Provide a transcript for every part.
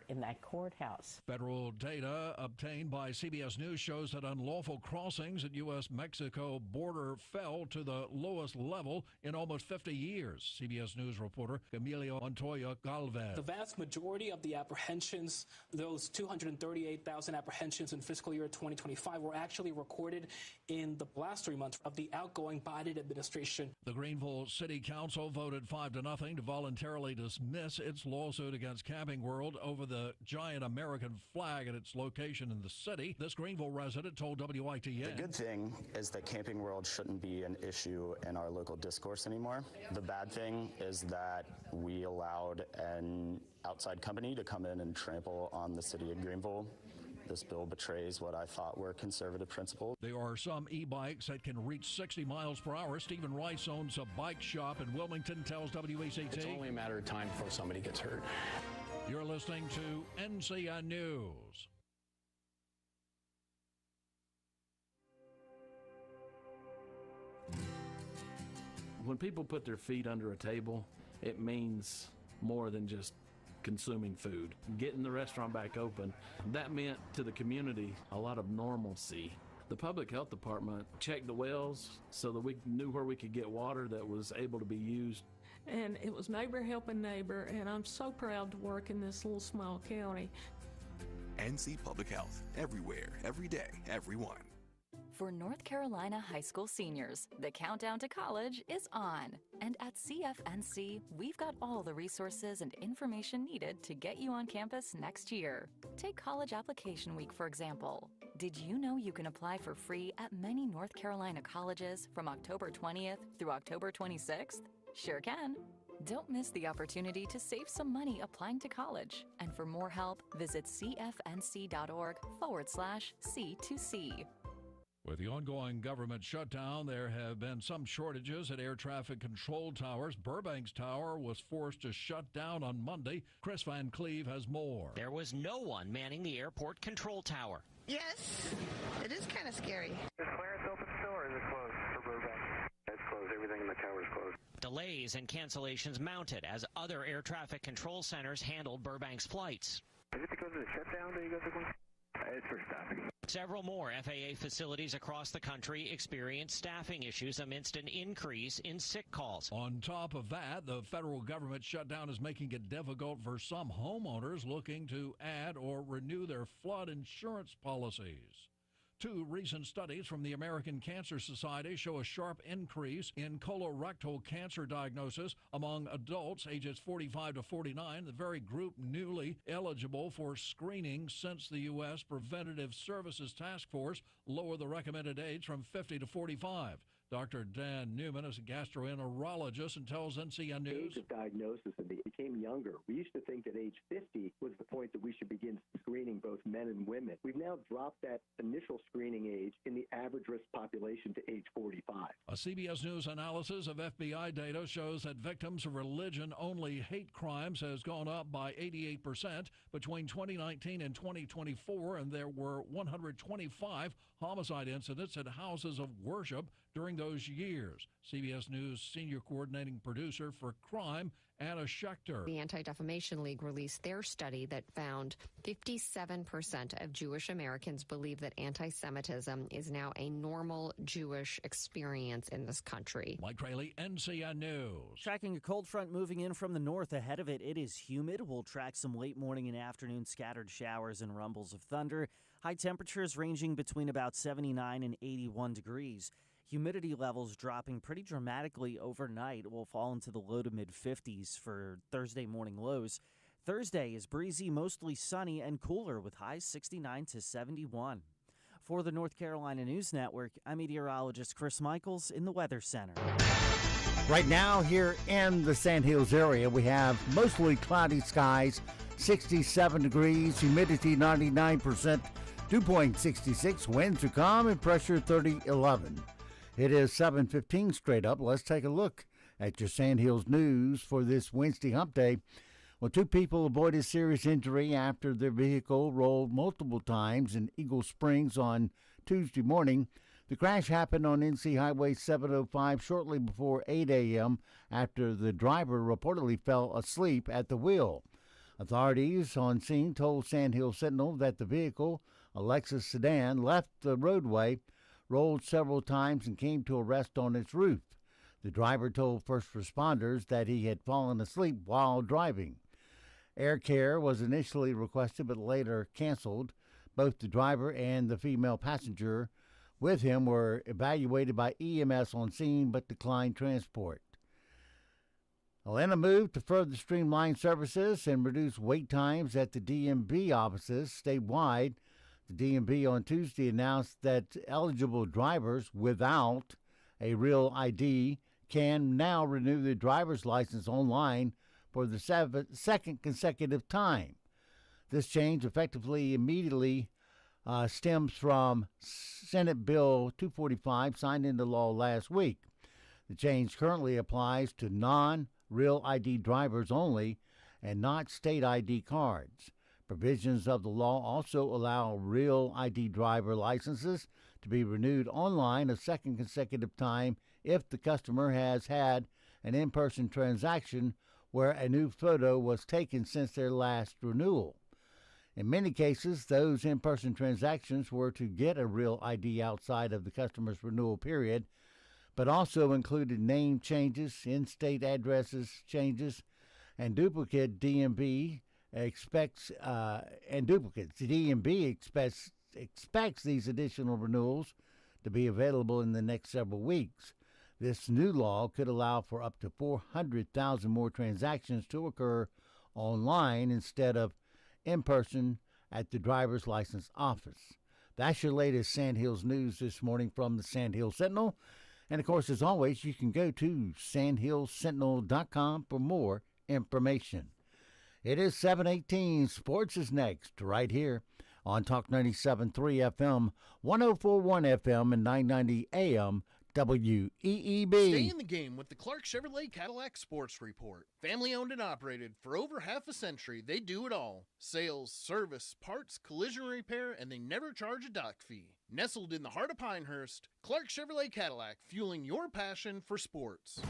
in that courthouse. Federal data obtained by CBS News shows that unlawful crossings at U.S.-Mexico border fell to the lowest level in almost 50 years. CBS News reporter Emilio Montoya Galvez. The vast majority of the apprehensions, those 238,000 apprehensions in fiscal year 2025, were actually recorded in the last 3 months of the outgoing Biden administration. The Greenville City Council voted 5-0 to voluntarily dismiss its lawsuit against Camping World over the giant American flag at its location in the city. This Greenville resident told WITN. The good thing is that Camping World shouldn't be an issue in our local discourse anymore. The bad thing is that we allowed an outside company to come in and trample on the city of Greenville. This bill betrays what I thought were conservative principles. There are some e-bikes that can reach 60 miles per hour. Stephen Rice owns a bike shop in Wilmington, tells WECT. It's only a matter of time before somebody gets hurt. You're listening to NCN News. When people put their feet under a table, it means more than just consuming food. Getting the restaurant back open, that meant to the community a lot of normalcy. The public health department checked the wells so that we knew where we could get water that was able to be used. And it was neighbor helping neighbor, and I'm so proud to work in this little small county. NC Public Health, everywhere, every day, everyone. For North Carolina high school seniors, the countdown to college is on. And at CFNC, we've got all the resources and information needed to get you on campus next year. Take College Application Week, for example. Did you know you can apply for free at many North Carolina colleges from October 20th through October 26th? Sure can. Don't miss the opportunity to save some money applying to college. And for more help, visit cfnc.org/C2C. With the ongoing government shutdown, there have been some shortages at air traffic control towers. Burbank's tower was forced to shut down on Monday. Chris Van Cleve has more. There was no one manning the airport control tower. Yes, it is kind of scary. Is Clarence open still, or is it closed for Burbank? It's closed. Everything in the tower is closed. Delays and cancellations mounted as other air traffic control centers handled Burbank's flights. Is it because of the shutdown that you guys are going? It's for staffing. Several more FAA facilities across the country experienced staffing issues amidst an increase in sick calls. On top of that, the federal government shutdown is making it difficult for some homeowners looking to add or renew their flood insurance policies. Two recent studies from the American Cancer Society show a sharp increase in colorectal cancer diagnosis among adults ages 45 to 49, the very group newly eligible for screening since the U.S. Preventative Services Task Force lowered the recommended age from 50 to 45. Dr. Dan Newman is a gastroenterologist and tells NCN News. The age of diagnosis became younger. We used to think that age 50 was the point that we should begin screening both men and women. We've now dropped that initial screening age in the average risk population to age 45. A CBS News analysis of FBI data shows that victims of religion-only hate crimes has gone up by 88% between 2019 and 2024, and there were 125 homicide incidents at houses of worship during those years. CBS News senior coordinating producer for crime, Anna Schechter. The Anti-Defamation League released their study that found 57% of Jewish Americans believe that anti-Semitism is now a normal Jewish experience in this country. Mike Rayleigh, NCN News. Tracking a cold front moving in from the north. Ahead of it, it is humid. We'll track some late morning and afternoon scattered showers and rumbles of thunder. High temperatures ranging between about 79 and 81 degrees. Humidity levels dropping pretty dramatically overnight. Will fall into the low to mid-50s for Thursday morning lows. Thursday is breezy, mostly sunny, and cooler with highs 69 to 71. For the North Carolina News Network, I'm meteorologist Chris Michaels in the Weather Center. Right now here in the Sand Hills area, we have mostly cloudy skies, 67 degrees, humidity 99%, dew point 66, winds are calm, and pressure 3011. It is 7:15 straight up. Let's take a look at your Sand Hills news for this Wednesday hump day. Well, two people avoided serious injury after their vehicle rolled multiple times in Eagle Springs on Tuesday morning. The crash happened on NC Highway 705 shortly before 8 a.m. after the driver reportedly fell asleep at the wheel. Authorities on scene told Sandhill Sentinel that the vehicle, a Lexus sedan, left the roadway, rolled several times, and came to a rest on its roof. The driver told first responders that he had fallen asleep while driving. Air care was initially requested but later canceled. Both the driver and the female passenger with him were evaluated by EMS on scene but declined transport. Atlanta moved to further streamline services and reduce wait times at the DMV offices statewide. The DMV on Tuesday announced that eligible drivers without a real ID can now renew their driver's license online for the second consecutive time. This change effectively immediately stems from Senate Bill 245 signed into law last week. The change currently applies to non-real ID drivers only and not state ID cards. Provisions of the law also allow real ID driver licenses to be renewed online a second consecutive time if the customer has had an in-person transaction where a new photo was taken since their last renewal. In many cases, those in-person transactions were to get a real ID outside of the customer's renewal period, but also included name changes, in-state addresses changes, and duplicate DMV expects these additional renewals to be available in the next several weeks. This new law could allow for up to 400,000 more transactions to occur online instead of in person at the driver's license office. That's your latest Sandhills news this morning from the Sandhill Sentinel. And, of course, as always, you can go to sandhillsentinel.com for more information. It is 7:18. Sports is next, right here on Talk 97.3 FM, 104.1 FM, and 990 AM. WEEB. Stay in the game with the Clark Chevrolet Cadillac Sports Report. Family owned and operated for over half a century, they do it all. Sales, service, parts, collision repair, and they never charge a dock fee. Nestled in the heart of Pinehurst, Clark Chevrolet Cadillac, fueling your passion for sports.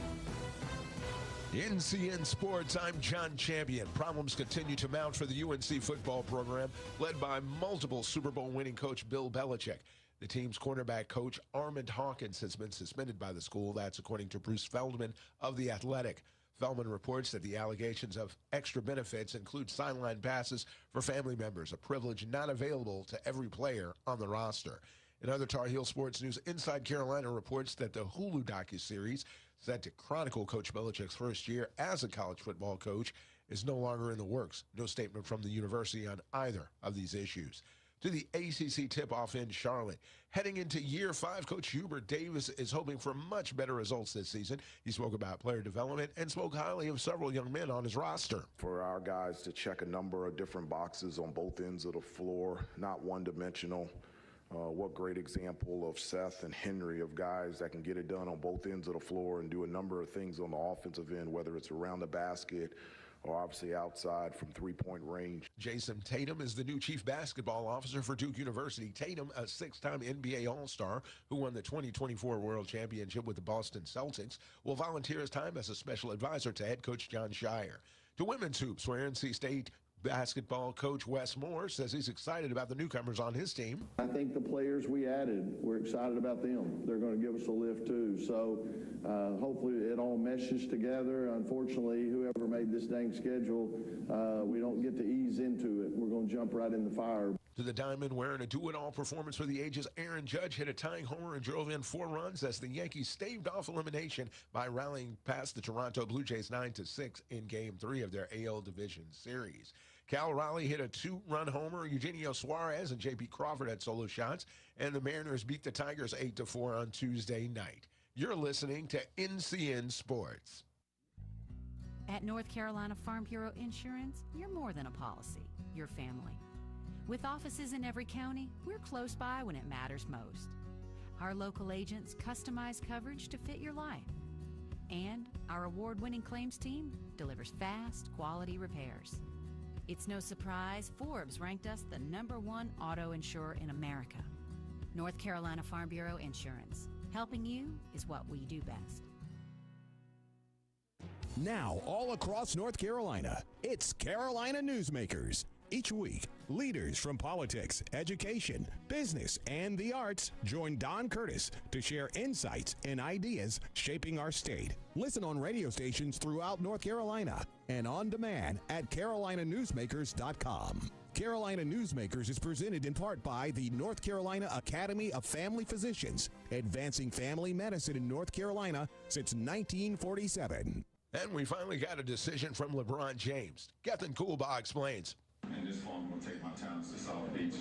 NCN Sports, I'm John Champion. Problems continue to mount for the UNC football program, led by multiple Super Bowl winning coach Bill Belichick. The team's cornerback coach, Armand Hawkins, has been suspended by the school. That's according to Bruce Feldman of The Athletic. Feldman reports that the allegations of extra benefits include sideline passes for family members, a privilege not available to every player on the roster. In other Tar Heel sports news, Inside Carolina reports that the Hulu docuseries set to chronicle Coach Belichick's first year as a college football coach is no longer in the works. No statement from the university on either of these issues. To the ACC tip-off in Charlotte. Heading into year 5, Coach Hubert Davis is hoping for much better results this season. He spoke about player development and spoke highly of several young men on his roster. For our guys to check a number of different boxes on both ends of the floor, not one-dimensional. What great example of Seth and Henry, of guys that can get it done on both ends of the floor and do a number of things on the offensive end, whether it's around the basket or obviously outside from three-point range. Jason Tatum is the new chief basketball officer for Duke University. Tatum, a 6-time NBA All-Star who won the 2024 World Championship with the Boston Celtics, will volunteer his time as a special advisor to head coach John Shire. To women's hoops, where NC State basketball coach Wes Moore says he's excited about the newcomers on his team. I think the players we added, we're excited about them. They're going to give us a lift too. So hopefully it all meshes together. Unfortunately, whoever made this dang schedule, we don't get to ease into it. We're going to jump right in the fire. To the diamond, wearing a do-it-all performance for the ages, Aaron Judge hit a tying homer and drove in 4 runs as the Yankees staved off elimination by rallying past the Toronto Blue Jays 9-6 in Game 3 of their AL Division Series. Cal Raleigh hit a 2-run homer. Eugenio Suarez and J.P. Crawford had solo shots, and the Mariners beat the Tigers 8-4 on Tuesday night. You're listening to NCN Sports. At North Carolina Farm Bureau Insurance, you're more than a policy, you're family. With offices in every county, we're close by when it matters most. Our local agents customize coverage to fit your life. And our award-winning claims team delivers fast, quality repairs. It's no surprise Forbes ranked us the #1 auto insurer in America. North Carolina Farm Bureau Insurance. Helping you is what we do best. Now, all across North Carolina, it's Carolina Newsmakers. Each week, leaders from politics, education, business, and the arts join Don Curtis to share insights and ideas shaping our state. Listen on radio stations throughout North Carolina and on demand at carolinanewsmakers.com. Carolina Newsmakers is presented in part by the North Carolina Academy of Family Physicians, advancing family medicine in North Carolina since 1947. And we finally got a decision from LeBron James. Gethin Coolbaugh explains. And this phone will take my talents to South Beach.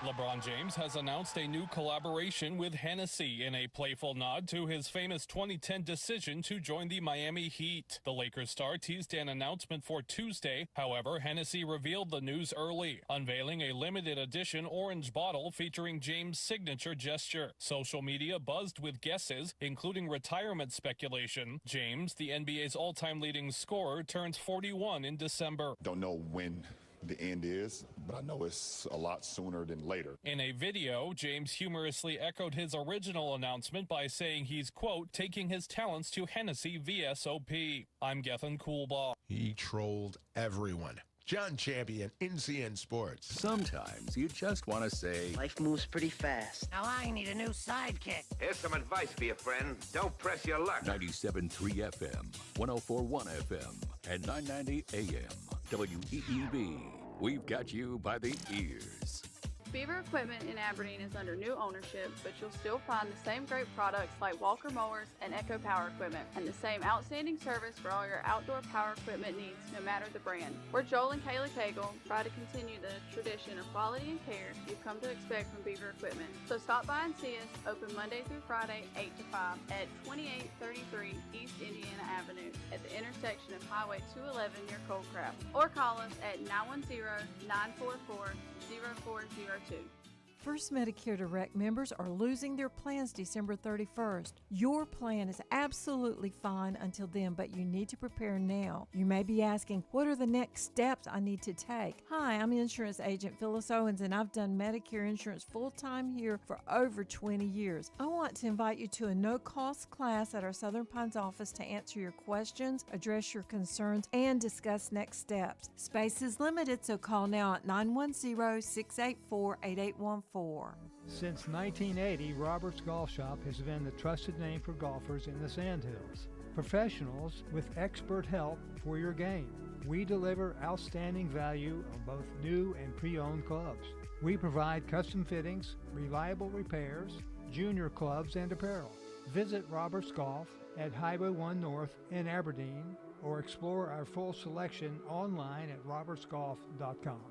LeBron James has announced a new collaboration with Hennessy in a playful nod to his famous 2010 decision to join the Miami Heat. The Lakers star teased an announcement for Tuesday. However, Hennessy revealed the news early, unveiling a limited edition orange bottle featuring James' signature gesture. Social media buzzed with guesses, including retirement speculation. James, the NBA's all-time leading scorer, turns 41 in December. Don't know when the end is, but I know it's a lot sooner than later. In a video, James humorously echoed his original announcement by saying he's, quote, taking his talents to Hennessy VSOP. I'm Gethin Coolbaugh. He trolled everyone. John Champion, NCN Sports. Sometimes you just want to say, life moves pretty fast. Now I need a new sidekick. Here's some advice for you, friend. Don't press your luck. 97.3 FM, 104.1 FM, and 990 AM. WEEB. We've got you by the ears. Beaver Equipment in Aberdeen is under new ownership, but you'll still find the same great products like Walker Mowers and Echo Power Equipment, and the same outstanding service for all your outdoor power equipment needs, no matter the brand. We're Joel and Kaylee Cagle, try to continue the tradition of quality and care you've come to expect from Beaver Equipment. So stop by and see us, open Monday through Friday, 8 to 5, at 2833 East Indiana Avenue, at the intersection of Highway 211 near Coldcraft, or call us at 910-944-0402. First Medicare Direct members are losing their plans December 31st. Your plan is absolutely fine until then, but you need to prepare now. You may be asking, what are the next steps I need to take? Hi, I'm insurance agent Phyllis Owens, and I've done Medicare insurance full-time here for over 20 years. I want to invite you to a no-cost class at our Southern Pines office to answer your questions, address your concerns, and discuss next steps. Space is limited, so call now at 910-684-8814. Since 1980, Roberts Golf Shop has been the trusted name for golfers in the Sandhills. Professionals with expert help for your game. We deliver outstanding value on both new and pre-owned clubs. We provide custom fittings, reliable repairs, junior clubs, and apparel. Visit Roberts Golf at Highway 1 North in Aberdeen, or explore our full selection online at robertsgolf.com.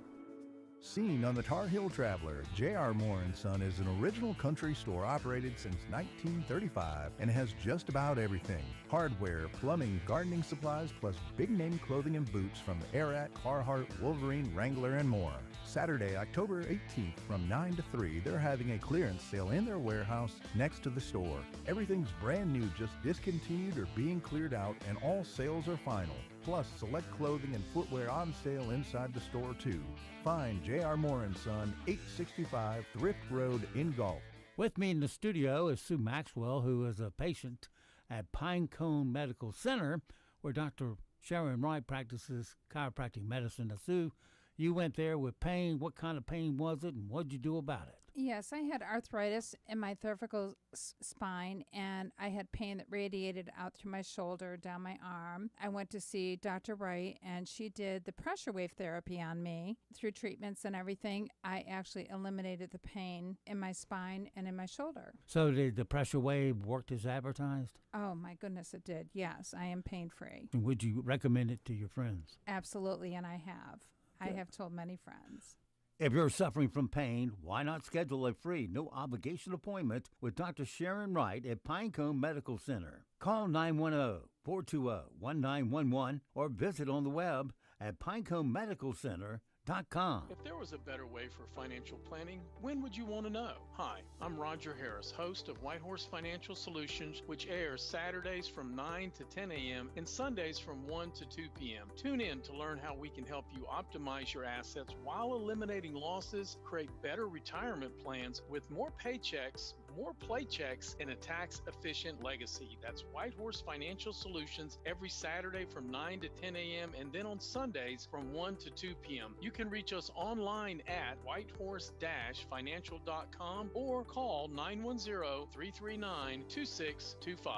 Seen on the Tar Heel Traveler, J.R. Moore & Son is an original country store operated since 1935 and has just about everything. Hardware, plumbing, gardening supplies, plus big-name clothing and boots from Arat, Carhartt, Wolverine, Wrangler, and more. Saturday, October 18th from 9 to 3, they're having a clearance sale in their warehouse next to the store. Everything's brand new, just discontinued or being cleared out, and all sales are final. Plus, select clothing and footwear on sale inside the store, too. Find J.R. Moore & Son, 865 Thrift Road in Gulf. With me in the studio is Sue Maxwell, who is a patient at Pinecone Medical Center, where Dr. Sharon Wright practices chiropractic medicine. Now, Sue, you went there with pain. What kind of pain was it, and what did you do about it? Yes, I had arthritis in my cervical spine, and I had pain that radiated out through my shoulder, down my arm. I went to see Dr. Wright, and she did the pressure wave therapy on me. Through treatments and everything, I actually eliminated the pain in my spine and in my shoulder. So did the pressure wave work as advertised? Oh, my goodness, it did. Yes, I am pain-free. And would you recommend it to your friends? Absolutely, and I have. I have told many friends. If you're suffering from pain, why not schedule a free, no-obligation appointment with Dr. Sharon Wright at Pinecone Medical Center? Call 910-420-1911 or visit on the web at pineconemedicalcenter.com. LeaderMan.com. If there was a better way for financial planning, when would you want to know? Hi, I'm Roger Harris, host of Whitehorse Financial Solutions, which airs Saturdays from 9 to 10 a.m. and Sundays from 1 to 2 p.m. Tune in to learn how we can help you optimize your assets while eliminating losses, create better retirement plans with more paychecks, more playchecks, and a tax-efficient legacy. That's Whitehorse Financial Solutions every Saturday from 9 to 10 a.m. and then on Sundays from 1 to 2 p.m. You can reach us online at whitehorse-financial.com or call 910-339-2625.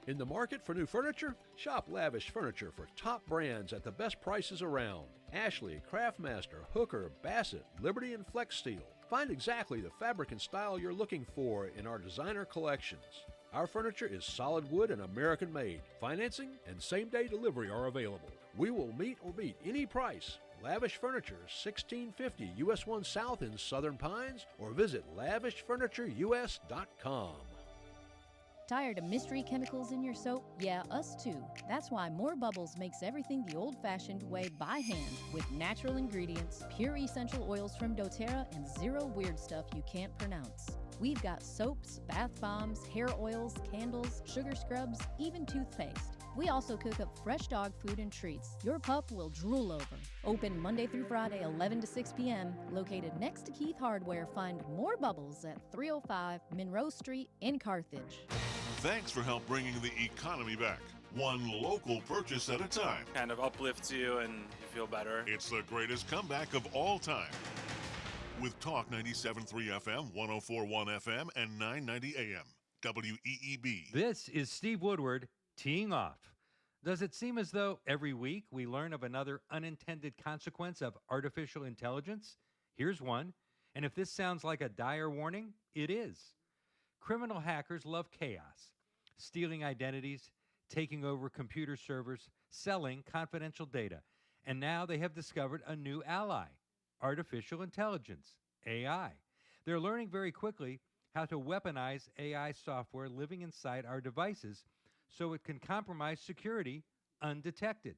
In the market for new furniture? Shop Lavish Furniture for top brands at the best prices around. Ashley, Craftmaster, Hooker, Bassett, Liberty, and Flex Steel. Find exactly the fabric and style you're looking for in our designer collections. Our furniture is solid wood and American made. Financing and same-day delivery are available. We will meet or beat any price. Lavish Furniture, 1650 US 1 South in Southern Pines, or visit lavishfurnitureus.com. Tired of mystery chemicals in your soap? Yeah, us too. That's why More Bubbles makes everything the old-fashioned way by hand with natural ingredients, pure essential oils from doTERRA, and zero weird stuff you can't pronounce. We've got soaps, bath bombs, hair oils, candles, sugar scrubs, even toothpaste. We also cook up fresh dog food and treats your pup will drool over. Open Monday through Friday, 11 to 6 p.m. Located next to Keith Hardware. Find More Bubbles at 305 Monroe Street in Carthage. Thanks for help bringing the economy back. One local purchase at a time. Kind of uplifts you and you feel better. It's the greatest comeback of all time. With Talk 97.3 FM, 104.1 FM, and 990 AM. WEEB. This is Steve Woodward teeing off. Does it seem as though every week we learn of another unintended consequence of artificial intelligence? Here's one. And if this sounds like a dire warning, it is. Criminal hackers love chaos, stealing identities, taking over computer servers, selling confidential data. And now they have discovered a new ally, artificial intelligence, AI. They're learning very quickly how to weaponize AI software living inside our devices so it can compromise security undetected.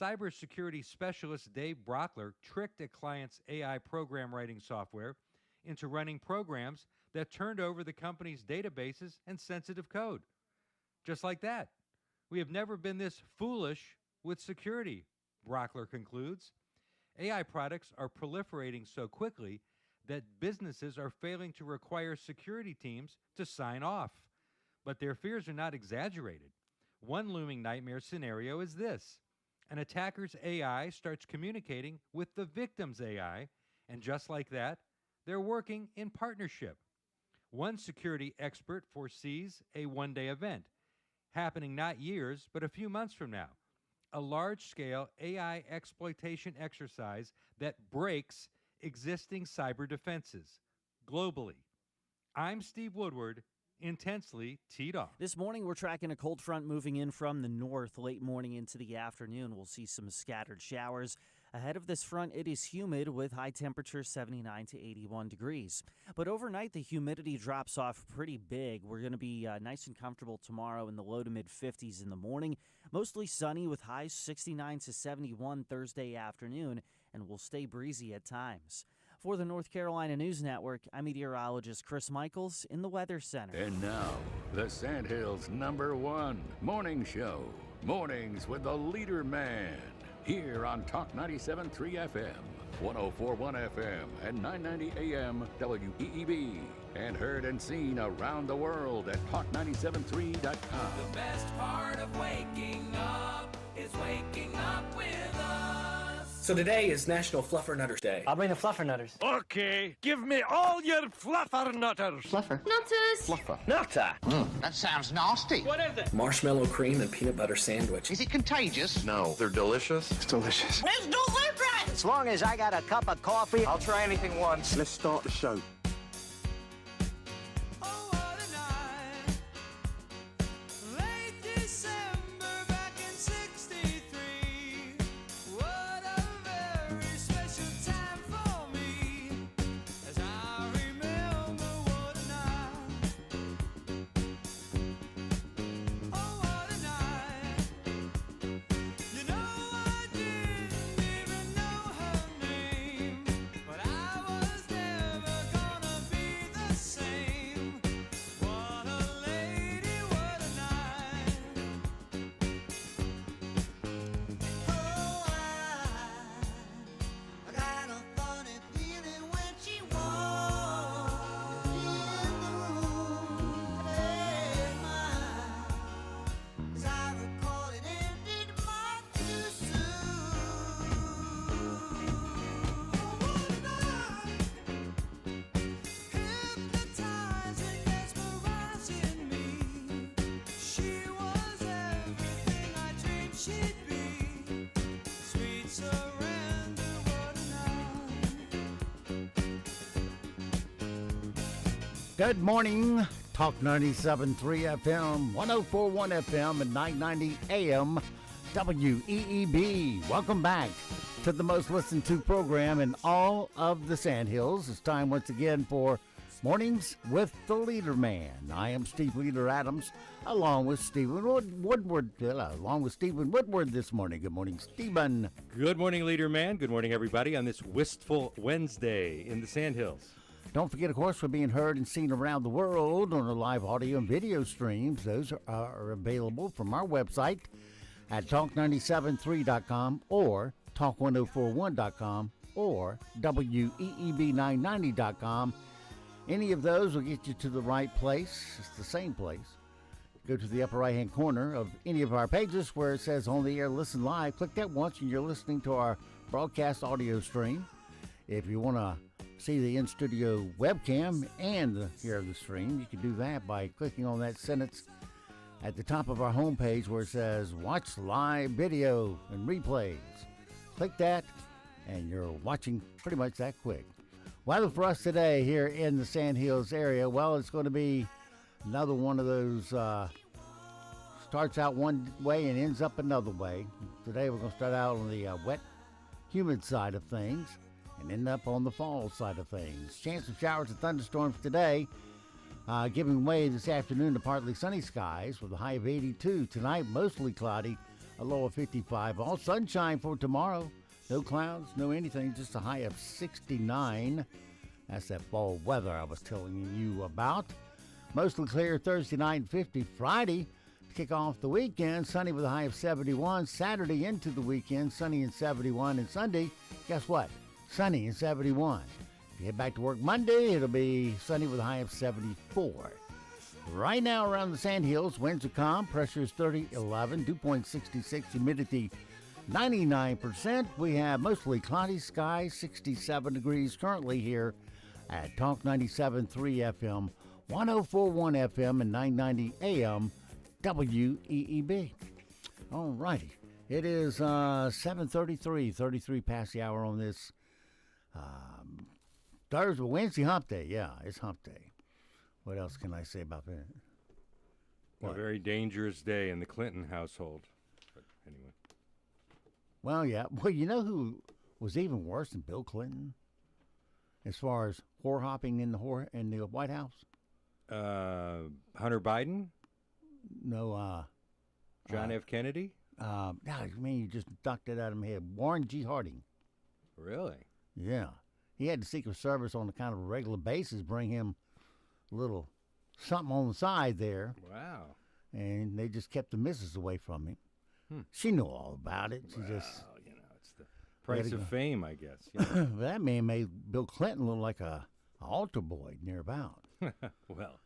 Cybersecurity specialist Dave Brockler tricked a client's AI program writing software into running programs that turned over the company's databases and sensitive code. Just like that. We have never been this foolish with security, Brockler concludes. AI products are proliferating so quickly that businesses are failing to require security teams to sign off. But their fears are not exaggerated. One looming nightmare scenario is this. An attacker's AI starts communicating with the victim's AI, and just like that, they're working in partnership. One security expert foresees a one-day event, happening not years, but a few months from now. A large-scale AI exploitation exercise that breaks existing cyber defenses globally. I'm Steve Woodward, intensely teed off. This morning, we're tracking a cold front moving in from the north late morning into the afternoon. We'll see some scattered showers. Ahead of this front, it is humid with high temperatures 79 to 81 degrees. But overnight, the humidity drops off pretty big. We're going to be nice and comfortable tomorrow in the low to mid 50s in the morning. Mostly sunny with highs 69 to 71 Thursday afternoon, and will stay breezy at times. For the North Carolina News Network, I'm meteorologist Chris Michaels in the Weather Center. And now, the Sandhills' #1 morning show. Mornings with the LeaderMan. Here on Talk 97.3 FM, 104.1 FM, and 990 AM WEEB. And heard and seen around the world at talk973.com. The best part of waking up is waking up with us. So today is National Fluffernutters Day. I'll bring the Fluffernutters. Okay, give me all your Fluffernutters. Fluffer. Nutters. Fluffer. Nutter. That sounds nasty. What is it? Marshmallow cream and peanut butter sandwich. Is it contagious? No, they're delicious. It's delicious. It's delicious! As long as I got a cup of coffee, I'll try anything once. Let's start the show. Good morning. Talk 97.3 FM, 104.1 FM, and 990 AM, WEEB. Welcome back to the most listened to program in all of the Sandhills. It's time once again for Mornings with the LeaderMan. I am Steve Leader Adams, along with Stephen Woodward. Along with Stephen Woodward this morning. Good morning, Stephen. Good morning, LeaderMan. Good morning, everybody, on this wistful Wednesday in the Sandhills. Don't forget, of course, we're being heard and seen around the world on our live audio and video streams. Those are available from our website at talk973.com or talk1041.com or weeb990.com. Any of those will get you to the right place. It's the same place. Go to the upper right-hand corner of any of our pages where it says On the Air Listen Live. Click that once and you're listening to our broadcast audio stream. If you want to see the in-studio webcam and hear the stream, you can do that by clicking on that sentence at the top of our homepage where it says Watch Live Video and Replays. Click that and you're watching pretty much that quick. Weather for us today here in the Sandhills area, well, it's going to be another one of those starts out one way and ends up another way. Today we're going to start out on the wet, humid side of things and end up on the fall side of things. Chance of showers and thunderstorms today, giving way this afternoon to partly sunny skies with a high of 82. Tonight, mostly cloudy, a low of 55. All sunshine for tomorrow. No clouds, no anything, just a high of 69. That's that fall weather I was telling you about. Mostly clear Thursday night and 50. Friday, to kick off the weekend, sunny with a high of 71. Saturday into the weekend, sunny and 71. And Sunday, guess what? Sunny and 71. If you head back to work Monday, it'll be sunny with a high of 74. Right now around the Sandhills, winds are calm, pressure is 30-11, dew point 66, humidity 99%. We have mostly cloudy skies, 67 degrees currently here at Talk 97.3 FM, 104.1 FM, and 990 AM WEEB. All righty. It is 7:33, 33 past the hour on this Thursday, Wednesday hump day. Yeah, it's hump day. What else can I say about that? A very dangerous day in the Clinton household. But anyway. Well, yeah. Well, you know who was even worse than Bill Clinton as far as whore hopping in the White House? Hunter Biden? No. John F. Kennedy? I mean, you just knocked it out of my head. Warren G. Harding. Really? Yeah. He had the Secret Service on a kind of a regular basis bring him a little something on the side there. Wow. And they just kept the missus away from him. She knew all about it. She just, it's the price of fame, I guess. Yeah. That man made Bill Clinton look like a altar boy nearbout. Well,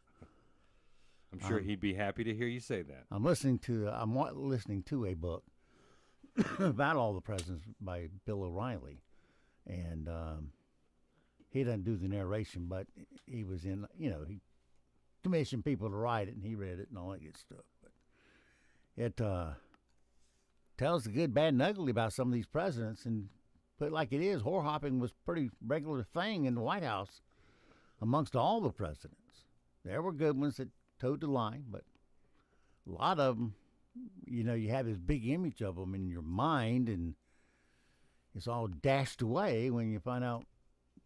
I'm sure he'd be happy to hear you say that. I'm listening to a book about all the presidents by Bill O'Reilly, and he doesn't do the narration, but he was in. He commissioned people to write it, and he read it and all that good stuff. But it tells the good, bad, and ugly about some of these presidents, and put it like it is, whore hopping was a pretty regular thing in the White House amongst all the presidents. There were good ones that towed the line, but a lot of them, you have this big image of them in your mind, and it's all dashed away when you find out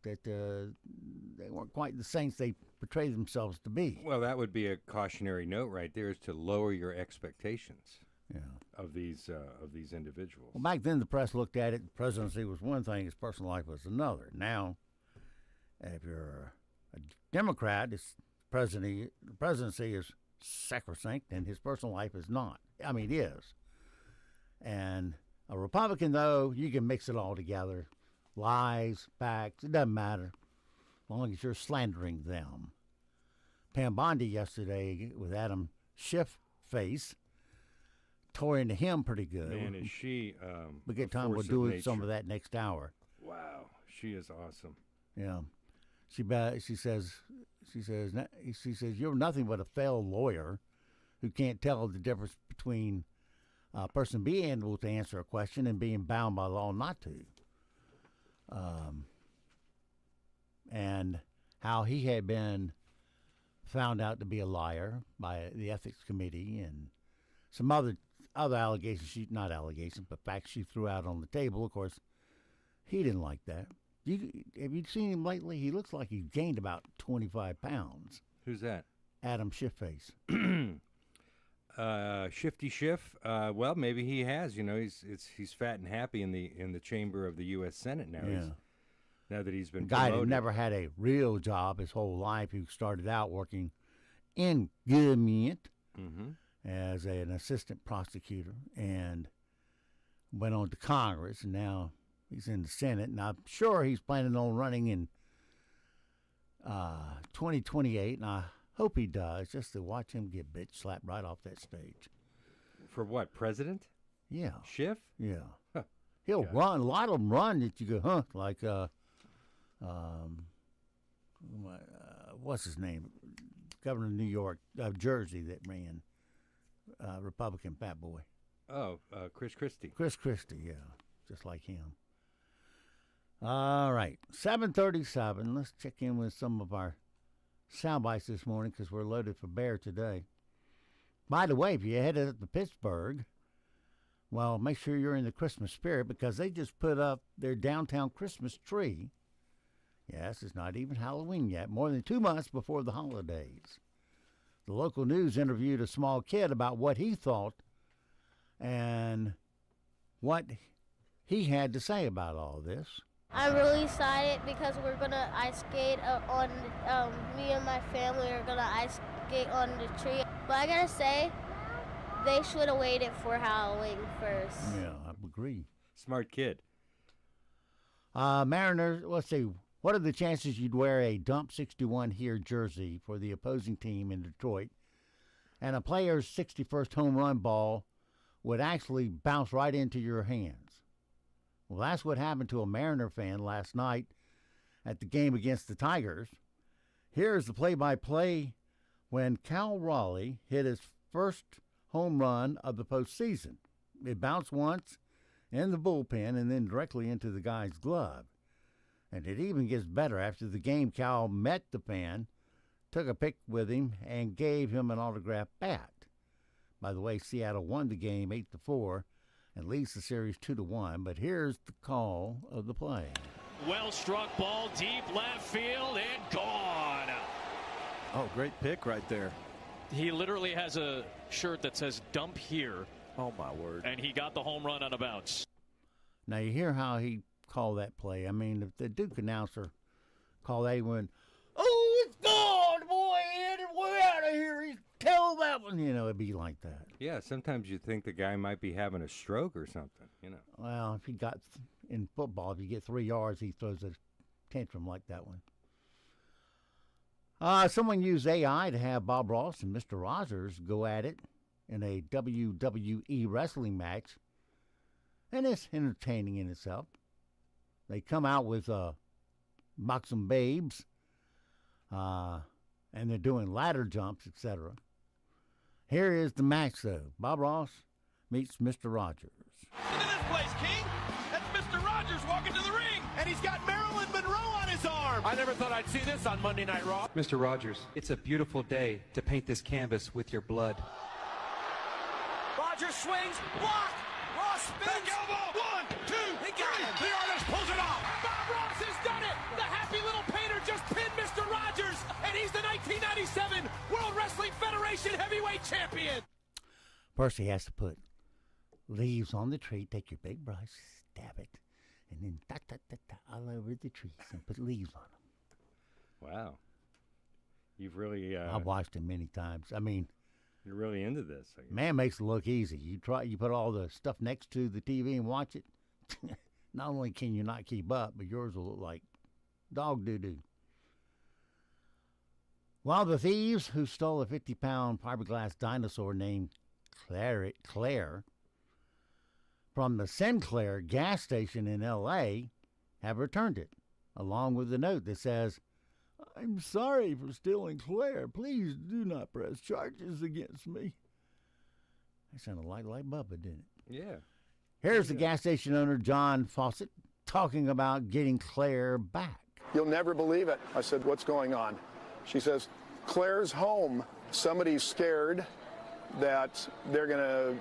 that they weren't quite the saints they portrayed themselves to be. Well, that would be a cautionary note right there, is to lower your expectations of these individuals. Well, back then the press looked at it, the presidency was one thing, his personal life was another. Now, if you're a Democrat, the presidency is sacrosanct, and his personal life is not. I mean, it is. And a Republican, though, you can mix it all together. Lies, facts, it doesn't matter, as long as you're slandering them. Pam Bondi yesterday with Adam Schiff face tore into him pretty good. Man, is she we get time, we'll do some of that next hour. Wow, she is awesome. Yeah. She says, you're nothing but a failed lawyer who can't tell the difference between a person being able to answer a question and being bound by law not to. And how he had been found out to be a liar by the ethics committee, and some other allegations, not allegations, but facts she threw out on the table. Of course, he didn't like that. Have you seen him lately? He looks like he's gained about 25 pounds. Who's that? Adam Schiffface. Shifty Schiff. Well, maybe he has. You know, he's fat and happy in the chamber of the U.S. Senate now. Yeah. Now that he's been guy promoted. that never had a real job his whole life, who started out working in government as an assistant prosecutor and went on to Congress, and now he's in the Senate, and I'm sure he's planning on running in 2028, and I hope he does, just to watch him get bitch slapped right off that stage. For what, president? Yeah. Schiff? Yeah. Huh. He'll run. A lot of them run that you go, huh? Like, what's his name? Governor of New York, Jersey, that ran, Republican fat boy. Oh, Chris Christie. Chris Christie, yeah, just like him. All right, 7:37. Let's check in with some of our sound bites this morning because we're loaded for bear today. By the way, if you're headed up to Pittsburgh, well, make sure you're in the Christmas spirit because they just put up their downtown Christmas tree. Yes, it's not even Halloween yet, more than 2 months before the holidays. The local news interviewed a small kid about what he thought and what he had to say about all this. I'm really excited because we're going to ice skate on, me and my family are going to ice skate on the tree. But I got to say, they should have waited for Halloween first. Yeah, I agree. Smart kid. Mariners, let's see. What are the chances you'd wear a Dump 61 here jersey for the opposing team in Detroit and a player's 61st home run ball would actually bounce right into your hands? Well, that's what happened to a Mariner fan last night at the game against the Tigers. Here's the play-by-play when Cal Raleigh hit his first home run of the postseason. It bounced once in the bullpen and then directly into the guy's glove. And it even gets better. After the game, Cal met the fan, took a pic with him, and gave him an autographed bat. By the way, Seattle won the game 8-4 and leads the series 2-1. But here's the call of the play. Well struck ball deep left field and gone. Oh, great pick right there. He literally has a shirt that says "Dump Here." Oh my word! And he got the home run on a bounce. Now you hear how he called that play. I mean, if the Duke announcer called that, he went, "Oh, it's gone, boy! We're out of here." He's tell that one, it'd be like that. Yeah, sometimes you think the guy might be having a stroke or something. Well, if he got in football, if you get 3 yards, he throws a tantrum like that one. Someone used AI to have Bob Ross and Mr. Rogers go at it in a WWE wrestling match, and it's entertaining in itself. They come out with boxing babes, and they're doing ladder jumps, etc. Here is the match, though. Bob Ross meets Mr. Rogers. Into this place, King. That's Mr. Rogers walking to the ring, and he's got Marilyn Monroe on his arm. I never thought I'd see this on Monday Night Raw. Mr. Rogers, it's a beautiful day to paint this canvas with your blood. Rogers swings, block. Ross spins. Back elbow. 1, 2, he got him. The artist pulls it off. Bob Ross has done it. The happy little painter just pinned Mr. Rogers, and he's the 1997 World Wrestling Federation Heavyweight Champion. First, he has to put leaves on the tree. Take your big brush, stab it, and then all over the trees and put leaves on them. Wow. You've really... I've watched him many times. I mean... You're really into this, I guess. Man, makes it look easy. You put all the stuff next to the TV and watch it. Not only can you not keep up, but yours will look like dog doo-doo. While the thieves who stole a 50-pound fiberglass dinosaur named Claire from the Sinclair gas station in L.A. have returned it, along with a note that says, "I'm sorry for stealing Claire. Please do not press charges against me." That sounded like Bubba, didn't it? Yeah. Here's the gas station owner, John Fawcett, talking about getting Claire back. "You'll never believe it." I said, "What's going on?" She says, Claire's home, somebody's scared that they're going to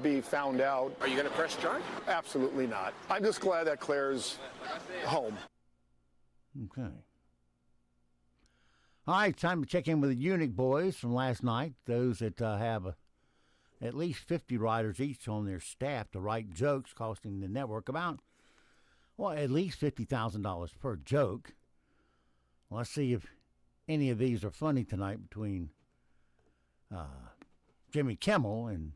be found out. Are you going to press charge? Absolutely not. I'm just glad that Claire's home. Okay. All right, time to check in with the Unique Boys from last night. Those that have at least 50 writers each on their staff to write jokes costing the network about, at least $50,000 per joke. Well, let's see if any of these are funny tonight between Jimmy Kimmel and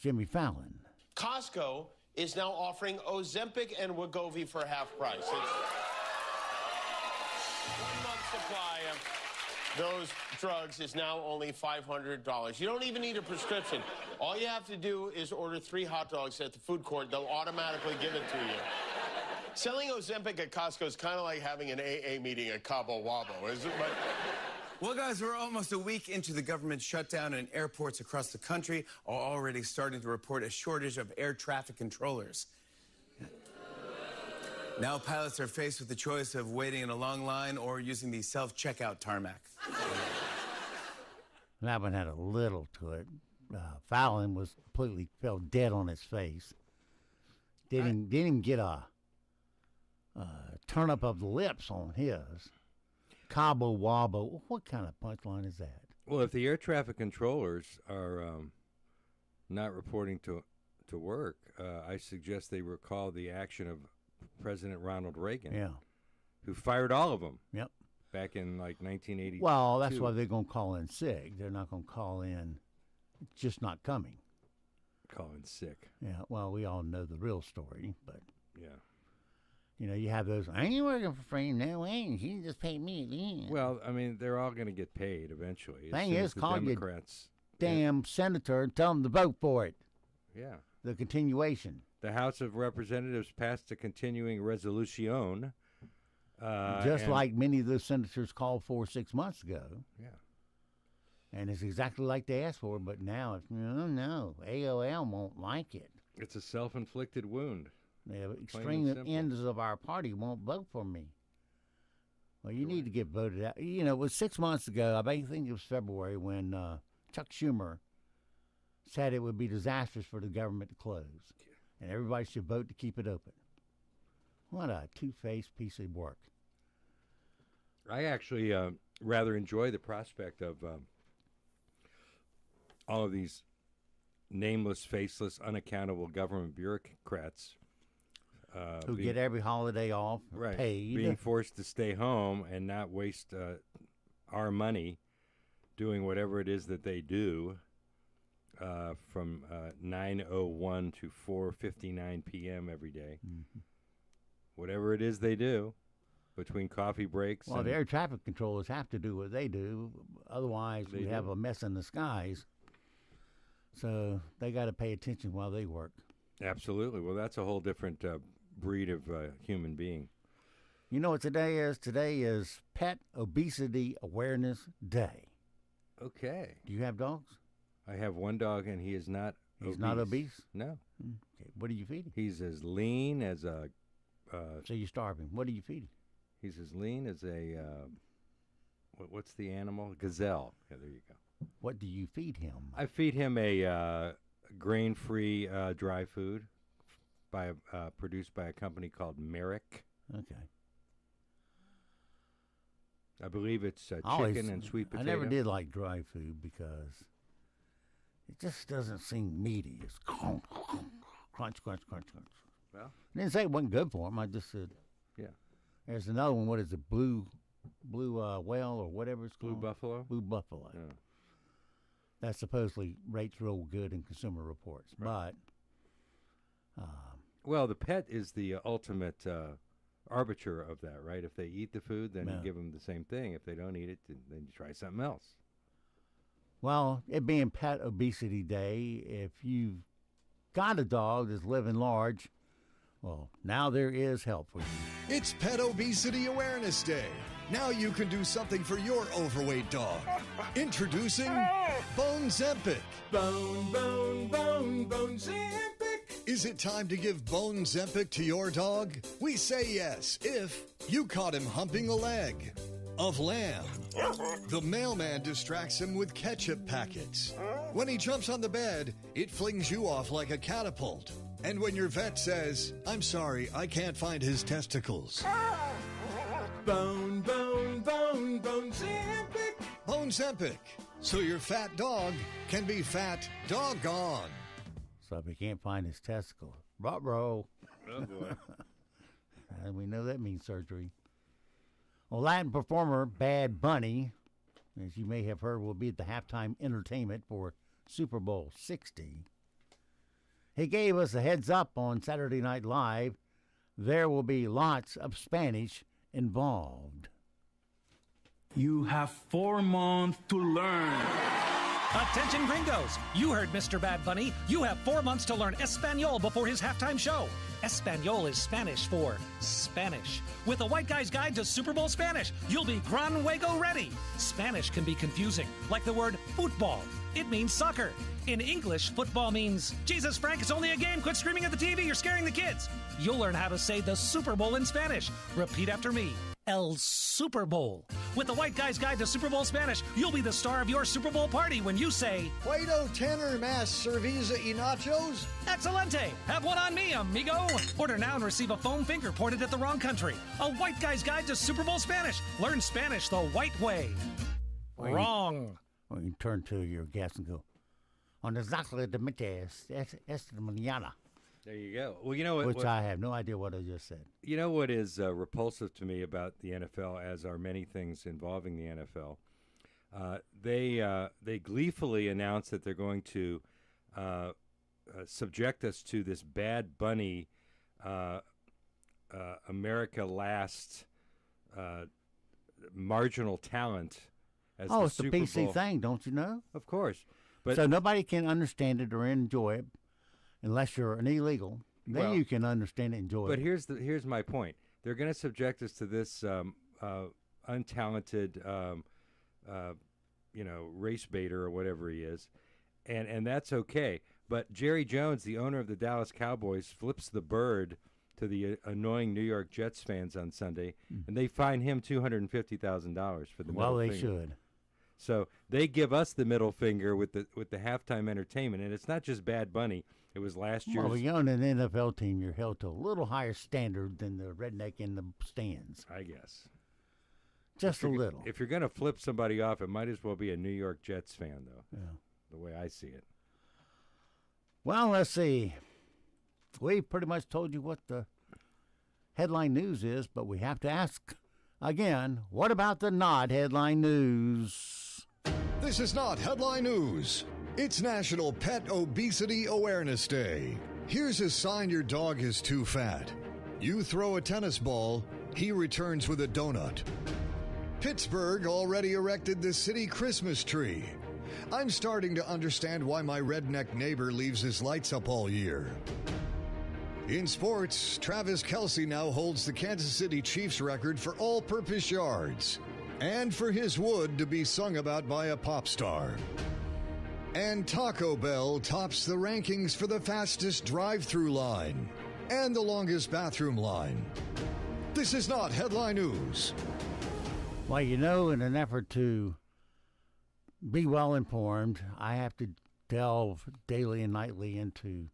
Jimmy Fallon. Costco is now offering Ozempic and Wegovy for half price. It's 1 month supply of those drugs is now only $500. You don't even need a prescription. All you have to do is order 3 hot dogs at the food court. They'll automatically give it to you. Selling Ozempic at Costco is kind of like having an AA meeting at Cabo Wabo, is it? Well, guys, we're almost a week into the government shutdown, and airports across the country are already starting to report a shortage of air traffic controllers. Now pilots are faced with the choice of waiting in a long line or using the self-checkout tarmac. That one had a little to it. Fallon was fell dead on his face. Didn't even get a turn up of the lips on his. Cabo Wabo. What kind of punchline is that? Well, if the air traffic controllers are not reporting to work, I suggest they recall the action of President Ronald Reagan. Yeah. Who fired all of them. Yep. Back in like 1982. Well, that's why they're going to call in sick. They're not going to call in just not coming. Call in sick. Yeah, well, we all know the real story, but... Yeah. You know, you have those, I ain't working for free, no way, she just paid me. Yeah. Well, I mean, they're all going to get paid eventually. Thing is, call Democrats, your damn senator and tell them to vote for it. Yeah. The continuation. The House of Representatives passed a continuing resolution. Just like many of those senators called for 6 months ago. Yeah. And it's exactly like they asked for, but now it's, no, AOL won't like it. It's a self-inflicted wound. The extreme ends of our party won't vote for me. Well, you need to get voted out. You know, it was 6 months ago, I think it was February, when Chuck Schumer said it would be disastrous for the government to close. And everybody should vote to keep it open. What a two-faced piece of work. I actually rather enjoy the prospect of all of these nameless, faceless, unaccountable government bureaucrats who get every holiday off, right, paid. Being forced to stay home and not waste our money doing whatever it is that they do from 9:01 to 4:59 p.m. every day. Mm-hmm. Whatever it is they do between coffee breaks. Well, the air traffic controllers have to do what they do. Otherwise, we have a mess in the skies. So they got to pay attention while they work. Absolutely. Well, that's a whole different breed of human being. You know what today is? Today is Pet Obesity Awareness Day. Okay. Do you have dogs? I have one dog, and he is not He's not obese? No. Okay. What do you feed him? He's as lean as a... so you starve him. What do you feed him? He's as lean as a... what's the animal? Gazelle. Yeah, there you go. What do you feed him? I feed him a grain-free dry food produced by a company called Merrick. Okay. I believe it's chicken and sweet potato. I never did like dry food because it just doesn't seem meaty. It's crunch, crunch, crunch, crunch. Well, I didn't say it wasn't good for him. I just said, yeah. There's another one. What is it? Blue whale or whatever it's called. Blue buffalo. Blue buffalo. Yeah. That supposedly rates real good in Consumer Reports, right. But well, the pet is the ultimate arbiter of that, right? If they eat the food, then you give them the same thing. If they don't eat it, then you try something else. Well, it being Pet Obesity Day, if you've got a dog that's living large, well, now there is help for you. It's Pet Obesity Awareness Day. Now you can do something for your overweight dog. Introducing Bone Zempic. Bone Zempic. Is it time to give Bone Zempic to your dog? We say yes if you caught him humping a leg of lamb, The mailman distracts him with ketchup packets. When he jumps on the bed, it flings you off like a catapult. And when your vet says, "I'm sorry, I can't find his testicles." Bone, bone, bone, bone Zempic. Bone Zempic. So your fat dog can be fat doggone. So if he can't find his testicle, bro. Oh, boy. And we know that means surgery. Well, Latin performer Bad Bunny, as you may have heard, will be at the halftime entertainment for Super Bowl 60. He gave us a heads up on Saturday Night Live. There will be lots of Spanish involved. You have 4 months to learn. Attention gringos, you heard Mr. Bad Bunny. You have 4 months to learn Espanol before his halftime show. Espanol is Spanish for Spanish. With a White Guy's Guide to Super Bowl Spanish, you'll be gran huego ready. Spanish can be confusing, like the word football. It means soccer. In English, football means, Jesus, Frank, it's only a game. Quit screaming at the TV. You're scaring the kids. You'll learn how to say the Super Bowl in Spanish. Repeat after me. El Super Bowl. With the White Guy's Guide to Super Bowl Spanish, you'll be the star of your Super Bowl party when you say, Cuatro tenor más cerveza y nachos. Excelente. Have one on me, amigo. Order now and receive a foam finger pointed at the wrong country. A White Guy's Guide to Super Bowl Spanish. Learn Spanish the white way. Wrong. Or you turn to your guest and go, on the Zacla de Metes, esta mañana. There you go. Well, you know what? Which I have no idea what I just said. You know what is repulsive to me about the NFL, as are many things involving the NFL? They gleefully announce that they're going to subject us to this Bad Bunny America Last marginal talent. As Oh, the it's the Super PC Bowl. thing, don't you know? Of course. But so nobody can understand it or enjoy it unless you're an illegal. Then Well, you can understand it and enjoy But it. here's my point. They're going to subject us to this untalented, race baiter or whatever he is, and that's okay. But Jerry Jones, the owner of the Dallas Cowboys, flips the bird to the annoying New York Jets fans on Sunday, and they fine him $250,000 for the middle Well, they finger. should. So they give us the middle finger with the halftime entertainment, and it's not just Bad Bunny. It was last year's. Well, when you're on an NFL team, you're held to a little higher standard than the redneck in the stands. I guess. Just a little. If you're going to flip somebody off, it might as well be a New York Jets fan, though. Yeah. The way I see it. Well, let's see. We pretty much told you what the headline news is, but we have to ask again, what about the not headline news? This is not headline news. It's National Pet Obesity Awareness Day. Here's a sign your dog is too fat. You throw a tennis ball, he returns with a donut. Pittsburgh already erected the city Christmas tree. I'm starting to understand why my redneck neighbor leaves his lights up all year. In sports, Travis Kelce now holds the Kansas City Chiefs record for all-purpose yards and for his wood to be sung about by a pop star. And Taco Bell tops the rankings for the fastest drive-through line and the longest bathroom line. This is not headline news. Well, you know, in an effort to be well informed, I have to delve daily and nightly into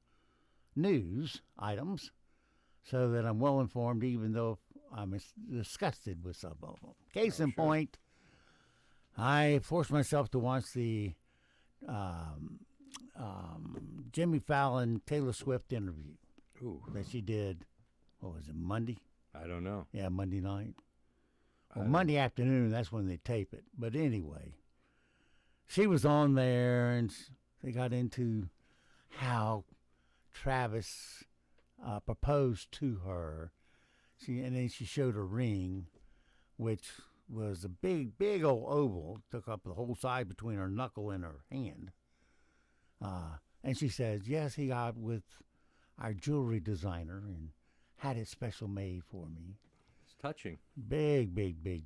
news items so that I'm well informed, even though I'm disgusted with some of them. Case in point, I forced myself to watch the Jimmy Fallon Taylor Swift interview that she did. What was it, Monday? I don't know. Yeah, Monday night. Well, Monday afternoon, that's when they tape it. But anyway, she was on there, and they got into how Travis proposed to her. And then she showed a ring, which was a big old oval, took up the whole side between her knuckle and her hand. And she says, yes, he got with our jewelry designer and had it special made for me. It's touching. Big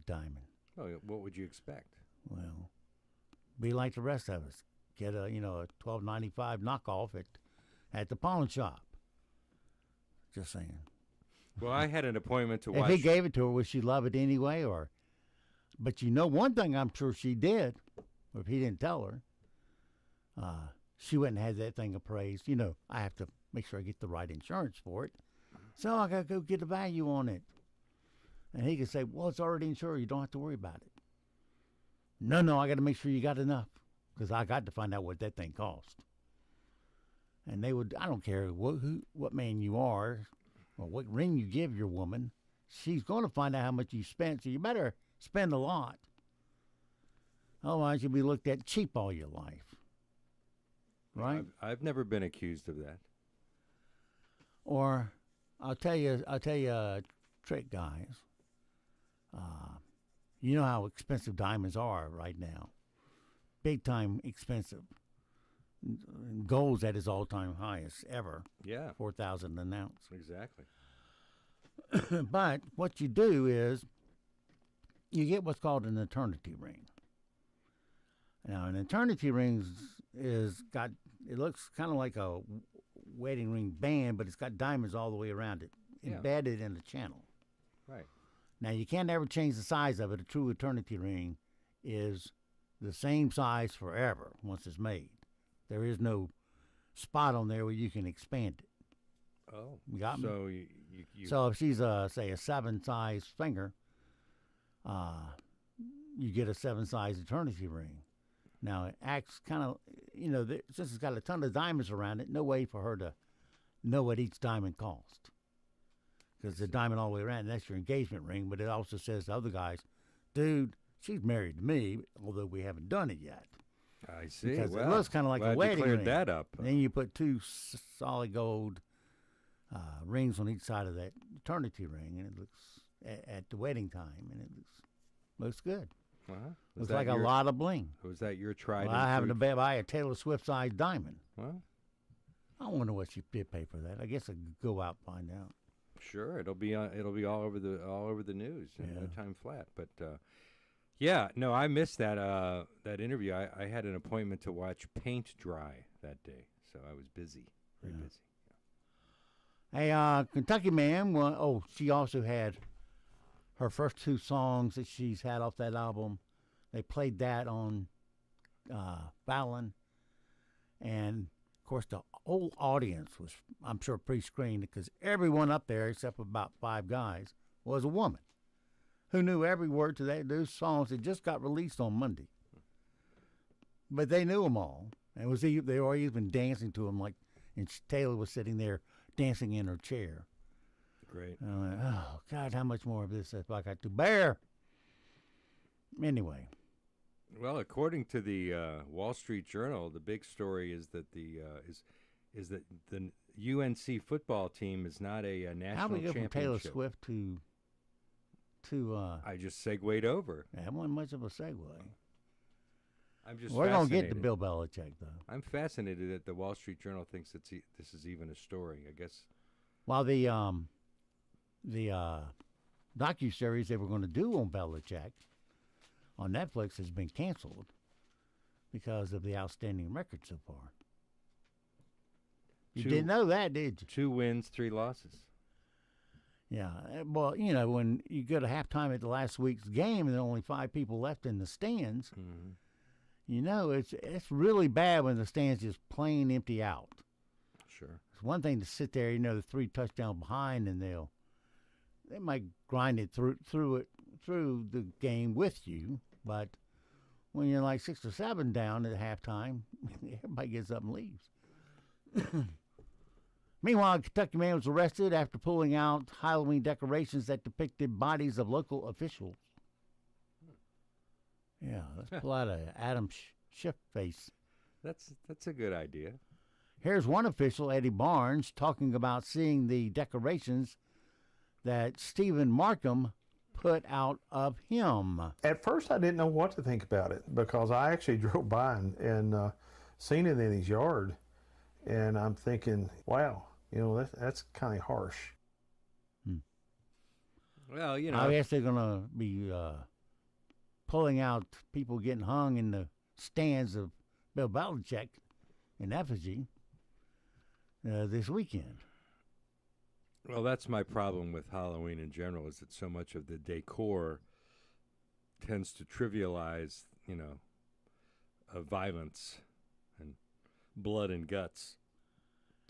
diamond. Oh, what would you expect? Well, be like the rest of us. Get a $12.95 knockoff at the pawn shop. Just saying. Well, I had an appointment to watch. If he gave it to her, would she love it anyway, or But you know one thing I'm sure she did, or if he didn't tell her, she wouldn't have had that thing appraised. You know, I have to make sure I get the right insurance for it. So I got to go get a value on it. And he could say, well, it's already insured. You don't have to worry about it. No, I got to make sure you got enough because I got to find out what that thing cost. And they would, I don't care what man you are or what ring you give your woman, she's going to find out how much you spent. So you better spend a lot. Otherwise, you'll be looked at cheap all your life. Right? I've never been accused of that. Or I'll tell you a trick, guys. You know how expensive diamonds are right now. Big time expensive. Gold's at its all-time highest ever. Yeah. 4,000 an ounce. Exactly. But what you do is you get what's called an eternity ring. Now, an eternity ring it looks kind of like a wedding ring band, but it's got diamonds all the way around it, embedded in the channel. Right. Now, you can't ever change the size of it. A true eternity ring is the same size forever once it's made. There is no spot on there where you can expand it. Oh. You got me? So you So if she's, say, a 7-size finger, you get a 7-size eternity ring. Now, it acts kind of, since it's got a ton of diamonds around it, no way for her to know what each diamond cost. Because the diamond all the way around, that's your engagement ring, but it also says to other guys, dude, she's married to me, although we haven't done it yet. I see. Because well, it looks kind of like a wedding you cleared ring. that up. And then you put 2 solid gold rings on each side of that eternity ring, and it looks at the wedding time, and it looks good. Looks like a lot of bling. Was that your tried? Well, I happen to buy a Taylor Swift-sized diamond. Well, I wonder what she did pay for that. I guess I could go out and find out. Sure, it'll be all over the news in no time flat. But I missed that interview. I had an appointment to watch paint dry that day, so I was busy, very busy. Hey, Kentucky Man. She also had her first 2 songs that she's had off that album. They played that on Fallon, and of course the whole audience was, I'm sure, pre-screened because everyone up there, except for about 5 guys, was a woman who knew every word to those songs that just got released on Monday. But they knew them all, and they were even dancing to them, and Taylor was sitting there dancing in her chair. Great. And I'm like, oh, God, how much more of this have I got to bear? Anyway. Well, according to the Wall Street Journal, the big story is that the UNC football team is not a national championship. How do we go from Taylor Swift to I just segued over. That wasn't much of a segue. I'm just We're going to get to fascinated. Bill Belichick, though. I'm fascinated that the Wall Street Journal thinks this is even a story. I guess. Well, the docuseries they were going to do on Belichick on Netflix has been canceled because of the outstanding record so far. You didn't know that, did you? 2 wins, 3 losses. Yeah. Well, when you go to halftime at the last week's game and there are only 5 people left in the stands, it's really bad when the stands just plain empty out. Sure. It's one thing to sit there, the 3 touchdowns behind, and they might grind it through the game with you, but when you're like 6 or 7 down at halftime, everybody gets up and leaves. Meanwhile, a Kentucky man was arrested after pulling out Halloween decorations that depicted bodies of local officials. Yeah, let's pull out a Adam Schiff face. That's a good idea. Here's one official, Eddie Barnes, talking about seeing the decorations that Stephen Markham put out of him. At first, I didn't know what to think about it because I actually drove by and seen it in his yard, and I'm thinking, wow, that's kind of harsh. Well, I guess they're going to be pulling out people getting hung in the stands of Bill Belichick in effigy this weekend. Well, that's my problem with Halloween in general, is that so much of the decor tends to trivialize, violence and blood and guts,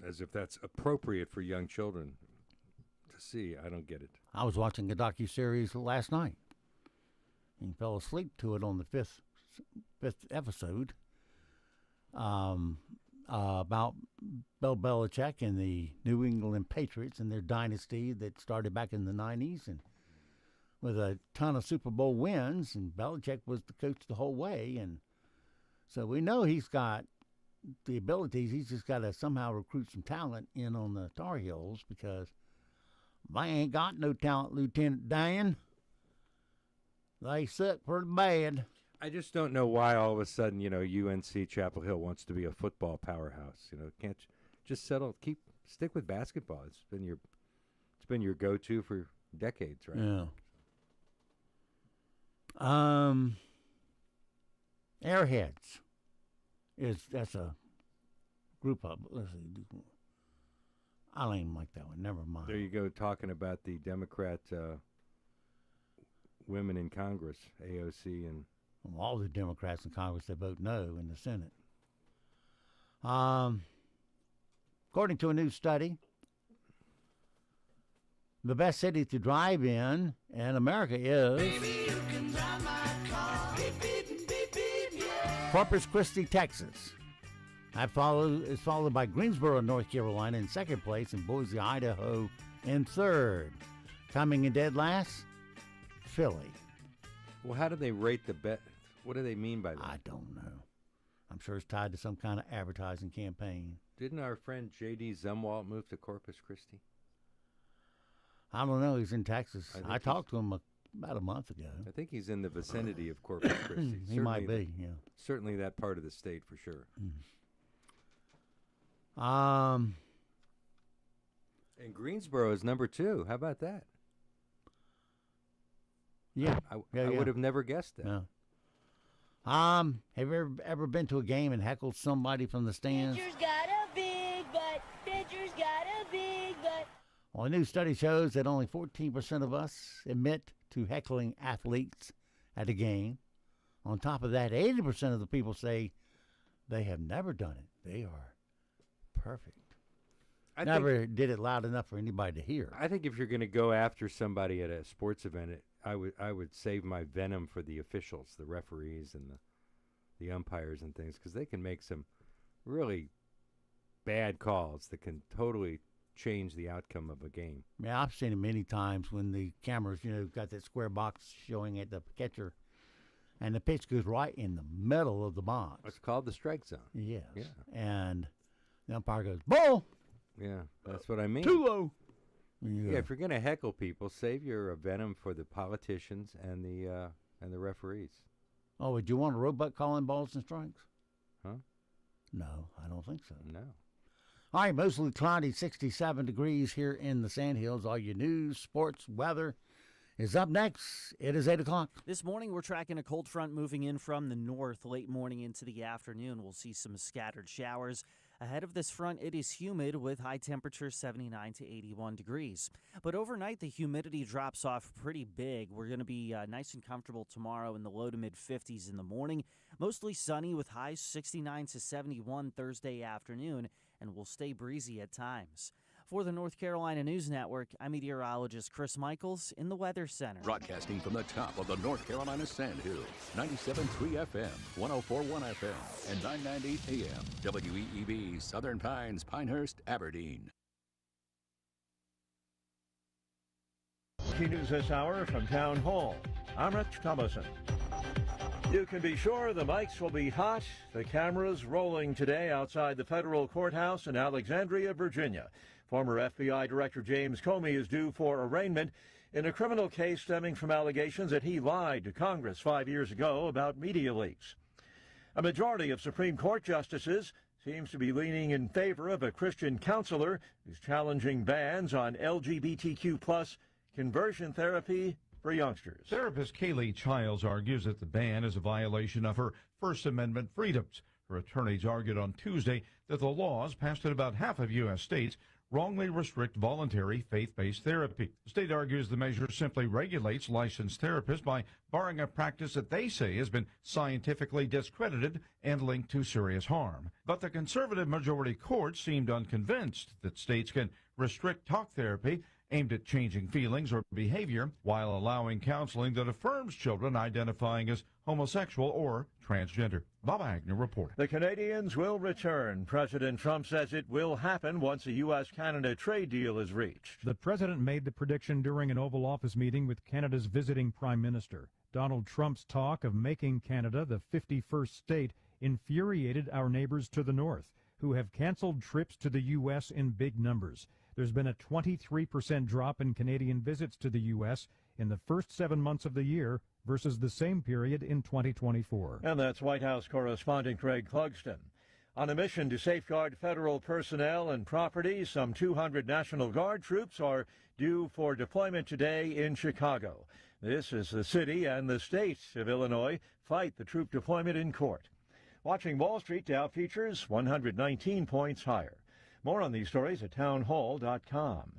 as if that's appropriate for young children to see. I don't get it. I was watching a docuseries last night and fell asleep to it on the fifth episode about Bill Belichick and the New England Patriots and their dynasty that started back in the 90s and with a ton of Super Bowl wins, and Belichick was the coach the whole way. And so we know he's got the abilities. He's just got to somehow recruit some talent in on the Tar Heels because they ain't got no talent, Lieutenant Dan. They suck pretty bad. I just don't know why all of a sudden, UNC Chapel Hill wants to be a football powerhouse. Can't just stick with basketball. It's been your go-to for decades, right? Yeah. Airheads that's a group of, let's see, I don't even like that one. Never mind. There you go, talking about the Democrat women in Congress, AOC and all the Democrats in Congress that vote no in the Senate. According to a new study, the best city to drive in America is Corpus Christi, Texas. It's followed by Greensboro, North Carolina in second place, and Boise, Idaho in third. Coming in dead last, Philly. Well, how do they rate the bet? What do they mean by that? I don't know. I'm sure it's tied to some kind of advertising campaign. Didn't our friend J.D. Zumwalt move to Corpus Christi? I don't know. He's in Texas. I talked to him about a month ago. I think he's in the vicinity of Corpus Christi. He might be, yeah. Certainly that part of the state for sure. And Greensboro is number 2. How about that? Yeah. I would have never guessed that. Yeah. Have you ever been to a game and heckled somebody from the stands? Pitcher's got a big butt. Pitcher's got a big butt. Well, a new study shows that only 14% of us admit to heckling athletes at a game. On top of that, 80% of the people say they have never done it. They are perfect. Never did it loud enough for anybody to hear. I think if you're going to go after somebody at a sports event, I would save my venom for the officials, the referees, and the umpires and things, because they can make some really bad calls that can totally change the outcome of a game. Yeah, I've seen it many times when the cameras, got that square box showing at the catcher, and the pitch goes right in the middle of the box. It's called the strike zone. Yes. Yeah. And the umpire goes, ball! Yeah, that's what I mean. Too low. Yeah, if you're going to heckle people, save your venom for the politicians and the referees. Oh, would you want a robot calling balls and strikes? Huh? No, I don't think so. No. All right, mostly cloudy, 67 degrees here in the Sandhills. All your news, sports, weather is up next. It is 8 o'clock. This morning, we're tracking a cold front moving in from the north late morning into the afternoon. We'll see some scattered showers. Ahead of this front, it is humid with high temperatures 79 to 81 degrees. But overnight, the humidity drops off pretty big. We're going to be nice and comfortable tomorrow in the low to mid 50s in the morning. Mostly sunny with highs 69 to 71 Thursday afternoon, and will stay breezy at times. For the North Carolina News Network, I'm meteorologist Chris Michaels in the Weather Center. Broadcasting from the top of the North Carolina Sandhills, 97.3 FM, 104.1 FM, and 990 AM. WEEB, Southern Pines, Pinehurst, Aberdeen. Key News this hour from Town Hall. I'm Rich Thomason. You can be sure the mics will be hot. The cameras rolling today outside the federal courthouse in Alexandria, Virginia. Former FBI Director James Comey is due for arraignment in a criminal case stemming from allegations that he lied to Congress 5 years ago about media leaks. A majority of Supreme Court justices seems to be leaning in favor of a Christian counselor who's challenging bans on LGBTQ+ conversion therapy for youngsters. Therapist Kaylee Childs argues that the ban is a violation of her First Amendment freedoms. Her attorneys argued on Tuesday that the laws passed in about half of U.S. states wrongly restrict voluntary faith-based therapy. The state argues the measure simply regulates licensed therapists by barring a practice that they say has been scientifically discredited and linked to serious harm. But the conservative majority court seemed unconvinced that states can restrict talk therapy aimed at changing feelings or behavior while allowing counseling that affirms children identifying as homosexual or transgender. Bob Agnew reporting. The Canadians will return. President Trump says it will happen once a U.S.-Canada trade deal is reached. The president made the prediction during an Oval Office meeting with Canada's visiting prime minister. Donald Trump's talk of making Canada the 51st state infuriated our neighbors to the north, who have canceled trips to the U.S. in big numbers. There's been a 23% drop in Canadian visits to the U.S. in the first 7 months of the year versus the same period in 2024. And that's White House correspondent Greg Clugston. On a mission to safeguard federal personnel and property, some 200 National Guard troops are due for deployment today in Chicago. This is the city and the state of Illinois fight the troop deployment in court. Watching Wall Street, Dow futures 119 points higher. More on these stories at townhall.com.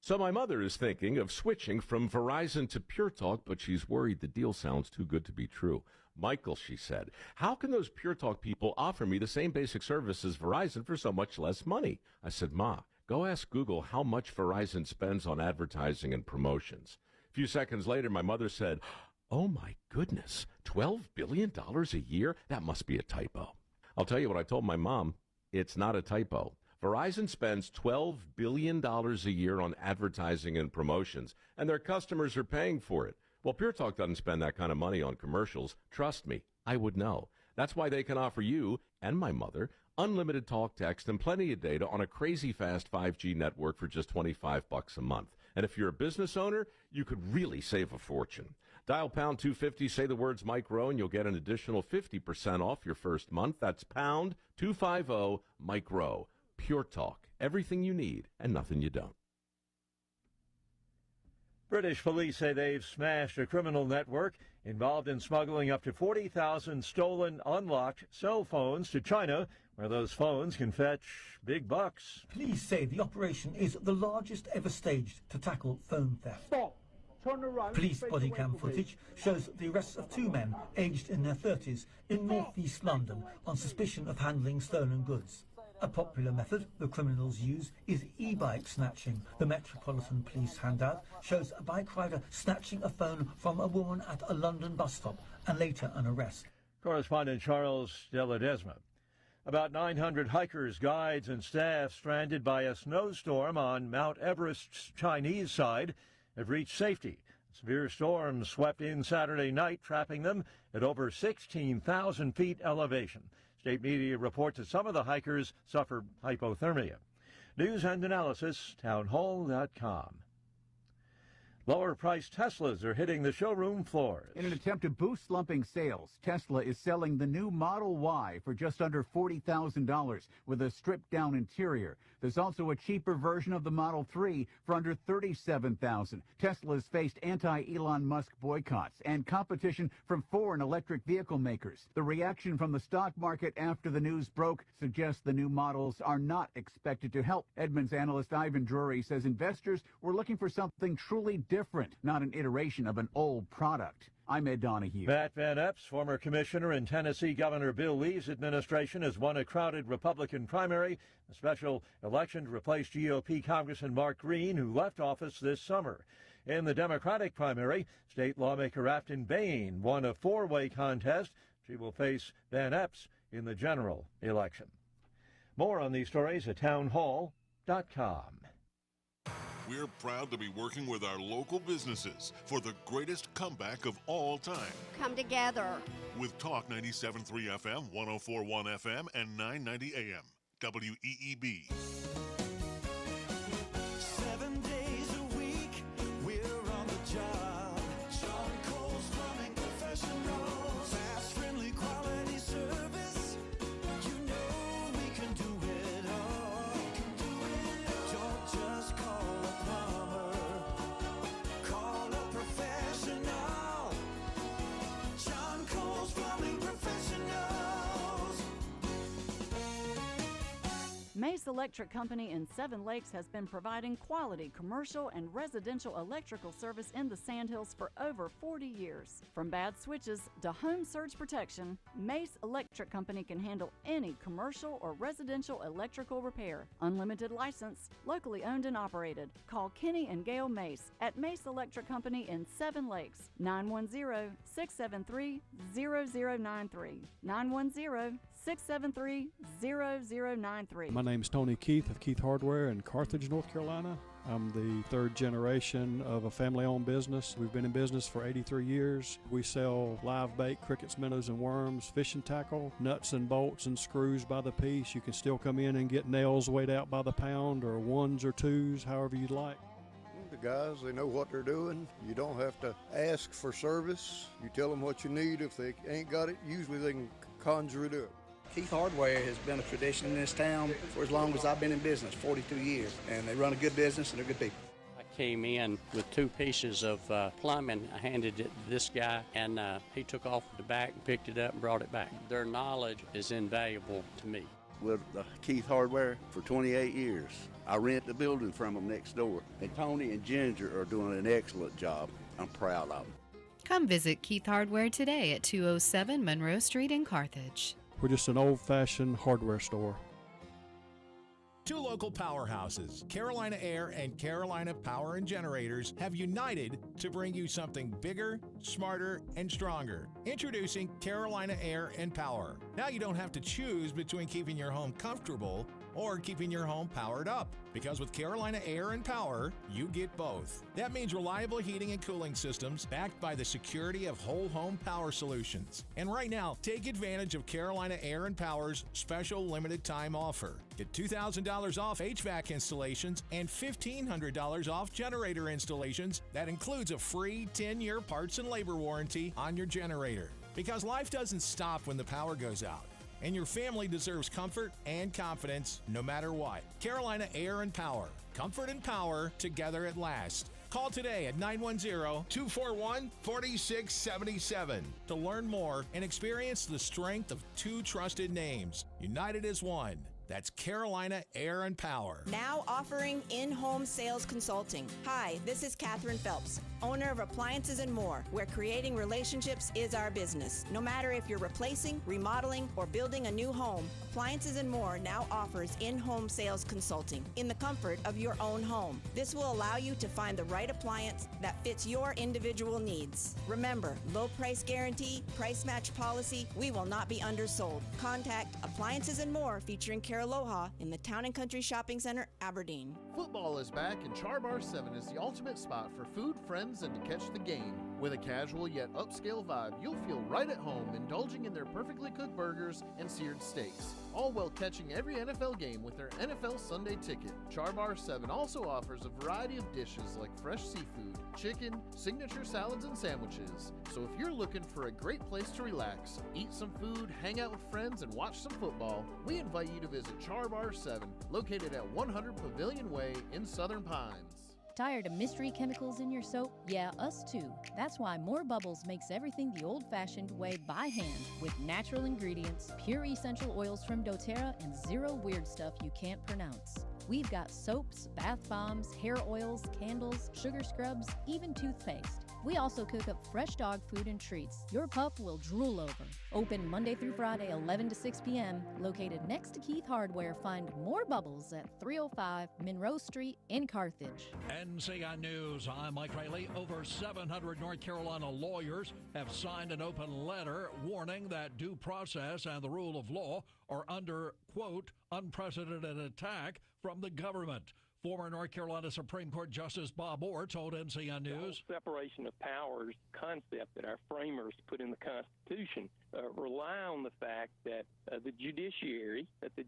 So my mother is thinking of switching from Verizon to Pure Talk, but she's worried the deal sounds too good to be true. Michael, she said, how can those Pure Talk people offer me the same basic service as Verizon for so much less money? I said, Ma, go ask Google how much Verizon spends on advertising and promotions. A few seconds later, my mother said, oh my goodness, $12 billion a year? That must be a typo. I'll tell you what I told my mom. It's not a typo. Verizon spends $12 billion a year on advertising and promotions, and their customers are paying for it. Well, Pure Talk doesn't spend that kind of money on commercials. Trust me, I would know. That's why they can offer you and my mother unlimited talk, text, and plenty of data on a crazy fast 5G network for just $25 a month. And if you're a business owner, you could really save a fortune. Dial pound 250, say the words Mike Rowe, and you'll get an additional 50% off your first month. That's pound 250 Mike Rowe. Pure Talk. Everything you need and nothing you don't. British police say they've smashed a criminal network involved in smuggling up to 40,000 stolen, unlocked cell phones to China, where those phones can fetch big bucks. Police say the operation is the largest ever staged to tackle phone theft. Stop. Turn around. Police body cam footage shows the arrest of two men aged in their 30s in northeast London on suspicion of handling stolen goods. A popular method the criminals use is e-bike snatching. The Metropolitan Police handout shows a bike rider snatching a phone from a woman at a London bus stop and later an arrest. Correspondent Charles De Ledesma. About 900 hikers, guides, and staff stranded by a snowstorm on Mount Everest's Chinese side have reached safety. A severe storm swept in Saturday night, trapping them at over 16,000 feet elevation. State media report that some of the hikers suffered hypothermia. News and analysis, townhall.com. Lower-priced Teslas are hitting the showroom floors. In an attempt to boost slumping sales, Tesla is selling the new Model Y for just under $40,000 with a stripped-down interior. There's also a cheaper version of the Model 3 for under $37,000. Tesla's faced anti-Elon Musk boycotts and competition from foreign electric vehicle makers. The reaction from the stock market after the news broke suggests the new models are not expected to help. Edmunds analyst Ivan Drury says investors were looking for something truly different, not an iteration of an old product. I'm Ed Donahue. Matt Van Epps, former commissioner in Tennessee Governor Bill Lee's administration, has won a crowded Republican primary, a special election to replace GOP Congressman Mark Green, who left office this summer. In the Democratic primary, state lawmaker Afton Bain won a four-way contest. She will face Van Epps in the general election. More on these stories at townhall.com. We're proud to be working with our local businesses for the greatest comeback of all time. Come together. With Talk 97.3 FM, 104.1 FM, and 990 AM. WEEB. 7 days a week, we're on the job. John Cole's Plumbing Professionals. Fast, friendly, quality service. You know we can do it all. We can do it all. Don't just call a plumber. Call a professional. John Cole's Plumbing Professionals. May's Electric Company in Seven Lakes has been providing quality commercial and residential electrical service in the Sandhills for over 40 years. From bad switches to home surge protection, Mace Electric Company can handle any commercial or residential electrical repair. Unlimited license, locally owned and operated. Call Kenny and Gail Mace at Mace Electric Company in Seven Lakes, 910-673-0093, 910-673-0093. My name's Tony Keith of Keith Hardware in Carthage, North Carolina. I'm the third generation of a family-owned business. We've been in business for 83 years. We sell live bait, crickets, minnows, and worms, fishing tackle, nuts and bolts and screws by the piece. You can still come in and get nails weighed out by the pound or ones or twos, however you'd like. The guys, they know what they're doing. You don't have to ask for service. You tell them what you need. If they ain't got it, usually they can conjure it up. Keith Hardware has been a tradition in this town for as long as I've been in business, 42 years, and they run a good business and they're good people. I came in with 2 pieces of plumbing. I handed it to this guy, and he took off the back and picked it up and brought it back. Their knowledge is invaluable to me. With Keith Hardware for 28 years. I rent the building from them next door. And Tony and Ginger are doing an excellent job. I'm proud of them. Come visit Keith Hardware today at 207 Monroe Street in Carthage. We're just an old-fashioned hardware store. 2 local powerhouses, Carolina Air and Carolina Power and Generators, have united to bring you something bigger, smarter, and stronger. Introducing Carolina Air and Power. Now you don't have to choose between keeping your home comfortable or keeping your home powered up. Because with Carolina Air and Power, you get both. That means reliable heating and cooling systems backed by the security of whole home power solutions. And right now, take advantage of Carolina Air and Power's special limited time offer. Get $2,000 off HVAC installations and $1,500 off generator installations. That includes a free 10-year parts and labor warranty on your generator. Because life doesn't stop when the power goes out. And your family deserves comfort and confidence no matter what. Carolina Air and Power. Comfort and power together at last. Call today at 910-241-4677 to learn more and experience the strength of 2 trusted names, united as one. That's Carolina Air and Power. Now offering in-home sales consulting. Hi, this is Katherine Phelps, owner of Appliances and More, where creating relationships is our business. No matter if you're replacing, remodeling, or building a new home, Appliances and More now offers in-home sales consulting in the comfort of your own home. This will allow you to find the right appliance that fits your individual needs. Remember, low price guarantee, price match policy, we will not be undersold. Contact Appliances and More featuring Aloha in the Town and Country Shopping Center, Aberdeen. Football is back, and Char Bar 7 is the ultimate spot for food, friends, and to catch the game. With a casual yet upscale vibe, you'll feel right at home indulging in their perfectly cooked burgers and seared steaks, all while catching every NFL game with their NFL Sunday ticket. Char Bar 7 also offers a variety of dishes like fresh seafood, chicken, signature salads, and sandwiches. So if you're looking for a great place to relax, eat some food, hang out with friends, and watch some football, we invite you to visit Char Bar 7, located at 100 Pavilion Way in Southern Pines. Tired of mystery chemicals in your soap? Yeah, us too. That's why More Bubbles makes everything the old-fashioned way by hand with natural ingredients, pure essential oils from doTERRA, and zero weird stuff you can't pronounce. We've got soaps, bath bombs, hair oils, candles, sugar scrubs, even toothpaste. We also cook up fresh dog food and treats your pup will drool over. Open Monday through Friday, 11 to 6 p.m. Located next to Keith Hardware. Find More Bubbles at 305 Monroe Street in Carthage. NCI News, I'm Mike Riley. Over 700 North Carolina lawyers have signed an open letter warning that due process and the rule of law are under, quote, unprecedented attack from the government. Former North Carolina Supreme Court Justice Bob Orr told NCI News. The separation of powers concept that our framers put in the Constitution rely on the fact that the judiciary, that the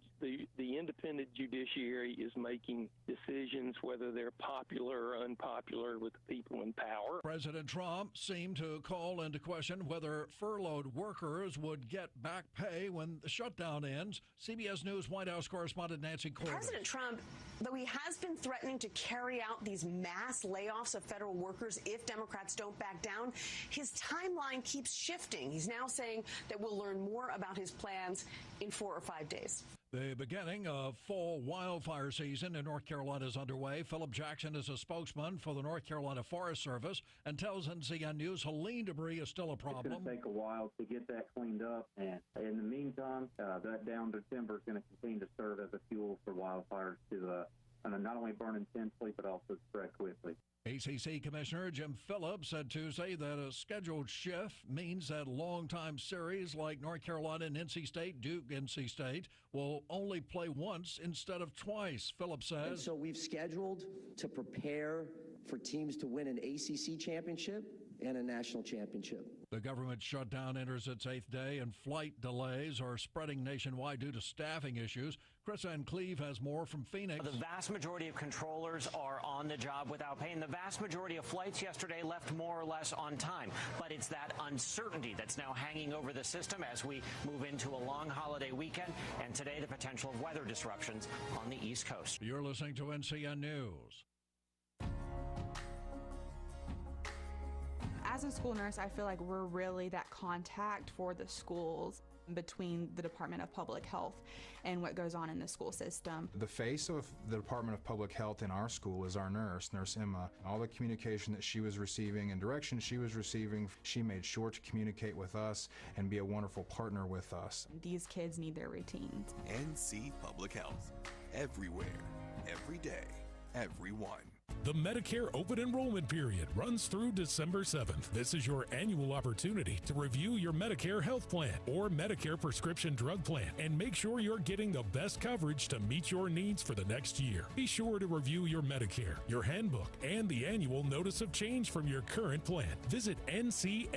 independent judiciary is making decisions whether they're popular or unpopular with the people in power. President Trump seemed to call into question whether furloughed workers would get back pay when the shutdown ends. CBS News White House correspondent Nancy Corbett. President Trump, though he has been threatening to carry out these mass layoffs of federal workers if Democrats don't back down, his timeline keeps shifting. He's now saying that we'll learn more about his plans in 4 or 5 days. The beginning of fall wildfire season in North Carolina is underway. Philip Jackson is a spokesman for the North Carolina Forest Service and tells NCN News saline debris is still a problem. It's going to take a while to get that cleaned up, and in the meantime, that downed timber is going to continue to serve as a fuel for wildfires to not only burn intensely but also spread quickly. ACC Commissioner Jim Phillips said Tuesday that a scheduled shift means that longtime series like North Carolina and NC State, Duke, NC State, will only play once instead of twice, Phillips says. And so we've scheduled to prepare for teams to win an ACC championship and a national championship. The government shutdown enters its 8th day, and flight delays are spreading nationwide due to staffing issues. Chris Van Cleve has more from Phoenix. The vast majority of controllers are on the job without pay, and the vast majority of flights yesterday left more or less on time. But it's that uncertainty that's now hanging over the system as we move into a long holiday weekend, and today the potential of weather disruptions on the East Coast. You're listening to NCN News. As a school nurse, I feel like we're really that contact for the schools between the Department of Public Health and what goes on in the school system. The face of the Department of Public Health in our school is our nurse, Nurse Emma. All the communication that she was receiving and direction she was receiving, she made sure to communicate with us and be a wonderful partner with us. These kids need their routines. NC Public Health. Everywhere, every day, everyone. The Medicare open enrollment period runs through December 7th. This is your annual opportunity to review your Medicare health plan or Medicare prescription drug plan and make sure you're getting the best coverage to meet your needs for the next year. Be sure to review your Medicare, your handbook, and the annual notice of change from your current plan. Visit ncshiip.com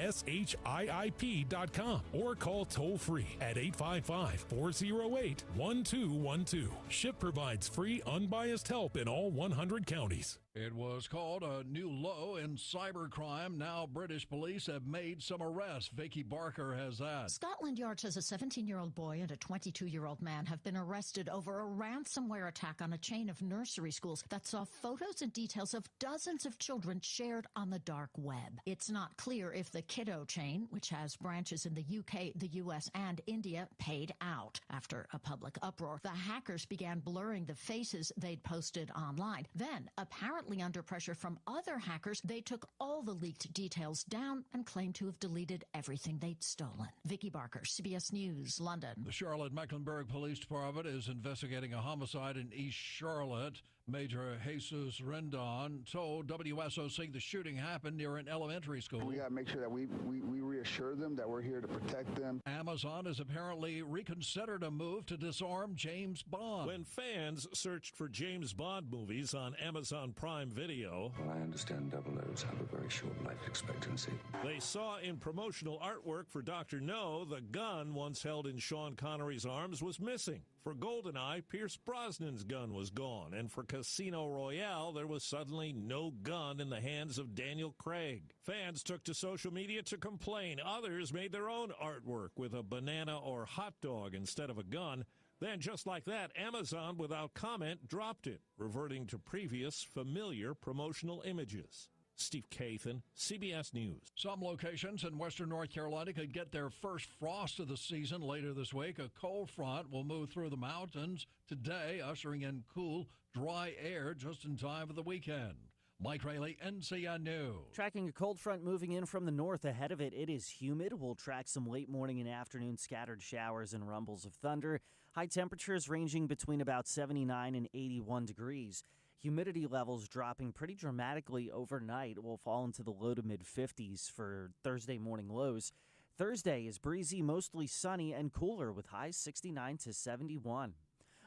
or call toll-free at 855-408-1212. SHIP provides free, unbiased help in all 100 counties. It was called a new low in cybercrime. Now British police have made some arrests. Vicky Barker has that. Scotland Yard says a 17-year-old boy and a 22-year-old man have been arrested over a ransomware attack on a chain of nursery schools that saw photos and details of dozens of children shared on the dark web. It's not clear if the Kiddo chain, which has branches in the UK, the US, and India, paid out. After a public uproar, the hackers began blurring the faces they'd posted online. Then, apparently under pressure from other hackers, they took all the leaked details down and claimed to have deleted everything they'd stolen. Vicky Barker, CBS News, London. The Charlotte-Mecklenburg Police Department is investigating a homicide in East Charlotte. Major Jesus Rendon told WSOC the shooting happened near an elementary school. We got to make sure that we reassure them that we're here to protect them. Amazon has apparently reconsidered a move to disarm James Bond. When fans searched for James Bond movies on Amazon Prime Video, well, I understand 00s have a very short life expectancy. They saw in promotional artwork for Dr. No, the gun once held in Sean Connery's arms was missing. For GoldenEye, Pierce Brosnan's gun was gone, and for Casino Royale, there was suddenly no gun in the hands of Daniel Craig. Fans took to social media to complain. Others made their own artwork with a banana or hot dog instead of a gun. Then, just like that, Amazon, without comment, dropped it, reverting to previous familiar promotional images. Steve Kathan, CBS News. Some locations in western North Carolina could get their first frost of the season later this week. A cold front will move through the mountains today, ushering in cool, dry air just in time for the weekend. Mike Rayleigh, NCN News. Tracking a cold front moving in from the north. Ahead of it, it is humid. We'll track some late morning and afternoon scattered showers and rumbles of thunder. High temperatures ranging between about 79 and 81 degrees. Humidity levels dropping pretty dramatically overnight. Will fall into the low to mid-50s for Thursday morning lows. Thursday is breezy, mostly sunny and cooler with highs 69 to 71.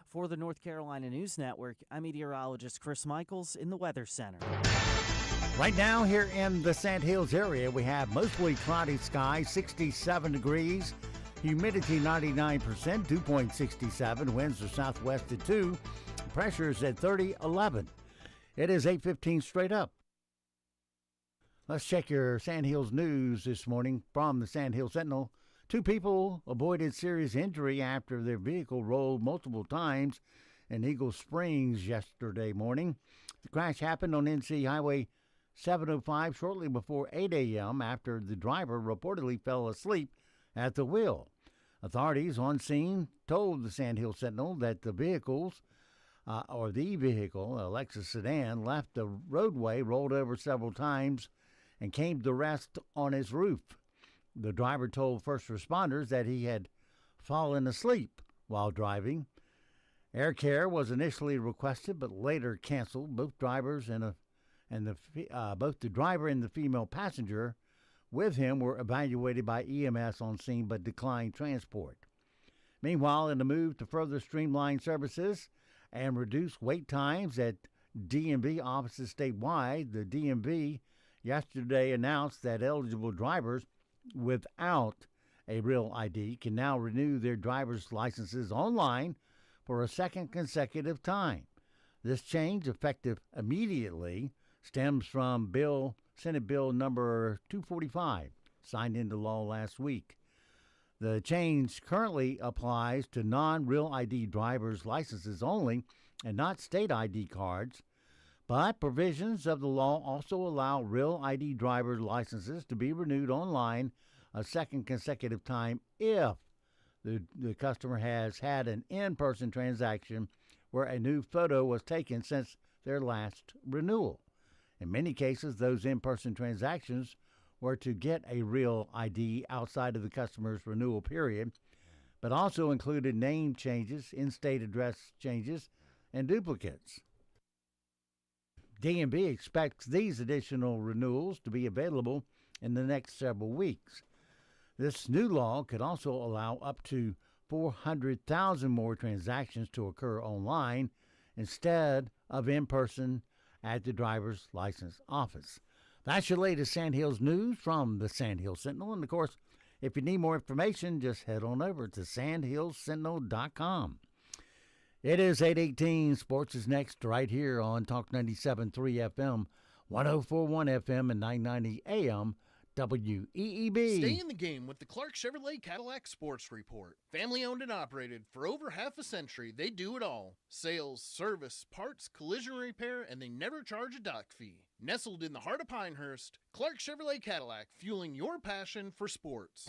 For the North Carolina News Network, I'm meteorologist Chris Michaels in the Weather Center. Right now here in the Sand Hills area, we have mostly cloudy skies, 67 degrees, humidity 99%, dew point 67, winds are southwest at 2. Pressure is at 30-11. It is 8:15 straight up. Let's check your Sand Hills news this morning from the Sand Hills Sentinel. 2 people avoided serious injury after their vehicle rolled multiple times in Eagle Springs yesterday morning. The crash happened on NC Highway 705 shortly before 8 a.m. after the driver reportedly fell asleep at the wheel. Authorities on scene told the Sand Hill Sentinel that the vehicle, a Lexus sedan, left the roadway, rolled over several times, and came to rest on his roof. The driver told first responders that he had fallen asleep while driving. Air care was initially requested, but later canceled. Both the driver and the female passenger with him were evaluated by EMS on scene, but declined transport. Meanwhile, in a move to further streamline services and reduce wait times at DMV offices statewide, the DMV yesterday announced that eligible drivers without a real ID can now renew their driver's licenses online for a second consecutive time. This change, effective immediately, stems from Senate Bill number 245, signed into law last week. The change currently applies to non-real ID driver's licenses only and not state ID cards, but provisions of the law also allow real ID driver's licenses to be renewed online a second consecutive time if the customer has had an in-person transaction where a new photo was taken since their last renewal. In many cases, those in-person transactions were to get a real ID outside of the customer's renewal period, but also included name changes, in-state address changes, and duplicates. DMV expects these additional renewals to be available in the next several weeks. This new law could also allow up to 400,000 more transactions to occur online instead of in person at the driver's license office. That's your latest Sand Hills news from the Sand Hills Sentinel. And, of course, if you need more information, just head on over to sandhillsentinel.com. It is 8:18. Sports is next right here on Talk 97.3 FM, 104.1 FM, and 990 AM. WEEB. Stay in the game with the Clark Chevrolet Cadillac Sports Report. Family owned and operated for over half a century, they do it all. Sales, service, parts, collision repair, and they never charge a dock fee. Nestled in the heart of Pinehurst, Clark Chevrolet Cadillac, fueling your passion for sports.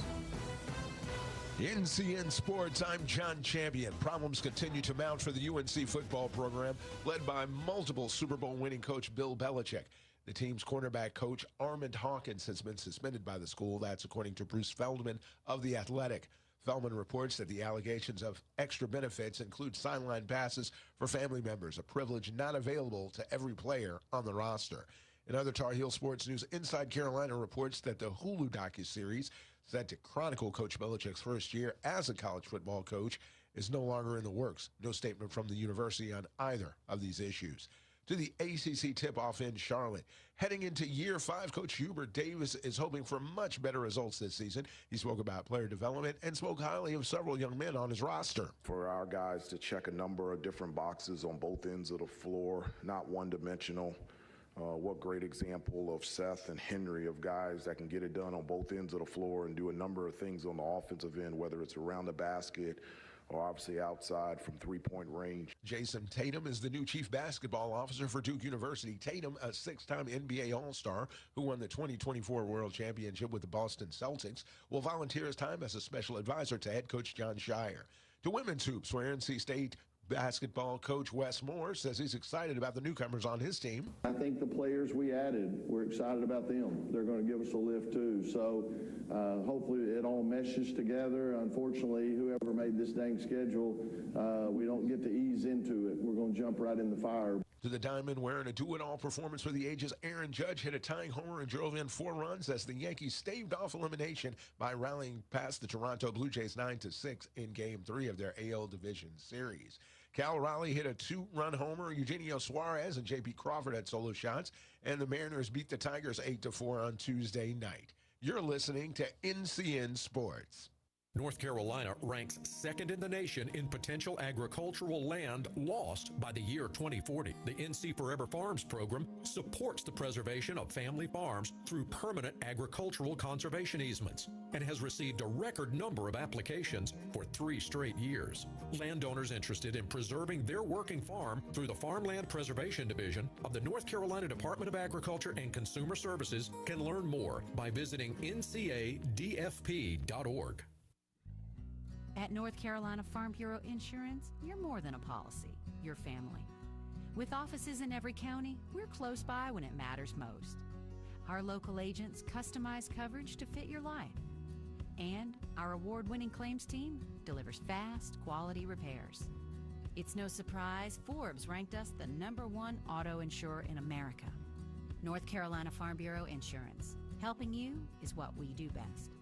NCN Sports, I'm John Champion. Problems continue to mount for the UNC football program, led by multiple Super Bowl winning coach Bill Belichick. The team's cornerback coach, Armand Hawkins, has been suspended by the school. That's according to Bruce Feldman of The Athletic. Feldman reports that the allegations of extra benefits include sideline passes for family members, a privilege not available to every player on the roster. In other Tar Heel sports news, Inside Carolina reports that the Hulu docuseries set to chronicle Coach Belichick's first year as a college football coach is no longer in the works. No statement from the university on either of these issues. To the ACC tip-off in Charlotte. Heading into year 5, Coach Hubert Davis is hoping for much better results this season. He spoke about player development and spoke highly of several young men on his roster. For our guys to check a number of different boxes on both ends of the floor, not one-dimensional. What great example of Seth and Henry, of guys that can get it done on both ends of the floor and do a number of things on the offensive end, whether it's around the basket or obviously outside from three-point range. Jason Tatum is the new chief basketball officer for Duke University. Tatum, a 6-time NBA All-Star who won the 2024 World Championship with the Boston Celtics, will volunteer his time as a special advisor to head coach John Shire. To women's hoops, where NC State basketball coach Wes Moore says he's excited about the newcomers on his team. I think the players we added, we're excited about them. They're going to give us a lift too. So hopefully it all meshes together. Unfortunately, whoever made this dang schedule, we don't get to ease into it. We're going to jump right in the fire. To the diamond, wearing a do-it-all performance for the ages, Aaron Judge hit a tying homer and drove in 4 runs as the Yankees staved off elimination by rallying past the Toronto Blue Jays 9-6 in Game 3 of their AL Division Series. Cal Raleigh hit a 2-run homer. Eugenio Suarez and J.P. Crawford had solo shots, and the Mariners beat the Tigers 8-4 on Tuesday night. You're listening to NCN Sports. North Carolina ranks 2nd in the nation in potential agricultural land lost by the year 2040. The NC Forever Farms program supports the preservation of family farms through permanent agricultural conservation easements and has received a record number of applications for 3 straight years. Landowners interested in preserving their working farm through the Farmland Preservation Division of the North Carolina Department of Agriculture and Consumer Services can learn more by visiting ncadfp.org. At North Carolina Farm Bureau Insurance, you're more than a policy, you're family. With offices in every county, we're close by when it matters most. Our local agents customize coverage to fit your life. And our award-winning claims team delivers fast, quality repairs. It's no surprise Forbes ranked us the #1 auto insurer in America. North Carolina Farm Bureau Insurance. Helping you is what we do best.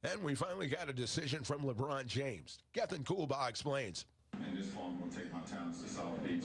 And we finally got a decision from LeBron James. Gethin Coolbaugh explains. And this fall, I'm going to take my talents to South Beach.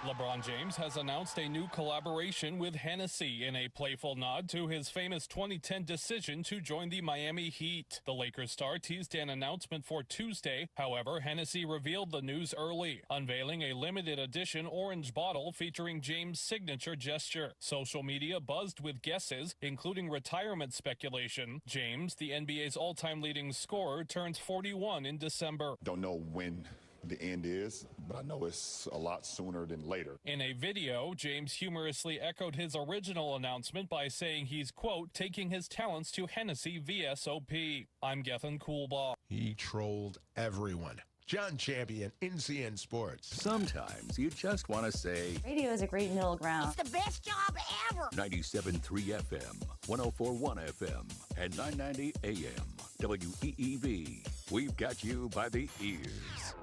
LeBron James has announced a new collaboration with Hennessy in a playful nod to his famous 2010 decision to join the Miami Heat. The Lakers star teased an announcement for Tuesday. However, Hennessy revealed the news early, unveiling a limited edition orange bottle featuring James' signature gesture. Social media buzzed with guesses, including retirement speculation. James, the NBA's all-time leading scorer, turns 41 in December. Don't know when the end is, but I know it's a lot sooner than later. In a video, James humorously echoed his original announcement by saying he's, quote, taking his talents to Hennessy VSOP. I'm Gethin Coolbaugh. He trolled everyone. John Champion, NCN Sports. Sometimes you just want to say, radio is a great middle ground. It's the best job ever. 97.3 FM, 104.1 FM, and 990 AM. WEEB. We've got you by the ears.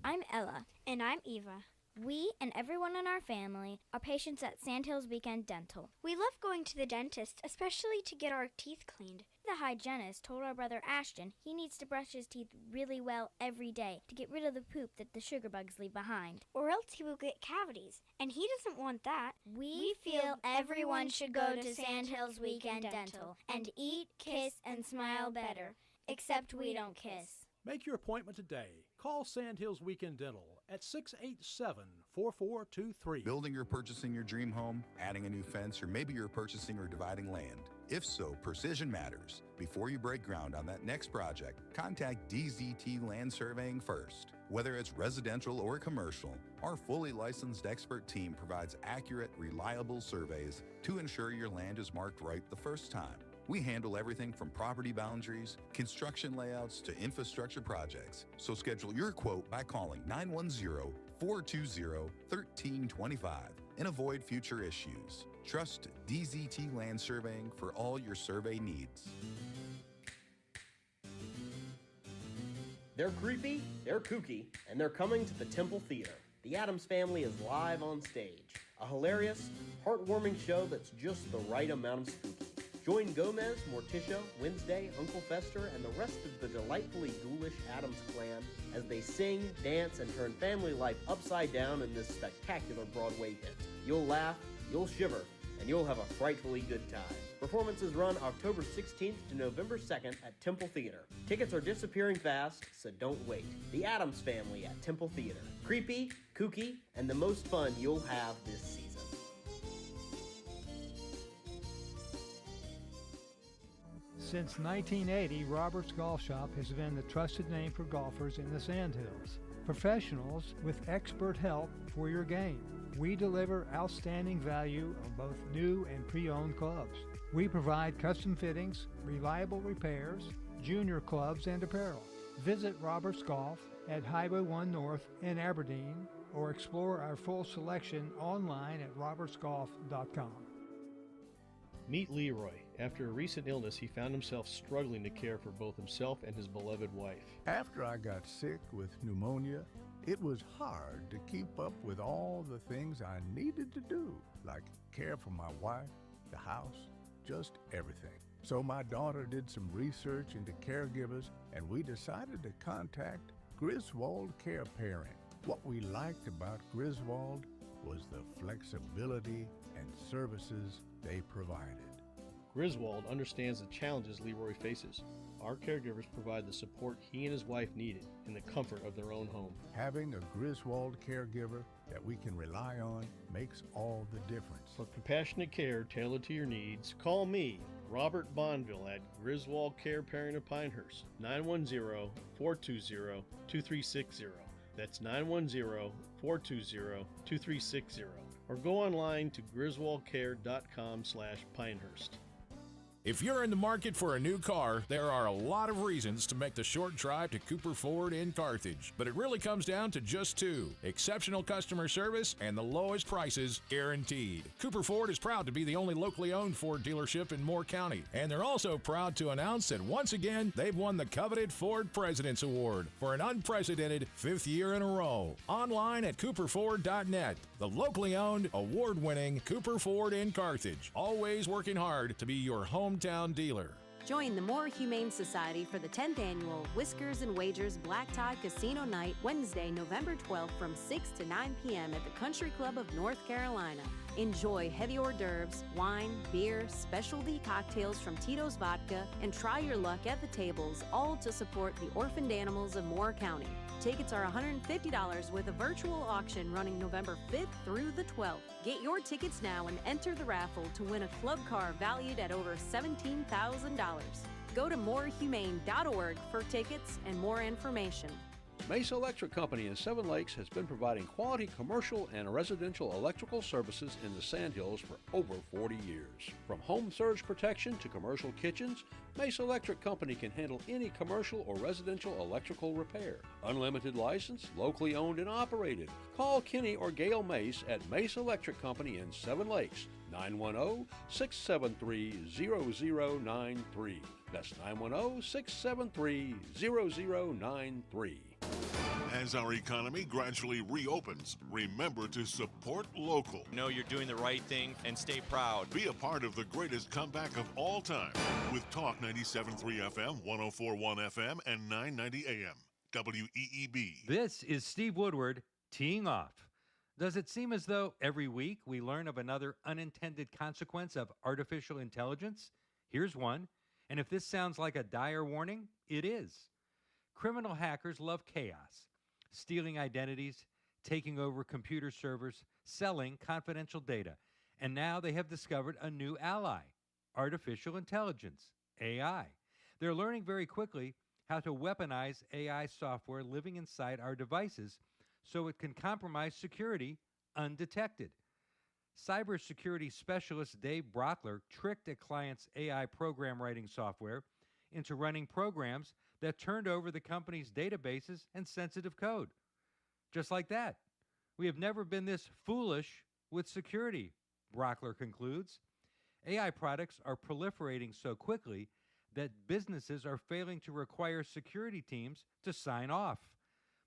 I'm Ella. And I'm Eva. We and everyone in our family are patients at Sandhills Weekend Dental. We love going to the dentist, especially to get our teeth cleaned. The hygienist told our brother Ashton he needs to brush his teeth really well every day to get rid of the poop that the sugar bugs leave behind. Or else he will get cavities, and he doesn't want that. We feel everyone should go to Sandhills Weekend Dental and eat, kiss, and smile better. Except we don't kiss. Make your appointment today. Call Sandhills Weekend Dental at 687-4423. Building or purchasing your dream home, adding a new fence, or maybe you're purchasing or dividing land. If so, precision matters. Before you break ground on that next project, contact DZT Land Surveying first. Whether it's residential or commercial, our fully licensed expert team provides accurate, reliable surveys to ensure your land is marked right the first time. We handle everything from property boundaries, construction layouts, to infrastructure projects. So schedule your quote by calling 910-420-1325 and avoid future issues. Trust DZT Land Surveying for all your survey needs. They're creepy, they're kooky, and they're coming to the Temple Theater. The Addams Family is live on stage. A hilarious, heartwarming show that's just the right amount of spooky. Join Gomez, Morticia, Wednesday, Uncle Fester, and the rest of the delightfully ghoulish Addams clan as they sing, dance, and turn family life upside down in this spectacular Broadway hit. You'll laugh, you'll shiver, and you'll have a frightfully good time. Performances run October 16th to November 2nd at Temple Theater. Tickets are disappearing fast, so don't wait. The Addams Family at Temple Theater. Creepy, kooky, and the most fun you'll have this season. Since 1980, Roberts Golf Shop has been the trusted name for golfers in the Sandhills. Professionals with expert help for your game. We deliver outstanding value on both new and pre-owned clubs. We provide custom fittings, reliable repairs, junior clubs, and apparel. Visit Roberts Golf at Highway 1 North in Aberdeen or explore our full selection online at robertsgolf.com. Meet Leroy. After a recent illness, he found himself struggling to care for both himself and his beloved wife. After I got sick with pneumonia, it was hard to keep up with all the things I needed to do, like care for my wife, the house, just everything. So my daughter did some research into caregivers, and we decided to contact Griswold Care Pairing. What we liked about Griswold was the flexibility and services they provided. Griswold understands the challenges Leroy faces. Our caregivers provide the support he and his wife needed in the comfort of their own home. Having a Griswold caregiver that we can rely on makes all the difference. For compassionate care tailored to your needs, call me, Robert Bonville, at Griswold Care Pairing of Pinehurst, 910-420-2360. That's 910-420-2360. Or go online to griswoldcare.com/Pinehurst. If you're in the market for a new car, there are a lot of reasons to make the short drive to Cooper Ford in Carthage, but it really comes down to just two: exceptional customer service and the lowest prices guaranteed. Cooper Ford is proud to be the only locally owned Ford dealership in Moore County, and they're also proud to announce that once again, they've won the coveted Ford President's Award for an unprecedented 5th year in a row. Online at cooperford.net, the locally owned, award-winning Cooper Ford in Carthage, always working hard to be your hometown dealer. Join the More Humane Society for the 10th annual Whiskers and Wagers Black Tie Casino Night, Wednesday, November 12th from 6 to 9 p.m. at the Country Club of North Carolina. Enjoy heavy hors d'oeuvres, wine, beer, specialty cocktails from Tito's Vodka, and try your luck at the tables, all to support the orphaned animals of Moore County. Tickets are $150 with a virtual auction running November 5th through the 12th. Get your tickets now and enter the raffle to win a club car valued at over $17,000. Go to morehumane.org for tickets and more information. Mesa Electric Company in Seven Lakes has been providing quality commercial and residential electrical services in the Sandhills for over 40 years. From home surge protection to commercial kitchens, Mesa Electric Company can handle any commercial or residential electrical repair. Unlimited license, locally owned and operated. Call Kenny or Gail Mace at Mesa Electric Company in Seven Lakes, 910-673-0093. That's 910-673-0093. As our economy gradually reopens, remember to support local. Know you're doing the right thing and stay proud. Be a part of the greatest comeback of all time with Talk 97.3 FM, 104.1 FM, and 990 AM. WEEB. This is Steve Woodward teeing off. Does it seem as though every week we learn of another unintended consequence of artificial intelligence? Here's one. And if this sounds like a dire warning, it is. Criminal hackers love chaos, stealing identities, taking over computer servers, selling confidential data. And now they have discovered a new ally, artificial intelligence, AI. They're learning very quickly how to weaponize AI software living inside our devices so it can compromise security undetected. Cybersecurity specialist Dave Brockler tricked a client's AI program writing software into running programs that turned over the company's databases and sensitive code. Just like that. We have never been this foolish with security, Brockler concludes. AI products are proliferating so quickly that businesses are failing to require security teams to sign off.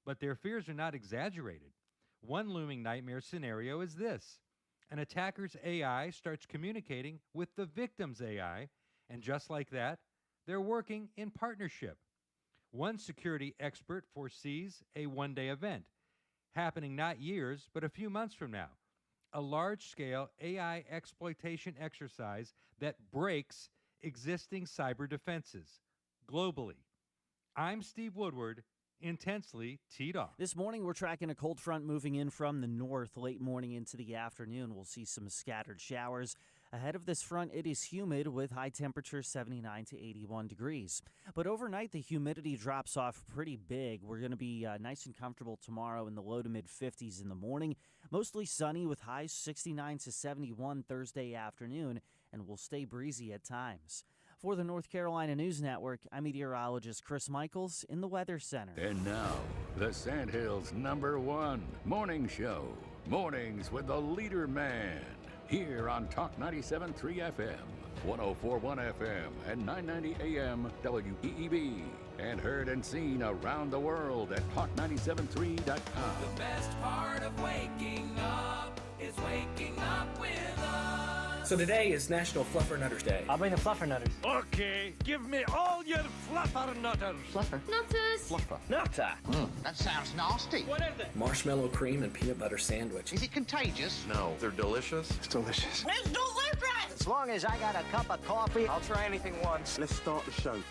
But their fears are not exaggerated. One looming nightmare scenario is this. An attacker's AI starts communicating with the victim's AI, and just like that, they're working in partnership. One security expert foresees a one-day event, happening not years, but a few months from now. A large-scale AI exploitation exercise that breaks existing cyber defenses globally. I'm Steve Woodward, intensely teed off. This morning, we're tracking a cold front moving in from the north late morning into the afternoon. We'll see some scattered showers. Ahead of this front, it is humid with high temperatures 79 to 81 degrees. But overnight, the humidity drops off pretty big. We're going to be nice and comfortable tomorrow in the low to mid 50s in the morning. Mostly sunny with highs 69 to 71 Thursday afternoon, and will stay breezy at times. For the North Carolina News Network, I'm meteorologist Chris Michaels in the Weather Center. And now, the Sandhills' #1 morning show. Mornings with the LeaderMan. Here on Talk 97.3 FM, 104.1 FM, and 990 AM WEEB. And heard and seen around the world at talk973.com. The best part of waking up is waking up with us. So today is National Fluffernutters Day. I'll bring the Fluffernutters. Okay, give me all your Fluffernutters. Fluffer. Nutters. Fluffer. Nutter. That sounds nasty. What is it? Marshmallow cream and peanut butter sandwich. Is it contagious? No, they're delicious. It's delicious. It's delicious! As long as I got a cup of coffee, I'll try anything once. Let's start the show.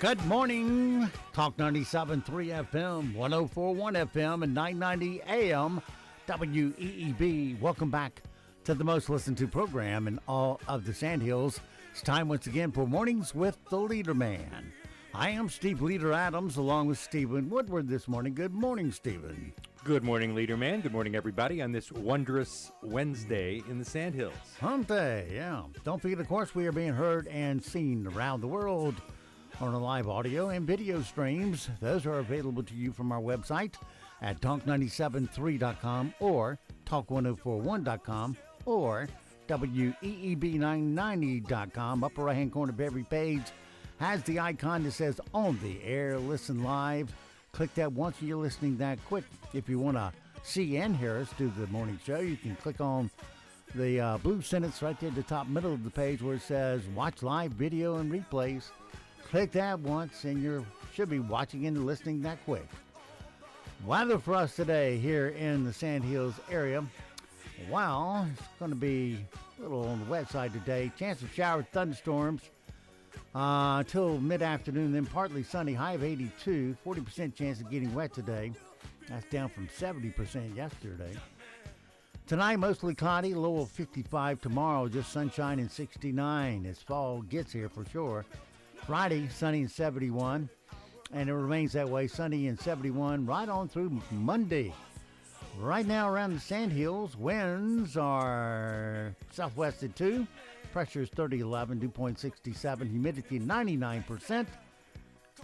Good morning. Talk 97.3 FM, 104.1 FM, and 990 AM, WEEB. Welcome back to the most listened to program in all of the Sandhills. It's time once again for Mornings with the LeaderMan. I am Steve Leader Adams along with Stephen Woodward this morning. Good morning, Stephen. Good morning, LeaderMan. Good morning, everybody, on this wondrous Wednesday in the Sandhills. Hump Day, yeah. Don't forget, of course, we are being heard and seen around the world on our live audio and video streams. Those are available to you from our website at talk973.com or talk1041.com or weeb990.com. Upper right-hand corner of every page has the icon that says On the Air, Listen Live. Click that once and you're listening that quick. If you want to see and hear us do the morning show, you can click on the blue sentence right there at the top middle of the page where it says Watch Live Video and Replays. Click that once and you should be watching and listening that quick. Weather for us today here in the Sandhills area. Well, it's going to be a little on the wet side today. Chance of showers, thunderstorms till mid-afternoon, then partly sunny, high of 82. 40% chance of getting wet today. That's down from 70% yesterday. Tonight, mostly cloudy, low of 55. Tomorrow, just sunshine and 69 as fall gets here for sure. Friday, sunny and 71. And it remains that way, sunny and 71 right on through Monday. Right now around the Sandhills, winds are southwest at 2. Pressure is 3011, dew point 67, humidity 99%.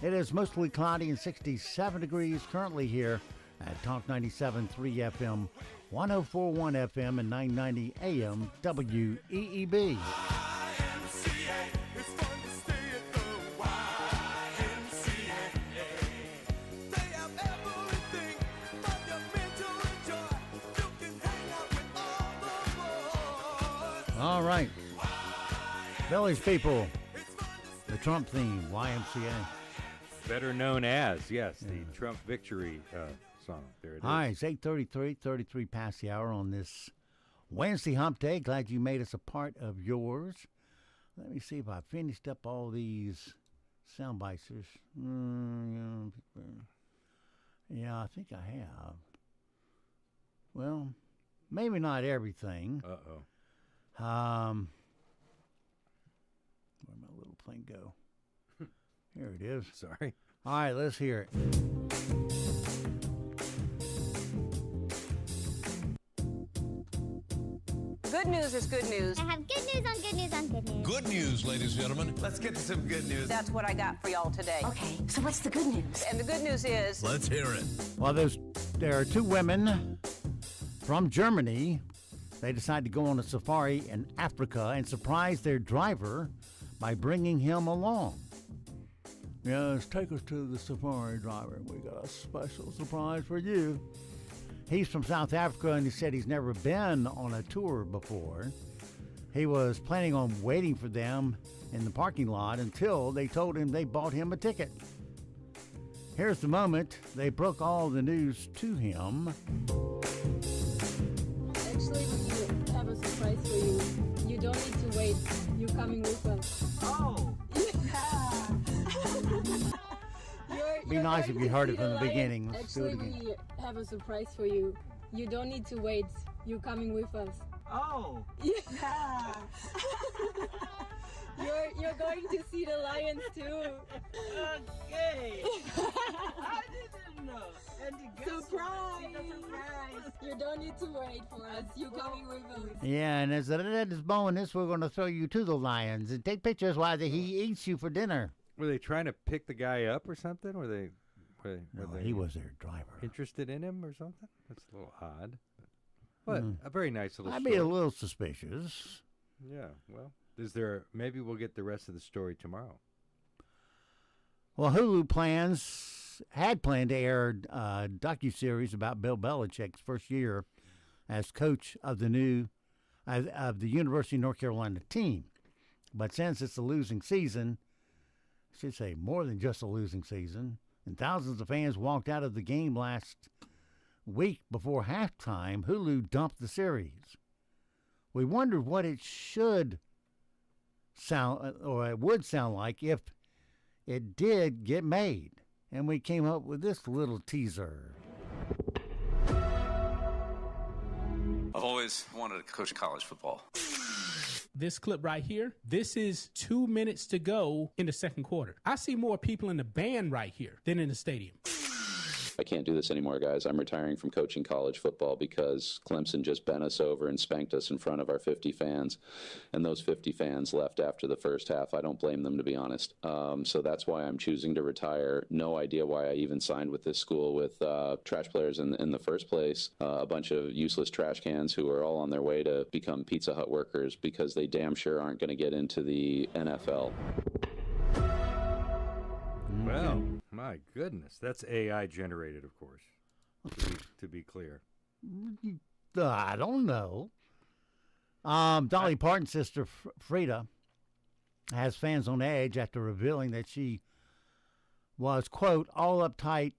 It is mostly cloudy and 67 degrees currently here at Talk 97.3 FM, 104.1 FM, and 990 AM WEEB. All right. Village People, the Trump theme, YMCA. Better known as, yes, the Trump victory song. There it is. All right, it's 8:33 past the hour on this Wednesday hump day. Glad you made us a part of yours. Let me see if I finished up all these sound bites. Yeah, I think I have. Well, maybe not everything. Uh-oh. Where'd my little plane go? Here it is. Sorry. All right, let's hear it. Good news is good news. I have good news on good news on good news. Good news, ladies and gentlemen. Let's get to some good news. That's what I got for y'all today. Okay, so what's the good news? And the good news is... Let's hear it. Well, there are two women from Germany. They decided to go on a safari in Africa and surprise their driver by bringing him along. Yes, take us to the safari, driver. We got a special surprise for you. He's from South Africa, and he said he's never been on a tour before. He was planning on waiting for them in the parking lot until they told him they bought him a ticket. Here's the moment they broke all the news to him. Actually, we have a surprise for you. You don't need to wait. You're coming with us. Oh! Be nice if you heard it from the beginning. Let's do it Actually, again. we have a surprise for you. You don't need to wait. You're coming with us. Oh! Yeah! You're going to see the lions too. Okay! I didn't know. And the guest Surprise! You don't need to wait for us. You're coming with us. Yeah, and as the red is blowing this, we're going to throw you to the lions and take pictures while he eats you for dinner. Were they trying to pick the guy up or something? Were they he was their driver. Interested in him or something? That's a little odd. But a very nice little I'd story. be a little suspicious. Yeah, well, maybe we'll get the rest of the story tomorrow. Well, Hulu had planned to air a docuseries about Bill Belichick's first year as coach of the University of North Carolina team. But since it's a losing season, I should say more than just a losing season, and thousands of fans walked out of the game last week before halftime, Hulu dumped the series. We wondered what it should sound, or it would sound like if it did get made, and we came up with this little teaser. I've always wanted to coach college football. This clip right here, this is 2 minutes to go in the second quarter. I see more people in the band right here than in the stadium. I can't do this anymore, guys. I'm retiring from coaching college football because Clemson just bent us over and spanked us in front of our 50 fans. And those 50 fans left after the first half. I don't blame them, to be honest. So that's why I'm choosing to retire. No idea why I even signed with this school with trash players in the first place. A bunch of useless trash cans who are all on their way to become Pizza Hut workers because they damn sure aren't going to get into the NFL. Well, my goodness. That's AI generated, of course, to be clear. I don't know. Dolly Parton's sister, Frida, has fans on edge after revealing that she was, quote, all uptight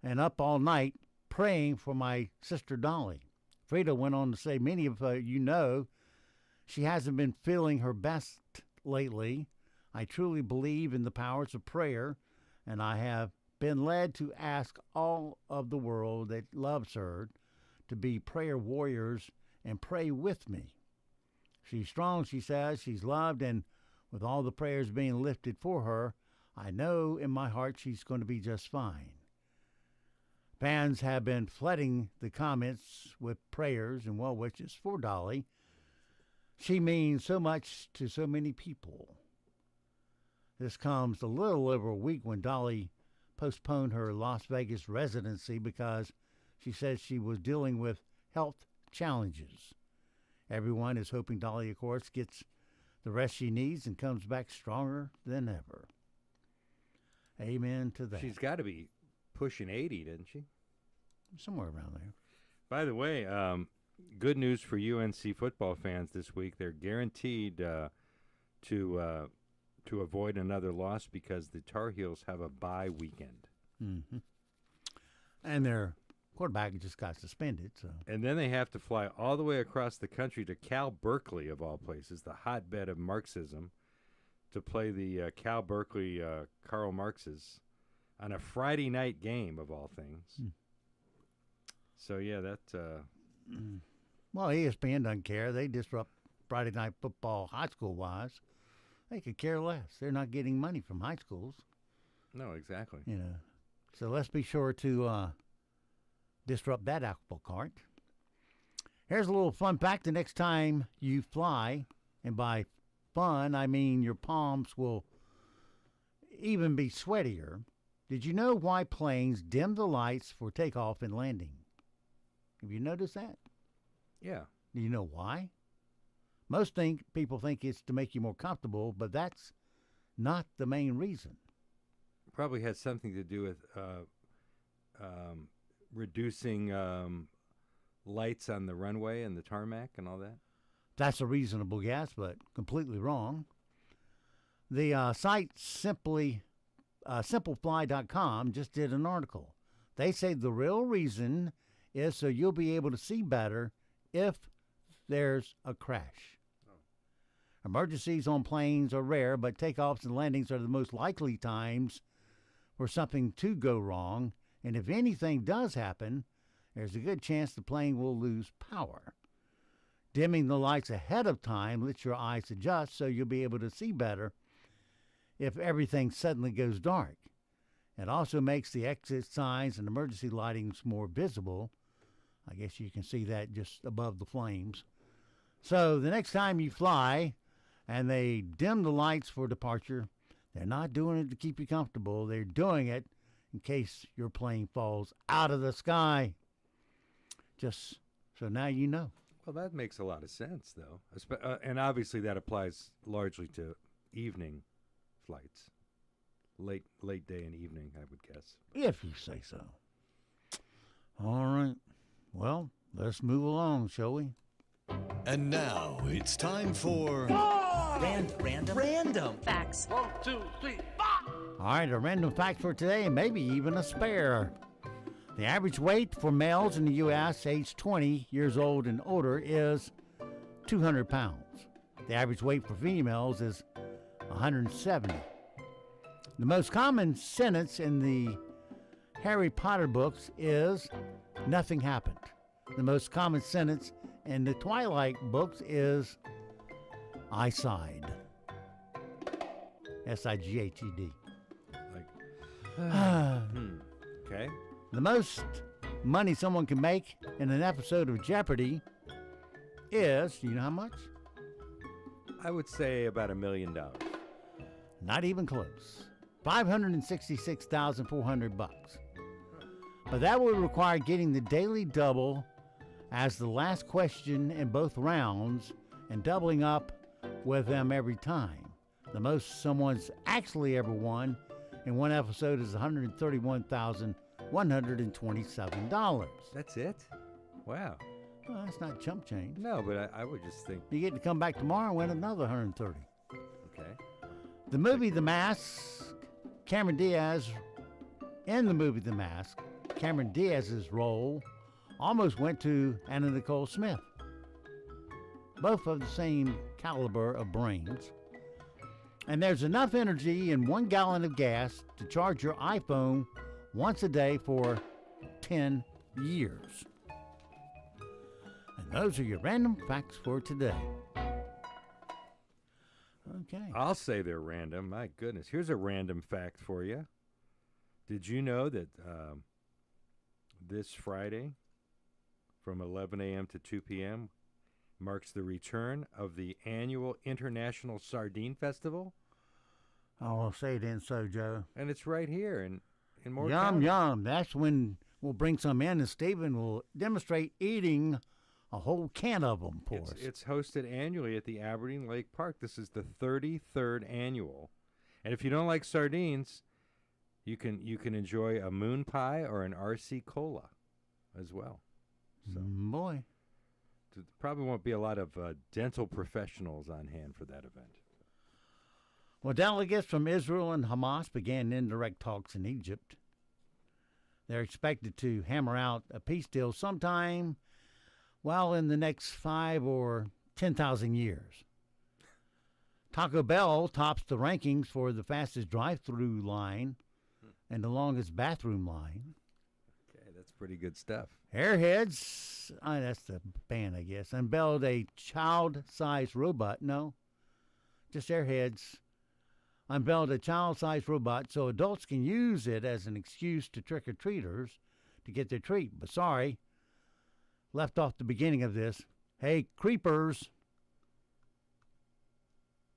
and up all night praying for my sister Dolly. Frida went on to say, many of you know she hasn't been feeling her best lately. I truly believe in the powers of prayer, and I have been led to ask all of the world that loves her to be prayer warriors and pray with me. She's strong, she says. She's loved, and with all the prayers being lifted for her, I know in my heart she's going to be just fine. Fans have been flooding the comments with prayers and well wishes for Dolly. She means so much to so many people. This comes a little over a week when Dolly postponed her Las Vegas residency because she said she was dealing with health challenges. Everyone is hoping Dolly, of course, gets the rest she needs and comes back stronger than ever. Amen to that. She's got to be pushing 80, doesn't she? Somewhere around there. By the way, good news for UNC football fans this week. They're guaranteed to avoid another loss because the Tar Heels have a bye weekend. Mm-hmm. And their quarterback just got suspended. So. And then they have to fly all the way across the country to Cal Berkeley, of all places, the hotbed of Marxism, to play the Cal Berkeley Karl Marxes on a Friday night game, of all things. Mm. So, yeah, that... Well, ESPN doesn't care. They disrupt Friday night football high school-wise. They could care less. They're not getting money from high schools. No, exactly. You know, so let's be sure to disrupt that apple cart. Here's a little fun fact. The next time you fly, and by fun, I mean your palms will even be sweatier. Did you know why planes dim the lights for takeoff and landing? Have you noticed that? Yeah. Do you know why? Most people think it's to make you more comfortable, but that's not the main reason. Probably has something to do with reducing lights on the runway and the tarmac and all that. That's a reasonable guess, but completely wrong. The site Simplefly.com just did an article. They say the real reason is so you'll be able to see better if there's a crash. Emergencies on planes are rare, but takeoffs and landings are the most likely times for something to go wrong. And if anything does happen, there's a good chance the plane will lose power. Dimming the lights ahead of time lets your eyes adjust so you'll be able to see better if everything suddenly goes dark. It also makes the exit signs and emergency lightings more visible. I guess you can see that just above the flames. So the next time you fly and they dim the lights for departure, they're not doing it to keep you comfortable. They're doing it in case your plane falls out of the sky. Just so now you know. Well, that makes a lot of sense, though. And obviously that applies largely to evening flights. Late day and evening, I would guess. If you say so. All right. Well, let's move along, shall we? And now it's time for Random facts. 1, 2, 3, 4. All right, a random fact for today, and maybe even a spare. The average weight for males in the U.S. aged 20 years old and older is 200 pounds. The average weight for females is 170. The most common sentence in the Harry Potter books is nothing happened. The most common sentence in the Twilight books is I sighed. S-I-G-H-E-D. Okay. The most money someone can make in an episode of Jeopardy is, do you know how much? I would say about $1 million. Not even close. $566,400. But that would require getting the daily double as the last question in both rounds and doubling up with them every time. The most someone's actually ever won in one episode is $131,127. That's it? Wow. Well, that's not chump change. No, but I would just think. You get to come back tomorrow and win another 130. Okay. The movie The Mask, Cameron Diaz's role almost went to Anna Nicole Smith. Both of the same caliber of brains. And there's enough energy in 1 gallon of gas to charge your iPhone once a day for 10 years. And those are your random facts for today. Okay. I'll say they're random. My goodness. Here's a random fact for you. Did you know that this Friday from 11 a.m. to 2 p.m. marks the return of the annual International Sardine Festival? Oh, well, say it in so, Joe. And it's right here in Moore Yum, County. yum. That's when we'll bring some in, and Stephen will demonstrate eating a whole can of them for us. It's hosted annually at the Aberdeen Lake Park. This is the 33rd annual. And if you don't like sardines, you can enjoy a moon pie or an RC cola as well. So, boy. There probably won't be a lot of dental professionals on hand for that event. Well, delegates from Israel and Hamas began indirect talks in Egypt. They're expected to hammer out a peace deal sometime, well, in the next 5 or 10,000 years. Taco Bell tops the rankings for the fastest drive-through line and the longest bathroom line. Okay, that's pretty good stuff. Airheads, that's the band, I guess, unveiled a child-sized robot. No, just Airheads unveiled a child-sized robot so adults can use it as an excuse to trick-or-treaters to get their treat. But sorry, left off the beginning of this. Hey, creepers.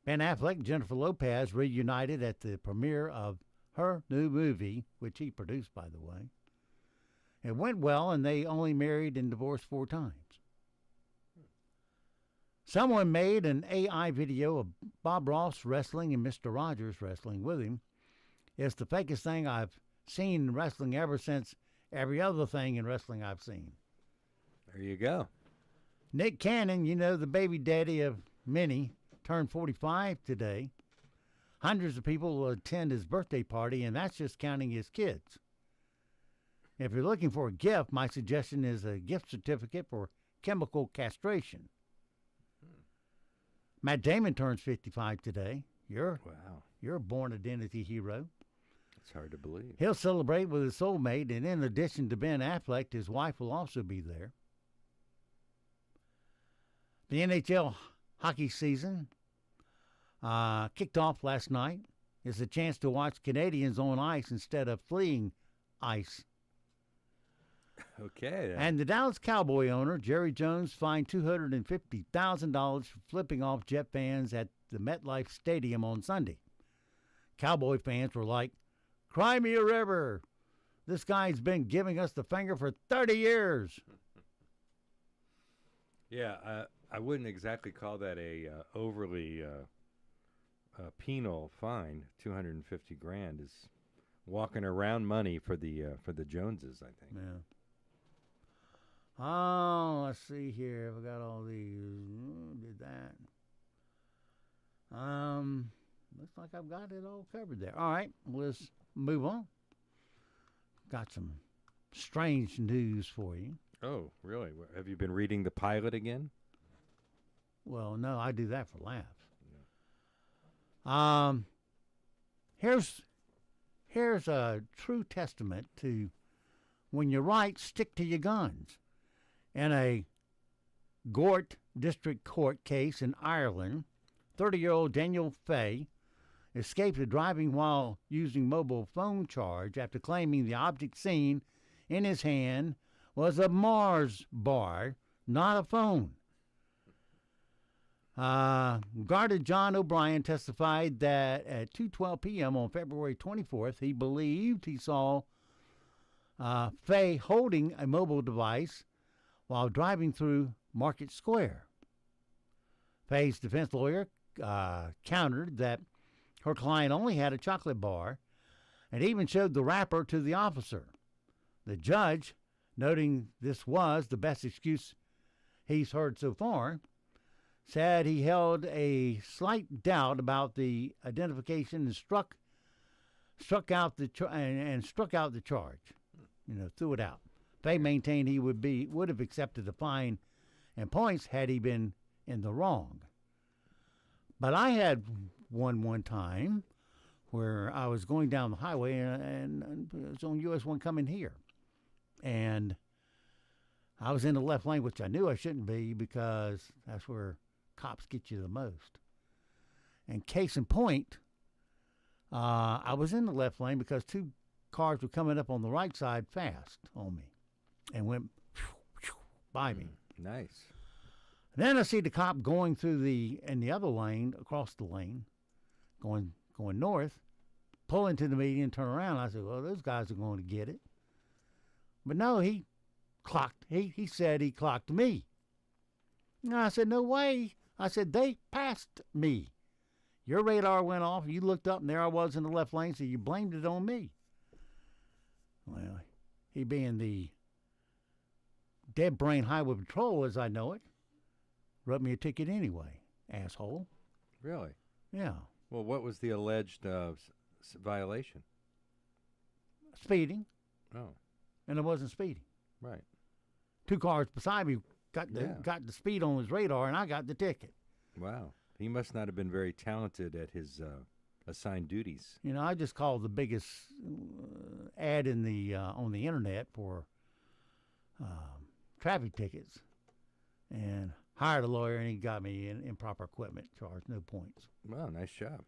Ben Affleck and Jennifer Lopez reunited at the premiere of her new movie, which he produced, by the way. It went well, and they only married and divorced 4 times. Someone made an AI video of Bob Ross wrestling and Mr. Rogers wrestling with him. It's the fakest thing I've seen in wrestling ever since every other thing in wrestling I've seen. There you go. Nick Cannon, you know, the baby daddy of many, turned 45 today. Hundreds of people will attend his birthday party, and that's just counting his kids. If you're looking for a gift, my suggestion is a gift certificate for chemical castration. Matt Damon turns 55 today. You're a born identity hero. It's hard to believe. He'll celebrate with his soulmate, and in addition to Ben Affleck, his wife will also be there. The NHL hockey season kicked off last night. It's a chance to watch Canadians on ice instead of fleeing ice. Okay. And the Dallas Cowboy owner, Jerry Jones, fined $250,000 for flipping off Jet fans at the MetLife Stadium on Sunday. Cowboy fans were like, "Cry me a river. This guy's been giving us the finger for 30 years. Yeah, I wouldn't exactly call that a overly penal fine. $250,000 is walking around money for the Joneses, I think. Yeah. Oh, let's see here. We got all these. Did that. Looks like I've got it all covered there. All right, let's move on. Got some strange news for you. Oh, really? Have you been reading the pilot again? Well, no, I do that for laughs. Yeah. Here's a true testament to when you're right, stick to your guns. In a Gort District Court case in Ireland, 30-year-old Daniel Fay escaped a driving while using mobile phone charge after claiming the object seen in his hand was a Mars bar, not a phone. Guarded John O'Brien testified that at 2:12 p.m. on February 24th, he believed he saw Fay holding a mobile device while driving through Market Square. Fay's defense lawyer countered that her client only had a chocolate bar and even showed the wrapper to the officer. The judge, noting this was the best excuse he's heard so far, said he held a slight doubt about the identification and struck out the charge. Threw it out. Fay maintained he would have accepted the fine and points had he been in the wrong. But I had one time where I was going down the highway and it was on US 1 coming here. And I was in the left lane, which I knew I shouldn't be because that's where cops get you the most. And case in point, I was in the left lane because two cars were coming up on the right side fast on me and went by me. Nice. Then I see the cop going through in the other lane, across the lane, going north, pull into the median, turn around. I said, well, those guys are going to get it. But no, he said he clocked me. And I said, no way. I said, they passed me. Your radar went off, you looked up, and there I was in the left lane, so you blamed it on me. Well, he being the dead brain highway patrol as I know it, wrote me a ticket anyway, asshole. Really? Yeah. Well, what was the alleged violation? Speeding. Oh. And it wasn't speeding. Right. Two cars beside me got the speed on his radar, and I got the ticket. Wow. He must not have been very talented at his assigned duties. I just called the biggest ad in the on the internet for traffic tickets, and hired a lawyer, and he got me improper equipment charge, no points. Wow, nice job.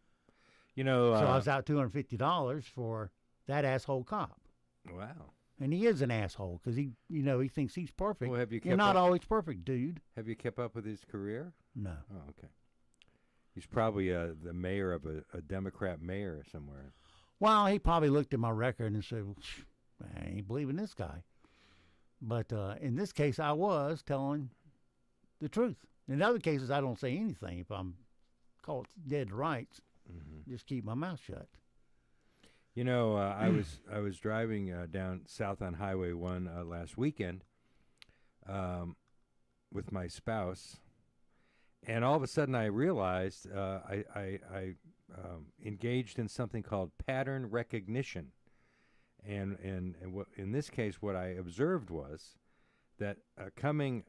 So I was out $250 for that asshole cop. Wow. And he is an asshole because he thinks he's perfect. Well, You're not always perfect, dude. Have you kept up with his career? No. Oh, okay. He's probably the mayor of a Democrat mayor somewhere. Well, he probably looked at my record and said, I ain't believing this guy. But in this case, I was telling the truth. In other cases, I don't say anything if I'm caught dead to rights. Mm-hmm. Just keep my mouth shut. I was driving down south on Highway 1 last weekend with my spouse, and all of a sudden I realized I engaged in something called pattern recognition, and what, in this case, what I observed was that coming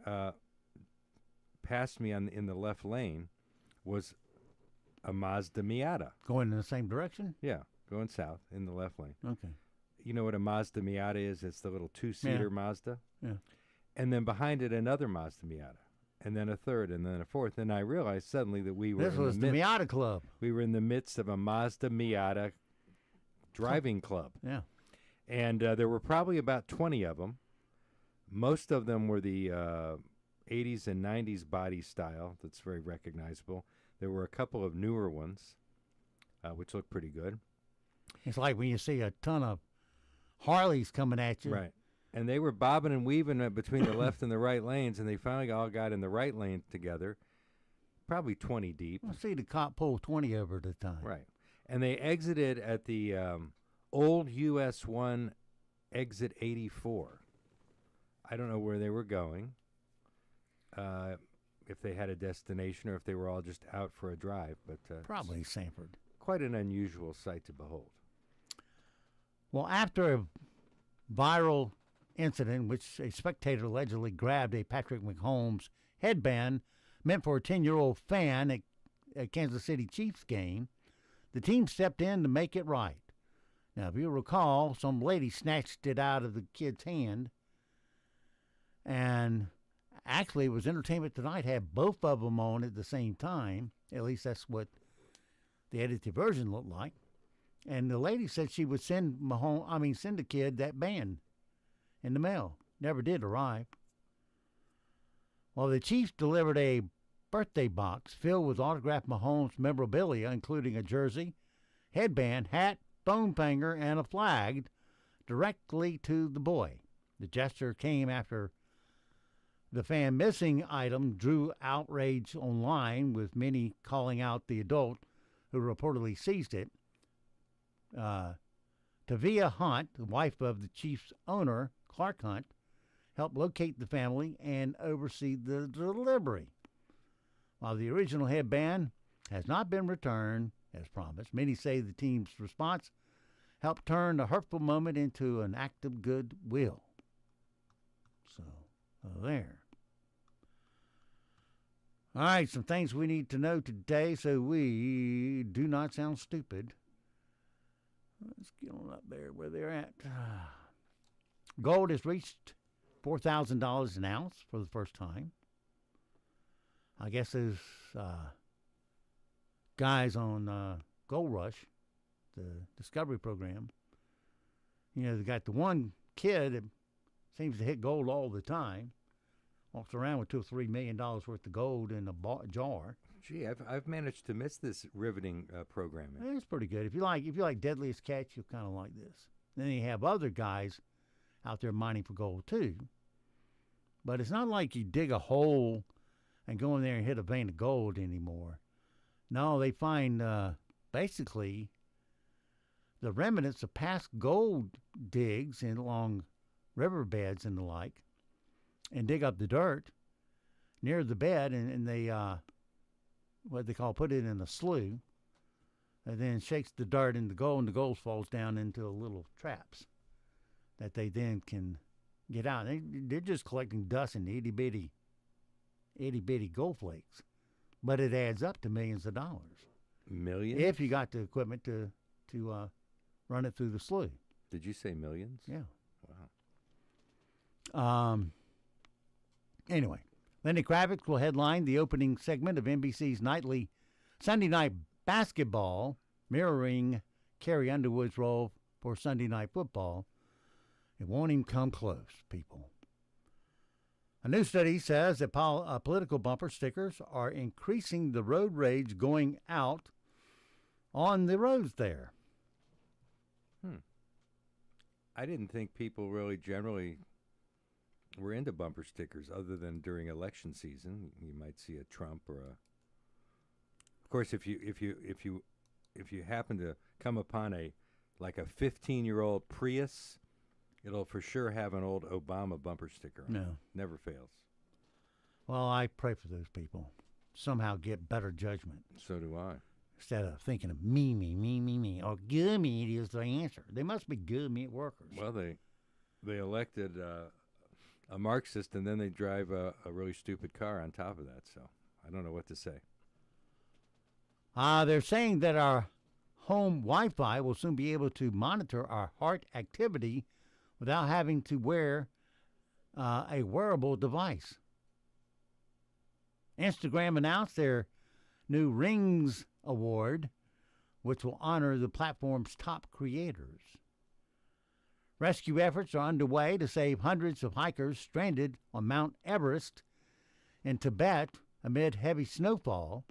past me in the left lane was a Mazda Miata. Going in the same direction? Yeah. Going south in the left lane. Okay. You know what a Mazda Miata is? It's the little two-seater Mazda. Yeah. And then behind it, another Mazda Miata. And then a third, and then a fourth. And I realized suddenly that we were This was the Miata Club. We were in the midst of a Mazda Miata driving club. Yeah. And there were probably about 20 of them. Most of them were the 80s and 90s body style. That's very recognizable. There were a couple of newer ones, which looked pretty good. It's like when you see a ton of Harleys coming at you. Right. And they were bobbing and weaving between the left and the right lanes, and they finally all got in the right lane together, probably 20 deep. I see the cop pull 20 over at a time. Right. And they exited at the old US 1 exit 84. I don't know where they were going, if they had a destination or if they were all just out for a drive. But probably Sanford. Quite an unusual sight to behold. Well, after a viral incident in which a spectator allegedly grabbed a Patrick Mahomes headband meant for a 10-year-old fan at Kansas City Chiefs game, the team stepped in to make it right. Now, if you recall, some lady snatched it out of the kid's hand, and actually it was Entertainment Tonight had both of them on at the same time. At least that's what the edited version looked like. And the lady said she would send the kid that band in the mail. Never did arrive. Well, the Chiefs delivered a birthday box filled with autographed Mahomes memorabilia, including a jersey, headband, hat, phone hanger, and a flag, directly to the boy. The gesture came after the fan missing item drew outrage online, with many calling out the adult who reportedly seized it. Tavia Hunt, the wife of the Chiefs owner, Clark Hunt, helped locate the family and oversee the delivery. While the original headband has not been returned, as promised, many say the team's response helped turn the hurtful moment into an act of goodwill. So, there. All right, some things we need to know today so we do not sound stupid. Let's get on up there where they're at. Gold has reached $4,000 an ounce for the first time. I guess those guys on Gold Rush, the Discovery program, they got the one kid that seems to hit gold all the time. Walks around with $2 or $3 million worth of gold in a jar. Gee, I've managed to miss this riveting programming. It's pretty good. If you like Deadliest Catch, you'll kind of like this. Then you have other guys out there mining for gold too. But it's not like you dig a hole and go in there and hit a vein of gold anymore. No, they find basically the remnants of past gold digs along riverbeds and the like, and dig up the dirt near the bed, and they put it in a slough, and then shakes the dirt in the gold, and the gold falls down into little traps that they then can get out. They're just collecting dust and itty bitty gold flakes, but it adds up to millions of dollars. Millions? If you got the equipment to run it through the slough. Did you say millions? Yeah. Wow. Anyway, Lenny Kravitz will headline the opening segment of NBC's nightly Sunday Night Basketball, mirroring Carrie Underwood's role for Sunday Night Football. It won't even come close, people. A new study says that political bumper stickers are increasing the road rage going out on the roads there. I didn't think people really generally were into bumper stickers, other than during election season. You might see a Trump or a. Of course, if you happen to come upon a 15-year-old Prius, it'll for sure have an old Obama bumper sticker on it. No. Never fails. Well, I pray for those people. Somehow get better judgment. So do I. Instead of thinking of me, or good meat is the answer. They must be good meat workers. Well, they elected a Marxist, and then they drive a really stupid car on top of that. So I don't know what to say. They're saying that our home Wi-Fi will soon be able to monitor our heart activity without having to wear a wearable device. Instagram announced their new Rings Award, which will honor the platform's top creators. Rescue efforts are underway to save hundreds of hikers stranded on Mount Everest in Tibet amid heavy snowfall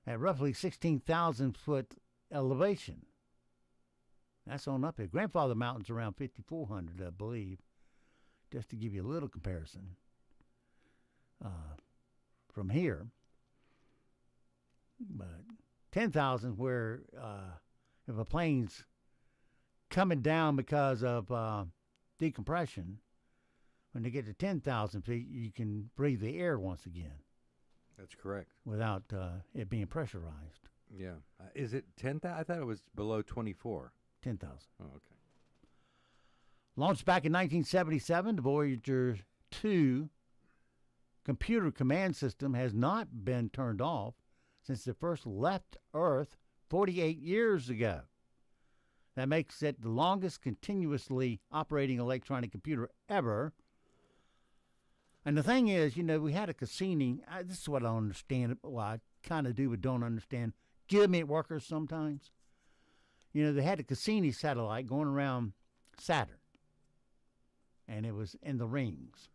at roughly 16,000-foot elevation. That's on up here. Grandfather Mountain's around 5,400, I believe, just to give you a little comparison from here. But 10,000 where if a plane's coming down because of decompression, when they get to 10,000 feet, you can breathe the air once again. That's correct. Without it being pressurized. Yeah. Is it 10,000? I thought it was below 24. 10,000. Oh, okay. Launched back in 1977, the Voyager 2 computer command system has not been turned off since it first left Earth 48 years ago. That makes it the longest continuously operating electronic computer ever. And the thing is, we had a Cassini. This is what I don't understand. Well, I kind of do, but don't understand. Give me workers sometimes. They had a Cassini satellite going around Saturn. And it was in the rings.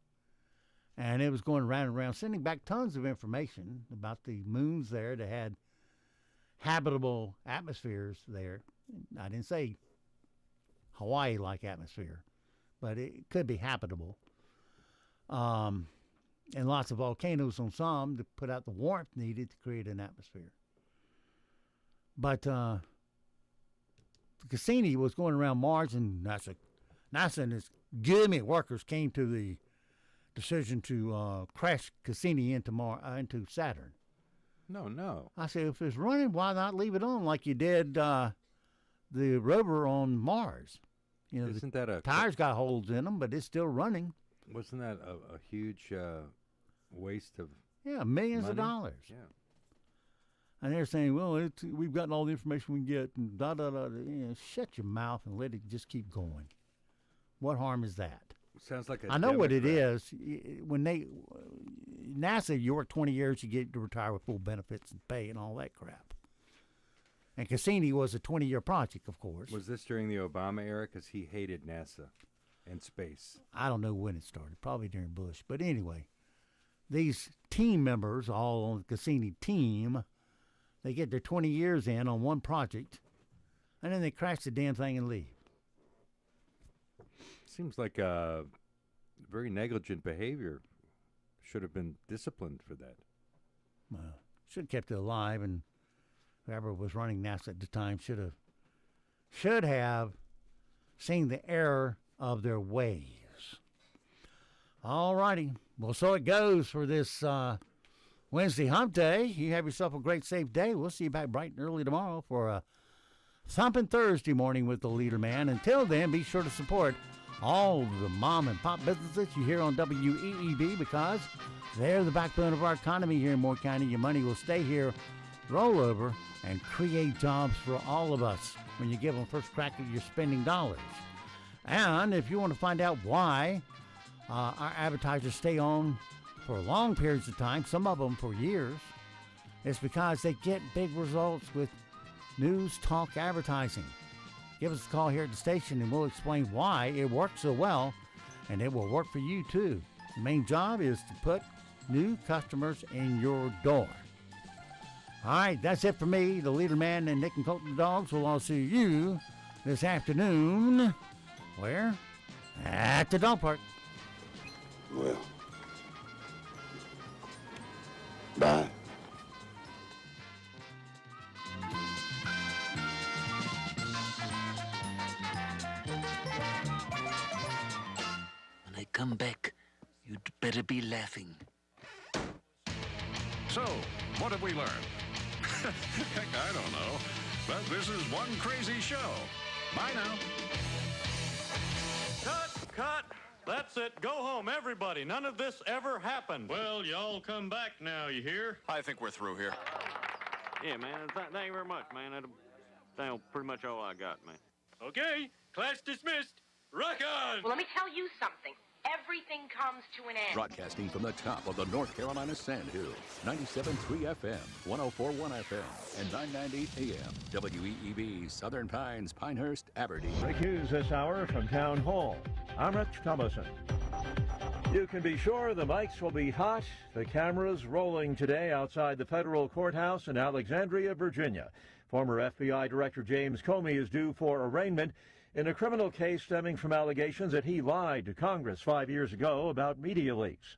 And it was going round and round, sending back tons of information about the moons there that had habitable atmospheres there. I didn't say Hawaii-like atmosphere, but it could be habitable. And lots of volcanoes on some to put out the warmth needed to create an atmosphere. But the Cassini was going around Mars, and NASA and its gimme workers came to the decision to crash Cassini into Saturn. No. I said, if it's running, why not leave it on like you did the rover on Mars? Isn't that a tires got holes in them, but it's still running. Wasn't that a huge waste of millions money? of dollars? Yeah. And they're saying, well, we've gotten all the information we can get, and da-da-da. Shut your mouth and let it just keep going. What harm is that? Sounds like I know what it is. When NASA, you work 20 years, you get to retire with full benefits and pay and all that crap. And Cassini was a 20-year project, of course. Was this during the Obama era? Because he hated NASA and space. I don't know when it started, probably during Bush. But anyway, these team members, all on the Cassini team, they get their 20 years in on one project, and then they crash the damn thing and leave. Seems like very negligent behavior. Should have been disciplined for that. Should have kept it alive, and whoever was running NASA at the time should have seen the error of their ways. All righty. Well, so it goes for this Wednesday hump day. You have yourself a great, safe day. We'll see you back bright and early tomorrow for a thumping Thursday morning with the LeaderMan. Until then, be sure to support all the mom and pop businesses you hear on WEEB, because they're the backbone of our economy here in Moore County. Your money will stay here, roll over, and create jobs for all of us when you give them first crack at your spending dollars. And if you want to find out why our advertisers stay on for long periods of time, some of them for years, it's because they get big results with news talk advertising. Give us a call here at the station and we'll explain why it works so well, and it will work for you too. The main job is to put new customers in your door. All right, that's it for me, the LeaderMan, and Nick and Colt the Dogs. We'll all see you this afternoon. Where? At the dog park. Well, bye. When I come back, you'd better be laughing. So, what have we learned? Heck, I don't know. But this is one crazy show. Bye now. Cut! That's it. Go home, everybody. None of this ever happened. Well, y'all come back now, you hear? I think we're through here. Yeah, man. Thank you very much, man. That's pretty much all I got, man. Okay, class dismissed. Rock on! Well, let me tell you something. Everything comes to an end. Broadcasting from the top of the North Carolina Sandhills, 97.3 FM, 104.1 FM, and 990 AM. WEEB, Southern Pines, Pinehurst, Aberdeen. Break news this hour from Town Hall. I'm Rich Thomason. You can be sure the mics will be hot, the cameras rolling today outside the federal courthouse in Alexandria, Virginia. Former FBI Director James Comey is due for arraignment in a criminal case stemming from allegations that he lied to Congress 5 years ago about media leaks.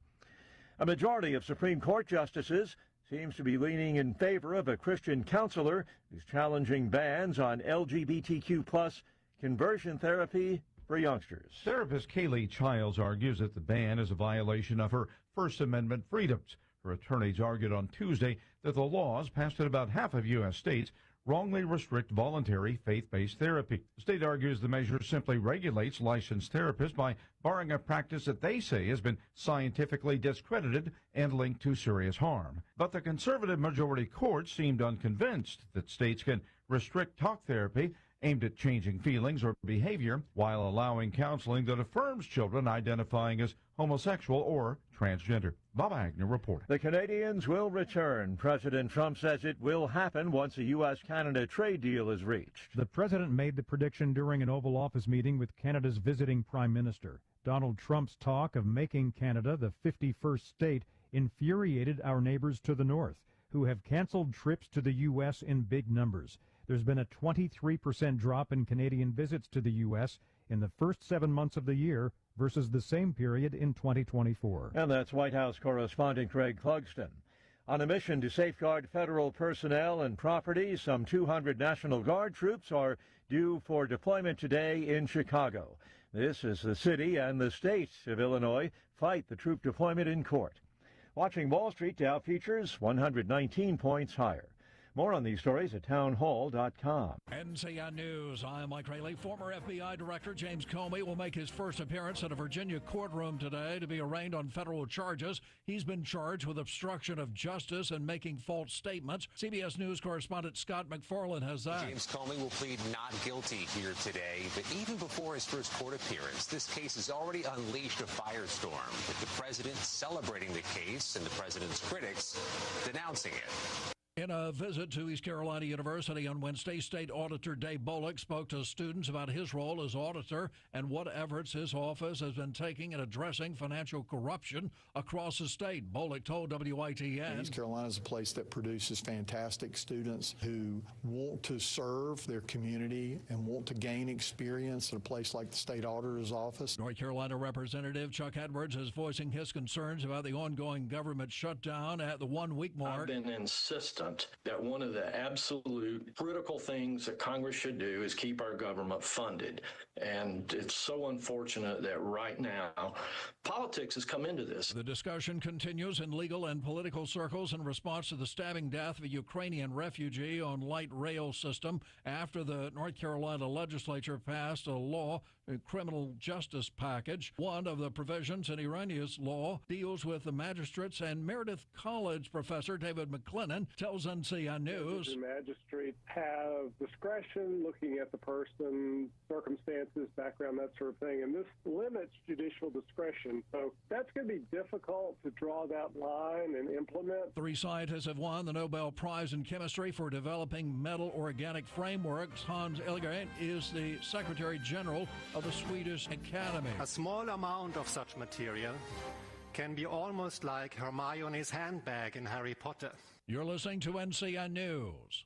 A majority of Supreme Court justices seems to be leaning in favor of a Christian counselor who's challenging bans on LGBTQ+ conversion therapy for youngsters. Therapist Kaylee Childs argues that the ban is a violation of her First Amendment freedoms. Her attorneys argued on Tuesday that the laws passed in about half of U.S. states wrongly restrict voluntary faith-based therapy. The state argues the measure simply regulates licensed therapists by barring a practice that they say has been scientifically discredited and linked to serious harm. But the conservative majority court seemed unconvinced that states can restrict talk therapy aimed at changing feelings or behavior while allowing counseling that affirms children identifying as homosexual or transgender. Bob Agnew reporting. The Canadians will return. President Trump says it will happen once a U.S.-Canada trade deal is reached. The president made the prediction during an Oval Office meeting with Canada's visiting Prime Minister. Donald Trump's talk of making Canada the 51st state infuriated our neighbors to the north, who have canceled trips to the U.S. in big numbers. There's been a 23% drop in Canadian visits to the U.S. in the first 7 months of the year versus the same period in 2024. And that's White House correspondent Greg Clugston. On a mission to safeguard federal personnel and property, some 200 National Guard troops are due for deployment today in Chicago. This is the city and the state of Illinois fight the troop deployment in court. Watching Wall Street, Dow futures 119 points higher. More on these stories at townhall.com. NCN News. I'm Mike Rayleigh. Former FBI Director James Comey will make his first appearance at a Virginia courtroom today to be arraigned on federal charges. He's been charged with obstruction of justice and making false statements. CBS News correspondent Scott McFarland has that. James Comey will plead not guilty here today, but even before his first court appearance, this case has already unleashed a firestorm, with the president celebrating the case and the president's critics denouncing it. In a visit to East Carolina University on Wednesday, State Auditor Dave Bullock spoke to students about his role as auditor and what efforts his office has been taking in addressing financial corruption across the state. Bullock told WITN. East Carolina is a place that produces fantastic students who want to serve their community and want to gain experience at a place like the State Auditor's Office. North Carolina Representative Chuck Edwards is voicing his concerns about the ongoing government shutdown at the 1 week mark. I've been insistent that one of the absolute critical things that Congress should do is keep our government funded. And it's so unfortunate that right now politics has come into this. The discussion continues in legal and political circles in response to the stabbing death of a Ukrainian refugee on light rail system after the North Carolina legislature passed a law, a criminal justice package. One of the provisions in Iranian's law deals with the magistrates, and Meredith College professor David McLennan tells NCN News. The magistrates have discretion looking at the person, circumstances, background, that sort of thing, and this limits judicial discretion. So that's going to be difficult to draw that line and implement. 3 scientists have won the Nobel Prize in Chemistry for developing metal organic frameworks. Hans Elgren is the Secretary General of the Swedish Academy. A small amount of such material can be almost like Hermione's handbag in Harry Potter. You're listening to NCN News.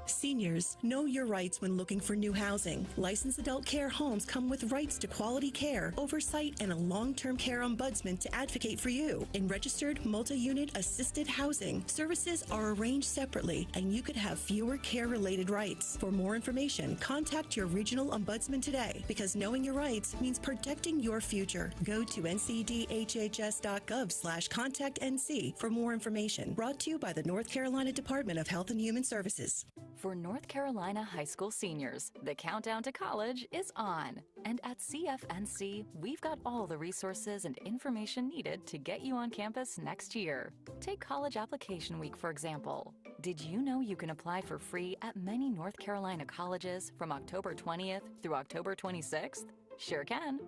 Seniors, know your rights when looking for new housing. Licensed adult care homes come with rights to quality care, oversight, and a long-term care ombudsman to advocate for you. In registered multi-unit assisted housing, services are arranged separately, and you could have fewer care-related rights. For more information, contact your regional ombudsman today, because knowing your rights means protecting your future. Go to ncdhhs.gov/contactnc for more information. Brought to you by the North Carolina Department of Health and Human Services. For North Carolina high school seniors, the countdown to college is on. And at CFNC, we've got all the resources and information needed to get you on campus next year. Take College Application Week, for example. Did you know you can apply for free at many North Carolina colleges from October 20th through October 26th? Sure can.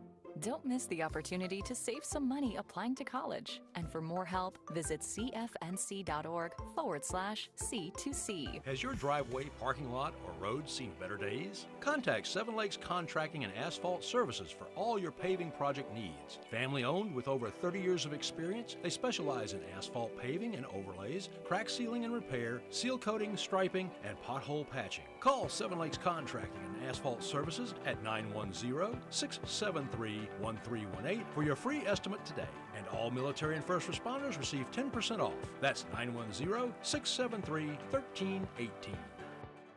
Don't miss the opportunity to save some money applying to college. And for more help, visit cfnc.org/C2C. Has your driveway, parking lot, or road seen better days? Contact Seven Lakes Contracting and Asphalt Services for all your paving project needs. Family owned with over 30 years of experience, they specialize in asphalt paving and overlays, crack sealing and repair, seal coating, striping, and pothole patching. Call Seven Lakes Contracting and Asphalt Services at 910-673-1318 for your free estimate today. And all military and first responders receive 10% off. That's 910-673-1318.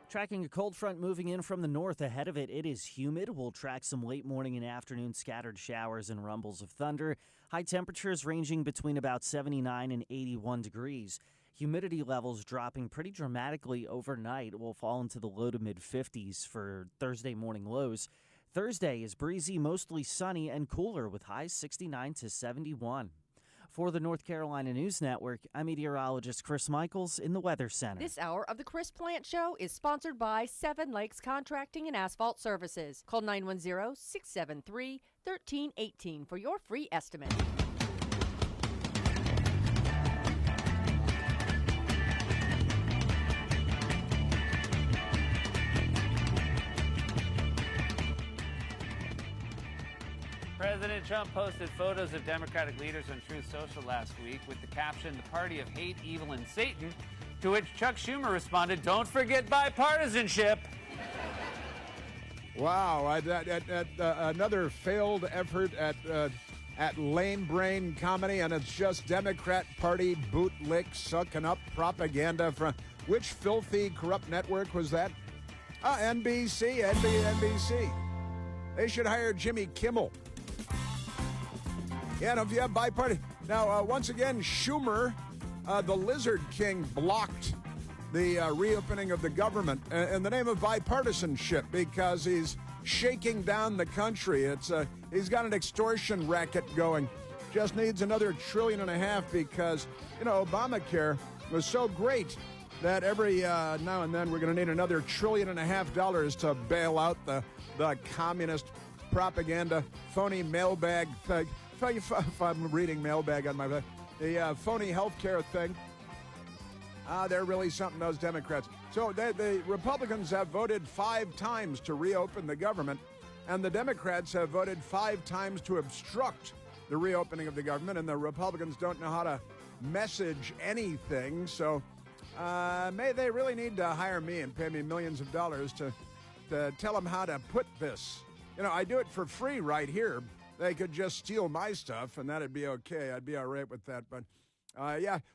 Tracking a cold front moving in from the north. Ahead of it, it is humid. We'll track some late morning and afternoon scattered showers and rumbles of thunder. High temperatures ranging between about 79 and 81 degrees. Humidity levels dropping pretty dramatically overnight. Will fall into the low to mid 50s for Thursday morning lows. Thursday is breezy, mostly sunny and cooler with highs 69 to 71. For the North Carolina News Network, I'm meteorologist Chris Michaels in the Weather Center. This hour of the Chris Plant Show is sponsored by Seven Lakes Contracting and Asphalt Services. Call 910-673-1318 for your free estimate. President Trump posted photos of Democratic leaders on Truth Social last week with the caption, "The Party of Hate, Evil, and Satan," to which Chuck Schumer responded, "Don't forget bipartisanship." Wow, another failed effort at lame brain comedy, and it's just Democrat Party bootlick sucking up propaganda from which filthy, corrupt network was that? NBC. They should hire Jimmy Kimmel. Yeah, and if you have bipartisan. Now, once again, Schumer, the Lizard King, blocked the reopening of the government in the name of bipartisanship because he's shaking down the country. He's got an extortion racket going. Just needs another $1.5 trillion because, Obamacare was so great that every now and then we're going to need another $1.5 trillion to bail out the communist propaganda, phony mailbag thing. If I'm reading mailbag on the phony health care thing, they're really something, those Democrats. So the Republicans have voted 5 times to reopen the government, and the Democrats have voted 5 times to obstruct the reopening of the government, and the Republicans don't know how to message anything. So they really need to hire me and pay me millions of dollars to tell them how to put this. I do it for free right here. They could just steal my stuff, and that'd be okay. I'd be all right with that. But,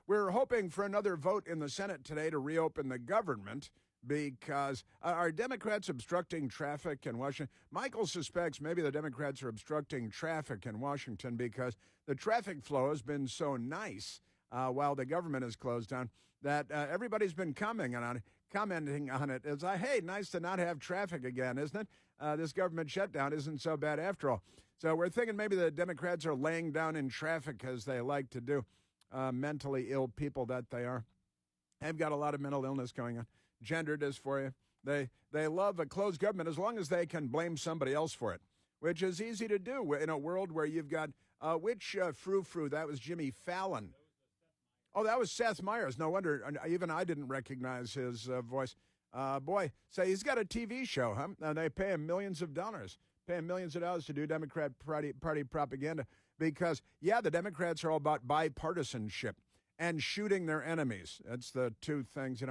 we're hoping for another vote in the Senate today to reopen the government because are Democrats obstructing traffic in Washington? Michael suspects maybe the Democrats are obstructing traffic in Washington because the traffic flow has been so nice while the government is closed down that everybody's been commenting on it. It's like, hey, nice to not have traffic again, isn't it? This government shutdown isn't so bad after all. So we're thinking maybe the Democrats are laying down in traffic as they like to do, mentally ill people that they are. They've got a lot of mental illness going on. Gender dysphoria. They love a closed government as long as they can blame somebody else for it, which is easy to do in a world where you've got, frou-frou? That was Jimmy Fallon. Oh, that was Seth Meyers. No wonder even I didn't recognize his voice. Say he's got a TV show, huh? And they pay him millions of dollars. Paying millions of dollars to do Democrat party propaganda because, the Democrats are all about bipartisanship and shooting their enemies. That's the two things,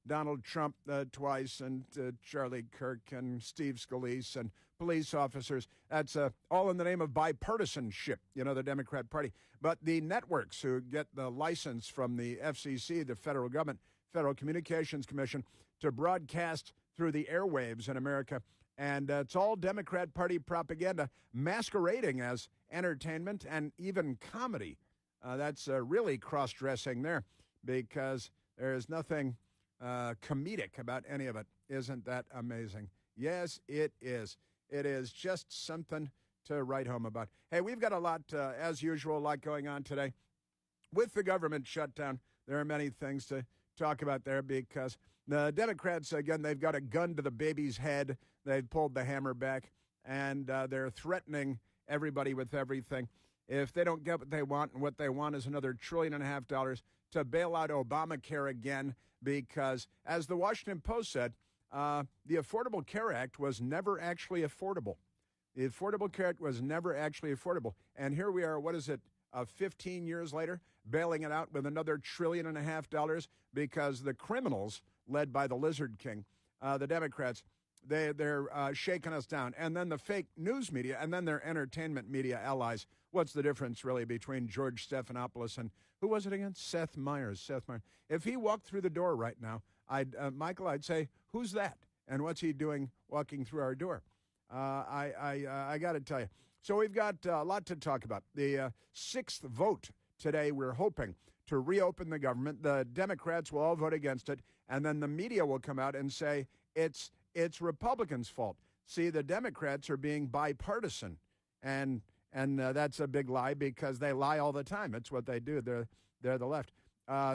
Donald Trump twice and Charlie Kirk and Steve Scalise and police officers. That's all in the name of bipartisanship, the Democrat Party. But the networks who get the license from the FCC, the federal government, Federal Communications Commission, to broadcast through the airwaves in America, and it's all Democrat Party propaganda masquerading as entertainment and even comedy. That's really cross-dressing there because there is nothing comedic about any of it. Isn't that amazing? Yes, it is. It is just something to write home about. Hey, we've got a lot, as usual, a lot going on today. With the government shutdown, there are many things to talk about there because the Democrats, again, they've got a gun to the baby's head. They've pulled the hammer back, and they're threatening everybody with everything. If they don't get what they want, and what they want is another $1.5 trillion to bail out Obamacare again, because, as the Washington Post said, the Affordable Care Act was never actually affordable. The Affordable Care Act was never actually affordable. And here we are, 15 years later, bailing it out with another $1.5 trillion because the criminals, led by the Lizard King, the Democrats, they're shaking us down. And then the fake news media, and then their entertainment media allies. What's the difference, really, between George Stephanopoulos and, who was it again? Seth Meyers. If he walked through the door right now, Michael, I'd say, who's that? And what's he doing walking through our door? I got to tell you. So we've got a lot to talk about. The 6th vote today, we're hoping, to reopen the government. The Democrats will all vote against it, and then the media will come out and say it's Republicans' fault. See, the Democrats are being bipartisan, and And that's a big lie because they lie all the time. It's what they do. They're the left.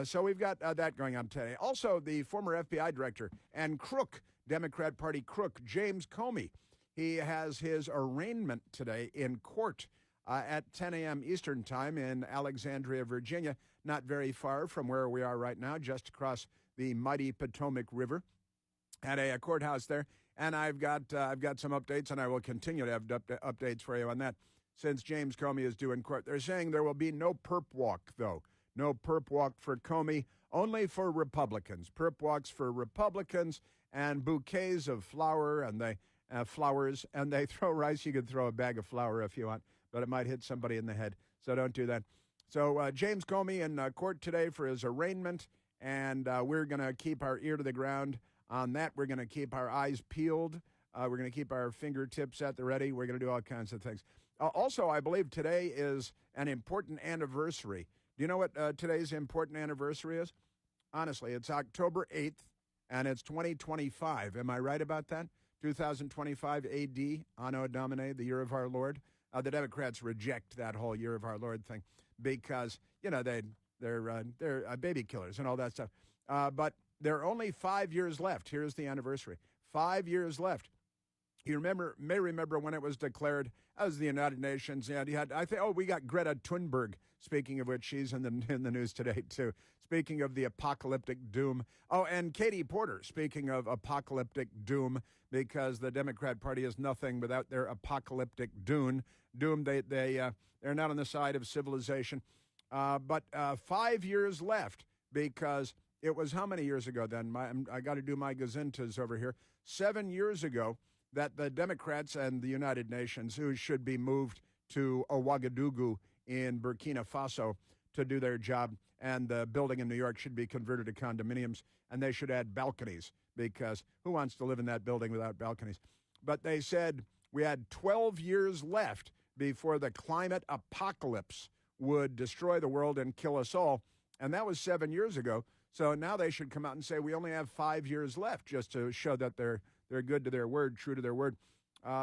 So we've got that going on today. Also, the former FBI director and crook, Democrat Party crook, James Comey. He has his arraignment today in court at 10 a.m. Eastern Time in Alexandria, Virginia, not very far from where we are right now, just across the mighty Potomac River, at a courthouse there. And I've got some updates, and I will continue to have updates for you on that since James Comey is due in court. They're saying there will be no perp walk, though. No perp walk for Comey, only for Republicans. Perp walks for Republicans and bouquets of flowers, and they throw rice. You can throw a bag of flour if you want, but it might hit somebody in the head, so don't do that. So James Comey in court today for his arraignment, and we're going to keep our ear to the ground on that. We're going to keep our eyes peeled. We're going to keep our fingertips at the ready. We're going to do all kinds of things. Also, I believe today is an important anniversary. Do you know what today's important anniversary is? Honestly, it's October 8th, and it's 2025. Am I right about that? 2025 AD, Anno Domini, the year of our Lord. The Democrats reject that whole year of our Lord thing because, they're baby killers and all that stuff. But there are only 5 years left. Here's the anniversary. 5 years left. You may remember when it was declared as the United Nations, and we got Greta Thunberg. Speaking of which, she's in the news today too. Speaking of the apocalyptic doom. Oh, and Katie Porter. Speaking of apocalyptic doom, because the Democrat Party is nothing without their apocalyptic doom. They're not on the side of civilization. But 5 years left because it was how many years ago then? I got to do my gazintas over here. 7 years ago that the Democrats and the United Nations, who should be moved to Ouagadougou in Burkina Faso to do their job, and the building in New York should be converted to condominiums, and they should add balconies, because who wants to live in that building without balconies? But they said we had 12 years left before the climate apocalypse would destroy the world and kill us all, and that was 7 years ago. So now they should come out and say we only have 5 years left, just to show that they're good to their word, true to their word,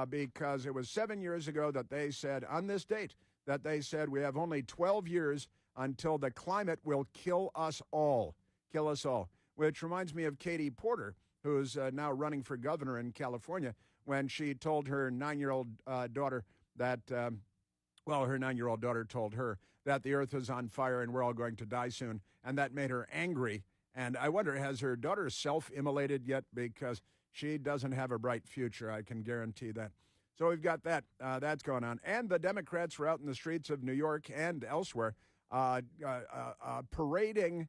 because it was 7 years ago that they said, on this date, that they said we have only 12 years until the climate will kill us all, which reminds me of Katie Porter, who's now running for governor in California, when she told her 9-year-old daughter that, her 9-year-old daughter told her that the earth is on fire and we're all going to die soon, and that made her angry. And I wonder, has her daughter self-immolated yet? Because she doesn't have a bright future, I can guarantee that. So we've got that. That's going on. And the Democrats were out in the streets of New York and elsewhere parading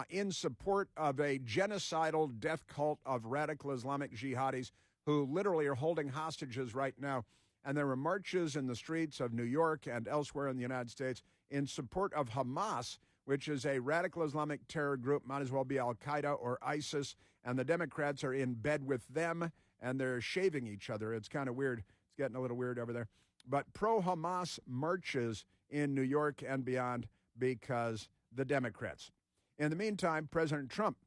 in support of a genocidal death cult of radical Islamic jihadis who literally are holding hostages right now. And there were marches in the streets of New York and elsewhere in the United States in support of Hamas, which is a radical Islamic terror group, might as well be Al-Qaeda or ISIS. And the Democrats are in bed with them, and they're shaving each other. It's kind of weird. It's getting a little weird over there. But pro-Hamas marches in New York and beyond because the Democrats. In the meantime, President Trump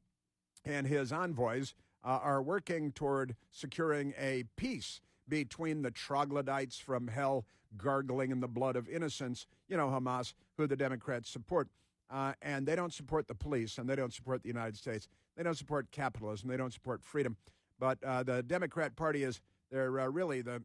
and his envoys are working toward securing a peace between the troglodytes from hell gargling in the blood of innocents, Hamas, who the Democrats support. And they don't support the police, and they don't support the United States. They don't support capitalism. They don't support freedom. But the Democrat Party they're really the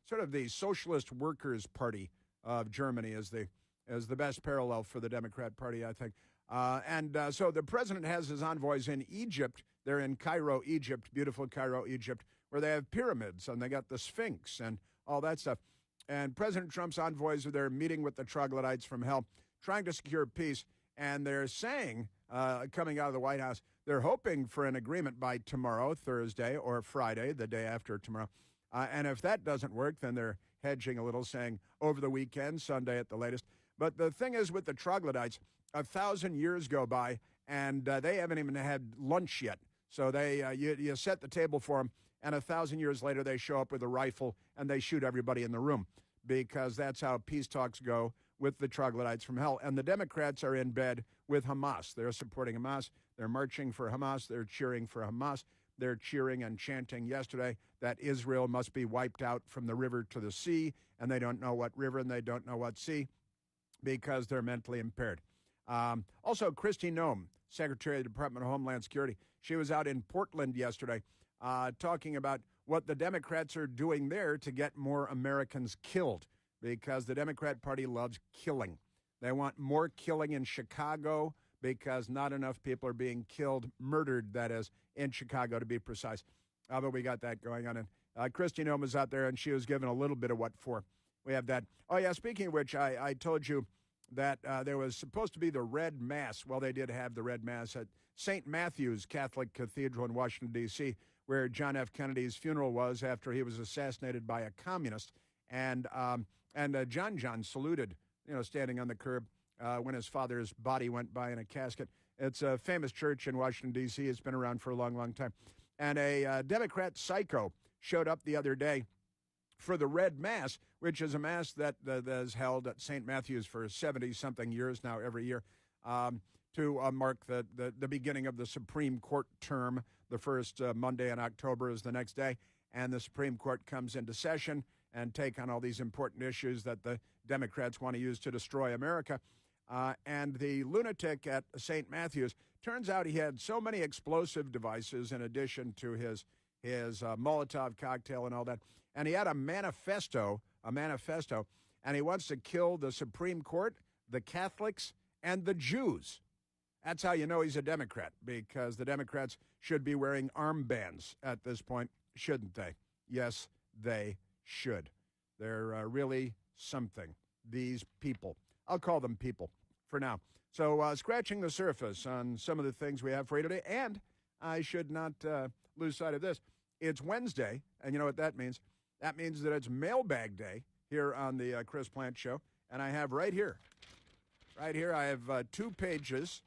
sort of the Socialist Workers' Party of Germany is the best parallel for the Democrat Party, I think. So the president has his envoys in Egypt. They're in Cairo, Egypt, beautiful Cairo, Egypt, where they have pyramids, and they got the Sphinx and all that stuff. And President Trump's envoys are there meeting with the troglodytes from hell, trying to secure peace. And they're saying, coming out of the White House, they're hoping for an agreement by tomorrow, Thursday, or Friday, the day after tomorrow. And if that doesn't work, then they're hedging a little, saying over the weekend, Sunday at the latest. But the thing is with the troglodytes, 1,000 years go by, and they haven't even had lunch yet. So you set the table for them, and 1,000 years later, they show up with a rifle, and they shoot everybody in the room, because that's how peace talks go with the troglodytes from hell. And the Democrats are in bed with Hamas. They're supporting Hamas. They're marching for Hamas. They're cheering for Hamas. They're cheering and chanting yesterday that Israel must be wiped out from the river to the sea, and they don't know what river and they don't know what sea because they're mentally impaired. Also, Kristi Noem, Secretary of the Department of Homeland Security, she was out in Portland yesterday talking about what the Democrats are doing there to get more Americans killed, because the Democrat Party loves killing. They want more killing in Chicago because not enough people are being killed, murdered, that is, in Chicago to be precise. But we got that going on. And Kristi Noem was out there, and she was given a little bit of what for. We have that. Oh, yeah, speaking of which, I told you that there was supposed to be the Red Mass. Well, they did have the Red Mass at St. Matthew's Catholic Cathedral in Washington, D.C., where John F. Kennedy's funeral was after he was assassinated by a communist. And John saluted, standing on the curb when his father's body went by in a casket. It's a famous church in Washington, D.C. It's been around for a long, long time. And a Democrat psycho showed up the other day for the Red Mass, which is a mass that is held at St. Matthew's for 70-something years now every year to mark the beginning of the Supreme Court term. The first Monday in October is the next day, and the Supreme Court comes into session and take on all these important issues that the Democrats want to use to destroy America. And the lunatic at St. Matthew's, turns out he had so many explosive devices in addition to his Molotov cocktail and all that. And he had a manifesto, and he wants to kill the Supreme Court, the Catholics, and the Jews. That's how you know he's a Democrat, because the Democrats should be wearing armbands at this point, shouldn't they? Yes, they should. They're really something, these people. I'll call them people for now. So scratching the surface on some of the things we have for you today, and I should not lose sight of this. It's Wednesday, and you know what that means? That means that it's mailbag day here on the Chris Plant Show, and I have right here, I have 2 pages,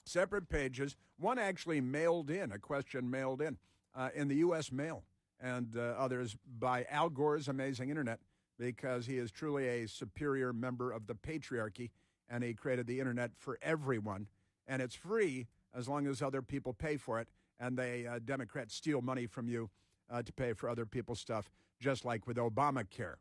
separate pages, one actually mailed in, a question mailed in the U.S. mail, and others by Al Gore's amazing internet, because he is truly a superior member of the patriarchy, and he created the internet for everyone, and it's free as long as other people pay for it, and they Democrats steal money from you to pay for other people's stuff, just like with Obamacare,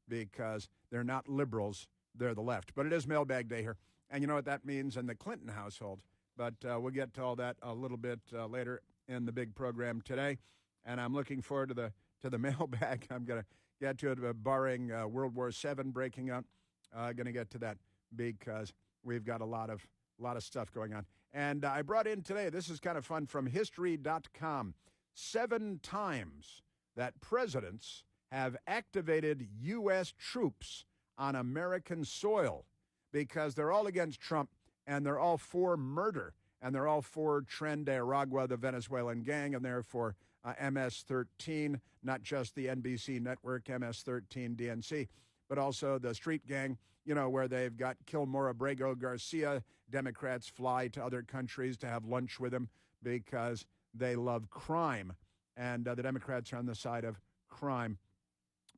because they're not liberals, they're the left. But it is mailbag day here, and you know what that means in the Clinton household. But we'll get to all that a little bit later in the big program today, and I'm looking forward to the mailbag. I'm going to get to it, barring World War VII breaking out. Going to get to that because we've got a lot of stuff going on. And I brought in today, this is kind of fun, from History.com, 7 times that presidents have activated U.S. troops on American soil, because they're all against Trump, and they're all for murder, and they're all for Tren de Aragua, the Venezuelan gang, and they're for MS-13, not just the NBC network, MS-13 DNC, but also the street gang, where they've got Kilmore Abrego Garcia. Democrats fly to other countries to have lunch with him because they love crime, and the Democrats are on the side of crime.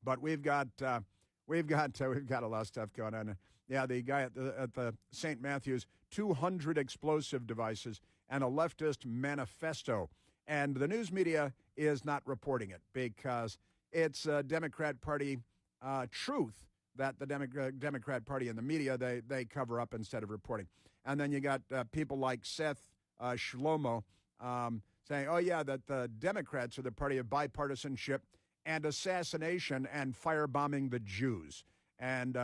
But we've got a lot of stuff going on. Yeah, the guy at the St. Matthew's, 200 explosive devices and a leftist manifesto. And the news media is not reporting it because it's a Democrat Party truth that the Democrat Party and the media, they cover up instead of reporting. And then you got people like Seth Shlomo saying, oh, yeah, that the Democrats are the party of bipartisanship and assassination and firebombing the Jews. And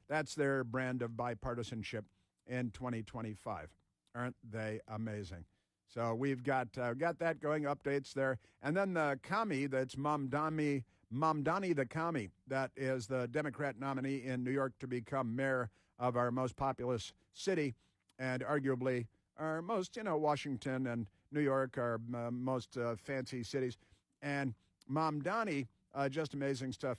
that's their brand of bipartisanship in 2025. Aren't they amazing? So we've got that going, updates there. And then the commie, that's Mamdani the commie, that is the Democrat nominee in New York to become mayor of our most populous city, and arguably our most, Washington and New York are most fancy cities. And Mamdani, just amazing stuff.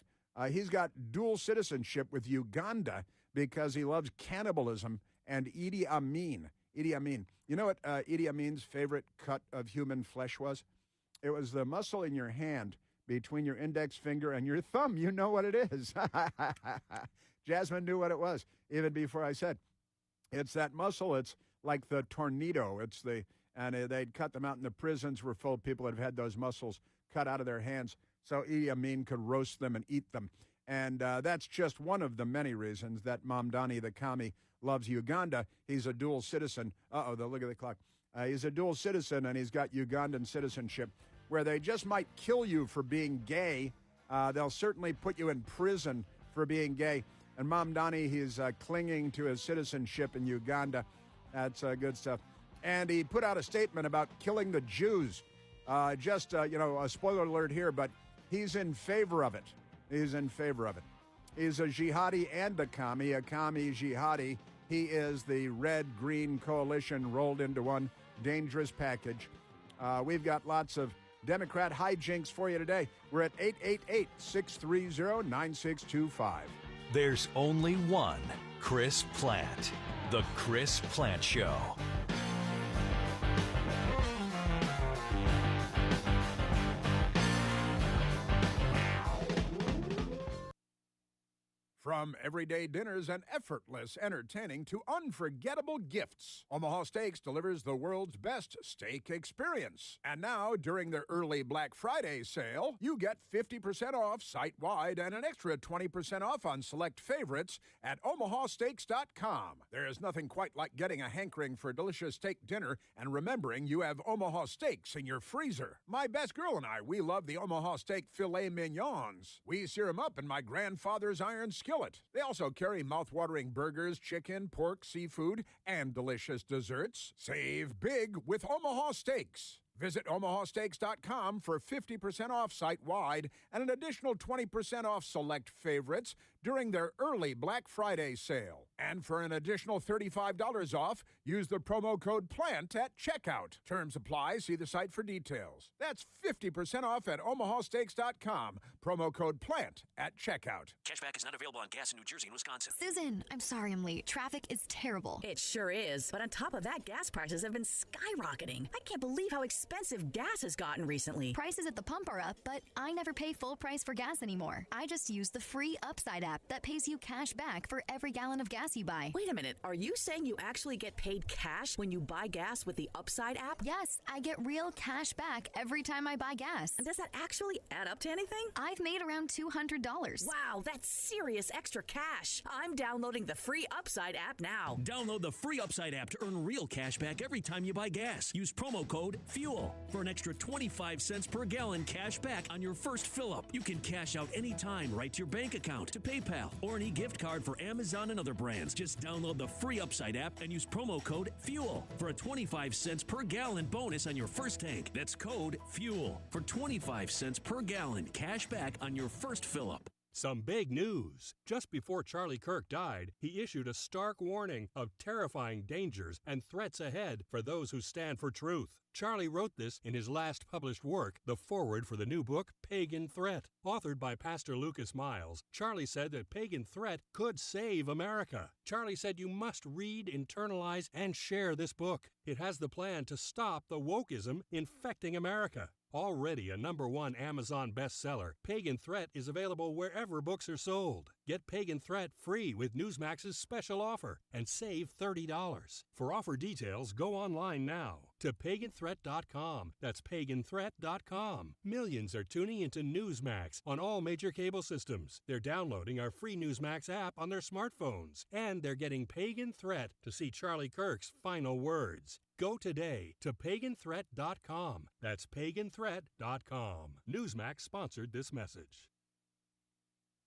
He's got dual citizenship with Uganda because he loves cannibalism and Idi Amin. Idi Amin. You know what Idi Amin's favorite cut of human flesh was? It was the muscle in your hand between your index finger and your thumb. You know what it is. Jasmine knew what it was even before I said. It's that muscle. It's like the tornado. It's the and they'd cut them out in the prisons were full of people that have had those muscles cut out of their hands so Idi Amin could roast them and eat them. And that's just one of the many reasons that Mamdani the commie loves Uganda. He's a dual citizen. Look at the clock. He's a dual citizen, and he's got Ugandan citizenship, where they just might kill you for being gay. They'll certainly put you in prison for being gay. And Mamdani, he's clinging to his citizenship in Uganda. That's good stuff. And he put out a statement about killing the Jews. A spoiler alert here, but he's in favor of it. He's in favor of it. He's a jihadi and a commie jihadi. He is the red-green coalition rolled into one dangerous package. We've got lots of Democrat hijinks for you today. We're at 888-630-9625. There's only one Chris Plante. The Chris Plante Show. From everyday dinners and effortless entertaining to unforgettable gifts, Omaha Steaks delivers the world's best steak experience. And now, during their early Black Friday sale, you get 50% off site-wide and an extra 20% off on select favorites at omahasteaks.com. There is nothing quite like getting a hankering for a delicious steak dinner and remembering you have Omaha Steaks in your freezer. My best girl and I, we love the Omaha Steak filet mignons. We sear them up in my grandfather's iron skillet. They also carry mouth-watering burgers, chicken, pork, seafood, and delicious desserts. Save big with Omaha Steaks. Visit omahasteaks.com for 50% off site-wide and an additional 20% off select favorites during their early Black Friday sale. And for an additional $35 off, use the promo code PLANT at checkout. Terms apply. See the site for details. That's 50% off at omahasteaks.com. Promo code PLANT at checkout. Cashback is not available on gas in New Jersey and Wisconsin. Susan, I'm sorry I'm late. Traffic is terrible. It sure is. But on top of that, gas prices have been skyrocketing. I can't believe how expensive gas has gotten recently. Prices at the pump are up, but I never pay full price for gas anymore. I just use the free Upside app that pays you cash back for every gallon of gas you buy. Wait a minute. Are you saying you actually get paid cash when you buy gas with the Upside app? Yes, I get real cash back every time I buy gas. And does that actually add up to anything? I've made around $200. Wow, that's serious extra cash. I'm downloading the free Upside app now. Download the free Upside app to earn real cash back every time you buy gas. Use promo code FUEL for an extra 25 cents per gallon cash back on your first fill-up. You can cash out anytime right to your bank account, to PayPal, or an e-gift card for Amazon and other brands. Just download the free Upside app and use promo code FUEL for a 25 cents per gallon bonus on your first tank. That's code FUEL for 25 cents per gallon cash back on your first fill-up. Some big news. Just before Charlie Kirk died, he issued a stark warning of terrifying dangers and threats ahead for those who stand for truth. Charlie wrote this in his last published work, the foreword for the new book, Pagan Threat. Authored by Pastor Lucas Miles, Charlie said that Pagan Threat could save America. Charlie said you must read, internalize, and share this book. It has the plan to stop the wokeism infecting America. Already a #1 Amazon bestseller, Pagan Threat is available wherever books are sold. Get Pagan Threat free with Newsmax's special offer and save $30. For offer details, go online now to paganthreat.com. That's paganthreat.com. Millions are tuning into Newsmax on all major cable systems. They're downloading our free Newsmax app on their smartphones. And they're getting Pagan Threat to see Charlie Kirk's final words. Go today to paganthreat.com. That's paganthreat.com. Newsmax sponsored this message.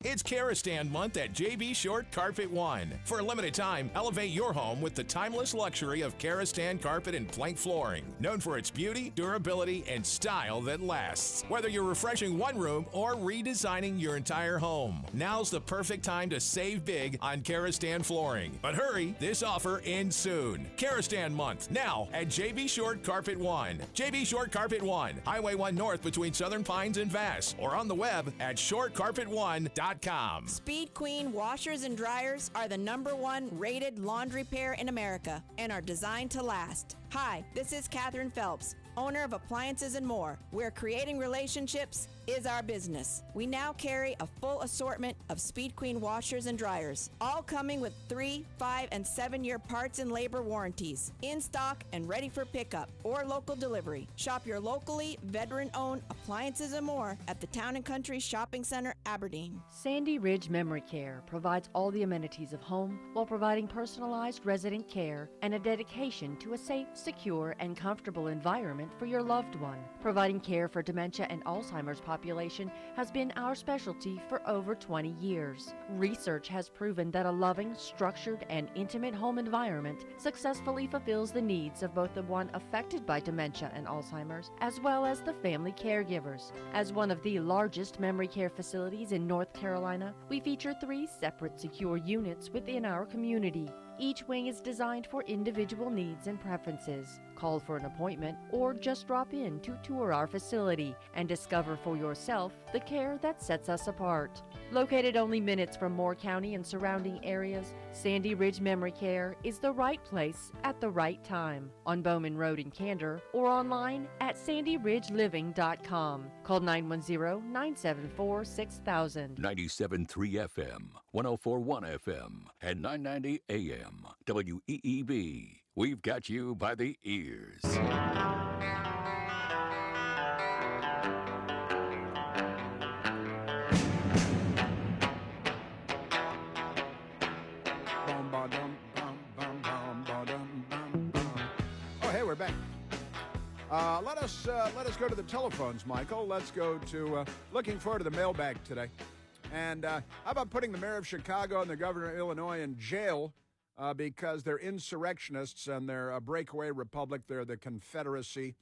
It's Karastan month at JB Short Carpet One. For a limited time, elevate your home with the timeless luxury of Karastan carpet and plank flooring, known for its beauty, durability, and style that lasts. Whether you're refreshing one room or redesigning your entire home, now's the perfect time to save big on Karastan flooring. But hurry, this offer ends soon. Karastan month, now at JB Short Carpet One. JB Short Carpet One, Highway 1 North between Southern Pines and Vass, or on the web at shortcarpet1.com. Speed Queen washers and dryers are the #1 rated laundry pair in America and are designed to last. Hi, this is Katherine Phelps, owner of Appliances and More. We're creating relationships, is our business. We now carry a full assortment of Speed Queen washers and dryers, all coming with 3, 5, and 7-year parts and labor warranties, in stock and ready for pickup or local delivery. Shop your locally veteran-owned appliances and more at the Town & Country Shopping Center, Aberdeen. Sandy Ridge Memory Care provides all the amenities of home while providing personalized resident care and a dedication to a safe, secure, and comfortable environment for your loved one. Providing care for dementia and Alzheimer's population has been our specialty for over 20 years. Research has proven that a loving, structured, and intimate home environment successfully fulfills the needs of both the one affected by dementia and Alzheimer's, as well as the family caregivers. As one of the largest memory care facilities in North Carolina, we feature 3 separate secure units within our community. Each wing is designed for individual needs and preferences. Call for an appointment or just drop in to tour our facility and discover for yourself the care that sets us apart. Located only minutes from Moore County and surrounding areas, Sandy Ridge Memory Care is the right place at the right time. On Bowman Road in Candor or online at sandyridgeliving.com. Call 910-974-6000. 97.3 FM, 104.1 FM, and 990 AM. WEEB. We've got you by the ears. Oh, hey, we're back. Let us go to the telephones, Michael. Let's go to looking forward to the mailbag today. And how about putting the mayor of Chicago and the governor of Illinois in jail because they're insurrectionists and they're a breakaway republic. They're the Confederacy.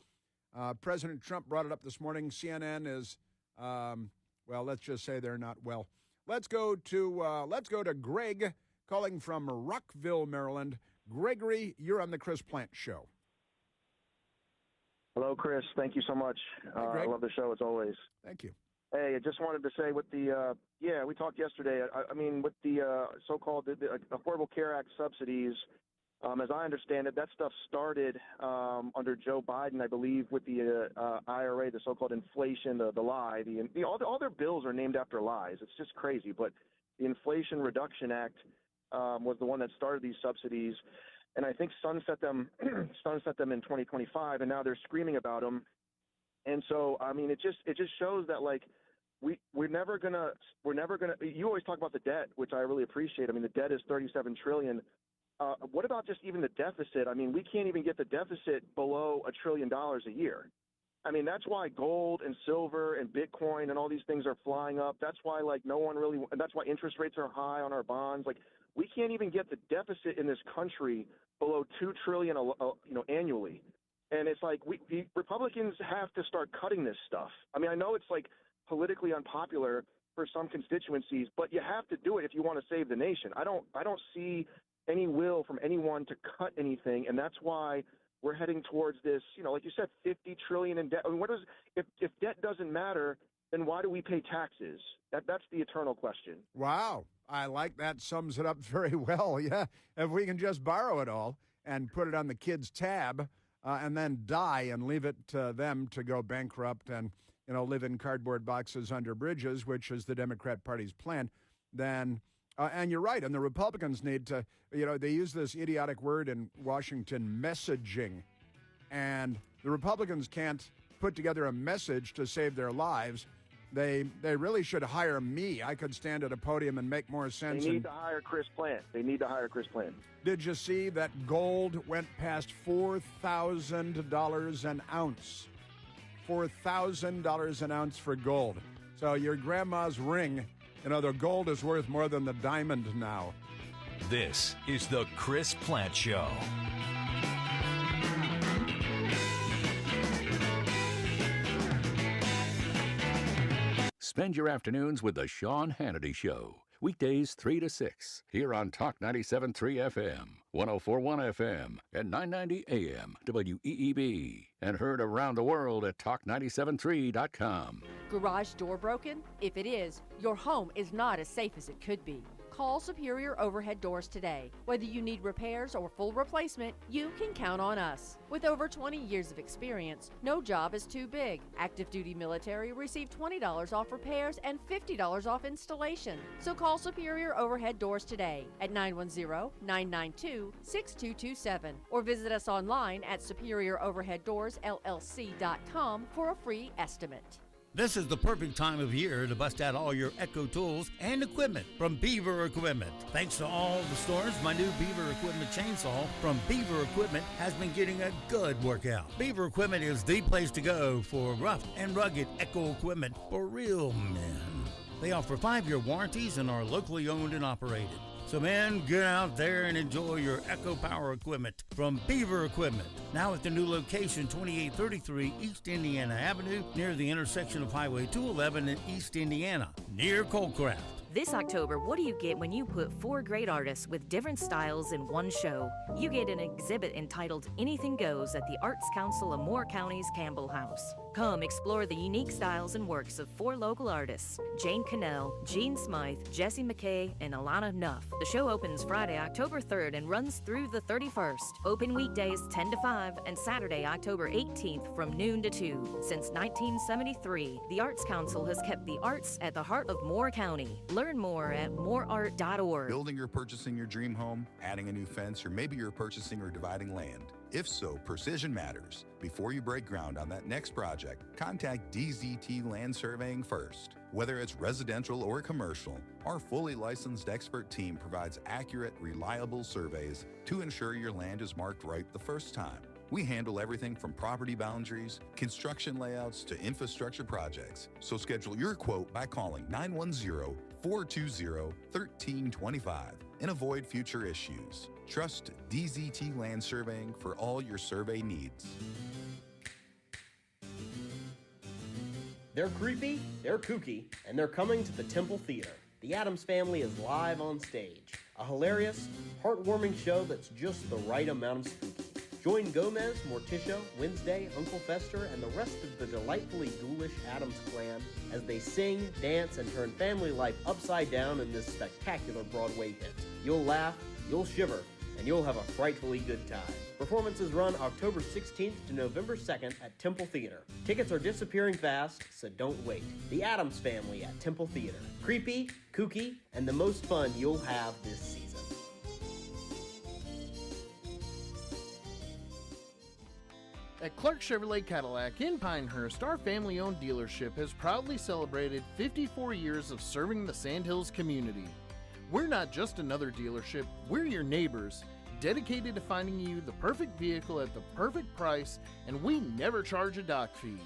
President Trump brought it up this morning. CNN is, well, let's just say they're not well. Let's go to Greg calling from Rockville, Maryland. Gregory, you're on the Chris Plant Show. Hello, Chris. Thank you so much. I love the show as always. Thank you. Hey, I just wanted to say with the, we talked yesterday. I mean, with the so-called the Affordable Care Act subsidies, as I understand it, that stuff started under Joe Biden, I believe, with the IRA, the so-called inflation, the lie. All their bills are named after lies. It's just crazy. But the Inflation Reduction Act was the one that started these subsidies, and I think sunset them in 2025, and now they're screaming about them. And so, I mean, it just shows that, like, we're never gonna. You always talk about the debt, which I really appreciate. I mean, the debt is $37 trillion. What about just even the deficit? I mean, we can't even get the deficit below $1 trillion a year. I mean, that's why gold and silver and Bitcoin and all these things are flying up. That's why, like, that's why interest rates are high on our bonds. Like, we can't even get the deficit in this country below $2 trillion, annually. And it's like we Republicans have to start cutting this stuff. I mean, I know it's like politically unpopular for some constituencies, but you have to do it if you want to save the nation. I don't see any will from anyone to cut anything, and that's why we're heading towards this. Like you said, $50 trillion in debt. I mean, if debt doesn't matter, then why do we pay taxes? That's the eternal question. Wow, I like that. Sums it up very well. Yeah, if we can just borrow it all and put it on the kids' tab. And then die and leave it to them to go bankrupt and, live in cardboard boxes under bridges, which is the Democrat Party's plan, then, and you're right, and the Republicans need to, they use this idiotic word in Washington, messaging, and the Republicans can't put together a message to save their lives. They really should hire me. I could stand at a podium and make more sense. They need to hire Chris Plant. Did you see that gold went past $4,000 an ounce? $4,000 an ounce for gold. So your grandma's ring, the gold is worth more than the diamond now. This is the Chris Plant Show. Spend your afternoons with the Sean Hannity Show. Weekdays 3 to 6 here on Talk 97.3 FM, 104.1 FM, and 990 AM WEEB. And heard around the world at talk973.com. Garage door broken? If it is, your home is not as safe as it could be. Call Superior Overhead Doors today. Whether you need repairs or full replacement, you can count on us. With over 20 years of experience, no job is too big. Active duty military receive $20 off repairs and $50 off installation. So call Superior Overhead Doors today at 910-992-6227 or visit us online at superioroverheaddoorsllc.com for a free estimate. This is the perfect time of year to bust out all your Echo tools and equipment from Beaver Equipment. Thanks to all the storms, my new Beaver Equipment chainsaw from Beaver Equipment has been getting a good workout. Beaver Equipment is the place to go for rough and rugged Echo equipment for real men. They offer 5-year warranties and are locally owned and operated. So man, get out there and enjoy your Echo Power equipment from Beaver Equipment. Now at the new location, 2833 East Indiana Avenue, near the intersection of Highway 211 in East Indiana, near Coldcraft. This October, what do you get when you put 4 great artists with different styles in one show? You get an exhibit entitled Anything Goes at the Arts Council of Moore County's Campbell House. Come explore the unique styles and works of 4 local artists, Jane Cannell, Jean Smythe, Jesse McKay, and Alana Nuff. The show opens Friday, October 3rd and runs through the 31st. Open weekdays 10 to 5 and Saturday, October 18th from noon to 2. Since 1973, the Arts Council has kept the arts at the heart of Moore County. Learn more at mooreart.org. Building or purchasing your dream home, adding a new fence, or maybe you're purchasing or dividing land. If so, precision matters. Before you break ground on that next project, contact DZT Land Surveying first. Whether it's residential or commercial, our fully licensed expert team provides accurate, reliable surveys to ensure your land is marked right the first time. We handle everything from property boundaries, construction layouts, to infrastructure projects. So schedule your quote by calling 910-420-1325 and avoid future issues. Trust DZT Land Surveying for all your survey needs. They're creepy, they're kooky, and they're coming to the Temple Theater. The Addams Family is live on stage. A hilarious, heartwarming show that's just the right amount of spooky. Join Gomez, Morticia, Wednesday, Uncle Fester, and the rest of the delightfully ghoulish Addams clan as they sing, dance, and turn family life upside down in this spectacular Broadway hit. You'll laugh, you'll shiver, and you'll have a frightfully good time. Performances run October 16th to November 2nd at Temple Theater. Tickets are disappearing fast, so don't wait. The Addams Family at Temple Theater. Creepy, kooky, and the most fun you'll have this season. At Clark Chevrolet Cadillac in Pinehurst, our family-owned dealership has proudly celebrated 54 years of serving the Sandhills community. We're not just another dealership, we're your neighbors, dedicated to finding you the perfect vehicle at the perfect price, and we never charge a dock fee.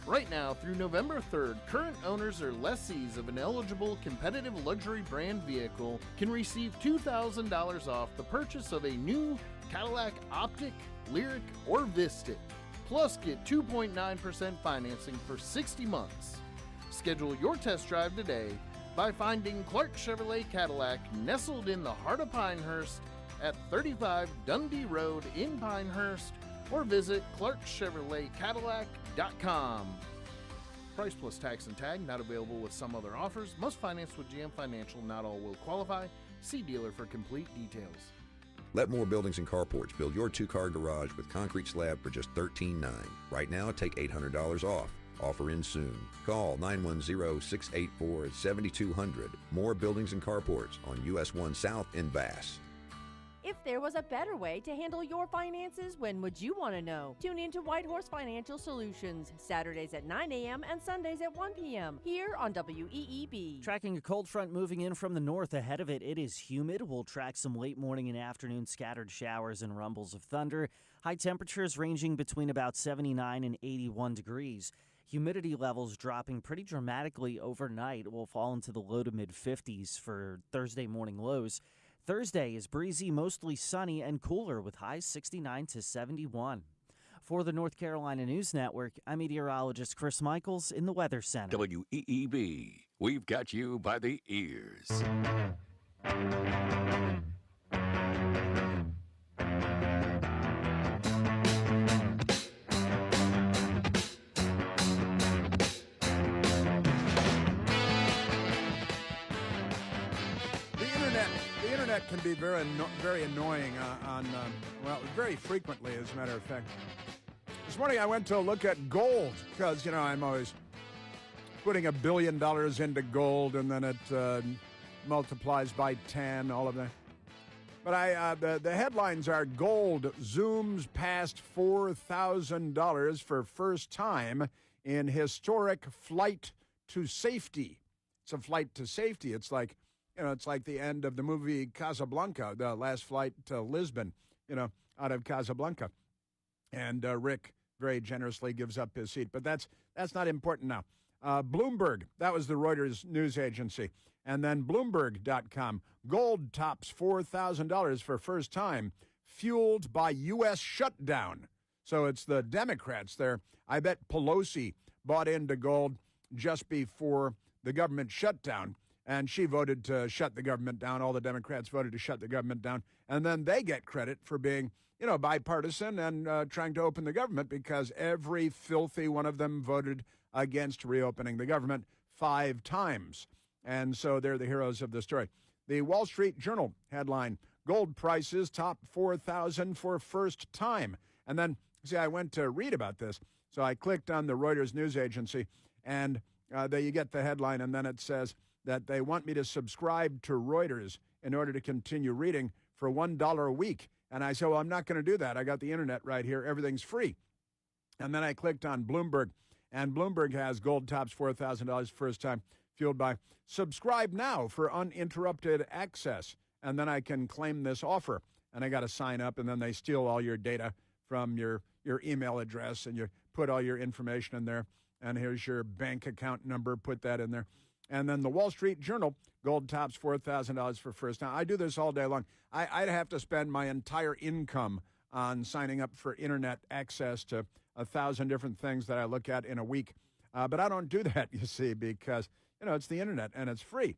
Right now, through November 3rd, current owners or lessees of an eligible competitive luxury brand vehicle can receive $2,000 off the purchase of a new Cadillac Optic, Lyric, or Vistic. Plus, get 2.9% financing for 60 months. Schedule your test drive today by finding Clark Chevrolet Cadillac nestled in the heart of Pinehurst at 35 Dundee Road in Pinehurst, or visit clarkchevroletcadillac.com. Price plus tax and tag not available with some other offers. Must finance with GM Financial. Not all will qualify. See dealer for complete details. Let More Buildings and Carports build your 2-car garage with concrete slab for just $13,900. Right now, take $800 off. Offer in soon. Call 910-684-7200. More Buildings and Carports on US 1 South in Bass. If there was a better way to handle your finances, when would you want to know? Tune in to White Horse Financial Solutions, Saturdays at 9 a.m. and Sundays at 1 p.m. here on WEEB. Tracking a cold front moving in from the north. Ahead of it, it is humid. We'll track some late morning and afternoon scattered showers and rumbles of thunder. High temperatures ranging between about 79 and 81 degrees. Humidity levels dropping pretty dramatically overnight. Will fall into the low to mid-50s for Thursday morning lows. Thursday is breezy, mostly sunny, and cooler with highs 69 to 71. For the North Carolina News Network, I'm meteorologist Chris Michaels in the Weather Center. WEEB, we've got you by the ears. internet can be very annoying very frequently, as a matter of fact. This morning I went to look at gold because, I'm always putting $1 billion into gold and then it multiplies by 10, all of that. But the headlines are gold zooms past $4,000 for first time in historic flight to safety. It's a flight to safety. It's like, it's like the end of the movie Casablanca, the last flight to Lisbon, out of Casablanca. And Rick very generously gives up his seat. But that's not important now. Bloomberg, that was the Reuters news agency. And then Bloomberg.com, gold tops $4,000 for first time, fueled by U.S. shutdown. So it's the Democrats there. I bet Pelosi bought into gold just before the government shutdown, and she voted to shut the government down. All the Democrats voted to shut the government down, and then they get credit for being, bipartisan and trying to open the government because every filthy one of them voted against reopening the government 5 times. And so they're the heroes of the story. The Wall Street Journal headline, gold prices top 4,000 for first time. And then, I went to read about this. So I clicked on the Reuters news agency, and there you get the headline, and then it says that they want me to subscribe to Reuters in order to continue reading for $1 a week. And I said, well, I'm not going to do that. I got the internet right here. Everything's free. And then I clicked on Bloomberg, and Bloomberg has gold tops $4,000 first time, fueled by subscribe now for uninterrupted access. And then I can claim this offer. And I got to sign up, and then they steal all your data from your email address, and you put all your information in there. And here's your bank account number, put that in there. And then the Wall Street Journal, gold tops $4,000 for first time. I do this all day long. I'd have to spend my entire income on signing up for internet access to 1,000 different things that I look at in a week. But I don't do that, you see, because, it's the internet and it's free.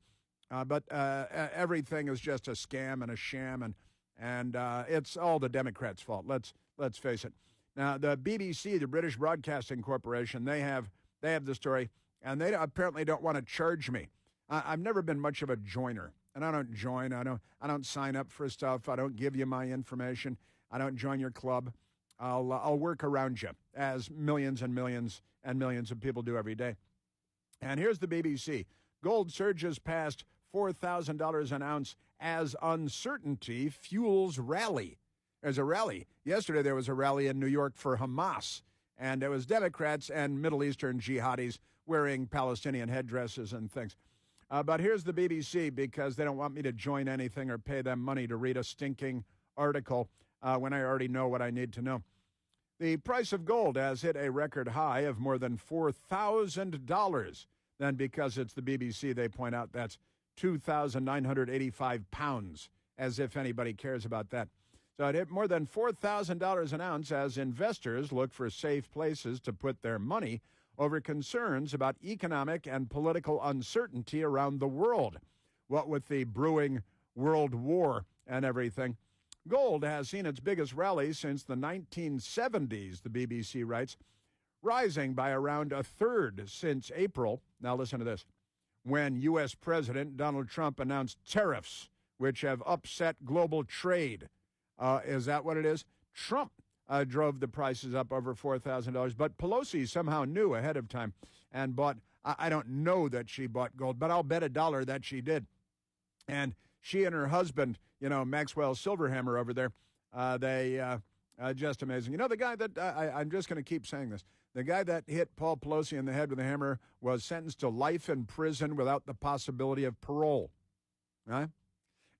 But everything is just a scam and a sham, and it's all the Democrats' fault. Let's face it. Now, the BBC, the British Broadcasting Corporation, they have the story, and they apparently don't want to charge me. I've never been much of a joiner, and I don't join. I don't sign up for stuff. I don't give you my information. I don't join your club. I'll work around you, as millions and millions and millions of people do every day. And here's the BBC. Gold surges past $4,000 an ounce as uncertainty fuels rally. There's a rally. Yesterday there was a rally in New York for Hamas, and it was Democrats and Middle Eastern jihadis wearing Palestinian headdresses and things. But here's the BBC, because they don't want me to join anything or pay them money to read a stinking article when I already know what I need to know. The price of gold has hit a record high of more than $4,000. Then, because it's the BBC, they point out that's 2,985 pounds, as if anybody cares about that. So it hit more than $4,000 an ounce as investors look for safe places to put their money over concerns about economic and political uncertainty around the world. What with the brewing World War and everything, gold has seen its biggest rally since the 1970s, the BBC writes, rising by around a third since April. Now listen to this. When U.S. President Donald Trump announced tariffs, which have upset global trade. Is that what it is? Trump drove the prices up over $4,000, but Pelosi somehow knew ahead of time and bought, I don't know that she bought gold, but I'll bet $1 that she did. And she and her husband, Maxwell Silverhammer over there, they just amazing. The guy that, I'm just going to keep saying this, the guy that hit Paul Pelosi in the head with a hammer was sentenced to life in prison without the possibility of parole, right?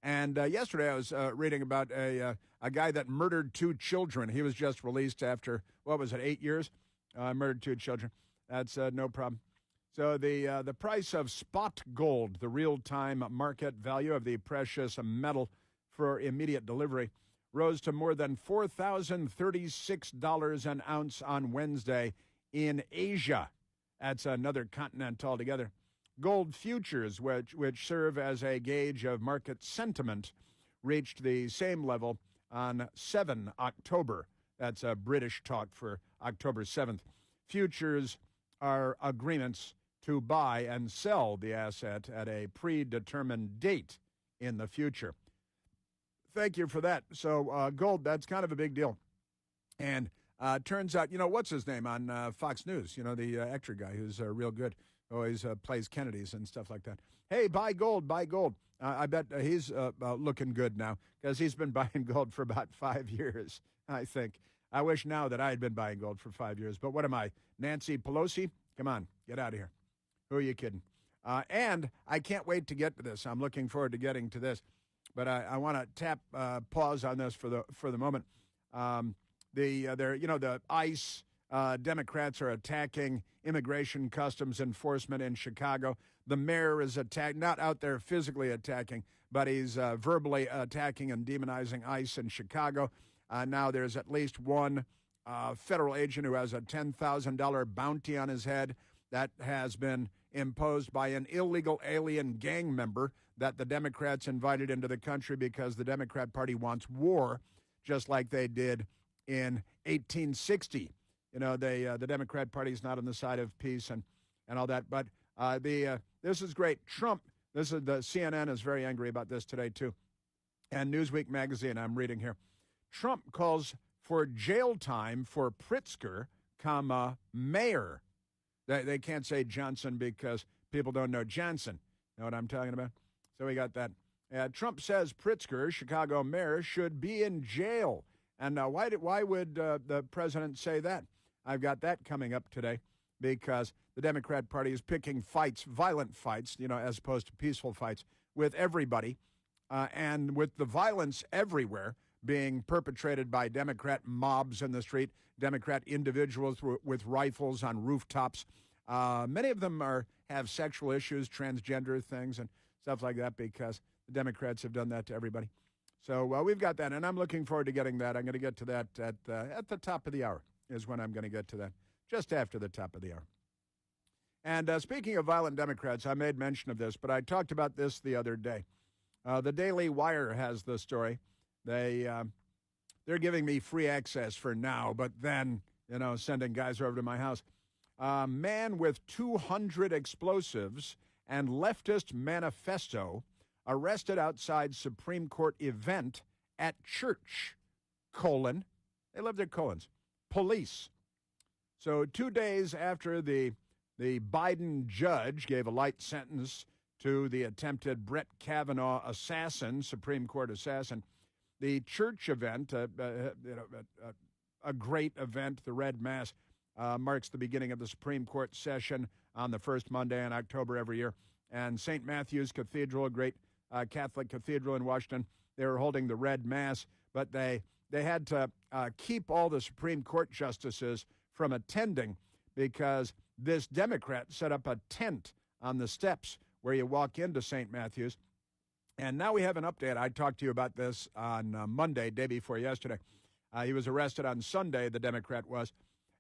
And yesterday I was reading about a guy that murdered 2 children. He was just released after, 8 years? Murdered 2 children. That's no problem. So the price of spot gold, the real-time market value of the precious metal for immediate delivery, rose to more than $4,036 an ounce on Wednesday in Asia. That's another continent altogether. Gold futures, which serve as a gauge of market sentiment, reached the same level on 7 October. That's a British talk for October 7th. Futures are agreements to buy and sell the asset at a predetermined date in the future. Thank you for that. So gold, that's kind of a big deal. And turns out, what's his name on Fox News? The actor guy who's real good, always plays Kennedys and stuff like that. Hey, buy gold, buy gold. I bet he's looking good now because he's been buying gold for about 5 years, I think. I wish now that I had been buying gold for 5 years. But what am I, Nancy Pelosi? Come on, get out of here. Who are you kidding? And I can't wait to get to this. I'm looking forward to getting to this. But I want to tap pause on this for the moment. The ICE Democrats are attacking immigration customs enforcement in Chicago. The mayor is not out there physically attacking, but he's verbally attacking and demonizing ICE in Chicago. Now there's at least one federal agent who has a $10,000 bounty on his head that has been imposed by an illegal alien gang member that the Democrats invited into the country because the Democrat Party wants war, just like they did in 1860. The Democrat Party is not on the side of peace and all that. But this is great. Trump, the CNN is very angry about this today, too. And Newsweek magazine, I'm reading here. Trump calls for jail time for Pritzker, mayor. They can't say Johnson because people don't know Johnson. Know what I'm talking about? So we got that. Trump says Pritzker, Chicago mayor, should be in jail. And why would the president say that? I've got that coming up today because the Democrat Party is picking fights, violent fights, as opposed to peaceful fights, with everybody. And with the violence everywhere being perpetrated by Democrat mobs in the street, Democrat individuals with rifles on rooftops. Many of them have sexual issues, transgender things, and stuff like that because the Democrats have done that to everybody. So we've got that, and I'm looking forward to getting that. I'm going to get to that at the top of the hour is when I'm going to get to that, just after the top of the hour. And speaking of violent Democrats, I made mention of this, but I talked about this the other day. The Daily Wire has the story. They're giving me free access for now, but then, sending guys over to my house. Man with 200 explosives and leftist manifesto arrested outside Supreme Court event at church, they love their colons, police. So 2 days after the Biden judge gave a light sentence to the attempted Brett Kavanaugh assassin, Supreme Court assassin, the church event, a great event, the Red Mass, marks the beginning of the Supreme Court session on the first Monday in October every year. And St. Matthew's Cathedral, a great Catholic cathedral in Washington, they were holding the Red Mass, but they had to keep all the Supreme Court justices from attending because this Democrat set up a tent on the steps where you walk into St. Matthew's. And now we have an update. I talked to you about this on Monday, day before yesterday. He was arrested on Sunday, the Democrat was.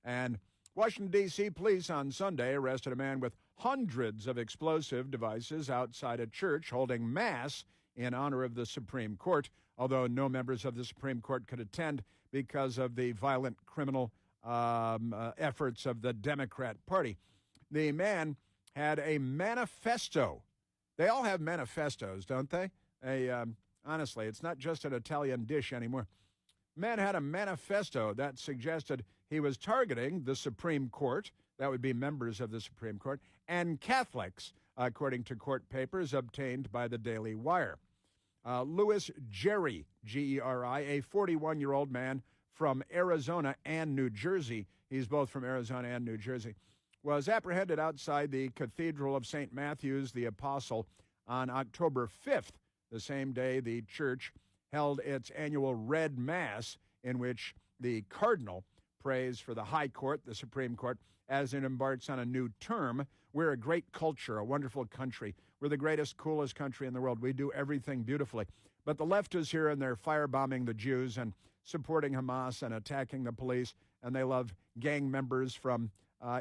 And Washington, D.C. police on Sunday arrested a man with hundreds of explosive devices outside a church holding Mass in honor of the Supreme Court, although no members of the Supreme Court could attend because of the violent criminal efforts of the Democrat Party. The man had a manifesto. They all have manifestos, don't they? Honestly, it's not just an Italian dish anymore. Man had a manifesto that suggested he was targeting the Supreme Court, that would be members of the Supreme Court, and Catholics, according to court papers obtained by the Daily Wire. Louis Geri, G-E-R-I, a 41-year-old man from Arizona and New Jersey, he's both from Arizona and New Jersey, was apprehended outside the Cathedral of St. Matthew's the Apostle on October 5th, the same day the church held its annual Red Mass, in which the cardinal prays for the High Court, the Supreme Court, as it embarks on a new term. We're a great culture, a wonderful country. We're the greatest, coolest country in the world. We do everything beautifully. But the left is here, and they're firebombing the Jews and supporting Hamas and attacking the police, and they love gang members from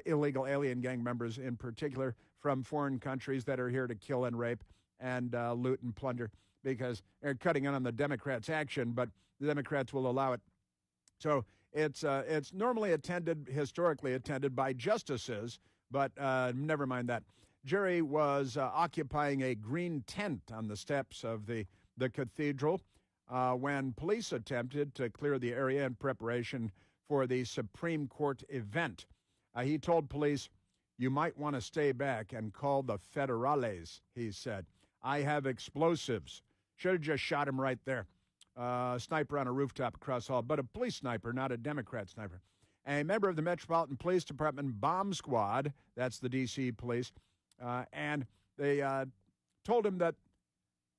illegal alien gang members in particular from foreign countries that are here to kill and rape and loot and plunder because they're cutting in on the Democrats' action, but the Democrats will allow it. So it's normally historically attended by justices, but never mind that. Jerry was occupying a green tent on the steps of the cathedral when police attempted to clear the area in preparation for the Supreme Court event. He told police, "You might want to stay back and call the federales," he said. "I have explosives." Should have just shot him right there. Sniper on a rooftop across the hall, but a police sniper, not a Democrat sniper. A member of the Metropolitan Police Department bomb squad, that's the D.C. police, and they told him that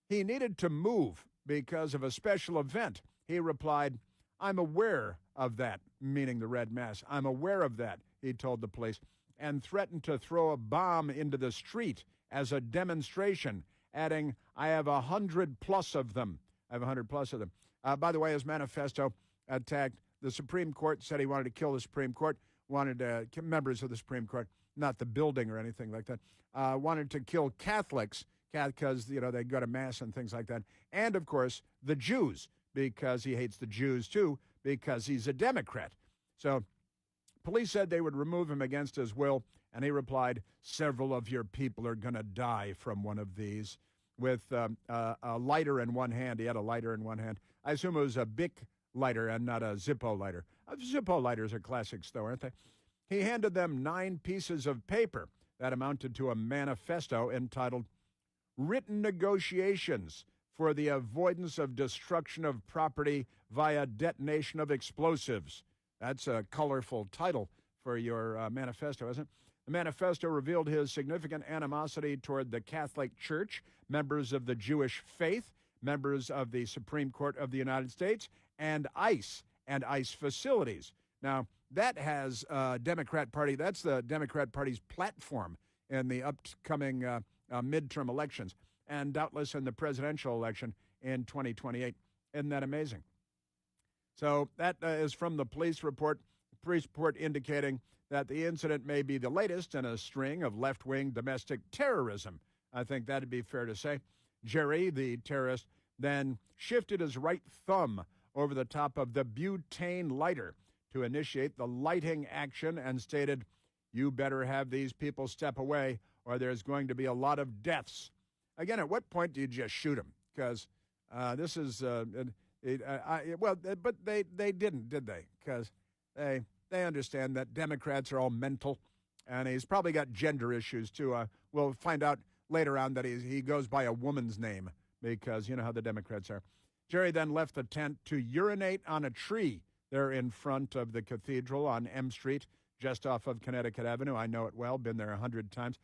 he needed to move because of a special event. He replied, "I'm aware of that," meaning the red mass. "I'm aware of that," he told the police, and threatened to throw a bomb into the street as a demonstration, adding, "I have 100 plus of them." I have 100 plus of them. By the way, his manifesto attacked the Supreme Court, said he wanted to kill the Supreme Court, wanted members of the Supreme Court, not the building or anything like that, wanted to kill Catholics because, they go to Mass and things like that. And, of course, the Jews, because he hates the Jews, too, because he's a Democrat. So police said they would remove him against his will, and he replied, "Several of your people are going to die from one of these," with a lighter in one hand. He had a lighter in one hand. I assume it was a Bic lighter and not a Zippo lighter. Zippo lighters are classics, though, aren't they? He handed them 9 pieces of paper that amounted to a manifesto entitled "Written Negotiations for the Avoidance of Destruction of Property via Detonation of Explosives." That's a colorful title for your manifesto, isn't it? The manifesto revealed his significant animosity toward the Catholic Church, members of the Jewish faith, members of the Supreme Court of the United States, and ICE facilities. Now, that has Democrat Party, that's the Democrat Party's platform in the upcoming midterm elections, and doubtless in the presidential election in 2028. Isn't that amazing? So that is from the police report indicating that the incident may be the latest in a string of left-wing domestic terrorism. I think that'd be fair to say. Jerry, the terrorist, then shifted his right thumb over the top of the butane lighter to initiate the lighting action and stated, "You better have these people step away or there's going to be a lot of deaths." Again, at what point do you just shoot them? Because this is, but they didn't, did they? Because they understand that Democrats are all mental, and he's probably got gender issues, too. We'll find out later on that he goes by a woman's name, because you know how the Democrats are. Jerry then left the tent to urinate on a tree there in front of the cathedral on M Street, just off of Connecticut Avenue. I know it well, been there 100 times.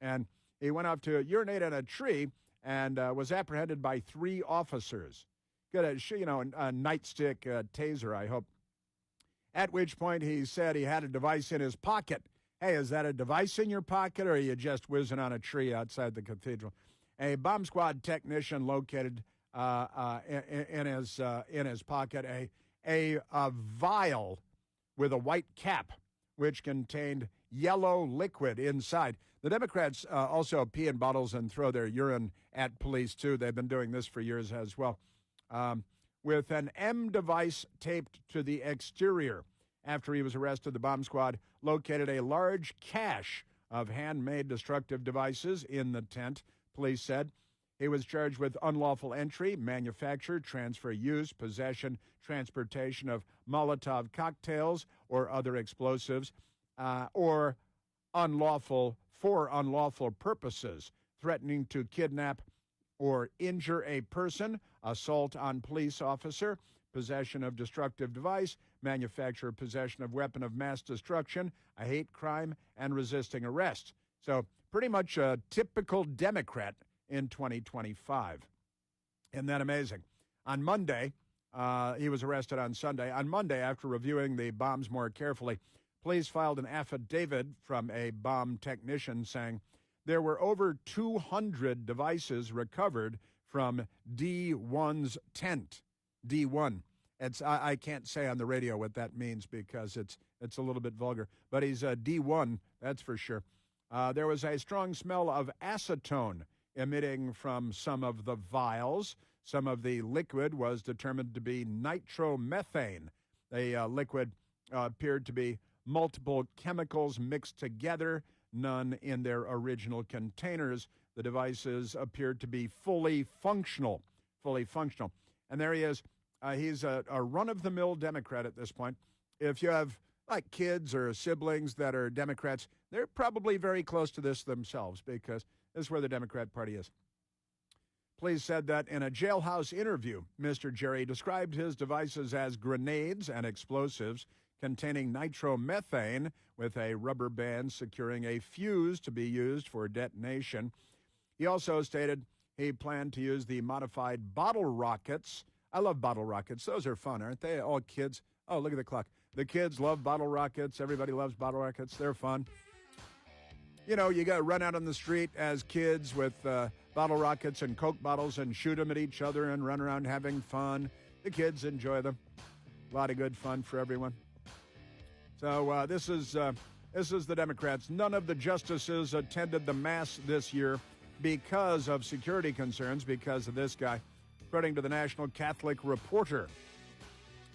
And he went off to urinate on a tree and was apprehended by 3 officers. Got a nightstick taser, I hope. At which point he said he had a device in his pocket. Hey, is that a device in your pocket, or are you just whizzing on a tree outside the cathedral? A bomb squad technician located in his pocket a vial with a white cap, which contained yellow liquid inside. The Democrats also pee in bottles and throw their urine at police, too. They've been doing this for years as well. With an M device taped to the exterior. After he was arrested, the bomb squad located a large cache of handmade destructive devices in the tent, police said. He was charged with unlawful entry, manufacture, transfer, use, possession, transportation of Molotov cocktails or other explosives, or unlawful purposes, threatening to kidnap or injure a person, assault on police officer, possession of destructive device, manufacture, possession of weapon of mass destruction, a hate crime, and resisting arrest. So pretty much a typical Democrat in 2025. Isn't that amazing? On Monday, he was arrested on Sunday. On Monday, after reviewing the bombs more carefully, police filed an affidavit from a bomb technician saying there were over 200 devices recovered from D1's tent. D1. I can't say on the radio what that means because it's a little bit vulgar, but he's a D1, that's for sure. There was a strong smell of acetone emitting from some of the vials. Some of the liquid was determined to be nitromethane. The liquid appeared to be multiple chemicals mixed together none in their original containers. The devices appeared to be fully functional. And there he is. He's a run-of-the-mill Democrat at this point. If you have like kids or siblings that are Democrats, they're probably very close to this themselves because this is where the Democrat Party is. Police said that in a jailhouse interview, Mr. Jerry described his devices as grenades and explosives containing nitromethane with a rubber band securing a fuse to be used for detonation. He also stated he planned to use the modified bottle rockets. I love bottle rockets. Those are fun, aren't they? All kids. Oh, look at the clock. The kids love bottle rockets. Everybody loves bottle rockets. They're fun. You know, you got to run out on the street as kids with bottle rockets and Coke bottles and shoot them at each other and run around having fun. The kids enjoy them. A lot of good fun for everyone. So this is the Democrats. None of the justices attended the mass this year because of security concerns, because of this guy. According to the National Catholic Reporter,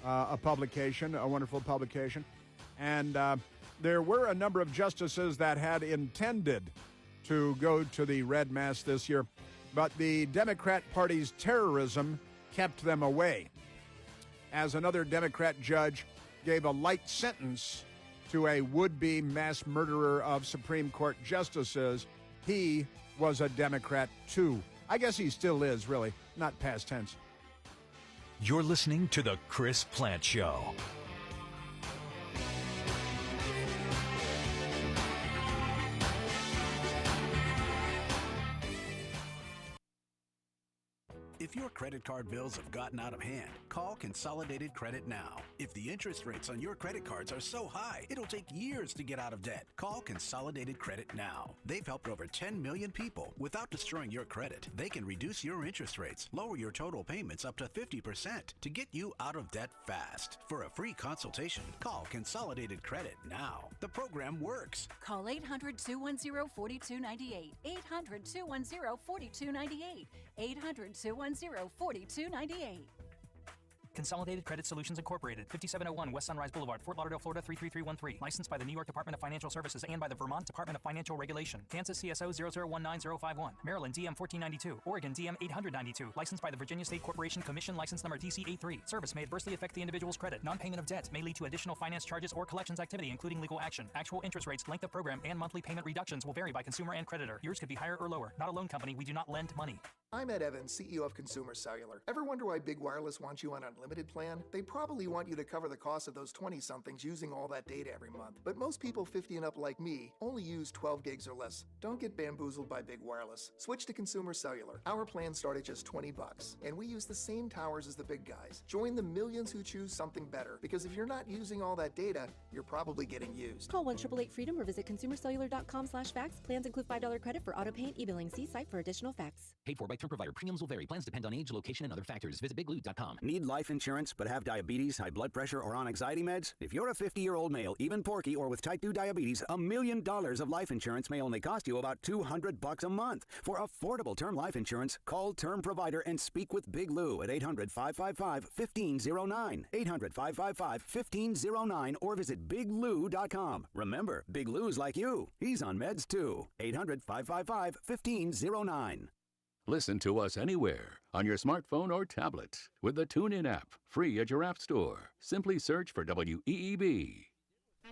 a publication, a wonderful publication. And there were a number of justices that had intended to go to the Red Mass this year, but the Democrat Party's terrorism kept them away. As another Democrat judge gave a light sentence to a would-be mass murderer of Supreme Court justices, he was a Democrat too. I guess he still is, really, not past tense. You're listening to The Chris Plant Show. If your credit card bills have gotten out of hand, call Consolidated Credit now. If the interest rates on your credit cards are so high, it'll take years to get out of debt. Call Consolidated Credit now. They've helped over 10 million people without destroying your credit. They can reduce your interest rates, lower your total payments up to 50% to get you out of debt fast. For a free consultation, call Consolidated Credit now. The program works. Call 800-210-4298. 800-210-4298. 800-210-4298. Consolidated Credit Solutions Incorporated, 5701 West Sunrise Boulevard, Fort Lauderdale, Florida 33313. Licensed by the New York Department of Financial Services and by the Vermont Department of Financial Regulation. Kansas CSO 0019051. Maryland DM 1492. Oregon DM 892. Licensed by the Virginia State Corporation Commission, license number DC83. Service may adversely affect the individual's credit. Non-payment of debt may lead to additional finance charges or collections activity, including legal action. Actual interest rates, length of program, and monthly payment reductions will vary by consumer and creditor. Yours could be higher or lower. Not a loan company. We do not lend money. I'm Ed Evans, CEO of Consumer Cellular. Ever wonder why Big Wireless wants you on an unlimited plan? They probably want you to cover the cost of those 20-somethings using all that data every month. But most people 50 and up like me only use 12 gigs or less. Don't get bamboozled by Big Wireless. Switch to Consumer Cellular. Our plans start at just $20, and we use the same towers as the big guys. Join the millions who choose something better, because if you're not using all that data, you're probably getting used. Call 1-888-FREEDOM or visit consumercellular.com/facts. Plans include $5 credit for auto pay and e-billing. See site for additional facts. Paid for by term provider. Premiums will vary. Plans depend on age, location, and other factors. Visit biglou.com. Need life insurance but have diabetes, high blood pressure, or on anxiety meds? If you're a 50-year-old male, even porky, or with type 2 diabetes, $1 million of life insurance may only cost you about $200 a month. For affordable term life insurance, call Term Provider and speak with Big Lou at 800-555-1509. 800-555-1509 or visit biglou.com. Remember, Big Lou's like you. He's on meds too. 800-555-1509. Listen to us anywhere on your smartphone or tablet with the TuneIn app, free at your app store. Simply search for WEEB.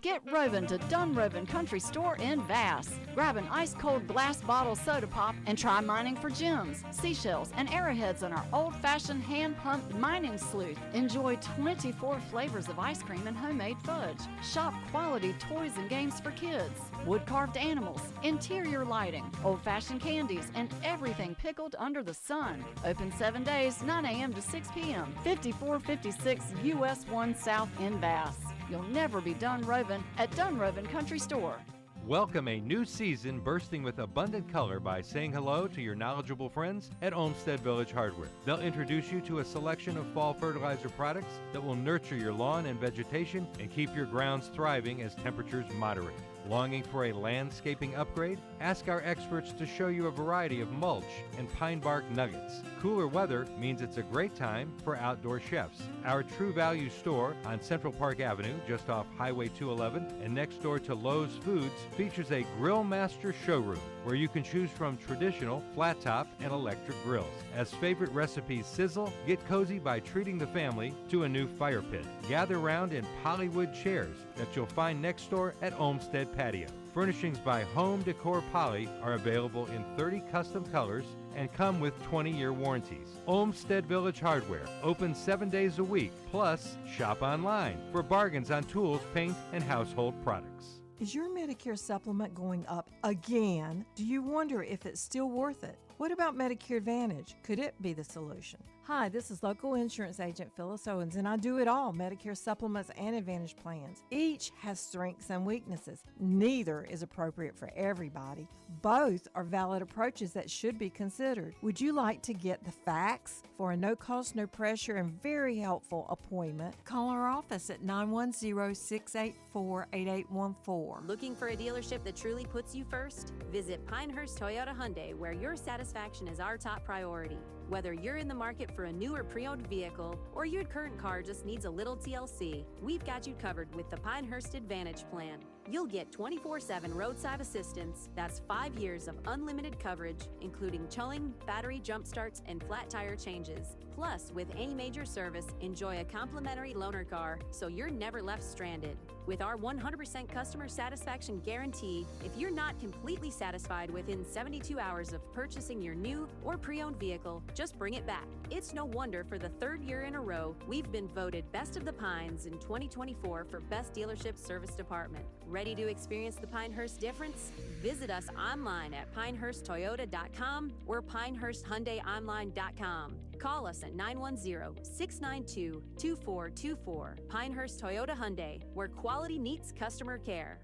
Get roving to Dunrovin Country Store in Vass. Grab an ice-cold glass bottle soda pop and try mining for gems, seashells, and arrowheads on our old-fashioned hand-pumped mining sleuth. Enjoy 24 flavors of ice cream and homemade fudge. Shop quality toys and games for kids, wood-carved animals, interior lighting, old-fashioned candies, and everything pickled under the sun. Open 7 days, 9 a.m. to 6 p.m. 5456 US 1 South in Vass. You'll never be done roving at Dunrovin Country Store. Welcome a new season bursting with abundant color by saying hello to your knowledgeable friends at Olmsted Village Hardware. They'll introduce you to a selection of fall fertilizer products that will nurture your lawn and vegetation and keep your grounds thriving as temperatures moderate. Longing for a landscaping upgrade? Ask our experts to show you a variety of mulch and pine bark nuggets. Cooler weather means it's a great time for outdoor chefs. Our True Value store on Central Park Avenue, just off Highway 211 and next door to Lowe's Foods, features a Grill Master showroom where you can choose from traditional, flat top, and electric grills. As favorite recipes sizzle, get cozy by treating the family to a new fire pit. Gather round in Polywood chairs that you'll find next door at Olmsted Patio. Furnishings by Home Decor Poly are available in 30 custom colors and come with 20-year warranties. Olmsted Village Hardware, open 7 days a week, plus shop online for bargains on tools, paint, and household products. Is your Medicare supplement going up again? Do you wonder if it's still worth it? What about Medicare Advantage? Could it be the solution? Hi, this is local insurance agent Phyllis Owens, and I do it all, Medicare supplements and Advantage plans. Each has strengths and weaknesses. Neither is appropriate for everybody. Both are valid approaches that should be considered. Would you like to get the facts for a no-cost, no-pressure, and very helpful appointment? Call our office at 910-684-8814. Looking for a dealership that truly puts you first? Visit Pinehurst Toyota Hyundai, where your satisfaction is our top priority. Whether you're in the market for a new or pre-owned vehicle, or your current car just needs a little TLC, we've got you covered with the Pinehurst Advantage Plan. You'll get 24/7 roadside assistance. That's 5 years of unlimited coverage, including towing, battery jump starts, and flat tire changes. Plus, with any major service, enjoy a complimentary loaner car so you're never left stranded. With our 100% customer satisfaction guarantee, if you're not completely satisfied within 72 hours of purchasing your new or pre-owned vehicle, just bring it back. It's no wonder for the 3rd year in a row, we've been voted Best of the Pines in 2024 for Best Dealership Service Department. Ready to experience the Pinehurst difference? Visit us online at pinehursttoyota.com or pinehursthyundaiονline.com. Call us at 910-692-2424. Pinehurst Toyota Hyundai, where quality meets customer care.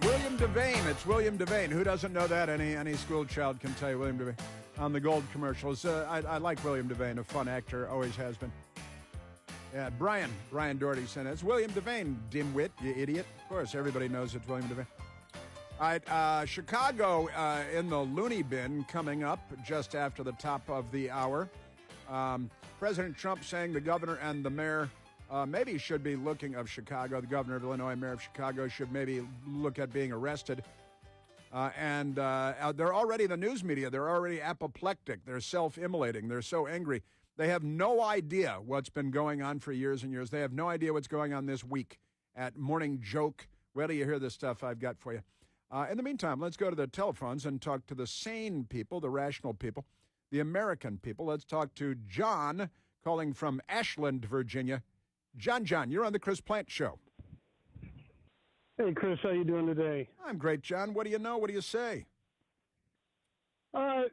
William Devane. It's William Devane. Who doesn't know that? Any school child can tell you William Devane on the Gold commercials. I like William Devane, a fun actor, always has been. Yeah, Brian Doherty sent it. It's William Devane, dimwit, you idiot. Of course, everybody knows it's William Devane. All right, Chicago in the loony bin coming up just after the top of the hour. President Trump saying the governor and the mayor maybe should be looking of Chicago. The governor of Illinois, mayor of Chicago should maybe look at being arrested. And they're already, the news media, they're already apoplectic. They're self-immolating. They're so angry. They have no idea what's been going on for years and years. They have no idea what's going on this week at Morning Joke. Where do you hear this stuff I've got for you? In the meantime, let's go to the telephones and talk to the sane people, the rational people, the American people. Let's talk to John calling from Ashland, Virginia. John, you're on the Chris Plant Show. Hey, Chris, how you doing today? I'm great, John. What do you know? What do you say? I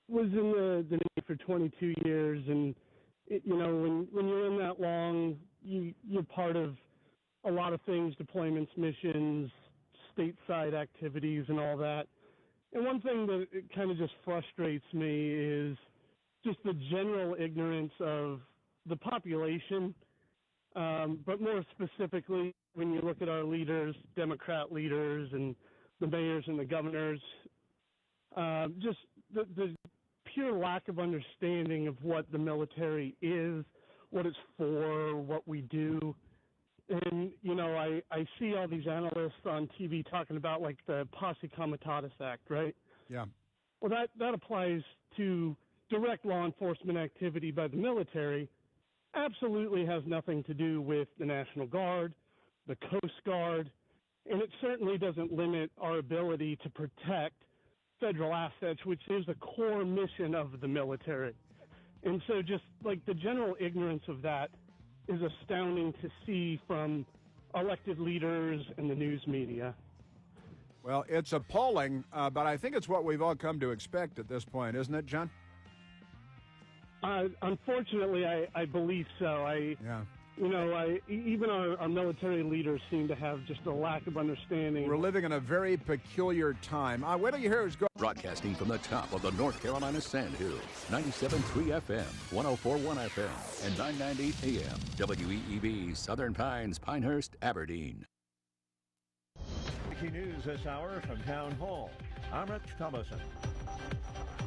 was in the Navy for 22 years, and when you're in that long, you're part of a lot of things, deployments, missions, stateside activities, and all that. And one thing that it kind of just frustrates me is just the general ignorance of the population, but more specifically when you look at our leaders, Democrat leaders, and the mayors and the governors, just the pure lack of understanding of what the military is, what it's for, what we do. And, I see all these analysts on TV talking about, like, the Posse Comitatus Act, right? Yeah. Well, that applies to direct law enforcement activity by the military. Absolutely has nothing to do with the National Guard, the Coast Guard, and it certainly doesn't limit our ability to protect federal assets, which is the core mission of the military. And so just, like, the general ignorance of that is astounding to see from elected leaders and the news media. Well, it's appalling, but I think it's what we've all come to expect at this point, isn't it, John? Unfortunately, I believe so. Even our military leaders seem to have just a lack of understanding. We're living in a very peculiar time. Wait till you hear who's going. Broadcasting from the top of the North Carolina Sandhills, 97.3 FM, 104.1 FM, and 990 AM. WEEB, Southern Pines, Pinehurst, Aberdeen. Breaking news this hour from Town Hall. I'm Rich Thomason.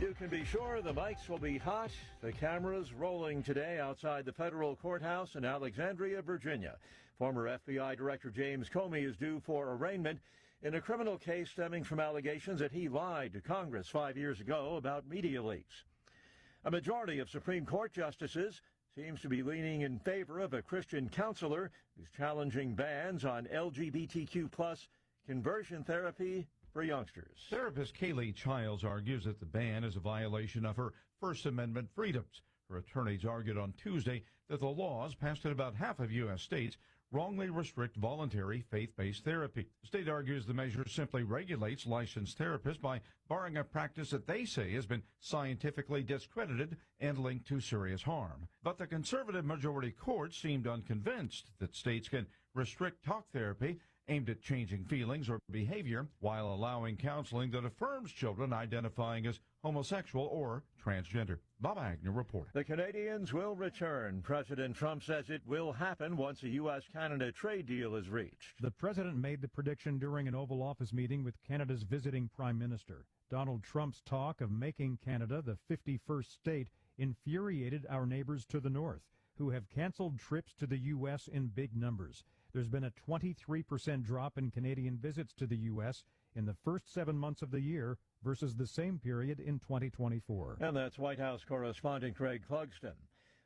You can be sure the mics will be hot. The cameras rolling today outside the federal courthouse in Alexandria, Virginia. Former FBI Director James Comey is due for arraignment in a criminal case stemming from allegations that he lied to Congress 5 years ago about media leaks. A majority of Supreme Court justices seems to be leaning in favor of a Christian counselor who's challenging bans on LGBTQ+ conversion therapy for youngsters. Therapist Kaylee Childs argues that the ban is a violation of her First Amendment freedoms. Her attorneys argued on Tuesday that the laws passed in about half of U.S. states wrongly restrict voluntary faith-based therapy. The state argues the measure simply regulates licensed therapists by barring a practice that they say has been scientifically discredited and linked to serious harm. But the conservative majority court seemed unconvinced that states can restrict talk therapy aimed at changing feelings or behavior while allowing counseling that affirms children identifying as homosexual or transgender. Bob Agnew reporting. The Canadians will return. President Trump says it will happen once a U.S.-Canada trade deal is reached. The president made the prediction during an Oval Office meeting with Canada's visiting prime minister. Donald Trump's talk of making Canada the 51st state infuriated our neighbors to the north, who have canceled trips to the U.S. in big numbers. There's been a 23% drop in Canadian visits to the U.S. in the first 7 months of the year versus the same period in 2024. And that's White House correspondent Craig Clugston.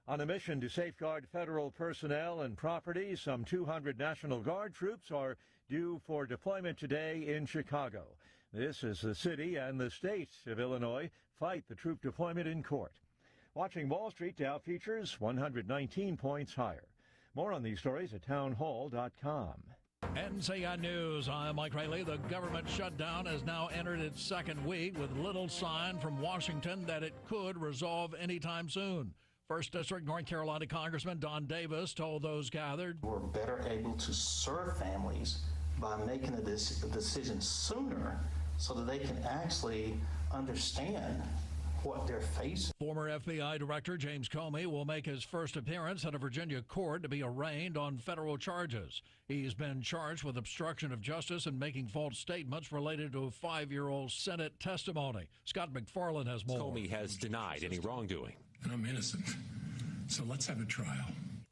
On a mission to safeguard federal personnel and property, some 200 National Guard troops are due for deployment today in Chicago. This is the city and the state of Illinois fight the troop deployment in court. Watching Wall Street, Dow futures 119 points higher. More on these stories at townhall.com. NCN News, I'm Mike Rayleigh. The government shutdown has now entered its second week with little sign from Washington that it could resolve anytime soon. First District North Carolina Congressman Don Davis told those gathered, we're better able to serve families by making a decision sooner so that they can actually understand what they're facing. Former FBI Director James Comey will make his first appearance at a Virginia court to be arraigned on federal charges. He's been charged with obstruction of justice and making false statements related to a 5-year-old Senate testimony. Scott McFarland has more. Comey has denied any wrongdoing. And I'm innocent. So let's have a trial.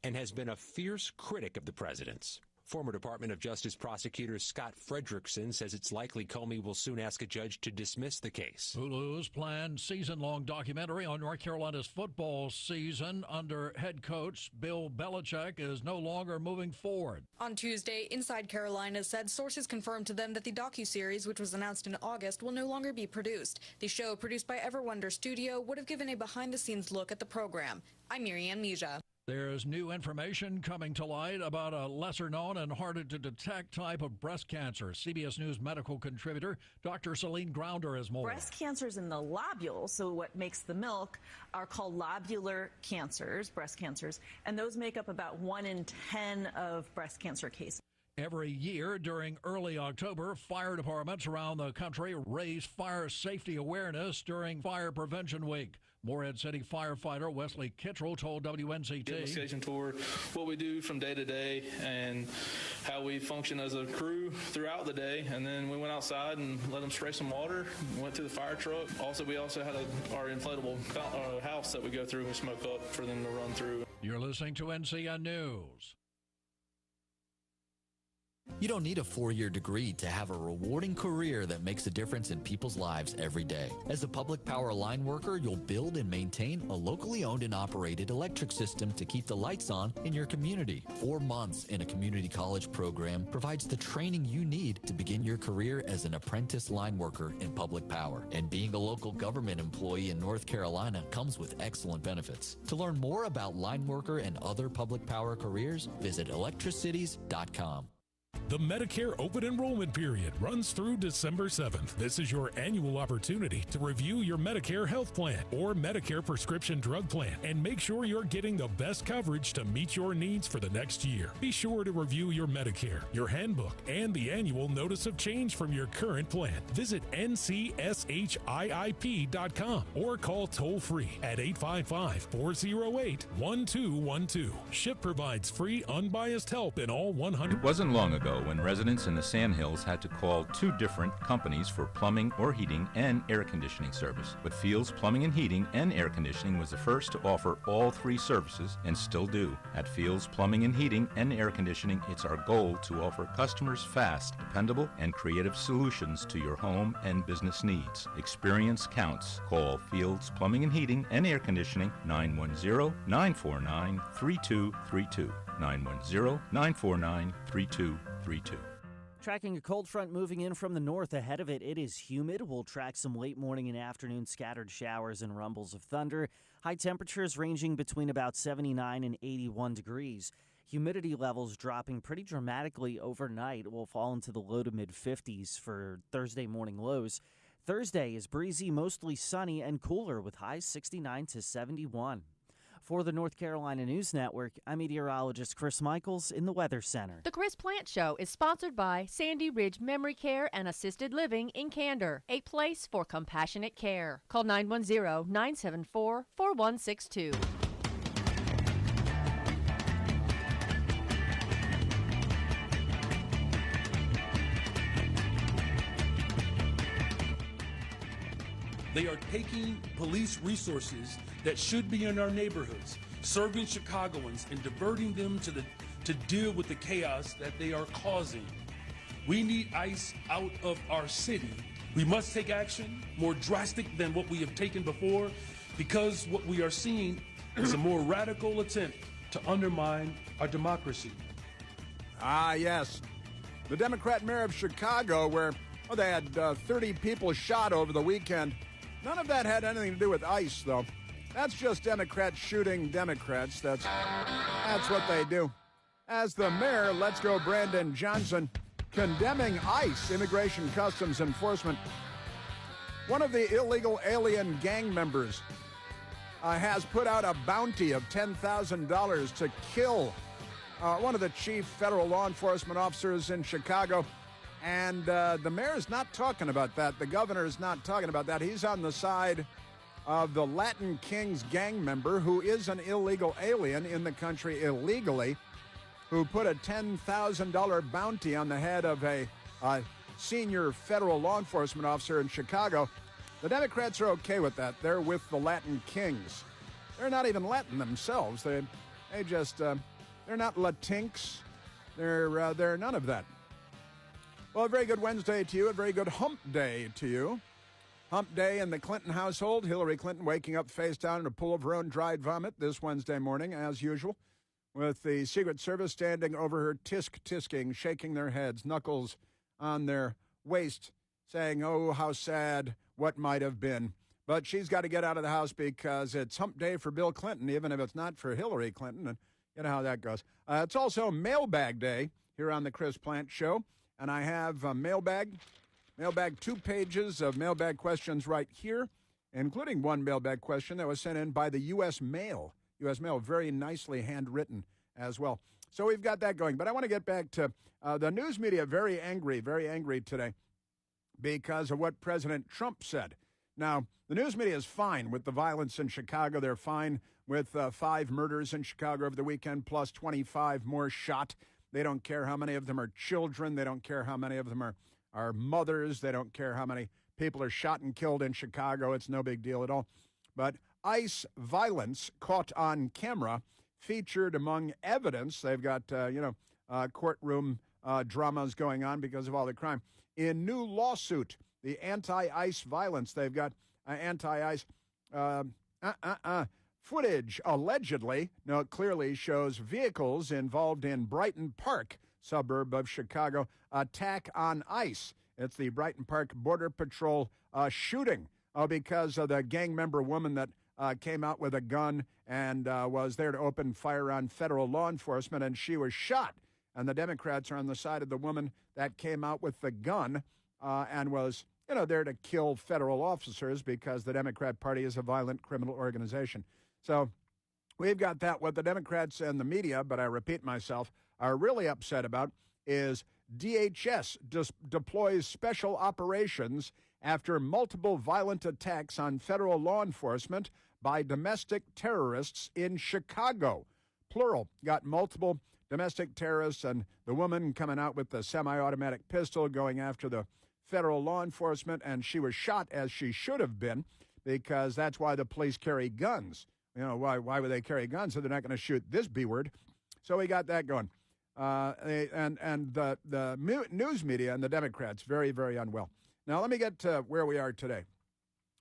And has been a fierce critic of the president's. Former Department of Justice prosecutor Scott Frederickson says it's likely Comey will soon ask a judge to dismiss the case. Hulu's planned season-long documentary on North Carolina's football season under head coach Bill Belichick is no longer moving forward. On Tuesday, Inside Carolina said sources confirmed to them that the docuseries, which was announced in August, will no longer be produced. The show, produced by Everwonder Studio, would have given a behind-the-scenes look at the program. I'm Miriam Mija. There's new information coming to light about a lesser-known and harder-to-detect type of breast cancer. CBS News medical contributor Dr. Celine Grounder has more. Breast cancers in the lobules, so what makes the milk, are called lobular cancers, breast cancers, and those make up about 1 in 10 of breast cancer cases. Every year during early October, fire departments around the country raise fire safety awareness during Fire Prevention Week. Morehead City firefighter Wesley Kittrell told WNCT. Investigation toward what we do from day to day and how we function as a crew throughout the day. And then we went outside and let them spray some water, went to the fire truck. We also had our inflatable house that we go through and smoke up for them to run through. You're listening to NCN News. You don't need a 4-year degree to have a rewarding career that makes a difference in people's lives every day. As a public power line worker, you'll build and maintain a locally owned and operated electric system to keep the lights on in your community. 4 months in a community college program provides the training you need to begin your career as an apprentice line worker in public power. And being a local government employee in North Carolina comes with excellent benefits. To learn more about line worker and other public power careers, visit electricities.com. The Medicare open enrollment period runs through December 7th. This is your annual opportunity to review your Medicare health plan or Medicare prescription drug plan and make sure you're getting the best coverage to meet your needs for the next year. Be sure to review your Medicare, your handbook, and the annual notice of change from your current plan. Visit ncshiip.com or call toll-free at 855-408-1212. SHIP provides free, unbiased help in all 100. It wasn't long ago when residents in the Sandhills had to call 2 different companies for plumbing or heating and air conditioning service. But Fields Plumbing and Heating and Air Conditioning was the first to offer all 3 services and still do. At Fields Plumbing and Heating and Air Conditioning, it's our goal to offer customers fast, dependable, and creative solutions to your home and business needs. Experience counts. Call Fields Plumbing and Heating and Air Conditioning 910-949-3232. 910-949-3232. Tracking a cold front moving in from the north. Ahead of it, it is humid. We'll track some late morning and afternoon scattered showers and rumbles of thunder. High temperatures ranging between about 79 and 81 degrees. Humidity levels dropping pretty dramatically overnight. Will fall into the low to mid 50s for Thursday morning lows. Thursday is breezy, mostly sunny and cooler with highs 69 to 71. For the North Carolina News Network, I'm meteorologist Chris Michaels in the Weather Center. The Chris Plant Show is sponsored by Sandy Ridge Memory Care and Assisted Living in Candor, a place for compassionate care. Call 910-974-4162. They are taking police resources that should be in our neighborhoods, serving Chicagoans and diverting them to deal with the chaos that they are causing. We need ICE out of our city. We must take action more drastic than what we have taken before, because what we are seeing is a more radical attempt to undermine our democracy. Ah, yes. The Democrat mayor of Chicago, where they had 30 people shot over the weekend. None of that had anything to do with ICE, though. That's just Democrats shooting Democrats. That's what they do. As the mayor, Let's Go Brandon Johnson, condemning ICE, Immigration Customs Enforcement. One of the illegal alien gang members has put out a bounty of $10,000 to kill one of the chief federal law enforcement officers in Chicago. And the mayor is not talking about that. The governor is not talking about that. He's on the side of the Latin Kings gang member who is an illegal alien in the country illegally, who put a $10,000 bounty on the head of a senior federal law enforcement officer in Chicago. The Democrats are okay with that. They're with the Latin Kings. They're not even Latin themselves. They're not Latinx. They're none of that. Well, a very good Wednesday to you, a very good hump day to you. Hump day in the Clinton household. Hillary Clinton waking up face down in a pool of her own dried vomit this Wednesday morning, as usual, with the Secret Service standing over her tisking, shaking their heads, knuckles on their waist, saying, oh, how sad, what might have been. But she's got to get out of the house because it's hump day for Bill Clinton, even if it's not for Hillary Clinton, and you know how that goes. It's also mailbag day here on the Chris Plant Show. And I have a mailbag, 2 pages of mailbag questions right here, including one mailbag question that was sent in by the U.S. Mail. U.S. Mail, very nicely handwritten as well. So we've got that going. But I want to get back to the news media, very angry today because of what President Trump said. Now, the news media is fine with the violence in Chicago. They're fine with 5 murders in Chicago over the weekend, plus 25 more shot. They don't care how many of them are children. They don't care how many of them are mothers. They don't care how many people are shot and killed in Chicago. It's no big deal at all. But ICE violence caught on camera, featured among evidence. They've got, courtroom dramas going on because of all the crime. In new lawsuit, the anti-ICE violence, they've got anti-ICE footage, allegedly, no, it clearly shows vehicles involved in Brighton Park, suburb of Chicago, attack on ICE. It's the Brighton Park Border Patrol shooting because of the gang member woman that came out with a gun and was there to open fire on federal law enforcement, and she was shot. and the Democrats are on the side of the woman that came out with the gun and was, there to kill federal officers because the Democrat Party is a violent criminal organization. So we've got that. What the Democrats and the media, but I repeat myself, are really upset about is DHS deploys special operations after multiple violent attacks on federal law enforcement by domestic terrorists in Chicago. Plural, got multiple domestic terrorists, and the woman coming out with the semi-automatic pistol going after the federal law enforcement, and she was shot as she should have been, because that's why the police carry guns. Why would they carry guns? So they're not going to shoot this B-word. So we got that going. And the news media and the Democrats, very, very unwell. Now, let me get to where we are today,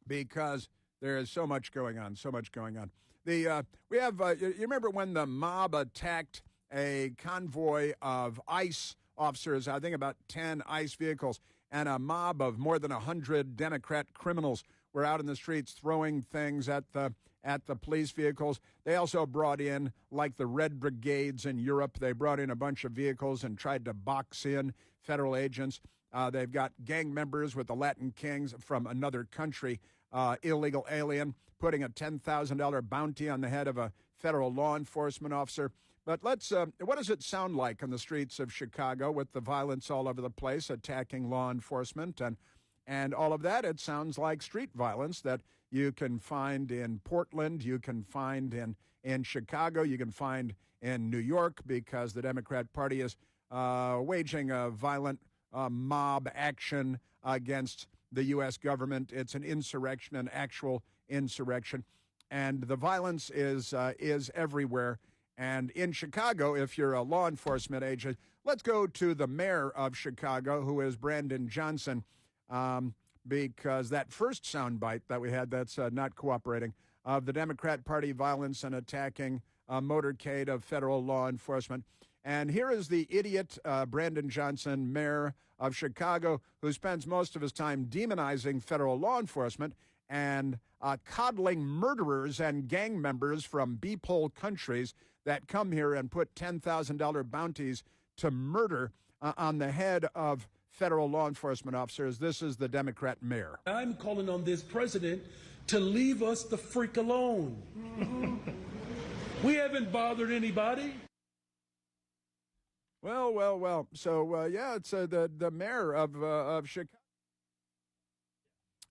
because there is so much going on, We have, you remember when the mob attacked a convoy of ICE officers, I think about 10 ICE vehicles, and a mob of more than 100 Democrat criminals were out in the streets throwing things at the police vehicles. They also brought in, like the Red Brigades in Europe, they brought in a bunch of vehicles and tried to box in federal agents. They've got gang members with the Latin Kings from another country, illegal alien, putting a $10,000 bounty on the head of a federal law enforcement officer. But what does it sound like on the streets of Chicago with the violence all over the place, attacking law enforcement and all of that? It sounds like street violence that you can find in Portland, you can find in Chicago, you can find in New York, because the Democrat Party is waging a violent mob action against the U.S. government. It's an insurrection, an actual insurrection. And the violence is everywhere. And in Chicago, if you're a law enforcement agent, let's go to the mayor of Chicago, who is Brandon Johnson, because that first soundbite that we had that's not cooperating, of the Democrat Party violence and attacking a motorcade of federal law enforcement. And here is the idiot Brandon Johnson, mayor of Chicago, who spends most of his time demonizing federal law enforcement and coddling murderers and gang members from beep-hole countries that come here and put $10,000 bounties to murder on the head of federal law enforcement officers. This is the Democrat mayor. I'm calling on this president to leave us the freak alone. We haven't bothered anybody. Well. So, it's the mayor of Chicago.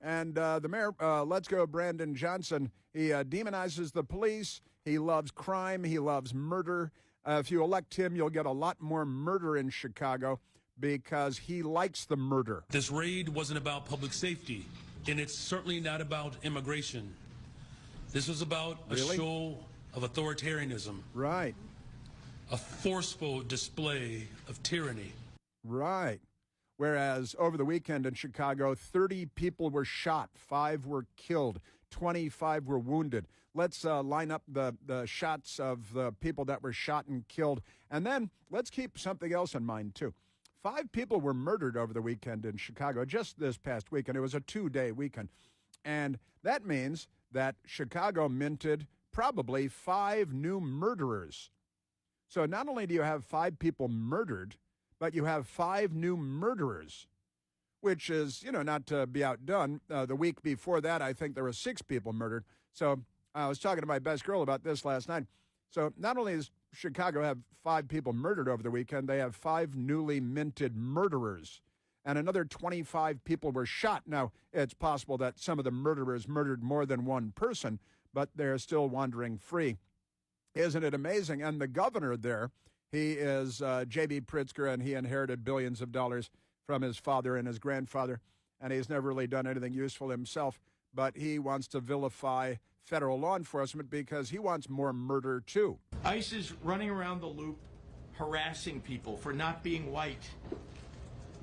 And the mayor, let's go, Brandon Johnson. He demonizes the police. He loves crime. He loves murder. If you elect him, you'll get a lot more murder in Chicago, because he likes the murder. This raid wasn't about public safety, and it's certainly not about immigration. This was about a show of authoritarianism. Right. A forceful display of tyranny. Right. Whereas over the weekend in Chicago, 30 people were shot, 5 were killed, 25 were wounded. Let's line up the shots of the people that were shot and killed. And then let's keep something else in mind, too. 5 people were murdered over the weekend in Chicago, just this past weekend. It was a 2-day weekend. And that means that Chicago minted probably 5 new murderers. So not only do you have 5 people murdered, but you have 5 new murderers, which is, not to be outdone. The week before that, I think there were 6 people murdered. So I was talking to my best girl about this last night. So not only does Chicago have 5 people murdered over the weekend, they have 5 newly minted murderers. And another 25 people were shot. Now, it's possible that some of the murderers murdered more than one person, but they're still wandering free. Isn't it amazing? And the governor there, he is J.B. Pritzker, and he inherited billions of dollars from his father and his grandfather, and he's never really done anything useful himself, but he wants to vilify federal law enforcement because he wants more murder, too. ICE is running around the loop harassing people for not being white.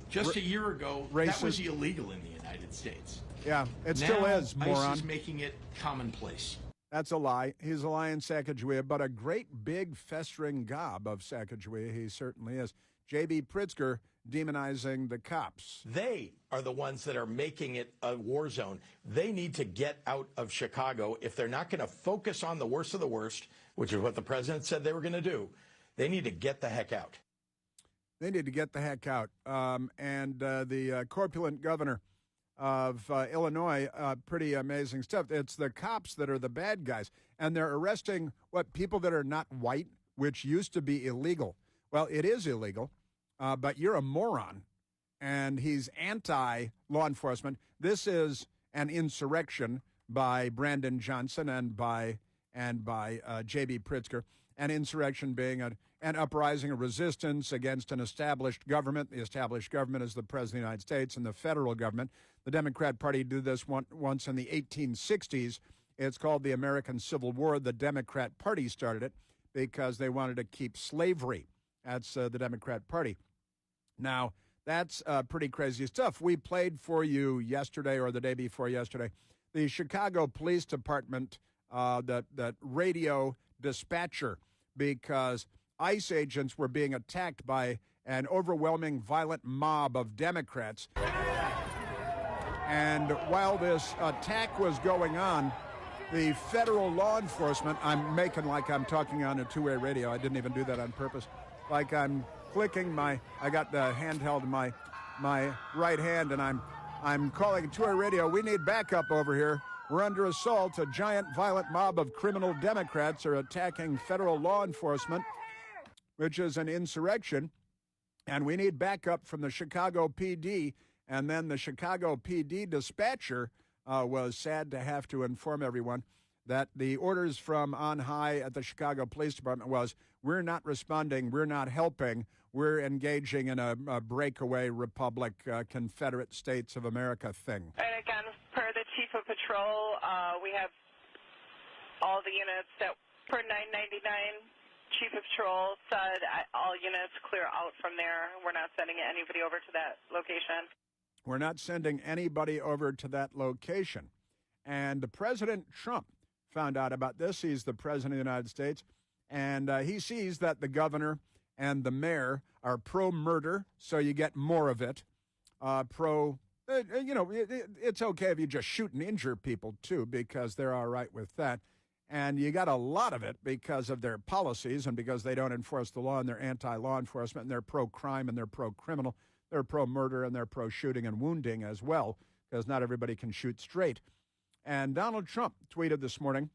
Just a year ago, that was illegal in the United States. Yeah, it still is, moron. ICE is making it commonplace. That's a lie. He's a lie in Sacagawea, but a great big festering gob of Sacagawea, he certainly is. J.B. Pritzker demonizing the cops. They are the ones that are making it a war zone. They need to get out of Chicago. If they're not going to focus on the worst of the worst, which is what the president said they were going to do, they need to get the heck out. They need to get the heck out. The corpulent governor of Illinois, pretty amazing stuff. It's the cops that are the bad guys, and they're arresting people that are not white, which used to be illegal. Well, it is illegal, but you're a moron, and he's anti-law enforcement. This is an insurrection by Brandon Johnson and by J.B. Pritzker. An insurrection being an uprising, a resistance against an established government. The established government is the President of the United States and the federal government. The Democrat Party did this once in the 1860s. It's called the American Civil War. The Democrat Party started it because they wanted to keep slavery. That's the Democrat Party. Now, that's pretty crazy stuff. We played for you yesterday or the day before yesterday the Chicago Police Department, the radio dispatcher, because ICE agents were being attacked by an overwhelming violent mob of Democrats. And while this attack was going on, the federal law enforcement, I'm making like I'm talking on a two-way radio. I didn't even do that on purpose. Like I'm clicking I got the handheld in my right hand, and I'm calling two-way radio. We need backup over here. We're under assault. A giant violent mob of criminal Democrats are attacking federal law enforcement, which is an insurrection, and we need backup from the Chicago PD. And then the Chicago PD dispatcher was sad to have to inform everyone that the orders from on high at the Chicago Police Department was, we're not responding, we're not helping, we're engaging in a breakaway republic, Confederate States of America thing. And again, per the Chief of Patrol, we have all the units that, per 999, Chief of Patrol said all units clear out from there. We're not sending anybody over to that location. We're not sending anybody over to that location. And President Trump found out about this. He's the President of the United States. And he sees that the governor and the mayor are pro-murder, so you get more of it. It's okay if you just shoot and injure people, too, because they're all right with that. And you got a lot of it because of their policies and because they don't enforce the law and they're anti-law enforcement and they're pro-crime and they're pro-criminal. They're pro-murder and they're pro-shooting and wounding as well, because not everybody can shoot straight. And Donald Trump tweeted this morning,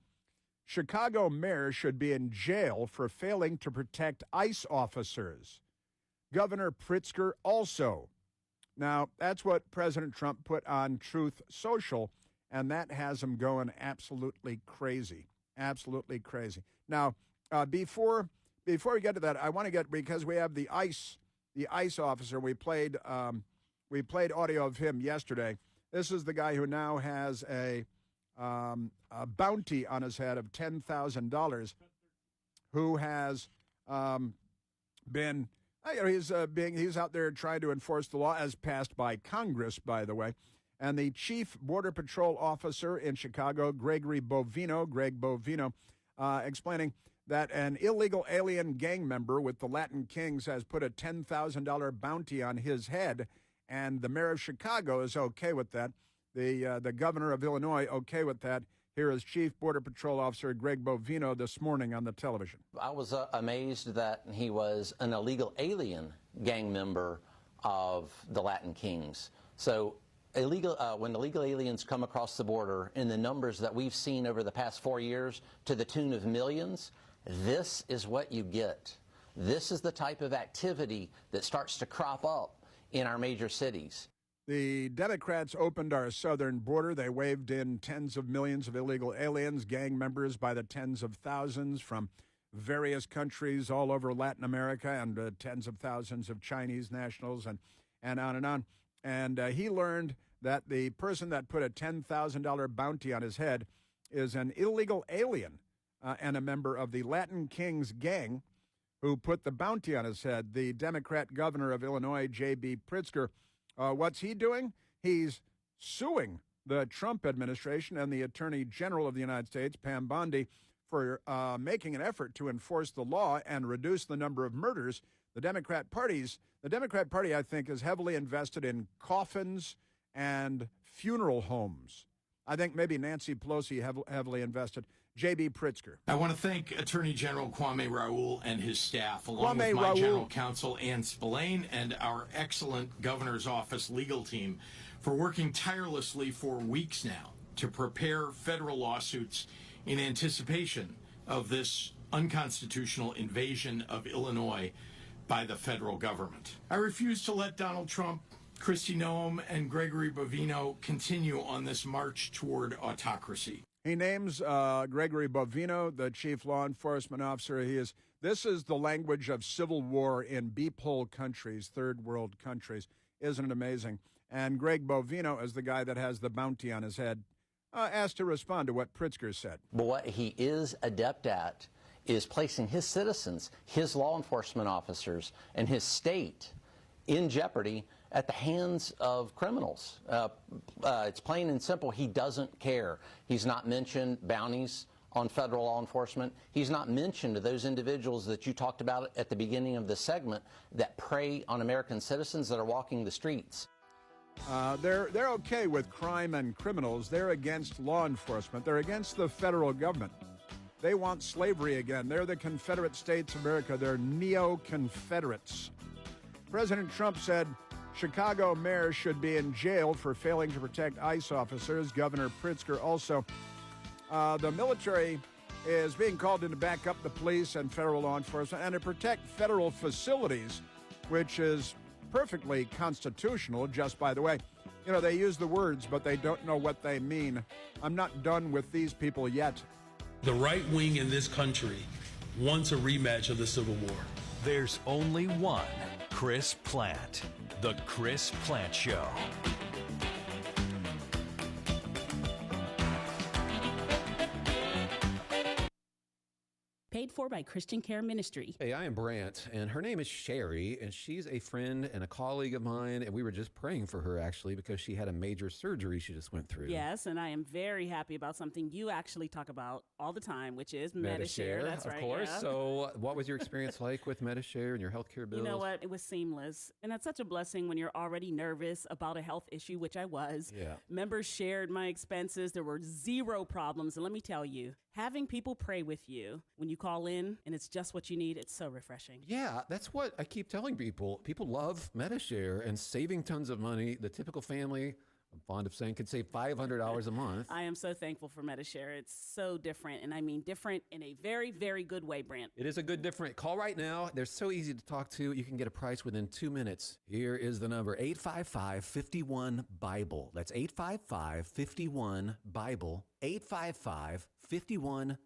Chicago mayor should be in jail for failing to protect ICE officers. Governor Pritzker also. Now, that's what President Trump put on Truth Social, and that has him going absolutely crazy. Absolutely crazy. Now, before we get to that, I want to get, because we have the ICE officer. We played audio of him yesterday. This is the guy who now has a bounty on his head of $10,000, who has been he's out there trying to enforce the law as passed by Congress, by the way. And the chief border patrol officer in Chicago, Greg Bovino, explaining that an illegal alien gang member with the Latin Kings has put a $10,000 bounty on his head, and the mayor of Chicago is okay with that. The governor of Illinois okay with that. Here is Chief Border Patrol Officer Greg Bovino this morning on the television. I was amazed that he was an illegal alien gang member of the Latin Kings. So when illegal aliens come across the border in the numbers that we've seen over the past 4 years to the tune of millions, this is what you get. This is the type of activity that starts to crop up in our major cities. The Democrats opened our southern border. They waved in tens of millions of illegal aliens, gang members by the tens of thousands from various countries all over Latin America, and tens of thousands of Chinese nationals, and on and on. And he learned that the person that put a $10,000 bounty on his head is an illegal alien and a member of the Latin Kings gang who put the bounty on his head. The Democrat governor of Illinois, J.B. Pritzker, what's he doing? He's suing the Trump administration and the Attorney General of the United States, Pam Bondi, for making an effort to enforce the law and reduce the number of murders. The Democrat Party, I think, is heavily invested in coffins and funeral homes. I think maybe Nancy Pelosi heavily invested. J.B. Pritzker. I want to thank Attorney General Kwame Raoul and his staff, along with my Raoul. General Counsel, Ann Spillane, and our excellent Governor's Office legal team for working tirelessly for weeks now to prepare federal lawsuits in anticipation of this unconstitutional invasion of Illinois by the federal government. I refuse to let Donald Trump, Kristi Noem, and Gregory Bovino continue on this march toward autocracy. He names Gregory Bovino the chief law enforcement officer. This is the language of civil war in beep-hole countries, third world countries. Isn't it amazing? And Greg Bovino is the guy that has the bounty on his head, asked to respond to what Pritzker said. But what he is adept at is placing his citizens, his law enforcement officers, and his state in jeopardy at the hands of criminals. It's plain and simple. He doesn't care. He's not mentioned bounties on federal law enforcement. He's not mentioned those individuals that you talked about at the beginning of the segment that prey on American citizens that are walking the streets. They're okay with crime and criminals. They're against law enforcement. They're against the federal government. They want slavery again. They're the Confederate States of America. They're neo-Confederates. President Trump said Chicago mayors should be in jail for failing to protect ICE officers. Governor Pritzker also. The military is being called in to back up the police and federal law enforcement and to protect federal facilities, which is perfectly constitutional, just by the way. You know, they use the words, but they don't know what they mean. I'm not done with these people yet. The right wing in this country wants a rematch of the Civil War. There's only one Chris Plant. The Chris Plant Show. Paid for by Christian Care Ministry. Hey, I am Brant, and her name is Sherry, and she's a friend and a colleague of mine, and we were just praying for her, actually, because she had a major surgery she just went through. Yes, and I am very happy about something you actually talk about all the time, which is Medishare. That's right. Of course. Yeah. So what was your experience like with Medishare and your healthcare bills? You know what? It was seamless. And that's such a blessing when you're already nervous about a health issue, which I was. Yeah. Members shared my expenses. There were zero problems. And let me tell you, having people pray with you when you call in and it's just what you need, it's so refreshing. Yeah, that's what I keep telling people. People love Medishare and saving tons of money. The typical family, I'm fond of saying, could save $500 a month. I am so thankful for Medishare. It's so different, and I mean different in a very, very good way, Brant. It is a good different. Call right now. They're so easy to talk to. You can get a price within 2 minutes. Here is the number, 855-51-BIBLE. That's 855-51-BIBLE, 855-51-BIBLE.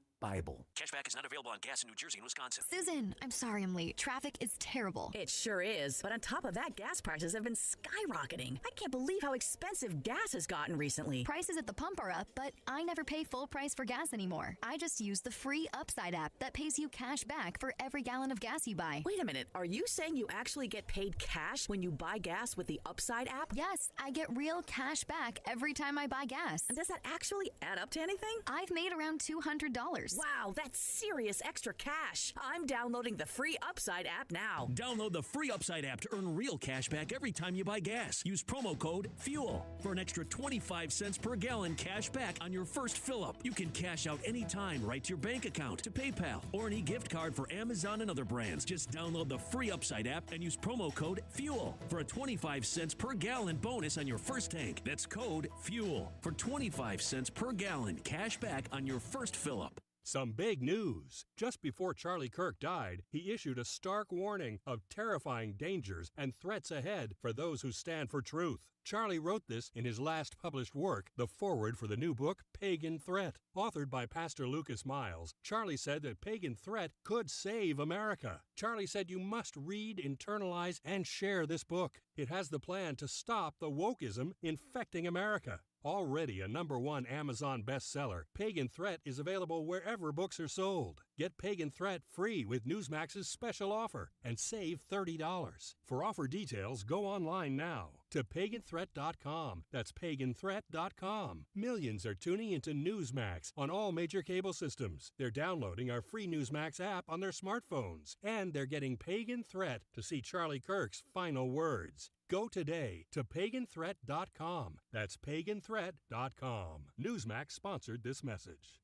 Cashback is not available on gas in New Jersey and Wisconsin. Susan, I'm sorry I'm late. Traffic is terrible. It sure is. But on top of that, gas prices have been skyrocketing. I can't believe how expensive gas has gotten recently. Prices at the pump are up, but I never pay full price for gas anymore. I just use the free Upside app that pays you cash back for every gallon of gas you buy. Wait a minute. Are you saying you actually get paid cash when you buy gas with the Upside app? Yes, I get real cash back every time I buy gas. And does that actually add up to anything? I've made around $200. Wow, that's serious extra cash. I'm downloading the free Upside app now. Download the free Upside app to earn real cash back every time you buy gas. Use promo code FUEL for an extra 25 cents per gallon cash back on your first fill-up. You can cash out anytime right to your bank account, to PayPal, or any gift card for Amazon and other brands. Just download the free Upside app and use promo code FUEL for a 25 cents per gallon bonus on your first tank. That's code FUEL for 25 cents per gallon cash back on your first fill-up. Some big news. Just before Charlie Kirk died, he issued a stark warning of terrifying dangers and threats ahead for those who stand for truth. Charlie wrote this in his last published work, the foreword for the new book, Pagan Threat. Authored by Pastor Lucas Miles, Charlie said that Pagan Threat could save America. Charlie said you must read, internalize, and share this book. It has the plan to stop the wokeism infecting America. Already a #1 Amazon bestseller, Pagan Threat is available wherever books are sold. Get Pagan Threat free with Newsmax's special offer and save $30. For offer details, go online now to paganthreat.com. That's paganthreat.com. Millions are tuning into Newsmax on all major cable systems. They're downloading our free Newsmax app on their smartphones. And they're getting Pagan Threat to see Charlie Kirk's final words. Go today to paganthreat.com. That's paganthreat.com. Newsmax sponsored this message.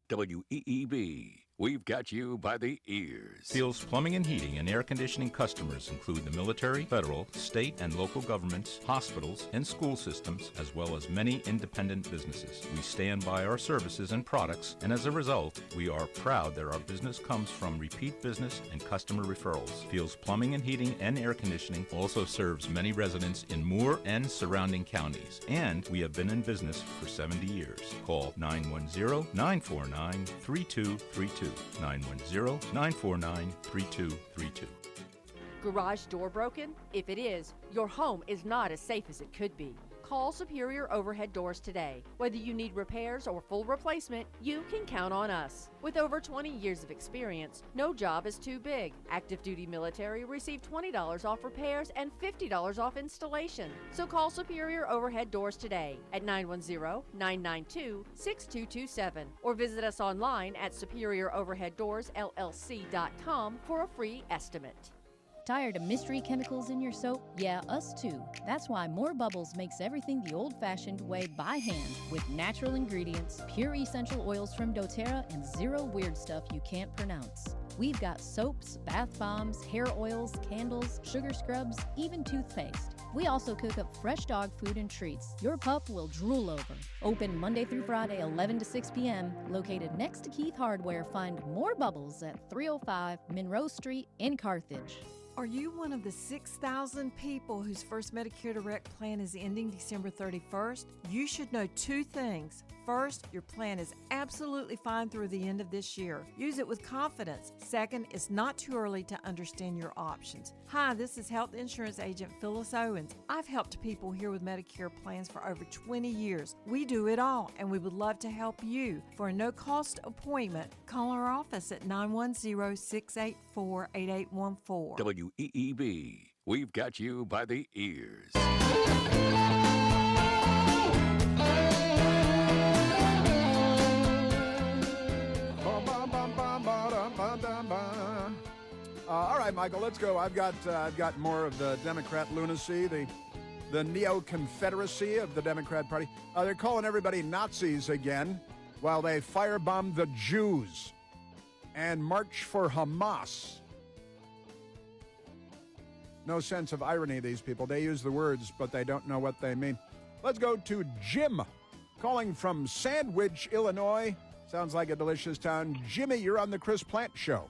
WEEB. We've got you by the ears. Fields Plumbing and Heating and Air Conditioning customers include the military, federal, state, and local governments, hospitals, and school systems, as well as many independent businesses. We stand by our services and products, and as a result, we are proud that our business comes from repeat business and customer referrals. Fields Plumbing and Heating and Air Conditioning also serves many residents in Moore and surrounding counties, and we have been in business for 70 years. Call 910-949-3232. 910-949-3232. Garage door broken? If it is, your home is not as safe as it could be. Call Superior Overhead Doors today. Whether you need repairs or full replacement, you can count on us. With over 20 years of experience, no job is too big. Active duty military receive $20 off repairs and $50 off installation. So call Superior Overhead Doors today at 910-992-6227 or visit us online at superioroverheaddoorsllc.com for a free estimate. Tired of mystery chemicals in your soap? Yeah, us too. That's why More Bubbles makes everything the old-fashioned way by hand with natural ingredients, pure essential oils from doTERRA, and zero weird stuff you can't pronounce. We've got soaps, bath bombs, hair oils, candles, sugar scrubs, even toothpaste. We also cook up fresh dog food and treats your pup will drool over. Open Monday through Friday, 11 to 6 p.m. Located next to Keith Hardware. Find More Bubbles at 305 Monroe Street in Carthage. Are you one of the 6,000 people whose first Medicare Direct plan is ending December 31st? You should know two things. First, your plan is absolutely fine through the end of this year. Use it with confidence. Second, it's not too early to understand your options. Hi, this is Health Insurance Agent Phyllis Owens. I've helped people here with Medicare plans for over 20 years. We do it all, and we would love to help you. For a no-cost appointment, call our office at 910-684-8814. WEEB. We've got you by the ears. All right, Michael, let's go. I've got more of the Democrat lunacy, the neo-confederacy of the Democrat Party. They're calling everybody Nazis again while they firebomb the Jews and march for Hamas. No sense of irony, these people. They use the words, but they don't know what they mean. Let's go to Jim, calling from Sandwich, Illinois. Sounds like a delicious town. Jimmy, you're on the Chris Plant Show.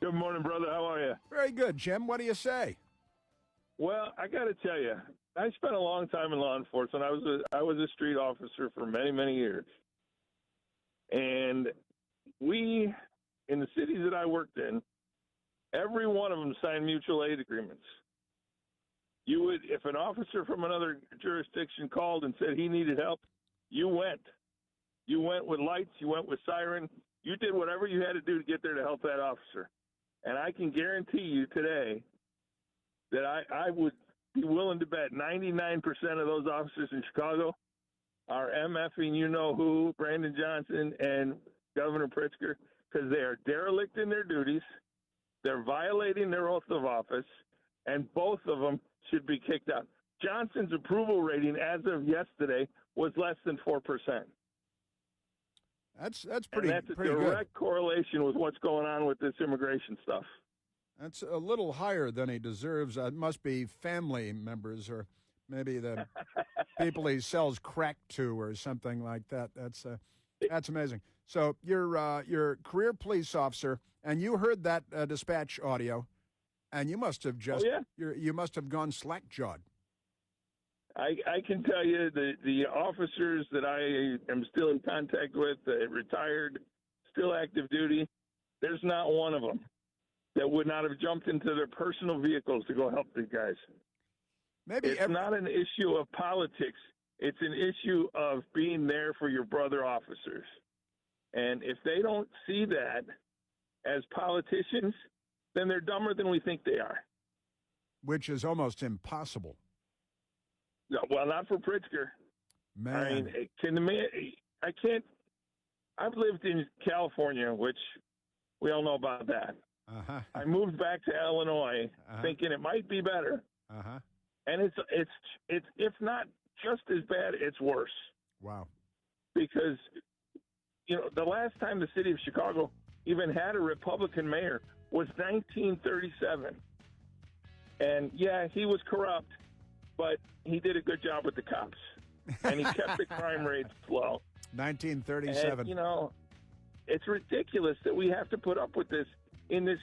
Good morning, brother. How are you? Very good, Jim. What do you say? Well, I got to tell you, I spent a long time in law enforcement. I was a street officer for many, many years. And we, in the cities that I worked in, every one of them signed mutual aid agreements. You would, if an officer from another jurisdiction called and said he needed help, you went. You went with lights. You went with siren. You did whatever you had to do to get there to help that officer. And I can guarantee you today that I would be willing to bet 99% of those officers in Chicago are MFing you-know-who, Brandon Johnson and Governor Pritzker, because they are derelict in their duties. They're violating their oath of office, and both of them should be kicked out. Johnson's approval rating as of yesterday was less than 4%. That's pretty. And that's a pretty direct correlation with what's going on with this immigration stuff. That's a little higher than he deserves. It must be family members or maybe the people he sells crack to or something like that. That's amazing. So you're a career police officer, and you heard that dispatch audio, and you must have just you must have gone slack-jawed. I can tell you the officers that I am still in contact with, retired, still active duty, there's not one of them that would not have jumped into their personal vehicles to go help these guys. It's not an issue of politics. It's an issue of being there for your brother officers. And if they don't see that as politicians, then they're dumber than we think they are. Which is almost impossible. No, well, not for Pritzker. Man. I mean, I've lived in California, which we all know about that. I moved back to Illinois thinking it might be better. And it's if not just as bad, it's worse. Wow. Because, the last time the city of Chicago even had a Republican mayor was 1937. And, yeah, he was corrupt, but he did a good job with the cops. And he kept the crime rates low. 1937. And, it's ridiculous that we have to put up with this in this.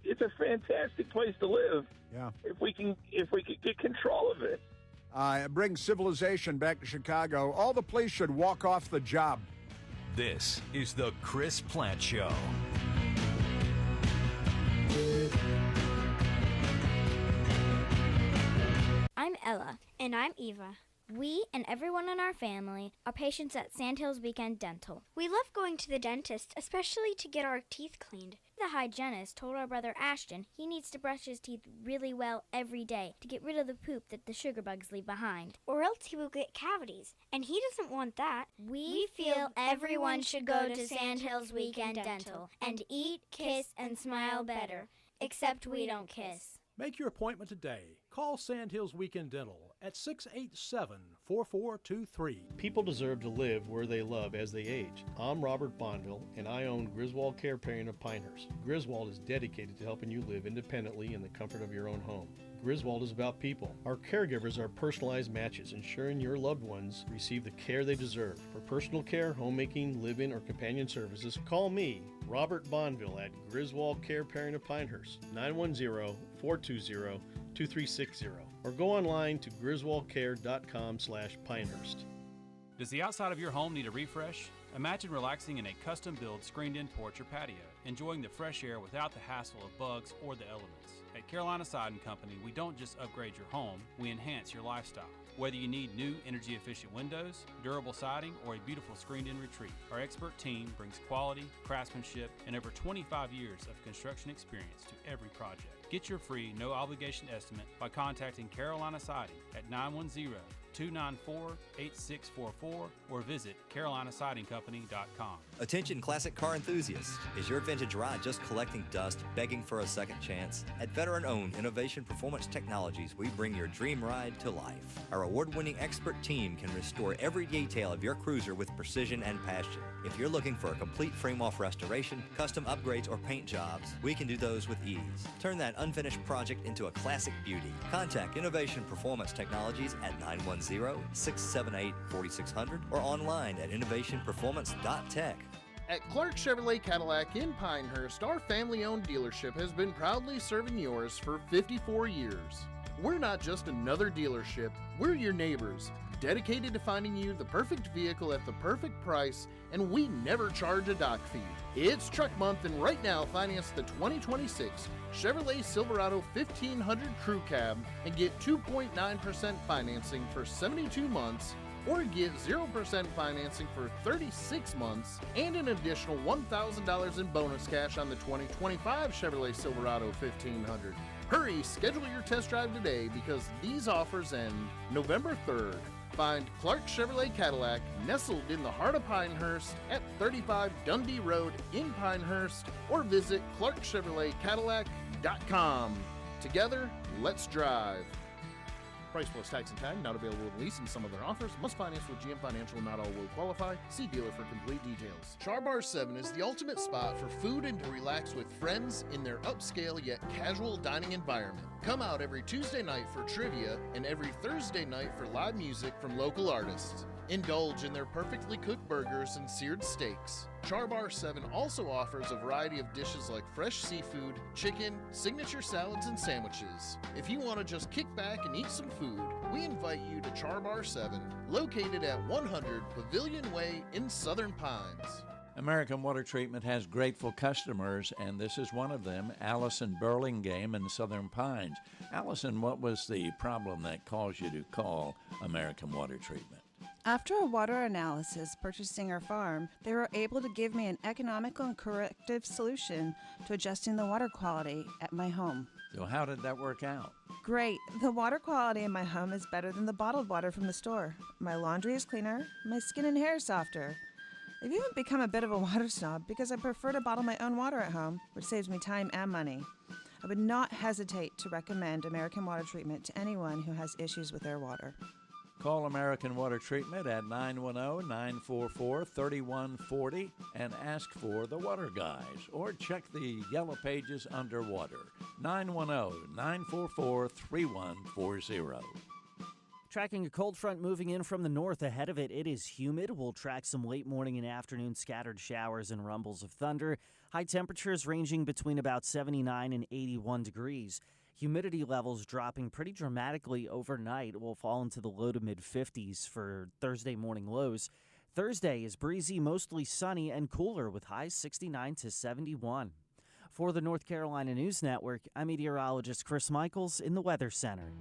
It's a fantastic place to live. Yeah. If we could get control of it. Bring civilization back to Chicago. All the police should walk off the job. This is the Chris Plant Show. I'm Ella. And I'm Eva. We and everyone in our family are patients at Sandhills Weekend Dental. We love going to the dentist, especially to get our teeth cleaned. The hygienist told our brother Ashton he needs to brush his teeth really well every day to get rid of the poop that the sugar bugs leave behind. Or else he will get cavities, and he doesn't want that. We feel everyone should go to Sandhills Weekend Dental and eat, kiss, and smile better. Except we don't kiss. Make your appointment today. Call Sandhills Weekend Dental at 687-4423. People deserve to live where they love as they age. I'm Robert Bonneville, and I own Griswold Care Parenting of Pinehurst. Griswold is dedicated to helping you live independently in the comfort of your own home. Griswold is about people. Our caregivers are personalized matches, ensuring your loved ones receive the care they deserve. For personal care, homemaking, live-in, or companion services, call me, Robert Bonneville, at Griswold Care Parenting of Pinehurst, 910-420-2360, or go online to griswoldcare.com/Pinehurst. Does the outside of your home need a refresh? Imagine relaxing in a custom-built screened-in porch or patio, enjoying the fresh air without the hassle of bugs or the elements. At Carolina Siding Company, we don't just upgrade your home, we enhance your lifestyle. Whether you need new energy-efficient windows, durable siding, or a beautiful screened-in retreat, our expert team brings quality, craftsmanship, and over 25 years of construction experience to every project. Get your free, no-obligation estimate by contacting Carolina Siding at 910-294-8644 or visit carolinasidingcompany.com. Attention classic car enthusiasts. Is your vintage ride just collecting dust, begging for a second chance? At veteran-owned Innovation Performance Technologies, we bring your dream ride to life. Our award-winning expert team can restore every detail of your cruiser with precision and passion. If you're looking for a complete frame-off restoration, custom upgrades, or paint jobs, we can do those with ease. Turn that unfinished project into a classic beauty. Contact Innovation Performance Technologies at 910-678-4600 or online at innovationperformance.tech. At Clark Chevrolet Cadillac in Pinehurst, our family-owned dealership has been proudly serving yours for 54 years. We're not just another dealership, we're your neighbors, dedicated to finding you the perfect vehicle at the perfect price, and we never charge a dock fee. It's Truck Month, and right now finance the 2026 Chevrolet Silverado 1500 Crew Cab and get 2.9% financing for 72 months, or get 0% financing for 36 months and an additional $1,000 in bonus cash on the 2025 Chevrolet Silverado 1500. Hurry, schedule your test drive today because these offers end November 3rd. Find Clark Chevrolet Cadillac nestled in the heart of Pinehurst at 35 Dundee Road in Pinehurst or visit clarkchevroletcadillac.com. Together, let's drive. Price plus tax and tag, not available with lease and some other offers. Must finance with GM Financial, not all will qualify. See dealer for complete details. Char Bar 7 is the ultimate spot for food and to relax with friends in their upscale yet casual dining environment. Come out every Tuesday night for trivia and every Thursday night for live music from local artists. Indulge in their perfectly cooked burgers and seared steaks. Char Bar 7 also offers a variety of dishes like fresh seafood, chicken, signature salads, and sandwiches. If you want to just kick back and eat some food, we invite you to Char Bar 7, located at 100 Pavilion Way in Southern Pines. American Water Treatment has grateful customers, and this is one of them, Allison Burlingame in Southern Pines. Allison, what was the problem that caused you to call American Water Treatment? After a water analysis purchasing our farm, they were able to give me an economical and corrective solution to adjusting the water quality at my home. So how did that work out? Great. The water quality in my home is better than the bottled water from the store. My laundry is cleaner. My skin and hair is softer. I've even become a bit of a water snob because I prefer to bottle my own water at home, which saves me time and money. I would not hesitate to recommend American Water Treatment to anyone who has issues with their water. Call American Water Treatment at 910-944-3140 and ask for the Water Guys, or check the Yellow Pages underwater. 910-944-3140. Tracking a cold front moving in from the north. Ahead of it, it is humid. We'll track some late morning and afternoon scattered showers and rumbles of thunder. High temperatures ranging between about 79 and 81 degrees. Humidity levels dropping pretty dramatically overnight. Will fall into the low to mid-50s for Thursday morning lows. Thursday is breezy, mostly sunny, and cooler with highs 69 to 71. For the North Carolina News Network, I'm meteorologist Chris Michaels in the Weather Center.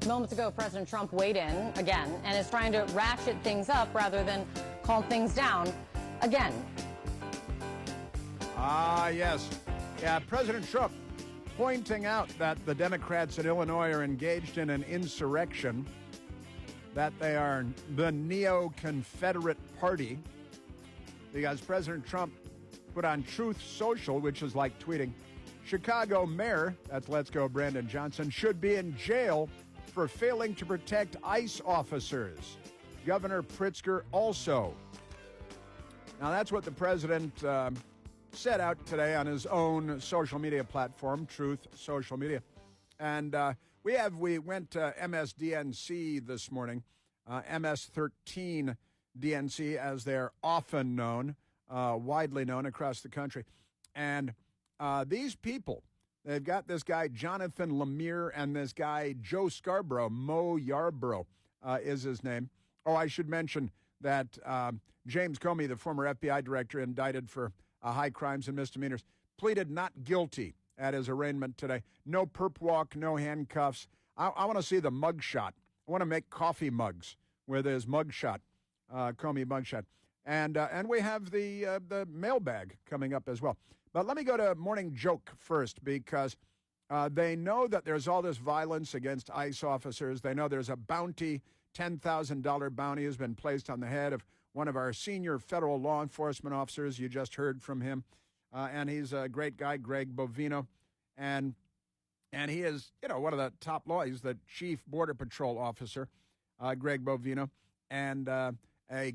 Moments ago, President Trump weighed in again and is trying to ratchet things up rather than calm things down again. Yes. Yeah, President Trump pointing out that the Democrats in Illinois are engaged in an insurrection, that they are the neo-Confederate Party, because President Trump put on Truth Social, which is like tweeting, Chicago Mayor, that's Let's Go Brandon Johnson, should be in jail for failing to protect ICE officers. Governor Pritzker also. Now, that's what the president set out today on his own social media platform, Truth Social Media. And we went to MSDNC this morning, MS-13 DNC, as they're often known, widely known across the country. And these people, they've got this guy, Jonathan Lemire, and this guy, Joe Scarborough. Mo Yarborough is his name. Oh, I should mention that James Comey, the former FBI director indicted for high crimes and misdemeanors, pleaded not guilty at his arraignment today. No perp walk, no handcuffs. I want to see the mugshot. I want to make coffee mugs with his mugshot, Comey mugshot. And we have the mailbag coming up as well. But let me go to Morning Joke first, because they know that there's all this violence against ICE officers. They know there's a bounty, $10,000 bounty has been placed on the head of one of our senior federal law enforcement officers. You just heard from him. And he's a great guy, Greg Bovino. And he is, one of the top law. He's the chief border patrol officer, Greg Bovino. And a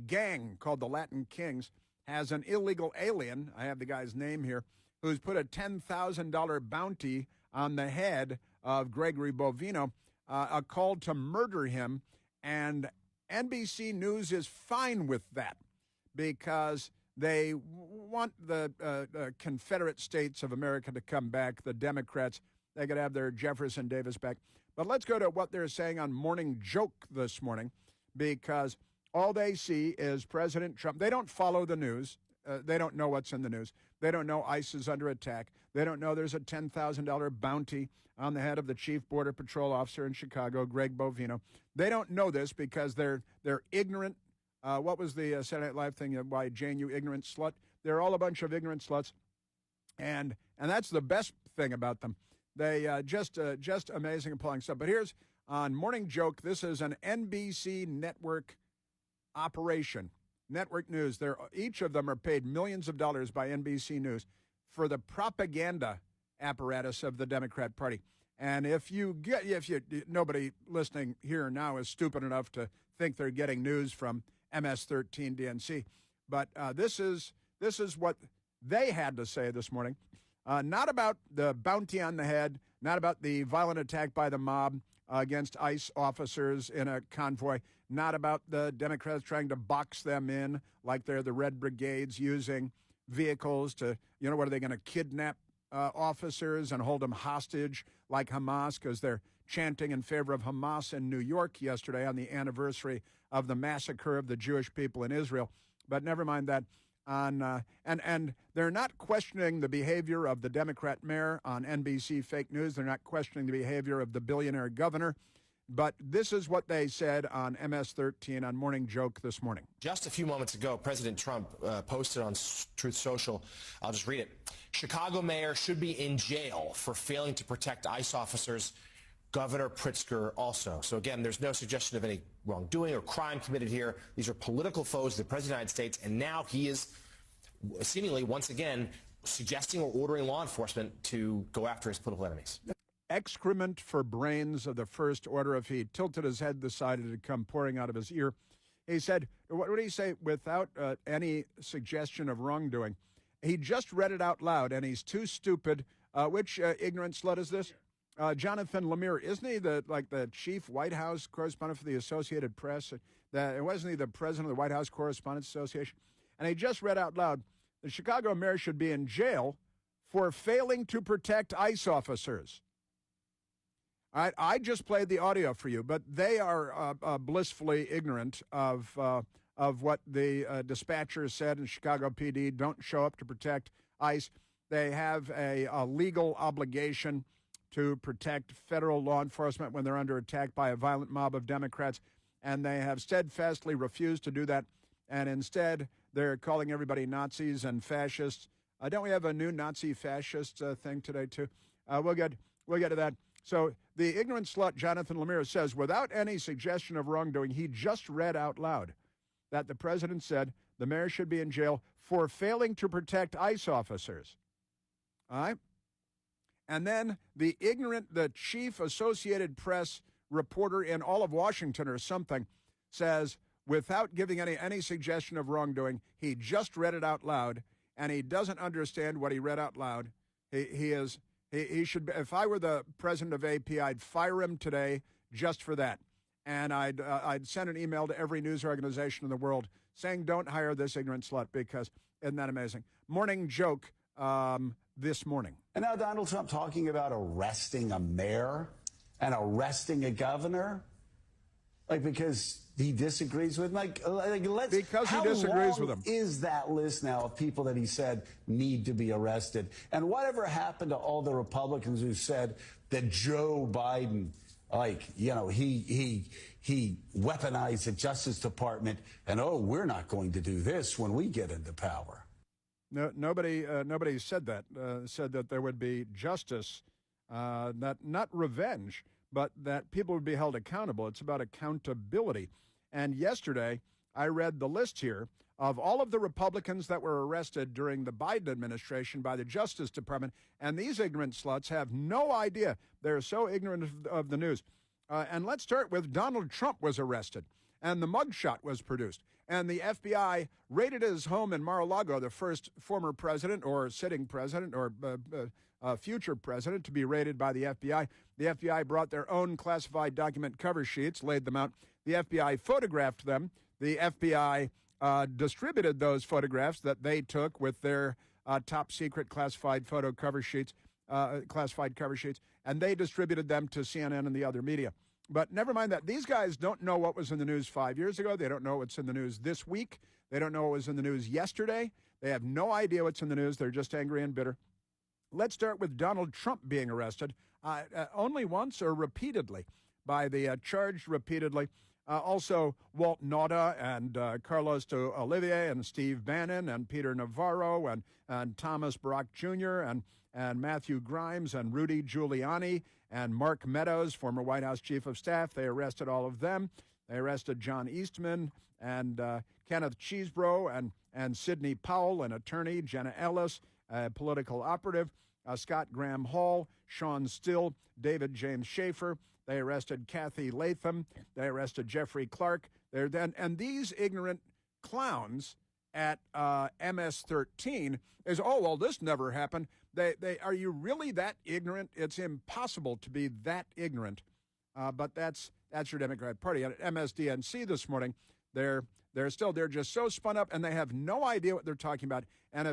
gang called the Latin Kings has an illegal alien, I have the guy's name here, who's put a $10,000 bounty on the head of Gregory Bovino, a call to murder him. And NBC News is fine with that because they want the Confederate States of America to come back, the Democrats. They could have their Jefferson Davis back. But let's go to what they're saying on Morning Joke this morning, because all they see is President Trump. They don't follow the news. They don't know what's in the news. They don't know ICE is under attack. They don't know there's a $10,000 bounty on the head of the chief border patrol officer in Chicago, Greg Bovino. They don't know this because they're ignorant. What was the Saturday Night Live thing? Why, Jane, you ignorant slut? They're all a bunch of ignorant sluts, and that's the best thing about them. They just amazing, appalling stuff. But here's on Morning Joke. This is an NBC network operation, network news. Each of them are paid millions of dollars by NBC News for the propaganda apparatus of the Democrat Party. And nobody listening here now is stupid enough to think they're getting news from MS-13 DNC, but this is what they had to say this morning. Not about the bounty on the head, not about the violent attack by the mob against ICE officers in a convoy, not about the Democrats trying to box them in like they're the Red Brigades using vehicles to, what are they going to kidnap officers and hold them hostage like Hamas because they're chanting in favor of Hamas in New York yesterday on the anniversary of the massacre of the Jewish people in Israel. But never mind that. And they're not questioning the behavior of the Democrat mayor on NBC fake news. They're not questioning the behavior of the billionaire governor. But this is what they said on MS-13 on Morning Joke this morning. Just a few moments ago, President Trump posted on Truth Social, I'll just read it. Chicago mayor should be in jail for failing to protect ICE officers. Governor Pritzker also. So again, there's no suggestion of any wrongdoing or crime committed here. These are political foes of the President of the United States, and now he is seemingly, once again, suggesting or ordering law enforcement to go after his political enemies. Excrement for brains of the first order. If he tilted his head, decided to come pouring out of his ear. He said, what did he say? Without any suggestion of wrongdoing. He just read it out loud, and he's too stupid. Which ignorant slut is this? Jonathan Lemire, isn't he the chief White House correspondent for the Associated Press? Wasn't he the president of the White House Correspondents Association? And he just read out loud, the Chicago mayor should be in jail for failing to protect ICE officers. All right, I just played the audio for you, but they are blissfully ignorant of what the dispatchers said in Chicago PD. Don't show up to protect ICE. They have a legal obligation to protect federal law enforcement when they're under attack by a violent mob of Democrats, and they have steadfastly refused to do that. And instead, they're calling everybody Nazis and fascists. Don't we have a new Nazi-fascist thing today, too? We'll get to that. So the ignorant slut, Jonathan Lemire, says, without any suggestion of wrongdoing, he just read out loud that the president said the mayor should be in jail for failing to protect ICE officers. All right? And then the chief Associated Press reporter in all of Washington or something says, without giving any suggestion of wrongdoing, he just read it out loud, and he doesn't understand what he read out loud. He should. If I were the president of AP, I'd fire him today just for that, and I'd send an email to every news organization in the world saying, "Don't hire this ignorant slut," because isn't that amazing? Morning Joke this morning. And now Donald Trump talking about arresting a mayor and arresting a governor, because he disagrees with him. Because he disagrees with him. Is that list now of people that he said need to be arrested? And whatever happened to all the Republicans who said that Joe Biden, he weaponized the Justice Department, and we're not going to do this when we get into power. No, nobody said that. Said that there would be justice, not revenge, but that people would be held accountable. It's about accountability. And yesterday, I read the list here of all of the Republicans that were arrested during the Biden administration by the Justice Department, and these ignorant sluts have no idea. They're so ignorant of the news. And let's start with Donald Trump was arrested, and the mugshot was produced. And the FBI raided his home in Mar-a-Lago, the first former president or sitting president or future president to be raided by the FBI. The FBI brought their own classified document cover sheets, laid them out. The FBI photographed them. The FBI distributed those photographs that they took with their top secret classified cover sheets, and they distributed them to CNN and the other media. But never mind that. These guys don't know what was in the news 5 years ago. They don't know what's in the news this week. They don't know what was in the news yesterday. They have no idea what's in the news. They're just angry and bitter. Let's start with Donald Trump being arrested only once or repeatedly by the charged repeatedly. Also, Walt Nauta and Carlos de Olivier and Steve Bannon and Peter Navarro and Thomas Brock Jr. and Matthew Grimes and Rudy Giuliani and Mark Meadows, former White House chief of staff. They arrested all of them. They arrested John Eastman and Kenneth Chesebro and Sidney Powell, an attorney, Jenna Ellis, a political operative, Scott Graham Hall, Sean Still, David James Schaefer. They arrested Kathy Latham. They arrested Jeffrey Clark. And these ignorant clowns at MS-13 is, this never happened. Are you really that ignorant? It's impossible to be that ignorant. But that's your Democrat Party. At MSDNC this morning, they're just so spun up, and they have no idea what they're talking about. And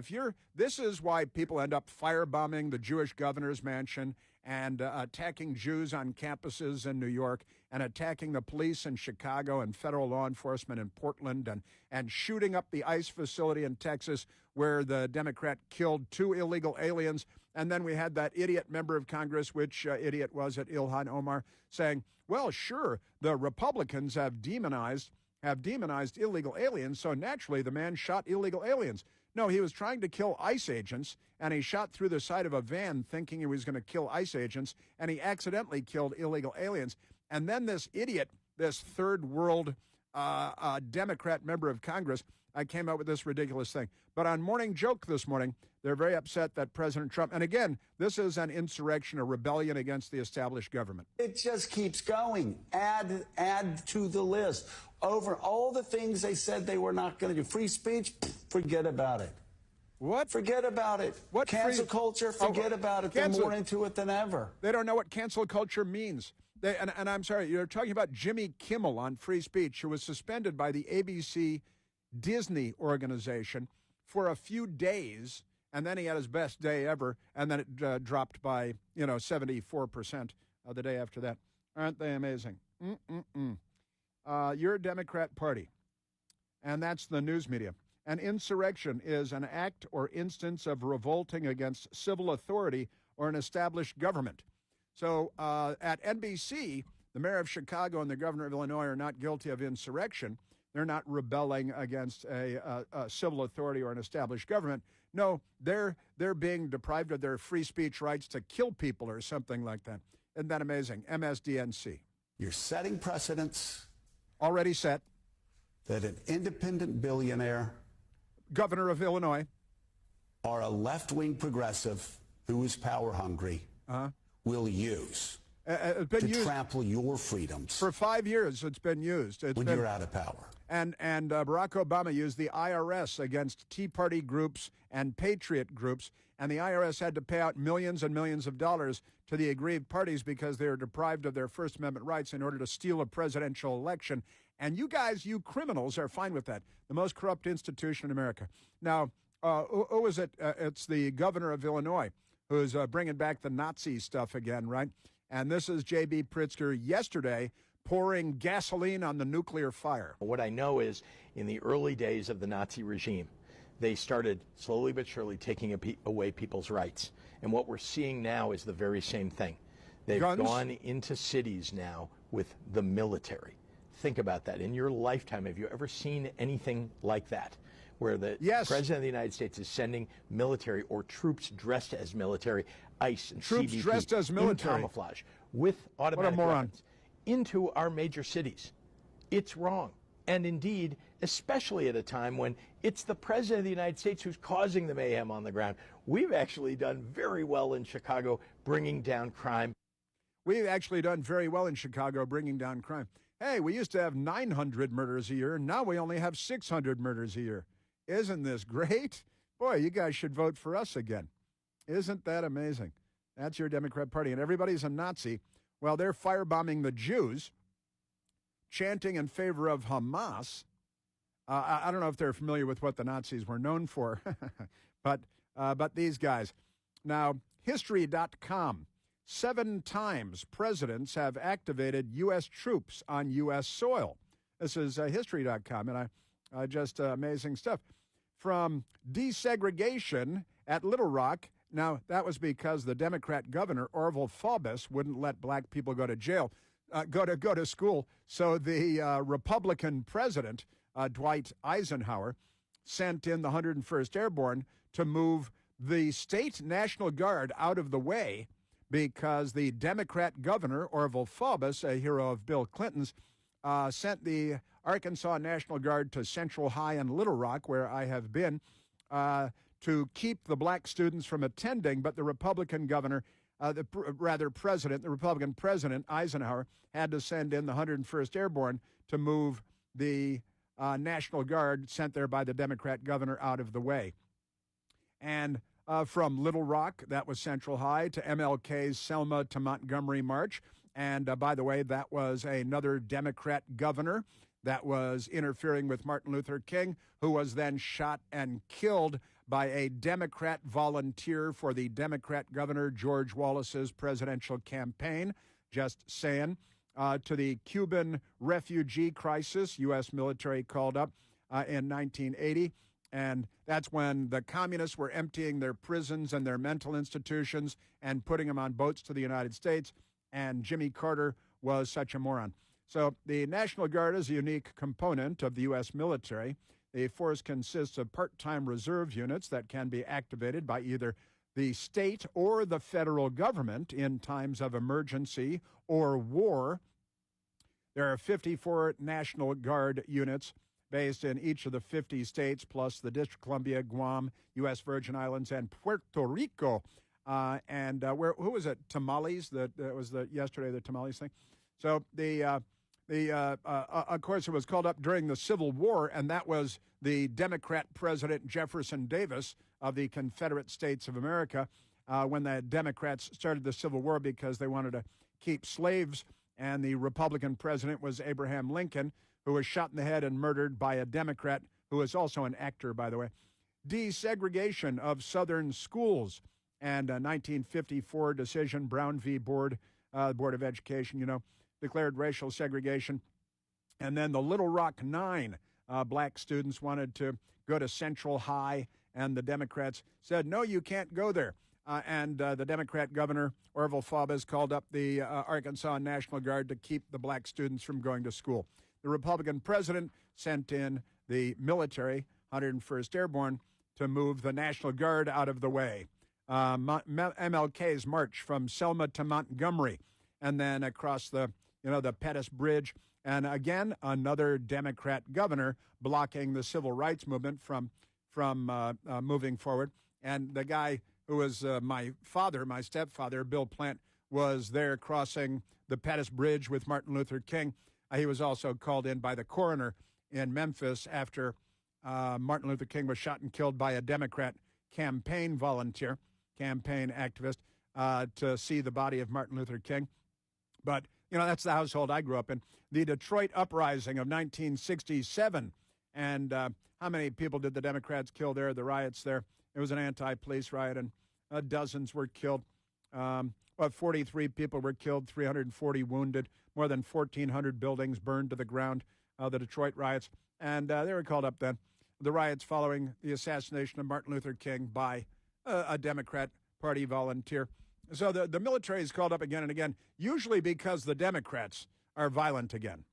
this is why people end up firebombing the Jewish governor's mansion and attacking Jews on campuses in New York and attacking the police in Chicago and federal law enforcement in Portland and shooting up the ICE facility in Texas where the Democrat killed 2 illegal aliens And then we had that idiot member of Congress, which idiot was it, Ilhan Omar, saying, well, sure, the Republicans have demonized illegal aliens, so naturally the man shot illegal aliens. No, he was trying to kill ICE agents, and he shot through the side of a van thinking he was going to kill ICE agents, and he accidentally killed illegal aliens. And then this idiot, this third world Democrat member of Congress, came up with this ridiculous thing. But on Morning Joke this morning, they're very upset that President Trump, and again, this is an insurrection, a rebellion against the established government. It just keeps going. Add to the list. Over all the things they said they were not going to do. Free speech, forget about it. What? Forget about it. What cancel culture? Forget about it. They're more into it than ever. They don't know what cancel culture means. And I'm sorry, you're talking about Jimmy Kimmel on free speech, who was suspended by the ABC Disney organization for a few days, and then he had his best day ever, and then it dropped by 74% the day after that. Aren't they amazing? You're a Democrat Party, and that's the news media. An insurrection is an act or instance of revolting against civil authority or an established government. So at NBC, the mayor of Chicago and the governor of Illinois are not guilty of insurrection. They're not rebelling against a civil authority or an established government. No, they're being deprived of their free speech rights to kill people or something like that. Isn't that amazing? MSDNC. You're setting precedents. Already set. That an independent billionaire, governor of Illinois, or a left-wing progressive who is power hungry will use to trample your freedoms. For 5 years, it's been used. You're out of power. And Barack Obama used the IRS against Tea Party groups and patriot groups, and the IRS had to pay out millions and millions of dollars to the aggrieved parties because they were deprived of their First Amendment rights in order to steal a presidential election. And you guys, you criminals, are fine with that. The most corrupt institution in America. Now, who is it? It's the governor of Illinois who's bringing back the Nazi stuff again, right? And this is J.B. Pritzker yesterday pouring gasoline on the nuclear fire. What I know is in the early days of the Nazi regime, they started slowly but surely taking away people's rights. And what we're seeing now is the very same thing. They've gone into cities now with the military. Think about that. In your lifetime, have you ever seen anything like that? Where the President of the United States is sending military or troops dressed as military, ICE and troops CBP, dressed as military, in camouflage, with automatic weapons, into our major cities. It's wrong. And indeed, especially at a time when it's the President of the United States who's causing the mayhem on the ground. We've actually done very well in Chicago bringing down crime. We've actually done very well in Chicago bringing down crime. Hey, we used to have 900 murders a year. Now we only have 600 murders a year. Isn't this great? Boy, you guys should vote for us again. Isn't that amazing? That's your Democrat Party. And everybody's a Nazi. Well, they're firebombing the Jews, chanting in favor of Hamas. I don't know if they're familiar with what the Nazis were known for, but these guys. Now, History.com. 7 times presidents have activated U.S. troops on U.S. soil. This is History.com, and just amazing stuff. From desegregation at Little Rock. Now, that was because the Democrat governor, Orville Faubus, wouldn't let black people go to jail, go to school. So the Republican president, Dwight Eisenhower, sent in the 101st Airborne to move the state National Guard out of the way because the Democrat governor, Orville Faubus, a hero of Bill Clinton's, sent the Arkansas National Guard to Central High and Little Rock, where I have been, to keep the black students from attending. But the Republican governor, the Republican president, Eisenhower, had to send in the 101st Airborne to move the National Guard sent there by the Democrat governor out of the way. And from Little Rock, that was Central High, to MLK's Selma to Montgomery March. And by the way, that was another Democrat governor that was interfering with Martin Luther King, who was then shot and killed by a Democrat volunteer for the Democrat governor George Wallace's presidential campaign. Just saying. To the Cuban refugee crisis, U.S. military called up in 1980. And that's when the communists were emptying their prisons and their mental institutions and putting them on boats to the United States. And Jimmy Carter was such a moron. So the National Guard is a unique component of the U.S. military. The force consists of part-time reserve units that can be activated by either the state or the federal government in times of emergency or war. There are 54 National Guard units based in each of the 50 states, plus the District of Columbia, Guam, U.S. Virgin Islands, and Puerto Rico. Who was it? Tamales? That was yesterday, the tamales thing. So of course, it was called up during the Civil War, and that was the Democrat President Jefferson Davis of the Confederate States of America when the Democrats started the Civil War because they wanted to keep slaves, and the Republican president was Abraham Lincoln, who was shot in the head and murdered by a Democrat, who was also an actor, by the way. Desegregation of Southern schools, and a 1954 decision, Brown v. Board of Education, declared racial segregation. And then the Little Rock Nine, black students wanted to go to Central High, and the Democrats said, no, you can't go there. And the Democrat governor, Orville Faubus, called up the Arkansas National Guard to keep the black students from going to school. The Republican president sent in the military, 101st Airborne, to move the National Guard out of the way. MLK's march from Selma to Montgomery, and then across the Pettus Bridge. And again, another Democrat governor blocking the civil rights movement from moving forward. And the guy who was my stepfather, Bill Plant, was there crossing the Pettus Bridge with Martin Luther King. He was also called in by the coroner in Memphis after Martin Luther King was shot and killed by a Democrat campaign volunteer, campaign activist, to see the body of Martin Luther King. But, that's the household I grew up in. The Detroit Uprising of 1967. And how many people did the Democrats kill there, the riots there? It was an anti-police riot, and dozens were killed. 43 people were killed, 340 wounded, more than 1,400 buildings burned to the ground, the Detroit riots. And they were called up then. The riots following the assassination of Martin Luther King by a Democrat Party volunteer. So the military is called up again and again, usually because the Democrats are violent again.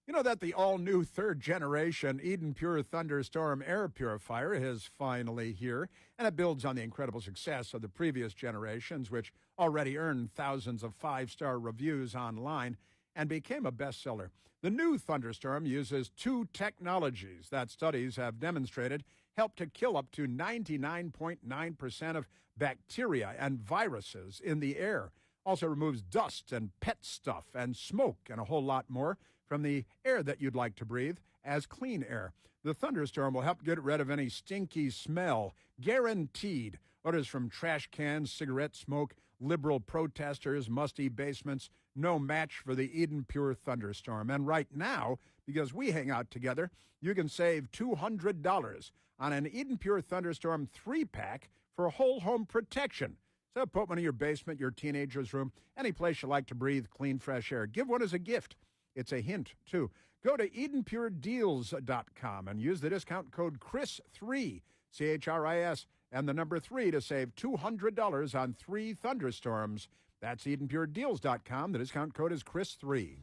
You know that the all-new third-generation Eden Pure Thunderstorm air purifier is finally here, and it builds on the incredible success of the previous generations, which already earned thousands of five-star reviews online and became a bestseller. The new Thunderstorm uses two technologies that studies have demonstrated help to kill up to 99.9% of bacteria and viruses in the air. Also removes dust and pet stuff and smoke and a whole lot more from the air that you'd like to breathe as clean air. The Thunderstorm will help get rid of any stinky smell, guaranteed. Odors from trash cans, cigarette smoke, liberal protesters, musty basements, no match for the Eden Pure Thunderstorm. And right now, because we hang out together, you can save $200 on an Eden Pure Thunderstorm 3-pack for whole home protection. So put one in your basement, your teenager's room, any place you like to breathe clean, fresh air. Give one as a gift. It's a hint, too. Go to EdenPureDeals.com and use the discount code CHRIS3, C-H-R-I-S, and the number 3 to save $200 on 3 Thunderstorms. That's EdenPureDeals.com. The discount code is CHRIS3.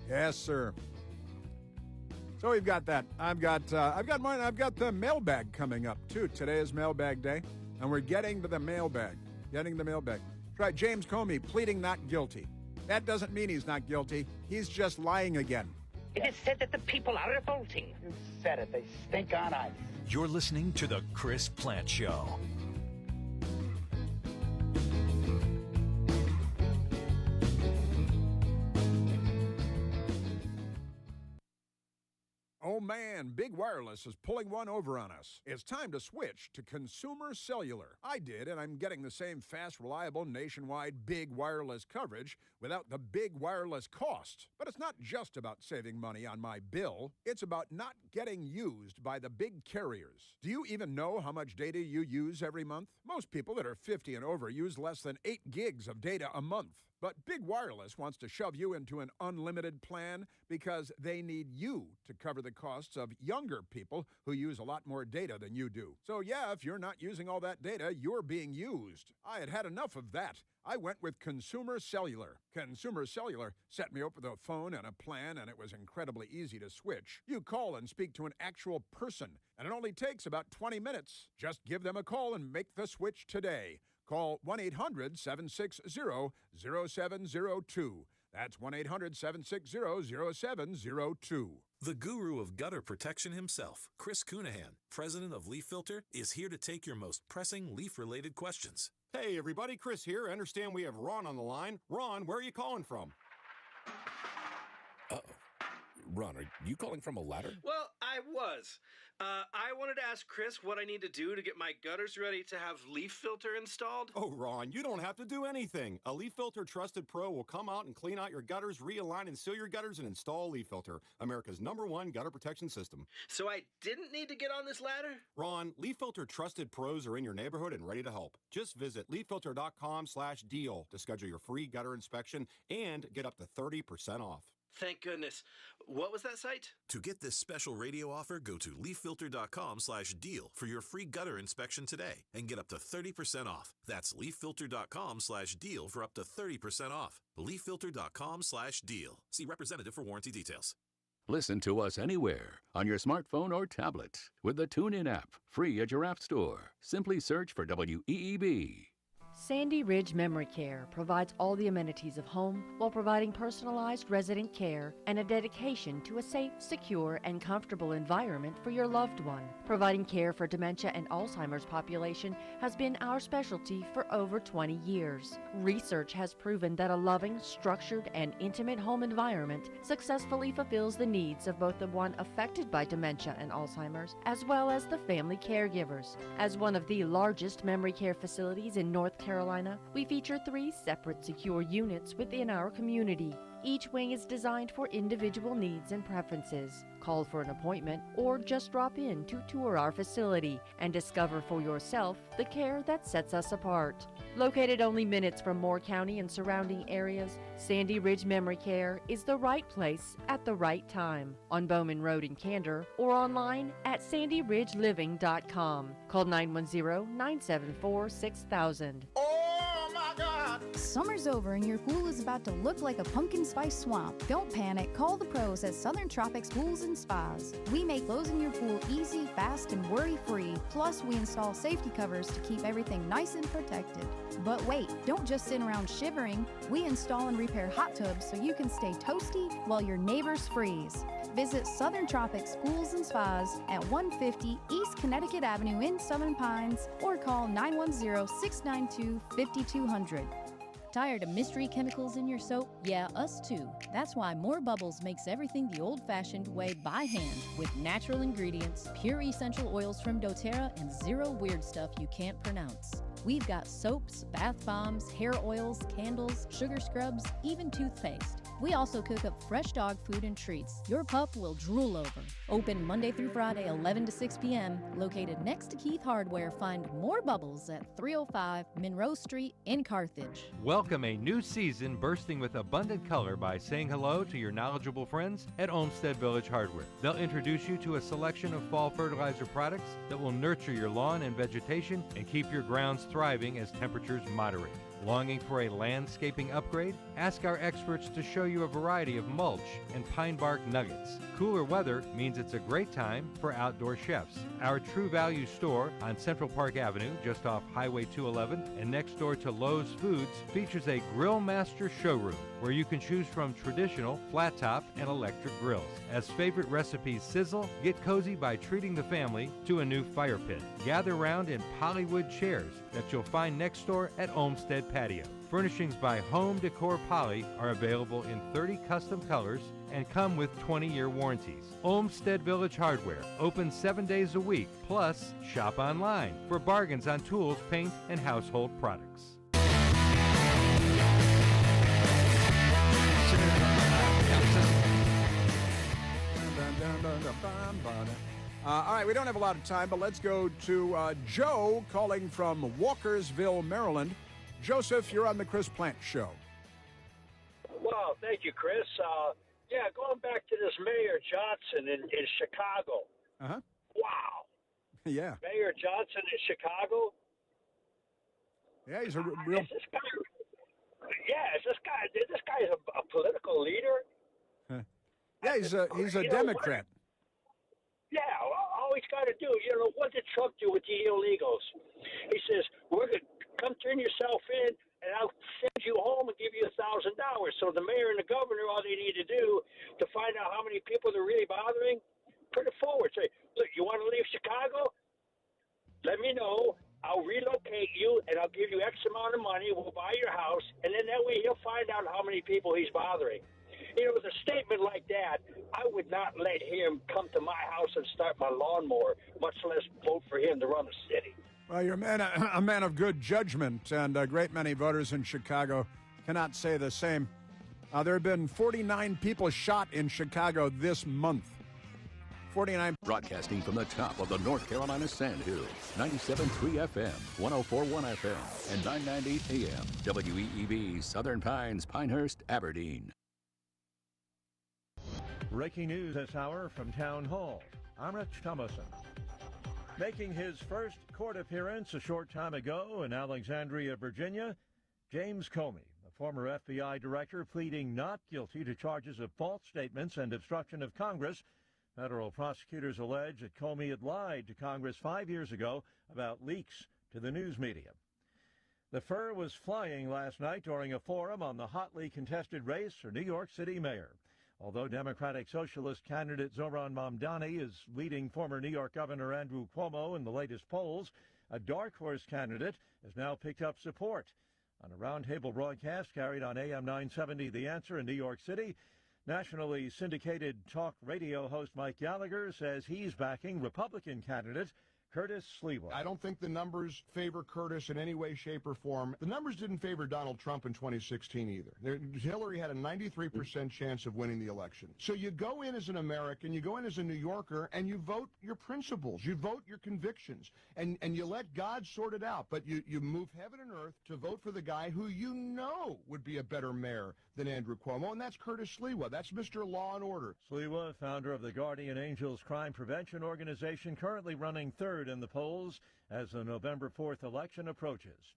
Yes, sir. So we've got that. I've got mine. I've got the mailbag coming up, too. Today is mailbag day, and we're getting to the mailbag. That's right, James Comey pleading not guilty. That doesn't mean he's not guilty. He's just lying again. It is said that the people are revolting. You said it. They stink on ice. You're listening to The Chris Plant Show. Oh man, Big Wireless is pulling one over on us. It's time to switch to Consumer Cellular. I did, and I'm getting the same fast, reliable, nationwide Big Wireless coverage without the big wireless cost. But it's not just about saving money on my bill. It's about not getting used by the big carriers. Do you even know how much data you use every month? Most people that are 50 and over use less than 8 gigs of data a month. But Big Wireless wants to shove you into an unlimited plan because they need you to cover the costs of younger people who use a lot more data than you do. So yeah, if you're not using all that data, you're being used. I had had enough of that. I went with Consumer Cellular. Consumer Cellular set me up with a phone and a plan, and it was incredibly easy to switch. You call and speak to an actual person, and it only takes about 20 minutes. Just give them a call and make the switch today. Call 1-800-760-0702. That's 1-800-760-0702. The guru of gutter protection himself, Chris Cunahan, president of Leaf Filter, is here to take your most pressing leaf-related questions. Hey everybody, Chris here. I understand we have Ron on the line. Ron, where are you calling from? Uh-oh. Ron, are you calling from a ladder? Well, I was. I wanted to ask Chris what I need to do to get my gutters ready to have Leaf Filter installed. Oh, Ron, you don't have to do anything. A Leaf Filter Trusted Pro will come out and clean out your gutters, realign and seal your gutters, and install Leaf Filter, America's #1 gutter protection system. So I didn't need to get on this ladder? Ron, Leaf Filter Trusted Pros are in your neighborhood and ready to help. Just visit leaffilter.com/deal to schedule your free gutter inspection and get up to 30% off. Thank goodness. What was that site? To get this special radio offer, go to leaffilter.com/deal for your free gutter inspection today and get up to 30% off. That's leaffilter.com/deal for up to 30% off. leaffilter.com/deal. See representative for warranty details. Listen to us anywhere on your smartphone or tablet with the TuneIn app, free at your app store. Simply search for WEEB. Sandy Ridge Memory Care provides all the amenities of home while providing personalized resident care and a dedication to a safe, secure, and comfortable environment for your loved one. Providing care for dementia and Alzheimer's population has been our specialty for over 20 years. Research has proven that a loving, structured, and intimate home environment successfully fulfills the needs of both the one affected by dementia and Alzheimer's, as well as the family caregivers. As one of the largest memory care facilities in North Carolina, we feature 3 separate secure units within our community. Each wing is designed for individual needs and preferences. Call for an appointment or just drop in to tour our facility and discover for yourself the care that sets us apart. Located only minutes from Moore County and surrounding areas, Sandy Ridge Memory Care is the right place at the right time on Bowman Road in Candor or online at sandyridgeliving.com. Call 910-974-6000. Oh my God! Summer's over and your pool is about to look like a pumpkin spice swamp. Don't panic. Call the pros at Southern Tropics Pools and Spas. We make closing your pool easy, fast, and worry-free. Plus, we install safety covers to keep everything nice and protected. But wait, don't just sit around shivering. We install and repair hot tubs so you can stay toasty while your neighbors freeze. Visit Southern Tropics Pools and Spas at 150 East Connecticut Avenue in Southern Pines or call 910-692-5200. Tired of mystery chemicals in your soap? Yeah, us too. That's why More Bubbles makes everything the old-fashioned way by hand with natural ingredients, pure essential oils from doTERRA, and zero weird stuff you can't pronounce. We've got soaps, bath bombs, hair oils, candles, sugar scrubs, even toothpaste. We also cook up fresh dog food and treats your pup will drool over. Open Monday through Friday, 11 to 6 p.m. Located next to Keith Hardware. Find More Bubbles at 305 Monroe Street in Carthage. Welcome a new season bursting with abundant color by saying hello to your knowledgeable friends at Olmsted Village Hardware. They'll introduce you to a selection of fall fertilizer products that will nurture your lawn and vegetation and keep your grounds thriving as temperatures moderate. Longing for a landscaping upgrade? Ask our experts to show you a variety of mulch and pine bark nuggets. Cooler weather means it's a great time for outdoor chefs. Our True Value store on Central Park Avenue, just off Highway 211 and next door to Lowe's Foods, features a Grill Master showroom where you can choose from traditional, flat top, and electric grills. As favorite recipes sizzle, get cozy by treating the family to a new fire pit. Gather round in Polywood chairs that you'll find next door at Olmsted Patio. Furnishings by Home Decor Poly are available in 30 custom colors and come with 20-year warranties. Olmsted Village Hardware, open 7 days a week, plus shop online for bargains on tools, paint, and household products. All right, we don't have a lot of time, but let's go to Joe calling from Walkersville, Maryland. Joseph, you're on the Chris Plant Show. Thank you, Chris. Going back to this Mayor Johnson in Chicago. Uh-huh. Wow. Yeah. Mayor Johnson in Chicago. Yeah, he's a real... Is this guy is a political leader? Yeah, he's a Democrat. All he's got to do, what did Trump do with the illegals? He says, we're going to come turn yourself in, and I'll send you home and give you $1,000. So the mayor and the governor, all they need to do to find out how many people they're really bothering, put it forward. Say, look, you want to leave Chicago? Let me know. I'll relocate you, and I'll give you X amount of money. We'll buy your house, and then that way he'll find out how many people he's bothering. With a statement like that, I would not let him come to my house and start my lawnmower, much less vote for him to run the city. Well, you're a man of good judgment, and a great many voters in Chicago cannot say the same. There have been 49 people shot in Chicago this month. 49. Broadcasting from the top of the North Carolina Sandhills, 97.3 FM, 104.1 FM, and 990 AM. WEEB, Southern Pines, Pinehurst, Aberdeen. Breaking news this hour from Town Hall. I'm Rich Thomason. Making his first court appearance a short time ago in Alexandria, Virginia, James Comey, a former FBI director, pleading not guilty to charges of false statements and obstruction of Congress. Federal prosecutors allege that Comey had lied to Congress 5 years ago about leaks to the news media. The fur was flying last night during a forum on the hotly contested race for New York City mayor. Although Democratic Socialist candidate Zohran Mamdani is leading former New York Governor Andrew Cuomo in the latest polls, a dark horse candidate has now picked up support. On a roundtable broadcast carried on AM 970 The Answer in New York City, nationally syndicated talk radio host Mike Gallagher says he's backing Republican candidate Curtis Sliwa. I don't think the numbers favor Curtis in any way, shape, or form. The numbers didn't favor Donald Trump in 2016 either. Hillary had a 93% chance of winning the election. So you go in as an American, you go in as a New Yorker, and you vote your principles, you vote your convictions, and you let God sort it out. But you move heaven and earth to vote for the guy who you know would be a better mayor than Andrew Cuomo, and that's Curtis Sliwa. That's Mr. Law and Order. Sliwa, founder of the Guardian Angels Crime Prevention Organization, currently running third in the polls as the November 4th election approaches.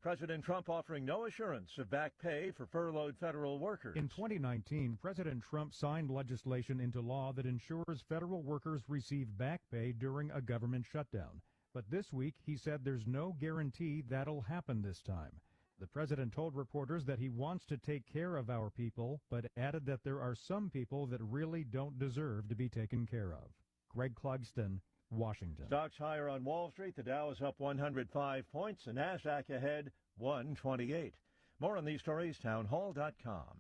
President Trump offering no assurance of back pay for furloughed federal workers. In 2019, President Trump signed legislation into law that ensures federal workers receive back pay during a government shutdown. But this week, he said there's no guarantee that'll happen this time. The president told reporters that he wants to take care of our people, but added that there are some people that really don't deserve to be taken care of. Greg Clugston, Washington. Stocks higher on Wall Street. The Dow is up 105 points. The Nasdaq ahead 128. More on these stories, townhall.com.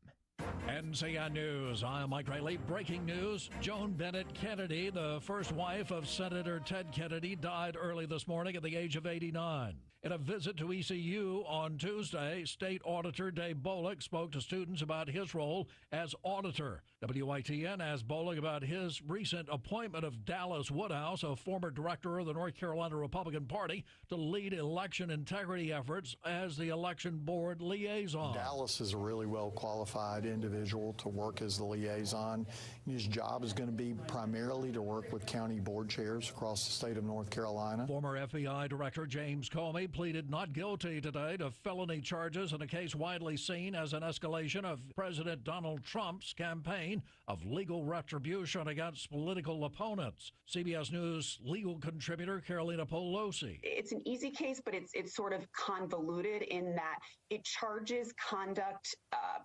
NCN News. I'm Mike Riley. Breaking news. Joan Bennett Kennedy, the first wife of Senator Ted Kennedy, died early this morning at the age of 89. In a visit to ECU on Tuesday, State Auditor Dave Bollick spoke to students about his role as auditor. WITN asked Bollick about his recent appointment of Dallas Woodhouse, a former director of the North Carolina Republican Party, to lead election integrity efforts as the election board liaison. Dallas is a really well-qualified individual to work as the liaison. His job is going to be primarily to work with county board chairs across the state of North Carolina. Former FBI Director James Comey pleaded not guilty today to felony charges in a case widely seen as an escalation of President Donald Trump's campaign of legal retribution against political opponents. CBS News legal contributor Carolina Polosi. It's an easy case, but it's sort of convoluted in that it charges conduct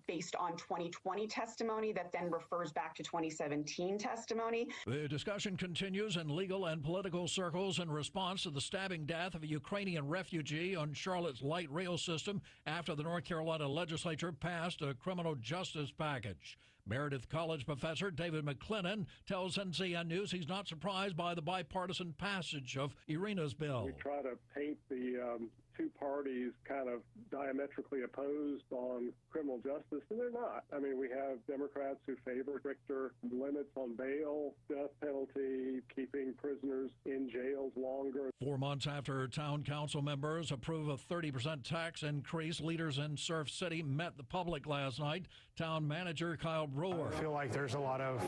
based on 2020 testimony that then refers back to 2017 testimony. The discussion continues in legal and political circles in response to the stabbing death of a Ukrainian refugee on Charlotte's light rail system after the North Carolina legislature passed a criminal justice package. Meredith College professor David McClennan tells NCN News he's not surprised by the bipartisan passage of Irina's bill. We try to paint the two parties kind of diametrically opposed on criminal justice, and they're not. I mean, we have Democrats who favor stricter limits on bail, death penalty, keeping prisoners in jails longer. 4 months after town council members approve a 30% tax increase, leaders in Surf City met the public last night. Town manager Kyle Brewer. I feel like there's a lot of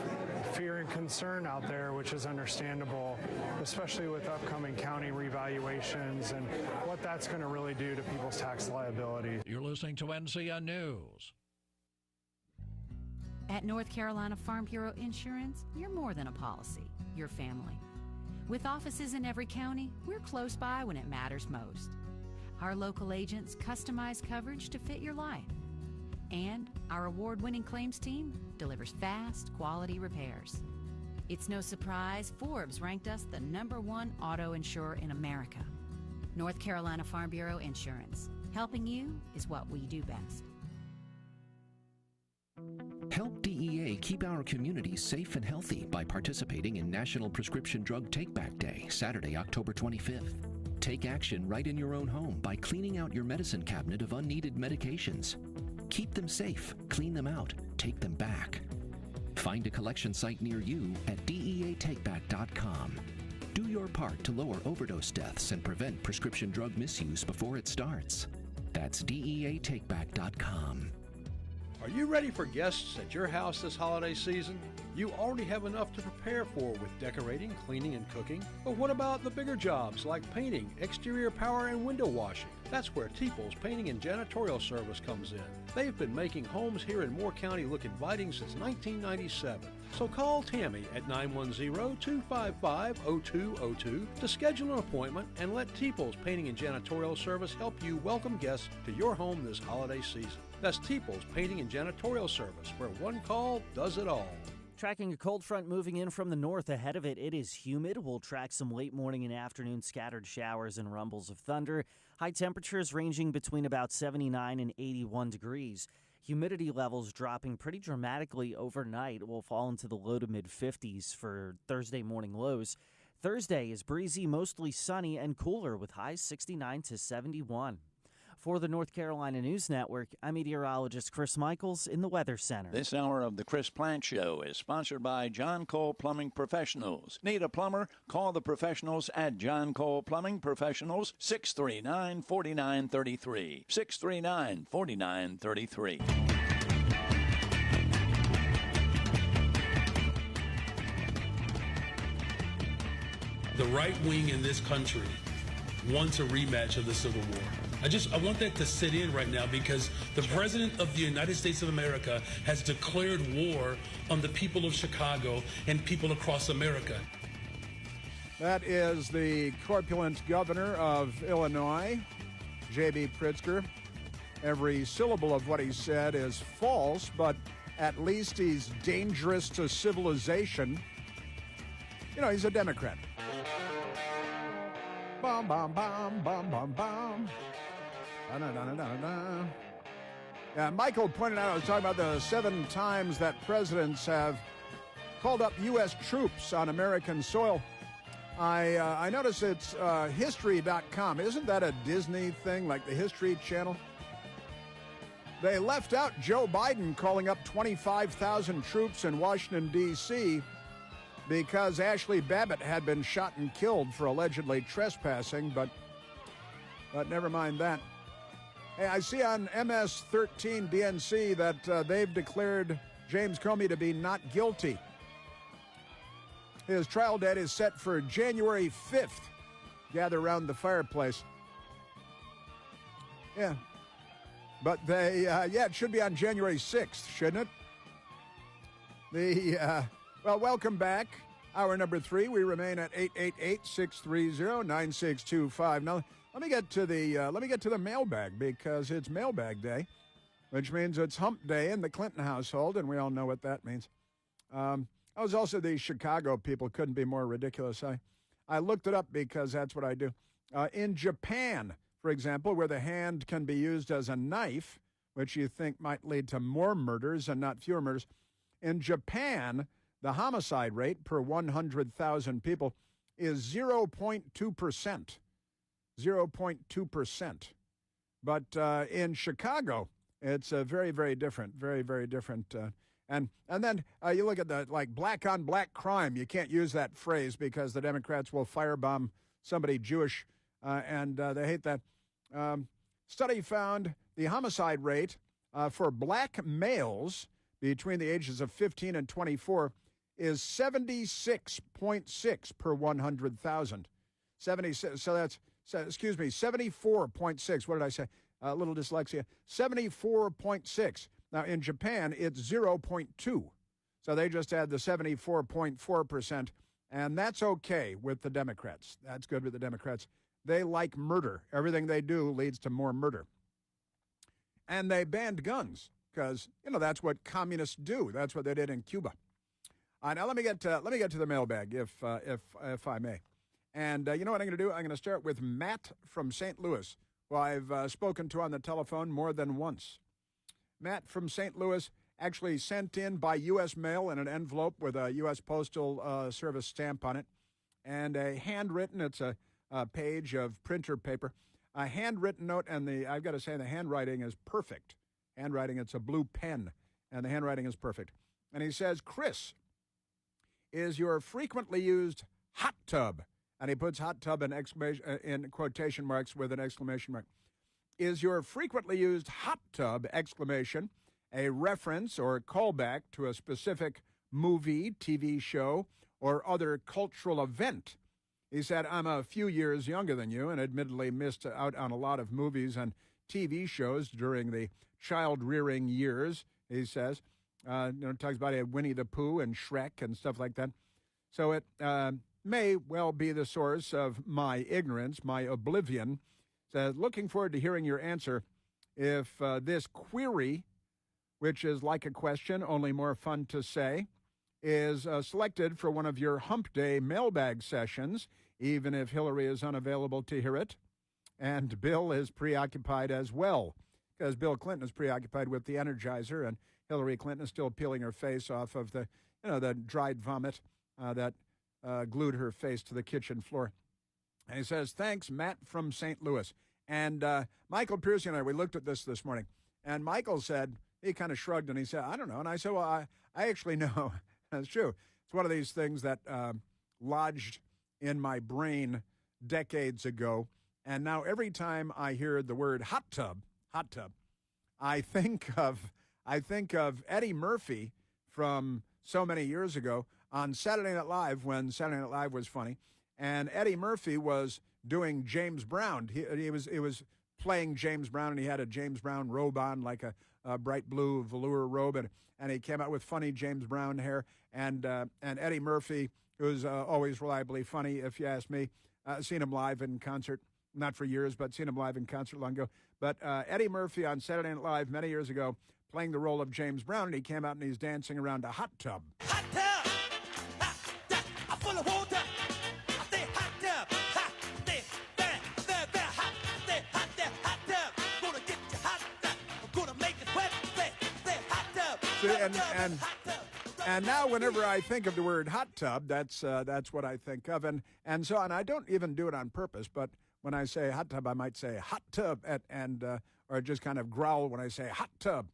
fear and concern out there, which is understandable, especially with upcoming county revaluations and what that's going to really do to people's tax liability. You're listening to NCN News. At North Carolina Farm Bureau Insurance, you're more than a policy, you're family. With offices in every county, we're close by when it matters most. Our local agents customize coverage to fit your life. And our award-winning claims team delivers fast, quality repairs. It's no surprise Forbes ranked us the #1 auto insurer in America. North Carolina Farm Bureau Insurance. Helping you is what we do best. Help DEA keep our communities safe and healthy by participating in National Prescription Drug Take-Back Day, Saturday, October 25th. Take action right in your own home by cleaning out your medicine cabinet of unneeded medications. Keep them safe, clean them out, take them back. Find a collection site near you at DEATakeback.com. Do your part to lower overdose deaths and prevent prescription drug misuse before it starts. That's DEATakeback.com. Are you ready for guests at your house this holiday season? You already have enough to prepare for with decorating, cleaning, and cooking. But what about the bigger jobs like painting, exterior power, and window washing? That's where Teeple's Painting and Janitorial Service comes in. They've been making homes here in Moore County look inviting since 1997. So call Tammy at 910-255-0202 to schedule an appointment and let Teeple's Painting and Janitorial Service help you welcome guests to your home this holiday season. That's Teeple's Painting and Janitorial Service, where one call does it all. Tracking a cold front moving in from the north. Ahead of it, it is humid. We'll track some late morning and afternoon scattered showers and rumbles of thunder. High temperatures ranging between about 79 and 81 degrees. Humidity levels dropping pretty dramatically overnight. Will fall into the low to mid 50s for Thursday morning lows. Thursday is breezy, mostly sunny and cooler with highs 69 to 71. For the North Carolina News Network, I'm meteorologist Chris Michaels in the Weather Center. This hour of the Chris Plant Show is sponsored by John Cole Plumbing Professionals. Need a plumber? Call the professionals at John Cole Plumbing Professionals, 639-4933. 639-4933. The right wing in this country wants a rematch of the Civil War. I want that to sit in right now, because the President of the United States of America has declared war on the people of Chicago and people across America. That is the corpulent governor of Illinois, J.B. Pritzker. Every syllable of what he said is false, but at least he's dangerous to civilization. You know, he's a Democrat. Bum, bum, bum, bum, bum, bum. Yeah, Michael pointed out, I was talking about the 7 times that presidents have called up U.S. troops on American soil. I notice it's History.com. Isn't that a Disney thing, like the History Channel? They left out Joe Biden calling up 25,000 troops in Washington, D.C., because Ashley Babbitt had been shot and killed for allegedly trespassing, but never mind that. Hey, I see on MS-13 DNC that they've declared James Comey to be not guilty. His trial date is set for January 5th. Gather around the fireplace. Yeah. But it should be on January 6th, shouldn't it? Well, welcome back. Hour number 3. We remain at 888-630-9625. Now, let me get to the mailbag, because it's mailbag day, which means it's hump day in the Clinton household, and we all know what that means. I was also the Chicago people couldn't be more ridiculous. I looked it up because that's what I do. In Japan, for example, where the hand can be used as a knife, which you think might lead to more murders and not fewer murders, in Japan, the homicide rate per 100,000 people is 0.2%. 0.2%. But in Chicago, it's very, very different, very, very different. And then you look at the black on black crime. You can't use that phrase because the Democrats will firebomb somebody Jewish, and they hate that. Study found the homicide rate for black males between the ages of 15 and 24 is 76.6 per 100,000. 76. So that's 74.6. What did I say? A little dyslexia. 74.6. Now, in Japan, it's 0.2. So they just had the 74.4%, and that's okay with the Democrats. That's good with the Democrats. They like murder. Everything they do leads to more murder. And they banned guns because, that's what communists do. That's what they did in Cuba. Now, let me get to the mailbag, if I may. And you know what I'm going to do? I'm going to start with Matt from St. Louis, who I've spoken to on the telephone more than once. Matt from St. Louis actually sent in by U.S. mail in an envelope with a U.S. Postal Service stamp on it, and a handwritten, it's a page of printer paper, a handwritten note, and I've got to say the handwriting is perfect. Handwriting, it's a blue pen, and the handwriting is perfect. And he says, Chris, is your frequently used hot tub, and he puts hot tub in quotation marks with an exclamation mark. Is your frequently used hot tub, exclamation, a reference or callback to a specific movie, TV show, or other cultural event? He said, I'm a few years younger than you and admittedly missed out on a lot of movies and TV shows during the child-rearing years, he says. Talks about Winnie the Pooh and Shrek and stuff like that. So it may well be the source of my ignorance, my oblivion. Says, looking forward to hearing your answer if this query, which is like a question, only more fun to say, is selected for one of your Hump Day mailbag sessions, even if Hillary is unavailable to hear it. And Bill is preoccupied as well, because Bill Clinton is preoccupied with the Energizer, and Hillary Clinton is still peeling her face off of the dried vomit that glued her face to the kitchen floor. And he says, thanks, Matt from St. Louis. And Michael Piercy and I, we looked at this morning, and Michael said, he kind of shrugged, and he said, I don't know. And I said, well, I actually know. That's true. It's one of these things that lodged in my brain decades ago. And now every time I hear the word hot tub, I think of Eddie Murphy from so many years ago on Saturday Night Live, when Saturday Night Live was funny. And Eddie Murphy was doing James Brown. He was playing James Brown, and he had a James Brown robe on, like a bright blue velour robe, and he came out with funny James Brown hair. And Eddie Murphy, who's always reliably funny, if you ask me, seen him live in concert, not for years, but seen him live in concert long ago. But Eddie Murphy on Saturday Night Live many years ago, playing the role of James Brown, and he came out and he's dancing around a hot tub. Hot tub! I'm full of water. I say hot tub. Hot, stay, very, very, very hot. Stay hot there, hot tub. Gonna get you hot tub. I'm gonna make it wet. Stay hot tub. And now whenever I think of the word hot tub, that's what I think of. And I don't even do it on purpose, but when I say hot tub, I might say hot tub or just kind of growl when I say hot tub.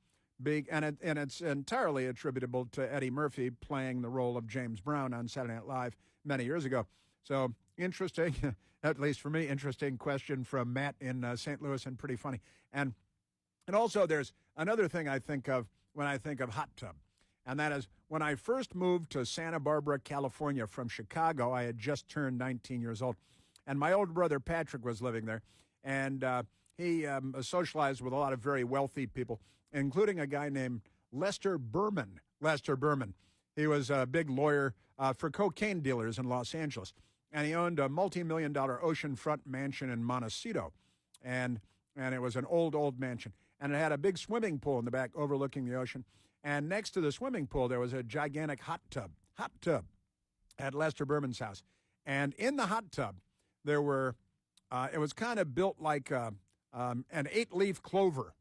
And it's entirely attributable to Eddie Murphy playing the role of James Brown on Saturday Night Live many years ago. So interesting, at least for me, interesting question from Matt in St. Louis, and pretty funny. And also there's another thing I think of when I think of hot tub, and that is when I first moved to Santa Barbara, California from Chicago. I had just turned 19 years old, and my older brother Patrick was living there, and he socialized with a lot of very wealthy people, including a guy named Lester Berman. He was a big lawyer for cocaine dealers in Los Angeles, and he owned a multi-million-dollar oceanfront mansion in Montecito, and it was an old mansion, and it had a big swimming pool in the back overlooking the ocean, and next to the swimming pool there was a gigantic hot tub at Lester Berman's house, and in the hot tub there were, it was kind of built like an 8-leaf clover,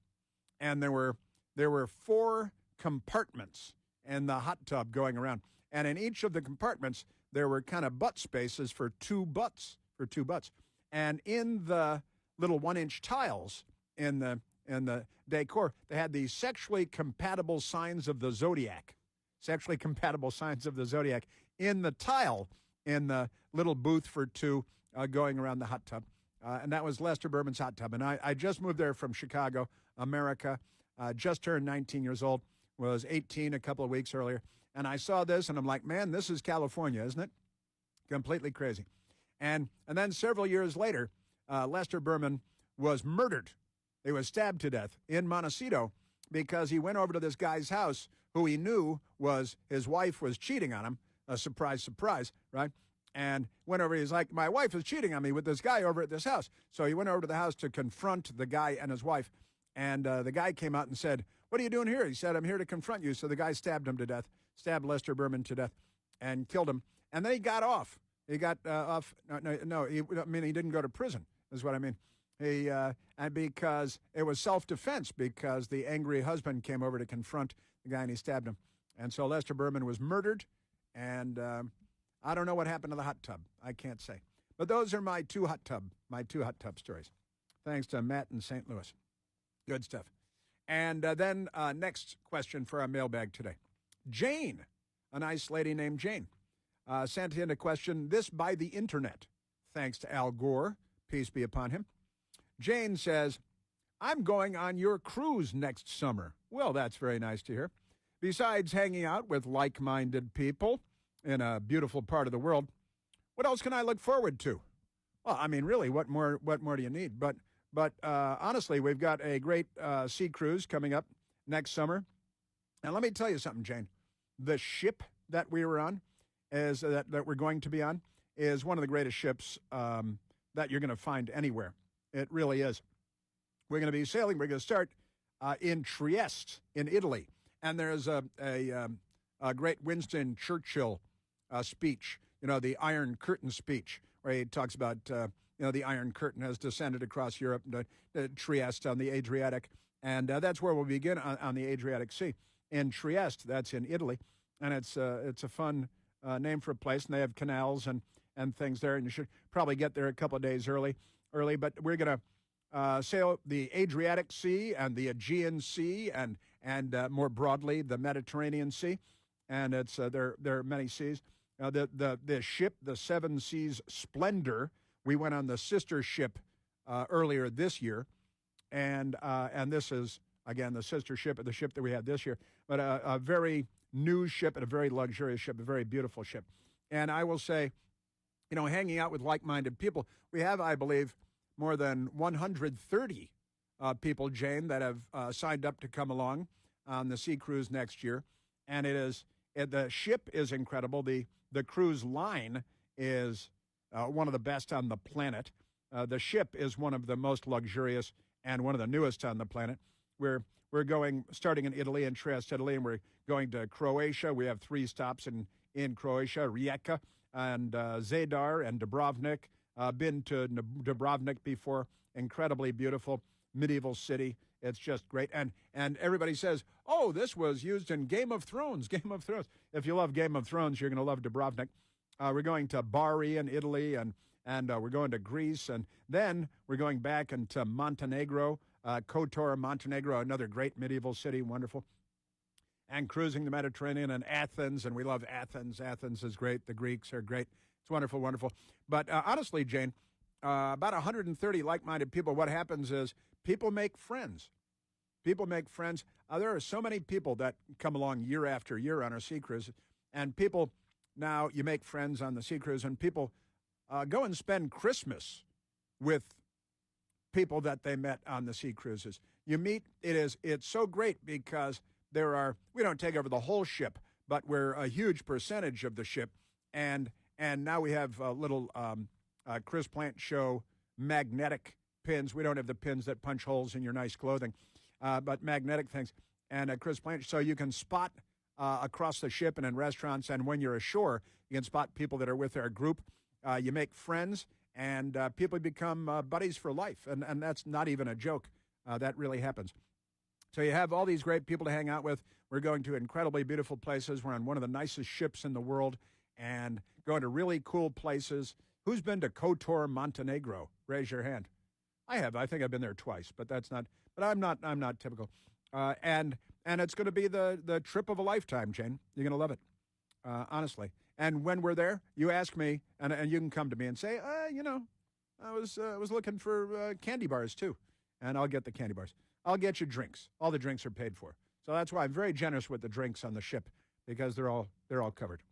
and there were 4 compartments in the hot tub going around. And in each of the compartments, there were kind of butt spaces for two butts. And in the little 1-inch tiles in the decor, they had the sexually compatible signs of the zodiac. Sexually compatible signs of the zodiac in the tile in the little booth for two going around the hot tub. And that was Lester Berman's hot tub. And I just moved there from Chicago, America, just turned 19 years old, was 18 a couple of weeks earlier. And I saw this, and I'm like, man, this is California, isn't it? Completely crazy. And then several years later, Lester Berman was murdered. He was stabbed to death in Montecito because he went over to this guy's house who he knew was his wife was cheating on him. A surprise, surprise, right? And went over, he's like, my wife is cheating on me with this guy over at this house. So he went over to the house to confront the guy and his wife. And the guy came out and said, what are you doing here? He said, I'm here to confront you. So the guy stabbed him to death, stabbed Lester Berman to death and killed him. And then he got off. He got off. No, he didn't go to prison, is what I mean. And because it was self-defense, because the angry husband came over to confront the guy and he stabbed him. And so Lester Berman was murdered. And I don't know what happened to the hot tub. I can't say. But those are my two hot tub stories. Thanks to Matt in St. Louis. Good stuff. And then next question for our mailbag today. Jane, a nice lady named Jane, sent in a question, this by the internet, thanks to Al Gore, peace be upon him. Jane says, I'm going on your cruise next summer. Well, that's very nice to hear. Besides hanging out with like-minded people in a beautiful part of the world, what else can I look forward to? Well, I mean, really, what more do you need? But honestly, we've got a great sea cruise coming up next summer. And let me tell you something, Jane. The ship that we were on, that we're going to be on, is one of the greatest ships that you're going to find anywhere. It really is. We're going to be sailing. We're going to start in Trieste in Italy. And there's a great Winston Churchill speech, the Iron Curtain speech, where he talks about, the Iron Curtain has descended across Europe, Trieste on the Adriatic. And that's where we'll begin on the Adriatic Sea. In Trieste, that's in Italy. And it's a fun name for a place. And they have canals and things there. And you should probably get there a couple of days early. But we're going to sail the Adriatic Sea and the Aegean Sea and more broadly the Mediterranean Sea, and it's there are many seas. The ship, the Seven Seas Splendor, we went on the sister ship earlier this year, and this is again the sister ship of the ship that we had this year, but a very new ship and a very luxurious ship, a very beautiful ship. And I will say, hanging out with like-minded people, we have, I believe, more than 130 people, Jane, that have signed up to come along on the sea cruise next year. And the ship is incredible. The cruise line is one of the best on the planet. The ship is one of the most luxurious and one of the newest on the planet. We're starting in Italy, in Trieste, Italy, and we're going to Croatia. We have 3 stops in Croatia, Rijeka and Zadar and Dubrovnik. Been to Dubrovnik before. Incredibly beautiful medieval city. It's just great. And everybody says, oh, this was used in Game of Thrones. Game of Thrones. If you love Game of Thrones, you're going to love Dubrovnik. We're going to Bari in Italy, and we're going to Greece. And then we're going back into Montenegro, Kotor, Montenegro, another great medieval city. Wonderful. And cruising the Mediterranean and Athens. And we love Athens. Athens is great. The Greeks are great. It's wonderful, wonderful. But honestly, Jane, about 130 like-minded people, what happens is people make friends. People make friends. There are so many people that come along year after year on our sea cruise. And people, now you make friends on the sea cruise, and people go and spend Christmas with people that they met on the sea cruises. You meet, it's so great because we don't take over the whole ship, but we're a huge percentage of the ship. And now we have little Chris Plant Show magnetic pins. We don't have the pins that punch holes in your nice clothing, but magnetic things. And Chris Plant, so you can spot across the ship and in restaurants, and when you're ashore, you can spot people that are with our group. You make friends, and people become buddies for life, and that's not even a joke. That really happens. So you have all these great people to hang out with. We're going to incredibly beautiful places. We're on one of the nicest ships in the world, and going to really cool places. Who's been to Kotor, Montenegro? Raise your hand. I have. I think I've been there twice, but I'm not typical. And it's going to be the trip of a lifetime, Jane. You're going to love it, honestly. And when we're there, you ask me, and you can come to me and say, I was looking for candy bars too, and I'll get the candy bars. I'll get you drinks. All the drinks are paid for. So that's why I'm very generous with the drinks on the ship, because they're all covered.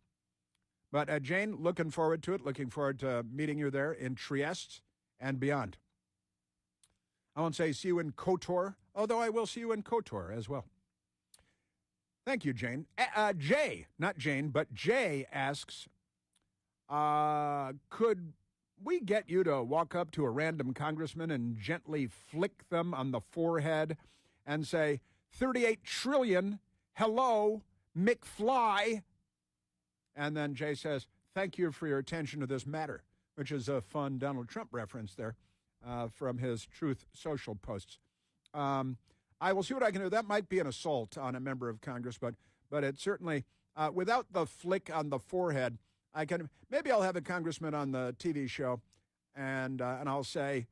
But Jane, looking forward to it. Looking forward to meeting you there in Trieste and beyond. I won't say see you in Kotor, although I will see you in Kotor as well. Thank you, Jane. Jay, not Jane, but Jay asks, could we get you to walk up to a random congressman and gently flick them on the forehead and say, 38 trillion, hello, McFly? And then Jay says, thank you for your attention to this matter, which is a fun Donald Trump reference there from his Truth Social posts. I will see what I can do. That might be an assault on a member of Congress, but it certainly, without the flick on the forehead, maybe I'll have a congressman on the TV show, and I'll say,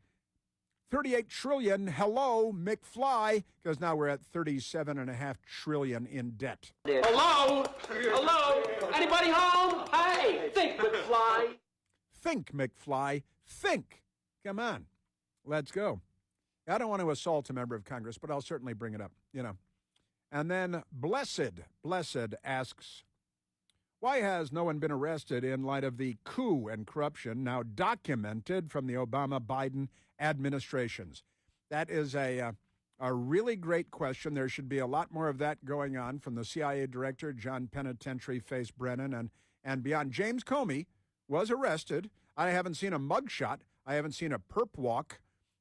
38 trillion, hello, McFly, because now we're at 37.5 trillion in debt. Hello? Hello? Anybody home? Hey, think, McFly. Think, McFly. Think. Come on. Let's go. I don't want to assault a member of Congress, but I'll certainly bring it up, And then Blessed asks, why has no one been arrested in light of the coup and corruption now documented from the Obama-Biden administrations? That is a really great question. There should be a lot more of that going on from the CIA director, John Penitentiary Face Brennan, and beyond. James Comey was arrested. I haven't seen a mugshot. I haven't seen a perp walk.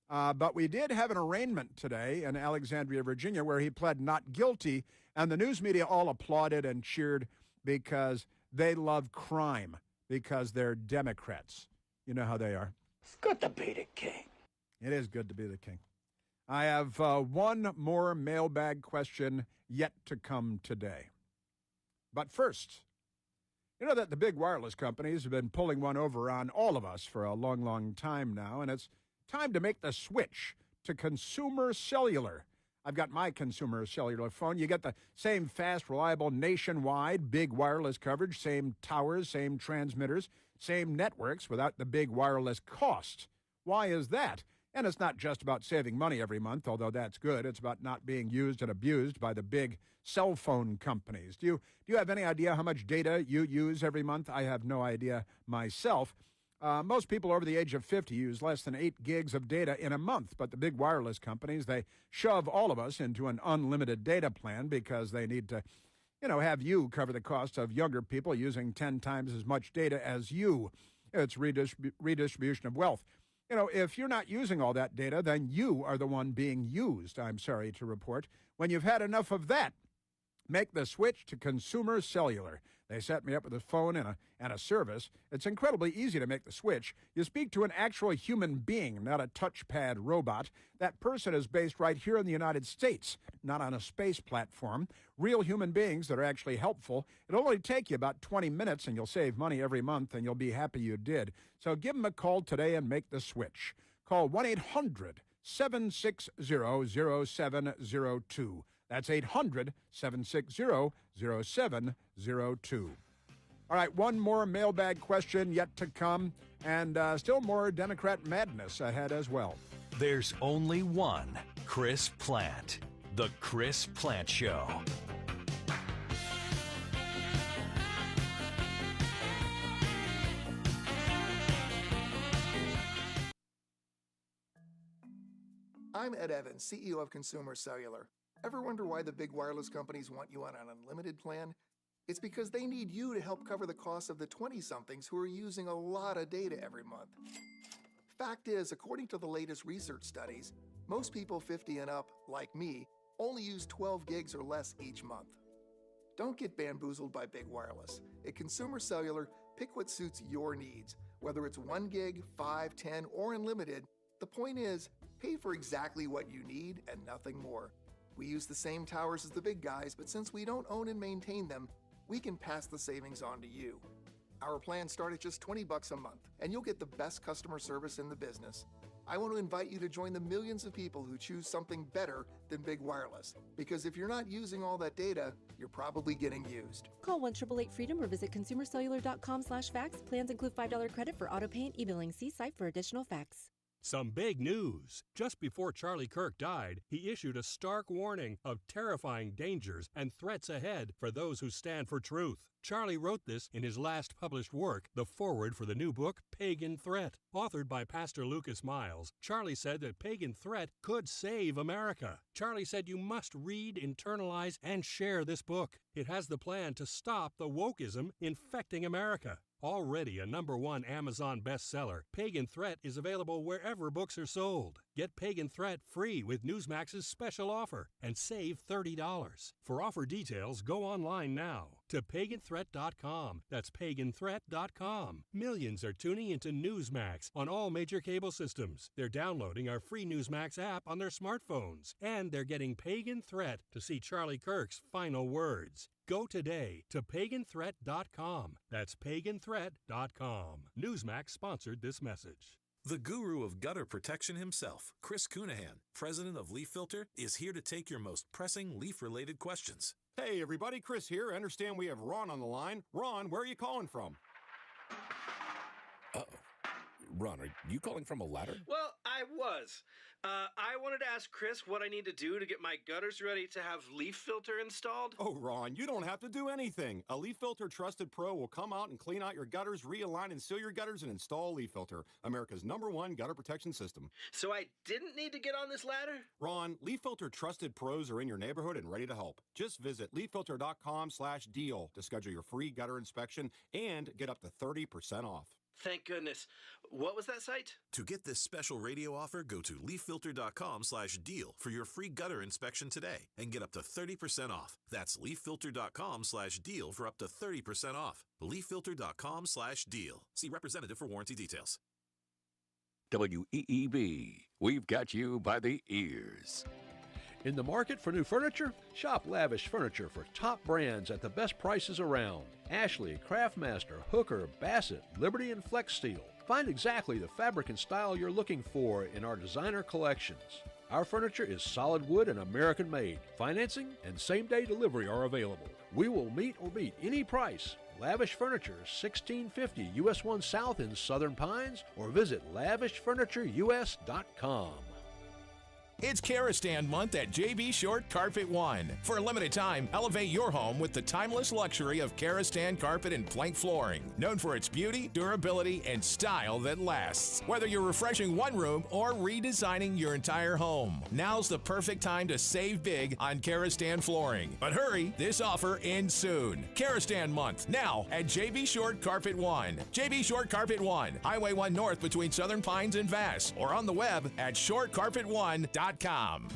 But we did have an arraignment today in Alexandria, Virginia, where he pled not guilty, and the news media all applauded and cheered because they love crime, because they're Democrats. You know how they are. It's good to be the king. It is good to be the king. I have one more mailbag question yet to come today. But first, you know that the big wireless companies have been pulling one over on all of us for a long, long time now, and it's time to make the switch to consumer cellular. I've got my consumer cellular phone. You get the same fast, reliable, nationwide, big wireless coverage, same towers, same transmitters, same networks without the big wireless cost. Why is that? And it's not just about saving money every month, although that's good. It's about not being used and abused by the big cell phone companies. Do you have any idea how much data you use every month? I have no idea myself. Most people over the age of 50 use less than 8 gigs of data in a month, but the big wireless companies, they shove all of us into an unlimited data plan because they need to, have you cover the cost of younger people using 10 times as much data as you. It's redistribution of wealth. If you're not using all that data, then you are the one being used, I'm sorry to report. When you've had enough of that, make the switch to consumer cellular. They set me up with a phone and a service. It's incredibly easy to make the switch. You speak to an actual human being, not a touchpad robot. That person is based right here in the United States, not on a space platform. Real human beings that are actually helpful. It'll only take you about 20 minutes, and you'll save money every month, and you'll be happy you did. So give them a call today and make the switch. Call 1-800-760-0702. That's 800-760-0702. All right, one more mailbag question yet to come, and still more Democrat madness ahead as well. There's only one Chris Plant. The Chris Plant Show. I'm Ed Evans, CEO of Consumer Cellular. Ever wonder why the big wireless companies want you on an unlimited plan? It's because they need you to help cover the cost of the 20-somethings who are using a lot of data every month. Fact is, according to the latest research studies, most people 50 and up, like me, only use 12 gigs or less each month. Don't get bamboozled by big wireless. At Consumer Cellular, pick what suits your needs. Whether it's 1 gig, 5, 10, or unlimited, the point is, pay for exactly what you need and nothing more. We use the same towers as the big guys, but since we don't own and maintain them, we can pass the savings on to you. Our plans start at just $20 a month, and you'll get the best customer service in the business. I want to invite you to join the millions of people who choose something better than big wireless. Because if you're not using all that data, you're probably getting used. Call 1-888-FREEDOM or visit consumercellular.com/facts. Plans include $5 credit for auto pay and e-billing. See site for additional facts. Some big news. Just before Charlie Kirk died, he issued a stark warning of terrifying dangers and threats ahead for those who stand for truth. Charlie wrote this in his last published work, the foreword for the new book, Pagan Threat. Authored by Pastor Lucas Miles, Charlie said that Pagan Threat could save America. Charlie said you must read, internalize, and share this book. It has the plan to stop the wokeism infecting America. Already a #1 Amazon bestseller, Pagan Threat is available wherever books are sold. Get Pagan Threat free with Newsmax's special offer and save $30. For offer details, go online now to paganthreat.com. That's paganthreat.com. Millions are tuning into Newsmax on all major cable systems. They're downloading our free Newsmax app on their smartphones. And they're getting Pagan Threat to see Charlie Kirk's final words. Go today to paganthreat.com. That's paganthreat.com. Newsmax sponsored this message. The guru of gutter protection himself, Chris Cunahan, president of Leaf Filter, is here to take your most pressing leaf-related questions. Hey everybody, Chris here. I understand we have Ron on the line. Ron, where are you calling from? Uh-oh. Ron, are you calling from a ladder? Well, I was. I wanted to ask Chris what I need to do to get my gutters ready to have Leaf Filter installed. Oh, Ron, you don't have to do anything. A Leaf Filter Trusted Pro will come out and clean out your gutters, realign and seal your gutters, and install Leaf Filter, America's #1 gutter protection system. So I didn't need to get on this ladder? Ron, Leaf Filter Trusted Pros are in your neighborhood and ready to help. Just visit leaffilter.com/deal to schedule your free gutter inspection and get up to 30% off. Thank goodness. What was that site? To get this special radio offer, go to leaffilter.com/deal for your free gutter inspection today and get up to 30% off. That's leaffilter.com/deal for up to 30% off. leaffilter.com/deal. See representative for warranty details. WEEB, we've got you by the ears. In the market for new furniture? Shop Lavish Furniture for top brands at the best prices around. Ashley, Craftmaster, Hooker, Bassett, Liberty, and Flex Steel. Find exactly the fabric and style you're looking for in our designer collections. Our furniture is solid wood and American made. Financing and same-day delivery are available. We will meet or beat any price. Lavish Furniture, 1650 US 1 South in Southern Pines, or visit lavishfurnitureus.com. It's Karastan month at JB Short Carpet One. For a limited time, elevate your home with the timeless luxury of Karastan carpet and plank flooring, known for its beauty, durability, and style that lasts. Whether you're refreshing one room or redesigning your entire home, now's the perfect time to save big on Karastan flooring. But hurry, this offer ends soon. Karastan month, now at JB Short Carpet One. JB Short Carpet One, Highway 1 North between Southern Pines and Vass, or on the web at shortcarpet1.com.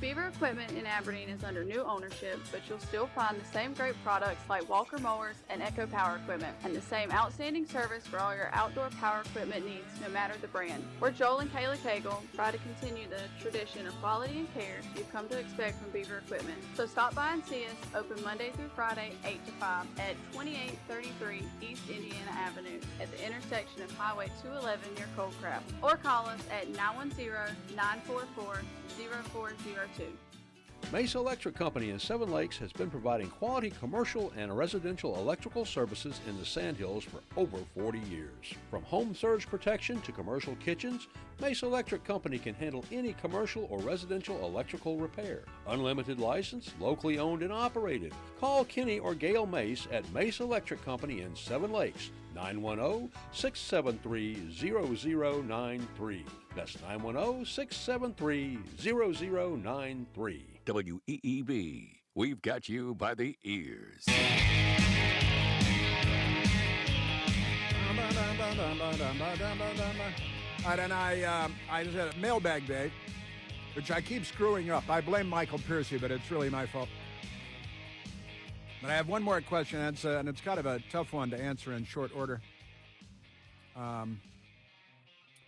Beaver Equipment in Aberdeen is under new ownership, but you'll still find the same great products like Walker Mowers and Echo Power Equipment, and the same outstanding service for all your outdoor power equipment needs, no matter the brand. We're Joel and Kayla Cagle, try to continue the tradition of quality and care you've come to expect from Beaver Equipment. So stop by and see us, open Monday through Friday, 8 to 5, at 2833 East Indiana Avenue, at the intersection of Highway 211 near Coldcraft, or call us at 910-944-0402. Mesa Electric Company in Seven Lakes has been providing quality commercial and residential electrical services in the Sandhills for over 40 years. From home surge protection to commercial kitchens, Mesa Electric Company can handle any commercial or residential electrical repair. Unlimited license, locally owned and operated. Call Kenny or Gail Mace at Mesa Electric Company in Seven Lakes, 910-673-0093. That's 910-673-0093. WEEB, we've got you by the ears. And I just had a mailbag day, which I keep screwing up. I blame Michael Piercy, but it's really my fault. But I have one more question, and it's kind of a tough one to answer in short order.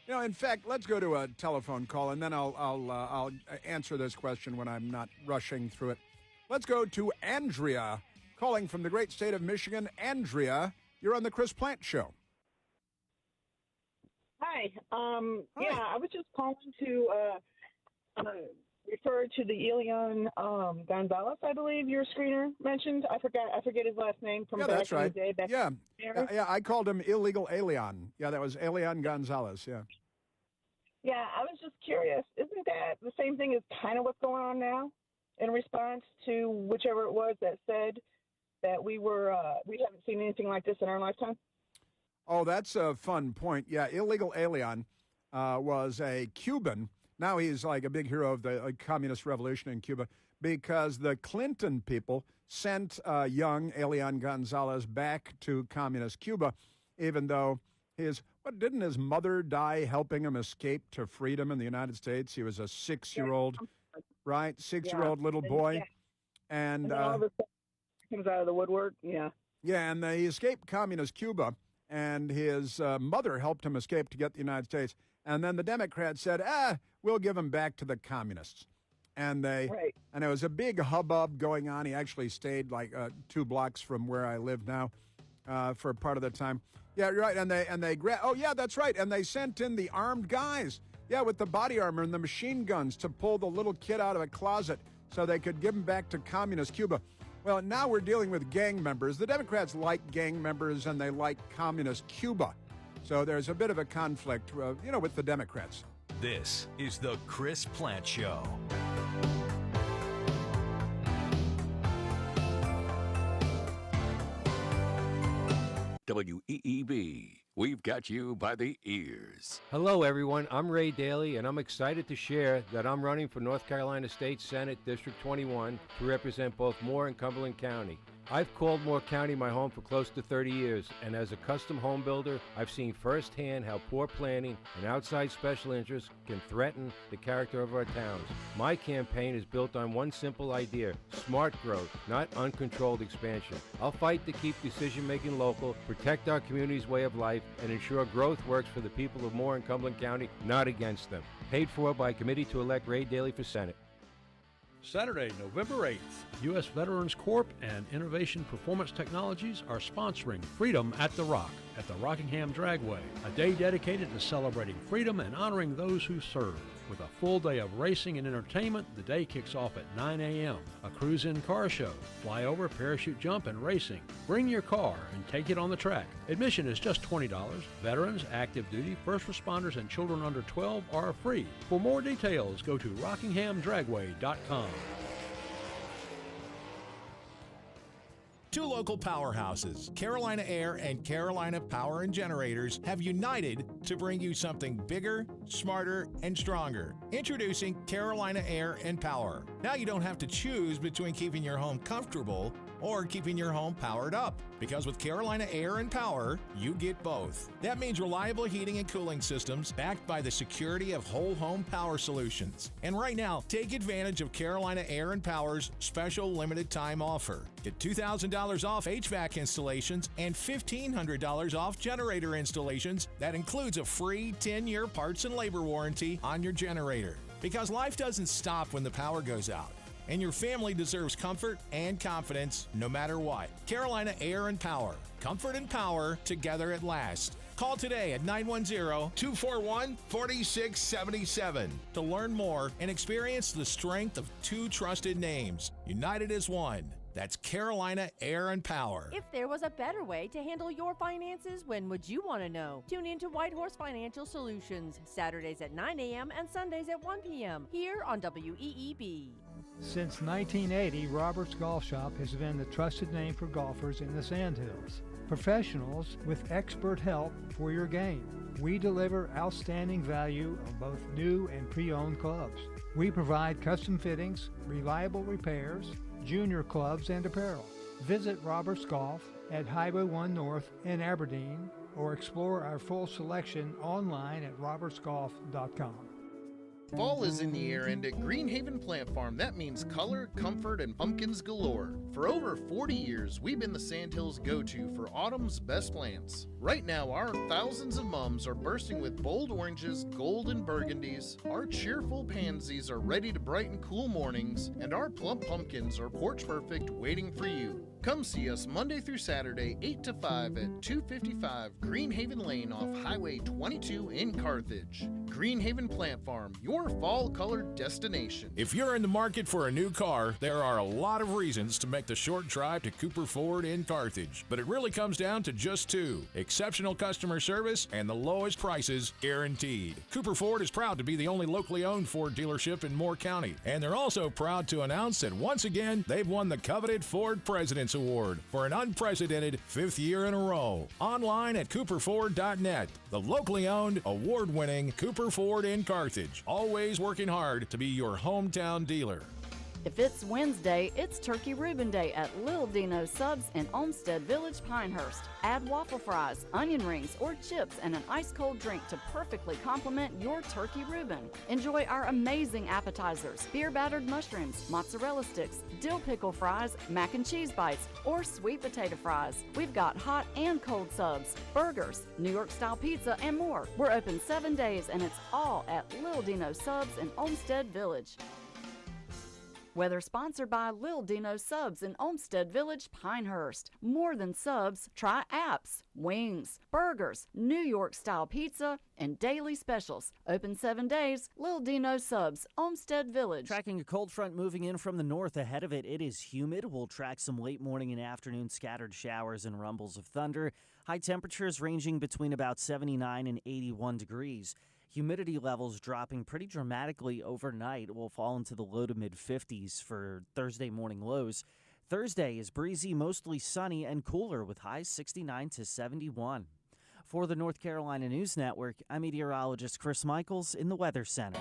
In fact, let's go to a telephone call, and then I'll answer this question when I'm not rushing through it. Let's go to Andrea, calling from the great state of Michigan. Andrea, you're on the Chris Plant Show. Hi. Yeah, I was just calling to refer to the Elian Gonzalez, I believe your screener mentioned. I forget his last name from Yeah, back that's in right. the day. Back Yeah. in the Yeah, I called him Illegal Alien. Yeah, that was Elian Gonzalez, yeah. Yeah, I was just curious. Isn't that the same thing as kind of what's going on now in response to whichever it was that said that we haven't seen anything like this in our lifetime? Oh, that's a fun point. Yeah, Illegal Alien was a Cuban. Now he's like a big hero of the communist revolution in Cuba because the Clinton people sent young Elian Gonzalez back to communist Cuba, even though didn't his mother die helping him escape to freedom in the United States? He was a 6-year-old, right? 6-year-old little boy. Yeah. And then all of a sudden comes out of the woodwork. Yeah. Yeah, and he escaped communist Cuba, and his mother helped him escape to get to the United States. And then the Democrats said, we'll give him back to the communists. And and it was a big hubbub going on. He actually stayed like 2 blocks from where I live now for part of the time. Yeah, you're right. And that's right. And they sent in the armed guys, with the body armor and the machine guns to pull the little kid out of a closet so they could give him back to communist Cuba. Well, now we're dealing with gang members. The Democrats like gang members and they like communist Cuba. So there's a bit of a conflict, with the Democrats. This is the Chris Plant Show. WEEB, we've got you by the ears. Hello, everyone. I'm Ray Daly, and I'm excited to share that I'm running for North Carolina State Senate District 21 to represent both Moore and Cumberland County. I've called Moore County my home for close to 30 years, and as a custom home builder, I've seen firsthand how poor planning and outside special interests can threaten the character of our towns. My campaign is built on one simple idea: smart growth, not uncontrolled expansion. I'll fight to keep decision-making local, protect our community's way of life, and ensure growth works for the people of Moore and Cumberland County, not against them. Paid for by Committee to elect Ray Daly for Senate. Saturday, November 8th, U.S. Veterans Corp and Innovation Performance Technologies are sponsoring Freedom at the Rock at the Rockingham Dragway, a day dedicated to celebrating freedom and honoring those who serve. With a full day of racing and entertainment, the day kicks off at 9 a.m. A cruise-in car show, flyover, parachute jump, and racing. Bring your car and take it on the track. Admission is just $20. Veterans, active duty, first responders, and children under 12 are free. For more details, go to rockinghamdragway.com. 2 local powerhouses, Carolina Air and Carolina Power and Generators, have united to bring you something bigger, smarter, and stronger. Introducing Carolina Air and Power. Now you don't have to choose between keeping your home comfortable or keeping your home powered up. Because with Carolina Air and Power, you get both. That means reliable heating and cooling systems backed by the security of whole home power solutions. And right now, take advantage of Carolina Air and Power's special limited time offer. Get $2,000 off HVAC installations and $1,500 off generator installations. That includes a free 10-year parts and labor warranty on your generator. Because life doesn't stop when the power goes out. And your family deserves comfort and confidence no matter what. Carolina Air and Power. Comfort and power together at last. Call today at 910-241-4677 to learn more and experience the strength of 2 trusted names, united as one. That's Carolina Air and Power. If there was a better way to handle your finances, when would you want to know? Tune in to White Horse Financial Solutions, Saturdays at 9 a.m. and Sundays at 1 p.m. here on WEEB. Since 1980, Roberts Golf Shop has been the trusted name for golfers in the Sandhills. Professionals with expert help for your game. We deliver outstanding value on both new and pre-owned clubs. We provide custom fittings, reliable repairs, junior clubs, and apparel. Visit Roberts Golf at Highway 1 North in Aberdeen or explore our full selection online at robertsgolf.com. Fall is in the air, and at Greenhaven Plant Farm, that means color, comfort, and pumpkins galore. For over 40 years, we've been the Sandhills' go-to for autumn's best plants. Right now, our thousands of mums are bursting with bold oranges, golden burgundies, our cheerful pansies are ready to brighten cool mornings, and our plump pumpkins are porch perfect, waiting for you. Come see us Monday through Saturday, 8 to 5 at 255 Greenhaven Lane off Highway 22 in Carthage. Greenhaven Plant Farm, your fall-colored destination. If you're in the market for a new car, there are a lot of reasons to make the short drive to Cooper Ford in Carthage, but it really comes down to just two: exceptional customer service and the lowest prices guaranteed. Cooper Ford is proud to be the only locally owned Ford dealership in Moore County, and they're also proud to announce that once again they've won the coveted Ford President's Award for an unprecedented 5th year in a row. Online at cooperford.net, the locally owned, award-winning Cooper Ford in Carthage, always working hard to be your hometown dealer. If it's Wednesday, it's Turkey Reuben Day at Lil Dino's Subs in Olmsted Village, Pinehurst. Add waffle fries, onion rings, or chips and an ice-cold drink to perfectly complement your Turkey Reuben. Enjoy our amazing appetizers: beer-battered mushrooms, mozzarella sticks, dill pickle fries, mac and cheese bites, or sweet potato fries. We've got hot and cold subs, burgers, New York-style pizza, and more. We're open 7 days, and it's all at Lil Dino's Subs in Olmsted Village. Whether sponsored by Lil Dino's Subs in Olmsted Village, Pinehurst. More than subs, try apps, wings, burgers, New York-style pizza, and daily specials. Open 7 days, Lil Dino's Subs, Olmsted Village. Tracking a cold front moving in from the north. Ahead of it, it is humid. We'll track some late morning and afternoon scattered showers and rumbles of thunder. High temperatures ranging between about 79 and 81 degrees. Humidity levels dropping pretty dramatically overnight. Will fall into the low to mid-50s for Thursday morning lows. Thursday is breezy, mostly sunny, and cooler with highs 69 to 71. For the North Carolina News Network, I'm meteorologist Chris Michaels in the Weather Center.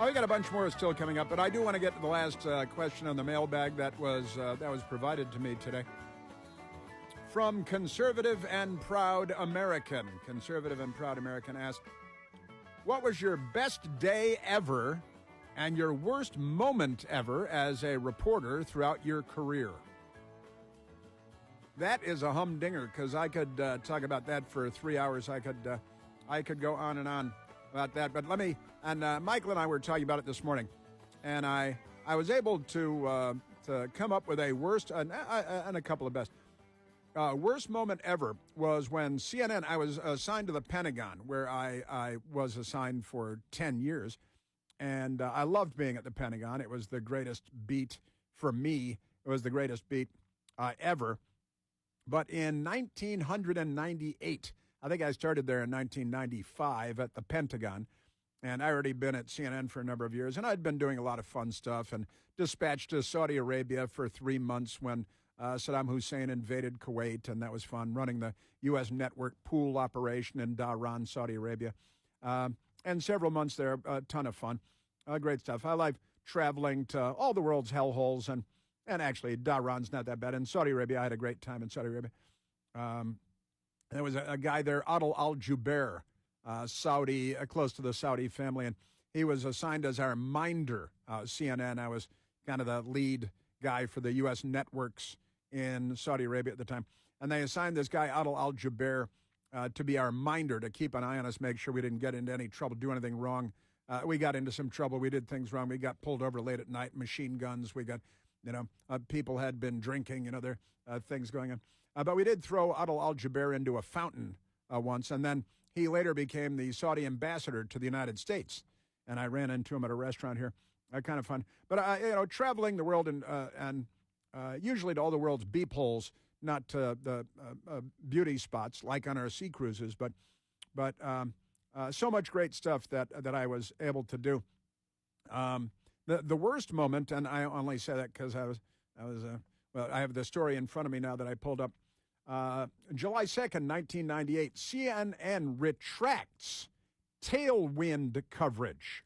We got a bunch more still coming up, but I do want to get to the last question on the mailbag that was provided to me today. From Conservative and Proud American. Conservative and Proud American asked, what was your best day ever and your worst moment ever as a reporter throughout your career? That is a humdinger, because I could talk about that for 3 hours. I could go on and on about that, but let me. And Michael and I were talking about it this morning, and I was able to come up with a worst and a couple of best. Worst moment ever was when CNN. I was assigned to the Pentagon, where I was assigned for 10 years, and I loved being at the Pentagon. It was the greatest beat for me. It was the greatest beat ever. But in 1998, I think I started there in 1995 at the Pentagon. And I already been at CNN for a number of years, and I'd been doing a lot of fun stuff and dispatched to Saudi Arabia for 3 months when Saddam Hussein invaded Kuwait, and that was fun, running the U.S. network pool operation in Dhahran, Saudi Arabia. And several months there, a ton of fun. Great stuff. I like traveling to all the world's hellholes, and actually Dhahran's not that bad. In Saudi Arabia, I had a great time in Saudi Arabia. There was a guy there, Adel Al-Jubair, Saudi, close to the Saudi family, and he was assigned as our minder, CNN. I was kind of the lead guy for the U.S. networks in Saudi Arabia at the time. And they assigned this guy, Adel Al-Jubair, to be our minder, to keep an eye on us, make sure we didn't get into any trouble, do anything wrong. We got into some trouble. We did things wrong. We got pulled over late at night, machine guns. We got, people had been drinking, there things going on. But we did throw Adel Al-Jubair into a fountain once, and then he later became the Saudi ambassador to the United States, and I ran into him at a restaurant here. Kind of fun. But, traveling the world and usually to all the world's beep holes, not to the beauty spots like on our sea cruises, but so much great stuff that I was able to do. The worst moment, and I only say that because I have the story in front of me now that I pulled up. July 2nd, 1998, CNN retracts tailwind coverage.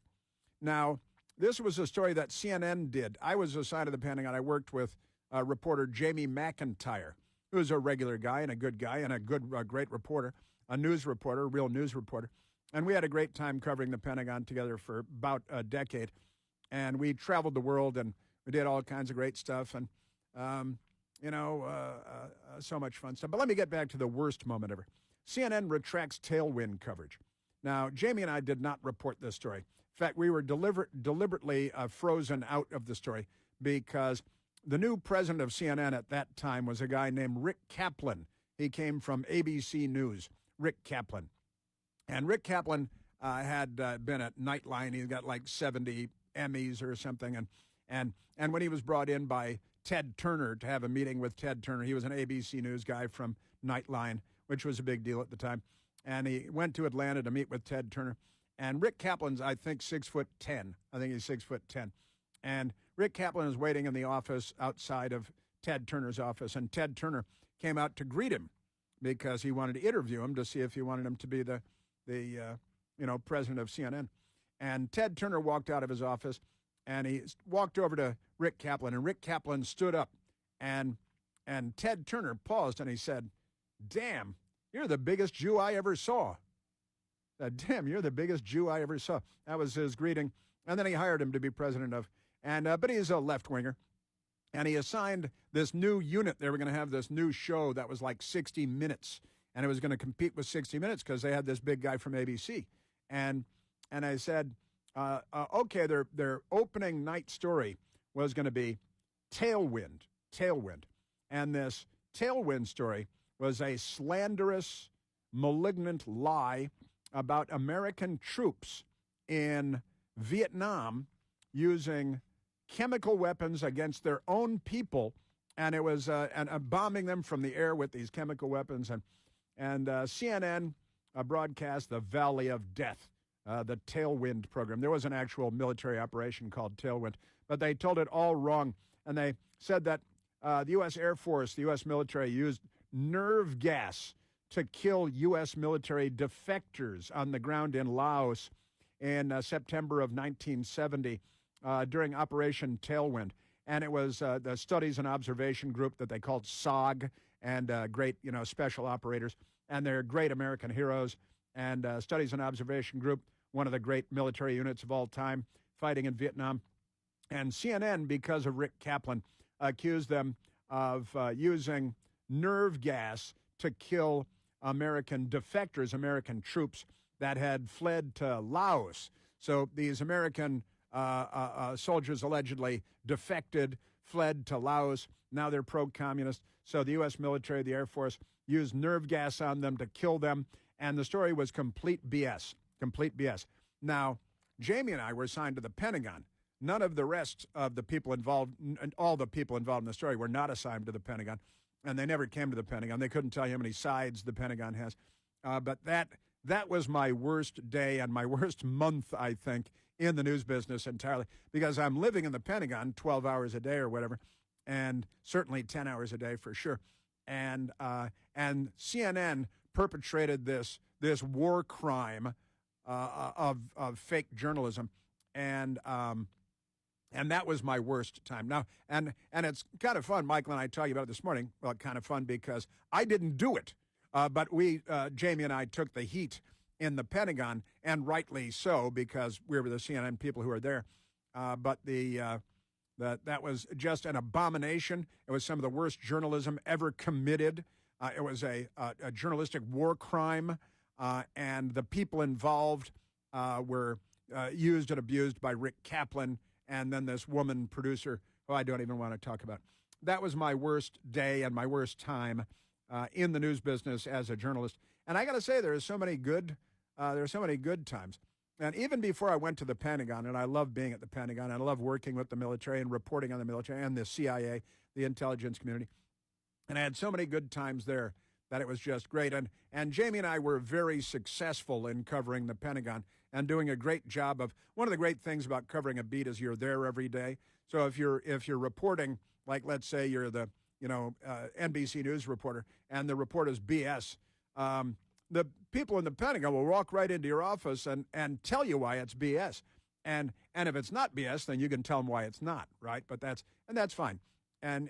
Now, this was a story that CNN did. I was assigned to the Pentagon. I worked with reporter Jamie McIntyre, who's a regular guy and a good guy and a great reporter, a news reporter, a real news reporter. And we had a great time covering the Pentagon together for about a decade. And we traveled the world, and we did all kinds of great stuff, and so much fun stuff. But let me get back to the worst moment ever. CNN retracts tailwind coverage. Now, Jamie and I did not report this story. In fact, we were deliberately frozen out of the story because the new president of CNN at that time was a guy named Rick Kaplan. He came from ABC News, Rick Kaplan. And Rick Kaplan had been at Nightline. He got like 70 Emmys or something. And when he was brought in by Ted Turner to have a meeting with Ted Turner, he was an ABC News guy from Nightline, which was a big deal at the time. And he went to Atlanta to meet with Ted Turner. And Rick Kaplan's, I think, 6'10". I think he's 6'10". And Rick Kaplan is waiting in the office outside of Ted Turner's office. And Ted Turner came out to greet him because he wanted to interview him to see if he wanted him to be the president of CNN. And Ted Turner walked out of his office, and he walked over to Rick Kaplan. And Rick Kaplan stood up, and Ted Turner paused, and he said, "Damn, you're the biggest Jew I ever saw." Damn, you're the biggest Jew I ever saw. That was his greeting. And then he hired him to be president of, but he's a left-winger. And he assigned this new unit. They were going to have this new show that was like 60 Minutes. And it was going to compete with 60 Minutes because they had this big guy from ABC. And I said, okay, their opening night story was going to be Tailwind. And this Tailwind story was a slanderous, malignant lie about American troops in Vietnam using chemical weapons against their own people, and it was bombing them from the air with these chemical weapons. And CNN broadcast the Valley of Death, the Tailwind program. There was an actual military operation called Tailwind, but they told it all wrong. And they said that the U.S. Air Force, the U.S. military, used nerve gas to kill U.S. military defectors on the ground in Laos in September of 1970 during Operation Tailwind. And it was the Studies and Observation Group that they called SOG, and great, special operators. And they're great American heroes. And Studies and Observation Group, one of the great military units of all time, fighting in Vietnam. And CNN, because of Rick Kaplan, accused them of using nerve gas to kill American defectors, American troops that had fled to Laos. So these American soldiers allegedly defected, fled to Laos. Now they're pro-communist. So the U.S. military, the Air Force, used nerve gas on them to kill them. And the story was complete BS. Now, Jamie and I were assigned to the Pentagon. None of the rest of the people involved, all the people involved in the story, were not assigned to the Pentagon. And they never came to the Pentagon. They couldn't tell you how many sides the Pentagon has. But that was my worst day and my worst month, I think, in the news business entirely, because I'm living in the Pentagon 12 hours a day or whatever, and certainly 10 hours a day for sure. And CNN perpetrated this war crime of fake journalism, and that was my worst time. Now, and it's kind of fun. Michael and I talked about it this morning. Well, kind of fun because I didn't do it, but Jamie and I took the heat in the Pentagon, and rightly so, because we were the CNN people who were there. But that was just an abomination. It was some of the worst journalism ever committed. It was a journalistic war crime, and the people involved were used and abused by Rick Kaplan, and then this woman producer who I don't even want to talk about. That was my worst day and my worst time in the news business as a journalist. And I got to say, there are so many good times. And even before I went to the Pentagon, and I love being at the Pentagon, and I love working with the military and reporting on the military and the CIA, the intelligence community. And I had so many good times there that it was just great. And Jamie and I were very successful in covering the Pentagon and doing a great job of, one of the great things about covering a beat is you're there every day. So if you're reporting, like let's say you're the NBC News reporter and the report is BS, the people in the Pentagon will walk right into your office and tell you why it's BS. And if it's not BS, then you can tell them why it's not, right? But that's fine. And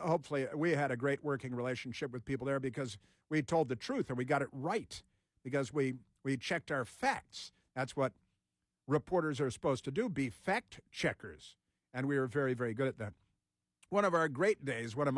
hopefully we had a great working relationship with people there because we told the truth and we got it right because we checked our facts. That's what reporters are supposed to do, be fact checkers. and we were very, very good at that. One of my great days, one of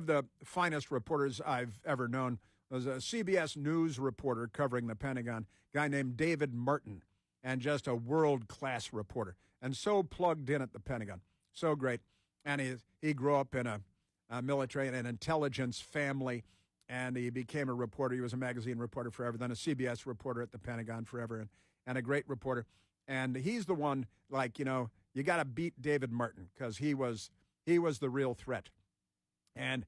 the finest reporters I've ever known was a CBS News reporter covering the Pentagon, a guy named David Martin, and just a world-class reporter, and so plugged in at the Pentagon, so great. And he grew up in a military and an intelligence family, and he became a reporter. He was a magazine reporter forever, then a CBS reporter at the Pentagon forever, and a great reporter. And he's the one, you got to beat David Martin because he was the real threat. And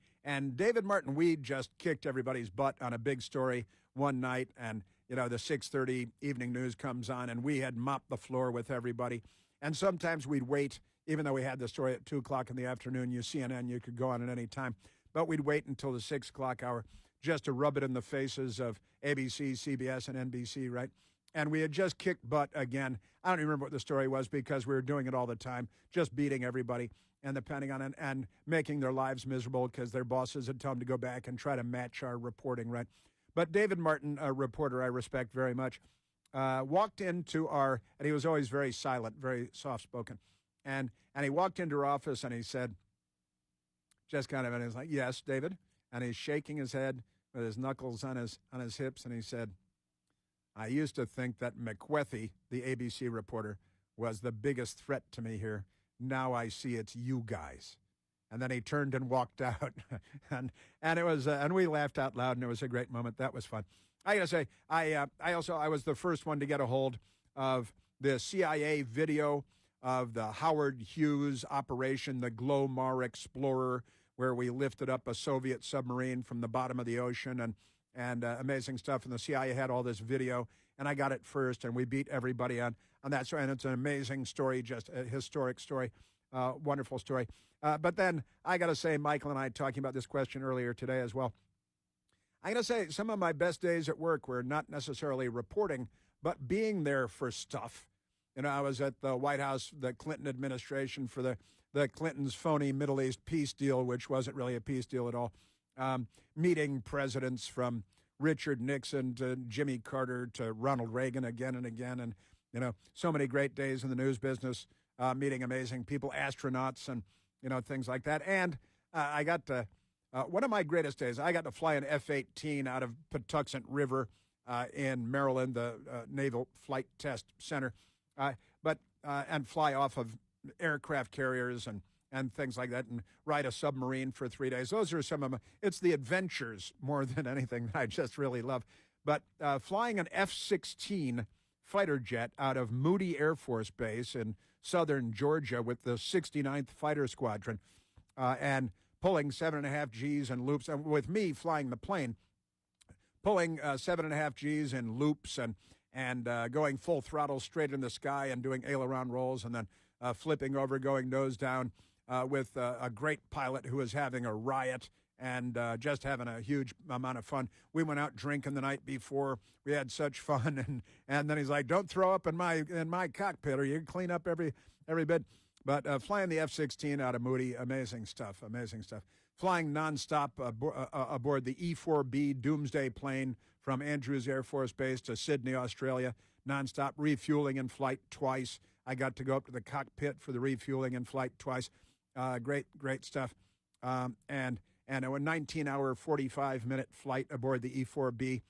David Martin, we just kicked everybody's butt on a big story one night, and the 6:30 evening news comes on, and we had mopped the floor with everybody. And sometimes we'd wait, even though we had the story at 2 o'clock in the afternoon. CNN, you could go on at any time. But we'd wait until the 6 o'clock hour just to rub it in the faces of ABC, CBS, and NBC, right? And we had just kicked butt again. I don't even remember what the story was because we were doing it all the time, just beating everybody in the Pentagon and making their lives miserable because their bosses had told them to go back and try to match our reporting, right? But David Martin, a reporter I respect very much, walked into and he was always very silent, very soft-spoken. And he walked into our office and he said, just kind of, and he's like, "Yes, David." And he's shaking his head with his knuckles on his hips, and he said, "I used to think that McWethy, the ABC reporter, was the biggest threat to me here. Now I see it's you guys." And then he turned and walked out, and it was, and we laughed out loud, and it was a great moment. That was fun. I gotta say, I was the first one to get a hold of the CIA video of the Howard Hughes operation, the Glomar Explorer, where we lifted up a Soviet submarine from the bottom of the ocean, and amazing stuff. And the CIA had all this video, and I got it first, and we beat everybody on that story. And it's an amazing story, just a historic story, wonderful story. But then I got to say, Michael and I talking about this question earlier today as well. I got to say, some of my best days at work were not necessarily reporting, but being there for stuff. I was at the White House, the Clinton administration, for the Clintons' phony Middle East peace deal, which wasn't really a peace deal at all. Meeting presidents from Richard Nixon to Jimmy Carter to Ronald Reagan again and again. And, so many great days in the news business, meeting amazing people, astronauts and, things like that. And I got to, one of my greatest days, I got to fly an F-18 out of Patuxent River in Maryland, the Naval Flight Test Center, and fly off of aircraft carriers and things like that, and ride a submarine for 3 days. Those are some of it's the adventures more than anything that I just really love. But flying an F-16 fighter jet out of Moody Air Force Base in southern Georgia with the 69th Fighter Squadron and pulling 7.5 Gs in loops, and with me flying the plane, pulling 7.5 Gs in loops and going full throttle straight in the sky and doing aileron rolls and then flipping over, going nose down with a great pilot who was having a riot and just having a huge amount of fun. We went out drinking the night before. We had such fun, and then he's like, "Don't throw up in my cockpit, or you clean up every bit." But flying the F-16 out of Moody, amazing stuff. Flying nonstop aboard the E-4B Doomsday plane from Andrews Air Force Base to Sydney, Australia, nonstop, refueling in flight twice. I got to go up to the cockpit for the refueling in flight twice. Great stuff. And a 19-hour, 45-minute flight aboard the E-4B.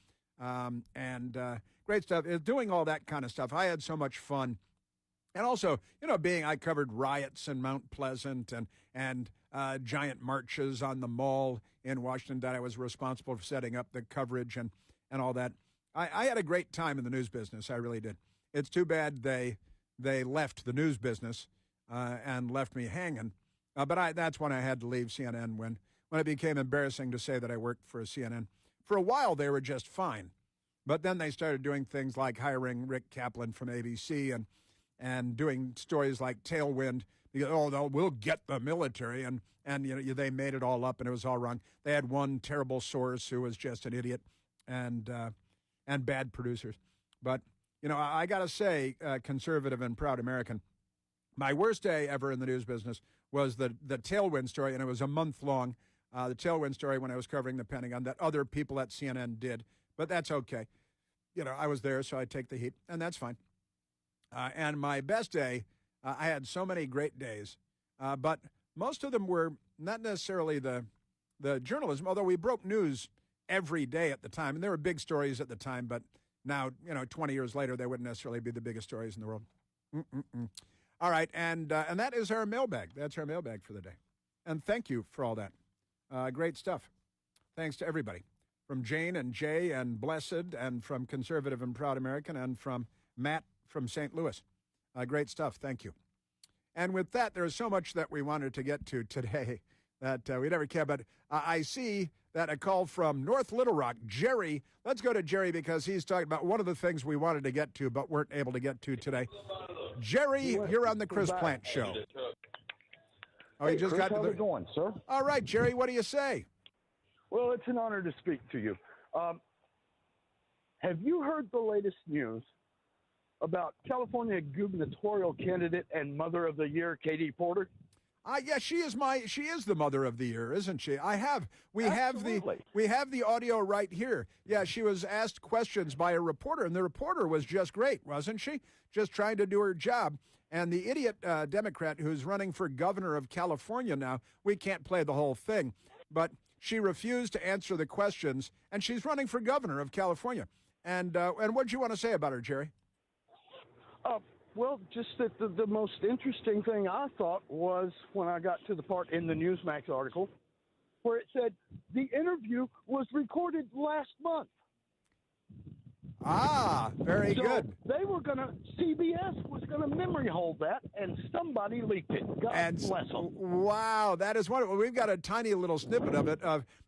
Great stuff. Doing all that kind of stuff. I had so much fun. And also, I covered riots in Mount Pleasant and giant marches on the Mall in Washington that I was responsible for setting up the coverage and all that. I had a great time in the news business. I really did. It's too bad they left the news business and left me hanging. But that's when I had to leave CNN, when it became embarrassing to say that I worked for CNN. For a while, they were just fine. But then they started doing things like hiring Rick Kaplan from ABC and doing stories like Tailwind. Because, we'll get the military. And they made it all up, and it was all wrong. They had one terrible source who was just an idiot and bad producers. But, I got to say, conservative and proud American, my worst day ever in the news business was the Tailwind story, and it was a month long, the Tailwind story when I was covering the Pentagon that other people at CNN did. But that's okay. I was there, so I take the heat, and that's fine. And my best day, I had so many great days, but most of them were not necessarily the journalism, although we broke news every day at the time. And there were big stories at the time, but now, 20 years later, they wouldn't necessarily be the biggest stories in the world. All right, and that is our mailbag. That's our mailbag for the day. And thank you for all that. Great stuff. Thanks to everybody. From Jane and Jay and Blessed, and from Conservative and Proud American, and from Matt from St. Louis. Great stuff. Thank you. And with that, there's so much that we wanted to get to today that we never can. But I see that a call from North Little Rock, Jerry. Let's go to Jerry because he's talking about one of the things we wanted to get to but weren't able to get to today. Jerry, you're on the Chris Plant Show. Oh, you just Chris, got to how's it going, sir? All right, Jerry, what do you say? Well, it's an honor to speak to you. Have you heard the latest news about California gubernatorial candidate and Mother of the Year, Katie Porter? Yeah, she is the Mother of the Year, isn't she? We have the audio right here. Yeah, she was asked questions by a reporter, and the reporter was just great, wasn't she? Just trying to do her job. And the idiot Democrat who's running for governor of California now, we can't play the whole thing, but she refused to answer the questions, and she's running for governor of California. And what do you want to say about her, Jerry? Well, just that the most interesting thing I thought was when I got to the part in the Newsmax article where it said the interview was recorded last month. Ah, very good. CBS was going to memory hold that, and somebody leaked it. God bless them. Wow, that is wonderful. We've got a tiny little snippet of it.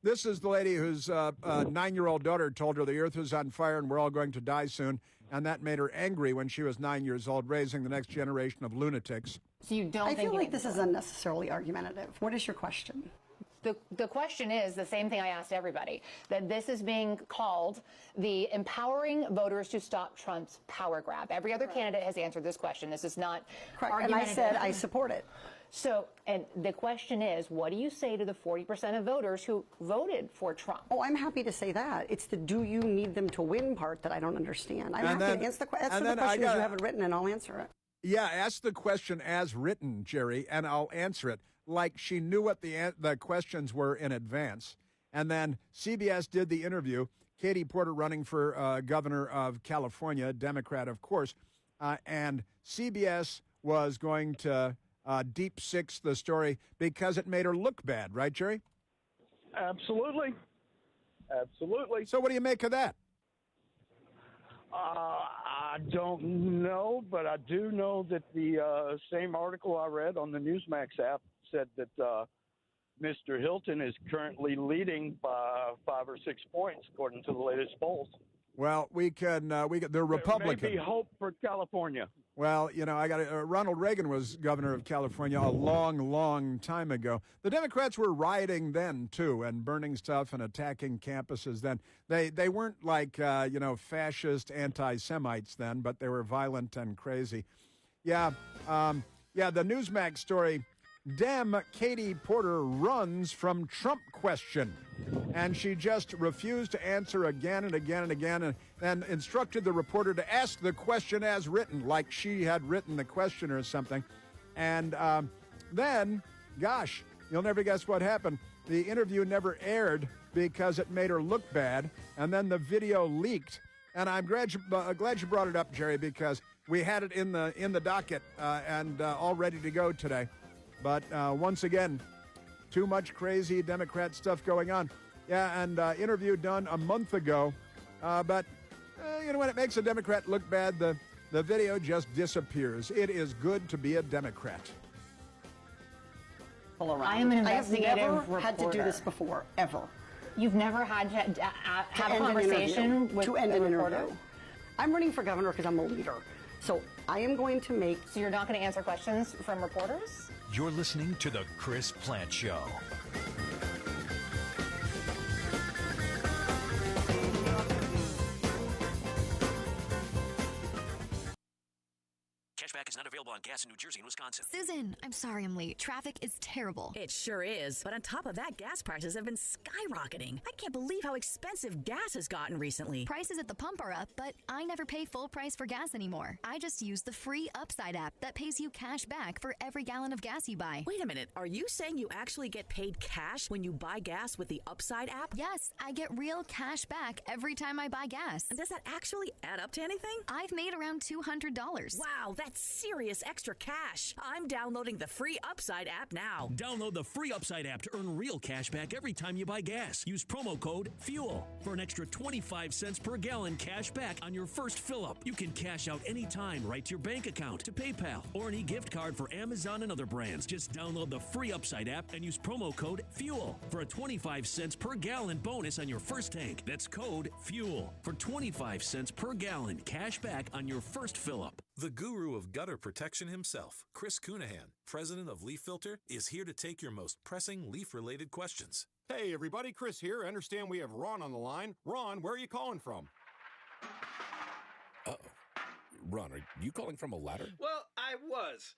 This is the lady whose 9-year-old daughter told her the earth was on fire and we're all going to die soon, and that made her angry when she was 9 years old, raising the next generation of lunatics. So you don't I think feel like this is unnecessarily argumentative. What is your question? The question is the same thing I asked everybody, that this is being called the empowering voters to stop Trump's power grab. Every other candidate has answered this question. This is not Correct. And I said I support it. So, and the question is, what do you say to the 40% of voters who voted for Trump? Oh, I'm happy to say that. It's the do you need them to win part that I don't understand. I'm happy to answer the question you haven't written, and I'll answer it. Yeah, ask the question as written, Jerry, and I'll answer it. Like she knew what the questions were in advance. And then CBS did the interview. Katie Porter running for governor of California, Democrat, of course. And CBS was going to deep six the story because it made her look bad. Right, Jerry? Absolutely. Absolutely. So what do you make of that? I don't know, but I do know that the same article I read on the Newsmax app said that Mr. Hilton is currently leading by 5 or 6 points, according to the latest polls. Well, we can. They're Republican. There may be hope for California. Well, Ronald Reagan was governor of California a long, long time ago. The Democrats were rioting then too, and burning stuff and attacking campuses then. They weren't like fascist anti-Semites then, but they were violent and crazy. Yeah, the Newsmax story. Dem Katie Porter runs from Trump question. And she just refused to answer again and again and again, and instructed the reporter to ask the question as written, like she had written the question or something. And then, gosh, you'll never guess what happened. The interview never aired because it made her look bad, and then the video leaked. And I'm glad you brought it up, Jerry, because we had it in the docket and all ready to go today. But once again, too much crazy Democrat stuff going on. Yeah, and interview done a month ago. But, when it makes a Democrat look bad, the video just disappears. It is good to be a Democrat. I am an investigative I have never reporter. had to do this before, ever. You've never had to have a conversation with to end a an reporter? interview. I'm running for governor because I'm a leader. So I am going to make... So you're not going to answer questions from reporters? You're listening to The Chris Plant Show. Cashback cashback is not available on gas in New Jersey and Wisconsin. Susan, I'm sorry I'm late. Traffic is terrible. It sure is. But on top of that, gas prices have been skyrocketing. I can't believe how expensive gas has gotten recently. Prices at the pump are up, but I never pay full price for gas anymore. I just use the free Upside app that pays you cash back for every gallon of gas you buy. Wait a minute. Are you saying you actually get paid cash when you buy gas with the Upside app? Yes, I get real cash back every time I buy gas. And does that actually add up to anything? I've made around $200. Wow, that's serious extra cash. I'm downloading the free Upside app now. Download the free Upside app to earn real cash back every time you buy gas. Use promo code FUEL for an extra 25 cents per gallon cash back on your first fill-up. You can cash out anytime right to your bank account, to PayPal, or an e-gift card for Amazon and other brands. Just download the free Upside app and use promo code FUEL for a 25 cents per gallon bonus on your first tank. That's code FUEL for 25 cents per gallon cash back on your first fill-up. The guru of gutter protection himself, Chris Cunahan, president of Leaf Filter, is here to take your most pressing leaf-related questions. Hey, everybody, Chris here. I understand we have Ron on the line. Ron, where are you calling from? Uh-oh. Ron, are you calling from a ladder? Well, I was.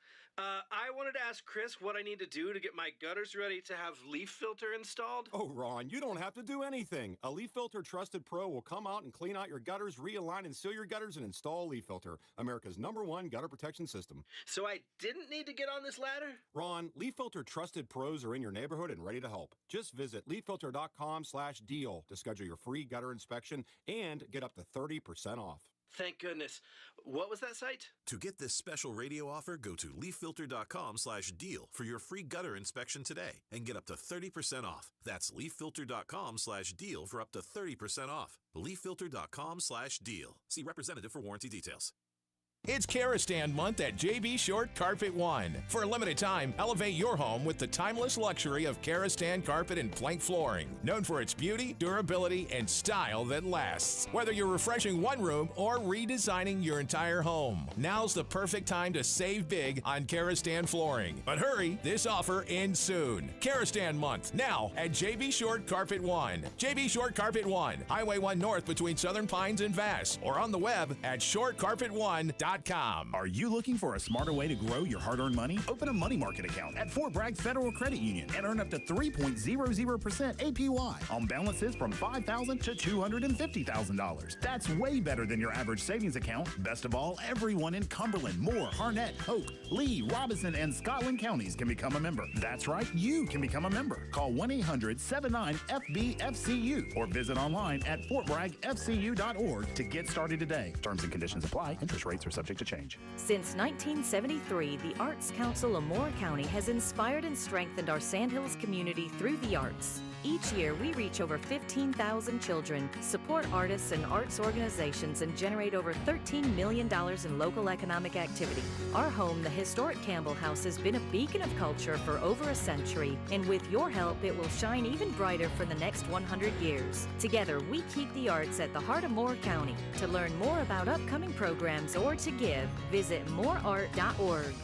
I wanted to ask Chris what I need to do to get my gutters ready to have Leaf Filter installed. Oh, Ron, you don't have to do anything. A Leaf Filter Trusted Pro will come out and clean out your gutters, realign and seal your gutters, and install Leaf Filter, America's #1 gutter protection system. So I didn't need to get on this ladder? Ron, Leaf Filter Trusted Pros are in your neighborhood and ready to help. Just visit leaffilter.com/deal to schedule your free gutter inspection and get up to 30% off. Thank goodness. What was that site? To get this special radio offer, go to leaffilter.com/deal for your free gutter inspection today and get up to 30% off. That's leaffilter.com/deal for up to 30% off. leaffilter.com/deal. See representative for warranty details. It's Karastan month at JB Short Carpet One. For a limited time, elevate your home with the timeless luxury of Karastan carpet and plank flooring. Known for its beauty, durability, and style that lasts. Whether you're refreshing one room or redesigning your entire home, now's the perfect time to save big on Karastan flooring. But hurry, this offer ends soon. Karastan month, now at JB Short Carpet One. JB Short Carpet One, Highway 1 North between Southern Pines and Vass, or on the web at shortcarpet1.com. Are you looking for a smarter way to grow your hard-earned money? Open a money market account at Fort Bragg Federal Credit Union and earn up to 3.00% APY on balances from $5,000 to $250,000. That's way better than your average savings account. Best of all, everyone in Cumberland, Moore, Harnett, Hoke, Lee, Robinson, and Scotland counties can become a member. That's right, you can become a member. Call 1-800-79-FB-FCU or visit online at fortbraggfcu.org to get started today. Terms and conditions apply. Interest rates are subject to change. Since 1973, the Arts Council of Moore County has inspired and strengthened our Sandhills community through the arts. Each year, we reach over 15,000 children, support artists and arts organizations, and generate over $13 million in local economic activity. Our home, the historic Campbell House, has been a beacon of culture for over a century, and with your help, it will shine even brighter for the next 100 years. Together, we keep the arts at the heart of Moore County. To learn more about upcoming programs or to give, visit moreart.org.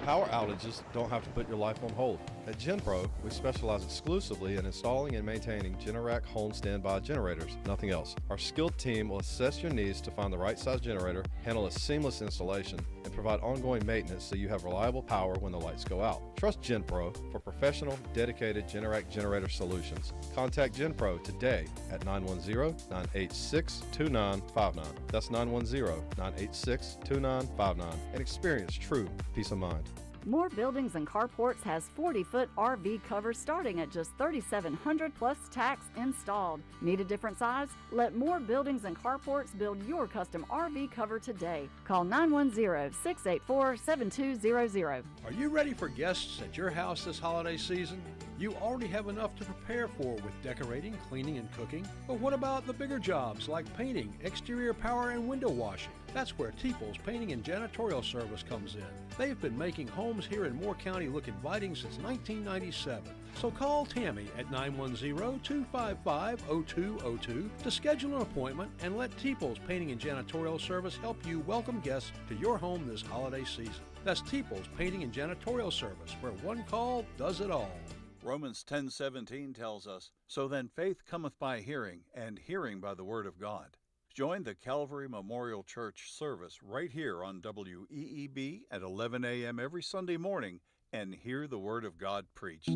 Power outages don't have to put your life on hold. At GenPro, we specialize exclusively in installing and maintaining Generac home standby generators, nothing else. Our skilled team will assess your needs to find the right size generator, handle a seamless installation, and provide ongoing maintenance so you have reliable power when the lights go out. Trust GenPro for professional, dedicated Generac generator solutions. Contact GenPro today at 910-986-2959. That's 910-986-2959 and experience true peace of mind. More Buildings and Carports has 40-foot RV covers starting at just $3,700 plus tax installed. Need a different size? Let More Buildings and Carports build your custom RV cover today. Call 910-684-7200. Are you ready for guests at your house this holiday season? You already have enough to prepare for with decorating, cleaning, and cooking. But what about the bigger jobs like painting, exterior power, and window washing? That's where Teeple's Painting and Janitorial Service comes in. They've been making homes here in Moore County look inviting since 1997. So call Tammy at 910-255-0202 to schedule an appointment and let Teeple's Painting and Janitorial Service help you welcome guests to your home this holiday season. That's Teeple's Painting and Janitorial Service, where one call does it all. Romans 10:17 tells us, "So then faith cometh by hearing, and hearing by the word of God." Join the Calvary Memorial Church service right here on WEEB at 11 a.m. every Sunday morning and hear the Word of God preached.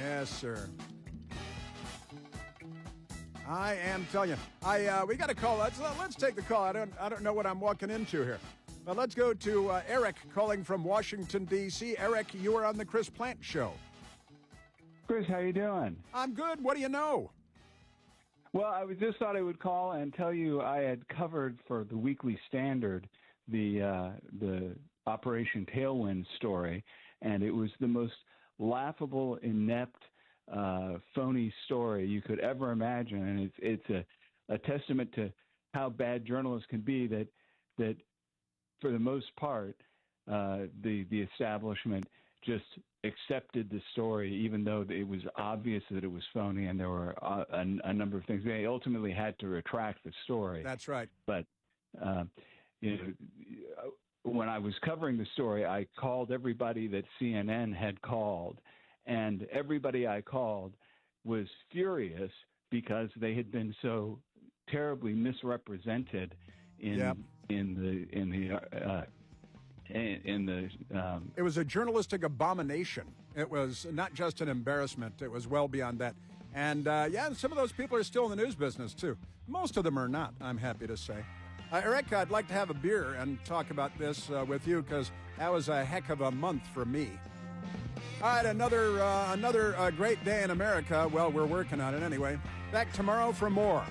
Yes, sir. I am telling you. We got a call. Let's take the call. I don't know what I'm walking into here. But let's go to Eric calling from Washington, D.C. Eric, you are on the Chris Plant Show. Chris, how you doing? I'm good. What do you know? Well, I just thought I would call and tell you I had covered for the Weekly Standard the Operation Tailwind story, and it was the most laughable, inept, phony story you could ever imagine, and it's a testament to how bad journalists can be. That for the most part, the establishment just accepted the story, even though it was obvious that it was phony, and there were a number of things. They ultimately had to retract the story. That's right. But when I was covering the story, I called everybody that CNN had called, and everybody I called was furious because they had been so terribly misrepresented it was a journalistic abomination. It was not just an embarrassment. It was well beyond that. And some of those people are still in the news business too. Most of them are not, I'm happy to say. Eric, I'd like to have a beer and talk about this with you, because that was a heck of a month for me. All right, another great day in America. Well, we're working on it anyway. Back tomorrow for more.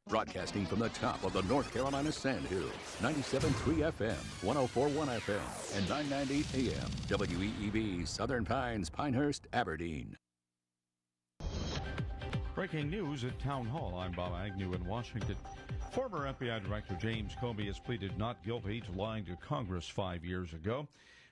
Broadcasting from the top of the North Carolina Sandhills, 97.3 FM, 104.1 FM, and 990 AM. WEEB, Southern Pines, Pinehurst, Aberdeen. Breaking news at Town Hall. I'm Bob Agnew in Washington. Former FBI Director James Comey has pleaded not guilty to lying to Congress 5 years ago.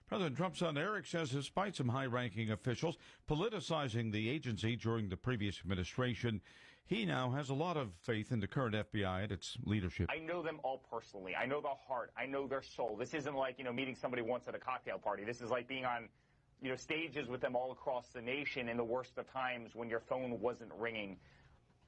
President Trump's son Eric says despite some high-ranking officials politicizing the agency during the previous administration, he now has a lot of faith in the current FBI and its leadership. I know them all personally. I know their heart. I know their soul. This isn't like, meeting somebody once at a cocktail party. This is like being on, stages with them all across the nation in the worst of times when your phone wasn't ringing.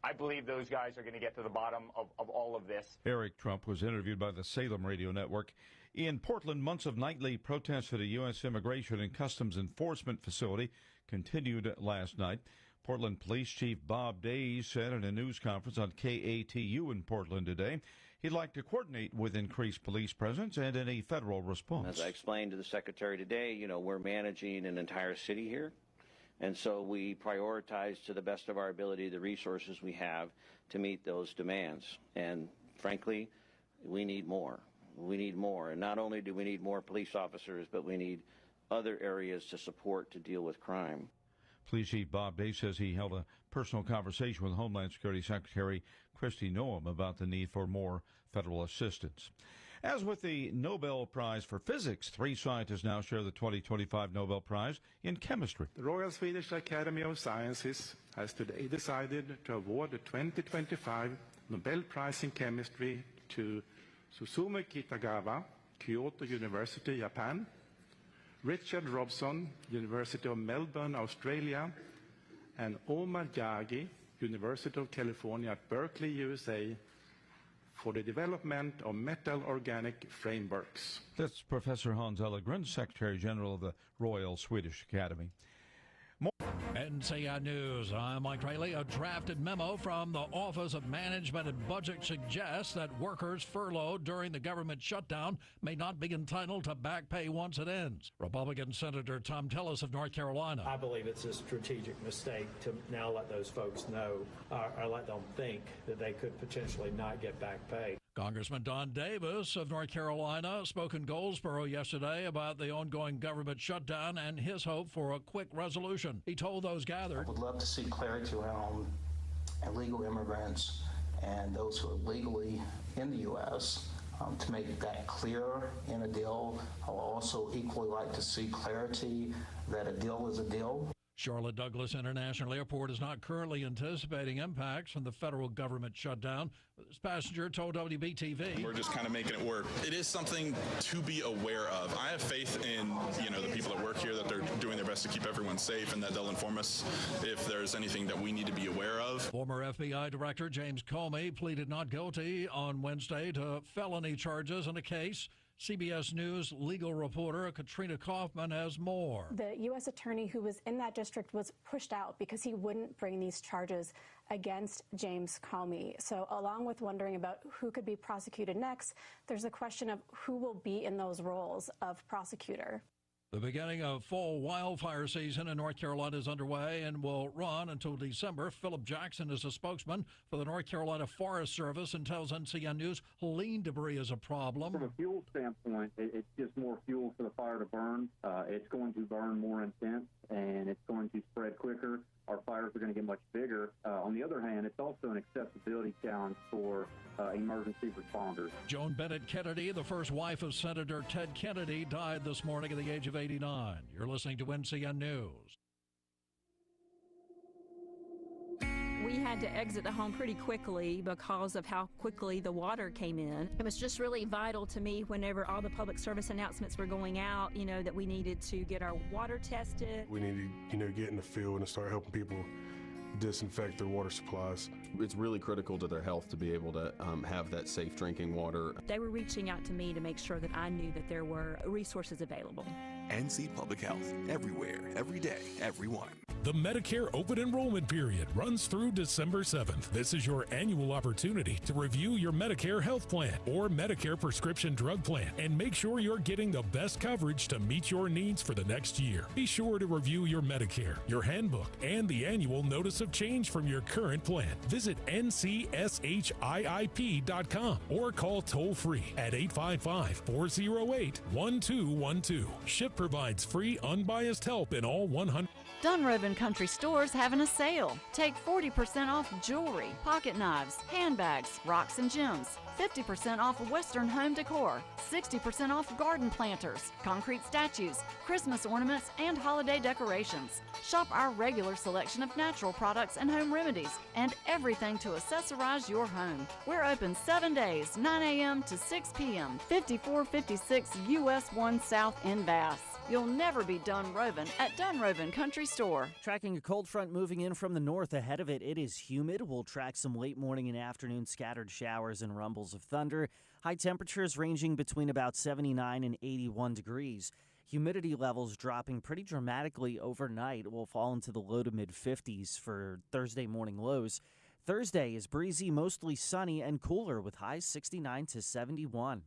I believe those guys are going to get to the bottom of all of this. Eric Trump was interviewed by the Salem Radio Network. In Portland, months of nightly protests at a U.S. Immigration and Customs Enforcement facility continued last night. Portland Police Chief Bob Days said in a news conference on KATU in Portland today he'd like to coordinate with increased police presence and any federal response. As I explained to the Secretary today, we're managing an entire city here. And so we prioritize to the best of our ability the resources we have to meet those demands. And frankly, we need more. We need more. And not only do we need more police officers, but we need other areas to support to deal with crime. Police Chief Bob Day says he held a personal conversation with Homeland Security Secretary Kristi Noem about the need for more federal assistance. As with the Nobel Prize for Physics, 3 scientists now share the 2025 Nobel Prize in Chemistry. The Royal Swedish Academy of Sciences has today decided to award the 2025 Nobel Prize in Chemistry to Susumu Kitagawa, Kyoto University, Japan, Richard Robson, University of Melbourne, Australia, and Omar Jaggi, University of California at Berkeley, USA, for the development of metal organic frameworks. That's Professor Hans Ellegren, Secretary General of the Royal Swedish Academy. NCI News, I'm Mike Rayleigh. A drafted memo from the Office of Management and Budget suggests that workers furloughed during the government shutdown may not be entitled to back pay once it ends. Republican Senator Tom Tillis of North Carolina. I believe it's a strategic mistake to now let those folks know, or let them think that they could potentially not get back pay. Congressman Don Davis of North Carolina spoke in Goldsboro yesterday about the ongoing government shutdown and his hope for a quick resolution. He told those gathered, I would love to see clarity around illegal immigrants and those who are legally in the U.S. To make that clear in a deal. I would also equally like to see clarity that a deal is a deal. Charlotte Douglas International Airport is not currently anticipating impacts from the federal government shutdown. This passenger told WBTV. We're just kind of making it work. It is something to be aware of. I have faith in, the people that work here, that they're doing their best to keep everyone safe and that they'll inform us if there's anything that we need to be aware of. Former FBI Director James Comey pleaded not guilty on Wednesday to felony charges in a case. CBS News legal reporter Katrina Kaufman has more. The U.S. attorney who was in that district was pushed out because he wouldn't bring these charges against James Comey. So along with wondering about who could be prosecuted next, there's a question of who will be in those roles of prosecutor. The beginning of fall wildfire season in North Carolina is underway and will run until December. Philip Jackson is a spokesman for the North Carolina Forest Service and tells NCN News lean debris is a problem. From a fuel standpoint, it's just more fuel for the fire to burn. It's going to burn more intense, and it's going to spread quicker. Our fires are going to get much bigger. On the other hand, it's also an accessibility challenge for emergency responders. Joan Bennett Kennedy, the first wife of Senator Ted Kennedy, died this morning at the age of 89. You're listening to NCN News. We had to exit the home pretty quickly because of how quickly the water came in. It was just really vital to me whenever all the public service announcements were going out, that we needed to get our water tested. We need to, get in the field and start helping people disinfect their water supplies. It's really critical to their health to be able to have that safe drinking water. They were reaching out to me to make sure that I knew that there were resources available. NC Public Health, everywhere, every day, everyone. The Medicare open enrollment period runs through December 7th. This is your annual opportunity to review your Medicare health plan or Medicare prescription drug plan and make sure you're getting the best coverage to meet your needs for the next year. Be sure to review your Medicare, your handbook, and the annual notice of change from your current plan. Visit ncshiip.com or call toll-free at 855-408-1212. SHIP provides free, unbiased help in all 100. Dunrovin Country Store's having a sale. Take 40% off jewelry, pocket knives, handbags, rocks and gems. 50% off Western home decor, 60% off garden planters, concrete statues, Christmas ornaments, and holiday decorations. Shop our regular selection of natural products and home remedies, and everything to accessorize your home. We're open 7 days, 9 a.m. to 6 p.m., 5456 US 1 South in Bass. You'll never be Dunrovin at Dunrovin Country Store. Tracking a cold front moving in from the north. Ahead of it, it is humid. We'll track some late morning and afternoon scattered showers and rumbles of thunder. High temperatures ranging between about 79 and 81 degrees. Humidity levels dropping pretty dramatically overnight. Will fall into the low to mid-50s for Thursday morning lows. Thursday is breezy, mostly sunny, and cooler with highs 69 to 71.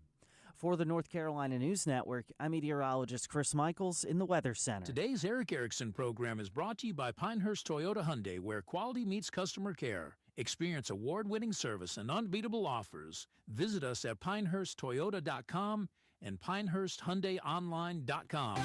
For the North Carolina News Network, I'm meteorologist Chris Michaels in the Weather Center. Today's Eric Erickson program is brought to you by Pinehurst Toyota Hyundai, where quality meets customer care. Experience award-winning service and unbeatable offers. Visit us at pinehursttoyota.com and pinehursthyundaiονline.com.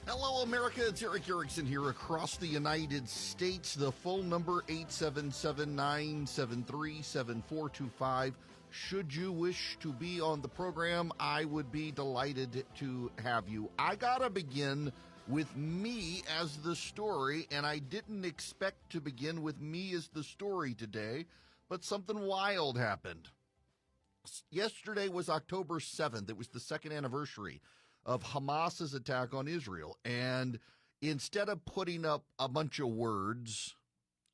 Hello, America. It's Eric Erickson here across the United States. The phone number, 877-973-7425. Should you wish to be on the program, I would be delighted to have you. I got to begin with me as the story, and I didn't expect to begin with me as the story today, but something wild happened. Yesterday was October 7th. It was the second anniversary of Hamas's attack on Israel. And instead of putting up a bunch of words,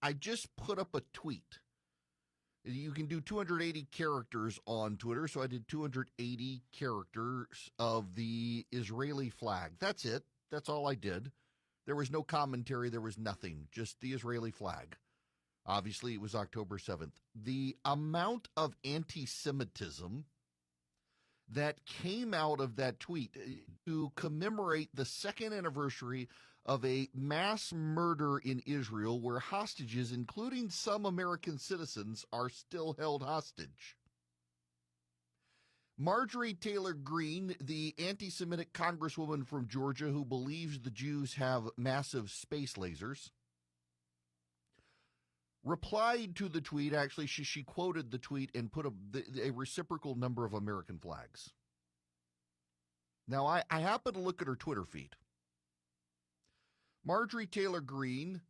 I just put up a tweet. You can do 280 characters on Twitter, so I did 280 characters of the Israeli flag. That's it. That's all I did. There was no commentary. There was nothing. Just the Israeli flag. Obviously, it was October 7th. The amount of anti-Semitism that came out of that tweet to commemorate the second anniversary of a mass murder in Israel where hostages, including some American citizens, are still held hostage. Marjorie Taylor Greene, the anti-Semitic congresswoman from Georgia who believes the Jews have massive space lasers, replied to the tweet. Actually, she quoted the tweet and put a reciprocal number of American flags. Now, I happen to look at her Twitter feed. Marjorie Taylor Greene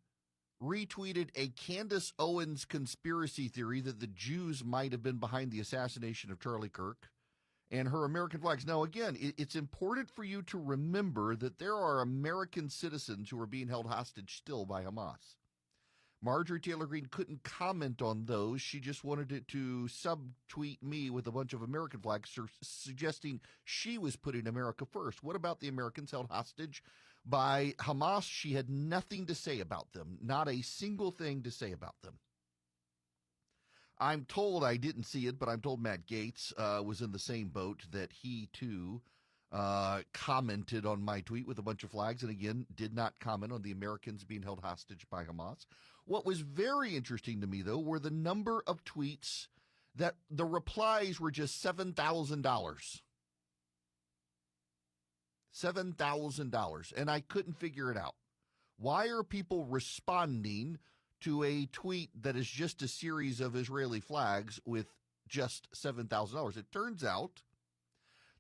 retweeted a Candace Owens conspiracy theory that the Jews might have been behind the assassination of Charlie Kirk and her American flags. Now, again, it's important for you to remember that there are American citizens who are being held hostage still by Hamas. Marjorie Taylor Greene couldn't comment on those. She just wanted to subtweet me with a bunch of American flags, suggesting she was putting America first. What about the Americans held hostage by Hamas? She had nothing to say about them, not a single thing to say about them. I'm told, I didn't see it, but I'm told Matt Gaetz was in the same boat, that he too commented on my tweet with a bunch of flags, and again, did not comment on the Americans being held hostage by Hamas. What was very interesting to me, though, were the number of tweets that the replies were just $7,000. $7,000, and I couldn't figure it out. Why are people responding to a tweet that is just a series of Israeli flags with just $7,000? It turns out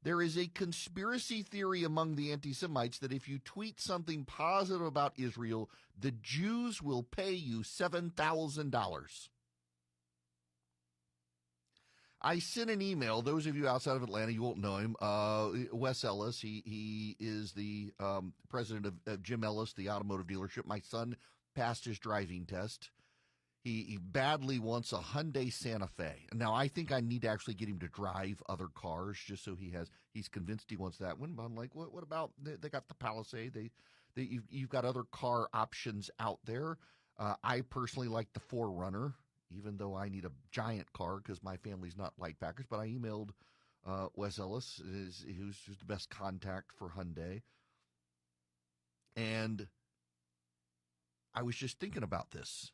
there is a conspiracy theory among the anti-Semites that if you tweet something positive about Israel, the Jews will pay you $7,000. I sent an email. Those of you outside of Atlanta, you won't know him. Wes Ellis, he is the president of Jim Ellis, the automotive dealership. My son passed his driving test. He badly wants a Hyundai Santa Fe. Now, I think I need to actually get him to drive other cars just so he's convinced he wants that one. But I'm like, what about, they got the Palisade. You've got other car options out there. I personally like the 4Runner, even though I need a giant car because my family's not light packers. But I emailed Wes Ellis, who's the best contact for Hyundai. And I was just thinking about this.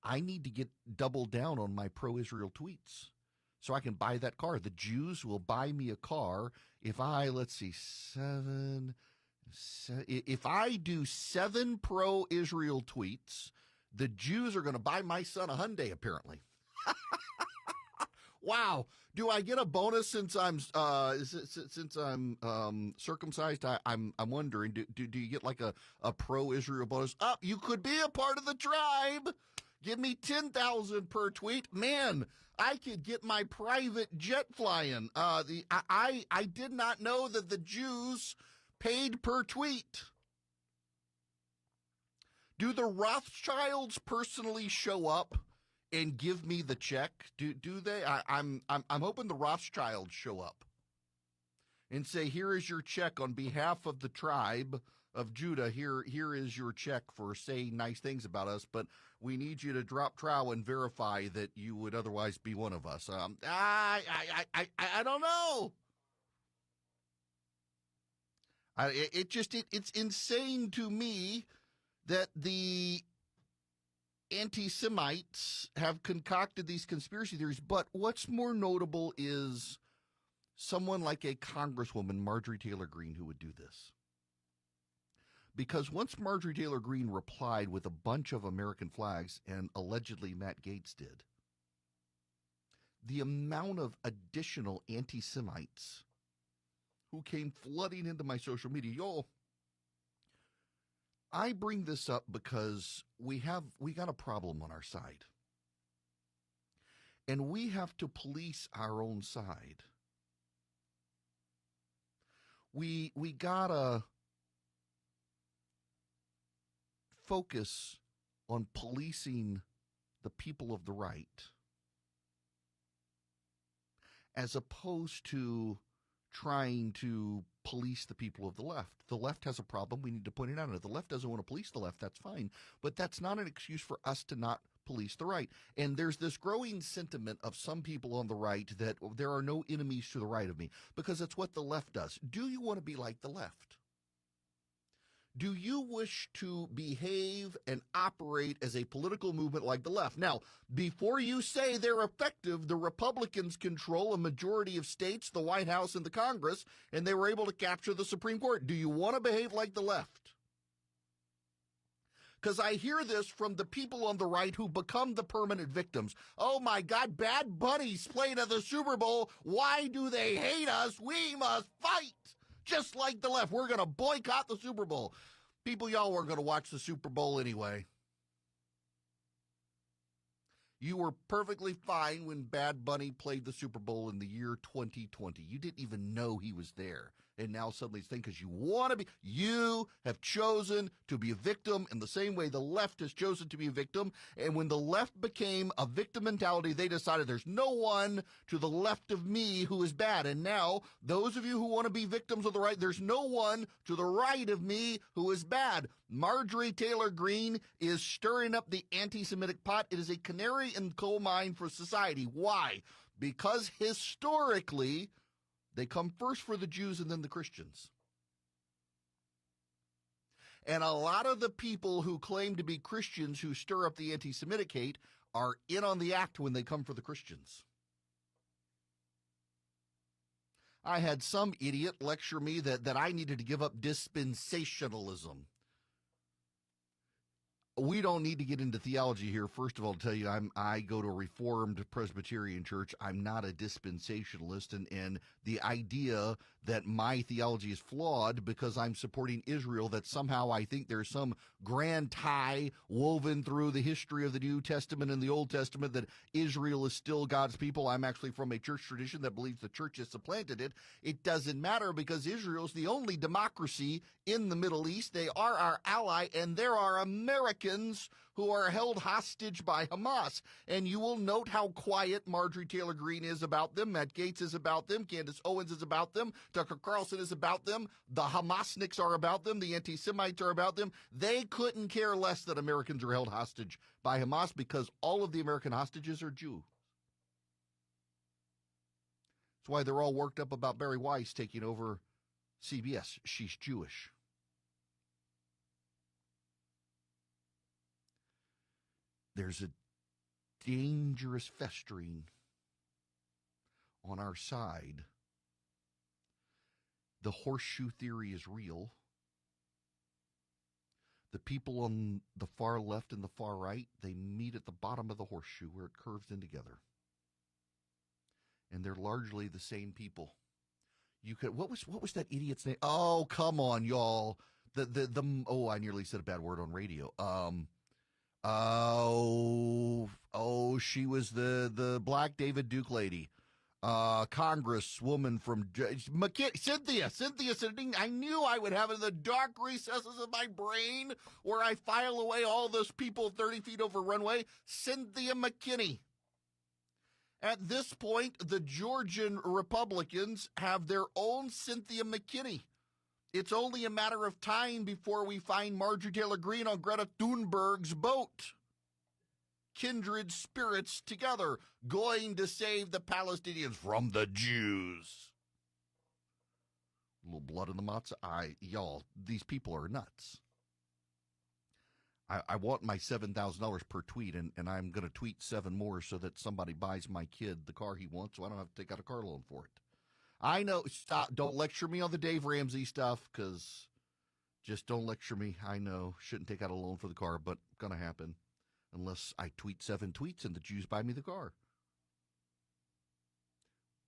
I need to get double down on my pro-Israel tweets so I can buy that car. The Jews will buy me a car if I, if I do 7 pro-Israel tweets, the Jews are going to buy my son a Hyundai, apparently. Wow. Do I get a bonus since I'm circumcised? I'm wondering, do you get like a pro-Israel bonus? You could be a part of the tribe. Give me $10,000 per tweet. Man, I could get my private jet flying. I did not know that the Jews paid per tweet. Do the Rothschilds personally show up and give me the check? Do they? I'm hoping the Rothschilds show up and say, here is your check on behalf of the tribe of Judah. Here is your check for saying nice things about us, but we need you to drop trowel and verify that you would otherwise be one of us. I don't know. It's insane to me that the anti-Semites have concocted these conspiracy theories. But what's more notable is someone like a Congresswoman, Marjorie Taylor Greene, who would do this. Because once Marjorie Taylor Greene replied with a bunch of American flags, and allegedly Matt Gaetz did, the amount of additional anti-Semites who came flooding into my social media, I bring this up because we got a problem on our side. And we have to police our own side. We gotta focus on policing the people of the right as opposed to trying to police the people of the left. The left has a problem. We need to point it out. And if the left doesn't want to police the left, that's fine. But that's not an excuse for us to not police the right. And there's this growing sentiment of some people on the right that there are no enemies to the right of me because it's what the left does. Do you want to be like the left? Do you wish to behave and operate as a political movement like the left? Now, before you say they're effective, the Republicans control a majority of states, the White House, and the Congress, and they were able to capture the Supreme Court. Do you want to behave like the left? Because I hear this from the people on the right who become the permanent victims. Oh, my God, Bad Bunny's playing at the Super Bowl. Why do they hate us? We must fight. Just like the left. We're going to boycott the Super Bowl. People, y'all weren't going to watch the Super Bowl anyway. You were perfectly fine when Bad Bunny played the Super Bowl in the year 2020. You didn't even know he was there. And now suddenly it's because you want to be. You have chosen to be a victim in the same way the left has chosen to be a victim. And when the left became a victim mentality, they decided there's no one to the left of me who is bad. And now those of you who want to be victims of the right, there's no one to the right of me who is bad. Marjorie Taylor Greene is stirring up the anti-Semitic pot. It is a canary in the coal mine for society. Why? Because historically, they come first for the Jews and then the Christians. And a lot of the people who claim to be Christians who stir up the anti-Semitic hate are in on the act when they come for the Christians. I had some idiot lecture me that I needed to give up dispensationalism. We don't need to get into theology here. First of all, to tell you, I go to a Reformed Presbyterian church. I'm not a dispensationalist, and the idea that my theology is flawed because I'm supporting Israel, that somehow I think there's some grand tie woven through the history of the New Testament and the Old Testament that Israel is still God's people. I'm actually from a church tradition that believes the church has supplanted it. It doesn't matter because Israel is the only democracy in the Middle East. They are our ally, and there are Americans who are held hostage by Hamas. And you will note how quiet Marjorie Taylor Greene is about them, Matt Gaetz is about them, Candace Owens is about them, Tucker Carlson is about them, the Hamasniks are about them, the anti-Semites are about them. They couldn't care less that Americans are held hostage by Hamas because all of the American hostages are Jew. That's why they're all worked up about Barry Weiss taking over CBS. She's Jewish. There's a dangerous festering on our side. The horseshoe theory is real. The people on the far left and the far right, they meet at the bottom of the horseshoe where it curves in together. And they're largely the same people. You could what was that idiot's name? Oh, come on, y'all. I nearly said a bad word on radio. She was the black David Duke lady, congresswoman from Cynthia Sitting. I knew I would have it in the dark recesses of my brain where I file away all those people 30 feet over runway. Cynthia McKinney. At this point, the Georgian Republicans have their own Cynthia McKinney. It's only a matter of time before we find Marjorie Taylor Greene on Greta Thunberg's boat. Kindred spirits together, going to save the Palestinians from the Jews. A little blood in the matzah. Y'all, these people are nuts. I want my $7,000 per tweet, and I'm going to tweet 7 more so that somebody buys my kid the car he wants so I don't have to take out a car loan for it. I know, stop, don't lecture me on the Dave Ramsey stuff, because just don't lecture me. I know, shouldn't take out a loan for the car, but going to happen unless I tweet 7 tweets and the Jews buy me the car.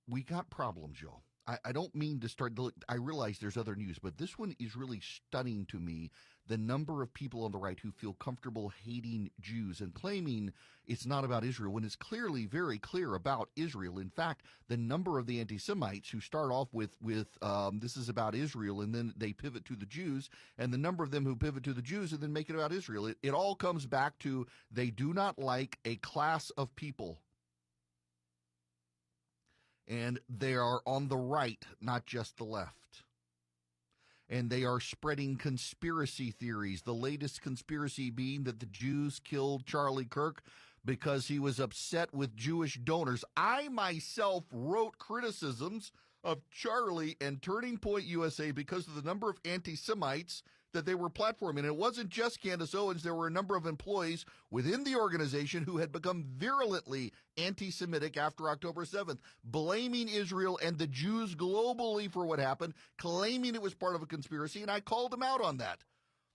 We got problems, y'all. I don't mean to start to look, I realize there's other news, but this one is really stunning to me. The number of people on the right who feel comfortable hating Jews and claiming it's not about Israel when it's clearly very clear about Israel. In fact, the number of the anti-Semites who start off with this is about Israel and then they pivot to the Jews, and the number of them who pivot to the Jews and then make it about Israel, it all comes back to they do not like a class of people. And they are on the right, not just the left. And they are spreading conspiracy theories. The latest conspiracy being that the Jews killed Charlie Kirk because he was upset with Jewish donors. I myself wrote criticisms of Charlie and Turning Point USA because of the number of anti-Semites that they were platforming. And it wasn't just Candace Owens. There were a number of employees within the organization who had become virulently anti-Semitic after October 7th, blaming Israel and the Jews globally for what happened, claiming it was part of a conspiracy, and I called them out on that.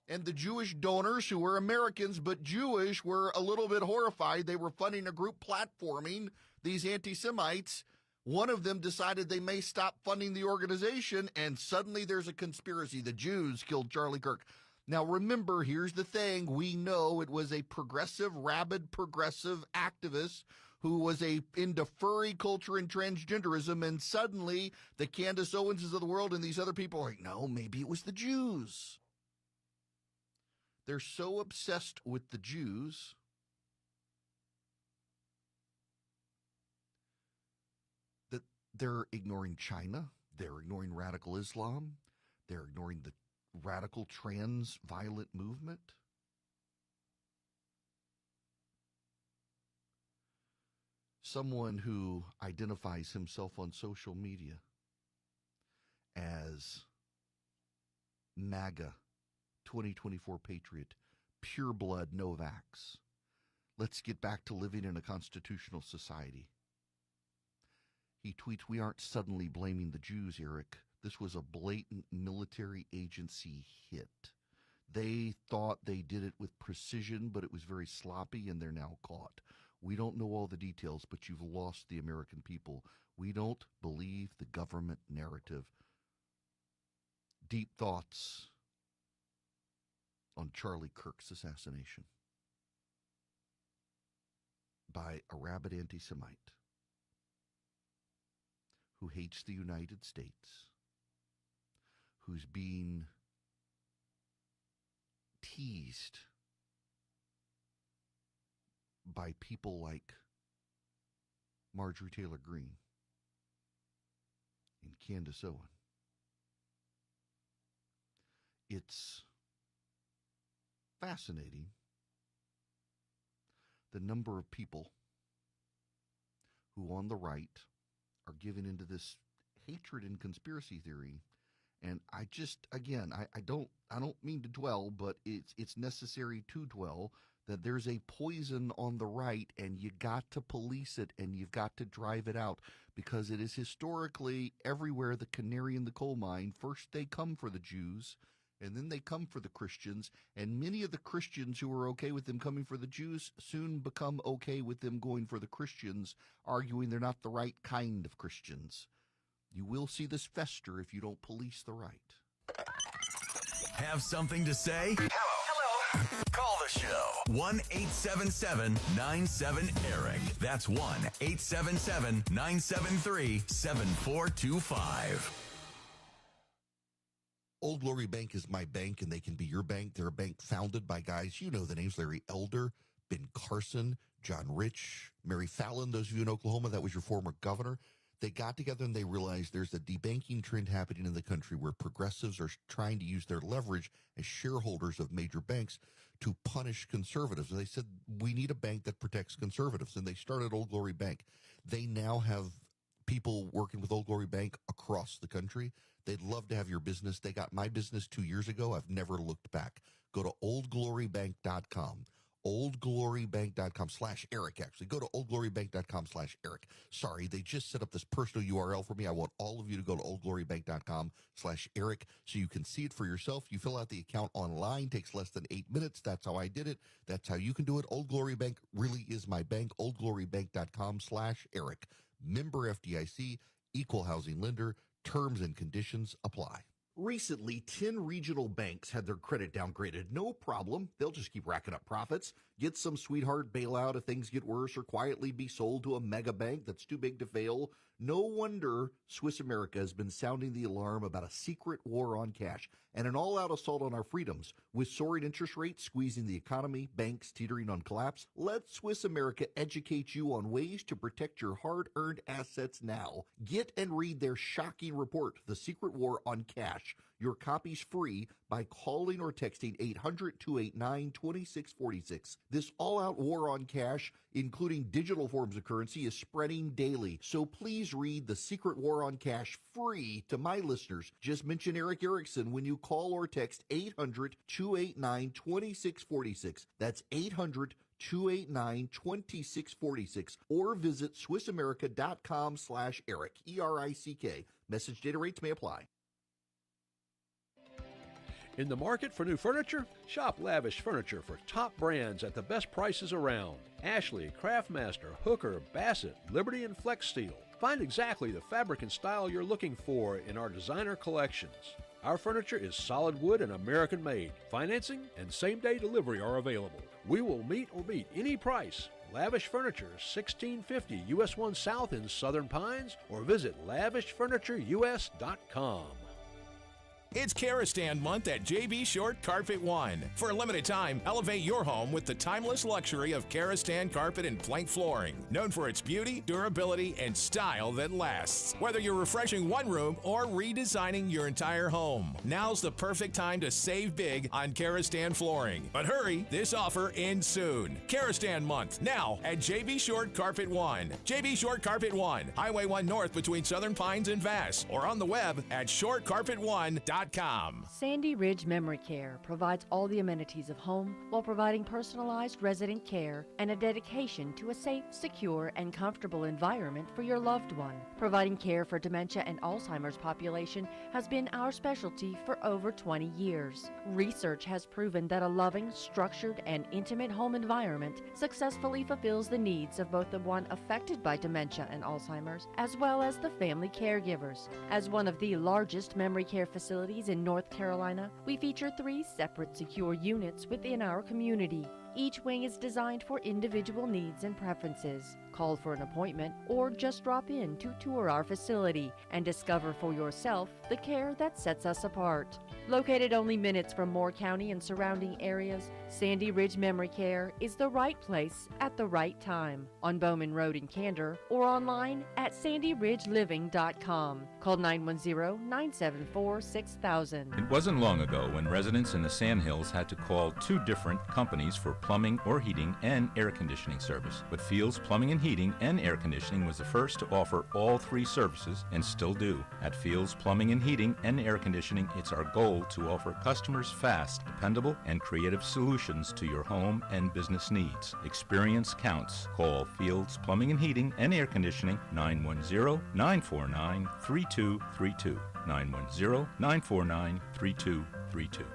And the Jewish donors, who were Americans but Jewish, were a little bit horrified. They were funding a group platforming these anti-Semites. One of them decided they may stop funding the organization, and suddenly there's a conspiracy. The Jews killed Charlie Kirk. Now, remember, here's the thing. We know it was a progressive, rabid progressive activist who was into furry culture and transgenderism, and suddenly the Candace Owenses of the world and these other people are like, no, maybe it was the Jews. They're so obsessed with the Jews that they're ignoring China, they're ignoring radical Islam, they're ignoring the radical trans violent movement. Someone who identifies himself on social media as MAGA, 2024 Patriot, pure blood, no vax. Let's get back to living in a constitutional society. He tweets, we aren't suddenly blaming the Jews, Eric. This was a blatant military agency hit. They thought they did it with precision, but it was very sloppy, and they're now caught. We don't know all the details, but you've lost the American people. We don't believe the government narrative. Deep thoughts on Charlie Kirk's assassination by a rabid anti-Semite who hates the United States, who's being teased by people like Marjorie Taylor Greene and Candace Owen. It's fascinating the number of people who on the right are giving into this hatred and conspiracy theory. And I just, again, I don't mean to dwell, but it's necessary to dwell that there's a poison on the right, and you got to police it, and you've got to drive it out, because it is historically everywhere the canary in the coal mine. First they come for the Jews, and then they come for the Christians, and many of the Christians who are okay with them coming for the Jews soon become okay with them going for the Christians, arguing they're not the right kind of Christians. You will see this fester if you don't police the right. Have something to say? Hello. Call the show. 1-877-97-ERIC. That's 1-877-973-7425. Old Glory Bank is my bank, and they can be your bank. They're a bank founded by guys, you know the names, Larry Elder, Ben Carson, John Rich, Mary Fallon. Those of you in Oklahoma, that was your former governor. They got together and they realized there's a debanking trend happening in the country where progressives are trying to use their leverage as shareholders of major banks to punish conservatives. And they said, we need a bank that protects conservatives. And they started Old Glory Bank. They now have people working with Old Glory Bank across the country. They'd love to have your business. They got my business 2 years ago. I've never looked back. Go to oldglorybank.com. oldglorybank.com/Eric, actually. Go to oldglorybank.com/Eric. Sorry, they just set up this personal URL for me. I want all of you to go to oldglorybank.com/Eric so you can see it for yourself. You fill out the account online, takes less than 8 minutes. That's how I did it. That's how you can do it. Old Glory Bank really is my bank. oldglorybank.com/Eric. Member FDIC, equal housing lender. Terms and conditions apply. Recently, 10 regional banks had their credit downgraded. No problem. They'll just keep racking up profits, get some sweetheart bailout if things get worse, or quietly be sold to a mega bank that's too big to fail. No wonder Swiss America has been sounding the alarm about a secret war on cash and an all-out assault on our freedoms. With soaring interest rates squeezing the economy, banks teetering on collapse, let Swiss America educate you on ways to protect your hard-earned assets now. Get and read their shocking report, The Secret War on Cash. your copies free by calling or texting 800-289-2646. This all-out war on cash, including digital forms of currency, is spreading daily. So please read The Secret War on Cash free to my listeners. Just mention Eric Erickson when you call or text 800-289-2646. That's 800-289-2646, or visit SwissAmerica.com/Eric, ERICK. Message data rates may apply. In the market for new furniture? Shop Lavish Furniture for top brands at the best prices around. Ashley, Craftmaster, Hooker, Bassett, Liberty, and Flex Steel. Find exactly the fabric and style you're looking for in our designer collections. Our furniture is solid wood and American made. Financing and same-day delivery are available. We will meet or beat any price. Lavish Furniture, 1650 US 1 South in Southern Pines, or visit lavishfurnitureus.com. It's Karastan month at JB Short Carpet One. For a limited time, elevate your home with the timeless luxury of Karastan carpet and plank flooring, known for its beauty, durability, and style that lasts. Whether you're refreshing one room or redesigning your entire home, now's the perfect time to save big on Karastan flooring. But hurry, this offer ends soon. Karastan month, now at JB Short Carpet One. JB Short Carpet One, Highway 1 North between Southern Pines and Vass, or on the web at shortcarpet1.com. Sandy Ridge Memory Care provides all the amenities of home while providing personalized resident care and a dedication to a safe, secure, and comfortable environment for your loved one. Providing care for dementia and Alzheimer's population has been our specialty for over 20 years. Research has proven that a loving, structured, and intimate home environment successfully fulfills the needs of both the one affected by dementia and Alzheimer's, as well as the family caregivers. As one of the largest memory care facilities in North Carolina, we feature 3 separate secure units within our community. Each wing is designed for individual needs and preferences. Call for an appointment or just drop in to tour our facility and discover for yourself the care that sets us apart. Located only minutes from Moore County and surrounding areas, Sandy Ridge Memory Care is the right place at the right time. On Bowman Road in Candor or online at sandyridgeliving.com. Call 910-974-6000. It wasn't long ago when residents in the Sandhills had to call 2 different companies for plumbing or heating and air conditioning service. But Fields Plumbing and Heating and Air Conditioning was the first to offer all 3 services and still do. At Fields Plumbing and Heating and Air Conditioning, it's our goal to offer customers fast, dependable, and creative solutions to your home and business needs. Experience counts. Call Fields Plumbing and Heating and Air Conditioning 910-949-3232. 910-949-3232.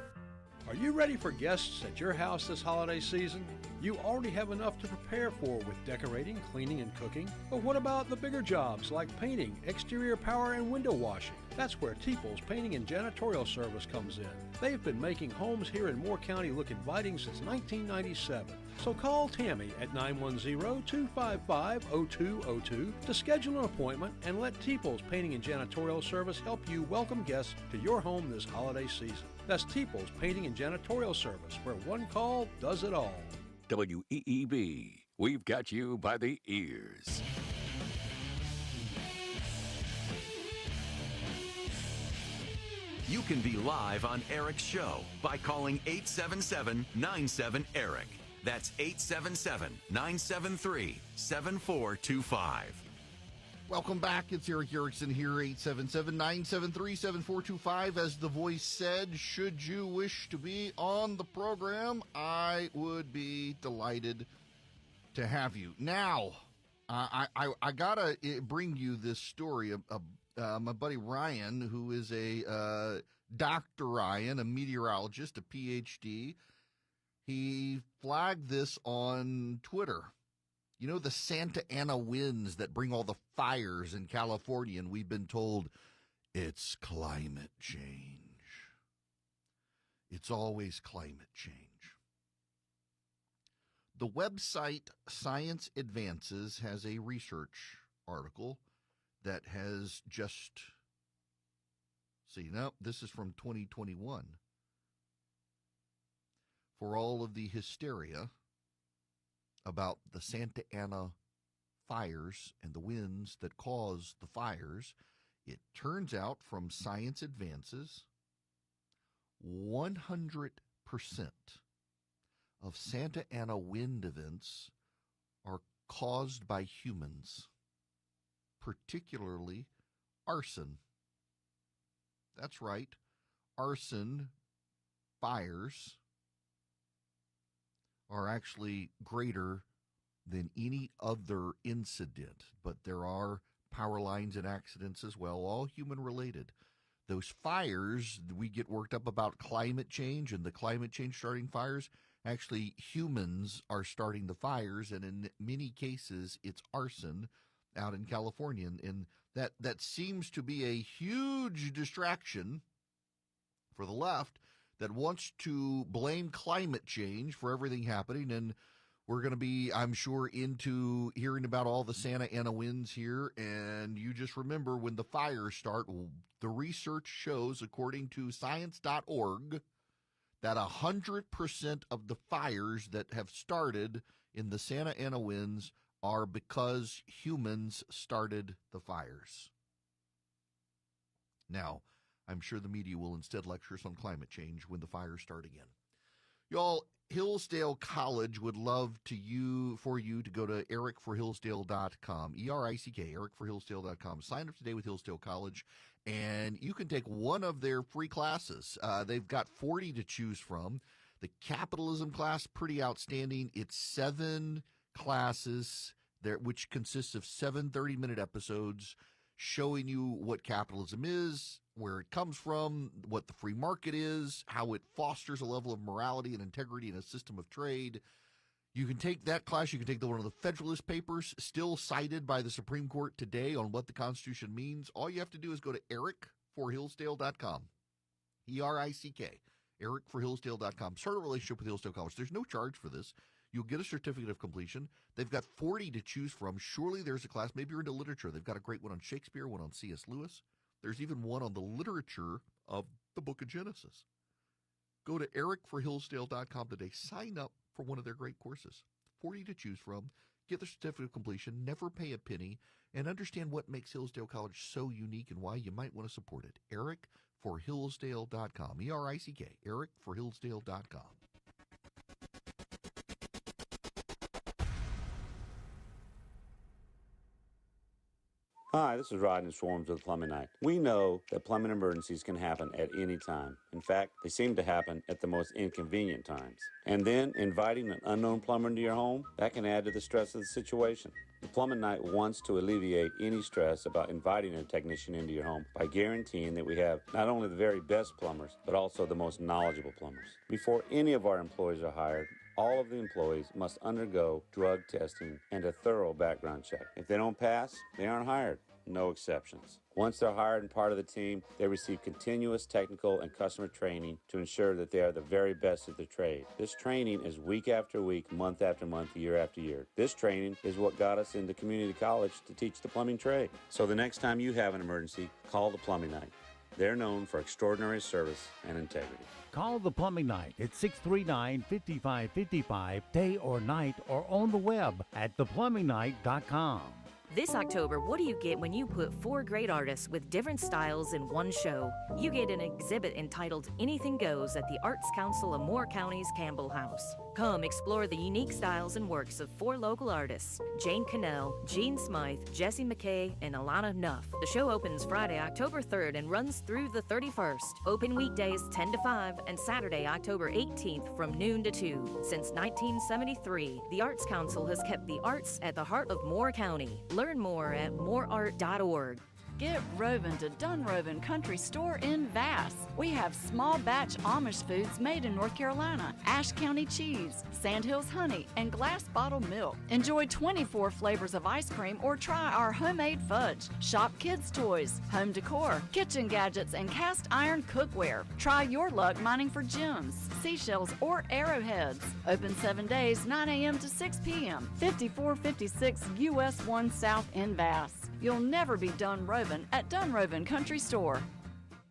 Are you ready for guests at your house this holiday season? You already have enough to prepare for with decorating, cleaning, and cooking. But what about the bigger jobs like painting, exterior power, and window washing? That's where Teeple's Painting and Janitorial Service comes in. They've been making homes here in Moore County look inviting since 1997. So call Tammy at 910-255-0202 to schedule an appointment and let Teeple's Painting and Janitorial Service help you welcome guests to your home this holiday season. That's Teeple's Painting and Janitorial Service, where one call does it all. WEEB, we've got you by the ears. You can be live on Eric's show by calling 877-97-ERIC. That's 877-973-7425. Welcome back. It's Eric Erickson here, 877-973-7425. As the voice said, should you wish to be on the program, I would be delighted to have you. Now, I got to bring you this story of my buddy Ryan, who is a Dr. Ryan, a meteorologist, a PhD. He flagged this on Twitter. You know, the Santa Ana winds that bring all the fires in California, and we've been told it's climate change. It's always climate change. The website Science Advances has a research article that has just, this is from 2021. For all of the hysteria about the Santa Ana fires and the winds that cause the fires, it turns out from Science Advances 100% of Santa Ana wind events are caused by humans, particularly arson. That's right, arson fires are actually greater than any other incident, but there are power lines and accidents as well, all human related. Those fires, we get worked up about climate change and the climate change starting fires. Actually, humans are starting the fires, and in many cases, it's arson out in California. And that seems to be a huge distraction for the left that wants to blame climate change for everything happening. And we're going to be, I'm sure, into hearing about all the Santa Ana winds here. And you just remember, when the fires start, the research shows, according to science.org, that 100% of the fires that have started in the Santa Ana winds are because humans started the fires. Now, I'm sure the media will instead lecture us on climate change when the fires start again. Y'all, Hillsdale College would love for you to go to ericforhillsdale.com, E-R-I-C-K, ericforhillsdale.com. Sign up today with Hillsdale College, and you can take one of their free classes. They've got 40 to choose from. The capitalism class, pretty outstanding. It's 7 classes there, which consists of 7 30-minute episodes showing you what capitalism is, where it comes from, what the free market is, how it fosters a level of morality and integrity in a system of trade. You can take that class. You can take one of the Federalist Papers, still cited by the Supreme Court today, on what the Constitution means. All you have to do is go to ericforhillsdale.com, E-R-I-C-K, ericforhillsdale.com. Start a relationship with Hillsdale College. There's no charge for this. You'll get a certificate of completion. They've got 40 to choose from. Surely there's a class. Maybe you're into literature. They've got a great one on Shakespeare, one on C.S. Lewis. There's even one on the literature of the book of Genesis. Go to ericforhillsdale.com today. Sign up for one of their great courses. 40 to choose from. Get the certificate of completion. Never pay a penny. And understand what makes Hillsdale College so unique and why you might want to support it. ericforhillsdale.com. E-R-I-C-K. ericforhillsdale.com. Hi, this is Rodney Swarms with Plumbing Night. We know that plumbing emergencies can happen at any time. In fact, they seem to happen at the most inconvenient times. And then inviting an unknown plumber into your home, that can add to the stress of the situation. The Plumbing Night wants to alleviate any stress about inviting a technician into your home by guaranteeing that we have not only the very best plumbers, but also the most knowledgeable plumbers. Before any of our employees are hired, all of the employees must undergo drug testing and a thorough background check. If they don't pass, they aren't hired. No exceptions. Once they're hired and part of the team, they receive continuous technical and customer training to ensure that they are the very best at their trade. This training is week after week, month after month, year after year. This training is what got us into community college to teach the plumbing trade. So the next time you have an emergency, call the Plumbing Night. They're known for extraordinary service and integrity. Call the Plumbing Night at 639-5555, day or night, or on the web at theplumbingnight.com. This October, what do you get when you put 4 great artists with different styles in one show? You get an exhibit entitled Anything Goes at the Arts Council of Moore County's Campbell House. Come explore the unique styles and works of 4 local artists, Jane Cannell, Jean Smythe, Jesse McKay, and Alana Nuff. The show opens Friday, October 3rd and runs through the 31st. Open weekdays 10 to 5 and Saturday, October 18th from noon to 2. Since 1973, the Arts Council has kept the arts at the heart of Moore County. Learn more at moreart.org. Get roving to Dunrovin Country Store in Vass. We have small batch Amish foods made in North Carolina, Ashe County cheese, Sandhills honey, and glass bottle milk. Enjoy 24 flavors of ice cream or try our homemade fudge. Shop kids' toys, home decor, kitchen gadgets, and cast iron cookware. Try your luck mining for gems, seashells, or arrowheads. Open 7 days, 9 a.m. to 6 p.m. 5456 US 1 South in Vass. You'll never be done roving at Dunrovin Country Store.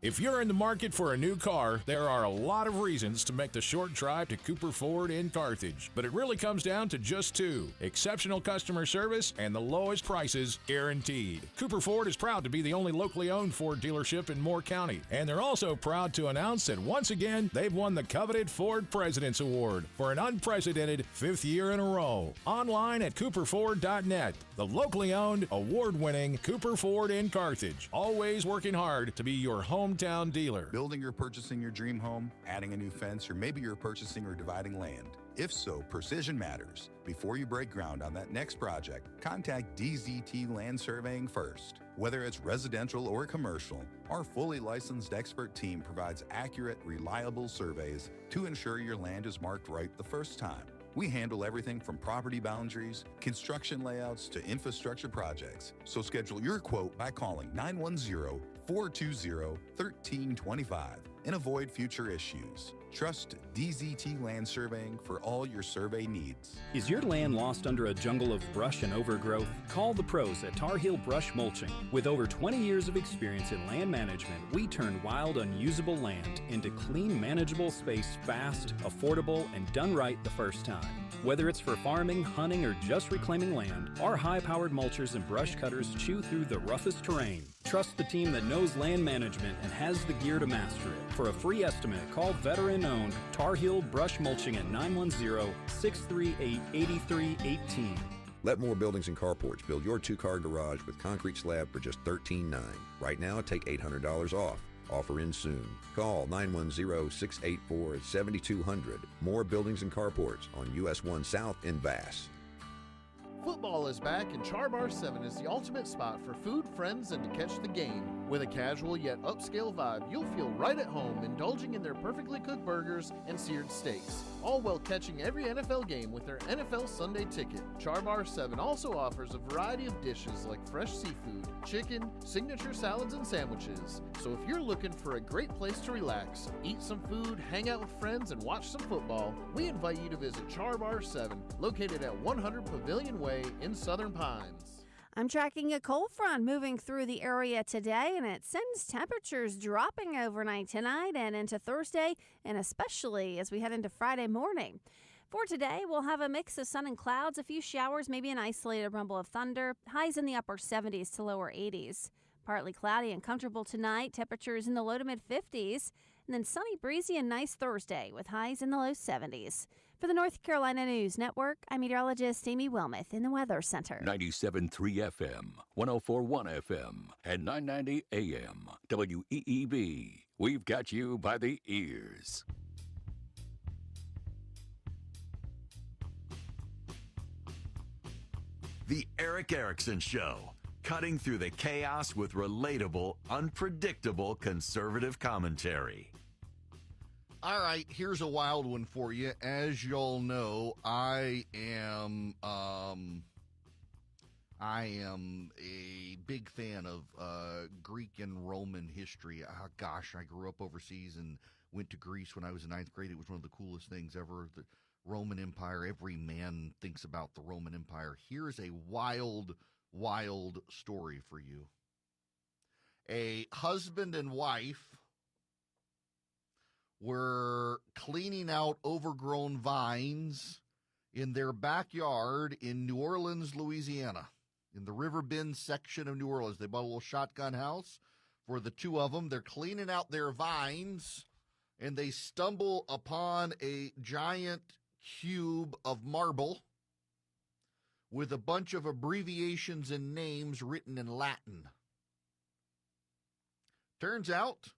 If you're in the market for a new car, there are a lot of reasons to make the short drive to Cooper Ford in Carthage, but it really comes down to just two: exceptional customer service and the lowest prices guaranteed. Cooper Ford is proud to be the only locally owned Ford dealership in Moore County, and they're also proud to announce that once again they've won the coveted Ford President's Award for an unprecedented 5th year in a row. Online at cooperford.net. The locally owned, award-winning Cooper Ford in Carthage, always working hard to be your hometown dealer. Building or purchasing your dream home, adding a new fence, or maybe you're purchasing or dividing land. If so, precision matters. Before you break ground on that next project, contact DZT Land Surveying first. Whether it's residential or commercial, our fully licensed expert team provides accurate, reliable surveys to ensure your land is marked right the first time. We handle everything from property boundaries, construction layouts, to infrastructure projects. So schedule your quote by calling 910-420-1325 and avoid future issues. Trust DZT Land Surveying for all your survey needs. Is your land lost under a jungle of brush and overgrowth? Call the pros at Tar Heel Brush Mulching. With over 20 years of experience in land management, we turn wild, unusable land into clean, manageable space fast, affordable, and done right the first time. Whether it's for farming, hunting, or just reclaiming land, our high-powered mulchers and brush cutters chew through the roughest terrain. Trust the team that knows land management and has the gear to master it. For a free estimate, call veteran-owned Tar Heel Brush Mulching at 910-638-8318. Let More Buildings and Carports build your two-car garage with concrete slab for just $13,900. Right now, take $800 off. Offer in soon. Call 910-684-7200. More Buildings and Carports on US 1 South in Bass. Football is back, and Char Bar 7 is the ultimate spot for food, friends, and to catch the game. With a casual yet upscale vibe, you'll feel right at home indulging in their perfectly cooked burgers and seared steaks, all while catching every NFL game with their NFL Sunday ticket. Char Bar 7 also offers a variety of dishes like fresh seafood, chicken, signature salads, and sandwiches. So if you're looking for a great place to relax, eat some food, hang out with friends, and watch some football, we invite you to visit Char Bar 7, located at 100 Pavilion Way in Southern Pines. I'm tracking a cold front moving through the area today, and it sends temperatures dropping overnight tonight and into Thursday, and especially as we head into Friday morning. For today, we'll have a mix of sun and clouds, a few showers, maybe an isolated rumble of thunder, highs in the upper 70s to lower 80s. Partly cloudy and comfortable tonight, temperatures in the low to mid 50s, and then sunny, breezy, and nice Thursday with highs in the low 70s. For the North Carolina News Network, I'm meteorologist Amy Wilmoth in the Weather Center. 97.3 FM, 104.1 FM, and 990 AM. WEEB. We've got you by the ears. The Eric Erickson Show. Cutting through the chaos with relatable, unpredictable conservative commentary. All right, here's a wild one for you. As y'all know, I am a big fan of Greek and Roman history. Oh, gosh, I grew up overseas and went to Greece when I was in 9th grade. It was one of the coolest things ever. The Roman Empire, every man thinks about the Roman Empire. Here's a wild story for you. A husband and wife were cleaning out overgrown vines in their backyard in New Orleans, Louisiana, in the River Bend section of New Orleans. They bought a little shotgun house for the two of them. They're cleaning out their vines, and they stumble upon a giant cube of marble with a bunch of abbreviations and names written in Latin. Turns out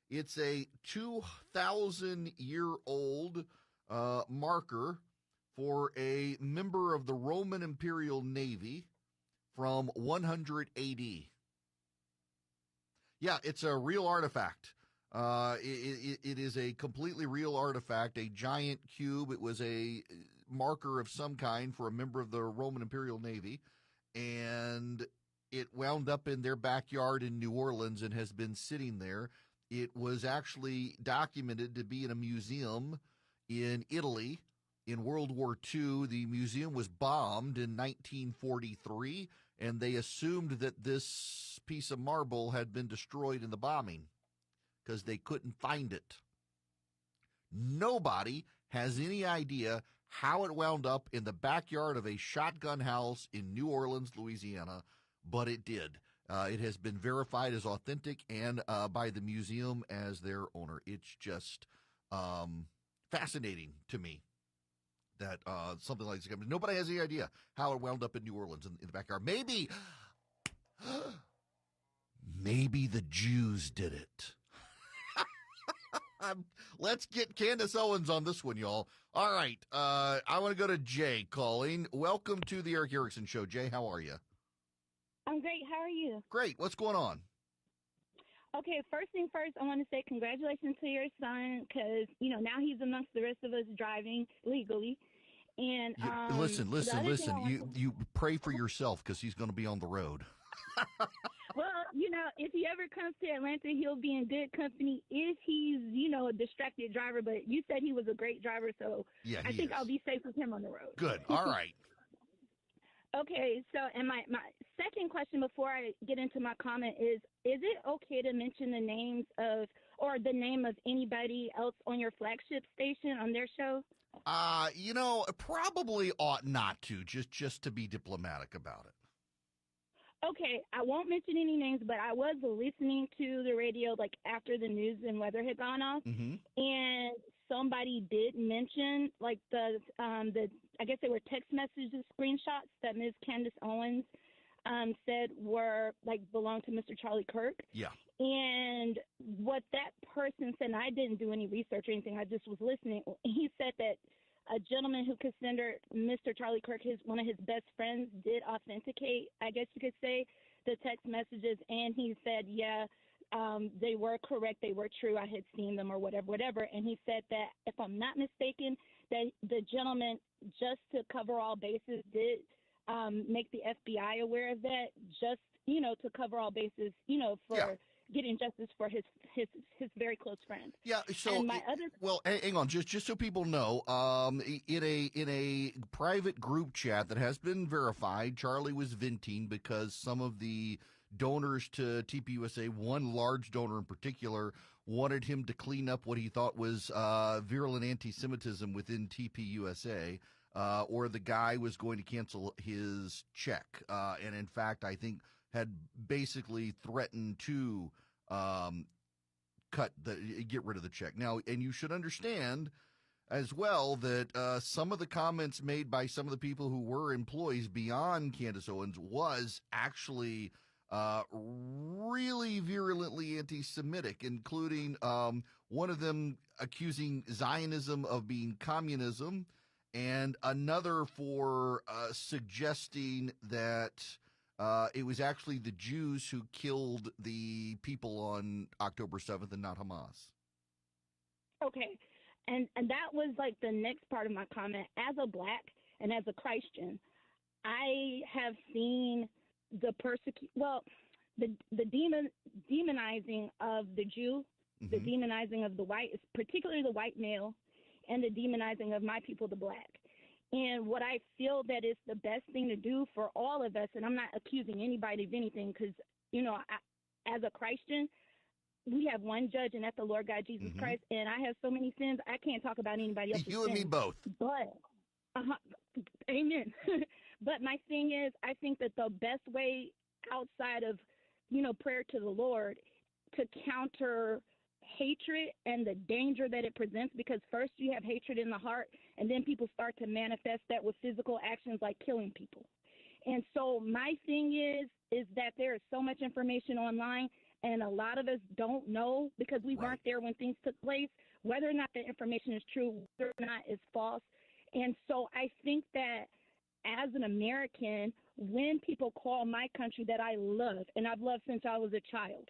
it's a 2,000-year-old marker for a member of the Roman Imperial Navy from 100 AD. Yeah, it's a real artifact. It is a completely real artifact, a giant cube. It was a marker of some kind for a member of the Roman Imperial Navy, and it wound up in their backyard in New Orleans and has been sitting there. It was actually documented to be in a museum in Italy in World War II. The museum was bombed in 1943, and they assumed that this piece of marble had been destroyed in the bombing. because they couldn't find it. Nobody has any idea how it wound up in the backyard of a shotgun house in New Orleans, Louisiana, but it did. It has been verified as authentic and by the museum as their owner. It's just fascinating to me that something like this comes. Nobody has any idea how it wound up in New Orleans in the backyard. Maybe the Jews did it. Let's get Candace Owens on this one, y'all. All right. I want to go to Jay calling. Welcome to the Eric Erickson Show. Jay, how are you? I'm great. How are you? Great. What's going on? Okay, first thing first, I want to say congratulations to your son because, now he's amongst the rest of us driving legally. And listen. You pray for yourself because he's going to be on the road. Well, if he ever comes to Atlanta, he'll be in good company if he's, a distracted driver. But you said he was a great driver, so yeah, I think I'll be safe with him on the road. Good. All right. Okay, so and my second question before I get into my comment is it okay to mention the names of or the name of anybody else on your flagship station on their show? Probably ought not to, just to be diplomatic about it. Okay, I won't mention any names, but I was listening to the radio after the news and weather had gone off, and somebody did mention the I guess they were text messages screenshots that Ms. Candace Owens said were belonged to Mr. Charlie Kirk. Yeah. And what that person said, and I didn't do any research or anything, I just was listening. He said that a gentleman who considered Mr. Charlie Kirk one of his best friends did authenticate, I guess you could say, the text messages, and he said, they were correct, they were true, I had seen them or whatever. And he said that, if I'm not mistaken, that the gentleman, just to cover all bases, did make the FBI aware of that, just, to cover all bases, for getting justice for his very close friend. Yeah. So, hang on, just so people know, in a private group chat that has been verified, Charlie was venting because some of the donors to TPUSA, one large donor in particular, wanted him to clean up what he thought was virulent anti-Semitism within TPUSA, or the guy was going to cancel his check, and in fact, I think had basically threatened to get rid of the check. Now, and you should understand as well that some of the comments made by some of the people who were employees beyond Candace Owens was actually really virulently anti-Semitic, including one of them accusing Zionism of being communism, and another for suggesting that it was actually the Jews who killed the people on October 7th and not Hamas. Okay. And that was the next part of my comment. As a Black and as a Christian, I have seen the demonizing of the Jew, the demonizing of the white, particularly the white male, and the demonizing of my people, the Black. And what I feel that is the best thing to do for all of us, and I'm not accusing anybody of anything because, as a Christian, we have one judge, and that's the Lord God Jesus Christ, and I have so many sins, I can't talk about anybody else's You and sins. me both. But, amen. But my thing is, I think that the best way outside of, prayer to the Lord to counter hatred and the danger that it presents, because first you have hatred in the heart, and then people start to manifest that with physical actions like killing people. And so my thing is that there is so much information online, and a lot of us don't know because we weren't there when things took place, whether or not the information is true, whether or not it's false. And so I think that as an American, when people call my country that I love, and I've loved since I was a child,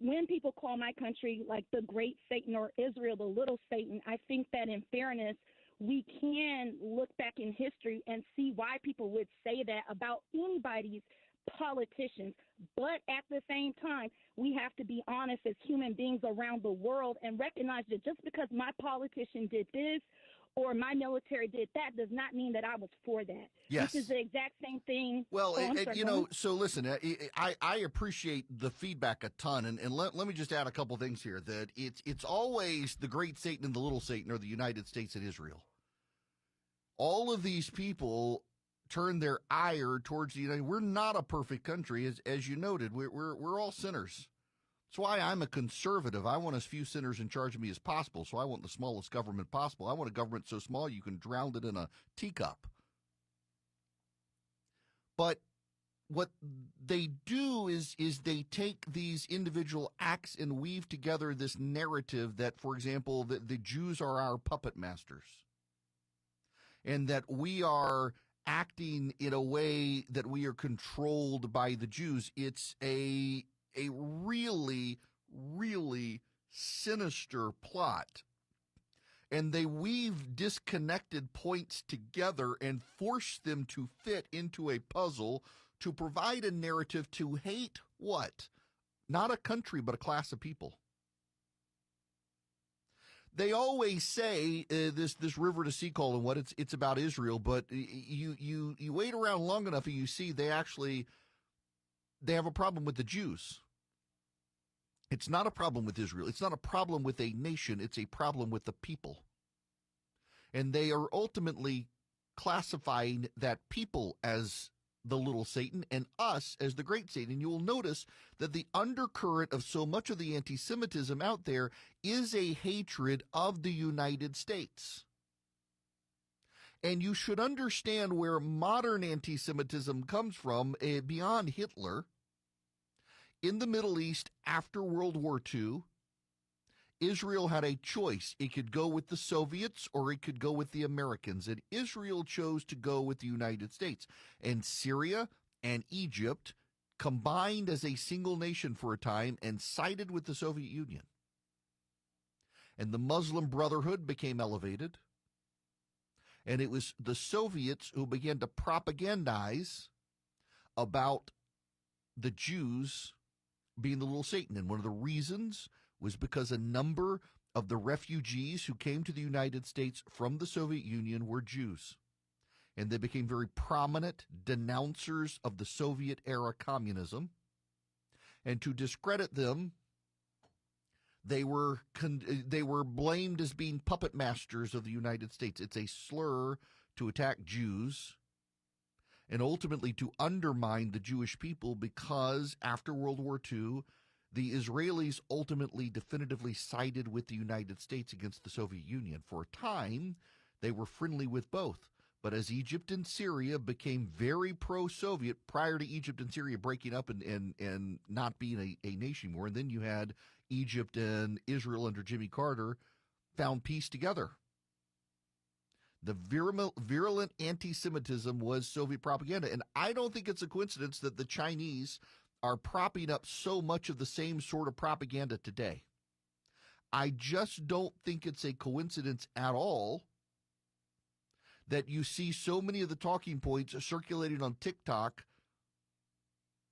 when people call my country like the great Satan or Israel, the little Satan, I think that in fairness, we can look back in history and see why people would say that about anybody's politicians. But at the same time, we have to be honest as human beings around the world and recognize that just because my politician did this or my military did that does not mean that I was for that. Yes. This is the exact same thing. Well, I'm sorry, you go know, on. so listen, I appreciate the feedback a ton, and let me just add a couple things here. That it's always the great Satan and the little Satan, or the United States and Israel. All of these people turn their ire towards the United. We're not a perfect country, as you noted. We're all sinners. That's why I'm a conservative. I want as few sinners in charge of me as possible, so I want the smallest government possible. I want a government so small you can drown it in a teacup. But what they do is they take these individual acts and weave together this narrative that, for example, the Jews are our puppet masters, and that we are acting in a way that we are controlled by the Jews. It's a really, really sinister plot. And they weave disconnected points together and force them to fit into a puzzle to provide a narrative to hate what? Not a country, but a class of people. They always say this river to sea call and what it's about Israel, but you wait around long enough and you see they have a problem with the Jews. It's not a problem with Israel. It's not a problem with a nation. It's a problem with the people. And they are ultimately classifying that people as the little Satan and us as the great Satan. And you will notice that the undercurrent of so much of the anti-Semitism out there is a hatred of the United States. And you should understand where modern anti-Semitism comes from beyond Hitler. In the Middle East after World War II, Israel had a choice. It could go with the Soviets or it could go with the Americans. And Israel chose to go with the United States. And Syria and Egypt combined as a single nation for a time and sided with the Soviet Union. And the Muslim Brotherhood became elevated. And it was the Soviets who began to propagandize about the Jews being the little Satan. And one of the reasons was because a number of the refugees who came to the United States from the Soviet Union were Jews. And they became very prominent denouncers of the Soviet-era communism. And to discredit them, they were blamed as being puppet masters of the United States. It's a slur to attack Jews and ultimately to undermine the Jewish people, because after World War II, the Israelis ultimately definitively sided with the United States against the Soviet Union. For a time, they were friendly with both. But as Egypt and Syria became very pro-Soviet prior to Egypt and Syria breaking up and not being a nation more, and then you had Egypt and Israel under Jimmy Carter found peace together. The virulent anti-Semitism was Soviet propaganda. And I don't think it's a coincidence that the Chinese are propping up so much of the same sort of propaganda today. I just don't think it's a coincidence at all that you see so many of the talking points circulating on TikTok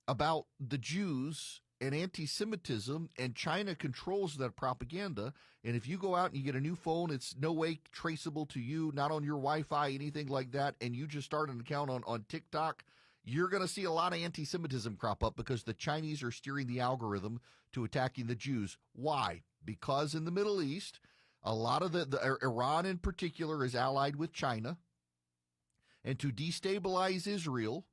about the Jews and anti-Semitism, and China controls that propaganda. And if you go out and you get a new phone, it's no way traceable to you, not on your Wi-Fi, anything like that, and you just start an account on TikTok, you're going to see a lot of anti-Semitism crop up because the Chinese are steering the algorithm to attacking the Jews. Why? Because in the Middle East, a lot of the Iran in particular is allied with China. And to destabilize Israel,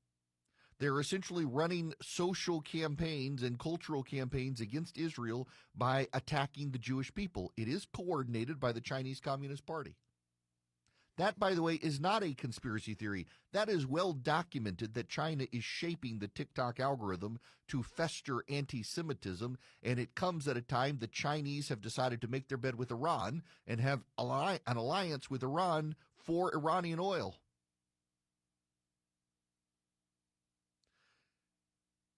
they're essentially running social campaigns and cultural campaigns against Israel by attacking the Jewish people. It is coordinated by the Chinese Communist Party. That, by the way, is not a conspiracy theory. That is well documented that China is shaping the TikTok algorithm to fester anti-Semitism, and it comes at a time the Chinese have decided to make their bed with Iran and have an alliance with Iran for Iranian oil.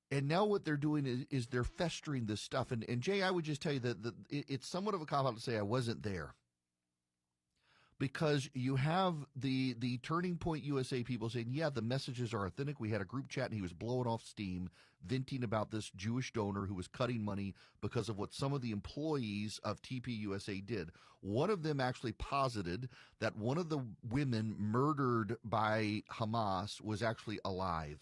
And now what they're doing is they're festering this stuff. And Jay, I would just tell you that it's somewhat of a cop-out to say I wasn't there. because you have the Turning Point USA people saying, yeah, the messages are authentic. We had a group chat and he was blowing off steam, venting about this Jewish donor who was cutting money because of what some of the employees of TPUSA did. One of them actually posited that one of the women murdered by Hamas was actually alive.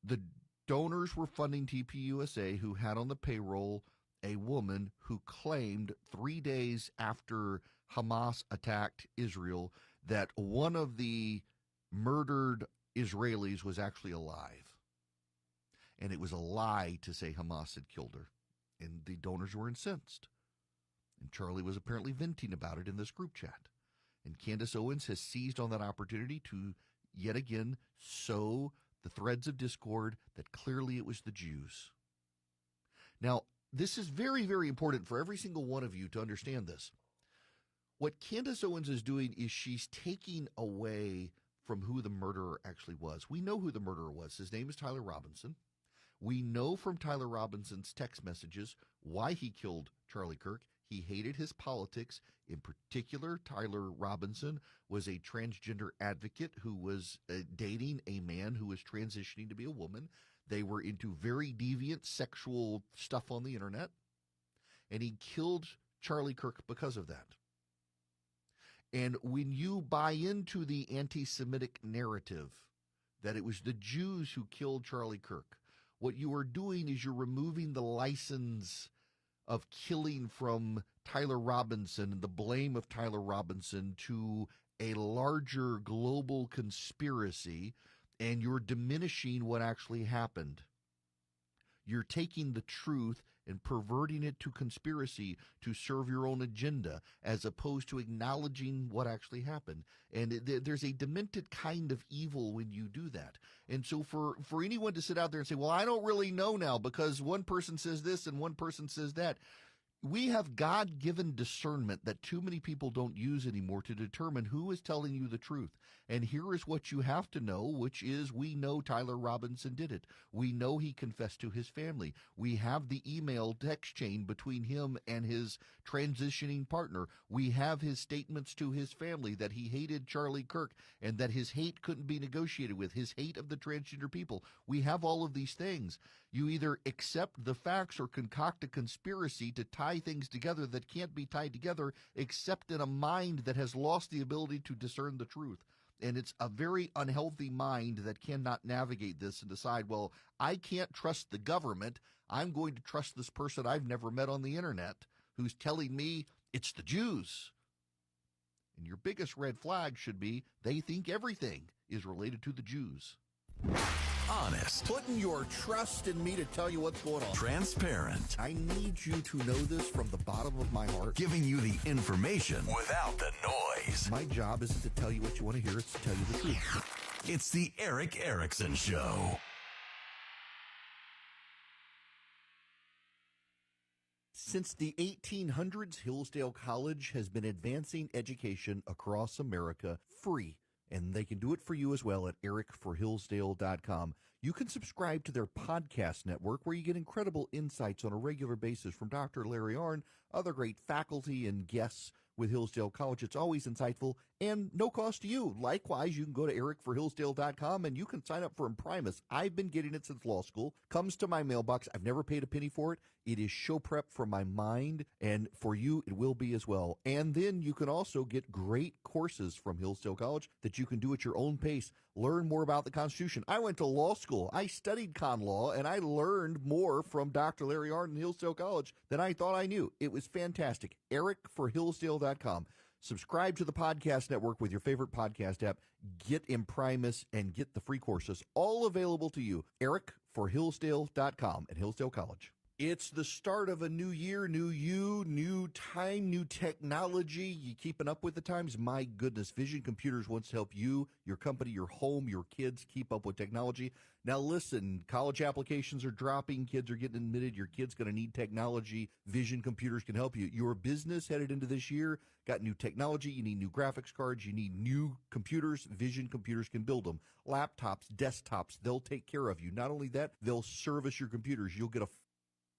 The donors were funding TPUSA, who had on the payroll a woman who claimed 3 days after Hamas attacked Israel that one of the murdered Israelis was actually alive. And it was a lie to say Hamas had killed her. And the donors were incensed. And Charlie was apparently venting about it in this group chat. And Candace Owens has seized on that opportunity to yet again sow the threads of discord that clearly it was the Jews. Now, this is very, very important for every single one of you to understand this. What Candace Owens is doing is she's taking away from who the murderer actually was. We know who the murderer was. His name is Tyler Robinson. We know from Tyler Robinson's text messages why he killed Charlie Kirk. He hated his politics. In particular, Tyler Robinson was a transgender advocate who was dating a man who was transitioning to be a woman. They were into very deviant sexual stuff on the internet. And he killed Charlie Kirk because of that. And when you buy into the anti-Semitic narrative that it was the Jews who killed Charlie Kirk, what you are doing is you're removing the license of killing from Tyler Robinson and the blame of Tyler Robinson to a larger global conspiracy, and you're diminishing what actually happened. You're taking the truth and perverting it to conspiracy to serve your own agenda, as opposed to acknowledging what actually happened. And there's a demented kind of evil when you do that. And so for anyone to sit out there and say, well, I don't really know now because one person says this and one person says that, we have God-given discernment that too many people don't use anymore to determine who is telling you the truth. And here is what you have to know, which is we know Tyler Robinson did it. We know he confessed to his family. We have the email text chain between him and his transitioning partner. We have his statements to his family that he hated Charlie Kirk and that his hate couldn't be negotiated with, his hate of the transgender people. We have all of these things. You either accept the facts or concoct a conspiracy to tie things together that can't be tied together except in a mind that has lost the ability to discern the truth. And it's a very unhealthy mind that cannot navigate this and decide, well, I can't trust the government. I'm going to trust this person I've never met on the internet who's telling me it's the Jews. And your biggest red flag should be they think everything is related to the Jews. Honest. Putting your trust in me to tell you what's going on. Transparent. I need you to know this from the bottom of my heart. Giving you the information without the noise. My job isn't to tell you what you want to hear, it's to tell you the truth. It's the Eric Erickson Show. Since the 1800s, Hillsdale College has been advancing education across America free. And they can do it for you as well at ericforhillsdale.com. You can subscribe to their podcast network where you get incredible insights on a regular basis from Dr. Larry Arnn, other great faculty and guests with Hillsdale College. It's always insightful and no cost to you. Likewise, you can go to ericforhillsdale.com and you can sign up for Imprimis. I've been getting it since law school. Comes to my mailbox. I've never paid a penny for it. It is show prep for my mind, and for you, it will be as well. And then you can also get great courses from Hillsdale College that you can do at your own pace. Learn more about the Constitution. I went to law school. I studied con law, and I learned more from Dr. Larry Arnn in Hillsdale College than I thought I knew. It was fantastic. ericforhillsdale.com. Subscribe to the podcast network with your favorite podcast app. Get Imprimis and get the free courses, all available to you. ericforhillsdale.com at Hillsdale College. It's the start of a new year, new you, new time, new technology. You keeping up with the times? My goodness, Vision Computers wants to help you, your company, your home, your kids keep up with technology. Now listen, college applications are dropping, kids are getting admitted, your kid's going to need technology. Vision Computers can help you. Your business headed into this year got new technology, you need new graphics cards, you need new computers. Vision Computers can build them. Laptops, desktops, they'll take care of you. Not only that, they'll service your computers. You'll get a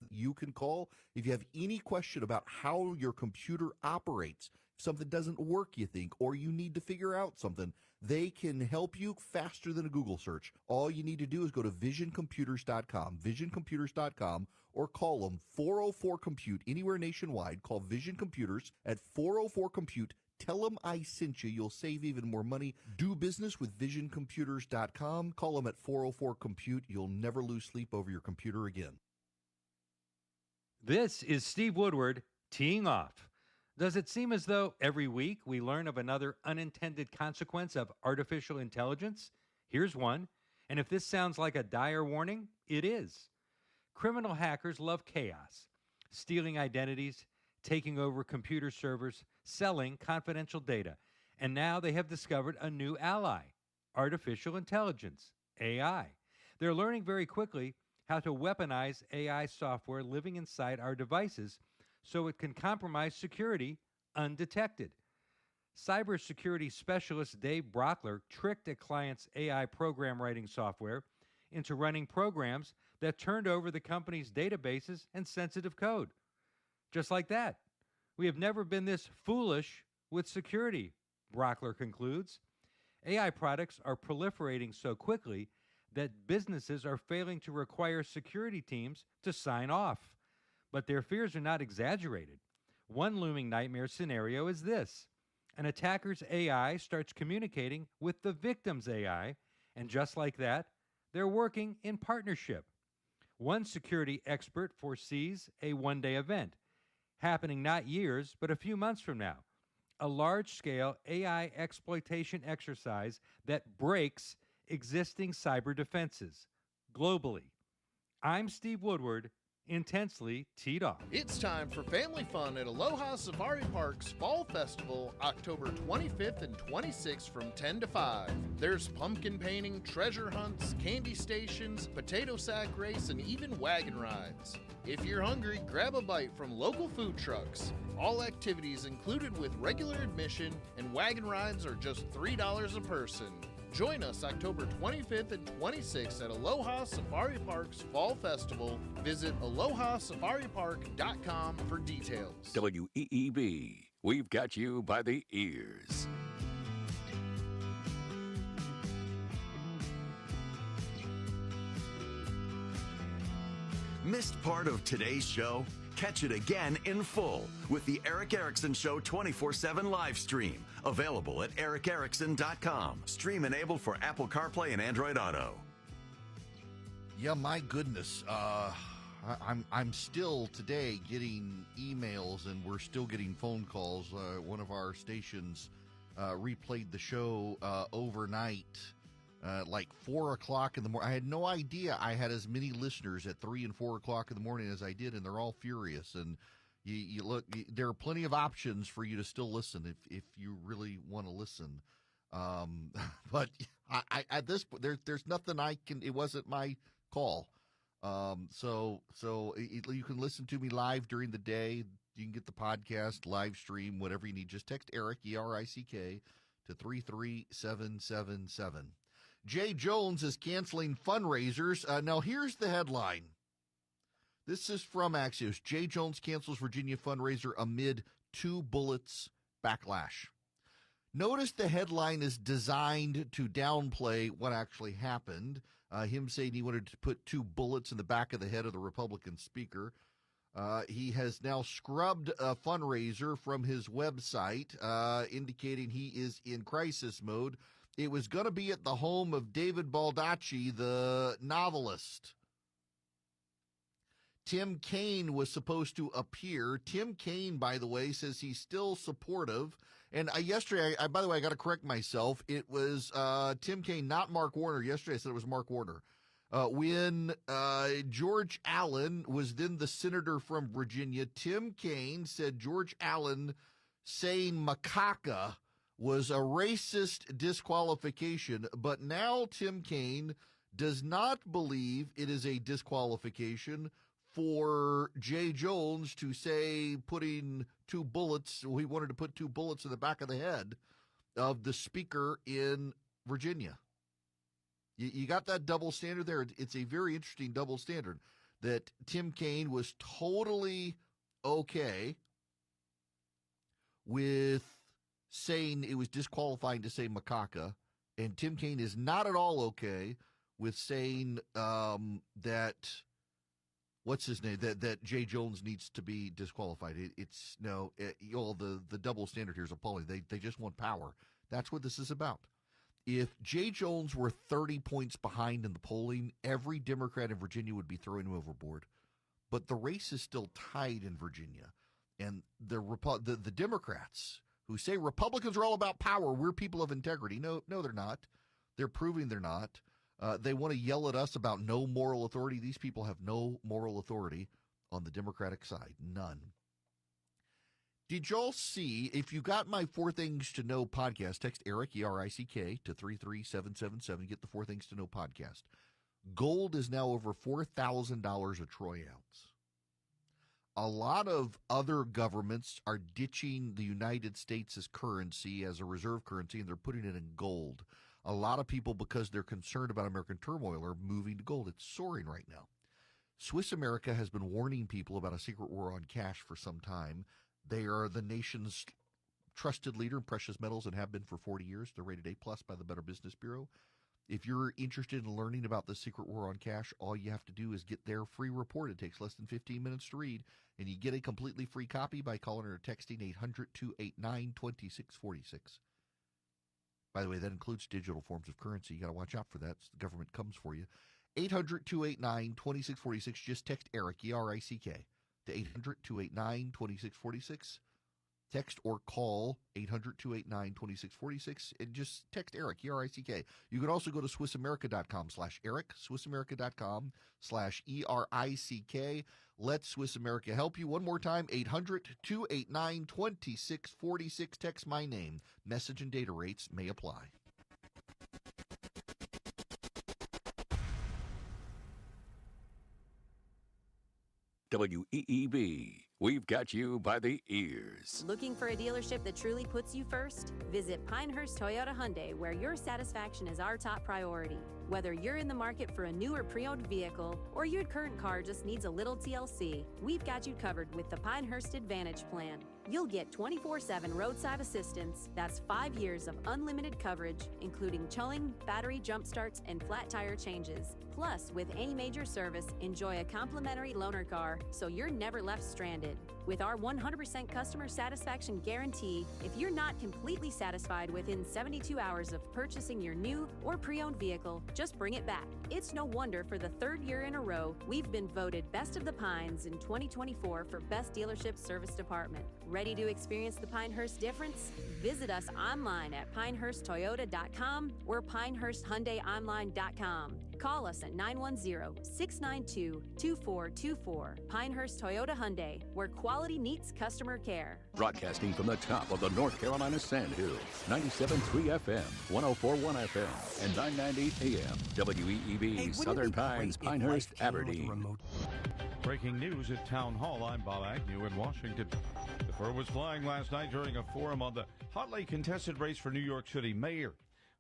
You can call if you have any question about how your computer operates. If something doesn't work, you think, or you need to figure out something, they can help you faster than a Google search. All you need to do is go to visioncomputers.com, visioncomputers.com, or call them 404-COMPUTE anywhere nationwide. Call Vision Computers at 404-COMPUTE. Tell them I sent you. You'll save even more money. Do business with visioncomputers.com. Call them at 404-COMPUTE. You'll never lose sleep over your computer again. This is Steve Woodward teeing off. Does it seem as though every week we learn of another unintended consequence of artificial intelligence? Here's one. And if this sounds like a dire warning, it is. Criminal hackers love chaos, stealing identities, taking over computer servers, selling confidential data. And now they have discovered a new ally, artificial intelligence, AI. They're learning very quickly how to weaponize AI software living inside our devices so it can compromise security undetected. Cybersecurity specialist Dave Brockler tricked a client's AI program writing software into running programs that turned over the company's databases and sensitive code. Just like that. We have never been this foolish with security, Brockler concludes. AI products are proliferating so quickly that businesses are failing to require security teams to sign off. But their fears are not exaggerated. One looming nightmare scenario is this. An attacker's AI starts communicating with the victim's AI, and just like that, they're working in partnership. One security expert foresees a one-day event, happening not years, but a few months from now. A large-scale AI exploitation exercise that breaks existing cyber defenses globally. I'm Steve Woodward, intensely teed off. It's time for family fun at Aloha Safari Park's Fall Festival, October 25th and 26th from 10 to 5. There's pumpkin painting, treasure hunts, candy stations, potato sack race, and even wagon rides. If you're hungry, grab a bite from local food trucks. All activities included with regular admission, and wagon rides are just $3 a person. Join us October 25th and 26th at Aloha Safari Park's Fall Festival. Visit alohasafaripark.com for details. WEEB, we've got you by the ears. Missed part of today's show? Catch it again in full with the Eric Erickson Show 24/7 live stream. Available at ericerickson.com. Stream enabled for Apple CarPlay and Android Auto. Yeah, my goodness. I'm still today getting emails, and we're still getting phone calls. One of our stations replayed the show overnight, like 4 o'clock in the morning. I had no idea I had as many listeners at 3 and 4 o'clock in the morning as I did, and they're all furious. And you look, there are plenty of options for you to still listen if you really want to listen. But I at this point, there's nothing I can. It wasn't my call. So you can listen to me live during the day. You can get the podcast, live stream, whatever you need. Just text Eric, ERICK, to 33777. Jay Jones is canceling fundraisers. Now, here's the headline. This is from Axios. Jay Jones cancels Virginia fundraiser amid 2 bullets backlash. Notice the headline is designed to downplay what actually happened. Him saying he wanted to put 2 bullets in the back of the head of the Republican speaker. He has now scrubbed a fundraiser from his website, indicating he is in crisis mode. It was going to be at the home of David Baldacci, the novelist. Tim Kaine was supposed to appear. Tim Kaine, by the way, says he's still supportive. And yesterday, by the way, I got to correct myself. It was Tim Kaine, not Mark Warner. Yesterday I said it was Mark Warner. When George Allen was then the senator from Virginia, Tim Kaine said George Allen saying macaca was a racist disqualification. But now Tim Kaine does not believe it is a disqualification for Jay Jones to say putting 2 bullets, he wanted to put 2 bullets in the back of the head of the speaker in Virginia. You got that double standard there. It's a very interesting double standard. that Tim Kaine was totally okay with saying it was disqualifying to say macaca, and Tim Kaine is not at all okay with saying that what's his name that Jay Jones needs to be disqualified. The double standard here is appalling. They just want power. That's what this is about. If Jay Jones were 30 points behind in the polling, every Democrat in Virginia would be throwing him overboard. But the race is still tied in Virginia, and the Democrats who say Republicans are all about power, we're people of integrity. No, they're not. They're proving they're not. They want to yell at us about no moral authority. These people have no moral authority on the Democratic side. None. Did y'all see, if you got my 4 Things to Know podcast, text Eric, E-R-I-C-K, to 33777, get the 4 Things to Know podcast. Gold is now over $4,000 a troy ounce. A lot of other governments are ditching the United States as currency, as a reserve currency, and they're putting it in gold. A lot of people, because they're concerned about American turmoil, are moving to gold. It's soaring right now. Swiss America has been warning people about a secret war on cash for some time. They are the nation's trusted leader in precious metals and have been for 40 years. They're rated A+ by the Better Business Bureau. If you're interested in learning about the secret war on cash, all you have to do is get their free report. It takes less than 15 minutes to read, and you get a completely free copy by calling or texting 800-289-2646. By the way, that includes digital forms of currency. You got to watch out for that. The government comes for you. 800-289-2646. Just text Eric, E-R-I-C-K, to 800-289-2646. Text or call 800-289-2646 and just text Eric, E-R-I-C-K. You can also go to SwissAmerica.com/Eric, SwissAmerica.com/ERICK. Let Swiss America help you. One more time, 800-289-2646. Text my name. Message and data rates may apply. WEEB. We've got you by the ears. Looking for a dealership that truly puts you first? Visit Pinehurst Toyota Hyundai, where your satisfaction is our top priority. Whether you're in the market for a new or pre-owned vehicle, or your current car just needs a little TLC, we've got you covered with the Pinehurst Advantage Plan. You'll get 24/7 roadside assistance. That's 5 years of unlimited coverage, including towing, battery jump starts, and flat tire changes. Plus, with any major service, enjoy a complimentary loaner car so you're never left stranded. With our 100% customer satisfaction guarantee, if you're not completely satisfied within 72 hours of purchasing your new or pre-owned vehicle, just bring it back. It's no wonder for the 3rd year in a row, we've been voted Best of the Pines in 2024 for Best Dealership Service Department. Ready to experience the Pinehurst difference? Visit us online at pinehursttoyota.com or pinehursthyundaiονline.com. Call us at 910-692-2424. Pinehurst Toyota Hyundai, where quality meets customer care. Broadcasting from the top of the North Carolina Sandhills, 97.3 FM, 104.1 FM, and 990 AM. WEEB, Southern Pines, Pinehurst, Aberdeen. Breaking news at Town Hall. I'm Bob Agnew in Washington. The fur was flying last night during a forum on the hotly contested race for New York City mayor.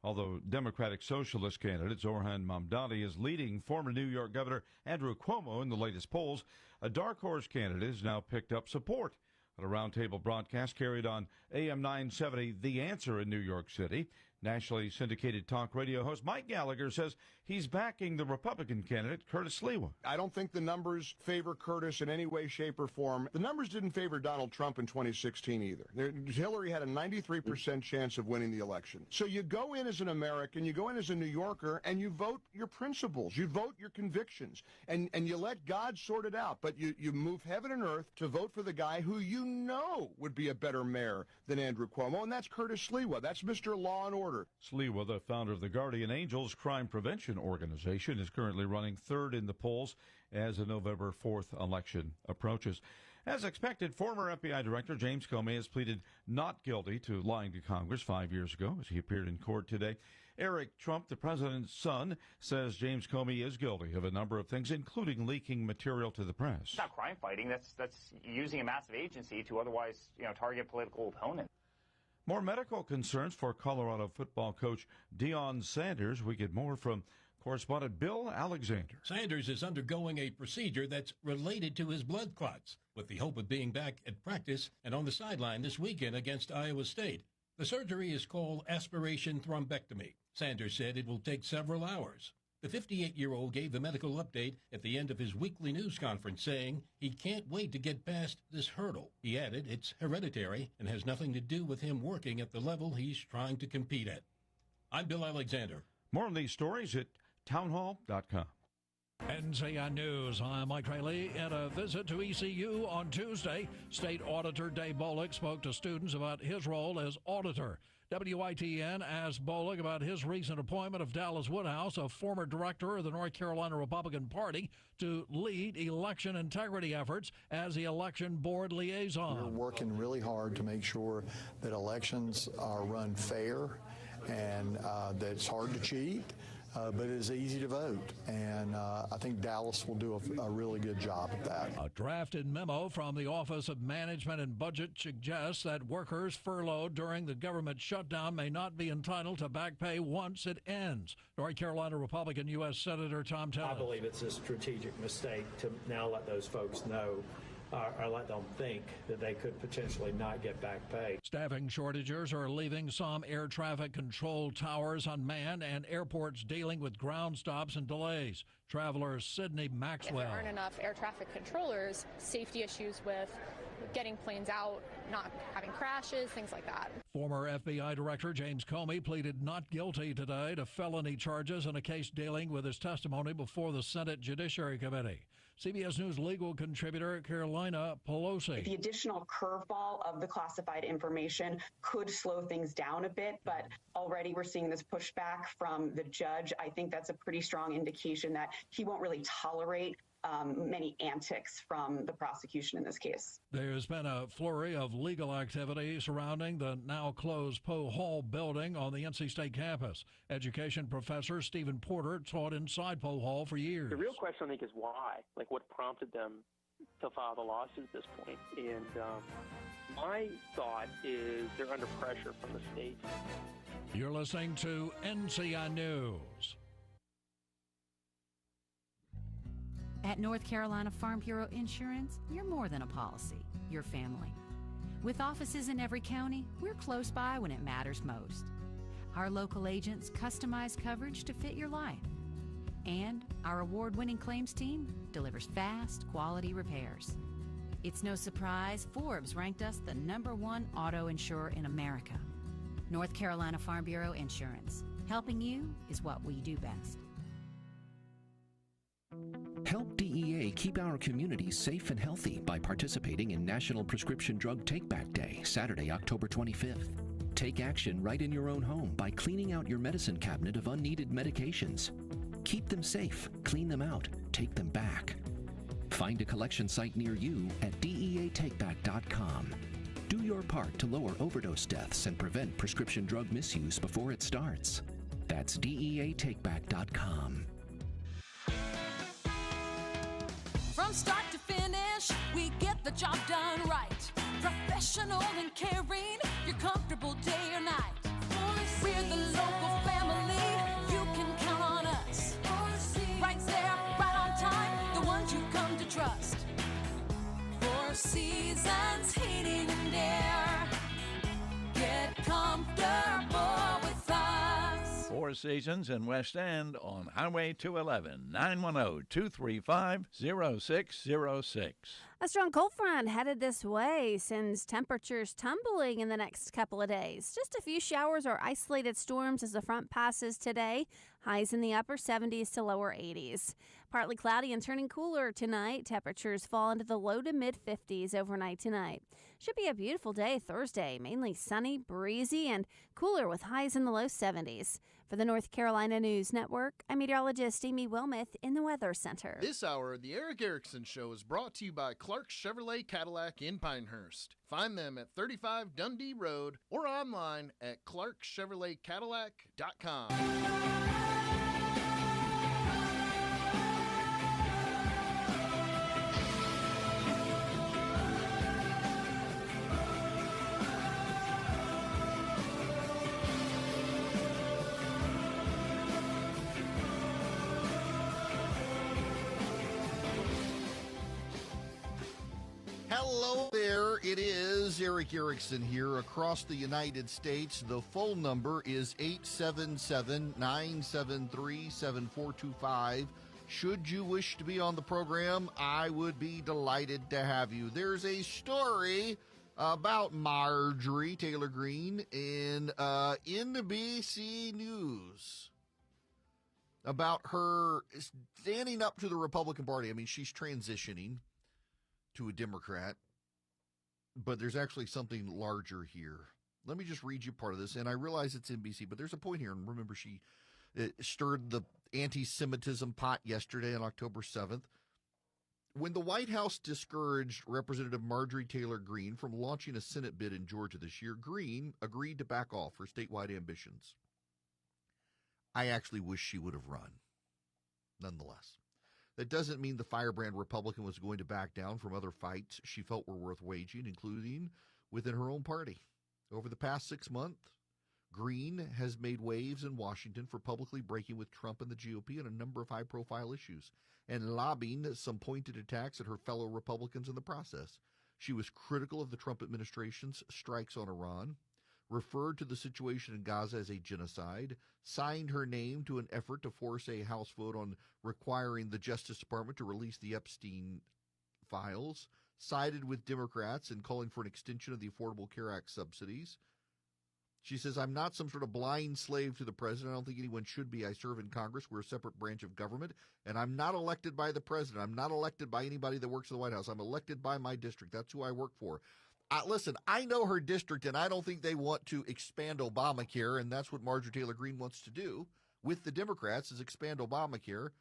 Although Democratic Socialist candidate Zoran Mamdani is leading former New York Governor Andrew Cuomo in the latest polls, a dark horse candidate has now picked up support. At a roundtable broadcast carried on AM 970 The Answer in New York City, nationally syndicated talk radio host Mike Gallagher says he's backing the Republican candidate, Curtis Sliwa. I don't think the numbers favor Curtis in any way, shape, or form. The numbers didn't favor Donald Trump in 2016 either. Hillary had a 93% chance of winning the election. So you go in as an American, you go in as a New Yorker, and you vote your principles. You vote your convictions. And you let God sort it out. But you move heaven and earth to vote for the guy who you know would be a better mayor than Andrew Cuomo, and that's Curtis Sliwa. That's Mr. Law and Order. Sliwa, the founder of the Guardian Angels crime prevention organization, is currently running 3rd in the polls as the November 4th election approaches. As expected, former FBI Director James Comey has pleaded not guilty to lying to Congress 5 years ago as he appeared in court today. Eric Trump, the president's son, says James Comey is guilty of a number of things, including leaking material to the press. It's not crime fighting. That's using a massive agency to otherwise, target political opponents. More medical concerns for Colorado football coach Deion Sanders. We get more from Correspondent Bill Alexander. Sanders is undergoing a procedure that's related to his blood clots, with the hope of being back at practice and on the sideline this weekend against Iowa State. The surgery is called aspiration thrombectomy. Sanders said it will take several hours. The 58-year-old gave the medical update at the end of his weekly news conference, saying he can't wait to get past this hurdle. He added it's hereditary and has nothing to do with him working at the level he's trying to compete at. I'm Bill Alexander. More on these stories at townhall.com. NCI News, I'm Mike Rayleigh. In a visit to ECU on Tuesday, State Auditor Dave Bollick spoke to students about his role as auditor. WITN asked Bollick about his recent appointment of Dallas Woodhouse, a former director of the North Carolina Republican Party, to lead election integrity efforts as the election board liaison. We're working really hard to make sure that elections are run fair and that it's hard to cheat. But it is easy to vote, and I think Dallas will do a really good job at that. A drafted memo from the Office of Management and Budget suggests that workers furloughed during the government shutdown may not be entitled to back pay once it ends. North Carolina Republican U.S. Senator Tom Tillis. I believe it's a strategic mistake to now let those folks know or let them think that they could potentially not get back pay. Staffing shortages are leaving some air traffic control towers unmanned and airports dealing with ground stops and delays. Traveler Sydney Maxwell. If there aren't enough air traffic controllers, safety issues with getting planes out, not having crashes, things like that. Former FBI Director James Comey pleaded not guilty today to felony charges in a case dealing with his testimony before the Senate Judiciary Committee. CBS News legal contributor Carolina Pelosi. The additional curveball of the classified information could slow things down a bit, but already we're seeing this pushback from the judge. I think that's a pretty strong indication that he won't really tolerate many antics from the prosecution in this case. There's been a flurry of legal activity surrounding the now closed Poe Hall building on the NC State campus. Education professor Stephen Porter taught inside Poe Hall for years. The real question, I think, is why? Like, what prompted them to file the lawsuit at this point? And my thought is they're under pressure from the state. You're listening to NCI News. At North Carolina Farm Bureau Insurance, you're more than a policy, you're family. With offices in every county, we're close by when it matters most. Our local agents customize coverage to fit your life. And our award-winning claims team delivers fast, quality repairs. It's no surprise Forbes ranked us the #1 auto insurer in America. North Carolina Farm Bureau Insurance. Helping you is what we do best. Help DEA keep our communities safe and healthy by participating in National Prescription Drug Take-Back Day, Saturday, October 25th. Take action right in your own home by cleaning out your medicine cabinet of unneeded medications. Keep them safe, clean them out, take them back. Find a collection site near you at DEATakeback.com. Do your part to lower overdose deaths and prevent prescription drug misuse before it starts. That's DEATakeback.com. From start to finish, we get the job done right. Professional and caring, you're comfortable day or night. We're the local family, you can count on us. Right there, right on time, the ones you come to trust. 4 Seasons Heating and Air. Get comfortable with us. 4 Seasons in West End on Highway 211, 910-235-0606. A strong cold front headed this way sends temperatures tumbling in the next couple of days. Just a few showers or isolated storms as the front passes today. Highs in the upper 70s to lower 80s. Partly cloudy and turning cooler tonight. Temperatures fall into the low to mid 50s overnight tonight. Should be a beautiful day Thursday. Mainly sunny, breezy, and cooler with highs in the low 70s. For the North Carolina News Network, I'm meteorologist Amy Wilmoth in the Weather Center. This hour, the Eric Erickson Show is brought to you by Clark Chevrolet Cadillac in Pinehurst. Find them at 35 Dundee Road or online at clarkchevroletcadillac.com. Hello there. It is Eric Erickson here across the United States. The phone number is 877-973-7425. Should you wish to be on the program, I would be delighted to have you. There's a story about Marjorie Taylor Greene in NBC News about her standing up to the Republican Party. I mean, she's transitioning to a Democrat, but there's actually something larger here. Let me just read you part of this, and I realize it's NBC, but there's a point here, and remember, she stirred the anti-Semitism pot yesterday on October 7th. When the White House discouraged Representative Marjorie Taylor Greene from launching a Senate bid in Georgia this year, Greene agreed to back off her statewide ambitions. I actually wish she would have run, nonetheless. That doesn't mean the firebrand Republican was going to back down from other fights she felt were worth waging, including within her own party. Over the past 6 months, Greene has made waves in Washington for publicly breaking with Trump and the GOP on a number of high-profile issues and lobbying some pointed attacks at her fellow Republicans in the process. She was critical of the Trump administration's strikes on Iran, referred to the situation in Gaza as a genocide, signed her name to an effort to force a House vote on requiring the Justice Department to release the Epstein files, sided with Democrats in calling for an extension of the Affordable Care Act subsidies. She says, I'm not some sort of blind slave to the president. I don't think anyone should be. I serve in Congress. We're a separate branch of government, and I'm not elected by the president. I'm not elected by anybody that works in the White House. I'm elected by my district. That's who I work for. Listen, I know her district, and I don't think they want to expand Obamacare, and that's what Marjorie Taylor Greene wants to do with the Democrats is expand Obamacare.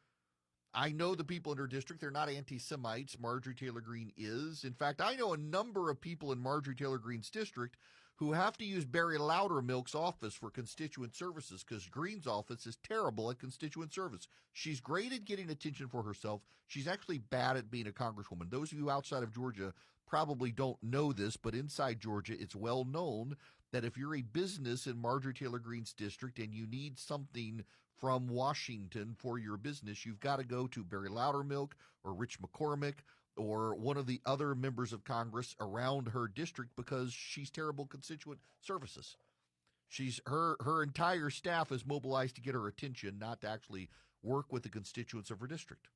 I know the people in her district. They're not anti-Semites. Marjorie Taylor Greene is. In fact, I know a number of people in Marjorie Taylor Greene's district who have to use Barry Loudermilk's office for constituent services because Greene's office is terrible at constituent service. She's great at getting attention for herself. She's actually bad at being a congresswoman. Those of you outside of Georgia probably don't know this, but inside Georgia, it's well known that if you're a business in Marjorie Taylor Greene's district and you need something from Washington for your business, you've got to go to Barry Loudermilk or Rich McCormick or one of the other members of Congress around her district because she's terrible constituent services. Her entire staff is mobilized to get her attention, not to actually work with the constituents of her district.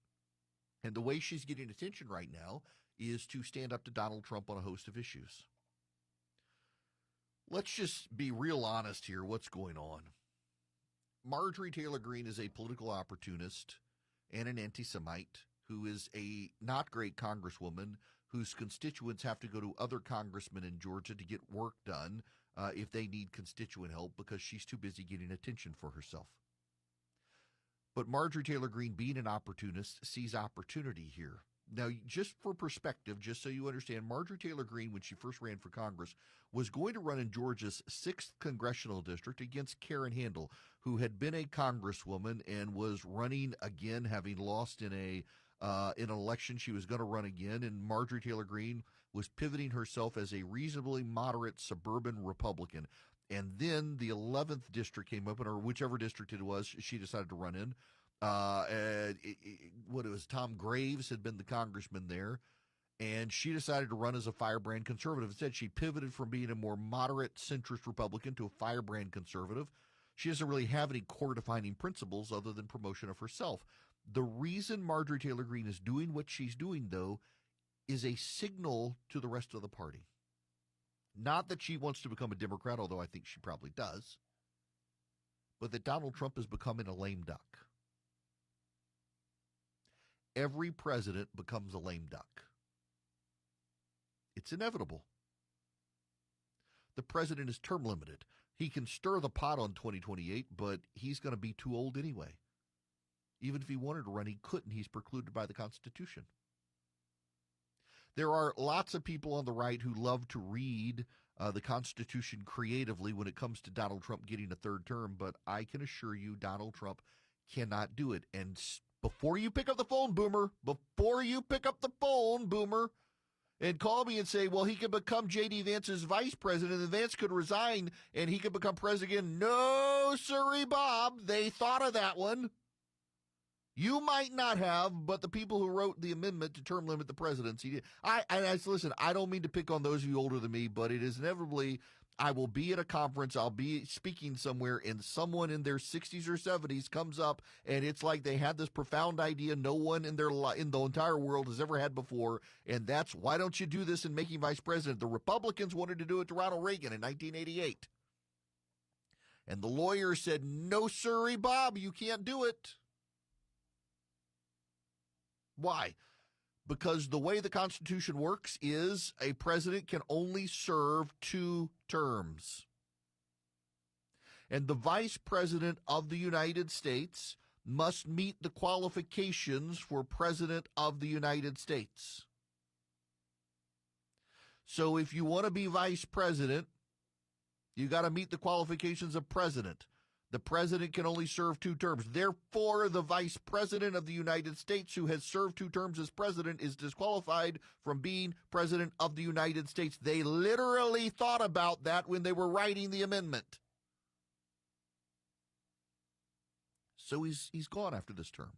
And the way she's getting attention right now is to stand up to Donald Trump on a host of issues. Let's just be real honest here. What's going on? Marjorie Taylor Greene is a political opportunist and an anti-Semite who is a not great congresswoman whose constituents have to go to other congressmen in Georgia to get work done if they need constituent help because she's too busy getting attention for herself. But Marjorie Taylor Greene, being an opportunist, sees opportunity here. Now, just for perspective, just so you understand, Marjorie Taylor Greene, when she first ran for Congress, was going to run in Georgia's 6th congressional district against Karen Handel, who had been a congresswoman and was running again, having lost in an election. She was going to run again, and Marjorie Taylor Greene was pivoting herself as a reasonably moderate suburban Republican. And then the 11th district came up, or whichever district it was, she decided to run in. Tom Graves had been the congressman there, and she decided to run as a firebrand conservative. Instead, she pivoted from being a more moderate centrist Republican to a firebrand conservative. She doesn't really have any core-defining principles other than promotion of herself. The reason Marjorie Taylor Greene is doing what she's doing, though, is a signal to the rest of the party. Not that she wants to become a Democrat, although I think she probably does, but that Donald Trump is becoming a lame duck. Every president becomes a lame duck. It's inevitable. The president is term limited. He can stir the pot on 2028, but he's going to be too old anyway. Even if he wanted to run, he couldn't. He's precluded by the Constitution. There are lots of people on the right who love to read the Constitution creatively when it comes to Donald Trump getting a third term, but I can assure you Donald Trump cannot do it. And before you pick up the phone, Boomer, and call me and say, well, he could become J.D. Vance's vice president, and Vance could resign, and he could become president again. No, sirree, Bob. They thought of that one. You might not have, but the people who wrote the amendment to term limit the presidency did. Listen, I don't mean to pick on those of you older than me, but it is inevitably, I will be at a conference, I'll be speaking somewhere, and someone in their 60s or 70s comes up, and it's like they had this profound idea no one in the entire world has ever had before, and that's, why don't you do this in making vice president? The Republicans wanted to do it to Ronald Reagan in 1988. And the lawyer said, no, sirree, Bob, you can't do it. Why? Because the way the Constitution works is a president can only serve 2 terms. And the vice president of the United States must meet the qualifications for president of the United States. So if you want to be vice president, you got to meet the qualifications of president. The president can only serve 2 terms. Therefore, the vice president of the United States who has served 2 terms as president is disqualified from being president of the United States. They literally thought about that when they were writing the amendment. So he's gone after this term.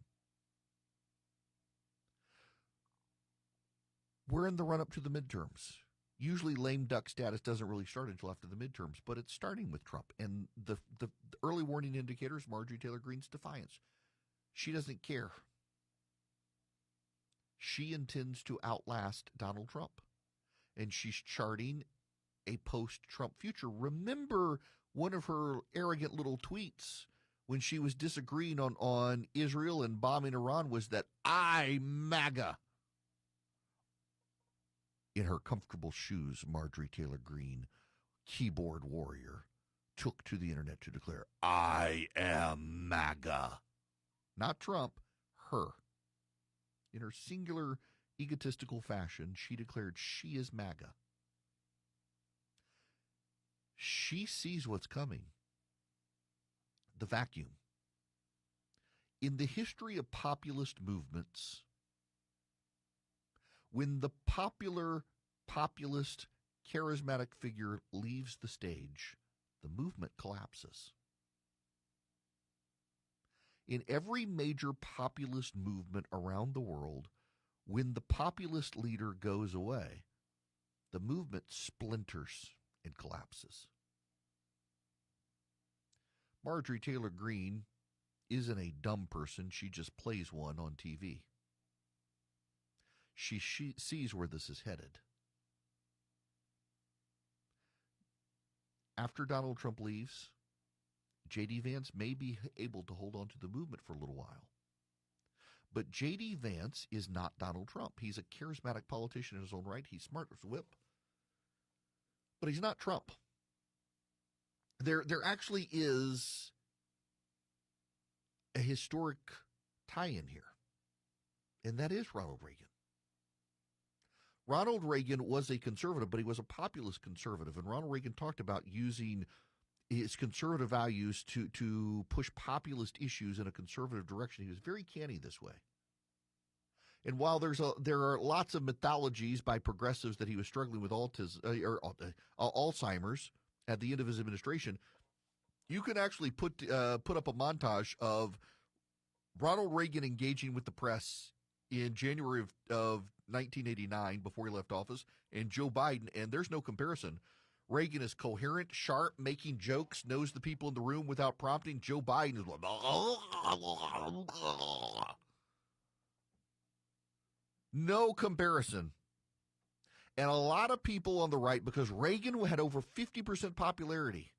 We're in the run-up to the midterms. Usually lame duck status doesn't really start until after the midterms, but it's starting with Trump. And the early warning indicators, Marjorie Taylor Greene's defiance. She doesn't care. She intends to outlast Donald Trump. And she's charting a post-Trump future. Remember one of her arrogant little tweets when she was disagreeing on Israel and bombing Iran was that I MAGA. In her comfortable shoes, Marjorie Taylor Greene, keyboard warrior, took to the internet to declare, I am MAGA. Not Trump, her. In her singular, egotistical fashion, she declared she is MAGA. She sees what's coming. The vacuum. In the history of populist movements, when the populist, charismatic figure leaves the stage, the movement collapses. In every major populist movement around the world, when the populist leader goes away, the movement splinters and collapses. Marjorie Taylor Greene isn't a dumb person. She just plays one on TV. She sees where this is headed. After Donald Trump leaves, J.D. Vance may be able to hold on to the movement for a little while. But J.D. Vance is not Donald Trump. He's a charismatic politician in his own right. He's smart as a whip. But he's not Trump. There actually is a historic tie-in here, and that is Ronald Reagan. Ronald Reagan was a conservative, but he was a populist conservative, and Ronald Reagan talked about using his conservative values to push populist issues in a conservative direction. He was very canny this way. And while there are lots of mythologies by progressives that he was struggling with Alzheimer's at the end of his administration, you can actually put up a montage of Ronald Reagan engaging with the press in January of 1989 before he left office, and Joe Biden, and there's no comparison. Reagan is coherent, sharp, making jokes, knows the people in the room without prompting. Joe Biden is like, no comparison. And a lot of people on the right, because Reagan had over 50% popularity,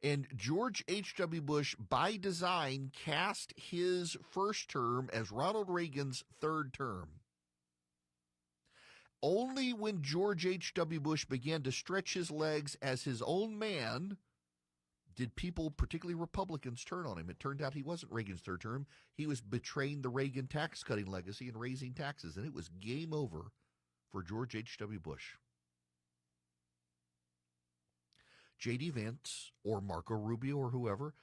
and George H.W. Bush, by design, cast his first term as Ronald Reagan's third term. Only when George H.W. Bush began to stretch his legs as his own man did people, particularly Republicans, turn on him. It turned out he wasn't Reagan's third term. He was betraying the Reagan tax-cutting legacy and raising taxes, and it was game over for George H.W. Bush. J.D. Vance or Marco Rubio or whoever,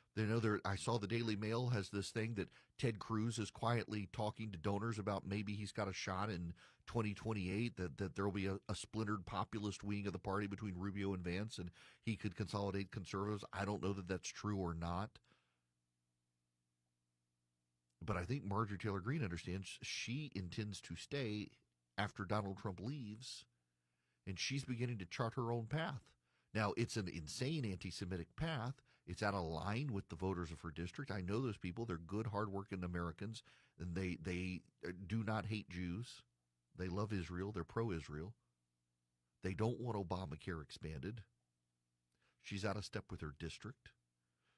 I saw the Daily Mail has this thing that Ted Cruz is quietly talking to donors about maybe he's got a shot in 2028, that there will be a splintered populist wing of the party between Rubio and Vance, and he could consolidate conservatives. I don't know that that's true or not. But I think Marjorie Taylor Greene understands she intends to stay after Donald Trump leaves, and she's beginning to chart her own path. Now, it's an insane anti-Semitic path. It's out of line with the voters of her district. I know those people. They're good, hardworking Americans, and they do not hate Jews. They love Israel. They're pro-Israel. They don't want Obamacare expanded. She's out of step with her district.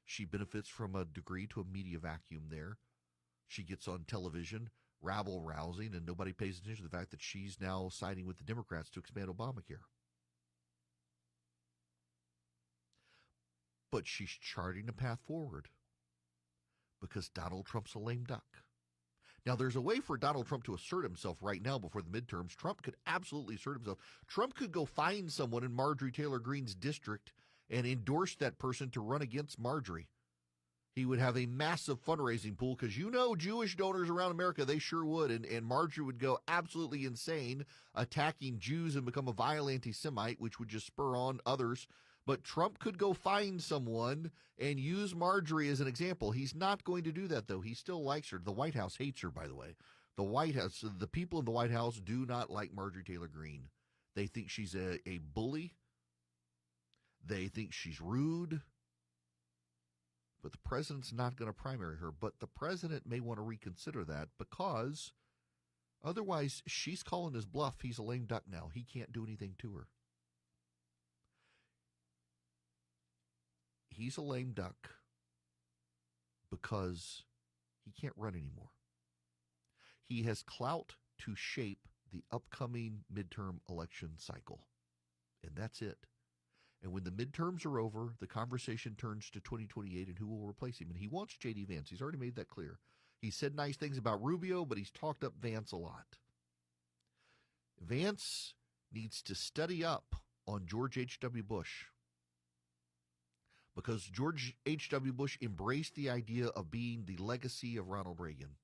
She benefits from a degree to a media vacuum there. She gets on television, rabble-rousing, and nobody pays attention to the fact that she's now siding with the Democrats to expand Obamacare. But she's charting a path forward because Donald Trump's a lame duck. Now, there's a way for Donald Trump to assert himself right now before the midterms. Trump could absolutely assert himself. Trump could go find someone in Marjorie Taylor Greene's district and endorse that person to run against Marjorie. He would have a massive fundraising pool because Jewish donors around America, they sure would. And Marjorie would go absolutely insane attacking Jews and become a vile anti-Semite, which would just spur on others. But Trump could go find someone and use Marjorie as an example. He's not going to do that, though. He still likes her. The White House hates her, by the way. The people in the White House do not like Marjorie Taylor Greene. They think she's a bully. They think she's rude. But the president's not going to primary her. But the president may want to reconsider that because otherwise she's calling his bluff. He's a lame duck now. He can't do anything to her. He's a lame duck because he can't run anymore. He has clout to shape the upcoming midterm election cycle. And that's it. And when the midterms are over, the conversation turns to 2028 and who will replace him. And he wants J.D. Vance. He's already made that clear. He said nice things about Rubio, but he's talked up Vance a lot. Vance needs to study up on George H.W. Bush because George H.W. Bush embraced the idea of being the legacy of Ronald Reagan.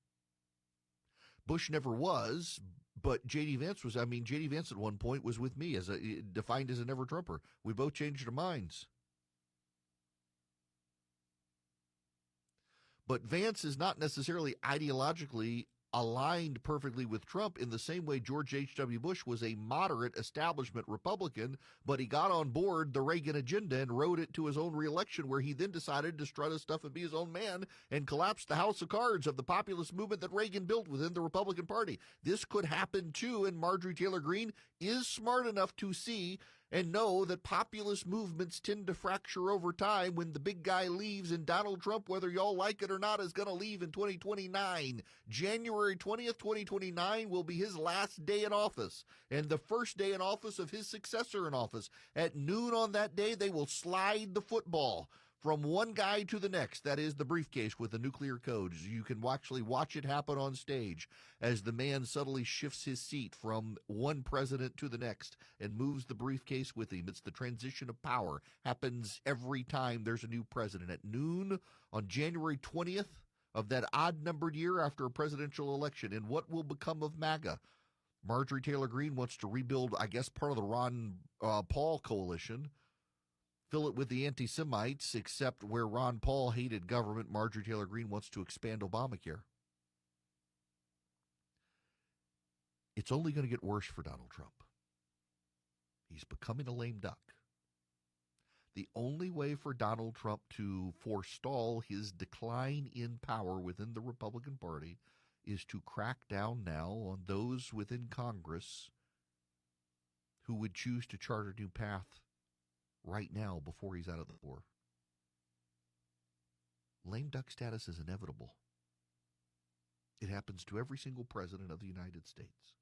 Bush never was, but J.D. Vance was. J.D. Vance at one point was with me, defined as a never-Trumper. We both changed our minds. But Vance is not necessarily ideologically aligned perfectly with Trump in the same way George H.W. Bush was a moderate establishment Republican, but he got on board the Reagan agenda and rode it to his own reelection, where he then decided to strut his stuff and be his own man and collapse the house of cards of the populist movement that Reagan built within the Republican Party. This could happen too, and Marjorie Taylor Greene is smart enough to see and know that populist movements tend to fracture over time when the big guy leaves, and Donald Trump, whether y'all like it or not, is going to leave in 2029. January 20th, 2029 will be his last day in office and the first day in office of his successor in office. At noon on that day, they will slide the football from one guy to the next. That is the briefcase with the nuclear codes. You can actually watch it happen on stage as the man subtly shifts his seat from one president to the next and moves the briefcase with him. It's the transition of power. Happens every time there's a new president. At noon on January 20th of that odd-numbered year after a presidential election. And what will become of MAGA? Marjorie Taylor Greene wants to rebuild, I guess, part of the Ron Paul coalition. Fill it with the anti-Semites, except where Ron Paul hated government, Marjorie Taylor Greene wants to expand Obamacare. It's only going to get worse for Donald Trump. He's becoming a lame duck. The only way for Donald Trump to forestall his decline in power within the Republican Party is to crack down now on those within Congress who would choose to chart a new path right now before he's out of the door. Lame duck status is inevitable. It happens to every single president of the United States.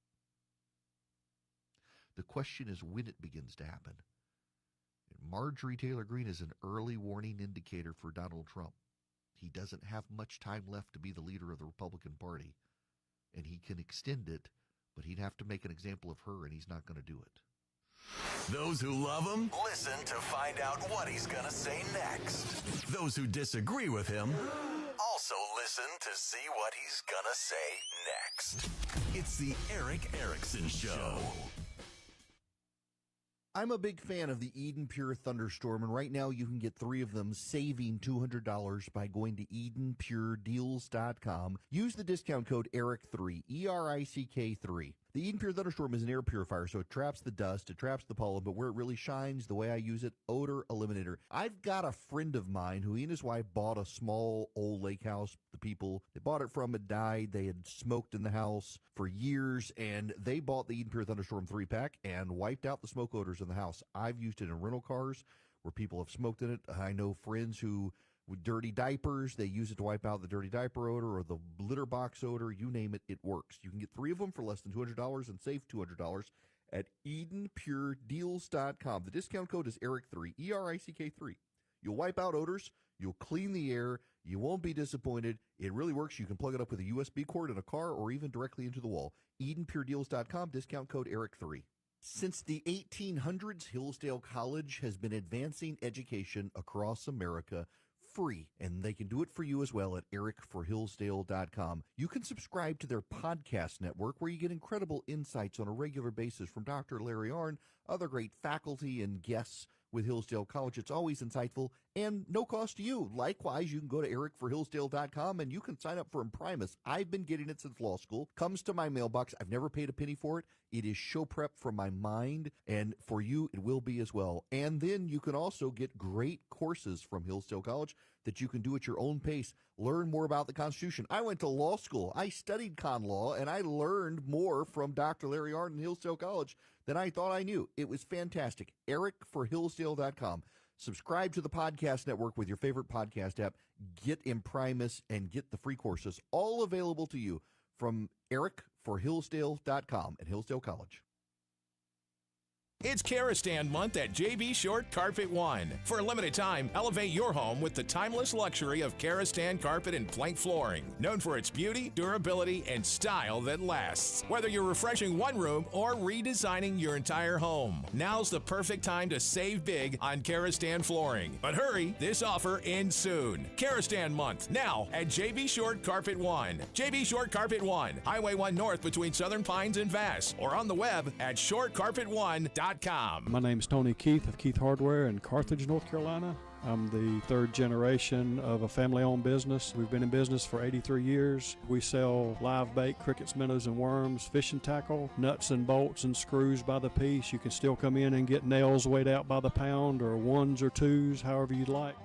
The question is when it begins to happen. And Marjorie Taylor Greene is an early warning indicator for Donald Trump. He doesn't have much time left to be the leader of the Republican Party, and he can extend it, but he'd have to make an example of her, and he's not going to do it. Those who love him, listen to find out what he's going to say next. Those who disagree with him, also listen to see what he's going to say next. It's the Eric Erickson Show. I'm a big fan of the Eden Pure Thunderstorm, and right now you can get 3 of them, saving $200 by going to EdenPureDeals.com. Use the discount code ERIC3, ERICK3. The Eden Pure Thunderstorm is an air purifier, so it traps the dust, it traps the pollen, but where it really shines, the way I use it, odor eliminator. I've got a friend of mine who he and his wife bought a small old lake house. The people they bought it from had died. They had smoked in the house for years, and they bought the Eden Pure Thunderstorm 3-pack and wiped out the smoke odors in the house. I've used it in rental cars where people have smoked in it. I know friends who, with dirty diapers, they use it to wipe out the dirty diaper odor or the litter box odor. You name it, it works. You can get 3 of them for less than $200 and save $200 at EdenPureDeals.com. The discount code is ERIC3, ERICK3. You'll wipe out odors. You'll clean the air. You won't be disappointed. It really works. You can plug it up with a USB cord in a car or even directly into the wall. EdenPureDeals.com, discount code ERIC3. Since the 1800s, Hillsdale College has been advancing education across America free, and they can do it for you as well at ericforhillsdale.com. You can subscribe to their podcast network where you get incredible insights on a regular basis from Dr. Larry Arnn, other great faculty and guests with Hillsdale College. It's always insightful and no cost to you. Likewise, you can go to ericforhillsdale.com and you can sign up for Imprimis. I've been getting it since law school. Comes to my mailbox. I've never paid a penny for it. It is show prep for my mind, and for you, it will be as well. And then you can also get great courses from Hillsdale College that you can do at your own pace. Learn more about the Constitution. I went to law school. I studied con law, and I learned more from Dr. Larry Arnn and Hillsdale College than I thought I knew. It was fantastic. ericforhillsdale.com. Subscribe to the podcast network with your favorite podcast app. Get Imprimis and get the free courses, all available to you from ericforhillsdale.com at Hillsdale College. It's Karastan month at JB Short Carpet One. For a limited time, elevate your home with the timeless luxury of Karastan carpet and plank flooring, known for its beauty, durability, and style that lasts. Whether you're refreshing one room or redesigning your entire home, now's the perfect time to save big on Karastan flooring. But hurry, this offer ends soon. Karastan month, now at JB Short Carpet One. JB Short Carpet One, Highway 1 North between Southern Pines and Vass, or on the web at shortcarpet1.com. My name is Tony Keith of Keith Hardware in Carthage, North Carolina. I'm the 3rd generation of a family-owned business. We've been in business for 83 years. We sell live bait, crickets, minnows, and worms, fishing tackle, nuts and bolts and screws by the piece. You can still come in and get nails weighed out by the pound, or 1s or 2s, however you'd like.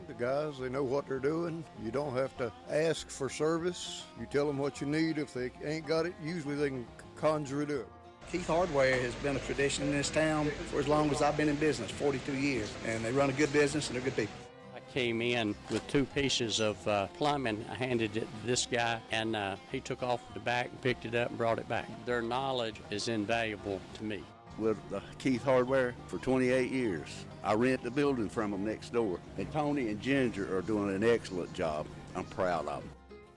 The guys, they know what they're doing. You don't have to ask for service. You tell them what you need. If they ain't got it, usually they can conjure it up. Keith Hardware has been a tradition in this town for as long as I've been in business, 42 years, and they run a good business and they're good people. I came in with 2 pieces of plumbing. I handed it to this guy, and he took off the back and picked it up and brought it back. Their knowledge is invaluable to me. With Keith Hardware for 28 years. I rent the building from them next door, and Tony and Ginger are doing an excellent job. I'm proud of them.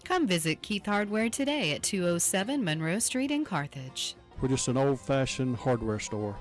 Come visit Keith Hardware today at 207 Monroe Street in Carthage. We're just an old-fashioned hardware store.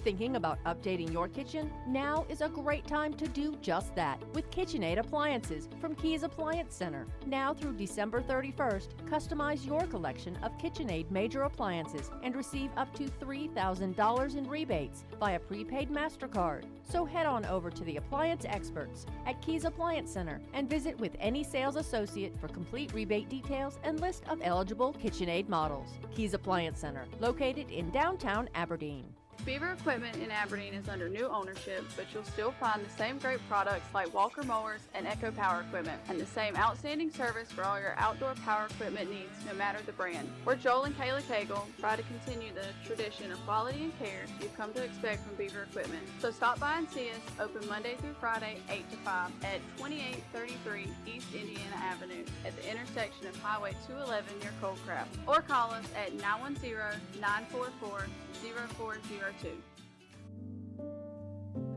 Thinking about updating your kitchen? Now is a great time to do just that with KitchenAid appliances from Keys Appliance Center. Now through December 31st, customize your collection of KitchenAid major appliances and receive up to $3,000 in rebates via prepaid MasterCard. So head on over to the appliance experts at Keys Appliance Center and visit with any sales associate for complete rebate details and list of eligible KitchenAid models. Keys Appliance Center, located in downtown Aberdeen. Beaver Equipment in Aberdeen is under new ownership, but you'll still find the same great products like Walker Mowers and Echo Power Equipment, and the same outstanding service for all your outdoor power equipment needs, no matter the brand. We're Joel and Kayla Cagle, try to continue the tradition of quality and care you've come to expect from Beaver Equipment. So stop by and see us, open Monday through Friday, 8 to 5, at 2833 East Indiana Avenue, at the intersection of Highway 211 near Coldcraft, or call us at 910-944-0402.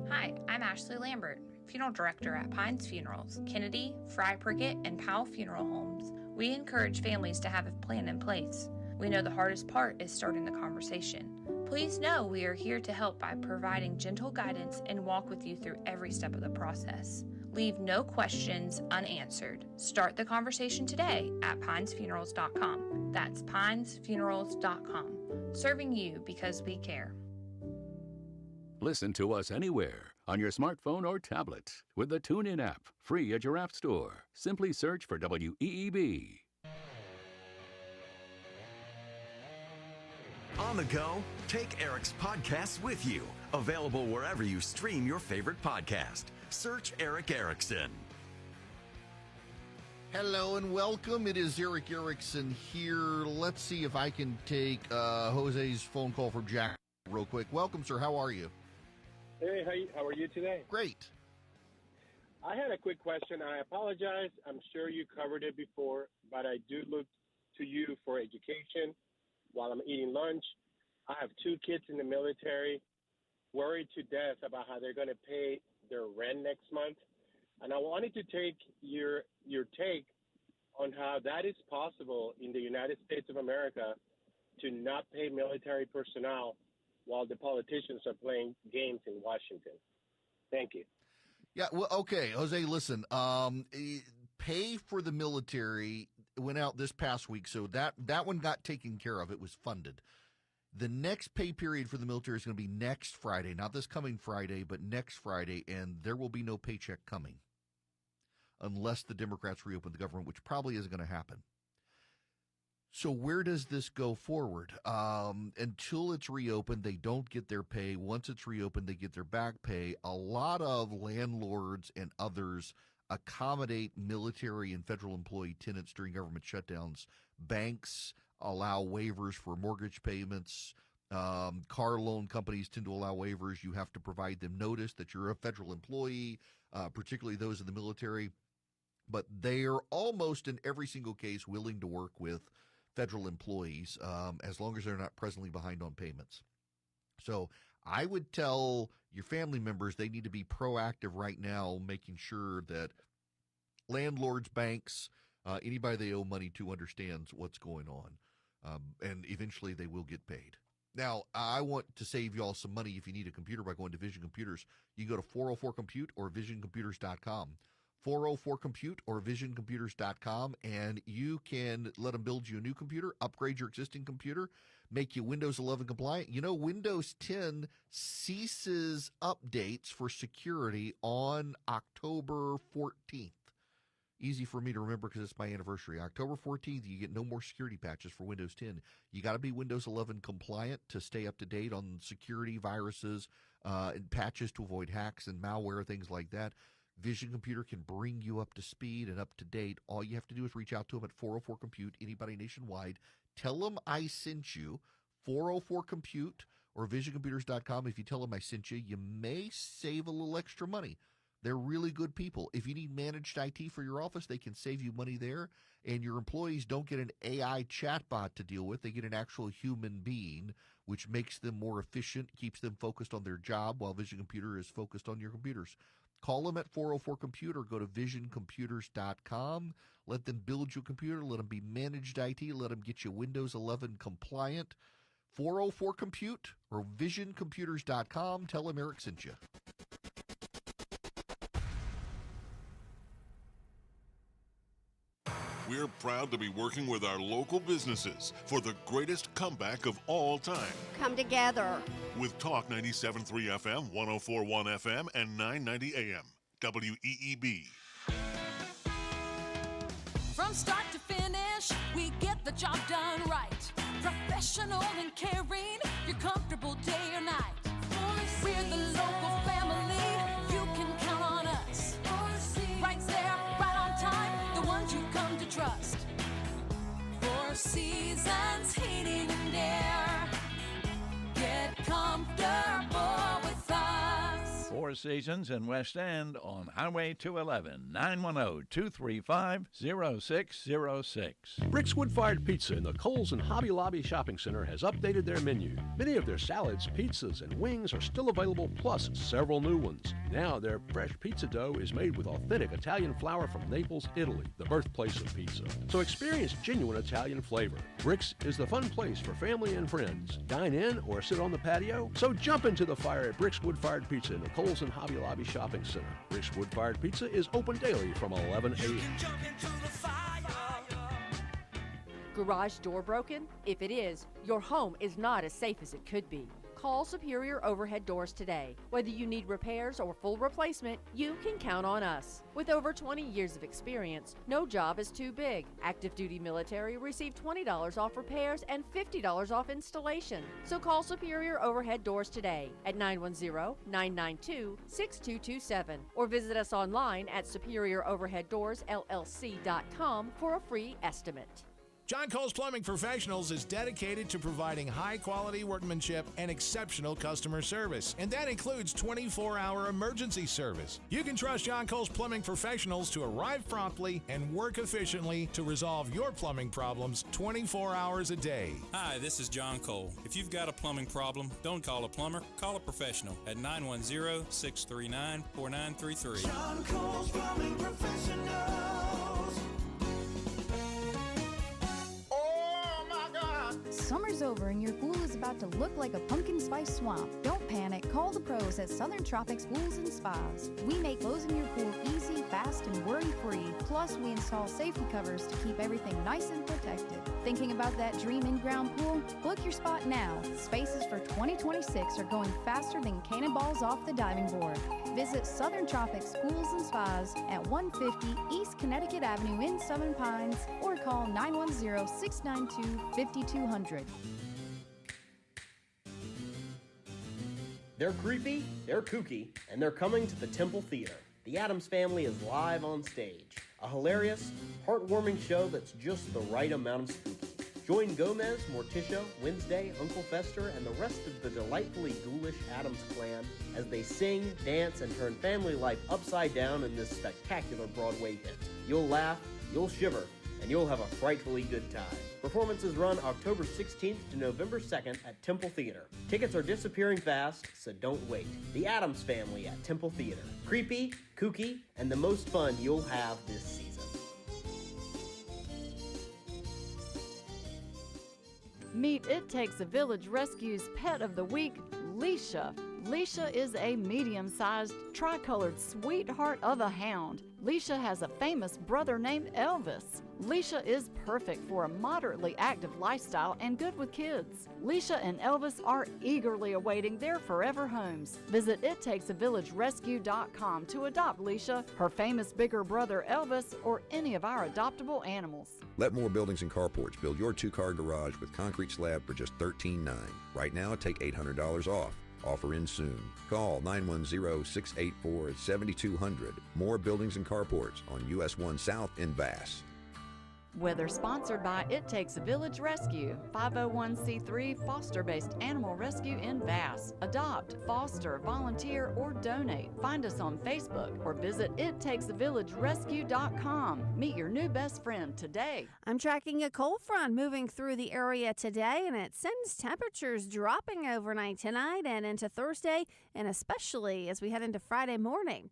Hi, I'm Ashley Lambert, Funeral Director at Pines Funerals, Kennedy, Fry Prickett, and Powell Funeral Homes. We encourage families to have a plan in place. We know the hardest part is starting the conversation. Please know we are here to help by providing gentle guidance and walk with you through every step of the process. Leave no questions unanswered. Start the conversation today at pinesfunerals.com. That's pinesfunerals.com. Serving you because we care. Listen to us anywhere on your smartphone or tablet with the TuneIn app, free at your app store. Simply search for WEEB. On the go, take Eric's podcasts with you. Available wherever you stream your favorite podcast. Search Eric Erickson. Hello and welcome. It is Eric Erickson here. Let's see if I can take Jose's phone call from Jack real quick. Welcome, sir. How are you? Hey, how are you today? Great. I had a quick question. I apologize. I'm sure you covered it before, but I do look to you for education while I'm eating lunch. I have 2 kids in the military, worried to death about how they're going to pay their rent next month. And I wanted to take your take on how that is possible in the United States of America to not pay military personnel while the politicians are playing games in Washington. Thank you. Yeah, well, okay, Jose, listen, pay for the military went out this past week, so that one got taken care of. It was funded. The next pay period for the military is going to be next Friday, not this coming Friday, but next Friday, and there will be no paycheck coming unless the Democrats reopen the government, which probably isn't going to happen. So where does this go forward? Until it's reopened, they don't get their pay. Once it's reopened, they get their back pay. A lot of landlords and others accommodate military and federal employee tenants during government shutdowns. Banks allow waivers for mortgage payments. Car loan companies tend to allow waivers. You have to provide them notice that you're a federal employee, particularly those in the military. But they are almost in every single case willing to work with federal employees as long as they're not presently behind on payments. So I would tell your family members they need to be proactive right now, making sure that landlords, banks, anybody they owe money to understands what's going on. And eventually they will get paid. Now, I want to save you all some money if you need a computer by going to Vision Computers. You can go to 404-COMPUTE or visioncomputers.com. 404-COMPUTE or visioncomputers.com, and you can let them build you a new computer, upgrade your existing computer, make you Windows 11 compliant. You know, Windows 10 ceases updates for security on October 14th. Easy for me to remember because it's my anniversary. October 14th, you get no more security patches for Windows 10. You got to be Windows 11 compliant to stay up to date on security, viruses, and patches to avoid hacks and malware, things like that. Vision Computer can bring you up to speed and up to date. All you have to do is reach out to them at 404-COMPUTE, anybody nationwide. Tell them I sent you, 404-COMPUTE or visioncomputers.com. If you tell them I sent you, you may save a little extra money. They're really good people. If you need managed IT for your office, they can save you money there. And your employees don't get an AI chatbot to deal with. They get an actual human being, which makes them more efficient, keeps them focused on their job while Vision Computer is focused on your computers. Call them at 404-COMPUTE or go to visioncomputers.com. Let them build your computer. Let them be managed IT. Let them get you Windows 11 compliant. 404-COMPUTE or visioncomputers.com. Tell them Eric sent you. We're proud to be working with our local businesses for the greatest comeback of all time. Come together. With Talk 97.3 FM, 104.1 FM, and 990 AM. WEEB. From start to finish, we get the job done right. Professional and caring, you're comfortable day or night. We're the local family, you can count on us. Right there, right on time, the ones you come to trust. 4 Seasons Heating and Air. Get comfortable with us. 4 Seasons in West End on Highway 211, 910-235-0606. Brick's Wood-Fired Pizza in the Kohl's and Hobby Lobby Shopping Center has updated their menu. Many of their salads, pizzas, and wings are still available, plus several new ones. Now their fresh pizza dough is made with authentic Italian flour from Naples, Italy, the birthplace of pizza. So experience genuine Italian flavor. Brick's is the fun place for family and friends. Dine in or sit on the patio? So jump into the fire at Brick's Wood-Fired Pizza in the Kohl's and Hobby Lobby Shopping Center. Brick's Wood-Fired Pizza is open daily from 11 a.m. Garage door broken? If it is, your home is not as safe as it could be. Call Superior Overhead Doors today. Whether you need repairs or full replacement, you can count on us. With over 20 years of experience, no job is too big. Active duty military receive $20 off repairs and $50 off installation. So call Superior Overhead Doors today at 910-992-6227 or visit us online at superioroverheaddoorsllc.com for a free estimate. John Cole's Plumbing Professionals is dedicated to providing high-quality workmanship and exceptional customer service, and that includes 24-hour emergency service. You can trust John Cole's Plumbing Professionals to arrive promptly and work efficiently to resolve your plumbing problems 24 hours a day. Hi, this is John Cole. If you've got a plumbing problem, don't call a plumber, call a professional at 910-639-4933. John Cole's Plumbing Professionals. Summer's over and your pool is about to look like a pumpkin spice swamp. Don't panic. Call the pros at Southern Tropics Pools and Spas. We make closing your pool easy, fast, and worry-free. Plus, we install safety covers to keep everything nice and protected. Thinking about that dream in-ground pool? Book your spot now. Spaces for 2026 are going faster than cannonballs off the diving board. Visit Southern Tropics Pools and Spas at 150 East Connecticut Avenue in Southern Pines or call 910-692-5200. They're creepy, they're kooky, and they're coming to the Temple Theater. The Addams Family is live on stage. A hilarious, heartwarming show that's just the right amount of spooky. Join Gomez, Morticia, Wednesday, Uncle Fester, and the rest of the delightfully ghoulish Addams clan as they sing, dance, and turn family life upside down in this spectacular Broadway hit. You'll laugh, you'll shiver, and you'll have a frightfully good time. Performances run October 16th to November 2nd at Temple Theater. Tickets are disappearing fast, so don't wait. The Addams Family at Temple Theater. Creepy, kooky, and the most fun you'll have this season. Meet It Takes a Village Rescue's Pet of the Week, Leisha. Leisha is a medium-sized, tricolored sweetheart of a hound. Leisha has a famous brother named Elvis. Leisha is perfect for a moderately active lifestyle and good with kids. Leisha and Elvis are eagerly awaiting their forever homes. Visit ittakesAVillageRescue.com to adopt Leisha, her famous bigger brother Elvis, or any of our adoptable animals. Let More Buildings and Carports build your two-car garage with concrete slab for just $13,900. Right now, take $800 off. Offer in soon. Call 910-684-7200. More Buildings and Carports on US 1 South in Bass. Whether sponsored by It Takes a Village Rescue, 501c3 foster-based animal rescue in Bass. Adopt, foster, volunteer, or donate. Find us on Facebook or visit ittakesAVillageRescue.com. Meet your new best friend today. I'm tracking a cold front moving through the area today, and it sends temperatures dropping overnight tonight and into Thursday, and especially as we head into Friday morning.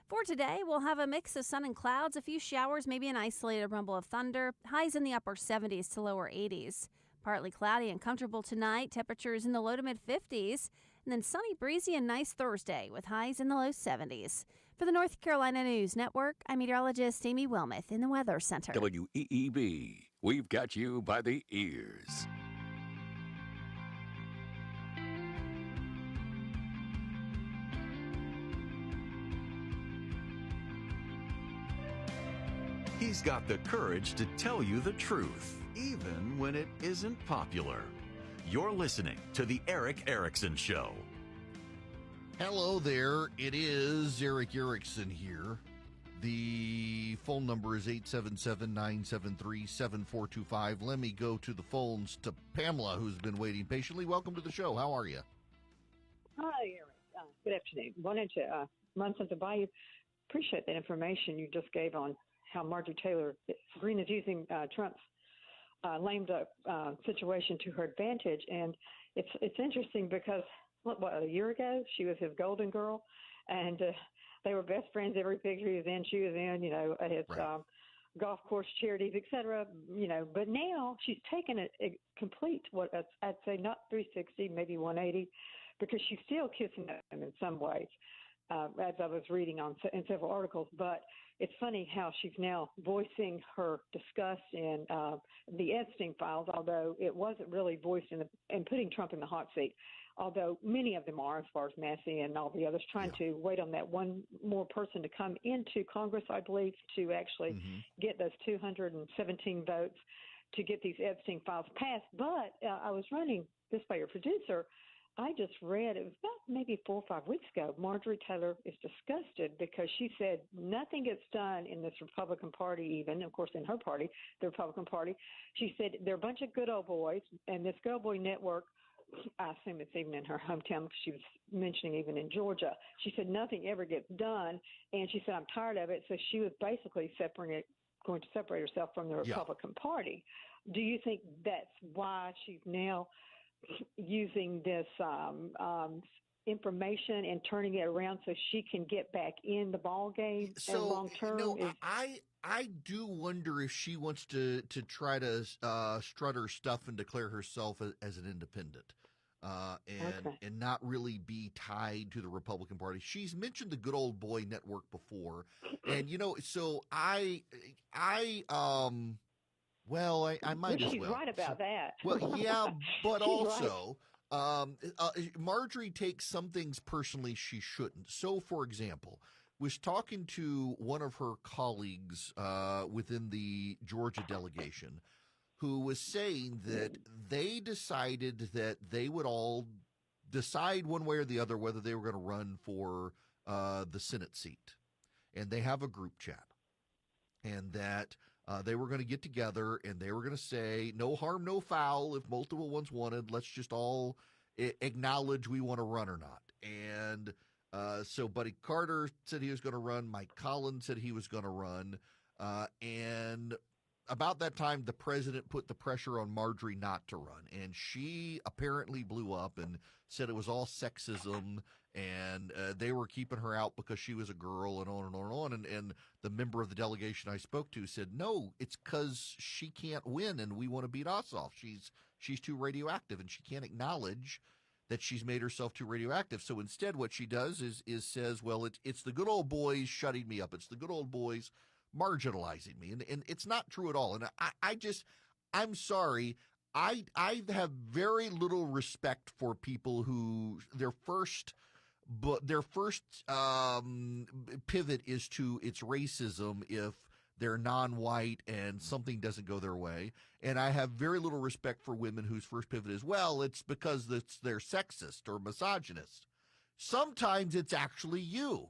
For today, we'll have a mix of sun and clouds, a few showers, maybe an isolated rumble of thunder, highs in the upper 70s to lower 80s. Partly cloudy and comfortable tonight, temperatures in the low to mid 50s, and then sunny, breezy, and nice Thursday with highs in the low 70s. For the North Carolina News Network, I'm meteorologist Amy Wilmoth in the Weather Center. WEEB, we've got you by the ears. He's got the courage to tell you the truth, even when it isn't popular. You're listening to The Eric Erickson Show. Hello there, it is Eric Erickson here. The phone number is 877-973-7425. Let me go to the phones to Pamela, who's been waiting patiently. Welcome to the show. How are you? Hi, Eric. Good afternoon. Wanted to run something by you. Appreciate that information you just gave on how Marjorie Taylor Greene is using Trump's lame duck situation to her advantage. And it's interesting because, a year ago, she was his golden girl, and they were best friends. Every picture he was in, she was in, at his golf course charities, etc. But now she's taken a complete, I'd say not 360, maybe 180, because she's still kissing him in some ways. as I was reading in several articles. But it's funny how she's now voicing her disgust in the Epstein files, although it wasn't really voiced in putting Trump in the hot seat. Although many of them are, as far as Massey and all the others, trying to wait on that one more person to come into Congress, I believe, to actually get those 217 votes to get these Epstein files passed. But I was running this by your producer. I just read, it was about maybe 4 or 5 weeks ago, Marjorie Taylor is disgusted because she said nothing gets done in this Republican Party, even, of course, in her party, the Republican Party. She said they're a bunch of good old boys, and this Good Old Boy Network, I assume it's even in her hometown because she was mentioning even in Georgia. She said nothing ever gets done, and she said, I'm tired of it. So she was basically going to separate herself from the Republican Party. Do you think that's why she's now using this information and turning it around so she can get back in the ball game and long term? I do wonder if she wants to try to strut her stuff and declare herself as an independent. And not really be tied to the Republican Party. She's mentioned the Good Old Boy Network before, and so I might as well. She's right about that. Well, yeah, but She's also Marjorie takes some things personally she shouldn't. So, for example, was talking to one of her colleagues within the Georgia delegation, who was saying that they decided that they would all decide one way or the other whether they were going to run for the Senate seat. And they have a group chat. And that they were going to get together and they were going to say, no harm, no foul. If multiple ones wanted, let's just all acknowledge we want to run or not. And so Buddy Carter said he was going to run. Mike Collins said he was going to run. And about that time, the president put the pressure on Marjorie not to run, and she apparently blew up and said it was all sexism, and they were keeping her out because she was a girl, and on and on and on. And the member of the delegation I spoke to said, no, it's because she can't win, and we want to beat Ossoff. She's too radioactive, and she can't acknowledge that she's made herself too radioactive. So instead, what she does is says, well, it's the good old boys shutting me up. It's the good old boys marginalizing me, and it's not true at all. And I'm sorry, I have very little respect for people who their first pivot is to it's racism if they're non-white and something doesn't go their way. And I have very little respect for women whose first pivot is, well, it's because they're sexist or misogynist. Sometimes it's actually you.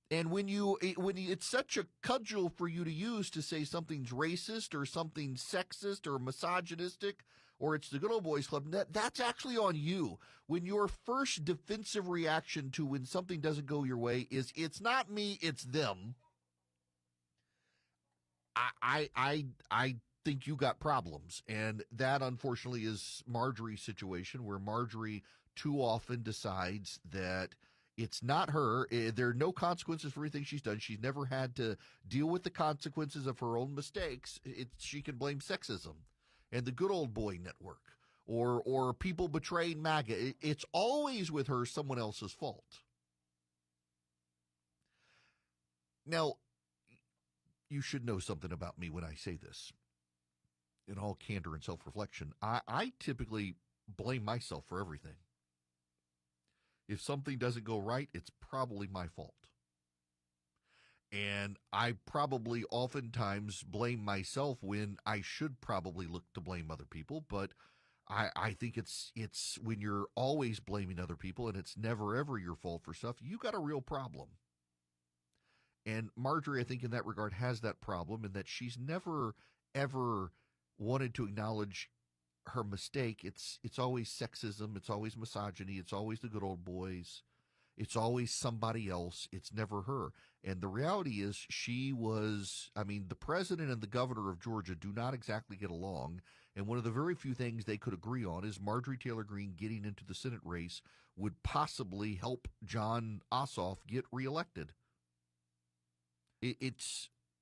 And when it's such a cudgel for you to use to say something's racist or something's sexist or misogynistic, or it's the good old boys club, that's actually on you. When your first defensive reaction to when something doesn't go your way is, it's not me, it's them, I think you got problems. And that, unfortunately, is Marjorie's situation, where Marjorie too often decides that it's not her. There are no consequences for everything she's done. She's never had to deal with the consequences of her own mistakes. She can blame sexism and the good old boy network or people betraying MAGA. It's always with her someone else's fault. Now, you should know something about me when I say this. In all candor and self-reflection, I typically blame myself for everything. If something doesn't go right, it's probably my fault. And I probably oftentimes blame myself when I should probably look to blame other people. But I think it's when you're always blaming other people and it's never, ever your fault for stuff, you got a real problem. And Marjorie, I think in that regard, has that problem in that she's never, ever wanted to acknowledge her mistake. It's always sexism. It's always misogyny. It's always the good old boys. It's always somebody else. It's never her. And the reality is the president and the governor of Georgia do not exactly get along. And one of the very few things they could agree on is Marjorie Taylor Greene getting into the Senate race would possibly help Jon Ossoff get reelected.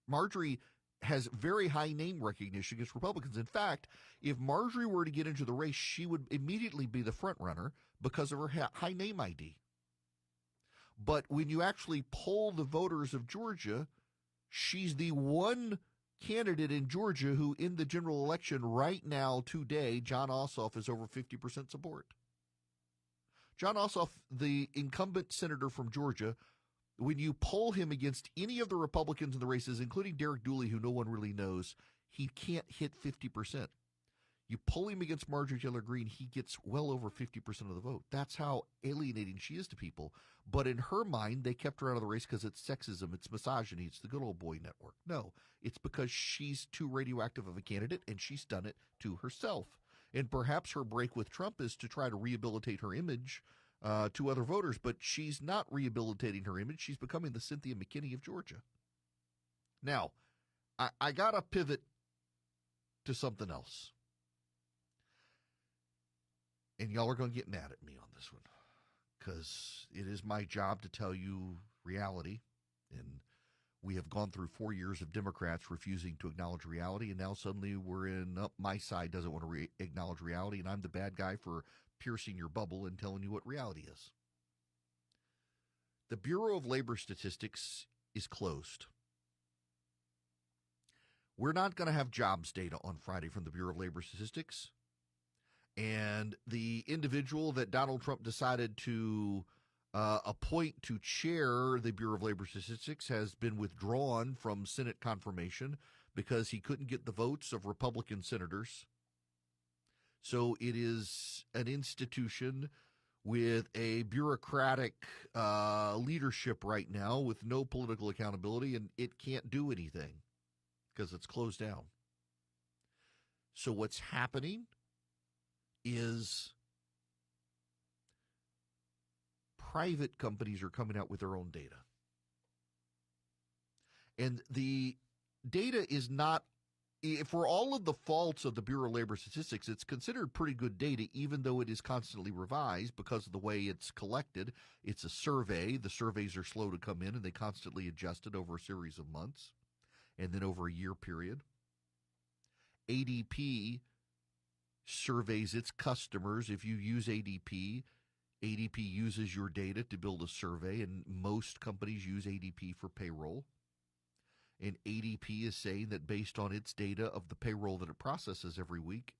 Marjorie has very high name recognition against Republicans. In fact, if Marjorie were to get into the race, she would immediately be the front runner because of her high name ID. But when you actually poll the voters of Georgia, she's the one candidate in Georgia who, in the general election right now, today, John Ossoff is over 50% support. John Ossoff, the incumbent senator from Georgia, when you poll him against any of the Republicans in the races, including Derek Dooley, who no one really knows, he can't hit 50%. You pull him against Marjorie Taylor Greene, he gets well over 50% of the vote. That's how alienating she is to people. But in her mind, they kept her out of the race because it's sexism, it's misogyny, it's the good old boy network. No, it's because she's too radioactive of a candidate, and she's done it to herself. And perhaps her break with Trump is to try to rehabilitate her image to other voters, but she's not rehabilitating her image. She's becoming the Cynthia McKinney of Georgia. Now, I got to pivot to something else. And y'all are going to get mad at me on this one because it is my job to tell you reality. And we have gone through 4 years of Democrats refusing to acknowledge reality. And now suddenly we're in my side doesn't want to acknowledge reality. And I'm the bad guy for piercing your bubble and telling you what reality is. The Bureau of Labor Statistics is closed. We're not going to have jobs data on Friday from the Bureau of Labor Statistics. And the individual that Donald Trump decided to appoint to chair the Bureau of Labor Statistics has been withdrawn from Senate confirmation because he couldn't get the votes of Republican senators. So it is an institution with a bureaucratic leadership right now with no political accountability, and it can't do anything because it's closed down. So what's happening is private companies are coming out with their own data. And the data is not, for all of the faults of the Bureau of Labor Statistics, it's considered pretty good data, even though it is constantly revised because of the way it's collected. It's a survey. The surveys are slow to come in, and they constantly adjust it over a series of months and then over a year period. ADP surveys its customers. If you use ADP, ADP uses your data to build a survey, and most companies use ADP for payroll. And ADP is saying that based on its data of the payroll that it processes every week,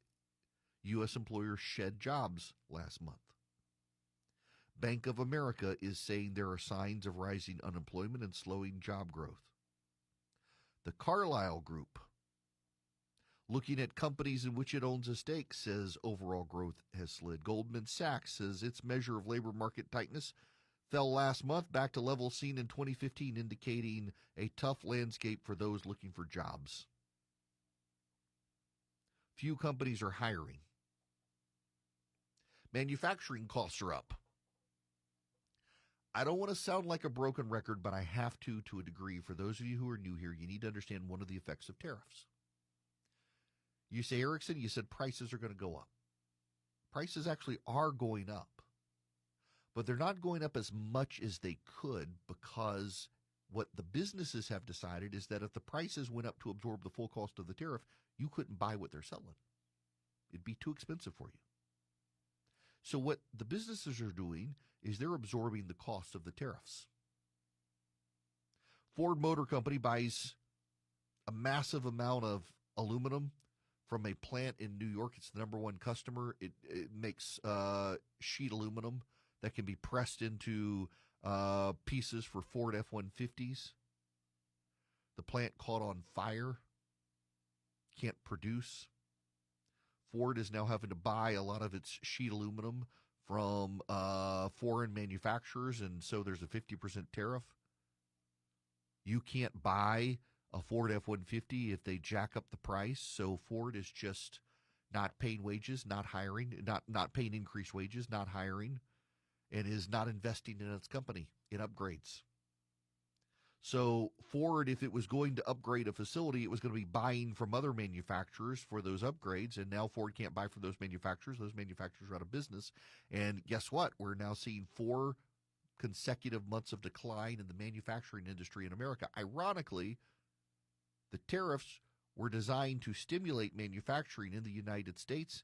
U.S. employers shed jobs last month. Bank of America is saying there are signs of rising unemployment and slowing job growth. The Carlyle Group, looking at companies in which it owns a stake, says overall growth has slid. Goldman Sachs says its measure of labor market tightness fell last month back to levels seen in 2015, indicating a tough landscape for those looking for jobs. Few companies are hiring. Manufacturing costs are up. I don't want to sound like a broken record, but I have to a degree. For those of you who are new here, you need to understand one of the effects of tariffs. You say, Erickson, you said prices are going to go up. Prices actually are going up, but they're not going up as much as they could because what the businesses have decided is that if the prices went up to absorb the full cost of the tariff, you couldn't buy what they're selling. It'd be too expensive for you. So what the businesses are doing is they're absorbing the cost of the tariffs. Ford Motor Company buys a massive amount of aluminum from a plant in New York. It's the number one customer. It makes sheet aluminum that can be pressed into pieces for Ford F-150s. The plant caught on fire, can't produce. Ford is now having to buy a lot of its sheet aluminum from foreign manufacturers, and so there's a 50% tariff. You can't buy a Ford F-150 if they jack up the price, so Ford is just not paying wages, not hiring, not paying increased wages, not hiring, and is not investing in its company in upgrades. So Ford, if it was going to upgrade a facility, it was going to be buying from other manufacturers for those upgrades, and now Ford can't buy from those manufacturers. Those manufacturers are out of business, and guess what? We're now seeing 4 consecutive months of decline in the manufacturing industry in America. Ironically, the tariffs were designed to stimulate manufacturing in the United States,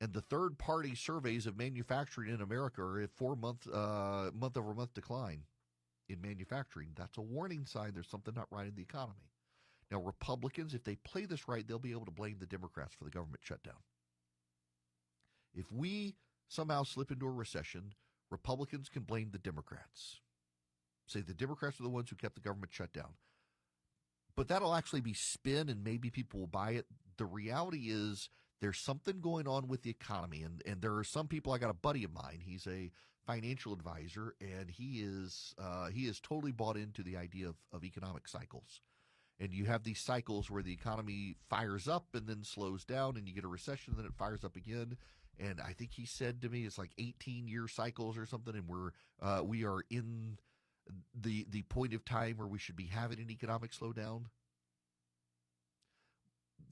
And the third-party surveys of manufacturing in America are at month-over-month decline in manufacturing. That's a warning sign there's something not right in the economy. Now, Republicans, if they play this right, they'll be able to blame the Democrats for the government shutdown. If we somehow slip into a recession, Republicans can blame the Democrats. Say the Democrats are the ones who kept the government shut down. But that'll actually be spin, and maybe people will buy it. The reality is there's something going on with the economy, and there are some people. I got a buddy of mine. He's a financial advisor, and he is totally bought into the idea of economic cycles. And you have these cycles where the economy fires up and then slows down, and you get a recession, and then it fires up again. And I think he said to me it's like 18-year cycles or something, and we are in the point of time where we should be having an economic slowdown.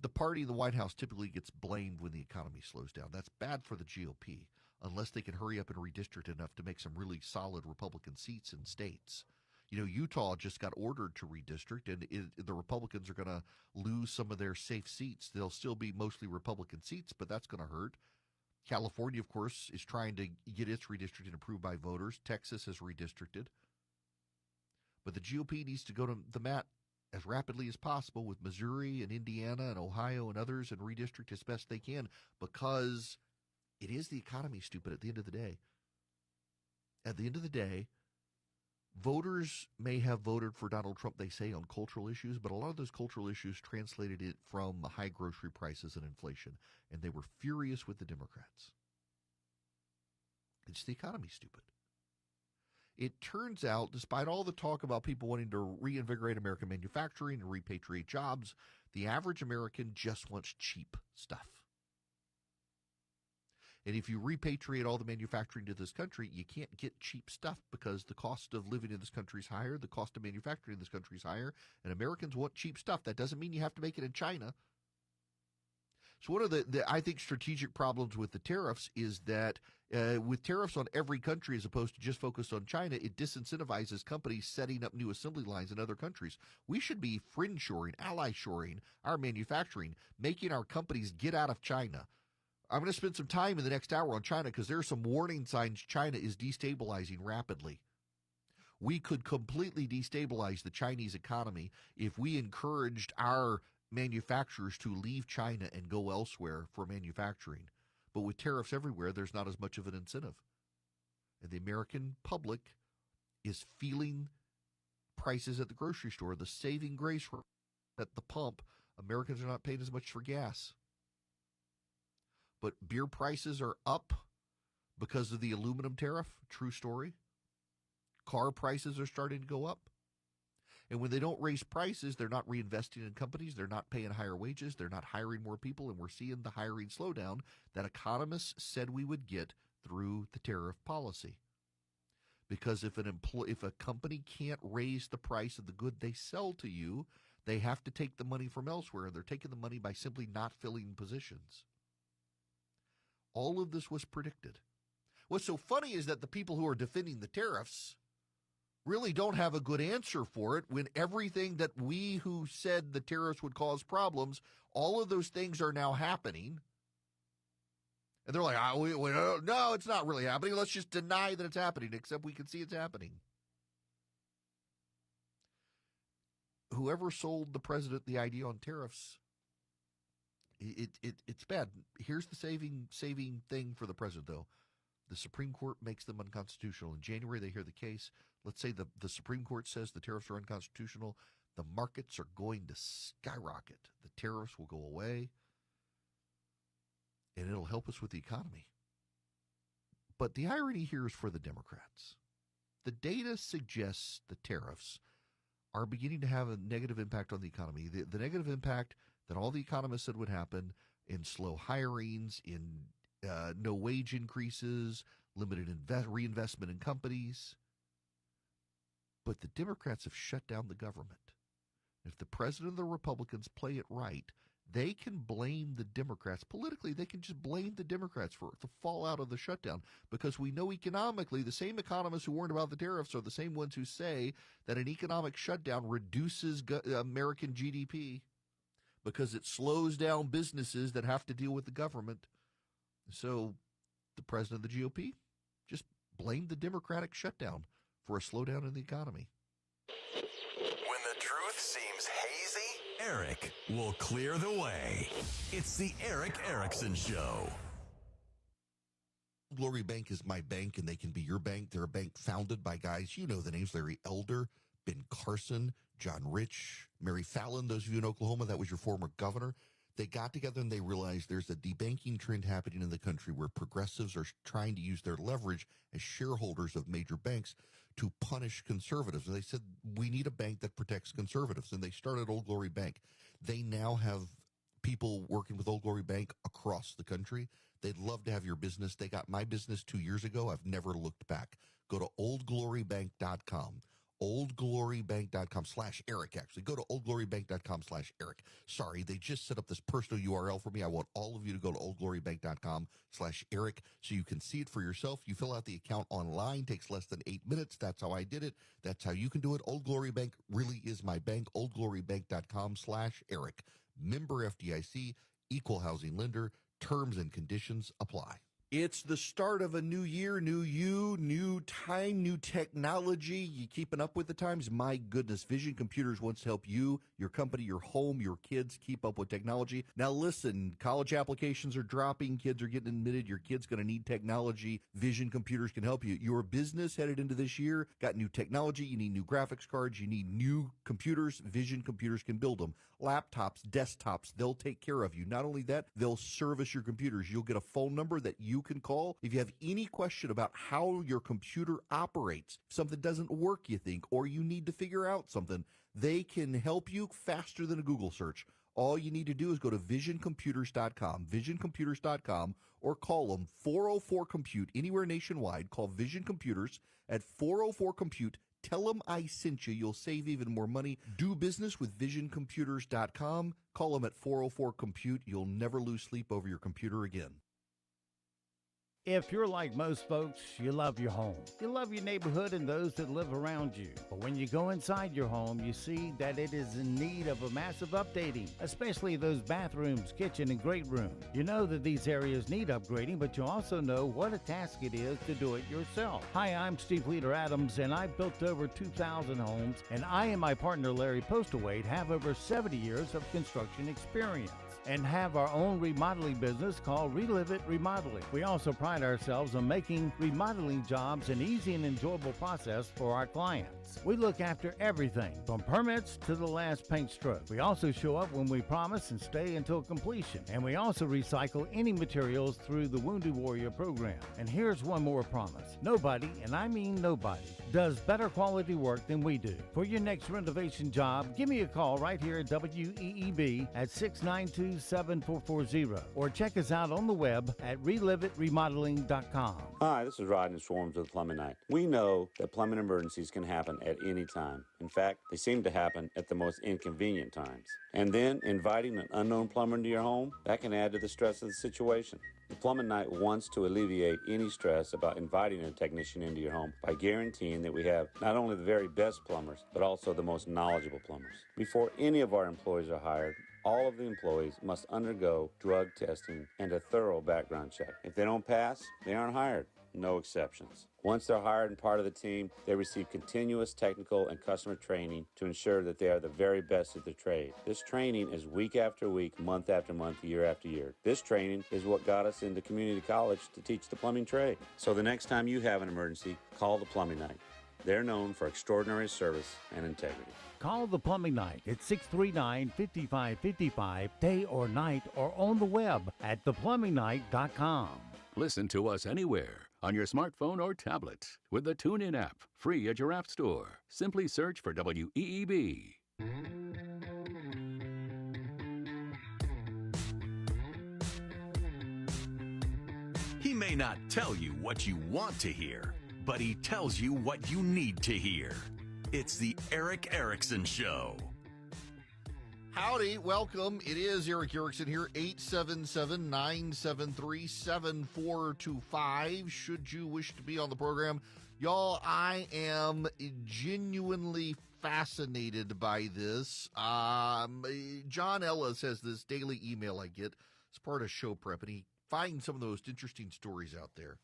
The party in the White House typically gets blamed when the economy slows down. That's bad for the GOP, unless they can hurry up and redistrict enough to make some really solid Republican seats in states. You know, Utah just got ordered to redistrict, and the Republicans are going to lose some of their safe seats. They'll still be mostly Republican seats, but that's going to hurt. California, of course, is trying to get its redistricting approved by voters. Texas has redistricted. But the GOP needs to go to the mat as rapidly as possible with Missouri and Indiana and Ohio and others and redistrict as best they can, because it is the economy, stupid, at the end of the day. At the end of the day, voters may have voted for Donald Trump, they say, on cultural issues, but a lot of those cultural issues translated it from high grocery prices and inflation, and they were furious with the Democrats. It's the economy, stupid. It turns out, despite all the talk about people wanting to reinvigorate American manufacturing and repatriate jobs, the average American just wants cheap stuff. And if you repatriate all the manufacturing to this country, you can't get cheap stuff because the cost of living in this country is higher, the cost of manufacturing in this country is higher, and Americans want cheap stuff. That doesn't mean you have to make it in China. So one of the I think, strategic problems with the tariffs is that with tariffs on every country as opposed to just focused on China, it disincentivizes companies setting up new assembly lines in other countries. We should be friend-shoring, ally-shoring our manufacturing, making our companies get out of China. I'm going to spend some time in the next hour on China because there are some warning signs China is destabilizing rapidly. We could completely destabilize the Chinese economy if we encouraged our manufacturers to leave China and go elsewhere for manufacturing. But with tariffs everywhere, there's not as much of an incentive. And the American public is feeling prices at the grocery store, the saving grace at the pump. Americans are not paying as much for gas. But beer prices are up because of the aluminum tariff. True story. Car prices are starting to go up. And when they don't raise prices, they're not reinvesting in companies. They're not paying higher wages. They're not hiring more people. And we're seeing the hiring slowdown that economists said we would get through the tariff policy. Because if a company can't raise the price of the good they sell to you, they have to take the money from elsewhere. And they're taking the money by simply not filling positions. All of this was predicted. What's so funny is that the people who are defending the tariffs really don't have a good answer for it when everything that we who said the tariffs would cause problems, all of those things are now happening. And they're like, no, it's not really happening. Let's just deny that it's happening, except we can see it's happening. Whoever sold the president the idea on tariffs, it's bad. Here's the saving thing for the president, though. The Supreme Court makes them unconstitutional. In January, they hear the case. Let's say the Supreme Court says the tariffs are unconstitutional. The markets are going to skyrocket. The tariffs will go away, and it'll help us with the economy. But the irony here is for the Democrats. The data suggests the tariffs are beginning to have a negative impact on the economy. The negative impact that all the economists said would happen in slow hirings, in no wage increases, limited reinvestment in companies. But the Democrats have shut down the government. If the president and the Republicans play it right, they can blame the Democrats. Politically, they can just blame the Democrats for the fallout of the shutdown, because we know economically the same economists who warned about the tariffs are the same ones who say that an economic shutdown reduces American GDP because it slows down businesses that have to deal with the government. So the president of the GOP just blamed the Democratic shutdown for a slowdown in the economy. When the truth seems hazy, Eric will clear the way. It's the Eric Erickson Show. Glory Bank is my bank, and they can be your bank. They're a bank founded by guys, you know the names, Larry Elder, Ben Carson, John Rich, Mary Fallon. Those of you in Oklahoma, that was your former governor. They got together and they realized there's a debanking trend happening in the country where progressives are trying to use their leverage as shareholders of major banks to punish conservatives. And they said, we need a bank that protects conservatives. And they started Old Glory Bank. They now have people working with Old Glory Bank across the country. They'd love to have your business. They got my business 2 years ago. I've never looked back. Go to oldglorybank.com. oldglorybank.com/Eric, actually. Go to oldglorybank.com/Eric. Sorry, they just set up this personal URL for me. I want all of you to go to oldglorybank.com/Eric so you can see it for yourself. You fill out the account online, takes less than 8 minutes. That's how I did it. That's how you can do it. Old Glory Bank really is my bank. oldglorybank.com/Eric. Member FDIC, equal housing lender. Terms and conditions apply. It's the start of a new year, new you, new time, new technology. You keeping up with the times? My goodness, Vision Computers wants to help you, your company, your home, your kids keep up with technology. Now listen, college applications are dropping. Kids are getting admitted. Your kid's going to need technology. Vision Computers can help you. Your business headed into this year got new technology. You need new graphics cards. You need new computers. Vision Computers can build them. Laptops, desktops, they'll take care of you. Not only that, they'll service your computers. You'll get a phone number that you can call if you have any question about how your computer operates. If something doesn't work, you think, or you need to figure out something, they can help you faster than a Google search. All you need to do is go to visioncomputers.com, visioncomputers.com, or call them 404-COMPUTE anywhere nationwide. Call Vision Computers at 404-COMPUTE. Tell them I sent you. You'll save even more money. Do business with visioncomputers.com. Call them at 404-COMPUTE. You'll never lose sleep over your computer again. If you're like most folks, you love your home. You love your neighborhood and those that live around you. But when you go inside your home, you see that it is in need of a massive updating, especially those bathrooms, kitchen, and great room. You know that these areas need upgrading, but you also know what a task it is to do it yourself. Hi, I'm Steve Leader Adams, and I've built over 2,000 homes, and I and my partner Larry Postawade have over 70 years of construction experience and have our own remodeling business called Relive It Remodeling. We also pride ourselves on making remodeling jobs an easy and enjoyable process for our clients. We look after everything from permits to the last paint stroke. We also show up when we promise and stay until completion. And we also recycle any materials through the Wounded Warrior program. And here's one more promise. Nobody, and I mean nobody, does better quality work than we do. For your next renovation job, give me a call right here at WEEB at 692-7440 or check us out on the web at relivitremodeling.com. Hi, this is Rodney Swarms with Plumbing Night. We know that plumbing emergencies can happen at any time. In fact, they seem to happen at the most inconvenient times. And then inviting an unknown plumber into your home, that can add to the stress of the situation. The Plumbing Night wants to alleviate any stress about inviting a technician into your home by guaranteeing that we have not only the very best plumbers, but also the most knowledgeable plumbers. Before any of our employees are hired, all of the employees must undergo drug testing and a thorough background check. If they don't pass, they aren't hired. No exceptions. Once they're hired and part of the team, they receive continuous technical and customer training to ensure that they are the very best at their trade. This training is week after week, month after month, year after year. This training is what got us into community college to teach the plumbing trade. So the next time you have an emergency, call the Plumbing Night. They're known for extraordinary service and integrity. Call the Plumbing Night at 639-5555, day or night, or on the web at theplumbingnight.com. Listen to us anywhere on your smartphone or tablet with the TuneIn app, free at your app store. Simply search for WEEB. He may not tell you what you want to hear, but he tells you what you need to hear. It's the Eric Erickson Show. Howdy, welcome. It is Eric Erickson here, 877-973-7425. Should you wish to be on the program, y'all, I am genuinely fascinated by this. John Ellis has this daily email I get. It's part of show prep, and he find some of the most interesting stories out there.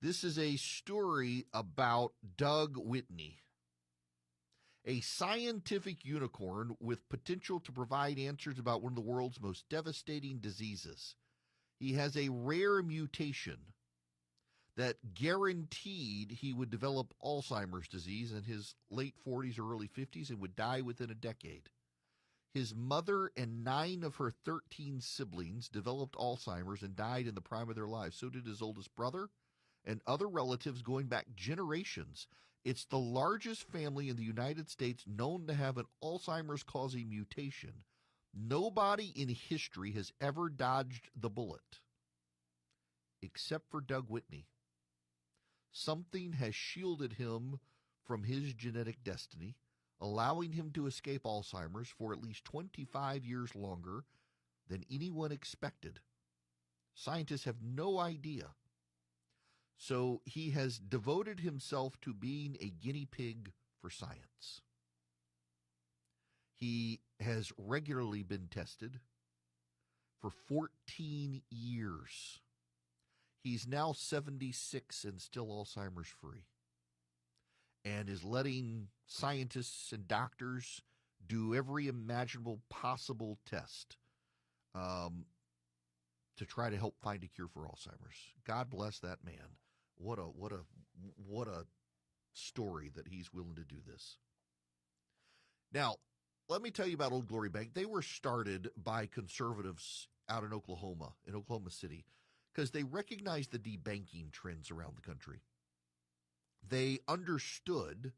This is a story about Doug Whitney, a scientific unicorn with potential to provide answers about one of the world's most devastating diseases. He has a rare mutation that guaranteed he would develop Alzheimer's disease in his late 40s or early 50s and would die within a decade. His mother and 9 of her 13 siblings developed Alzheimer's and died in the prime of their lives. So did his oldest brother and other relatives going back generations. It's the largest family in the United States known to have an Alzheimer's-causing mutation. Nobody in history has ever dodged the bullet, except for Doug Whitney. Something has shielded him from his genetic destiny, allowing him to escape Alzheimer's for at least 25 years longer than anyone expected. Scientists have no idea. So he has devoted himself to being a guinea pig for science. He has regularly been tested for 14 years. He's now 76 and still Alzheimer's free, and is letting scientists and doctors do every imaginable possible test to try to help find a cure for Alzheimer's. God bless that man. What a story that he's willing to do this. Now, let me tell you about Old Glory Bank. They were started by conservatives out in Oklahoma City, because they recognized the debanking trends around the country. They understood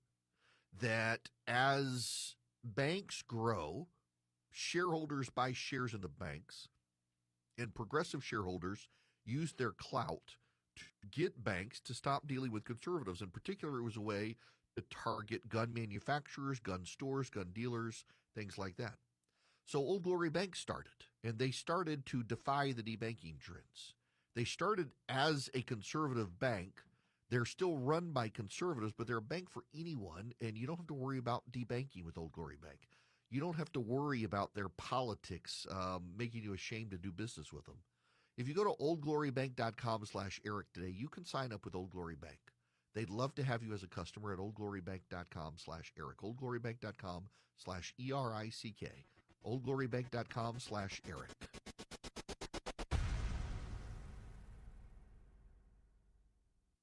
that as banks grow, shareholders buy shares in the banks, and progressive shareholders use their clout to get banks to stop dealing with conservatives. In particular, it was a way to target gun manufacturers, gun stores, gun dealers, things like that. So Old Glory Bank started, and they started to defy the debanking trends. They started as a conservative bank. They're still run by conservatives, but they're a bank for anyone, and you don't have to worry about debanking with Old Glory Bank. You don't have to worry about their politics making you ashamed to do business with them. If you go to oldglorybank.com/Eric today, you can sign up with Old Glory Bank. They'd love to have you as a customer at oldglorybank.com/Eric. oldglorybank.com/ERICK. oldglorybank.com/Eric.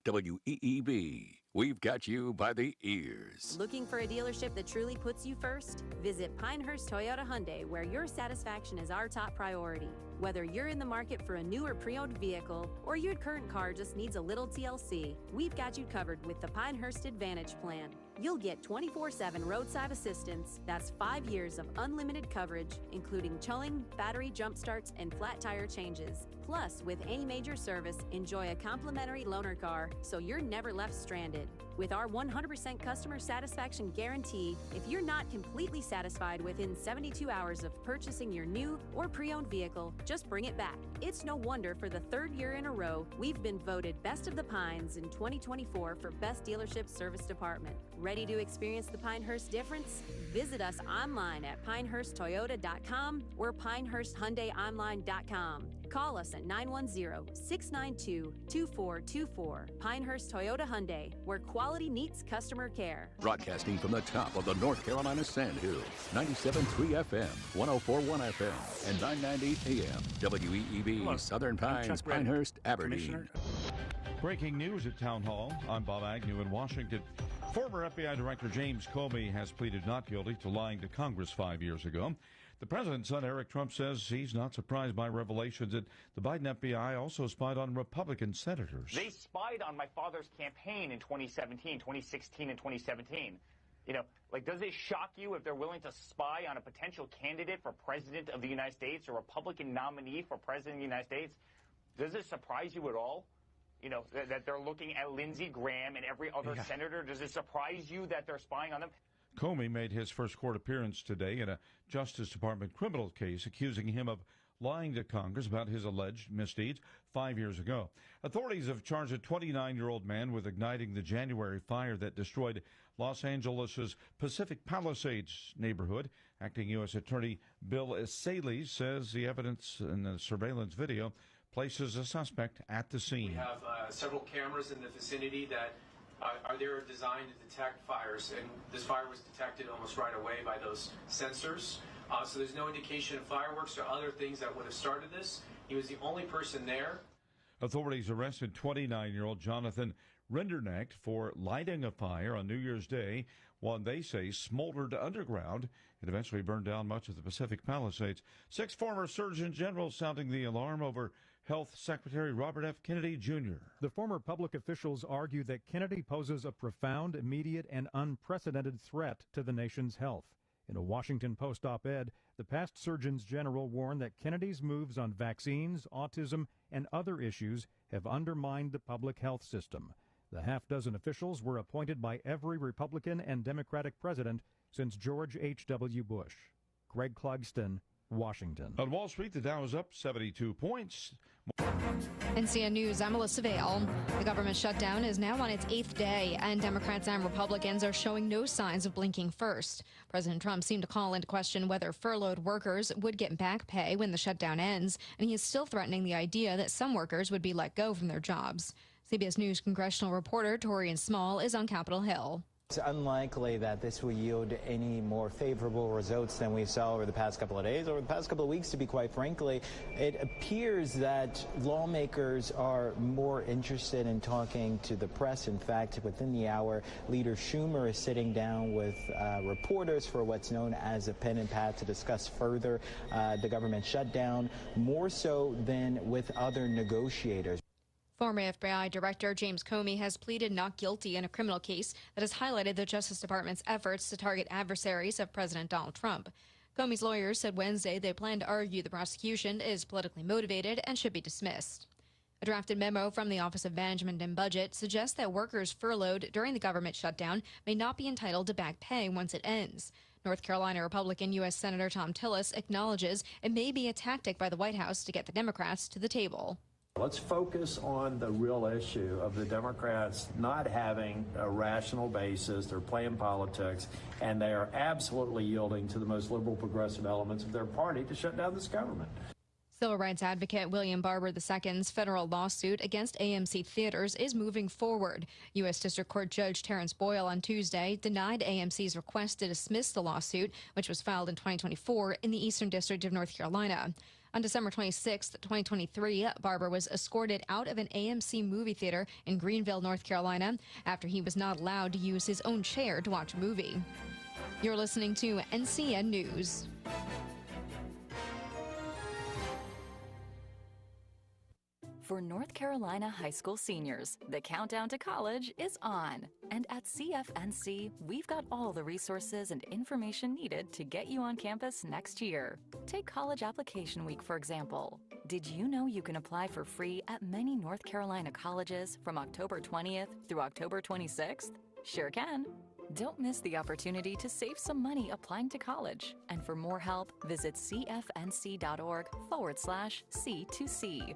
WEEB. We've got you by the ears. Looking for a dealership that truly puts you first? Visit Pinehurst Toyota Hyundai, where your satisfaction is our top priority. Whether you're in the market for a new or pre-owned vehicle, or your current car just needs a little TLC, we've got you covered with the Pinehurst Advantage Plan. You'll get 24/7 roadside assistance. That's 5 years of unlimited coverage, including towing, battery jump starts, and flat tire changes. Plus, with any major service, enjoy a complimentary loaner car, so you're never left stranded. With our 100% customer satisfaction guarantee, if you're not completely satisfied within 72 hours of purchasing your new or pre-owned vehicle, just bring it back. It's no wonder for the 3rd year in a row, we've been voted Best of the Pines in 2024 for Best Dealership Service Department. Ready to experience the Pinehurst difference? Visit us online at pinehursttoyota.com or pinehursthyundaiονline.com. Call us at 910-692-2424. Pinehurst Toyota Hyundai, where quality meets customer care. Broadcasting from the top of the North Carolina Sandhills, 97.3 FM, 104.1 FM, and 990 AM. WEEB, Hello. Southern I'm Pines, Chuck Reddy, Pinehurst, Aberdeen. Commissioner. Breaking news at Town Hall. I'm Bob Agnew in Washington. Former FBI Director James Comey has pleaded not guilty to lying to Congress 5 years ago. The president's son, Eric Trump, says he's not surprised by revelations that the Biden FBI also spied on Republican senators. They spied on my father's campaign in 2017, 2016, and 2017. You know, like, does it shock you if they're willing to spy on a potential candidate for president of the United States or Republican nominee for president of the United States? Does it surprise you at all? You know, that they're looking at Lindsey Graham and every other senator? Does it surprise you that they're spying on them? Comey made his first court appearance today in a Justice Department criminal case accusing him of lying to Congress about his alleged misdeeds 5 years ago. Authorities have charged a 29-year-old man with igniting the January fire that destroyed Los Angeles' Pacific Palisades neighborhood. Acting U.S. Attorney Bill Saley says the evidence in the surveillance video places a suspect at the scene. We have several cameras in the vicinity that are there designed to detect fires, and this fire was detected almost right away by those sensors. So there's no indication of fireworks or other things that would have started this. He was the only person there. Authorities arrested 29-year-old Jonathan Rinderknecht for lighting a fire on New Year's Day, one they say smoldered underground. It eventually burned down much of the Pacific Palisades. 6 former Surgeon Generals sounding the alarm over Health Secretary Robert F. Kennedy Jr. The former public officials argue that Kennedy poses a profound, immediate, and unprecedented threat to the nation's health. In a Washington Post op-ed, the past Surgeons General warned that Kennedy's moves on vaccines, autism, and other issues have undermined the public health system. The half-dozen officials were appointed by every Republican and Democratic president since George H.W. Bush. Greg Clugston, Washington. On Wall Street, the Dow is up 72 points. NCN News, I'm Melissa Vale. The government shutdown is now on its 8th day, and Democrats and Republicans are showing no signs of blinking first. President Trump seemed to call into question whether furloughed workers would get back pay when the shutdown ends, and he is still threatening the idea that some workers would be let go from their jobs. CBS News congressional reporter Torian Small is on Capitol Hill. It's unlikely that this will yield any more favorable results than we saw over the past couple of days, or the past couple of weeks, to be quite frankly. It appears that lawmakers are more interested in talking to the press. In fact, within the hour, Leader Schumer is sitting down with reporters for what's known as a pen and pad to discuss further the government shutdown, more so than with other negotiators. Former FBI Director James Comey has pleaded not guilty in a criminal case that has highlighted the Justice Department's efforts to target adversaries of President Donald Trump. Comey's lawyers said Wednesday they plan to argue the prosecution is politically motivated and should be dismissed. A drafted memo from the Office of Management and Budget suggests that workers furloughed during the government shutdown may not be entitled to back pay once it ends. North Carolina Republican U.S. Senator Tom Tillis acknowledges it may be a tactic by the White House to get the Democrats to the table. Let's focus on the real issue of the Democrats not having a rational basis. They're playing politics, and they are absolutely yielding to the most liberal progressive elements of their party to shut down this government. Civil rights advocate William Barber II's federal lawsuit against AMC Theaters is moving forward. U.S. District Court Judge Terrence Boyle on Tuesday denied AMC's request to dismiss the lawsuit, which was filed in 2024 in the Eastern District of North Carolina. On December 26, 2023, Barber was escorted out of an AMC movie theater in Greenville, North Carolina, after he was not allowed to use his own chair to watch a movie. You're listening to NCN News. For North Carolina high school seniors, the countdown to college is on. And at CFNC, we've got all the resources and information needed to get you on campus next year. Take College Application Week, for example. Did you know you can apply for free at many North Carolina colleges from October 20th through October 26th? Sure can. Don't miss the opportunity to save some money applying to college. And for more help, visit cfnc.org/C2C.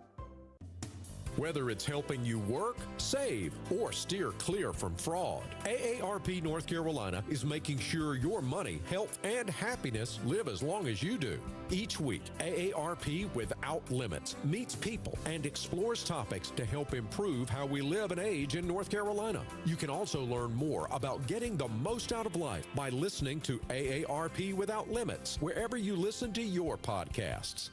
Whether it's helping you work, save, or steer clear from fraud, AARP North Carolina is making sure your money, health, and happiness live as long as you do. Each week, AARP Without Limits meets people and explores topics to help improve how we live and age in North Carolina. You can also learn more about getting the most out of life by listening to AARP Without Limits wherever you listen to your podcasts.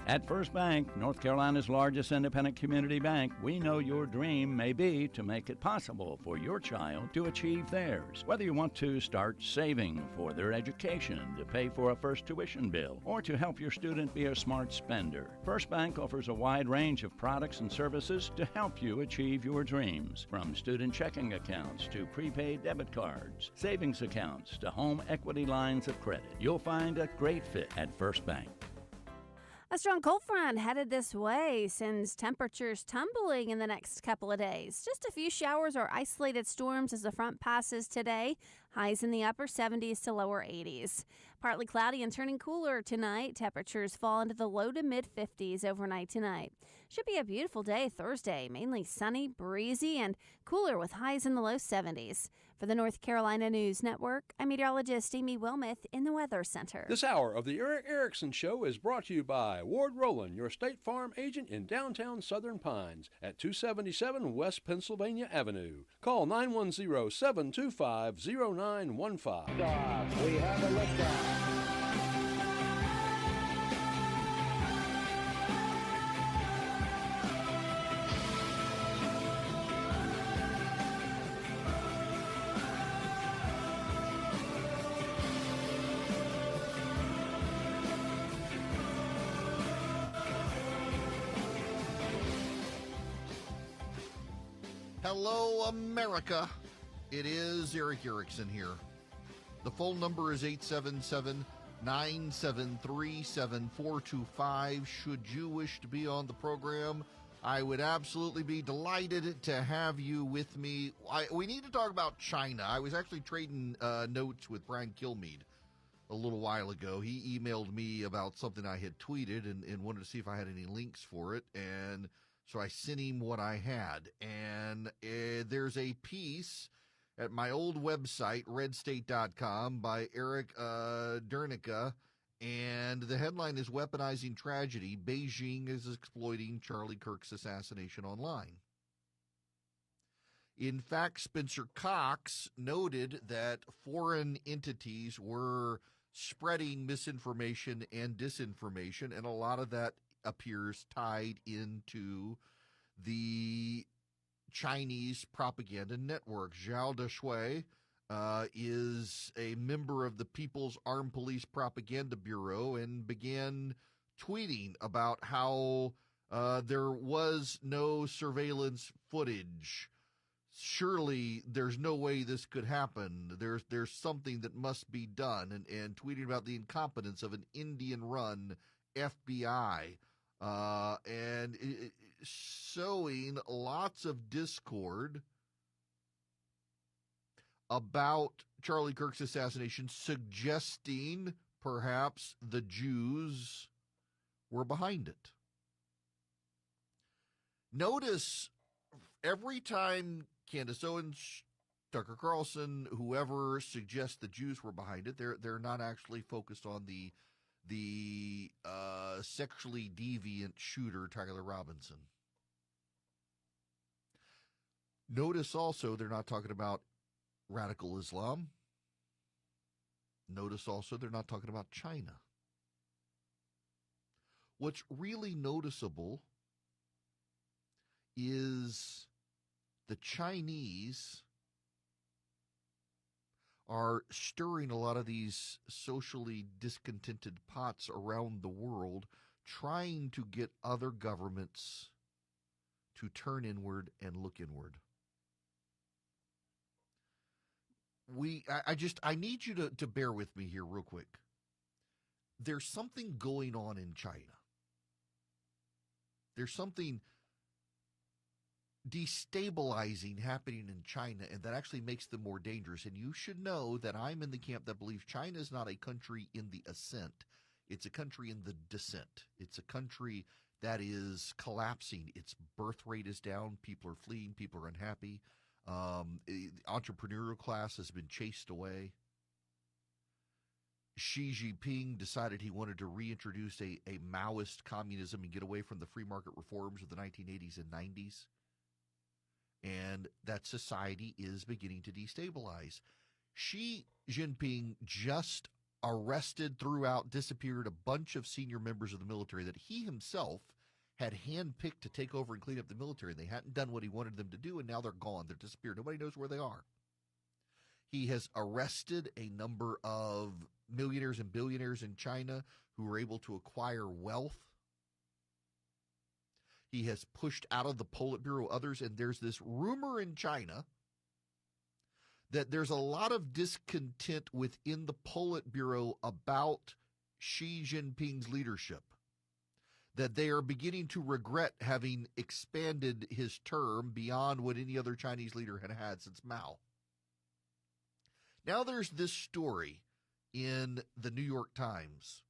At First Bank, North Carolina's largest independent community bank, we know your dream may be to make it possible for your child to achieve theirs. Whether you want to start saving for their education, to pay for a first tuition bill, or to help your student be a smart spender, First Bank offers a wide range of products and services to help you achieve your dreams. From student checking accounts to prepaid debit cards, savings accounts to home equity lines of credit. You'll find a great fit at First Bank. A strong cold front headed this way sends temperatures tumbling in the next couple of days. Just a few showers or isolated storms as the front passes today. Highs in the upper 70s to lower 80s. Partly cloudy and turning cooler tonight. Temperatures fall into the low to mid 50s overnight tonight. Should be a beautiful day Thursday, mainly sunny, breezy, and cooler with highs in the low 70s. For the North Carolina News Network, I'm meteorologist Amy Wilmoth in the Weather Center. This hour of the Eric Erickson Show is brought to you by Ward Rowland, your State Farm agent in downtown Southern Pines at 277 West Pennsylvania Avenue. Call 910-725-0915. We have a liftoff. Hello, America. It is Eric Erickson here. The phone number is 877-973-7425. Should you wish to be on the program, I would absolutely be delighted to have you with me. We need to talk about China. I was actually trading notes with Brian Kilmeade a little while ago. He emailed me about something I had tweeted and wanted to see if I had any links for it, and so I sent him what I had. And there's a piece at my old website, redstate.com, by Eric Dernica, and the headline is Weaponizing Tragedy, Beijing is Exploiting Charlie Kirk's Assassination Online. In fact, Spencer Cox noted that foreign entities were spreading misinformation and disinformation, and a lot of that appears tied into the Chinese propaganda network. Zhao Deshui is a member of the People's Armed Police Propaganda Bureau and began tweeting about how there was no surveillance footage. Surely there's no way this could happen. There's something that must be done, and tweeting about the incompetence of an Indian-run FBI, and sowing lots of discord about Charlie Kirk's assassination, suggesting perhaps the Jews were behind it. Notice every time Candace Owens, Tucker Carlson, whoever suggests the Jews were behind it, they're not actually focused on the sexually deviant shooter, Tyler Robinson. Notice also they're not talking about radical Islam. Notice also they're not talking about China. What's really noticeable is the Chinese are stirring a lot of these socially discontented pots around the world, trying to get other governments to turn inward and look inward. I need you to bear with me here real quick. There's something going on in China. There's something destabilizing happening in China, and that actually makes them more dangerous. And you should know that I'm in the camp that believes China is not a country in the ascent. It's a country in the descent. It's a country that is collapsing. Its birth rate is down. People are fleeing. People are unhappy. The entrepreneurial class has been chased away. Xi Jinping decided he wanted to reintroduce a Maoist communism and get away from the free market reforms of the 1980s and 90s. And that society is beginning to destabilize. Xi Jinping just arrested, threw out, disappeared a bunch of senior members of the military that he himself had handpicked to take over and clean up the military. They hadn't done what he wanted them to do, and now they're gone. They're disappeared. Nobody knows where they are. He has arrested a number of millionaires and billionaires in China who were able to acquire wealth. He has pushed out of the Politburo others, and there's this rumor in China that there's a lot of discontent within the Politburo about Xi Jinping's leadership, that they are beginning to regret having expanded his term beyond what any other Chinese leader had had since Mao. Now there's this story in the New York Times.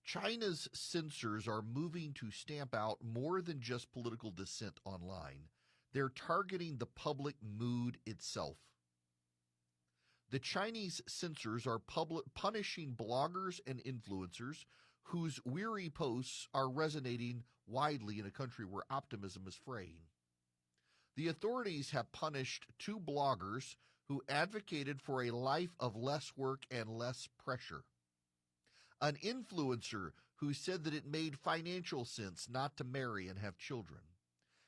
China's censors are moving to stamp out more than just political dissent online. They're targeting the public mood itself. The Chinese censors are punishing bloggers and influencers whose weary posts are resonating widely in a country where optimism is fraying. The authorities have punished 2 bloggers who advocated for a life of less work and less pressure. An influencer who said that it made financial sense not to marry and have children.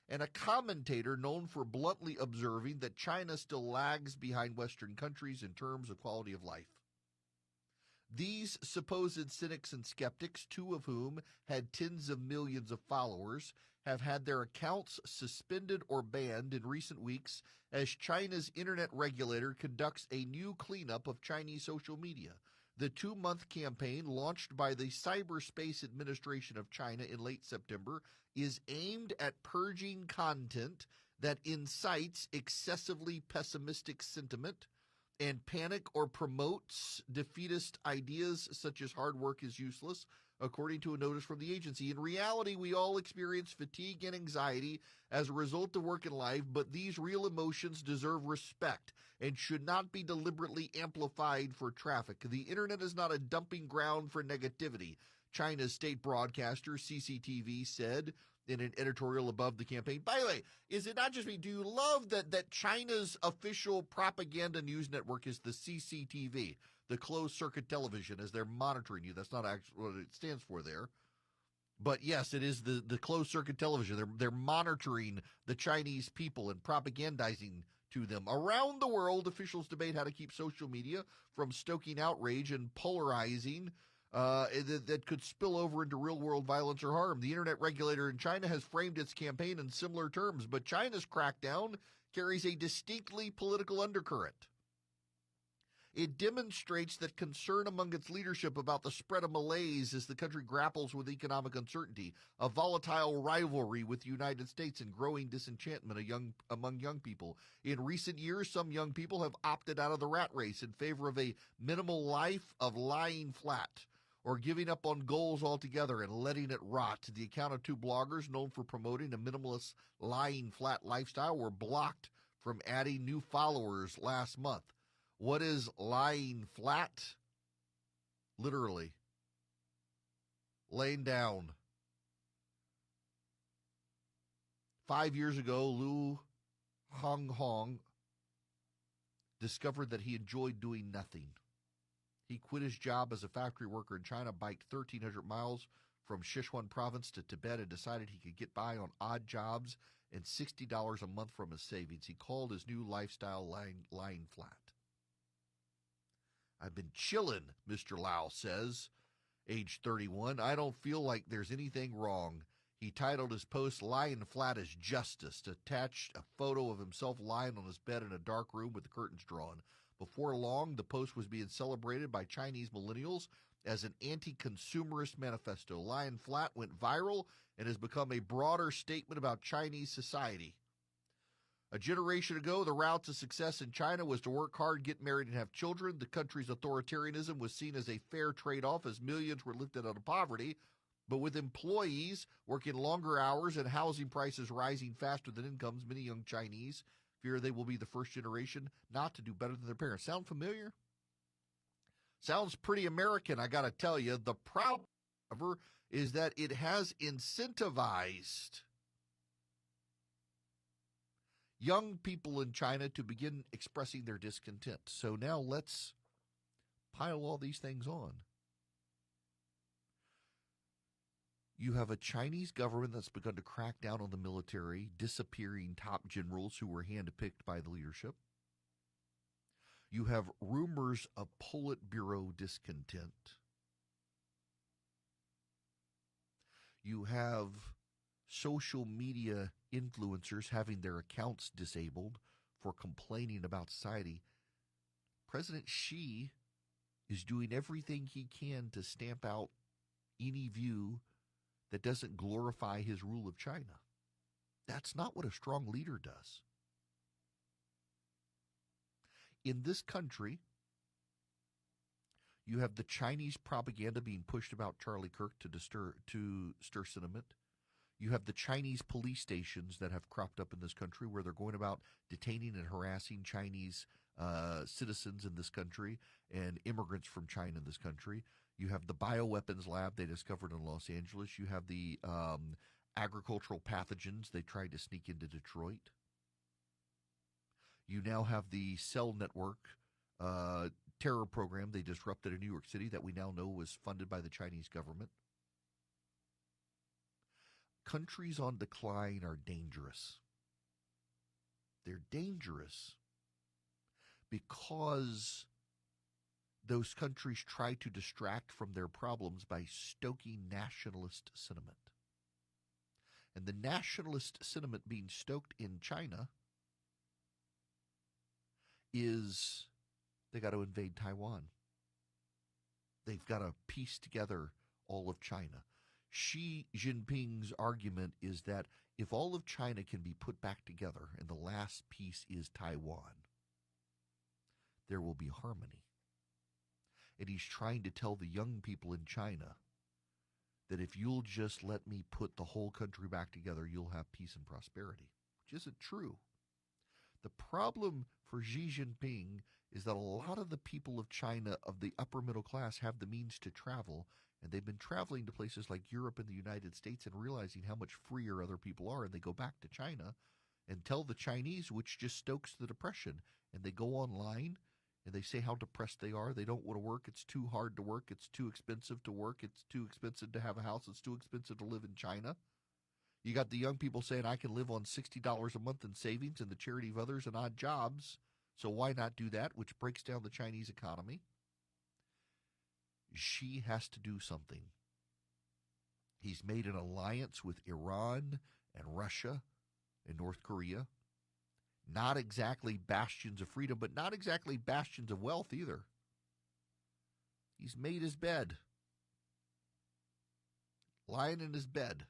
And a commentator known for bluntly observing that China still lags behind Western countries in terms of quality of life. These supposed cynics and skeptics, 2 of whom had tens of millions of followers, have had their accounts suspended or banned in recent weeks as China's internet regulator conducts a new cleanup of Chinese social media. The 2-month campaign, launched by the Cyberspace Administration of China in late September, is aimed at purging content that incites excessively pessimistic sentiment and panic or promotes defeatist ideas such as hard work is useless, according to a notice from the agency. In reality, we all experience fatigue and anxiety as a result of work and life, but these real emotions deserve respect and should not be deliberately amplified for traffic. The internet is not a dumping ground for negativity, China's state broadcaster CCTV said in an editorial above the campaign. By the way, is it not just me? Do you love that China's official propaganda news network is the CCTV, the closed circuit television, as they're monitoring you? That's not actually what it stands for there. But yes, it is the closed circuit television. They're monitoring the Chinese people and propagandizing to them. Around the world, officials debate how to keep social media from stoking outrage and polarizing that could spill over into real-world violence or harm. The internet regulator in China has framed its campaign in similar terms, but China's crackdown carries a distinctly political undercurrent. It demonstrates that concern among its leadership about the spread of malaise as the country grapples with economic uncertainty, a volatile rivalry with the United States, and growing disenchantment among young people. In recent years, some young people have opted out of the rat race in favor of a minimal life of lying flat, or giving up on goals altogether and letting it rot. The account of 2 bloggers known for promoting a minimalist lying flat lifestyle were blocked from adding new followers last month. What is lying flat? Literally, laying down. 5 years ago, Lu Hong discovered that he enjoyed doing nothing. He quit his job as a factory worker in China, biked 1,300 miles from Sichuan province to Tibet, and decided he could get by on odd jobs and $60 a month from his savings. He called his new lifestyle lying flat. I've been chillin', Mr. Lau says, age 31. I don't feel like there's anything wrong. He titled his post, "Lying Flat is Justice," attached a photo of himself lying on his bed in a dark room with the curtains drawn. Before long, the post was being celebrated by Chinese millennials as an anti-consumerist manifesto. Lying flat went viral and has become a broader statement about Chinese society. A generation ago, the route to success in China was to work hard, get married, and have children. The country's authoritarianism was seen as a fair trade-off as millions were lifted out of poverty. But with employees working longer hours and housing prices rising faster than incomes, many young Chinese fear they will be the first generation not to do better than their parents. Sound familiar? Sounds pretty American, I got to tell you. The problem, however, is that it has incentivized young people in China to begin expressing their discontent. So now let's pile all these things on. You have a Chinese government that's begun to crack down on the military, disappearing top generals who were handpicked by the leadership. You have rumors of Politburo discontent. You have social media influencers having their accounts disabled for complaining about society. President Xi is doing everything he can to stamp out any view that doesn't glorify his rule of China. That's not what a strong leader does. In this country, You have the Chinese propaganda being pushed about Charlie Kirk to stir sentiment. You have the Chinese police stations that have cropped up in this country where they're going about detaining and harassing Chinese citizens in this country and immigrants from China in this country. You have the bioweapons lab they discovered in Los Angeles. You have the agricultural pathogens they tried to sneak into Detroit. You now have the cell network terror program they disrupted in New York City that we now know was funded by the Chinese government. Countries on decline are dangerous. They're dangerous because those countries try to distract from their problems by stoking nationalist sentiment. And the nationalist sentiment being stoked in China is they got to invade Taiwan. They've got to piece together all of China. Xi Jinping's argument is that if all of China can be put back together and the last piece is Taiwan, there will be harmony. And he's trying to tell the young people in China that if you'll just let me put the whole country back together, you'll have peace and prosperity, which isn't true. The problem for Xi Jinping is that a lot of the people of China, of the upper middle class, have the means to travel, and they've been traveling to places like Europe and the United States and realizing how much freer other people are, and they go back to China and tell the Chinese, which just stokes the depression, and they go online and they say how depressed they are. They don't want to work. It's too hard to work. It's too expensive to work. It's too expensive to have a house. It's too expensive to live in China. You got the young people saying, I can live on $60 a month in savings and the charity of others and odd jobs, so why not do that, which breaks down the Chinese economy? Xi has to do something. He's made an alliance with Iran and Russia and North Korea. Not exactly bastions of freedom, but not exactly bastions of wealth either. He's made his bed. Lying in his bed.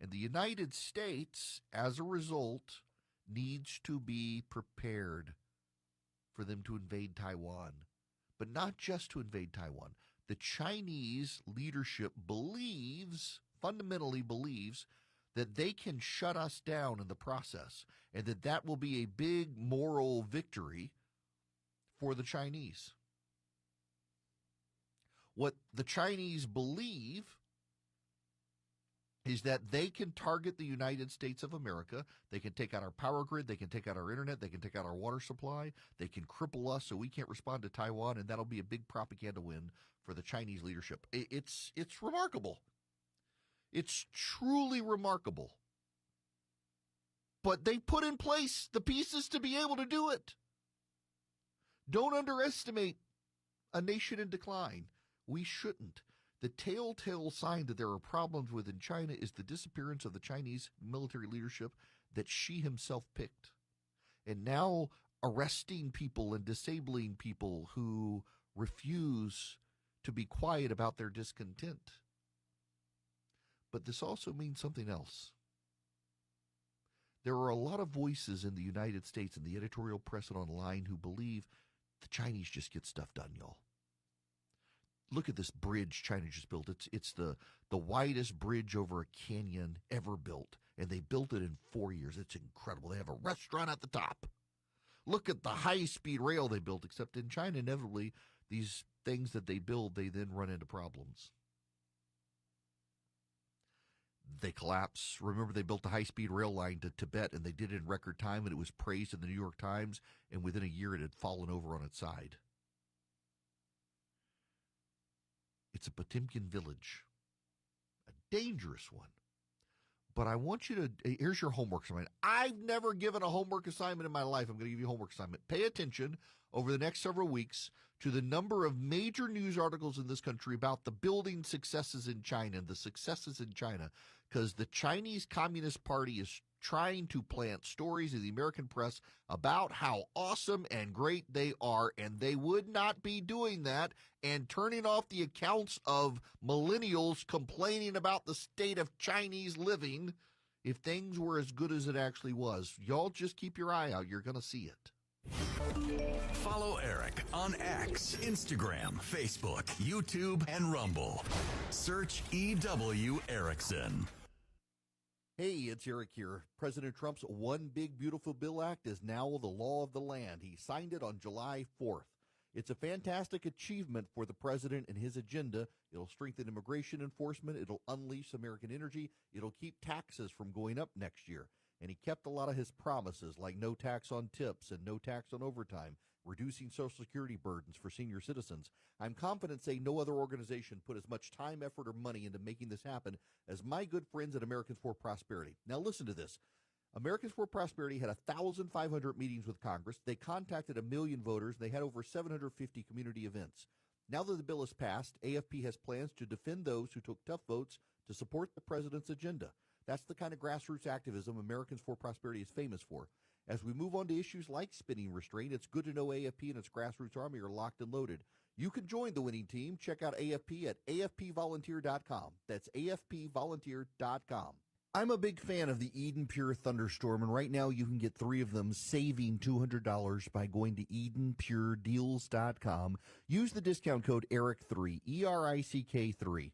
And the United States, as a result, needs to be prepared for them to invade Taiwan. But not just to invade Taiwan. The Chinese leadership fundamentally believes, that they can shut us down in the process, and that will be a big moral victory for the Chinese. What the Chinese believe is that they can target the United States of America. They can take out our power grid. They can take out our internet. They can take out our water supply. They can cripple us so we can't respond to Taiwan, and that'll be a big propaganda win for the Chinese leadership. It's remarkable. It's truly remarkable. But they put in place the pieces to be able to do it. Don't underestimate a nation in decline. We shouldn't. The telltale sign that there are problems within China is the disappearance of the Chinese military leadership that Xi himself picked. And now arresting people and disabling people who refuse to be quiet about their discontent. But this also means something else. There are a lot of voices in the United States and the editorial press and online who believe the Chinese just get stuff done, y'all. Look at this bridge China just built. It's the widest bridge over a canyon ever built, and they built it in 4 years. It's incredible. They have a restaurant at the top. Look at the high-speed rail they built, except in China, inevitably, these things that they build, they then run into problems. They collapse. Remember, they built a high-speed rail line to Tibet, and they did it in record time, and it was praised in the New York Times, and within a year it had fallen over on its side. It's a Potemkin village, a dangerous one. But I want you to, here's your homework assignment. I've never given a homework assignment in my life. I'm going to give you a homework assignment. Pay attention over the next several weeks to the number of major news articles in this country about the building successes in China and the successes in China, because the Chinese Communist Party is trying to plant stories in the American press about how awesome and great they are, and they would not be doing that and turning off the accounts of millennials complaining about the state of Chinese living if things were as good as it actually was. Y'all just keep your eye out. You're going to see it. Follow Eric on X, Instagram, Facebook, YouTube, and Rumble. Search EW Erickson. Hey, it's Eric here. President Trump's One Big Beautiful Bill Act is now the law of the land. He signed it on July 4th. It's a fantastic achievement for the president and his agenda. It'll strengthen immigration enforcement. It'll unleash American energy. It'll keep taxes from going up next year. And he kept a lot of his promises, like no tax on tips and no tax on overtime, reducing Social Security burdens for senior citizens. I'm confident say no other organization put as much time, effort, or money into making this happen as my good friends at Americans for Prosperity. Now listen to this. Americans for Prosperity had 1,500 meetings with Congress. They contacted 1 million voters. They had over 750 community events. Now that the bill is passed, AFP has plans to defend those who took tough votes to support the president's agenda. That's the kind of grassroots activism Americans for Prosperity is famous for. As we move on to issues like spending restraint, it's good to know AFP and its grassroots army are locked and loaded. You can join the winning team. Check out AFP at afpvolunteer.com. That's afpvolunteer.com. I'm a big fan of the Eden Pure Thunderstorm, and right now you can get 3 of them, saving $200 by going to EdenPureDeals.com. Use the discount code ERIC3, ERICK3.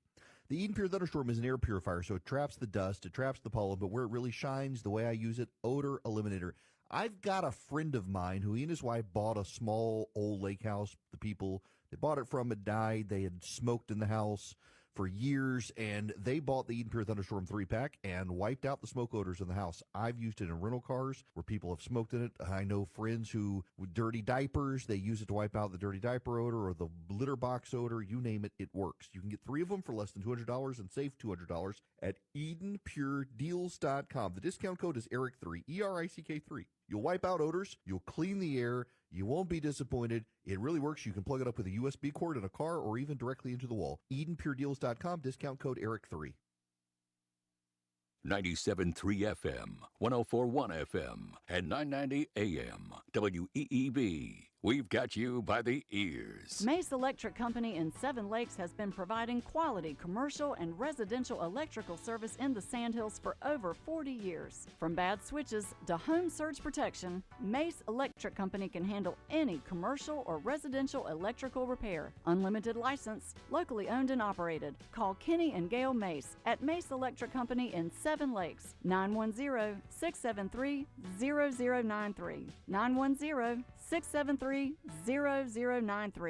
The Eden Pure Thunderstorm is an air purifier, so it traps the dust, it traps the pollen, but where it really shines, the way I use it, odor eliminator. I've got a friend of mine who he and his wife bought a small old lake house. The people they bought it from had died. They had smoked in the house for years, and they bought the Eden Pure Thunderstorm 3-pack and wiped out the smoke odors in the house. I've used it in rental cars where people have smoked in it. I know friends who, with dirty diapers, they use it to wipe out the dirty diaper odor or the litter box odor. You name it, it works. You can get 3 of them for less than $200 and save $200 at EdenPureDeals.com. The discount code is ERIC3, ERICK3. You'll wipe out odors. You'll clean the air. You won't be disappointed. It really works. You can plug it up with a USB cord in a car or even directly into the wall. EdenPureDeals.com, discount code ERIC3. 97.3 FM, 104.1 FM, and 990 AM. WEEB. We've got you by the ears. Mace Electric Company in Seven Lakes has been providing quality commercial and residential electrical service in the Sandhills for over 40 years. From bad switches to home surge protection, Mace Electric Company can handle any commercial or residential electrical repair. Unlimited license, locally owned and operated. Call Kenny and Gail Mace at Mace Electric Company in Seven Lakes, 910-673-0093. 910-673-0093.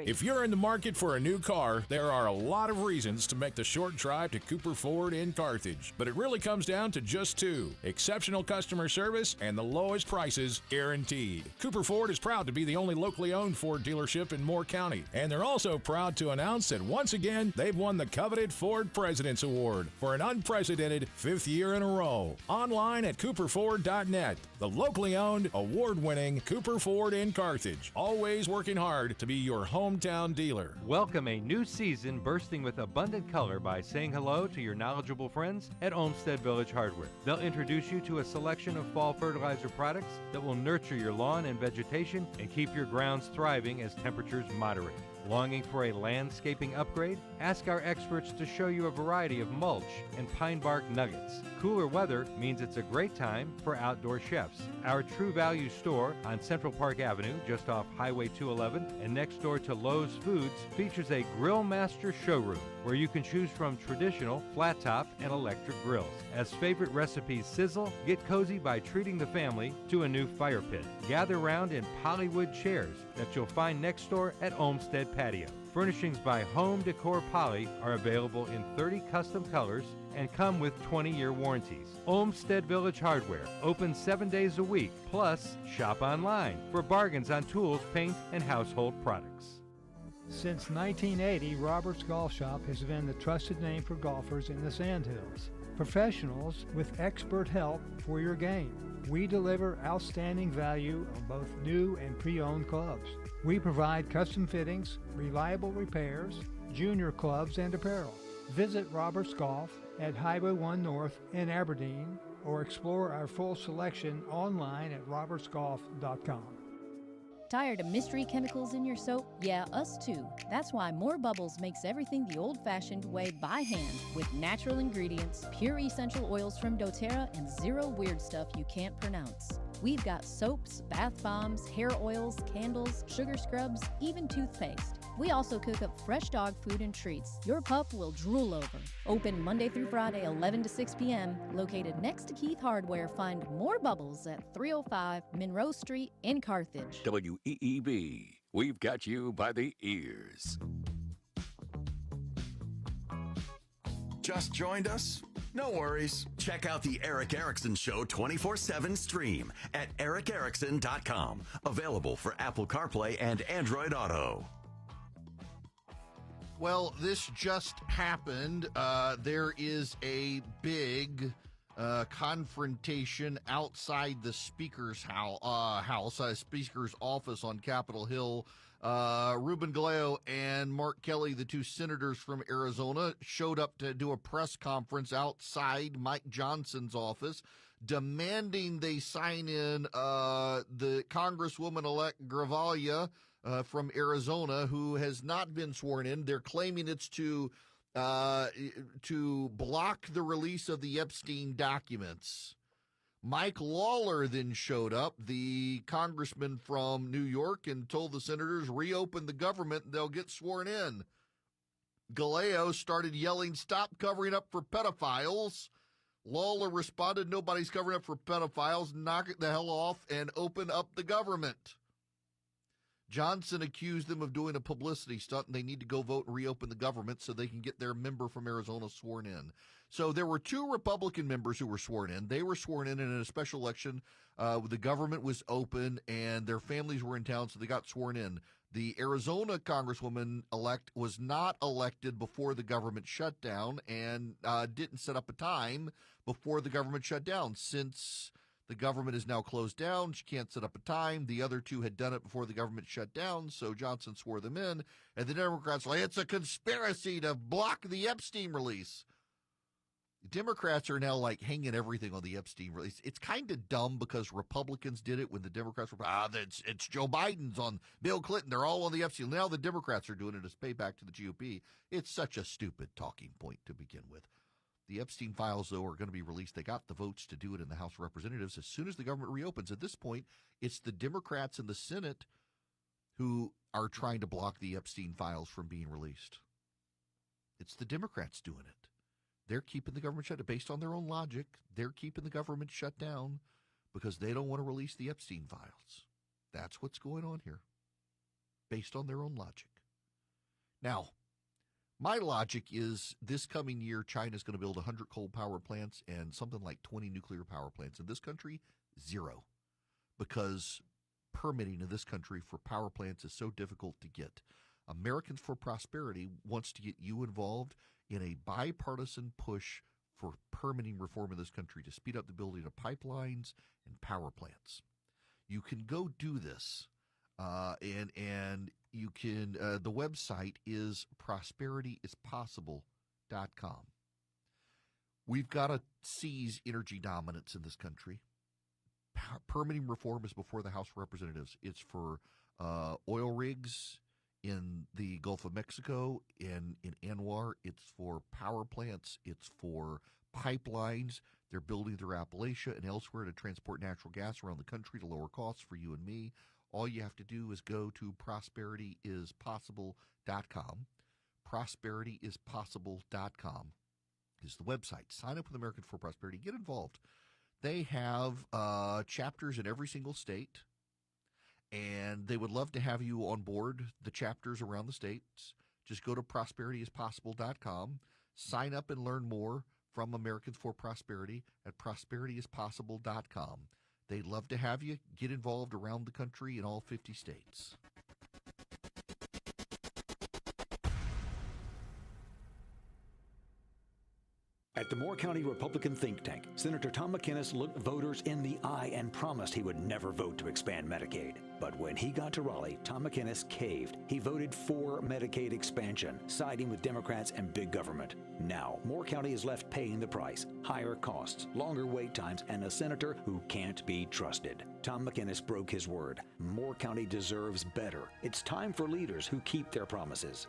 If you're in the market for a new car, there are a lot of reasons to make the short drive to Cooper Ford in Carthage, but it really comes down to just 2: exceptional customer service and the lowest prices guaranteed. Cooper Ford is proud to be the only locally owned Ford dealership in Moore County, and they're also proud to announce that once again they've won the coveted Ford President's Award for an unprecedented 5th year in a row. Online at cooperford.net. The locally owned, award-winning Cooper Ford in Carthage, always working hard to be your hometown dealer. Welcome a new season bursting with abundant color by saying hello to your knowledgeable friends at Olmsted Village Hardware. They'll introduce you to a selection of fall fertilizer products that will nurture your lawn and vegetation and keep your grounds thriving as temperatures moderate. Longing for a landscaping upgrade? Ask our experts to show you a variety of mulch and pine bark nuggets. Cooler weather means it's a great time for outdoor chefs. Our True Value store on Central Park Avenue, just off Highway 211 and next door to Lowe's Foods, features a Grill Master showroom where you can choose from traditional, flat top, and electric grills. As favorite recipes sizzle, get cozy by treating the family to a new fire pit. Gather round in Polywood chairs that you'll find next door at Olmsted Patio. Furnishings by Home Decor Poly are available in 30 custom colors and come with 20-year warranties. Olmsted Village Hardware, open 7 days a week, plus shop online for bargains on tools, paint, and household products. Since 1980, Roberts Golf Shop has been the trusted name for golfers in the Sandhills. Professionals with expert help for your game. We deliver outstanding value on both new and pre-owned clubs. We provide custom fittings, reliable repairs, junior clubs, and apparel. Visit Roberts Golf at Highway 1 North in Aberdeen or explore our full selection online at robertsgolf.com. Tired of mystery chemicals in your soap? Yeah, us too. That's why More Bubbles makes everything the old-fashioned way by hand with natural ingredients, pure essential oils from doTERRA, and zero weird stuff you can't pronounce. We've got soaps, bath bombs, hair oils, candles, sugar scrubs, even toothpaste. We also cook up fresh dog food and treats your pup will drool over. Open Monday through Friday, 11 to 6 p.m. Located next to Keith Hardware. Find more Bubbles at 305 Monroe Street in Carthage. WEEB. We've got you by the ears. Just joined us? No worries. Check out the Eric Erickson Show 24/7 stream at ericerickson.com. Available for Apple CarPlay and Android Auto. Well, this just happened. There is a big confrontation outside the Speaker's Speaker's office on Capitol Hill. Ruben Galeo and Mark Kelly, the two senators from Arizona, showed up to do a press conference outside Mike Johnson's office, demanding they sign in the Congresswoman-elect Gravalia from Arizona, who has not been sworn in. They're claiming it's to block the release of the Epstein documents. Mike Lawler then showed up, the congressman from New York, and told the senators, reopen the government and they'll get sworn in. Galeo started yelling, stop covering up for pedophiles. Lawler responded, nobody's covering up for pedophiles, knock it the hell off and open up the government. Johnson accused them of doing a publicity stunt, and they need to go vote and reopen the government so they can get their member from Arizona sworn in. So there were two Republican members who were sworn in. They were sworn in a special election. The government was open, and their families were in town, so they got sworn in. The Arizona Congresswoman-elect was not elected before the government shut down and didn't set up a time before the government shut down. Since the government is now closed down, she can't set up a time. The other two had done it before the government shut down, so Johnson swore them in. And the Democrats were like, it's a conspiracy to block the Epstein release. Democrats are now like hanging everything on the Epstein release. It's kind of dumb because Republicans did it when the Democrats were, it's Joe Biden's on Bill Clinton. They're all on the Epstein. Now the Democrats are doing it as payback to the GOP. It's such a stupid talking point to begin with. The Epstein files, though, are going to be released. They got the votes to do it in the House of Representatives as soon as the government reopens. At this point, it's the Democrats in the Senate who are trying to block the Epstein files from being released. It's the Democrats doing it. They're keeping the government shut down. Based on their own logic, they're keeping the government shut down because they don't want to release the Epstein files. That's what's going on here, based on their own logic. Now, my logic is this coming year, China's going to build 100 coal power plants and something like 20 nuclear power plants. In this country, 0. Because permitting in this country for power plants is so difficult to get. Americans for Prosperity wants to get you involved in a bipartisan push for permitting reform in this country to speed up the building of pipelines and power plants. You can go do this, and you can, the website is prosperityspossible.com. We've got to seize energy dominance in this country. Permitting reform is before the House of Representatives. It's for oil rigs in the Gulf of Mexico, in Anwar. It's for power plants. It's for pipelines. They're building through Appalachia and elsewhere to transport natural gas around the country to lower costs for you and me. All you have to do is go to prosperityspossible.com. Prosperityspossible.com is the website. Sign up with American for Prosperity. Get involved. They have chapters in every single state, and they would love to have you on board the chapters around the states. Just go to prosperityspossible.com. Sign up and learn more from Americans for Prosperity at prosperityspossible.com. They'd love to have you get involved around the country in all 50 states. At the Moore County Republican think tank, Senator Tom McInnes looked voters in the eye and promised he would never vote to expand Medicaid. But when he got to Raleigh, Tom McInnes caved. He voted for Medicaid expansion, siding with Democrats and big government. Now, Moore County is left paying the price. Higher costs, longer wait times, and a senator who can't be trusted. Tom McInnes broke his word. Moore County deserves better. It's time for leaders who keep their promises.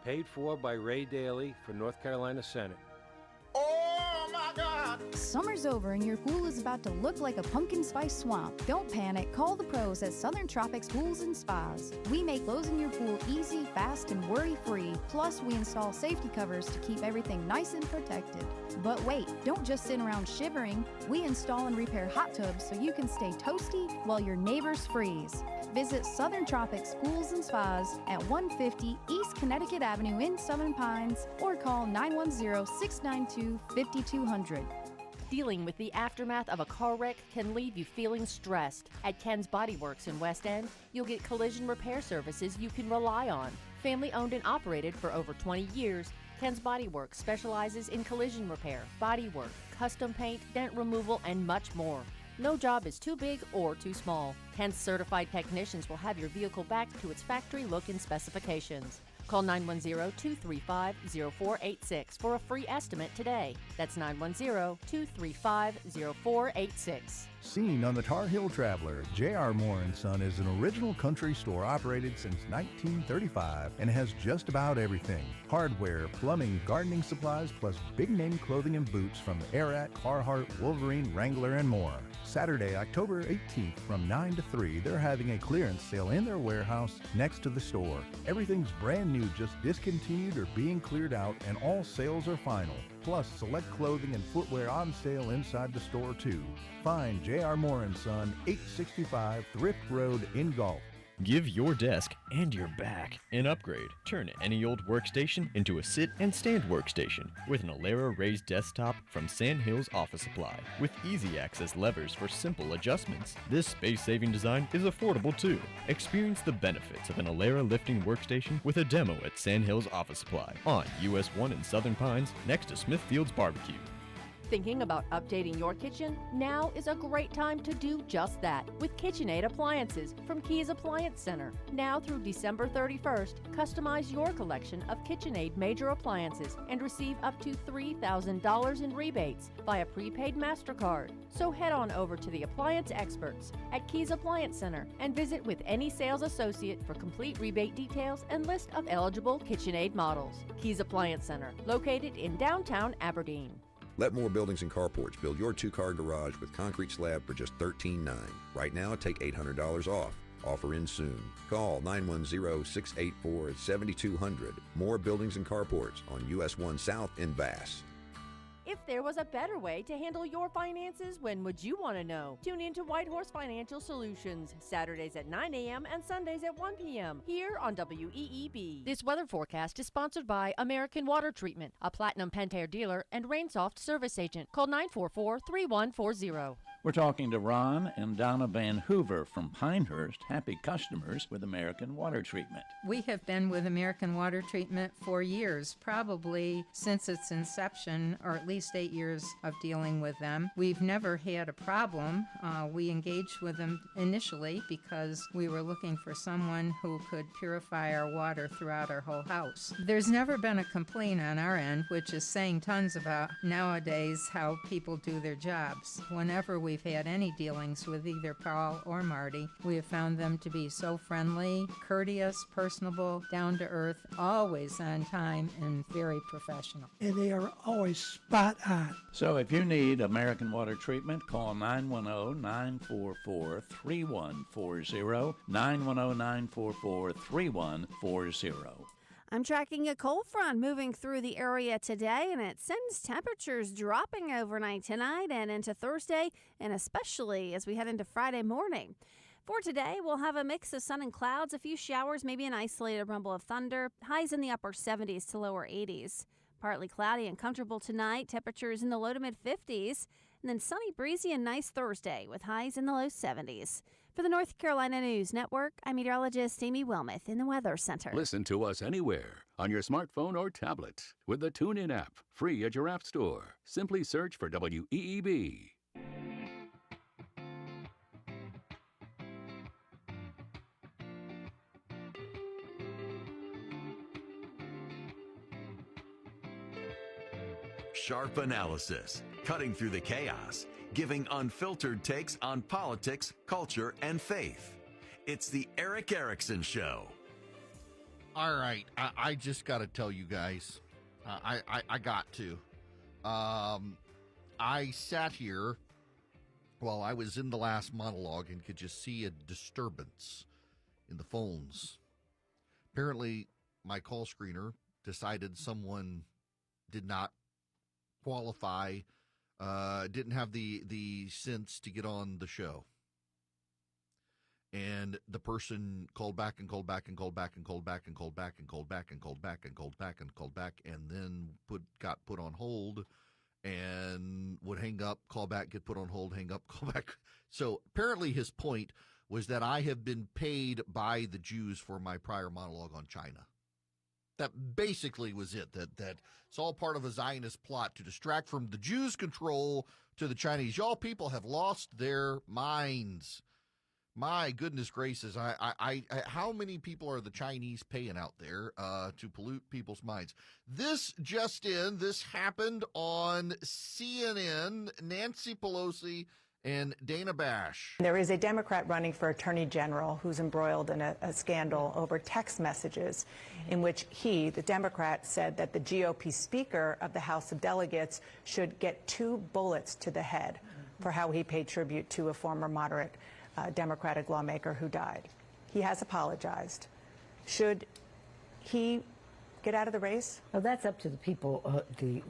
Paid for by Ray Daley for North Carolina Senate. Oh, my God. Summer's over and your pool is about to look like a pumpkin spice swamp. Don't panic. Call the pros at Southern Tropics Pools and Spas. We make closing your pool easy, fast, and worry-free. Plus, we install safety covers to keep everything nice and protected. But wait, don't just sit around shivering. We install and repair hot tubs so you can stay toasty while your neighbors freeze. Visit Southern Tropics Pools and Spas at 150 East Connecticut Avenue in Southern Pines or call 910-692-5200. Dealing with the aftermath of a car wreck can leave you feeling stressed. At Ken's Body Works in West End, you'll get collision repair services you can rely on. Family owned and operated for over 20 years, Ken's Body Works specializes in collision repair, body work, custom paint, dent removal, and much more. No job is too big or too small. Ken's certified technicians will have your vehicle back to its factory look and specifications. Call 910-235-0486 for a free estimate today. That's 910-235-0486. Seen on the Tar Heel Traveler, J.R. Moore & Son is an original country store operated since 1935 and has just about everything. Hardware, plumbing, gardening supplies, plus big-name clothing and boots from Arat, Carhartt, Wolverine, Wrangler, and more. Saturday, October 18th from 9 to 3, they're having a clearance sale in their warehouse next to the store. Everything's brand new, just discontinued or being cleared out, and all sales are final. Plus, select clothing and footwear on sale inside the store, too. Find J.R. Moore & Son, 865 Thrift Road in Gulf. Give your desk and your back an upgrade. Turn any old workstation into a sit and stand workstation with an Alera raised desktop from Sandhills Office Supply. With easy access levers for simple adjustments, this space-saving design is affordable too. Experience the benefits of an Alera lifting workstation with a demo at Sandhills Office Supply on US 1 in Southern Pines next to Smithfield's Barbecue. Thinking about updating your kitchen? Now is a great time to do just that with KitchenAid appliances from Keys Appliance Center. Now through December 31st, customize your collection of KitchenAid major appliances and receive up to $3,000 in rebates via prepaid MasterCard. So head on over to the appliance experts at Keys Appliance Center and visit with any sales associate for complete rebate details and list of eligible KitchenAid models. Keys Appliance Center, located in downtown Aberdeen. Let More Buildings and Carports build your two-car garage with concrete slab for just $13,900. Right now, take $800 off. Offer in soon. Call 910-684-7200. More Buildings and Carports on US 1 South in Bass. If there was a better way to handle your finances, when would you want to know? Tune in to White Horse Financial Solutions, Saturdays at 9 a.m. and Sundays at 1 p.m. here on WEEB. This weather forecast is sponsored by American Water Treatment, a Platinum Pentair dealer and Rainsoft service agent. Call 944-3140. We're talking to Ron and Donna Van Hoover from Pinehurst, happy customers with American Water Treatment. We have been with American Water Treatment for years, probably since its inception, or at least 8 years of dealing with them. We've never had a problem. We engaged with them initially because we were looking for someone who could purify our water throughout our whole house. There's never been a complaint on our end, which is saying tons about nowadays how people do their jobs. Whenever we've had any dealings with either Paul or Marty, we have found them to be so friendly, courteous, personable, down to earth, always on time, and very professional. And they are always spot on. So if you need American Water Treatment, call 910-944-3140, 910-944-3140. I'm tracking a cold front moving through the area today, and it sends temperatures dropping overnight tonight and into Thursday, and especially as we head into Friday morning. For today, we'll have a mix of sun and clouds, a few showers, maybe an isolated rumble of thunder, highs in the upper 70s to lower 80s. Partly cloudy and comfortable tonight, temperatures in the low to mid 50s, and then sunny, breezy, and nice Thursday with highs in the low 70s. For the North Carolina News Network, I'm meteorologist Amy Wilmoth in the Weather Center. Listen to us anywhere on your smartphone or tablet with the TuneIn app, free at your app store. Simply search for WEEB. Sharp analysis, cutting through the chaos, giving unfiltered takes on politics, culture, and faith. It's the Eric Erickson Show. All right, I just got to tell you guys, I got to. I sat here while I was in the last monologue and could just see a disturbance in the phones. Apparently, my call screener decided someone did not qualify, didn't have the sense to get on the show. And the person called back and called back and called back and called back and called back and called back and called back and called back and called back and then got put on hold and would hang up, call back, get put on hold, hang up, call back. So apparently his point was that I have been paid by the Jews for my prior monologue on China. That basically was it, that it's all part of a Zionist plot to distract from the Jews' control to the Chinese. Y'all people have lost their minds. My goodness gracious, I how many people are the Chinese paying out there to pollute people's minds? This happened on CNN, Nancy Pelosi and Dana Bash. There is a Democrat running for Attorney General who's embroiled in a scandal over text messages in which he, the Democrat, said that the GOP Speaker of the House of Delegates should get 2 bullets to the head for how he paid tribute to a former moderate Democratic lawmaker who died. He has apologized. Should he get out of the race? Well, that's up to the people, the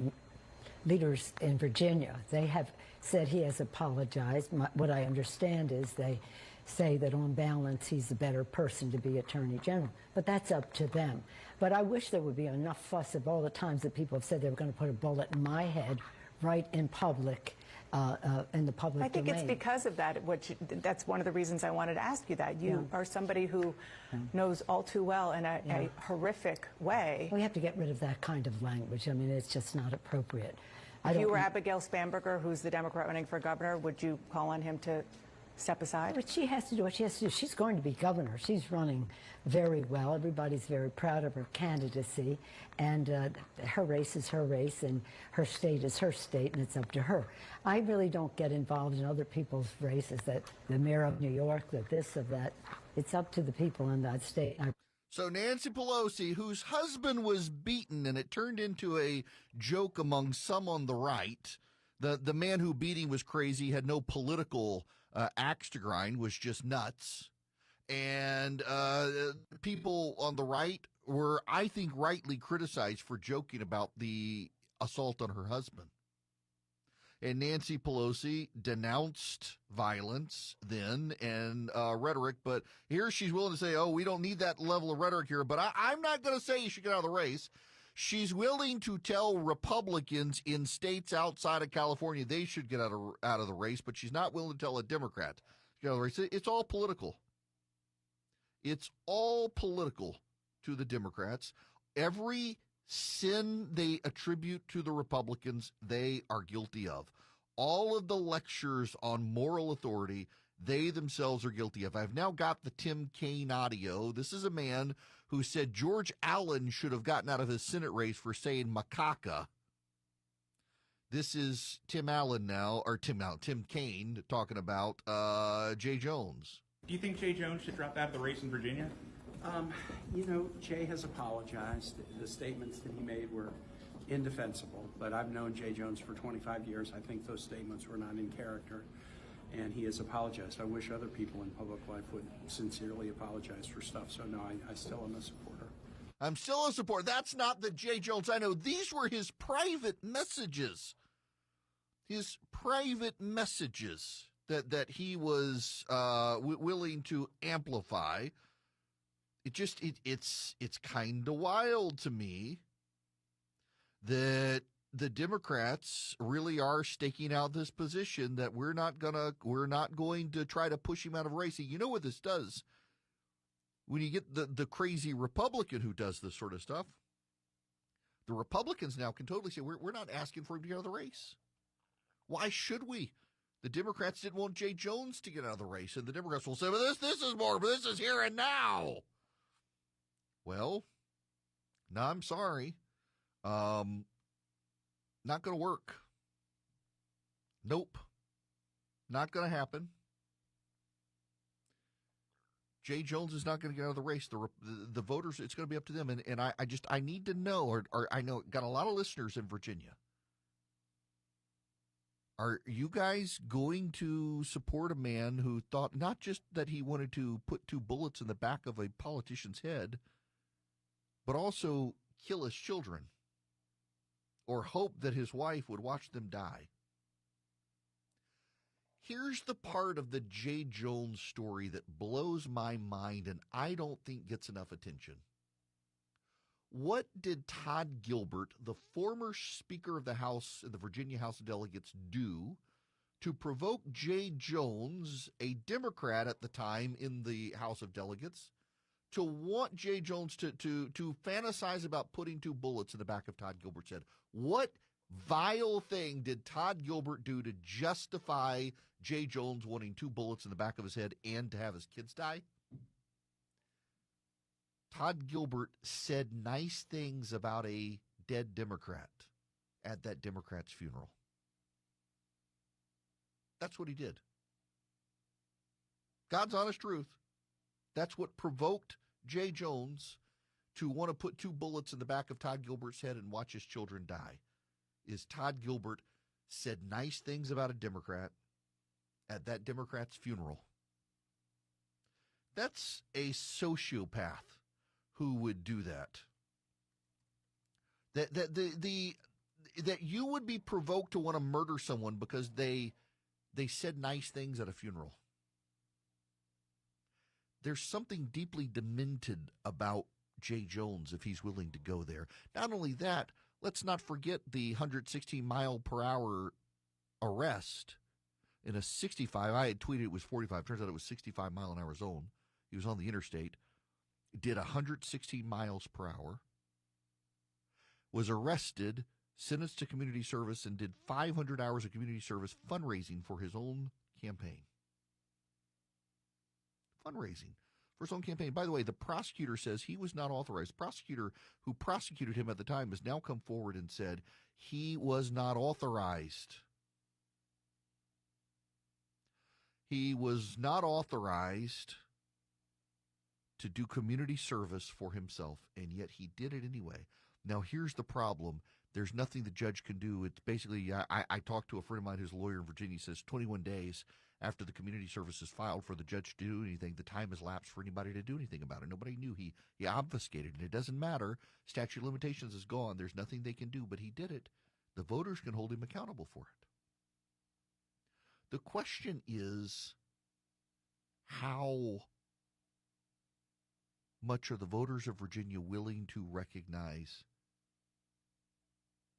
leaders in Virginia. They have said he has apologized. What I understand is they say that on balance he's a better person to be Attorney General. But that's up to them. But I wish there would be enough fuss of all the times that people have said they were going to put a bullet in my head right in public. In the public I think domain. It's because of that, that's one of the reasons I wanted to ask you that. You are somebody who knows all too well in a horrific way. We have to get rid of that kind of language. I mean, it's just not appropriate. If you were Abigail Spanberger, who's the Democrat running for governor, would you call on him to step aside? But she has to do what she has to do. She's going to be governor. She's running very well. Everybody's very proud of her candidacy. And her race is her race, and her state is her state, and it's up to her. I really don't get involved in other people's races, that the mayor of New York, that this, of that. It's up to the people in that state. So Nancy Pelosi, whose husband was beaten, and it turned into a joke among some on the right. The man who beat him was crazy, had no political axe to grind, was just nuts. And people on the right were, I think, rightly criticized for joking about the assault on her husband. And Nancy Pelosi denounced violence then and rhetoric, but here she's willing to say, oh, we don't need that level of rhetoric here. But I'm not going to say you should get out of the race. She's willing to tell Republicans in states outside of California they should get out of the race, but she's not willing to tell a Democrat to get out of the race. It's all political. It's all political to the Democrats. Every sin they attribute to the Republicans, they are guilty of. All of the lectures on moral authority, they themselves are guilty of. I've now got the Tim Kaine audio. This is a man who said George Allen should have gotten out of his Senate race for saying macaca. This is Tim Kaine talking about Jay Jones. Do you think Jay Jones should drop out of the race in Virginia? Jay has apologized. The statements that he made were indefensible, but I've known Jay Jones for 25 years. I think those statements were not in character, and he has apologized. I wish other people in public life would sincerely apologize for stuff. So, no, I still am a supporter. I'm still a supporter. That's not the Jay Jones I know. These were his private messages. His private messages that he was willing to amplify. It's kind of wild to me that the Democrats really are staking out this position that we're not going to try to push him out of race. You know what this does? When you get the crazy Republican who does this sort of stuff, the Republicans now can totally say, we're not asking for him to get out of the race. Why should we? The Democrats didn't want Jay Jones to get out of the race, and the Democrats will say, well, this is more, but this is here and now. Well, no, I'm sorry. Not going to work. Nope. Not going to happen. Jay Jones is not going to get out of the race. The voters, it's going to be up to them. And I need to know, or I know, got a lot of listeners in Virginia. Are you guys going to support a man who thought not just that he wanted to put 2 bullets in the back of a politician's head, but also kill his children or hope that his wife would watch them die? Here's the part of the Jay Jones story that blows my mind and I don't think gets enough attention. What did Todd Gilbert, the former Speaker of the House, the Virginia House of Delegates, do to provoke Jay Jones, a Democrat at the time in the House of Delegates, to want Jay Jones to fantasize about putting 2 bullets in the back of Todd Gilbert's head? What vile thing did Todd Gilbert do to justify Jay Jones wanting 2 bullets in the back of his head and to have his kids die? Todd Gilbert said nice things about a dead Democrat at that Democrat's funeral. That's what he did. God's honest truth. That's what provoked Jay Jones to want to put 2 bullets in the back of Todd Gilbert's head and watch his children die, is Todd Gilbert said nice things about a Democrat at that Democrat's funeral. That's a sociopath who would do that. That you would be provoked to want to murder someone because they said nice things at a funeral. There's something deeply demented about Jay Jones if he's willing to go there. Not only that, let's not forget the 116-mile-per-hour arrest in a 65. I had tweeted it was 45. Turns out it was 65-mile-an-hour zone. He was on the interstate. Did 116 miles per hour. Was arrested, sentenced to community service, and did 500 hours of community service fundraising for his own campaign. Fundraising for his own campaign. By the way, the prosecutor says he was not authorized. The prosecutor who prosecuted him at the time has now come forward and said he was not authorized. He was not authorized to do community service for himself, and yet he did it anyway. Now, here's the problem. There's nothing the judge can do. It's basically, I talked to a friend of mine who's a lawyer in Virginia. He says 21 days after the community service is filed for the judge to do anything, the time has lapsed for anybody to do anything about it. Nobody knew. He obfuscated it. It doesn't matter. Statute of limitations is gone. There's nothing they can do, but he did it. The voters can hold him accountable for it. The question is, how much are the voters of Virginia willing to recognize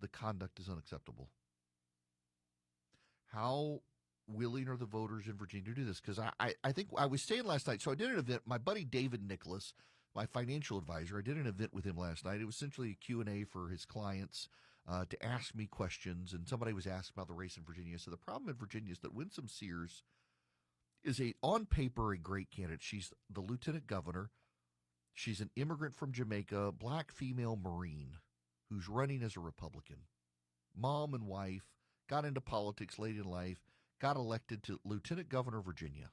the conduct is unacceptable? How willing are the voters in Virginia to do this? Because I think I was saying last night, so I did an event, my buddy David Nicholas, my financial advisor, I did an event with him last night. It was essentially a Q&A for his clients to ask me questions, and somebody was asked about the race in Virginia. So the problem in Virginia is that Winsome Sears is on paper a great candidate. She's the lieutenant governor. She's an immigrant from Jamaica, black female Marine, who's running as a Republican. Mom and wife, got into politics late in life, got elected to lieutenant governor of Virginia.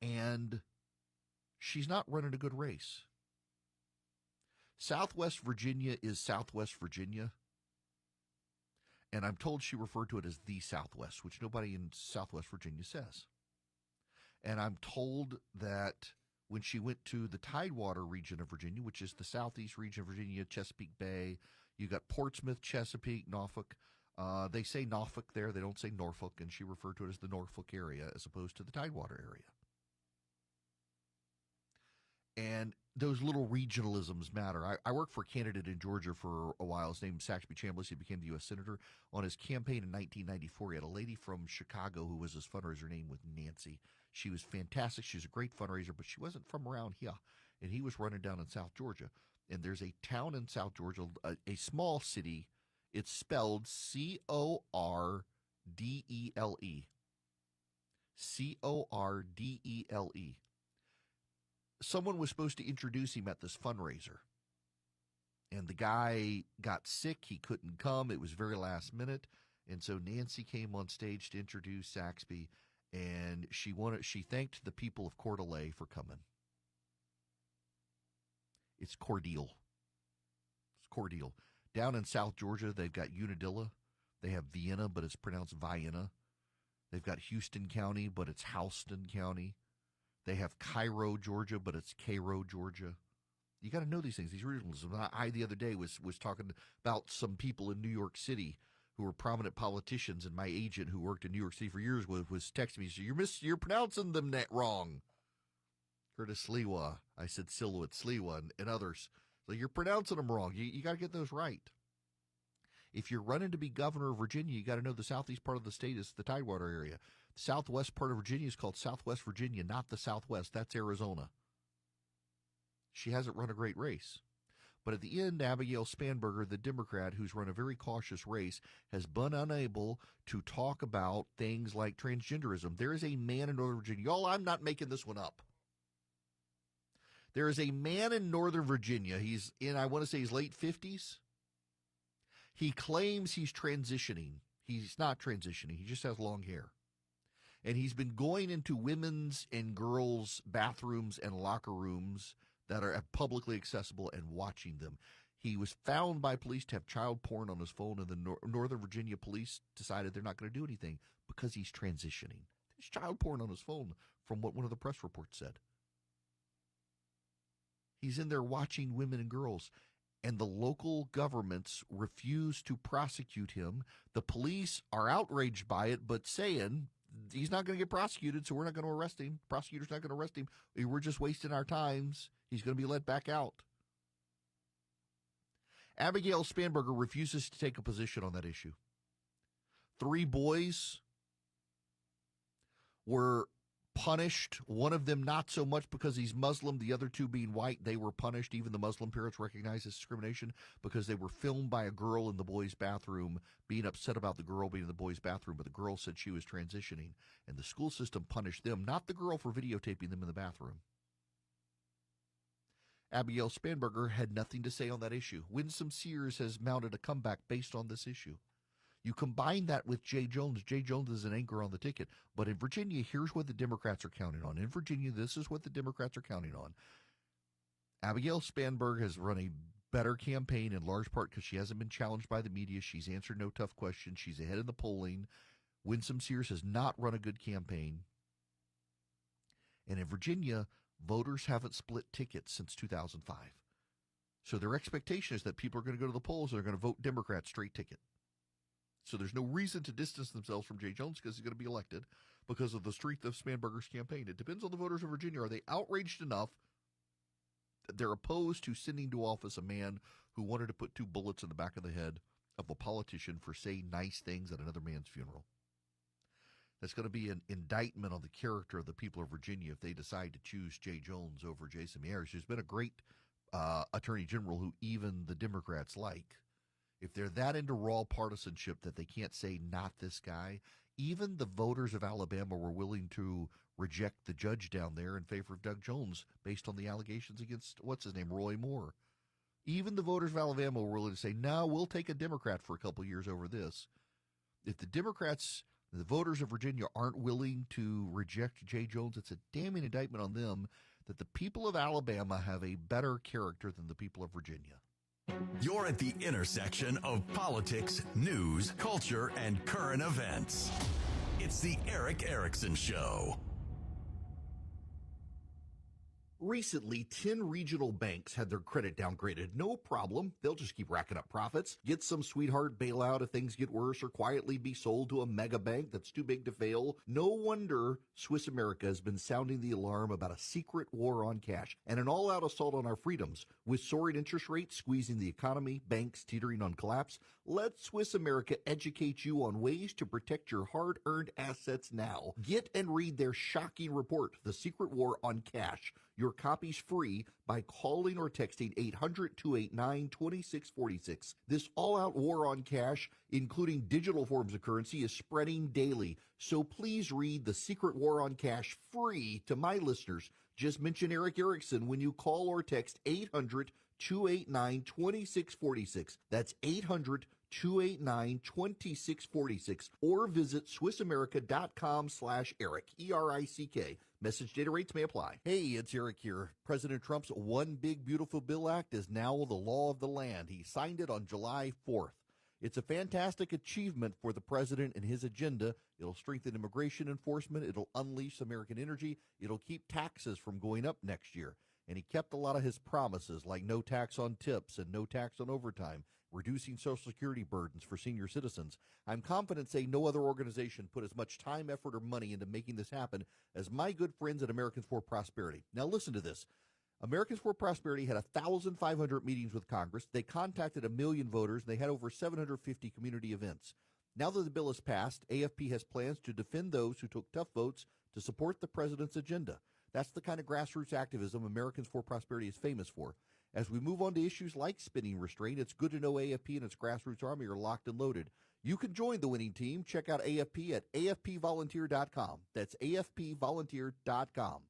And she's not running a good race. Southwest Virginia is Southwest Virginia. And I'm told she referred to it as the Southwest, which nobody in Southwest Virginia says. And I'm told that when she went to the Tidewater region of Virginia, which is the southeast region of Virginia, Chesapeake Bay, you got Portsmouth, Chesapeake, Norfolk. They say Norfolk there. They don't say Norfolk, and she referred to it as the Norfolk area as opposed to the Tidewater area. And those little regionalisms matter. I worked for a candidate in Georgia for a while. His name is Saxby Chambliss. He became the U.S. Senator. On his campaign in 1994, he had a lady from Chicago who was his fundraiser. Her name was Nancy. She was fantastic. She was a great fundraiser, but she wasn't from around here. And he was running down in South Georgia. And there's a town in South Georgia, a small city. It's spelled Cordele. Cordele. Someone was supposed to introduce him at this fundraiser. And the guy got sick. He couldn't come. It was very last minute. And so Nancy came on stage to introduce Saxby. And she thanked the people of Cordele for coming. It's Cordele. It's Cordele. Down in South Georgia, they've got Unadilla. They have Vienna, but it's pronounced Vienna. They've got Houston County, but it's Houston County. They have Cairo, Georgia, but it's Cairo, Georgia. You got to know these things, these regionalisms. I the other day was talking about some people in New York City who were prominent politicians, and my agent who worked in New York City for years was texting me, you're pronouncing them wrong. Curtis Sliwa. I said Silhouette Sliwa and others. So you're pronouncing them wrong. You got to get those right. If you're running to be governor of Virginia, you got to know the southeast part of the state is the Tidewater area. The southwest part of Virginia is called Southwest Virginia, not the Southwest. That's Arizona. She hasn't run a great race. But at the end, Abigail Spanberger, the Democrat, who's run a very cautious race, has been unable to talk about things like transgenderism. There is a man in Northern Virginia. Y'all, I'm not making this one up. There is a man in Northern Virginia. He's in, I want to say, his late 50s. He claims he's transitioning. He's not transitioning. He just has long hair. And he's been going into women's and girls' bathrooms and locker rooms that are publicly accessible and watching them. He was found by police to have child porn on his phone, and the Northern Virginia police decided they're not going to do anything because he's transitioning. There's child porn on his phone from what one of the press reports said. He's in there watching women and girls, and the local governments refuse to prosecute him. The police are outraged by it, but saying he's not going to get prosecuted, so we're not going to arrest him. Prosecutor's not going to arrest him. We're just wasting our times. He's going to be let back out. Abigail Spanberger refuses to take a position on that issue. 3 boys were punished. One of them not so much because he's Muslim. The other 2 being white, they were punished. Even the Muslim parents recognized this discrimination because they were filmed by a girl in the boys' bathroom being upset about the girl being in the boys' bathroom, but the girl said she was transitioning, and the school system punished them, not the girl for videotaping them in the bathroom. Abigail Spanberger had nothing to say on that issue. Winsome Sears has mounted a comeback based on this issue. You combine that with Jay Jones. Jay Jones is an anchor on the ticket. But in Virginia, here's what the Democrats are counting on. In Virginia, this is what the Democrats are counting on. Abigail Spanberger has run a better campaign in large part because she hasn't been challenged by the media. She's answered no tough questions. She's ahead in the polling. Winsome Sears has not run a good campaign. And in Virginia, voters haven't split tickets since 2005. So their expectation is that people are going to go to the polls and they're going to vote Democrat straight ticket. So there's no reason to distance themselves from Jay Jones because he's going to be elected because of the strength of Spanberger's campaign. It depends on the voters of Virginia. Are they outraged enough that they're opposed to sending to office a man who wanted to put 2 bullets in the back of the head of a politician for saying nice things at another man's funeral? That's going to be an indictment on the character of the people of Virginia if they decide to choose Jay Jones over Jason Miyares, who's been a great attorney general who even the Democrats like. If they're that into raw partisanship that they can't say not this guy, even the voters of Alabama were willing to reject the judge down there in favor of Doug Jones based on the allegations against, Roy Moore. Even the voters of Alabama were willing to say, no, we'll take a Democrat for a couple of years over this. If the Democrats, the voters of Virginia, aren't willing to reject Jay Jones, it's a damning indictment on them that the people of Alabama have a better character than the people of Virginia. You're at the intersection of politics, news, culture, and current events. It's the Eric Erickson Show. Recently, 10 regional banks had their credit downgraded. No problem. They'll just keep racking up profits. Get some sweetheart bailout if things get worse, or quietly be sold to a mega bank that's too big to fail. No wonder Swiss America has been sounding the alarm about a secret war on cash and an all-out assault on our freedoms. With soaring interest rates squeezing the economy, banks teetering on collapse, let Swiss America educate you on ways to protect your hard-earned assets now. Get and read their shocking report, The Secret War on Cash. Your copy's free by calling or texting 800-289-2646. This all-out war on cash, including digital forms of currency, is spreading daily. So please read The Secret War on Cash free to my listeners. Just mention Eric Erickson when you call or text 800-289-2646. That's 800-289-2646. Or visit SwissAmerica.com/Eric, E-R-I-C-K. Message data rates may apply. Hey, it's Eric here. President Trump's One Big Beautiful Bill Act is now the law of the land. He signed it on July 4th. It's a fantastic achievement for the president and his agenda. It'll strengthen immigration enforcement. It'll unleash American energy. It'll keep taxes from going up next year. And he kept a lot of his promises, like no tax on tips and no tax on overtime, reducing Social Security burdens for senior citizens. I'm confident saying no other organization put as much time, effort, or money into making this happen as my good friends at Americans for Prosperity. Now listen to this. Americans for Prosperity had 1,500 meetings with Congress. They contacted 1 million voters, and they had over 750 community events. Now that the bill is passed, AFP has plans to defend those who took tough votes to support the president's agenda. That's the kind of grassroots activism Americans for Prosperity is famous for. As we move on to issues like spending restraint, it's good to know AFP and its grassroots army are locked and loaded. You can join the winning team. Check out AFP at afpvolunteer.com. That's afpvolunteer.com.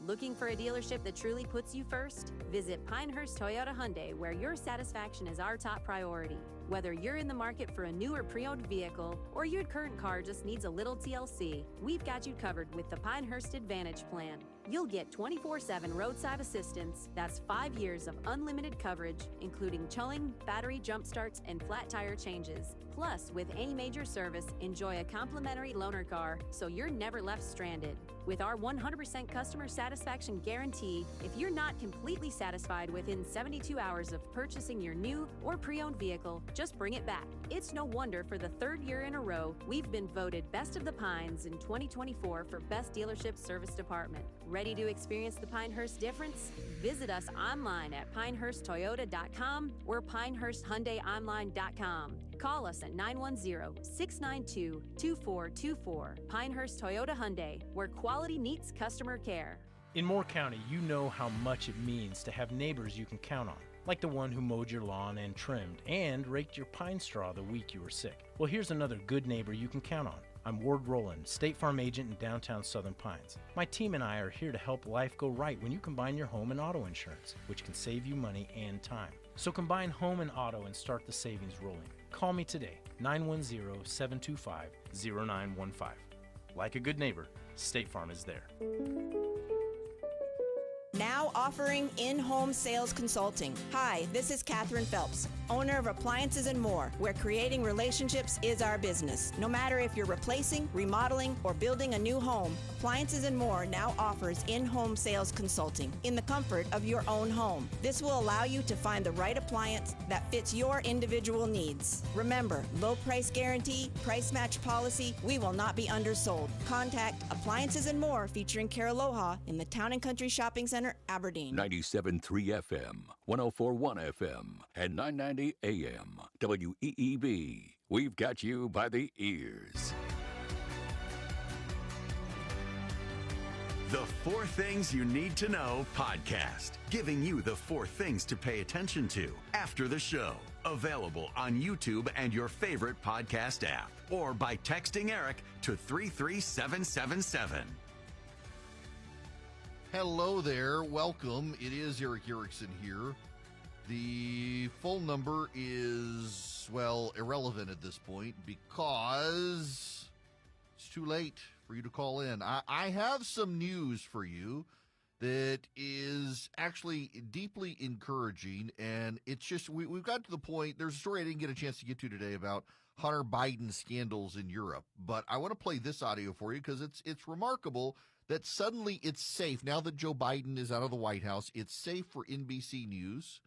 Looking for a dealership that truly puts you first? Visit Pinehurst Toyota Hyundai, where your satisfaction is our top priority. Whether you're in the market for a new or pre-owned vehicle, or your current car just needs a little TLC, we've got you covered with the Pinehurst Advantage Plan. You'll get 24/7 roadside assistance. That's 5 years of unlimited coverage, including towing, battery jump starts, and flat tire changes. Plus, with any major service, enjoy a complimentary loaner car so you're never left stranded. With our 100% customer satisfaction guarantee, if you're not completely satisfied within 72 hours of purchasing your new or pre-owned vehicle, just bring it back. It's no wonder for the 3rd year in a row, we've been voted Best of the Pines in 2024 for Best Dealership Service Department. Ready to experience the Pinehurst difference? Visit us online at pinehursttoyota.com or pinehursthyundaiονline.com. Call us at 910-692-2424. Pinehurst Toyota Hyundai, where quality meets customer care. In Moore County, you know how much it means to have neighbors you can count on, like the one who mowed your lawn and trimmed and raked your pine straw the week you were sick. Well, here's another good neighbor you can count on. I'm Ward Rowland, State Farm Agent in downtown Southern Pines. My team and I are here to help life go right when you combine your home and auto insurance, which can save you money and time. So combine home and auto and start the savings rolling. Call me today, 910-725-0915. Like a good neighbor, State Farm is there. Now offering in-home sales consulting. Hi, this is Katherine Phelps, owner of Appliances and More, where creating relationships is our business. No matter if you're replacing, remodeling, or building a new home, Appliances and More now offers in-home sales consulting in the comfort of your own home. This will allow you to find the right appliance that fits your individual needs. Remember, low price guarantee, price match policy, we will not be undersold. Contact Appliances and More featuring Caraloha in the Town and Country Shopping Center, Aberdeen. 97.3 FM, 104.1 FM, and 990 AM. WEEB. We've got you by the ears. The 4 Things You Need to Know podcast, giving you the 4 things to pay attention to after the show. Available on YouTube and your favorite podcast app, or by texting Eric to 33777. Hello there. Welcome. It is Eric Erickson here. The phone number is, well, irrelevant at this point because it's too late for you to call in. I have some news for you that is actually deeply encouraging, and it's just we've got to the point. There's a story I didn't get a chance to get to today about Hunter Biden scandals in Europe, but I want to play this audio for you because it's remarkable that suddenly it's safe, now that Joe Biden is out of the White House, it's safe for NBC News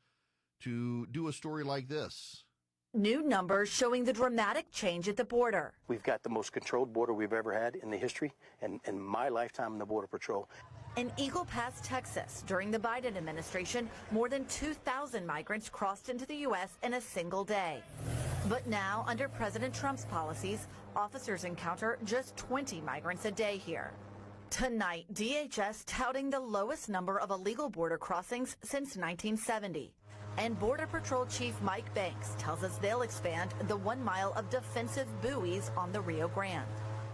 to do a story like this. New numbers showing the dramatic change at the border. We've got the most controlled border we've ever had in the history, and in my lifetime in the Border Patrol. In Eagle Pass, Texas, during the Biden administration, more than 2,000 migrants crossed into the U.S. in a single day. But now, under President Trump's policies, officers encounter just 20 migrants a day here. Tonight, DHS touting the lowest number of illegal border crossings since 1970. And Border Patrol Chief Mike Banks tells us they'll expand the 1 mile of defensive buoys on the Rio Grande.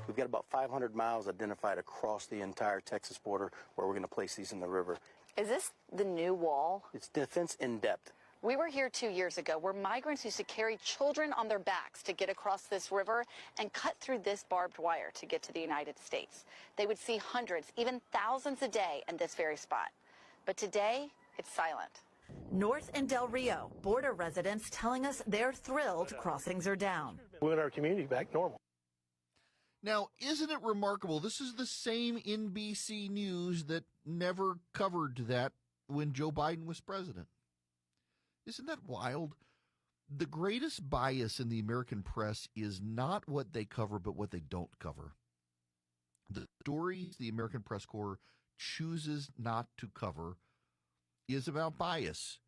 We've got about 500 miles identified across the entire Texas border where we're going to place these in the river. Is this the new wall? It's defense in depth. We were here 2 years ago where migrants used to carry children on their backs to get across this river and cut through this barbed wire to get to the United States. They would see hundreds, even thousands a day in this very spot. But today, it's silent. North and Del Rio, border residents telling us they're thrilled crossings are down. We want our community back normal. Now, isn't it remarkable? This is the same NBC News that never covered that when Joe Biden was president. Isn't that wild? The greatest bias in the American press is not what they cover, but what they don't cover. The stories the American Press Corps chooses not to cover is about bias.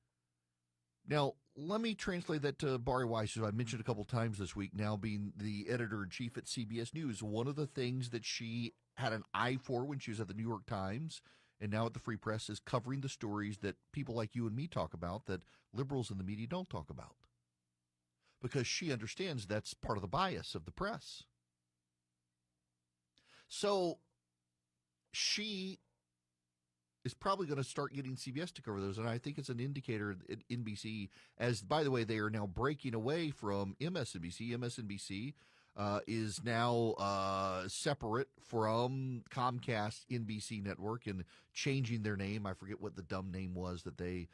Now, let me translate that to Bari Weiss, who I mentioned a couple times this week, now being the editor-in-chief at CBS News. One of the things that she had an eye for when she was at the New York Times and now at the Free Press is covering the stories that people like you and me talk about that liberals in the media don't talk about. Because she understands that's part of the bias of the press. So she is probably going to start getting CBS to cover those, and I think it's an indicator at NBC, as, by the way, they are now breaking away from MSNBC. MSNBC is now separate from Comcast NBC network and changing their name. I forget what the dumb name was that they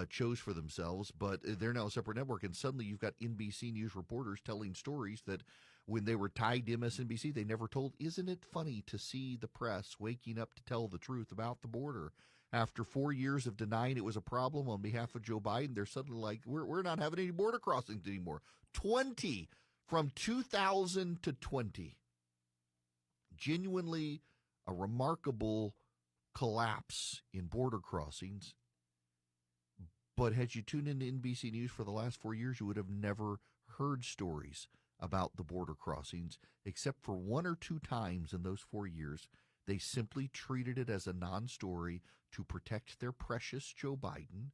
chose for themselves, but they're now a separate network, and suddenly you've got NBC News reporters telling stories that when they were tied to MSNBC, they never told. Isn't it funny to see the press waking up to tell the truth about the border? After 4 years of denying it was a problem on behalf of Joe Biden, they're suddenly like, we're not having any border crossings anymore. 20 from 2000 to 20. Genuinely a remarkable collapse in border crossings. But had you tuned into NBC News for the last 4 years, you would have never heard stories about the border crossings, except for 1 or 2 times in those 4 years. They simply treated it as a non-story to protect their precious Joe Biden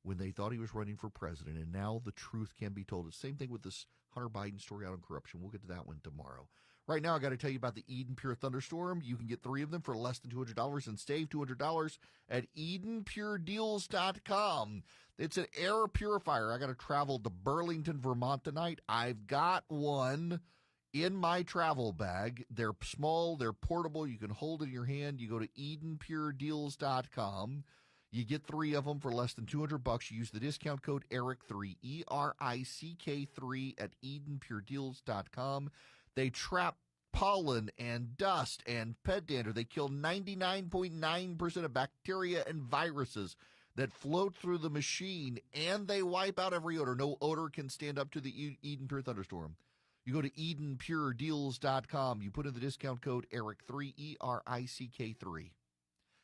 when they thought he was running for president. And now the truth can be told. It's the same thing with this Hunter Biden story out on corruption. We'll get to that one tomorrow. Right now, I got to tell you about the Eden Pure Thunderstorm. You can get 3 of them for less than $200 and save $200 at EdenPureDeals.com. It's an air purifier. I got to travel to Burlington, Vermont tonight. I've got one in my travel bag. They're small. They're portable. You can hold it in your hand. You go to EdenPureDeals.com. You get 3 of them for less than $200. You use the discount code ERIC3, ERICK3 at EdenPureDeals.com. They trap pollen and dust and pet dander. They kill 99.9% of bacteria and viruses that float through the machine, and they wipe out every odor. No odor can stand up to the Eden Pure Thunderstorm. You go to EdenPureDeals.com. You put in the discount code ERIC3, ERICK3.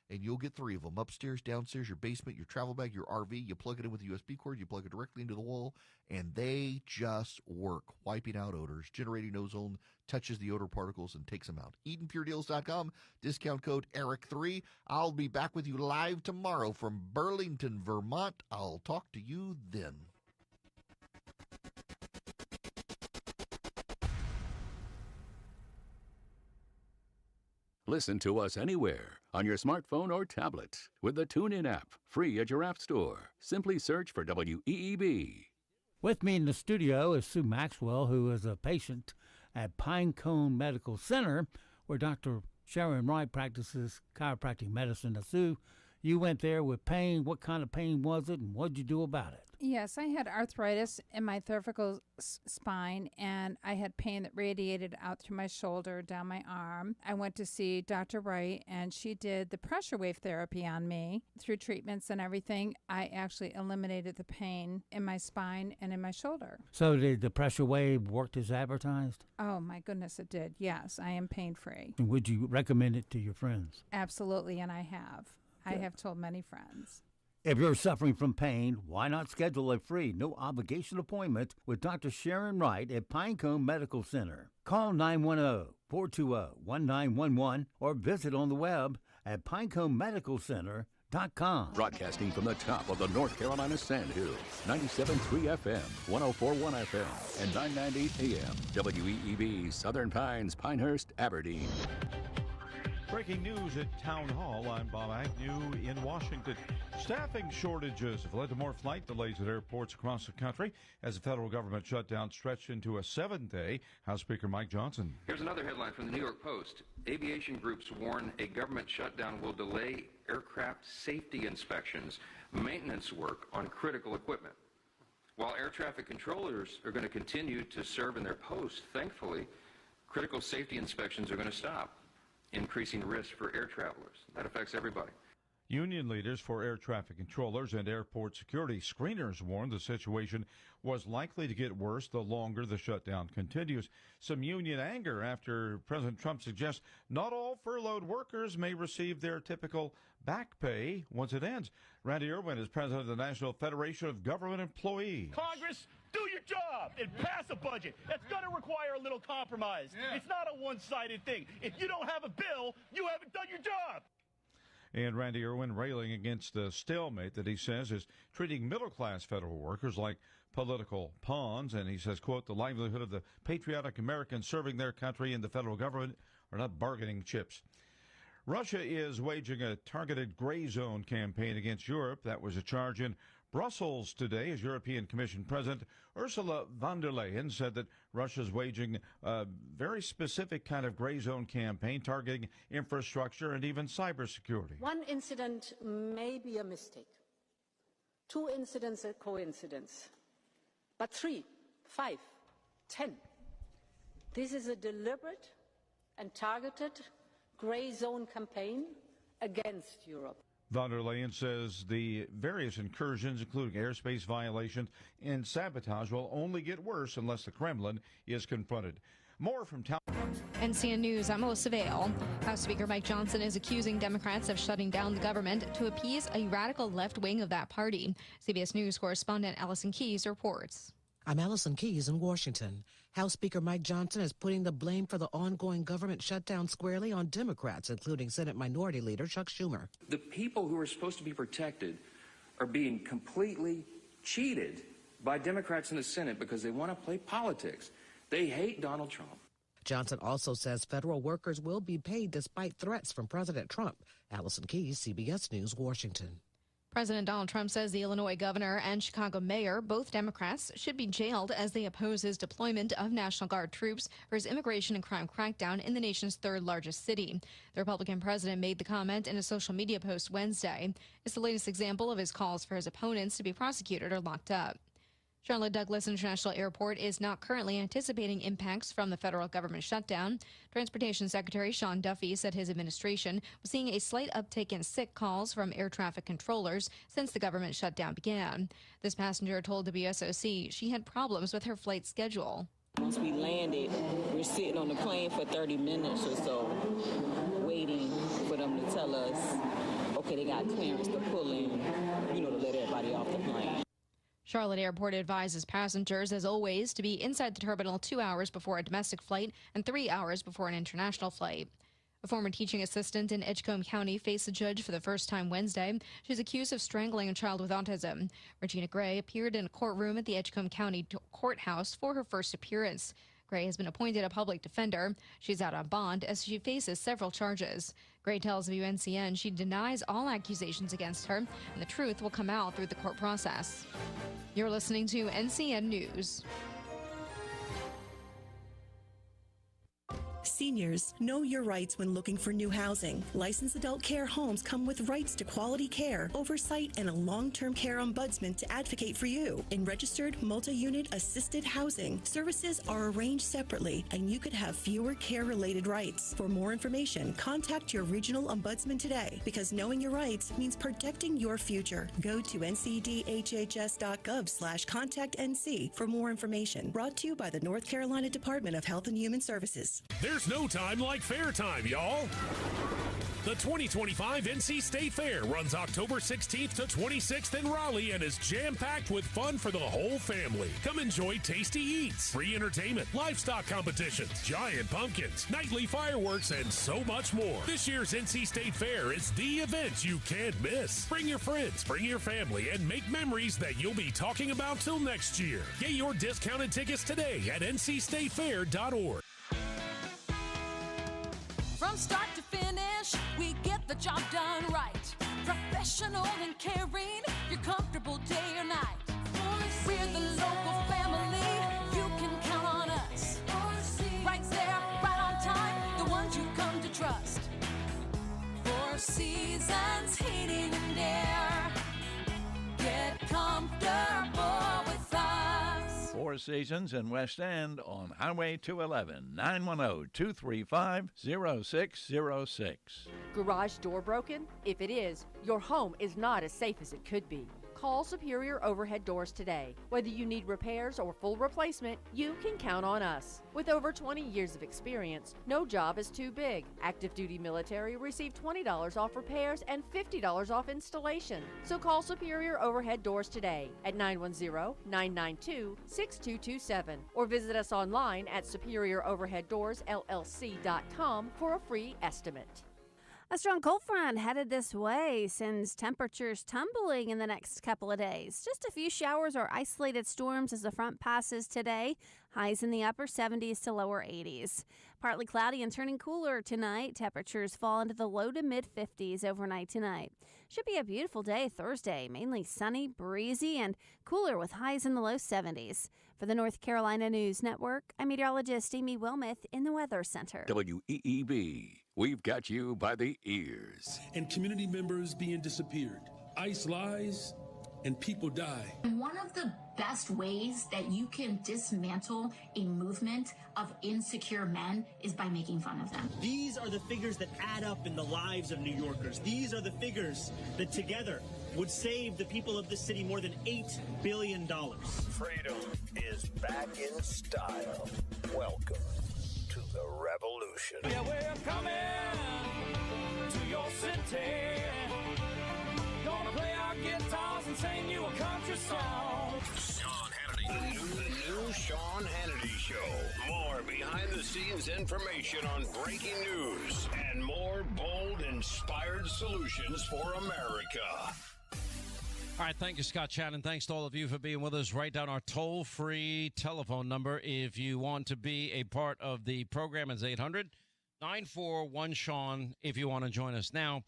And you'll get 3 of them, upstairs, downstairs, your basement, your travel bag, your RV. You plug it in with a USB cord, you plug it directly into the wall, and they just work, wiping out odors, generating ozone, touches the odor particles, and takes them out. EdenPureDeals.com, discount code ERIC3. I'll be back with you live tomorrow from Burlington, Vermont. I'll talk to you then. Listen to us anywhere on your smartphone or tablet with the TuneIn app, free at your app store. Simply search for WEEB. With me in the studio is Sue Maxwell, who is a patient at Pinecone Medical Center, where Dr. Sharon Wright practices chiropractic medicine. Now, Sue, you went there with pain. What kind of pain was it, and what did you do about it? Yes, I had arthritis in my cervical spine, and I had pain that radiated out through my shoulder, down my arm. I went to see Dr. Wright, and she did the pressure wave therapy on me. Through treatments and everything, I actually eliminated the pain in my spine and in my shoulder. So did the pressure wave work as advertised? Oh, my goodness, it did. Yes, I am pain-free. And would you recommend it to your friends? Absolutely, and I have. I have told many friends. If you're suffering from pain, why not schedule a free, no-obligation appointment with Dr. Sharon Wright at Pinecone Medical Center? Call 910-420-1911 or visit on the web at pineconemedicalcenter.com. Broadcasting from the top of the North Carolina Sandhills, 97.3 FM, 104.1 FM, and 990 AM. WEEB, Southern Pines, Pinehurst, Aberdeen. Breaking news at Town Hall. I'm Bob Agnew in Washington. Staffing shortages have led to more flight delays at airports across the country as the federal government shutdown stretched into a 7-day. House Speaker Mike Johnson. Here's another headline from the New York Post. Aviation groups warn a government shutdown will delay aircraft safety inspections, maintenance work on critical equipment. While air traffic controllers are going to continue to serve in their posts, thankfully, critical safety inspections are going to stop, increasing risk for air travelers. That affects everybody. Union leaders for air traffic controllers and airport security screeners warned the situation was likely to get worse the longer the shutdown continues. Some union anger after President Trump suggests not all furloughed workers may receive their typical back pay once it ends. Randy Irwin is president of the National Federation of Government Employees. Congress, do your job and pass a budget. That's going to require a little compromise. Yeah. It's not a one-sided thing. If you don't have a bill, you haven't done your job. And Randy Irwin railing against the stalemate that he says is treating middle-class federal workers like political pawns. And he says, quote, the livelihood of the patriotic Americans serving their country and the federal government are not bargaining chips. Russia is waging a targeted gray zone campaign against Europe. That was a charge in Brussels today as European Commission President Ursula von der Leyen said that Russia's waging a very specific kind of gray zone campaign targeting infrastructure and even cybersecurity. One incident may be a mistake. 2 incidents a coincidence. But 3, 5, 10. This is a deliberate and targeted gray zone campaign against Europe. Von der Leyen says the various incursions, including airspace violations and sabotage, will only get worse unless the Kremlin is confronted. More from town. NCN News, I'm Melissa Vale. House Speaker Mike Johnson is accusing Democrats of shutting down the government to appease a radical left wing of that party. CBS News correspondent Allison Keyes reports. I'm Allison Keyes in Washington. House Speaker Mike Johnson is putting the blame for the ongoing government shutdown squarely on Democrats, including Senate Minority Leader Chuck Schumer. The people who are supposed to be protected are being completely cheated by Democrats in the Senate because they want to play politics. They hate Donald Trump. Johnson also says federal workers will be paid despite threats from President Trump. Allison Keyes, CBS News, Washington. President Donald Trump says the Illinois governor and Chicago mayor, both Democrats, should be jailed as they oppose his deployment of National Guard troops for his immigration and crime crackdown in the nation's third largest city. The Republican president made the comment in a social media post Wednesday. It's the latest example of his calls for his opponents to be prosecuted or locked up. Charlotte Douglas International Airport is not currently anticipating impacts from the federal government shutdown. Transportation Secretary Sean Duffy said his administration was seeing a slight uptick in sick calls from air traffic controllers since the government shutdown began. This passenger told WSOC she had problems with her flight schedule. Once we landed, we're sitting on the plane for 30 minutes or so, waiting for them to tell us, okay, they got clearance to pull in, to let everybody off the plane. Charlotte Airport advises passengers, as always, to be inside the terminal 2 hours before a domestic flight and 3 hours before an international flight. A former teaching assistant in Edgecombe County faced a judge for the first time Wednesday. She's accused of strangling a child with autism. Regina Gray appeared in a courtroom at the Edgecombe County courthouse for her first appearance. Gray has been appointed a public defender. She's out on bond as she faces several charges. Gray tells WNCN she denies all accusations against her, and the truth will come out through the court process. You're listening to NCN News. Seniors, know your rights when looking for new housing. Licensed adult care homes come with rights to quality care, oversight, and a long-term care ombudsman to advocate for you. In registered multi-unit assisted housing, services are arranged separately, and you could have fewer care-related rights. For more information, contact your regional ombudsman today, because knowing your rights means protecting your future. Go to ncdhhs.gov/contactnc for more information. Brought to you by the North Carolina Department of Health and Human Services. There's no time like fair time, y'all. The 2025 NC State Fair runs October 16th to 26th in Raleigh and is jam-packed with fun for the whole family. Come enjoy tasty eats, free entertainment, livestock competitions, giant pumpkins, nightly fireworks, and so much more. This year's NC State Fair is the event you can't miss. Bring your friends, bring your family, and make memories that you'll be talking about till next year. Get your discounted tickets today at ncstatefair.org. From start to finish, the job done right. Professional and caring, you're comfortable day or night. We're the local family, you can count on us. Right there, right on time, the ones you come to trust. 4 Seasons Heating and Air. Get comfortable with us. 4 Seasons in West End on Highway 211, 910-235-0606. Garage door broken? If it is, your home is not as safe as it could be. Call Superior Overhead Doors today. Whether you need repairs or full replacement, you can count on us. With over 20 years of experience, no job is too big. Active duty military receive $20 off repairs and $50 off installation. So call Superior Overhead Doors today at 910-992-6227 or visit us online at superioroverheaddoorsllc.com for a free estimate. A strong cold front headed this way sends temperatures tumbling in the next couple of days. Just a few showers or isolated storms as the front passes today. Highs in the upper 70s to lower 80s. Partly cloudy and turning cooler tonight. Temperatures fall into the low to mid 50s overnight tonight. Should be a beautiful day Thursday. Mainly sunny, breezy, and cooler with highs in the low 70s. For the North Carolina News Network, I'm meteorologist Amy Wilmoth in the Weather Center. WEEB. We've got you by the ears. And community members being disappeared. ICE lies and people die. One of the best ways that you can dismantle a movement of insecure men is by making fun of them. These are the figures that add up in the lives of New Yorkers. These are the figures that together would save the people of this city more than $8 billion. Freedom is back in style. Welcome to the revolution. Yeah, we're coming to your city. Gonna play our guitars and sing you a country song. Sean Hannity. The new Sean Hannity Show. More behind-the-scenes information on breaking news and more bold, inspired solutions for America. All right, thank you, Scott Shannon. Thanks to all of you for being with us. Write down our toll-free telephone number if you want to be a part of the program. It's 800-941-SEAN if you want to join us. Now,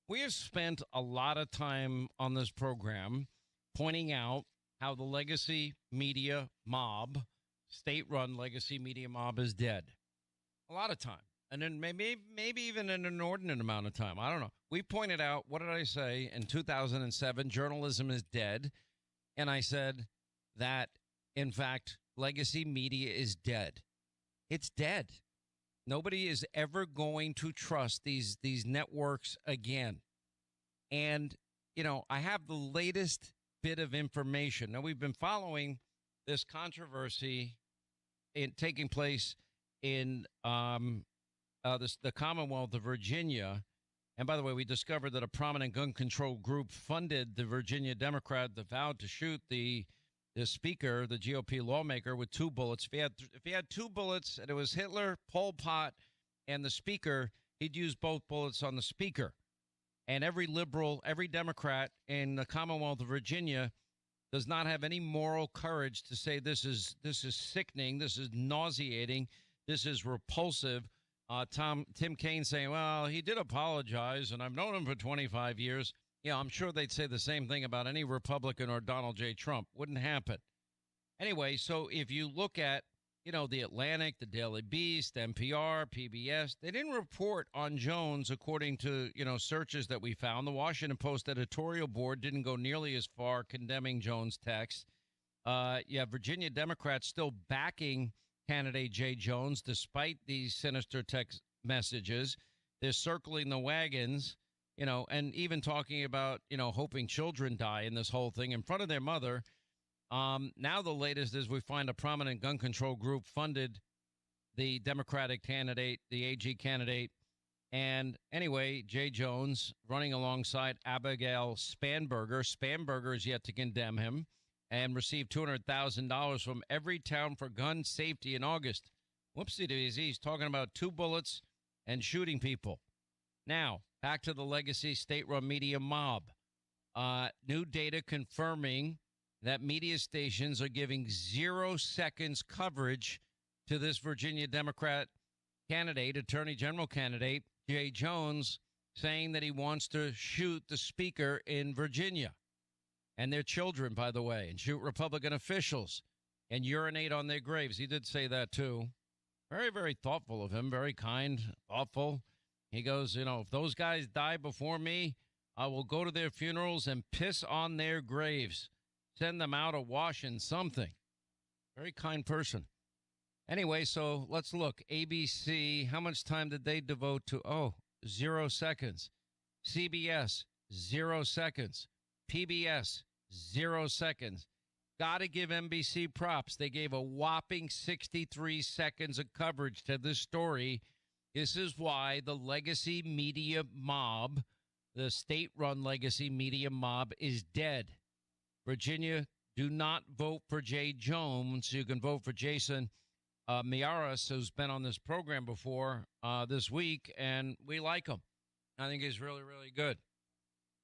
we have spent a lot of time on this program pointing out how the legacy media mob, state-run legacy media mob, is dead. A lot of time. And then maybe even an inordinate amount of time. I don't know. We pointed out, what did I say, in 2007, journalism is dead. And I said that, in fact, legacy media is dead. It's dead. Nobody is ever going to trust these networks again. And, you know, I have the latest bit of information. Now, we've been following this controversy taking place in the Commonwealth of Virginia. And by the way, we discovered that a prominent gun control group funded the Virginia Democrat that vowed to shoot the speaker, the GOP lawmaker, with 2 bullets. If he had 2 bullets and it was Hitler, Pol Pot, and the speaker, he'd use both bullets on the speaker. And every liberal, every Democrat in the Commonwealth of Virginia does not have any moral courage to say this is sickening, this is nauseating, this is repulsive. Tim Kaine saying, well, he did apologize, and I've known him for 25 years. Yeah, I'm sure they'd say the same thing about any Republican or Donald J. Trump. Wouldn't happen. Anyway, so if you look at, you know, the Atlantic, the Daily Beast, NPR, PBS, they didn't report on Jones according to, you know, searches that we found. The Washington Post editorial board didn't go nearly as far condemning Jones' text. Virginia Democrats still backing candidate Jay Jones, despite these sinister text messages. They're circling the wagons, you know, and even talking about, you know, hoping children die in this whole thing in front of their mother. Now the latest is we find a prominent gun control group funded the Democratic candidate, the AG candidate. And anyway, Jay Jones running alongside Abigail Spanberger. Spanberger is yet to condemn him and received $200,000 from Everytown for Gun Safety in August. Whoopsie-daisy, he's talking about 2 bullets and shooting people. Now, back to the legacy state-run media mob. New data confirming that media stations are giving 0 seconds coverage to this Virginia Democrat candidate, Attorney General candidate, Jay Jones, saying that he wants to shoot the speaker in Virginia and their children, by the way, and shoot Republican officials and urinate on their graves. He did say that, too. Very, very thoughtful of him, very kind, thoughtful. He goes, if those guys die before me, I will go to their funerals and piss on their graves, send them out a wash in something. Very kind person. Anyway, so let's look. ABC, how much time did they devote to? 0 seconds. CBS, 0 seconds. PBS, 0 seconds. Got to give NBC props. They gave a whopping 63 seconds of coverage to this story. This is why the legacy media mob, the state-run legacy media mob, is dead. Virginia, do not vote for Jay Jones. You can vote for Jason Miaras, who's been on this program before this week, and we like him. I think he's really, really good.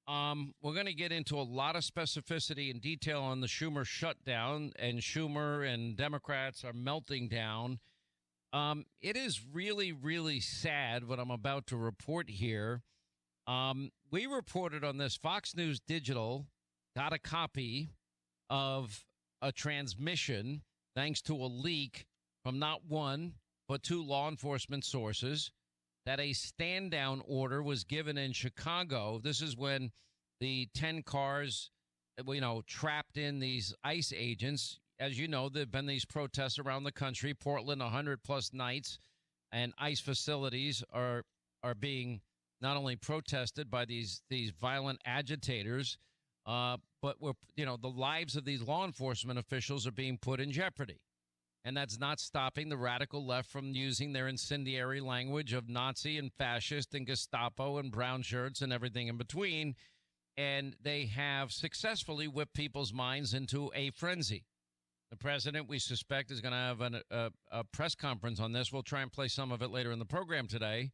We're going to get into a lot of specificity and detail on the Schumer shutdown, and Schumer and Democrats are melting down. It is really, really sad what I'm about to report here. We reported on this. Fox News Digital got a copy of a transmission, thanks to a leak from not one, but two law enforcement sources, that a stand-down order was given in Chicago. This is when the 10 cars, trapped in these ICE agents. As you know, there have been these protests around the country. Portland, 100-plus nights, and ICE facilities are being not only protested by these violent agitators, but the lives of these law enforcement officials are being put in jeopardy. And that's not stopping the radical left from using their incendiary language of Nazi and fascist and Gestapo and brown shirts and everything in between. And they have successfully whipped people's minds into a frenzy. The president, we suspect, is going to have a press conference on this. We'll try and play some of it later in the program today.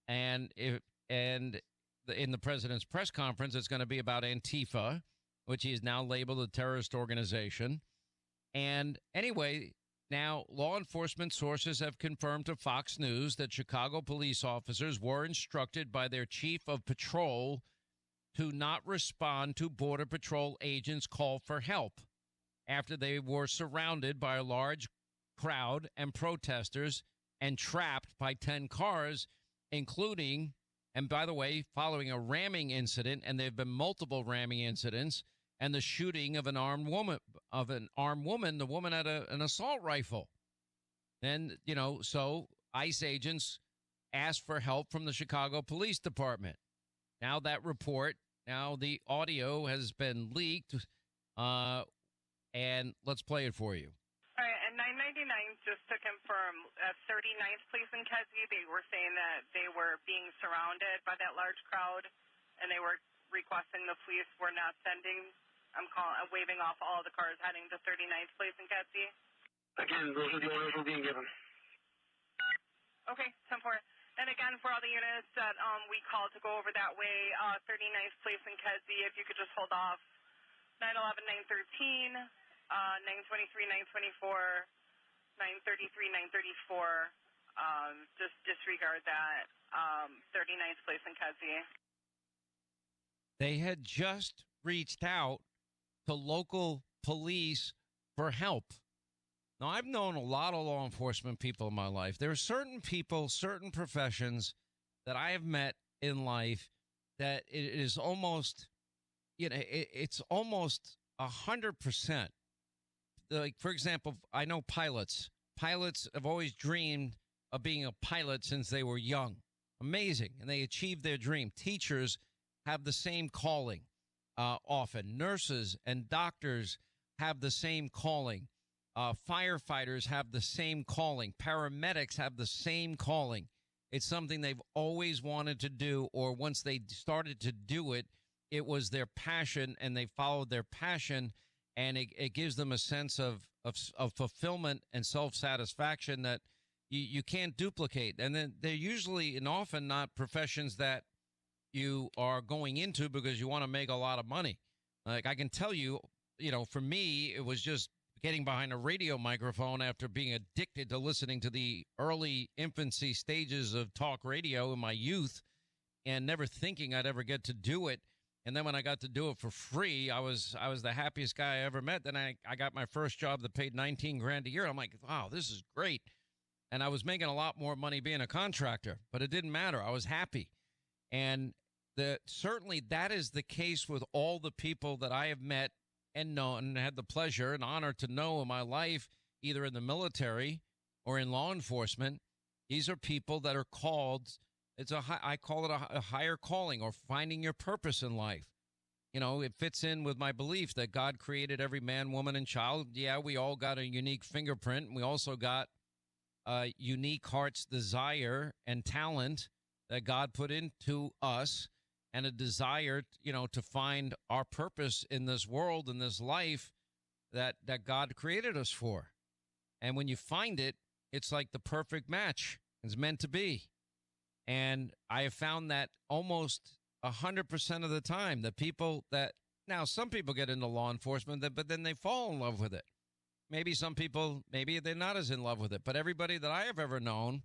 And in the president's press conference, it's going to be about Antifa, which he is now labeled a terrorist organization. And anyway, now law enforcement sources have confirmed to Fox News that Chicago police officers were instructed by their chief of patrol to not respond to Border Patrol agents' call for help after they were surrounded by a large crowd and protesters and trapped by 10 cars, including, and by the way, following a ramming incident, and there have been multiple ramming incidents, and the shooting of an armed woman. The woman had an assault rifle. Then, so ICE agents asked for help from the Chicago Police Department. Now that report, the audio has been leaked, and let's play it for you. All right, and 999, just to confirm, 39th Police in Kedzie, they were saying that they were being surrounded by that large crowd, and they were requesting the police were not sending. I'm waving off all the cars heading to 39th Place in Kedzie. Again, those are the orders we're being given. Okay, 10-4. And again, for all the units that we called to go over that way, 39th Place in Kedzie, if you could just hold off 911, 913, 923, 924, 933, 934. Just disregard that 39th Place in Kedzie. They had just reached out to local police for help. Now, I've known a lot of law enforcement people in my life. There are certain people, certain professions that I have met in life that it is almost, it's almost 100%. Like, for example, I know pilots. Pilots have always dreamed of being a pilot since they were young. Amazing. And they achieved their dream. Teachers have the same calling often. Nurses and doctors have the same calling. Firefighters have the same calling. Paramedics have the same calling. It's something they've always wanted to do, or once they started to do it, it was their passion, and they followed their passion, and it gives them a sense of fulfillment and self-satisfaction that you can't duplicate. And then they're usually and often not professions that you are going into because you want to make a lot of money. Like, I can tell you, for me, it was just getting behind a radio microphone after being addicted to listening to the early infancy stages of talk radio in my youth. and never thinking I'd ever get to do it. And then when I got to do it for free, I was the happiest guy I ever met. Then I got my first job that paid $19,000 a year. I'm like, wow, this is great. And I was making a lot more money being a contractor, but it didn't matter. I was happy. And certainly that is the case with all the people that I have met and known and had the pleasure and honor to know in my life, either in the military or in law enforcement. These are people that are called. I call it a higher calling, or finding your purpose in life. You know, it fits in with my belief that God created every man, woman, and child. Yeah, we all got a unique fingerprint. We also got a unique heart's desire and talent that God put into us, and a desire, to find our purpose in this world, in this life that God created us for. And when you find it, it's like the perfect match. It's meant to be. And I have found that almost 100% of the time, the people that, now some people get into law enforcement, but then they fall in love with it. Maybe some people, maybe they're not as in love with it. But everybody that I have ever known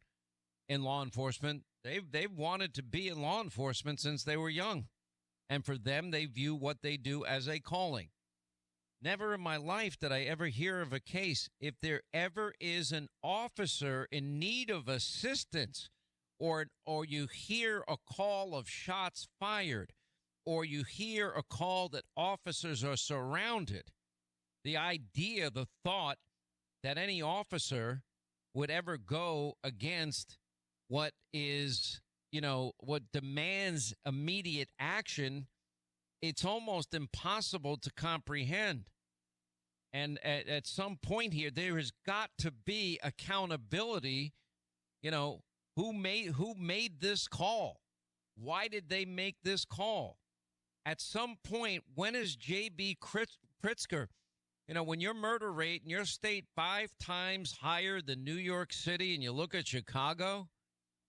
in law enforcement, they've wanted to be in law enforcement since they were young. And for them, they view what they do as a calling. Never in my life did I ever hear of a case, if there ever is an officer in need of assistance, or you hear a call of shots fired, or you hear a call that officers are surrounded, the idea, the thought that any officer would ever go against what is, what demands immediate action, it's almost impossible to comprehend. And at some point here, there has got to be accountability. Who made this call? Why did they make this call? At some point, when is J.B. Pritzker, when your murder rate in your state 5 times higher than New York City, and you look at Chicago,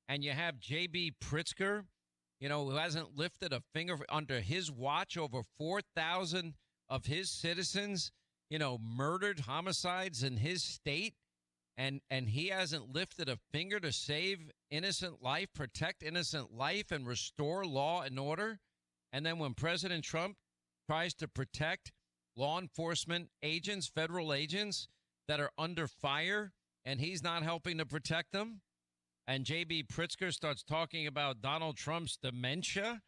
and you have J.B. Pritzker, who hasn't lifted a finger under his watch, over 4,000 of his citizens, murdered, homicides in his state, and he hasn't lifted a finger to save innocent life, protect innocent life, and restore law and order. And then when President Trump tries to protect law enforcement agents, federal agents that are under fire, and he's not helping to protect them, and J.B. Pritzker starts talking about Donald Trump's dementia.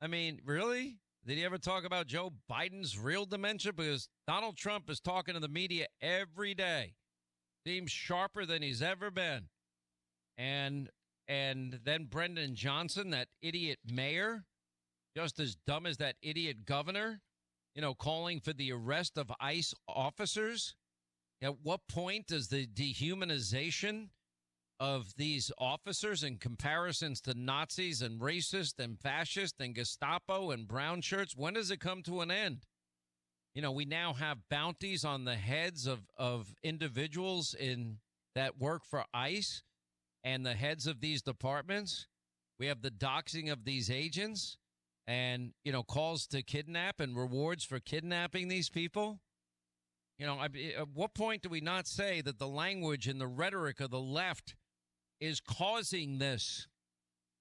I mean, really? Did he ever talk about Joe Biden's real dementia? Because Donald Trump is talking to the media every day. Seems sharper than he's ever been. And then Brendan Johnson, that idiot mayor, just as dumb as that idiot governor, calling for the arrest of ICE officers. At what point does the dehumanization of these officers in comparisons to Nazis and racist and fascist and Gestapo and brown shirts, when does it come to an end? We now have bounties on the heads of individuals that work for ICE and the heads of these departments. We have the doxing of these agents and, calls to kidnap and rewards for kidnapping these people. At what point do we not say that the language and the rhetoric of the left is causing this?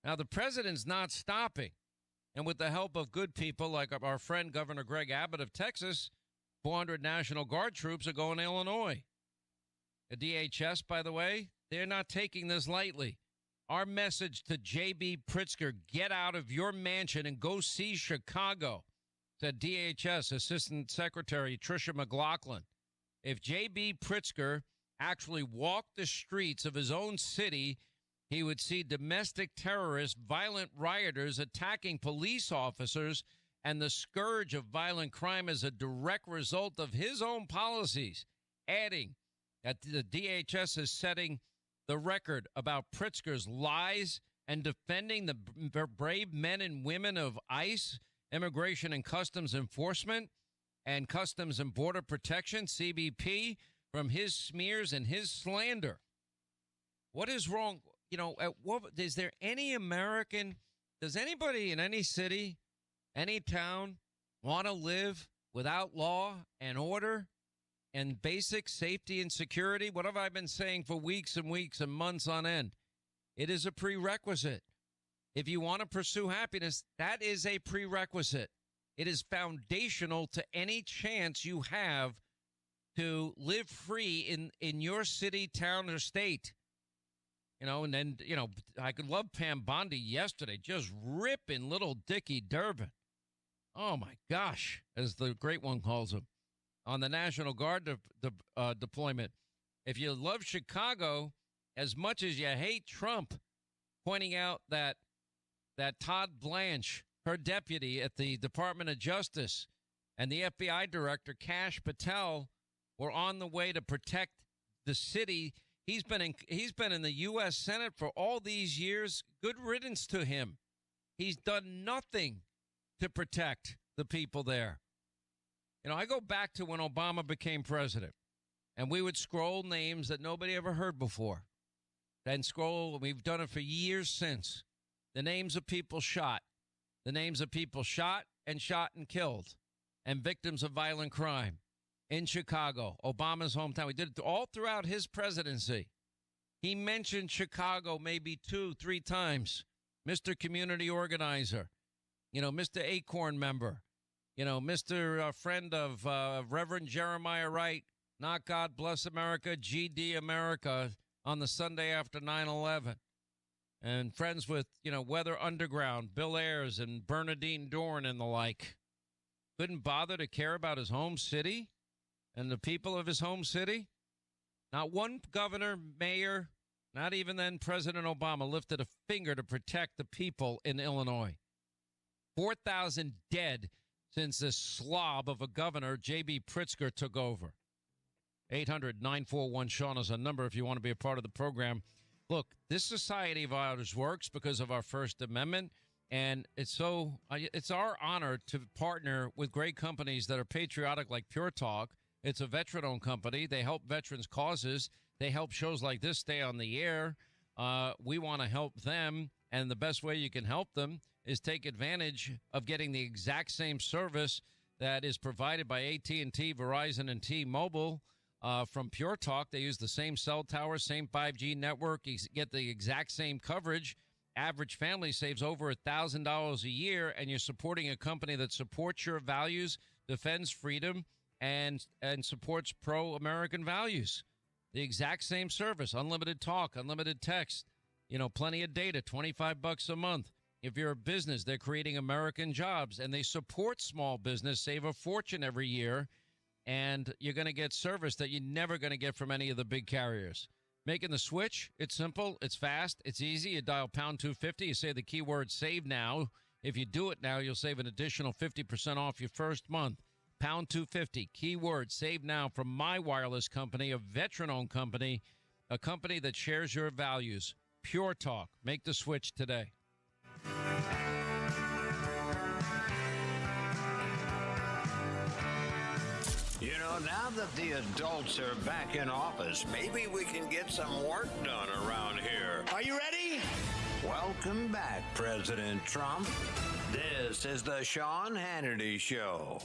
Now, the president's not stopping. And with the help of good people like our friend Governor Greg Abbott of Texas, 400 National Guard troops are going to Illinois. The DHS, by the way, they're not taking this lightly. Our message to J.B. Pritzker, get out of your mansion and go see Chicago, said DHS Assistant Secretary Tricia McLaughlin. If J.B. Pritzker actually walked the streets of his own city, he would see domestic terrorists, violent rioters attacking police officers, and the scourge of violent crime as a direct result of his own policies, adding that the DHS is setting the record about Pritzker's lies and defending the brave men and women of ICE, Immigration and Customs Enforcement, and Customs and Border Protection, CBP, from his smears and his slander. What is wrong? Is there any American, does anybody in any city, any town want to live without law and order and basic safety and security? What have I been saying for weeks and weeks and months on end? It is a prerequisite. If you want to pursue happiness, that is a prerequisite. It is foundational to any chance you have to live free in your city, town, or state. And then, I could love Pam Bondi yesterday, just ripping little Dickie Durbin. Oh, my gosh, as the great one calls him, on the National Guard deployment. If you love Chicago as much as you hate Trump, pointing out that Todd Blanche, her deputy at the Department of Justice, and the FBI director, Kash Patel, were on the way to protect the city. He's been in the U.S. Senate for all these years. Good riddance to him. He's done nothing to protect the people there. I go back to when Obama became president, and we would scroll names that nobody ever heard before. Then scroll, we've done it for years since. The names of people shot. The names of people shot and killed, and victims of violent crime in Chicago, Obama's hometown. We did it all throughout his presidency. He mentioned Chicago maybe 2-3 times. Mr. Community Organizer, Mr. Acorn member, Mr. Friend of Reverend Jeremiah Wright, not God Bless America, GD America on the Sunday after 9/11. And friends with, Weather Underground, Bill Ayers and Bernadine Dorn and the like. Couldn't bother to care about his home city and the people of his home city. Not one governor, mayor, not even then President Obama lifted a finger to protect the people in Illinois. 4,000 dead since this slob of a governor, J.B. Pritzker, took over. 800-941-SEAN is a number if you want to be a part of the program. Look, this society of ours works because of our First Amendment, and it's our honor to partner with great companies that are patriotic like Pure Talk. It's a veteran-owned company. They help veterans' causes. They help shows like this stay on the air. We want to help them, and the best way you can help them is take advantage of getting the exact same service that is provided by AT&T, Verizon, and T-Mobile. From Pure Talk, they use the same cell tower, same 5G network. You get the exact same coverage. Average family saves over $1,000 a year, and you're supporting a company that supports your values, defends freedom, and supports pro-American values. The exact same service, unlimited talk, unlimited text, plenty of data, $25 a month. If you're a business, they're creating American jobs, and they support small business, save a fortune every year. And you're going to get service that you're never going to get from any of the big carriers. Making the switch, it's simple, it's fast, it's easy. You dial pound 250, you say the keyword save now. If you do it now, you'll save an additional 50% off your first month. Pound 250, keyword save now from My Wireless Company, a veteran-owned company, a company that shares your values. Pure Talk. Make the switch today. Now that the adults are back in office, maybe we can get some work done around here. Are you ready? Welcome back, President Trump. This is the Sean Hannity Show.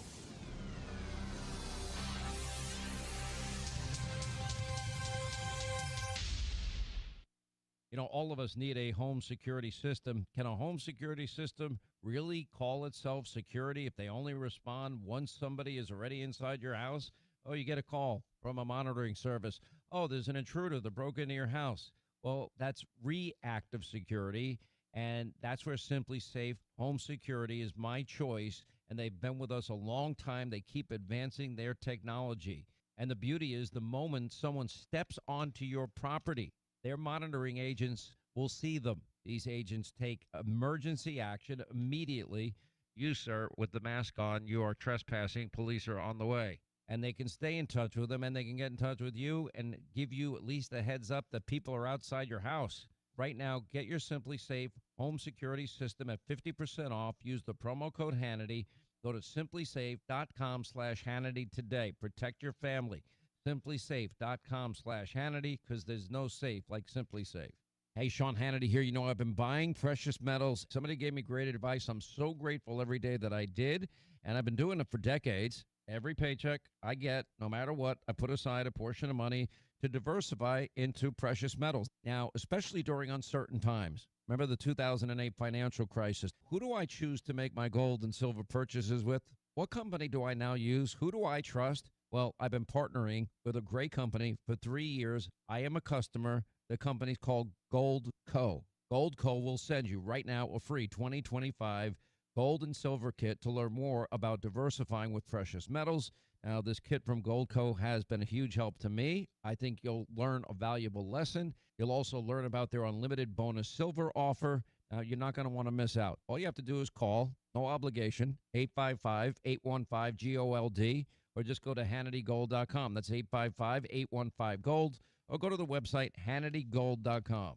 All of us need a home security system. Can a home security system really call itself security if they only respond once somebody is already inside your house? Oh, you get a call from a monitoring service. Oh, there's an intruder that broke into your house. Well, that's reactive security, and that's where Simply Safe Home Security is my choice, and they've been with us a long time. They keep advancing their technology. And the beauty is the moment someone steps onto your property, their monitoring agents will see them. These agents take emergency action immediately. You, sir, with the mask on, you are trespassing. Police are on the way. And they can stay in touch with them, and they can get in touch with you and give you at least a heads up that people are outside your house. Right now, get your Simply Safe home security system at 50% off. Use the promo code Hannity. Go to simplysafe.com/Hannity today. Protect your family. Simplysafe.com/Hannity, because there's no safe like Simply Safe. Hey, Sean Hannity here. I've been buying precious metals. Somebody gave me great advice. I'm so grateful every day that I did, and I've been doing it for decades. Every paycheck I get, no matter what, I put aside a portion of money to diversify into precious metals. Now, especially during uncertain times. Remember the 2008 financial crisis? Who do I choose to make my gold and silver purchases with? What company do I now use? Who do I trust? Well, I've been partnering with a great company for 3 years. I am a customer. The company's called Gold Co. Gold Co. will send you right now a free 2025 gold and silver kit to learn more about diversifying with precious metals. Now, this kit from Gold Co. has been a huge help to me. I think you'll learn a valuable lesson. You'll also learn about their unlimited bonus silver offer. Now, you're not going to want to miss out. All you have to do is call, no obligation, 855-815-GOLD, or just go to HannityGold.com. That's 855-815-GOLD, or go to the website HannityGold.com.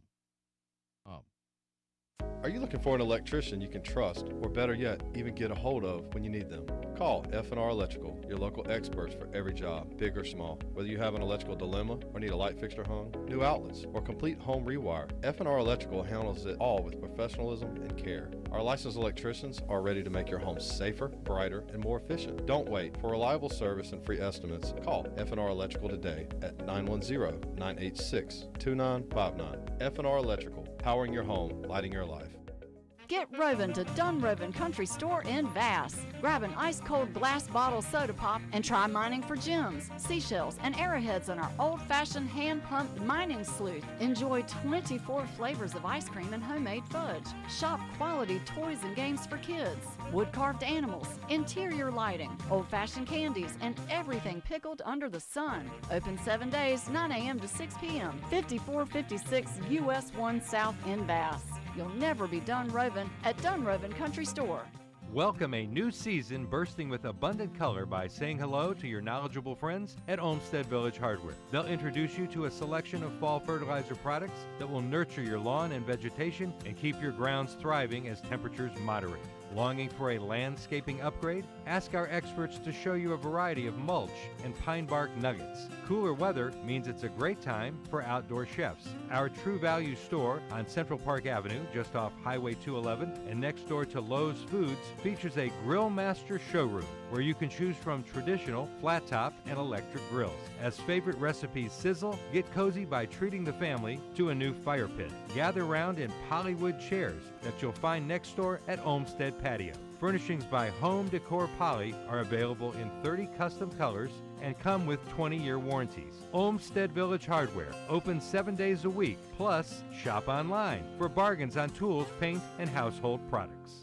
Are you looking for an electrician you can trust, or better yet, even get a hold of when you need them? Call F&R Electrical, your local experts for every job, big or small. Whether you have an electrical dilemma or need a light fixture hung, new outlets, or complete home rewire, F&R Electrical handles it all with professionalism and care. Our licensed electricians are ready to make your home safer, brighter, and more efficient. Don't wait. For reliable service and free estimates, call F&R Electrical today at 910-986-2959. F&R Electrical, powering your home, lighting your life. Get roving to Dunrovin Country Store in Bass. Grab an ice-cold glass bottle soda pop and try mining for gems, seashells, and arrowheads on our old-fashioned hand-pumped mining sleuth. Enjoy 24 flavors of ice cream and homemade fudge. Shop quality toys and games for kids, wood-carved animals, interior lighting, old-fashioned candies, and everything pickled under the sun. Open 7 days, 9 a.m. to 6 p.m. 5456 US 1 South in Bass. You'll never be done roving at Dunrovin Country Store. Welcome a new season bursting with abundant color by saying hello to your knowledgeable friends at Olmsted Village Hardware. They'll introduce you to a selection of fall fertilizer products that will nurture your lawn and vegetation and keep your grounds thriving as temperatures moderate. Longing for a landscaping upgrade? Ask our experts to show you a variety of mulch and pine bark nuggets. Cooler weather means it's a great time for outdoor chefs. Our True Value store on Central Park Avenue, just off Highway 211 and next door to Lowe's Foods, features a Grill Master showroom where you can choose from traditional, flat top, and electric grills. As favorite recipes sizzle, get cozy by treating the family to a new fire pit. Gather round in Polywood chairs that you'll find next door at Olmsted Patio. Furnishings by Home Decor Poly are available in 30 custom colors and come with 20-year warranties. Olmsted Village Hardware, open 7 days a week, plus shop online for bargains on tools, paint, and household products.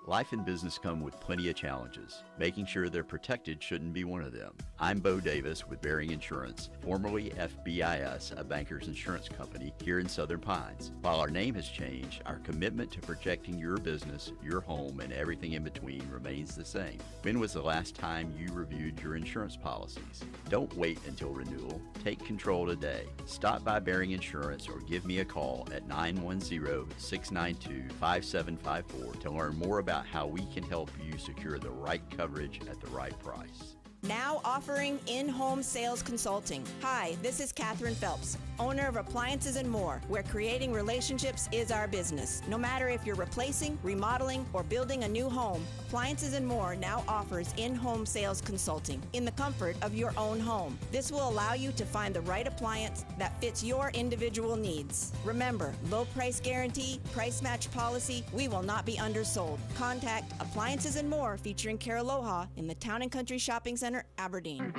Life and business come with plenty of challenges. Making sure they're protected shouldn't be one of them. I'm Bo Davis with Bearing Insurance, formerly FBIS, a banker's insurance company here in Southern Pines. While our name has changed, our commitment to protecting your business, your home, and everything in between remains the same. When was the last time you reviewed your insurance policies? Don't wait until renewal. Take control today. Stop by Bearing Insurance or give me a call at 910-692-5754 to learn more about how we can help you secure the right coverage at the right price. Now offering in-home sales consulting. Hi, this is Katherine Phelps, owner of Appliances and More, where creating relationships is our business. No matter if you're replacing, remodeling, or building a new home, Appliances and More now offers in-home sales consulting in the comfort of your own home. This will allow you to find the right appliance that fits your individual needs. Remember, low price guarantee, price match policy, we will not be undersold. Contact Appliances and More featuring Care Aloha in the Town and Country Shopping Center, Aberdeen.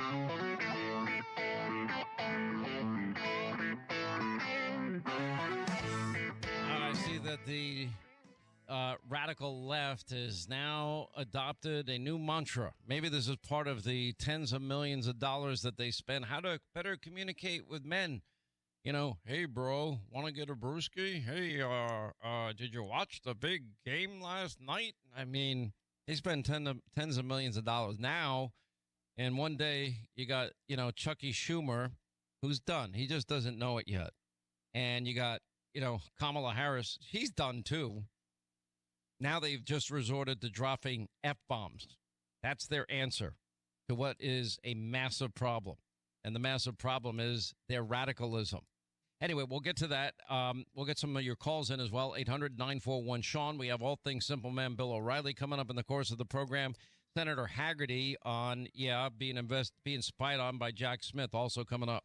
I see that the radical left has now adopted a new mantra. Maybe this is part of the tens of millions of dollars that they spend. How to better communicate with men. You know, hey, bro, want to get a brewski? Hey, did you watch the big game last night? I mean, they spend tens of millions of dollars now. And one day you got, Chucky Schumer, who's done. He just doesn't know it yet. And you got, Kamala Harris. He's done too. Now they've just resorted to dropping F-bombs. That's their answer to what is a massive problem. And the massive problem is their radicalism. Anyway, we'll get to that. We'll get some of your calls in as well. 800-941-SEAN. We have All Things Simple Man Bill O'Reilly coming up in the course of the program. Senator Haggerty on, being spied on by Jack Smith, also coming up.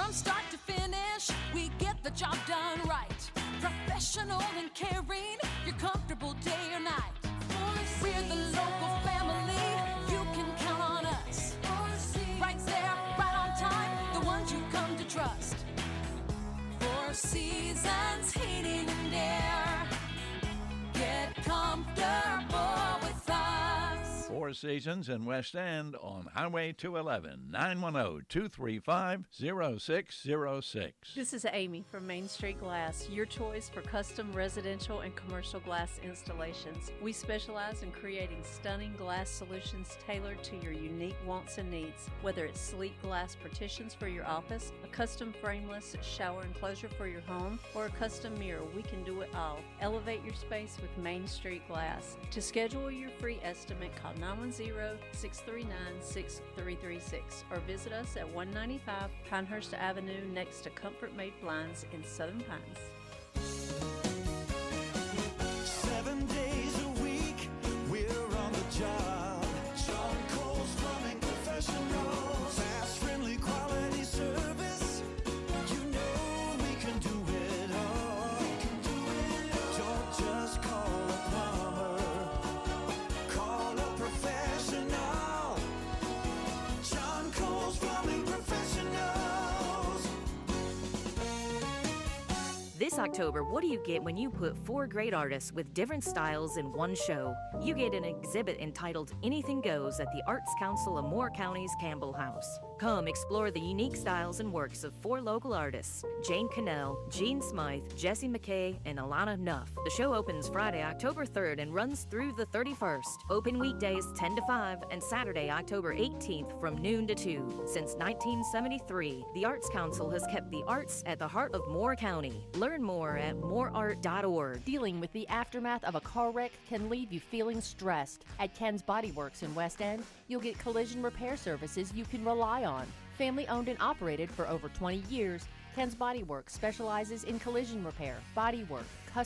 From start to finish, we get the job done right. Professional and caring, you're comfortable day or night. We're the local family, you can count on us. Right there, right on time, the ones you come to trust. Four Seasons Heating and Air. Get comfortable with us. Four Seasons in West End on Highway 211, 910-235-0606. This is Amy from Main Street Glass, your choice for custom residential and commercial glass installations. We specialize in creating stunning glass solutions tailored to your unique wants and needs. Whether it's sleek glass partitions for your office, a custom frameless shower enclosure for your home, or a custom mirror, we can do it all. Elevate your space with Main Street Glass. To schedule your free estimate, call 910-639-6336 or visit us at 195 Pinehurst Avenue next to Comfort Made Blinds in Southern Pines. 7 days a week, we're on the job. John Cole's Plumbing Professionals. Fast, friendly, quality service. You know we can do it all. Don't just call a plumber. Call a professional. John Cole's Plumbing Professionals. This October, what do you get when you put 4 great artists with different styles in one show? You get an exhibit entitled Anything Goes at the Arts Council of Moore County's Campbell House. Come explore the unique styles and works of 4 local artists, Jane Cannell, Jean Smythe, Jessie McKay, and Alana Nuff. The show opens Friday, October 3rd and runs through the 31st. Open weekdays 10 to 5 and Saturday, October 18th from noon to 2. Since 1973, the Arts Council has kept the arts at the heart of Moore County. Learn more at mooreart.org. Dealing with the aftermath of a car wreck can leave you feeling stressed. At Ken's Body Works in West End, you'll get collision repair services you can rely on. Family owned and operated for over 20 years, Ken's Body Works specializes in collision repair, body work, custom